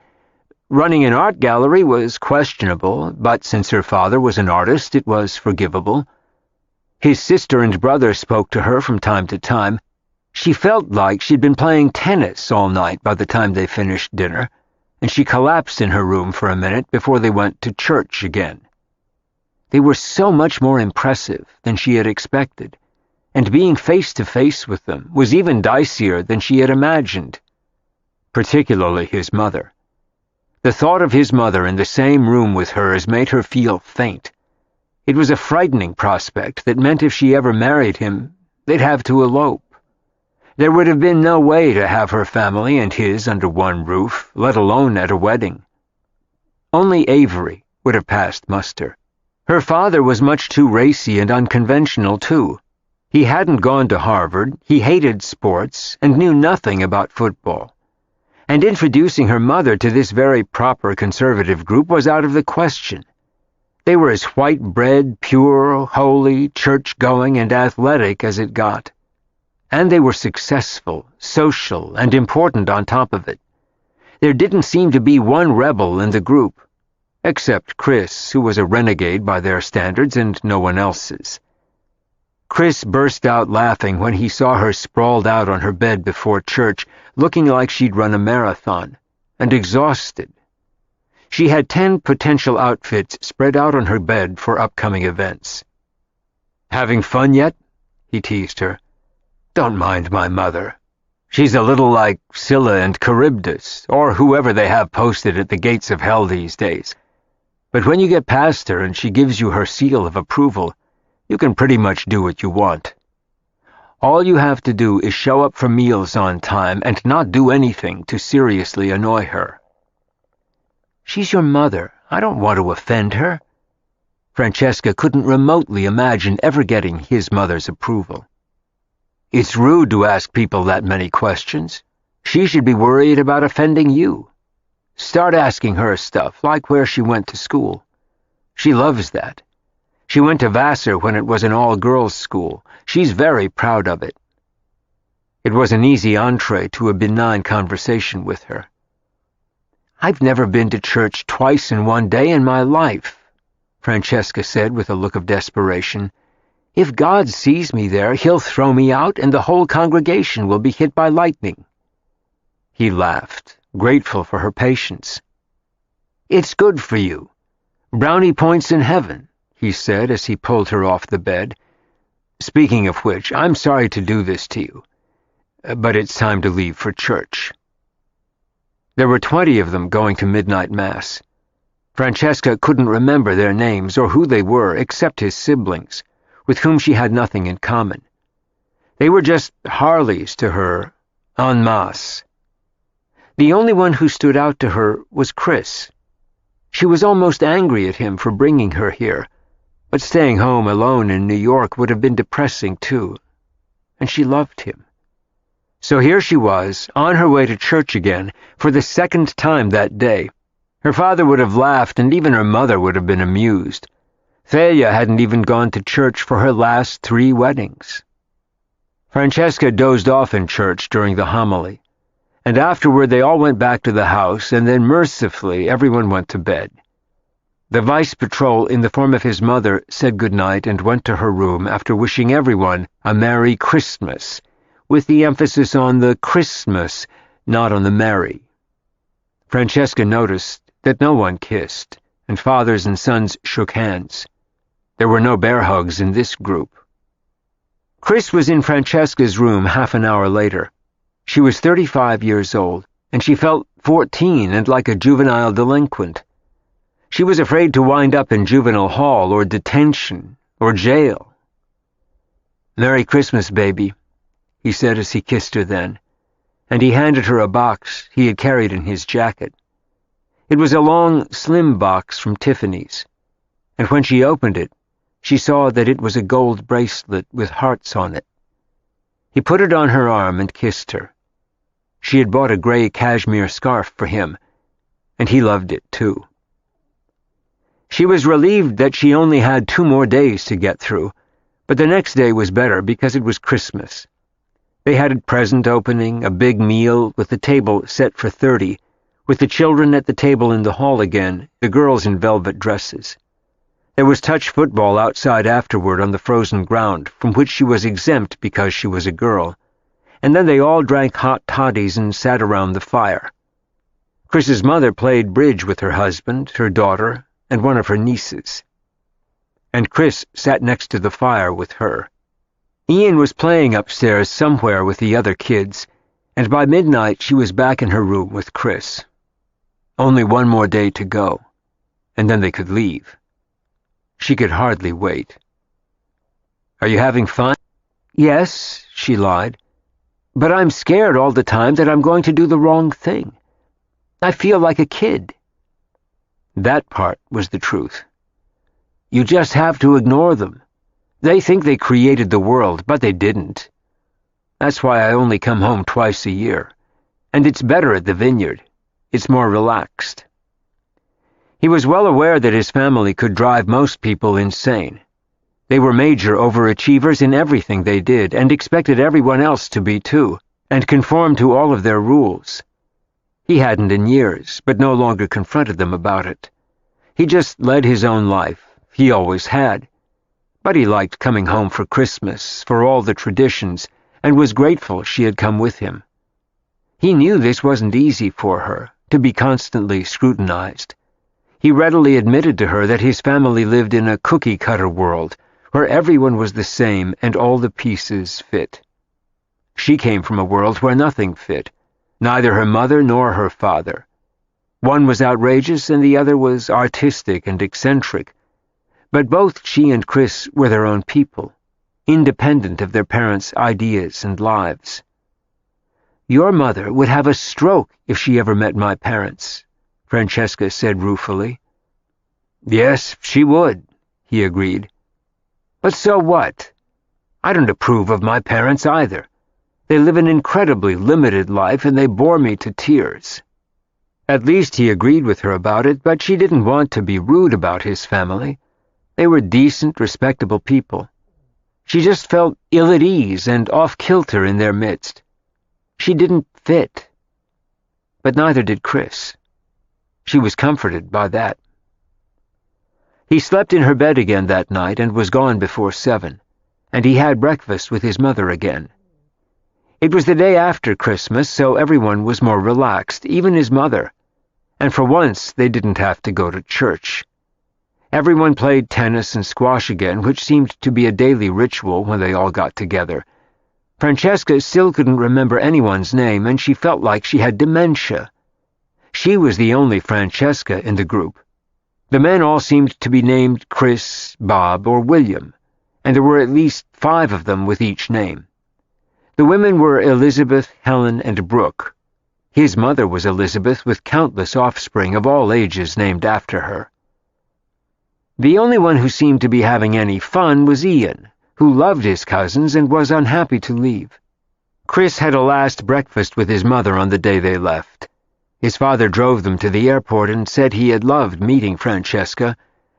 Running an art gallery was questionable, but since her father was an artist, it was forgivable. His sister and brother spoke to her from time to time. She felt like she'd been playing tennis all night by the time they finished dinner, and she collapsed in her room for a minute before they went to church again. They were so much more impressive than she had expected, and being face-to-face with them was even dicier than she had imagined, particularly his mother. The thought of his mother in the same room with hers made her feel faint. It was a frightening prospect that meant if she ever married him, they'd have to elope. There would have been no way to have her family and his under one roof, let alone at a wedding. Only Avery would have passed muster. Her father was much too racy and unconventional, too. He hadn't gone to Harvard, he hated sports, and knew nothing about football. And introducing her mother to this very proper conservative group was out of the question. They were as white-bread, pure, holy, church-going, and athletic as it got. And they were successful, social, and important on top of it. There didn't seem to be one rebel in the group, except Chris, who was a renegade by their standards and no one else's. Chris burst out laughing when he saw her sprawled out on her bed before church, looking like she'd run a marathon, and exhausted. She had 10 potential outfits spread out on her bed for upcoming events. "Having fun yet?" he teased her. "Don't mind my mother. She's a little like Scylla and Charybdis, or whoever they have posted at the gates of hell these days. But when you get past her and she gives you her seal of approval, you can pretty much do what you want. All you have to do is show up for meals on time and not do anything to seriously annoy her." "She's your mother. I don't want to offend her." Francesca couldn't remotely imagine ever getting his mother's approval. "It's rude to ask people that many questions. She should be worried about offending you. Start asking her stuff, like where she went to school. She loves that. She went to Vassar when it was an all-girls school. She's very proud of it." It was an easy entree to a benign conversation with her. "I've never been to church twice in one day in my life," Francesca said with a look of desperation. "If God sees me there, he'll throw me out and the whole congregation will be hit by lightning." He laughed, grateful for her patience. "It's good for you. Brownie points in heaven," he said as he pulled her off the bed. "Speaking of which, I'm sorry to do this to you, but it's time to leave for church." There were 20 of them going to midnight mass. Francesca couldn't remember their names or who they were except his siblings, with whom she had nothing in common. They were just Harleys to her, en masse. The only one who stood out to her was Chris. She was almost angry at him for bringing her here, but staying home alone in New York would have been depressing too, and she loved him. So here she was, on her way to church again, for the second time that day. Her father would have laughed, and even her mother would have been amused. Thalia hadn't even gone to church for her last 3 weddings. Francesca dozed off in church during the homily, and afterward they all went back to the house, and then mercifully everyone went to bed. The vice patrol, in the form of his mother, said good night and went to her room after wishing everyone a Merry Christmas, with the emphasis on the Christmas, not on the merry. Francesca noticed that no one kissed, and fathers and sons shook hands. There were no bear hugs in this group. Chris was in Francesca's room half an hour later. She was 35 years old, and she felt 14 and like a juvenile delinquent. She was afraid to wind up in juvenile hall or detention or jail. "Merry Christmas, baby," he said as he kissed her then, and he handed her a box he had carried in his jacket. It was a long, slim box from Tiffany's, and when she opened it, she saw that it was a gold bracelet with hearts on it. He put it on her arm and kissed her. She had bought a gray cashmere scarf for him, and he loved it too. She was relieved that she only had 2 more days to get through, but the next day was better because it was Christmas. They had a present opening, a big meal with the table set for 30, with the children at the table in the hall again, the girls in velvet dresses. There was touch football outside afterward on the frozen ground, from which she was exempt because she was a girl, and then they all drank hot toddies and sat around the fire. Chris's mother played bridge with her husband, her daughter, and one of her nieces. And Chris sat next to the fire with her. Ian was playing upstairs somewhere with the other kids, and by midnight she was back in her room with Chris. Only 1 more day to go, and then they could leave. She could hardly wait. "Are you having fun?" "Yes," she lied. But I'm scared all the time that I'm going to do the wrong thing. I feel like a kid." That part was the truth. You just have to ignore them. They think they created the world, but they didn't. That's why I only come home twice a year. And it's better at the vineyard. It's more relaxed. He was well aware that his family could drive most people insane. They were major overachievers in everything they did and expected everyone else to be too, and conform to all of their rules. He hadn't in years, but no longer confronted them about it. He just led his own life. He always had. But he liked coming home for Christmas, for all the traditions, and was grateful she had come with him. He knew this wasn't easy for her, to be constantly scrutinized. He readily admitted to her that his family lived in a cookie-cutter world, where everyone was the same and all the pieces fit. She came from a world where nothing fit, neither her mother nor her father. One was outrageous and the other was artistic and eccentric. But both she and Chris were their own people, independent of their parents' ideas and lives. "Your mother would have a stroke if she ever met my parents," Francesca said ruefully. "Yes, she would," he agreed. "But so what? I don't approve of my parents either. They live an incredibly limited life and they bore me to tears." At least he agreed with her about it, but she didn't want to be rude about his family. They were decent, respectable people. She just felt ill at ease and off-kilter in their midst. She didn't fit. But neither did Chris. She was comforted by that. He slept in her bed again that night and was gone before 7, and he had breakfast with his mother again. It was the day after Christmas, so everyone was more relaxed, even his mother, and for once they didn't have to go to church. Everyone played tennis and squash again, which seemed to be a daily ritual when they all got together. Francesca still couldn't remember anyone's name, and she felt like she had dementia. She was the only Francesca in the group. The men all seemed to be named Chris, Bob, or William, and there were at least 5 of them with each name. The women were Elizabeth, Helen, and Brooke. His mother was Elizabeth, with countless offspring of all ages named after her. The only one who seemed to be having any fun was Ian, who loved his cousins and was unhappy to leave. Chris had a last breakfast with his mother on the day they left. His father drove them to the airport and said he had loved meeting Francesca,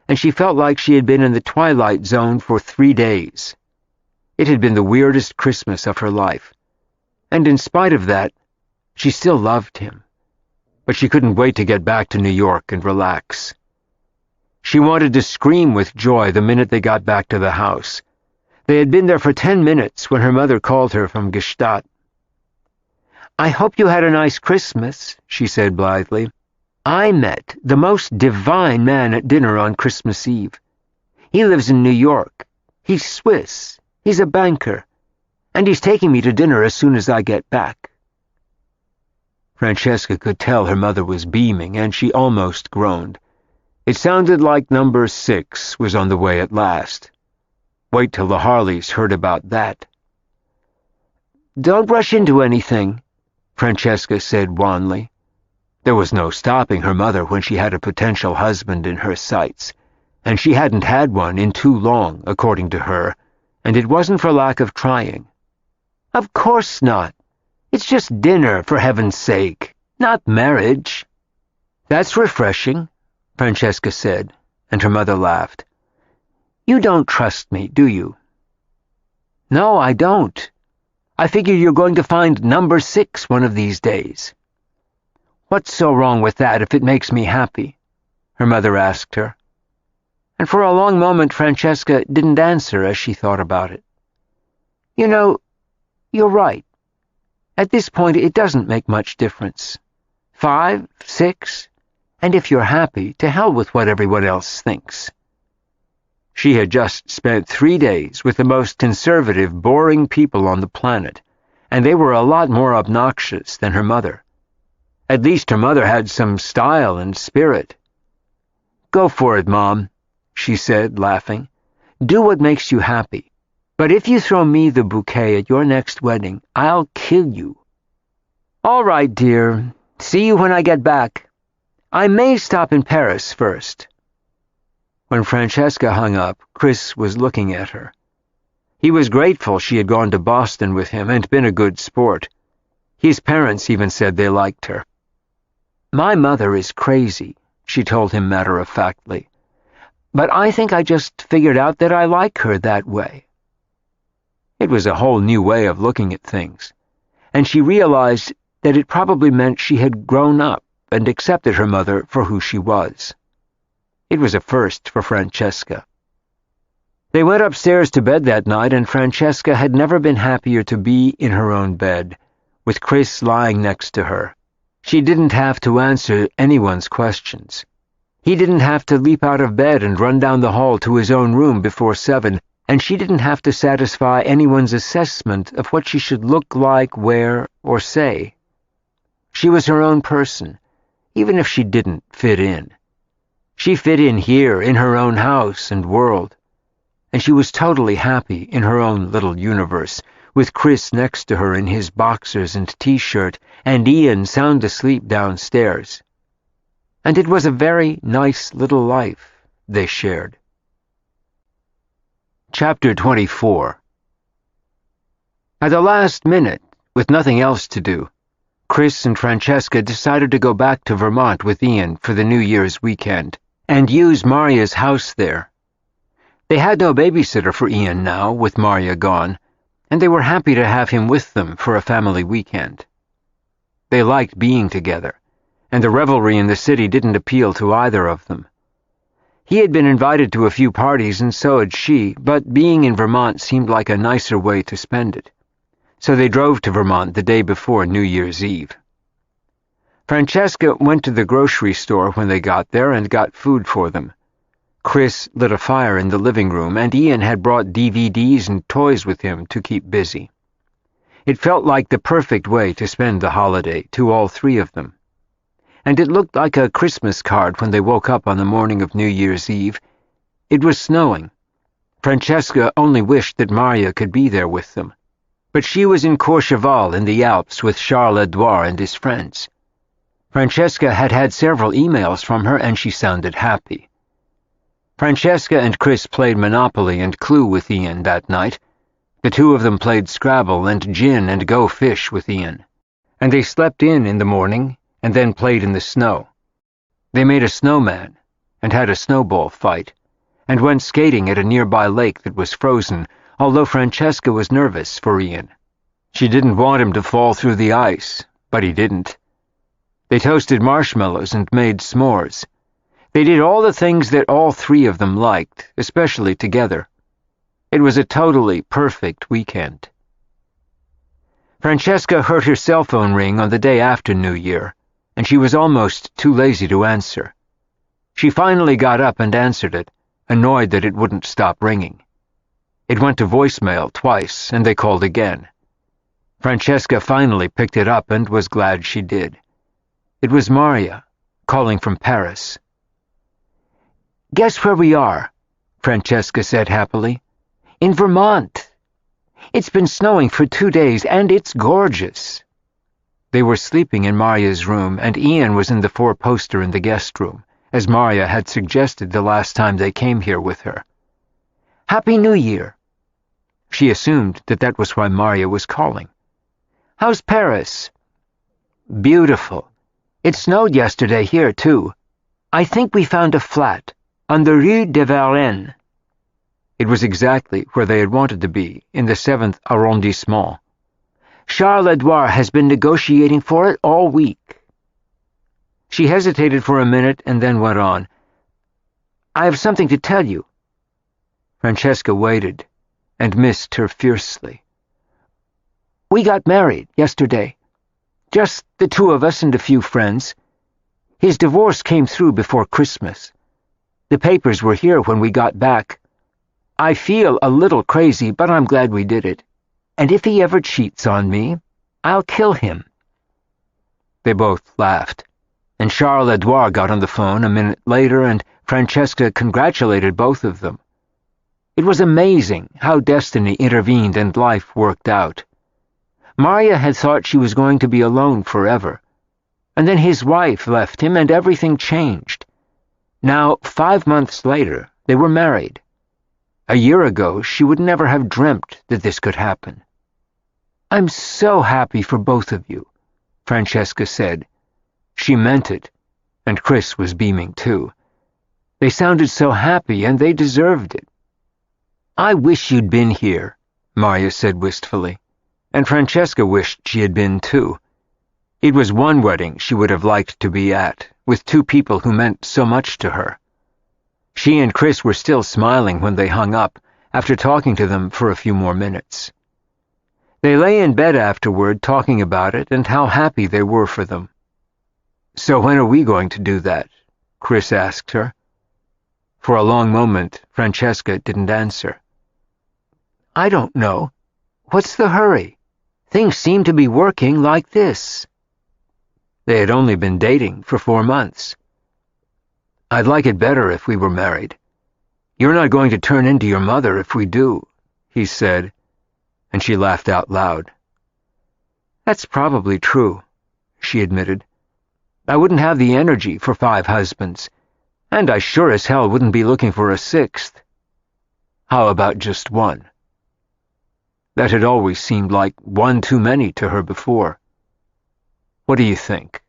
and she felt like she had been in the twilight zone for 3 days. It had been the weirdest Christmas of her life, and in spite of that, she still loved him. But she couldn't wait to get back to New York and relax. She wanted to scream with joy the minute they got back to the house. They had been there for 10 minutes when her mother called her from Gstaad. "I hope you had a nice Christmas," she said blithely. "I met the most divine man at dinner on Christmas Eve. He lives in New York. He's Swiss. He's a banker. And he's taking me to dinner as soon as I get back." Francesca could tell her mother was beaming, and she almost groaned. It sounded like number 6 was on the way at last. Wait till the Harleys heard about that. "Don't rush into anything," Francesca said wanly. There was no stopping her mother when she had a potential husband in her sights, and she hadn't had one in too long, according to her, and it wasn't for lack of trying. "Of course not. It's just dinner, for heaven's sake, not marriage." "That's refreshing," Francesca said, and her mother laughed. "You don't trust me, do you?" "No, I don't. I figure you're going to find number 6 one of these days." "What's so wrong with that if it makes me happy?" her mother asked her. And for a long moment Francesca didn't answer as she thought about it. "You know, you're right. At this point it doesn't make much difference. 5, 6... and if you're happy, to hell with what everyone else thinks." She had just spent 3 days with the most conservative, boring people on the planet, and they were a lot more obnoxious than her mother. At least her mother had some style and spirit. "Go for it, Mom," she said, laughing. "Do what makes you happy. But if you throw me the bouquet at your next wedding, I'll kill you. All right, dear. See you when I get back. I may stop in Paris first. When Francesca hung up, Chris was looking at her. He was grateful she had gone to Boston with him and been a good sport. His parents even said they liked her. My mother is crazy, she told him matter-of-factly. But I think I just figured out that I like her that way. It was a whole new way of looking at things, and she realized that it probably meant she had grown up and accepted her mother for who she was. It was a first for Francesca. They went upstairs to bed that night, and Francesca had never been happier to be in her own bed, with Chris lying next to her. She didn't have to answer anyone's questions. He didn't have to leap out of bed and run down the hall to his own room before 7, and she didn't have to satisfy anyone's assessment of what she should look like, wear, or say. She was her own person, even if she didn't fit in. She fit in here, in her own house and world, and she was totally happy in her own little universe, with Chris next to her in his boxers and t-shirt, and Ian sound asleep downstairs. And it was a very nice little life they shared. Chapter 24. At the last minute, with nothing else to do, Chris and Francesca decided to go back to Vermont with Ian for the New Year's weekend and use Maria's house there. They had no babysitter for Ian now, with Maria gone, and they were happy to have him with them for a family weekend. They liked being together, and the revelry in the city didn't appeal to either of them. He had been invited to a few parties, and so had she, but being in Vermont seemed like a nicer way to spend it. So they drove to Vermont the day before New Year's Eve. Francesca went to the grocery store when they got there and got food for them. Chris lit a fire in the living room, and Ian had brought DVDs and toys with him to keep busy. It felt like the perfect way to spend the holiday to all three of them. And it looked like a Christmas card when they woke up on the morning of New Year's Eve. It was snowing. Francesca only wished that Maria could be there with them. But she was in Courchevel in the Alps with Charles-Edouard and his friends. Francesca had had several emails from her, and she sounded happy. Francesca and Chris played Monopoly and Clue with Ian that night. The two of them played Scrabble and Gin and Go Fish with Ian. And they slept in the morning and then played in the snow. They made a snowman and had a snowball fight and went skating at a nearby lake that was frozen, although Francesca was nervous for Ian. She didn't want him to fall through the ice, but he didn't. They toasted marshmallows and made s'mores. They did all the things that all three of them liked, especially together. It was a totally perfect weekend. Francesca heard her cell phone ring on the day after New Year, and she was almost too lazy to answer. She finally got up and answered it, annoyed that it wouldn't stop ringing. It went to voicemail twice, and they called again. Francesca finally picked it up and was glad she did. It was Maria, calling from Paris. "Guess where we are," Francesca said happily. "In Vermont. It's been snowing for 2 days, and it's gorgeous." They were sleeping in Maria's room, and Ian was in the four-poster in the guest room, as Maria had suggested the last time they came here with her. "Happy New Year." She assumed that that was why Maria was calling. "How's Paris?" "Beautiful. It snowed yesterday here, too. I think we found a flat on the Rue de Varennes." It was exactly where they had wanted to be, in the 7th arrondissement. "Charles-Edouard has been negotiating for it all week." She hesitated for a minute and then went on. "I have something to tell you." Francesca waited and missed her fiercely. "We got married yesterday. Just the two of us and a few friends. His divorce came through before Christmas. The papers were here when we got back. I feel a little crazy, but I'm glad we did it. And if he ever cheats on me, I'll kill him." They both laughed, and Charles-Edouard got on the phone a minute later, and Francesca congratulated both of them. It was amazing how destiny intervened and life worked out. Marya had thought she was going to be alone forever, and then his wife left him and everything changed. Now, 5 months later, they were married. A year ago, she would never have dreamt that this could happen. "I'm so happy for both of you," Francesca said. She meant it, and Chris was beaming too. They sounded so happy, and they deserved it. "I wish you'd been here," Marya said wistfully, and Francesca wished she had been too. It was one wedding she would have liked to be at, with two people who meant so much to her. She and Chris were still smiling when they hung up, after talking to them for a few more minutes. They lay in bed afterward talking about it and how happy they were for them. "So when are we going to do that?" Chris asked her. For a long moment, Francesca didn't answer. "I don't know. What's the hurry? Things seem to be working like this." They had only been dating for 4 months. "I'd like it better if we were married. You're not going to turn into your mother if we do," he said, and she laughed out loud. "That's probably true," she admitted. "I wouldn't have the energy for 5 husbands, and I sure as hell wouldn't be looking for a 6th. How about just 1? That had always seemed like 1 too many to her before. What do you think?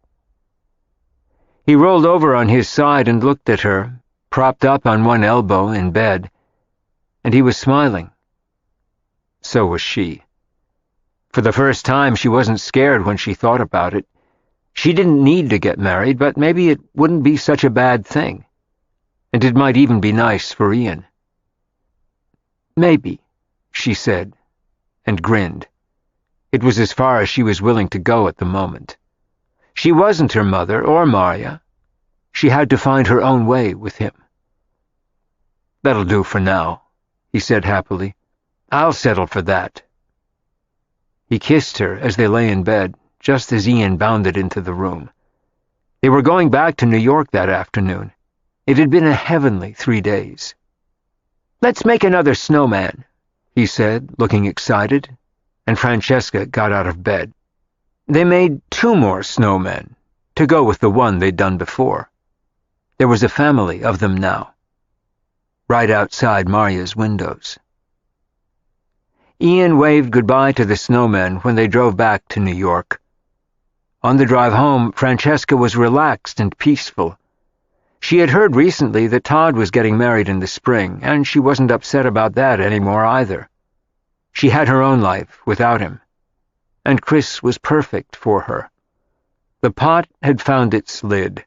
He rolled over on his side and looked at her, propped up on one elbow in bed, and he was smiling. So was she. For the first time, she wasn't scared when she thought about it. She didn't need to get married, but maybe it wouldn't be such a bad thing. And it might even be nice for Ian. "Maybe," she said, and grinned. It was as far as she was willing to go at the moment. She wasn't her mother or Marya. She had to find her own way with him. "That'll do for now," he said happily. "I'll settle for that." He kissed her as they lay in bed, just as Ian bounded into the room. They were going back to New York that afternoon. It had been a heavenly 3 days. "Let's make another snowman," he said, looking excited, and Francesca got out of bed. They made 2 more snowmen, to go with the one they'd done before. There was a family of them now, right outside Marya's windows. Ian waved goodbye to the snowmen when they drove back to New York. On the drive home, Francesca was relaxed and peaceful. She had heard recently that Todd was getting married in the spring, and she wasn't upset about that anymore either. She had her own life without him, and Chris was perfect for her. The pot had found its lid,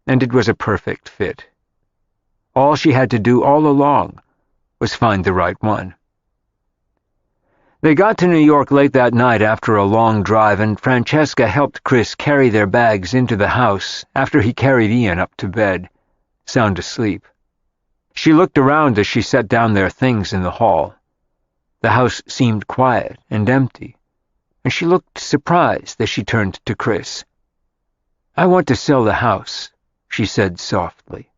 and it was a perfect fit. All she had to do all along was find the right one. They got to New York late that night after a long drive, and Francesca helped Chris carry their bags into the house after he carried Ian up to bed, sound asleep. She looked around as she set down their things in the hall. The house seemed quiet and empty, and she looked surprised as she turned to Chris. "I want to sell the house," she said softly.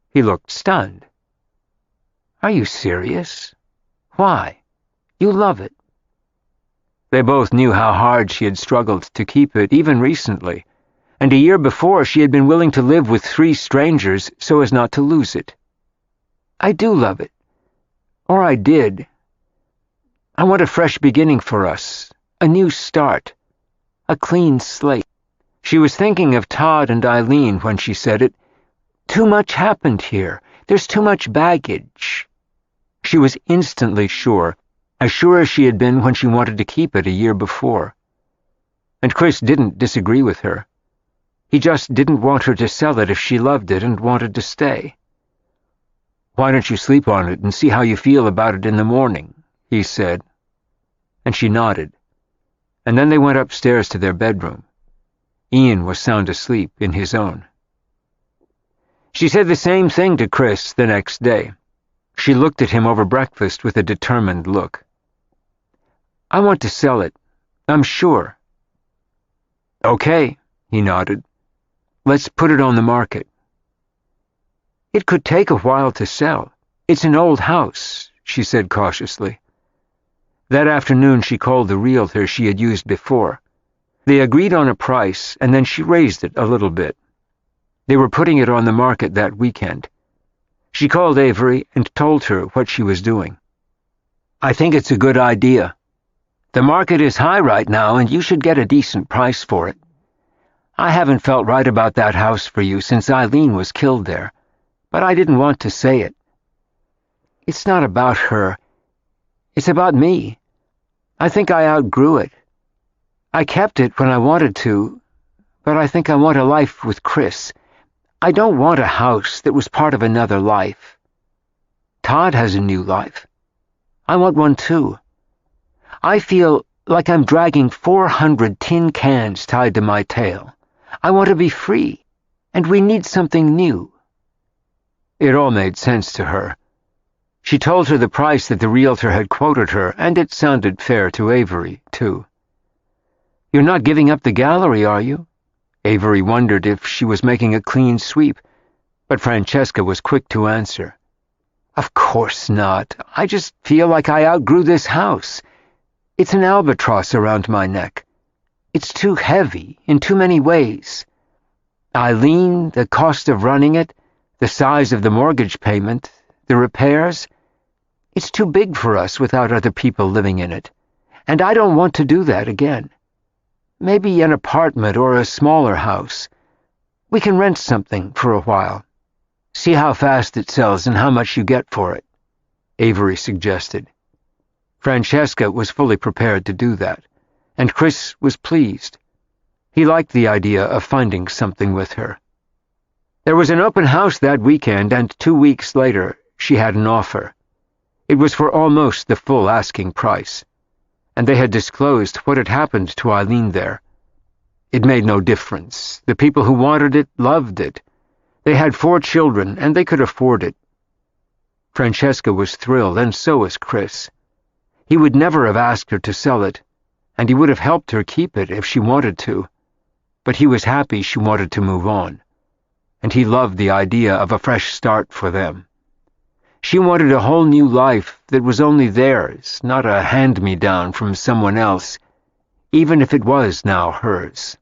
He looked stunned. "Are you serious? Why? You love it." They both knew how hard she had struggled to keep it, even recently, and a year before she had been willing to live with 3 strangers so as not to lose it. "I do love it. Or I did. I want a fresh beginning for us, a new start, a clean slate." She was thinking of Todd and Eileen when she said it. Too much happened here. There's too much baggage. She was instantly sure, as sure as she had been when she wanted to keep it a year before. And Chris didn't disagree with her. He just didn't want her to sell it if she loved it and wanted to stay. "Why don't you sleep on it and see how you feel about it in the morning?" he said. And she nodded. And then they went upstairs to their bedroom. Ian was sound asleep in his own. She said the same thing to Chris the next day. She looked at him over breakfast with a determined look. "I want to sell it. I'm sure." "Okay," he nodded. "Let's put it on the market." "It could take a while to sell. "It's an old house," she said cautiously. That afternoon she called the realtor she had used before. They agreed on a price, and then she raised it a little bit. They were putting it on the market that weekend. She called Avery and told her what she was doing. "I think it's a good idea. The market is high right now, and you should get a decent price for it. I haven't felt right about that house for you since Eileen was killed there, but I didn't want to say it. It's not about her. It's about me. I think I outgrew it. I kept it when I wanted to, but I think I want a life with Chris. I don't want a house that was part of another life. Todd has a new life. I want one too. I feel like I'm dragging 400 tin cans tied to my tail. I want to be free, and we need something new." It all made sense to her. She told her the price that the realtor had quoted her, and it sounded fair to Avery, too. "You're not giving up the gallery, are you?" Avery wondered if she was making a clean sweep, but Francesca was quick to answer. "Of course not. I just feel like I outgrew this house. It's an albatross around my neck. It's too heavy in too many ways. Eileen, the cost of running it, the size of the mortgage payment, the repairs. It's too big for us without other people living in it, and I don't want to do that again. Maybe an apartment or a smaller house. We can rent something for a while. See how fast it sells and how much you get for it," Avery suggested. Francesca was fully prepared to do that, and Chris was pleased. He liked the idea of finding something with her. There was an open house that weekend, and 2 weeks later she had an offer. It was for almost the full asking price, and they had disclosed what had happened to Eileen there. It made no difference. The people who wanted it loved it. They had 4 children, and they could afford it. Francesca was thrilled, and so was Chris. He would never have asked her to sell it, and he would have helped her keep it if she wanted to. But he was happy she wanted to move on, and he loved the idea of a fresh start for them. She wanted a whole new life that was only theirs, not a hand-me-down from someone else, even if it was now hers.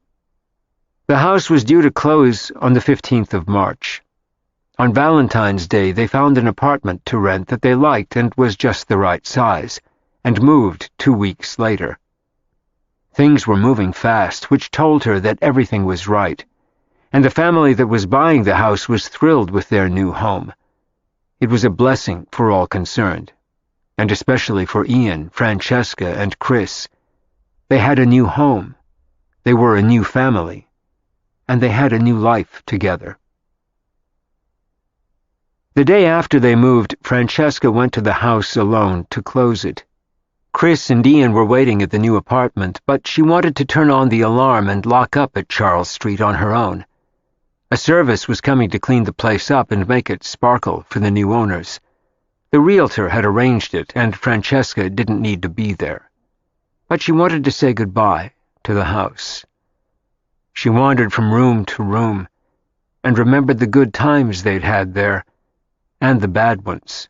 The house was due to close on the 15th of March. On Valentine's Day, they found an apartment to rent that they liked and was just the right size, and moved 2 weeks later. Things were moving fast, which told her that everything was right, and the family that was buying the house was thrilled with their new home. It was a blessing for all concerned, and especially for Ian, Francesca, and Chris. They had a new home, they were a new family, and they had a new life together. The day after they moved, Francesca went to the house alone to close it. Chris and Ian were waiting at the new apartment, but she wanted to turn on the alarm and lock up at Charles Street on her own. A service was coming to clean the place up and make it sparkle for the new owners. The realtor had arranged it, and Francesca didn't need to be there. But she wanted to say goodbye to the house. She wandered from room to room, and remembered the good times they'd had there, and the bad ones.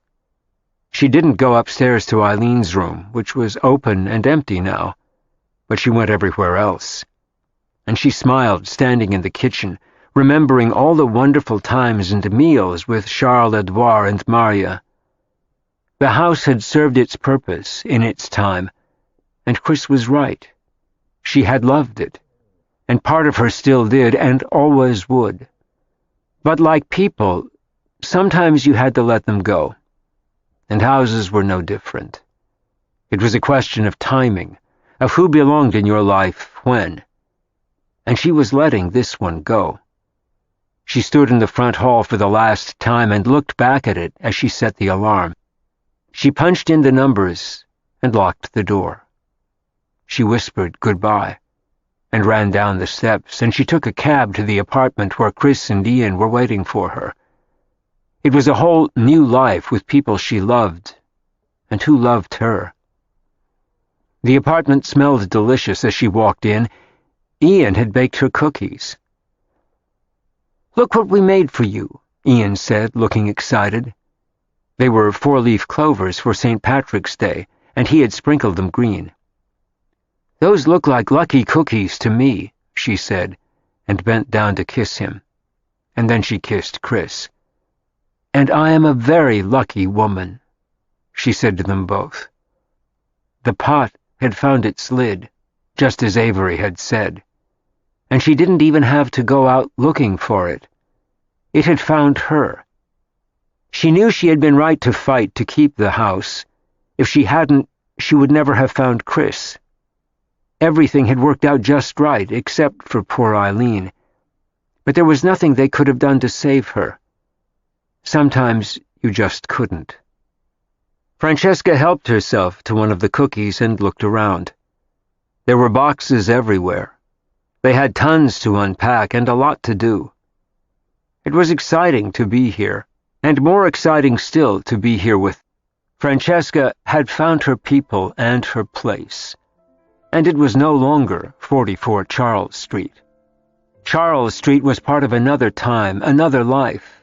She didn't go upstairs to Eileen's room, which was open and empty now, but she went everywhere else. And she smiled, standing in the kitchen, remembering all the wonderful times and meals with Charles-Edouard and Maria. The house had served its purpose in its time, and Chris was right. She had loved it, and part of her still did and always would. But like people, sometimes you had to let them go, and houses were no different. It was a question of timing, of who belonged in your life when, and she was letting this one go. She stood in the front hall for the last time and looked back at it as she set the alarm. She punched in the numbers and locked the door. She whispered goodbye and ran down the steps, and she took a cab to the apartment where Chris and Ian were waiting for her. It was a whole new life with people she loved and who loved her. The apartment smelled delicious as she walked in. Ian had baked her cookies. "Look what we made for you," Ian said, looking excited. They were 4-leaf clovers for St. Patrick's Day, and he had sprinkled them green. "Those look like lucky cookies to me," she said, and bent down to kiss him. And then she kissed Chris. "And I am a very lucky woman," she said to them both. The pot had found its lid, just as Avery had said, and she didn't even have to go out looking for it. It had found her. She knew she had been right to fight to keep the house. If she hadn't, she would never have found Chris. Everything had worked out just right, except for poor Eileen. But there was nothing they could have done to save her. Sometimes you just couldn't. Francesca helped herself to one of the cookies and looked around. There were boxes everywhere. They had tons to unpack and a lot to do. It was exciting to be here, and more exciting still to be here with. Francesca had found her people and her place, and it was no longer 44 Charles Street. Charles Street was part of another time, another life,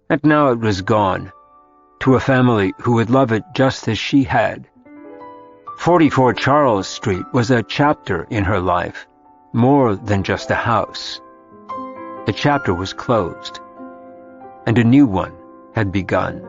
and now it was gone, to a family who would love it just as she had. 44 Charles Street was a chapter in her life, more than just a house. The chapter was closed, and a new one had begun.